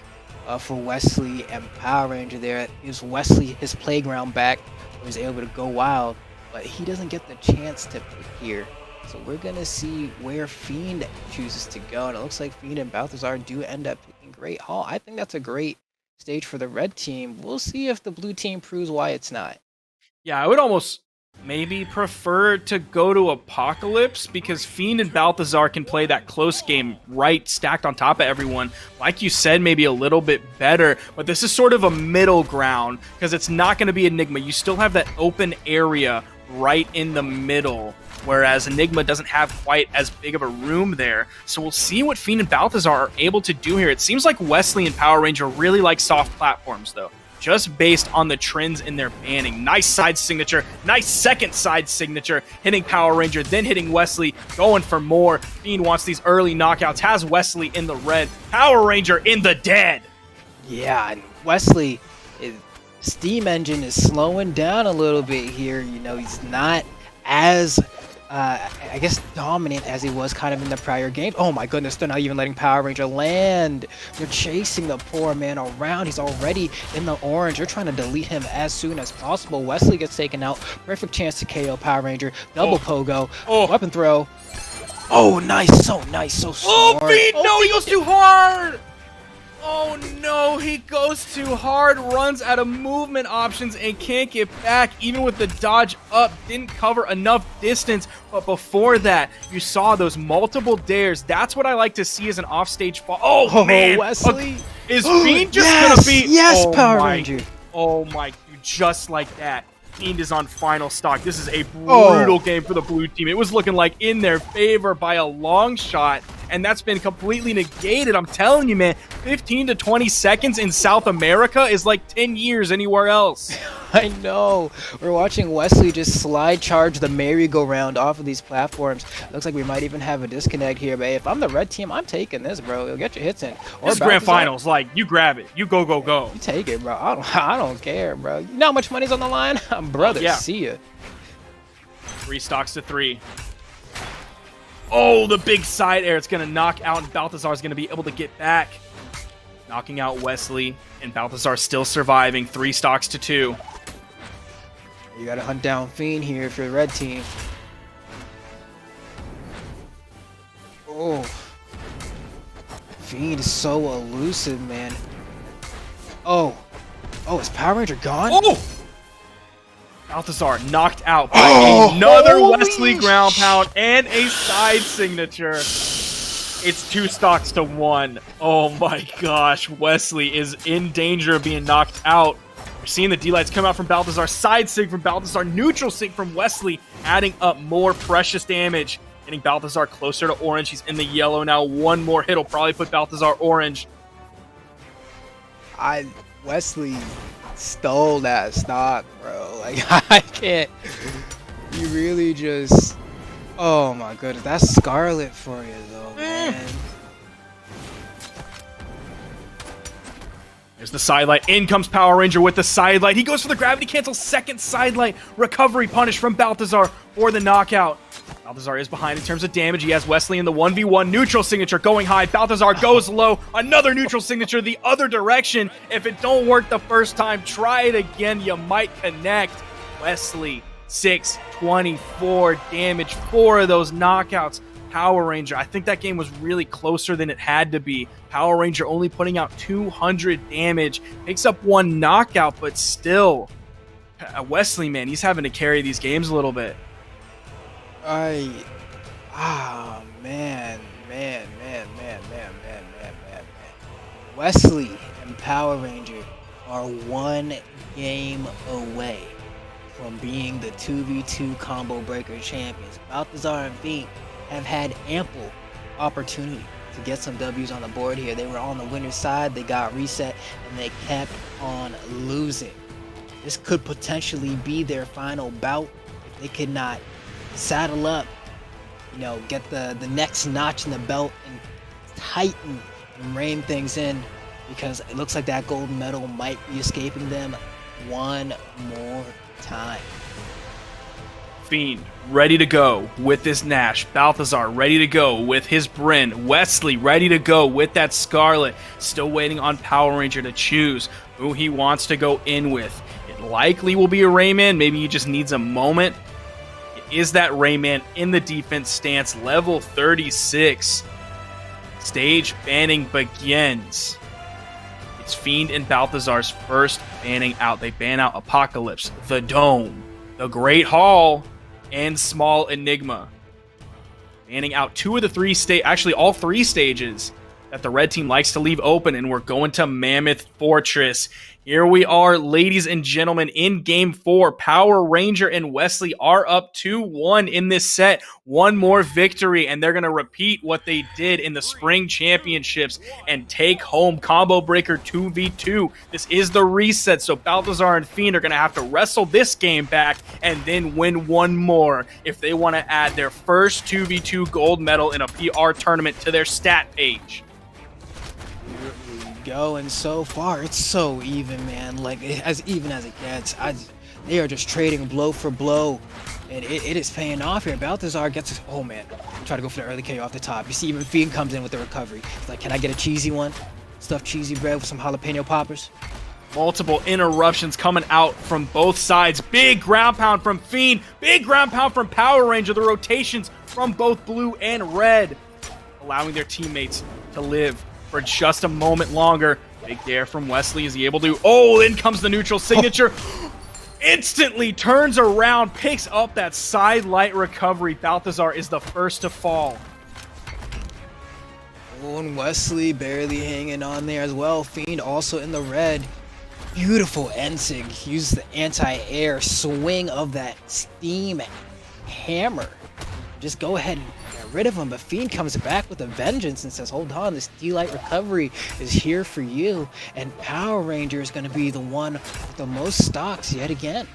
for Wesley and Power Ranger there. It gives Wesley his playground back, where he's able to go wild, but he doesn't get the chance to pick here. So we're going to see where Fiend chooses to go. And it looks like Fiend and Balthazar do end up picking Great Hall. I think that's a great stage for the red team. We'll see if the blue team proves why it's not. Yeah, I would almost maybe prefer to go to Apocalypse because Fiend and Balthazar can play that close game right stacked on top of everyone. Like you said, maybe a little bit better, but this is sort of a middle ground because it's not going to be Enigma. You still have that open area right in the middle, whereas Enigma doesn't have quite as big of a room there. So we'll see what Fiend and Balthazar are able to do here. It seems like Wesley and Power Ranger really like soft platforms, though, just based on the trends in their banning. Nice side signature, nice second side signature, hitting Power Ranger, then hitting Wesley, going for more. Fiend wants these early knockouts, has Wesley in the red, Power Ranger in the dead. Yeah, and Wesley, his steam engine is slowing down a little bit here. You know, he's not as I guess dominant as he was kind of in the prior game. Oh my goodness, they're not even letting Power Ranger land. They're chasing the poor man around. He's already in the orange. They're trying to delete him as soon as possible. Wesley gets taken out. Perfect chance to KO Power Ranger. Double pogo. Weapon throw. Oh, nice. So nice. So smart. Oh, Fiend! No, he goes too hard! Oh no, he goes too hard, runs out of movement options and can't get back. Even with the dodge up, didn't cover enough distance. But before that, you saw those multiple dares. That's what I like to see as an offstage fall. Oh man, Wesley. Is Fiend just gonna be? Yes, oh Power my, Ranger. Oh my, just like that. Fiend is on final stock. This is a brutal game for the blue team. It was looking like in their favor by a long shot, and that's been completely negated. I'm telling you, man, 15 to 20 seconds in South America is like 10 years anywhere else. I know. We're watching Wesley just slide charge the merry-go-round off of these platforms. Looks like we might even have a disconnect here, but if I'm the red team, I'm taking this, bro. You'll get your hits in. Or this grand finals, like, you grab it. You go, go, go. You take it, bro. I don't care, bro. You know how much money's on the line? Brother, yeah. See ya. 3 stocks to 3. Oh, the big side air. It's going to knock out, and Balthazar's going to be able to get back. Knocking out Wesley, and Balthazar still surviving. 3 stocks to 2. You got to hunt down Fiend here if you're the red team. Oh. Fiend is so elusive, man. Oh. Oh, is Power Ranger gone? Oh! Balthazar knocked out by another Wesley ground pound and a side signature. It's 2 stocks to 1. Oh my gosh, Wesley is in danger of being knocked out. We're seeing the D-lights come out from Balthazar, side sig from Balthazar, neutral sig from Wesley, adding up more precious damage. Getting Balthazar closer to orange. He's in the yellow now. One more hit will probably put Balthazar orange. Wesley stole that stock, bro. Like, I can't. You really just. Oh my goodness, that's Scarlet for you, though, man. There's the sidelight. In comes Power Ranger with the sidelight. He goes for the gravity cancel. Second sidelight. Recovery punish from Balthazar for the knockout. Balthazar is behind in terms of damage. He has Wesley in the 1v1. Neutral signature going high. Balthazar goes low. Another neutral signature the other direction. If it don't work the first time, try it again. You might connect. Wesley, 624 damage. 4 of those knockouts. Power Ranger, I think that game was really closer than it had to be. Power Ranger only putting out 200 damage. Picks up 1 knockout, but still. Wesley, man, he's having to carry these games a little bit. Man. Wesley and Power Ranger are 1 game away from being the 2v2 combo breaker champions. Balthazar and Fiend have had ample opportunity to get some W's on the board here. They were on the winner's side, they got reset, and they kept on losing. This could potentially be their final bout if they could not saddle up, get the next notch in the belt and tighten and rein things in, because it looks like that gold medal might be escaping them one more time. Fiend ready to go with this Nash. Balthazar ready to go with his Bryn. Wesley ready to go with that Scarlet. Still waiting on Power Ranger to choose who he wants to go in with. It likely will be a Rayman. Maybe he just needs a moment. It is that Rayman in the defense stance, level 36. Stage banning begins. It's Fiend and Balthazar's first banning out. They ban out Apocalypse, the Dome, the Great Hall, and Small Enigma. Banning out 2 of the 3 actually all 3 stages that the red team likes to leave open, and we're going to Mammoth Fortress. Here we are, ladies and gentlemen, in Game 4. Power Ranger and Wesley are up 2-1 in this set. 1 more victory, and they're going to repeat what they did in the Spring Championships and take home Combo Breaker 2v2. This is the reset, so Balthazar and Fiend are going to have to wrestle this game back and then win 1 more if they want to add their first 2v2 gold medal in a PR tournament to their stat page. And so far it's so even, man, like as even as it gets. They are just trading blow for blow, and it is paying off here. Balthazar gets try to go for the early KO off the top. You see even Fiend comes in with the recovery. It's like, can I get a cheesy one? Stuffed cheesy bread with some jalapeno poppers. Multiple interruptions coming out from both sides. Big ground pound from Fiend, big ground pound from Power Ranger. The rotations from both blue and red allowing their teammates to live for just a moment longer. Big dare from Wesley. Is he able to? Oh, in comes the neutral signature. Instantly turns around, picks up that side light recovery. Balthazar is the first to fall. Oh, and Wesley barely hanging on there as well. Fiend also in the red. Beautiful Ensig. Use the anti-air swing of that steam hammer. Just go ahead and get rid of him, but Fiend comes back with a vengeance and says, hold on, this D-Light recovery is here for you, and Power Ranger is going to be the one with the most stocks yet again.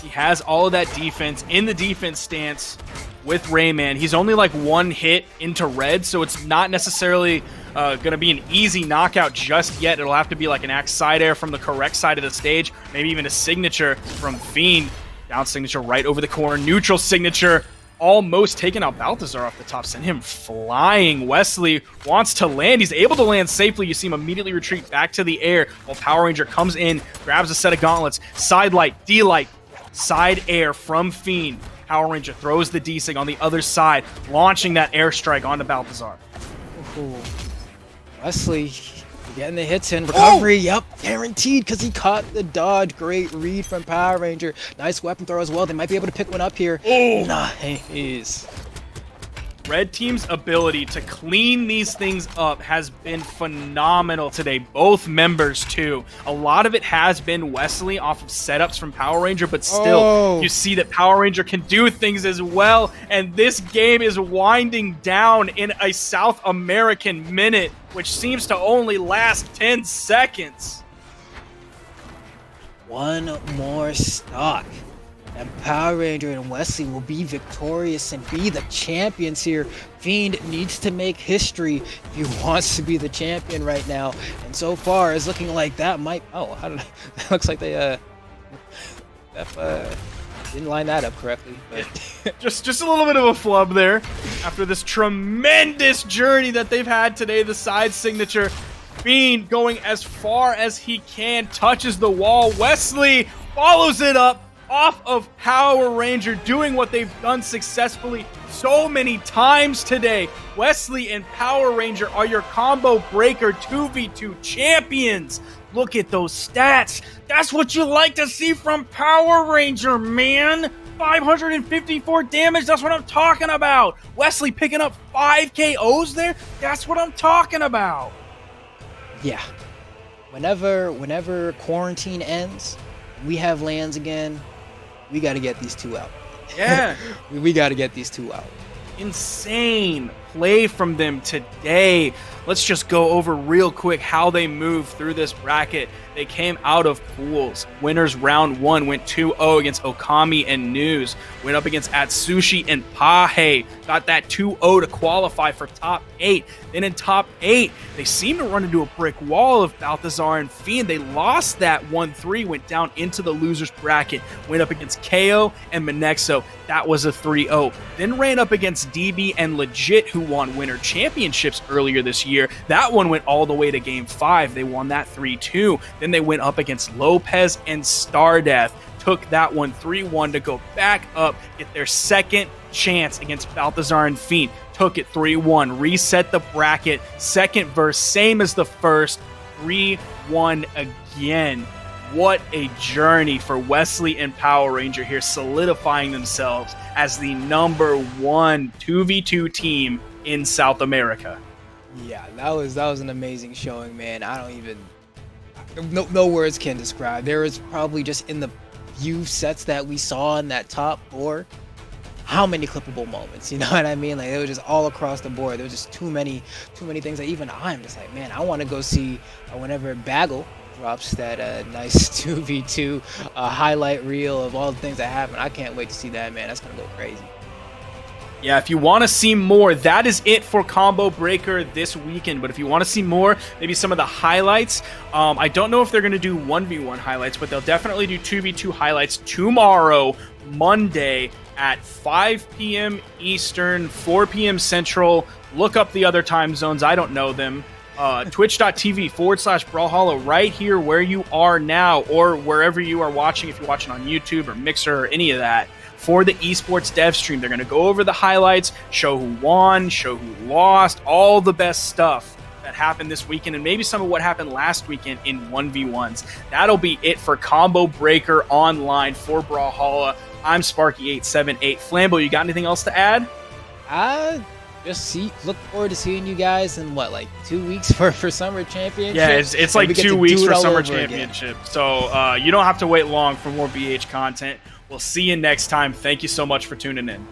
He has all of that defense in the defense stance with Rayman. He's only like 1 hit into red, so it's not necessarily going to be an easy knockout just yet. It'll have to be like an axe side air from the correct side of the stage, maybe even a signature from Fiend. Down signature right over the corner, neutral signature. Almost taking out Balthazar off the top, sent him flying. Wesley wants to land. He's able to land safely. You see him immediately retreat back to the air while Power Ranger comes in, grabs a set of gauntlets. Side light, D-light, side air from Fiend. Power Ranger throws the D-Sig on the other side, launching that airstrike onto Balthazar. Ooh. Wesley getting the hits in. Recovery, yep, guaranteed, because he caught the dodge. Great read from Power Ranger. Nice weapon throw as well. They might be able to pick one up here. Oh, nice. Red team's ability to clean these things up has been phenomenal today. Both members, too. A lot of it has been Wesley off of setups from Power Ranger, but still, you see that Power Ranger can do things as well. And this game is winding down in a South American minute, which seems to only last 10 seconds. One more stock. And Power Ranger and Wesley will be victorious and be the champions here. Fiend needs to make history if he wants to be the champion right now. And so far, it's looking like that might. Oh, how did that looks like they didn't line that up correctly. But just a little bit of a flub there after this tremendous journey that they've had today. The side signature. Fiend going as far as he can, touches the wall. Wesley follows it up off of Power Ranger, doing what they've done successfully so many times today. Wesley and Power Ranger are your combo breaker 2v2 champions. Look at those stats. That's what you like to see from Power Ranger, man. 554 damage, that's what I'm talking about. Wesley picking up 5 KOs there, that's what I'm talking about. yeah, whenever quarantine ends, we have lands again. We got to get these two out. Yeah. we got to get these two out. Insane play from them today. Let's just go over real quick how they moved through this bracket. They came out of pools. Winners round 1 went 2-0 against Okami and News. Went up against Atsushi and Pahe. Got that 2-0 to qualify for top 8. Then in top 8, they seemed to run into a brick wall of Balthazar and Fiend. They lost that 1-3, went down into the losers bracket. Went up against KO and Monexo. That was a 3-0. Then ran up against DB and Legit, who won winter championships earlier this year. That one went all the way to game 5. They won that 3-2. Then they went up against Lopez and Stardeath. Took that one 3-1 to go back up, get their second chance against Balthazar and Fiend. Took it 3-1, reset the bracket, second verse, same as the first, 3-1 again. What a journey for Wesley and Power Ranger here, solidifying themselves as the #1 2v2 team in South America. Yeah, that was an amazing showing, man. I don't even no words can describe. There was probably just in the few sets that we saw in that top 4, how many clippable moments, you know what I mean? Like, it was just all across the board. There was just too many things that even I'm just like, man, I want to go see whenever Bagel drops that nice 2v2 highlight reel of all the things that happened. I can't wait to see that, man. That's gonna go crazy. Yeah, if you want to see more, that is it for Combo Breaker this weekend. But if you want to see more, maybe some of the highlights, I don't know if they're going to do 1v1 highlights, but they'll definitely do 2v2 highlights tomorrow, Monday, at 5 p.m. Eastern, 4 p.m. Central. Look up the other time zones. I don't know them. Twitch.tv/Brawlhalla right here where you are now, or wherever you are watching, if you're watching on YouTube or Mixer or any of that. For the esports dev stream, they're going to go over the highlights, show who won, show who lost, all the best stuff that happened this weekend, and maybe some of what happened last weekend in 1v1s. That'll be it for Combo Breaker Online for Brawlhalla. I'm Sparky878. Flambo, you got anything else to add? Look forward to seeing you guys in what, like 2 weeks for Summer Championship? Yeah, it's like 2 weeks for Summer Championship. So you don't have to wait long for more BH content. We'll see you next time. Thank you so much for tuning in.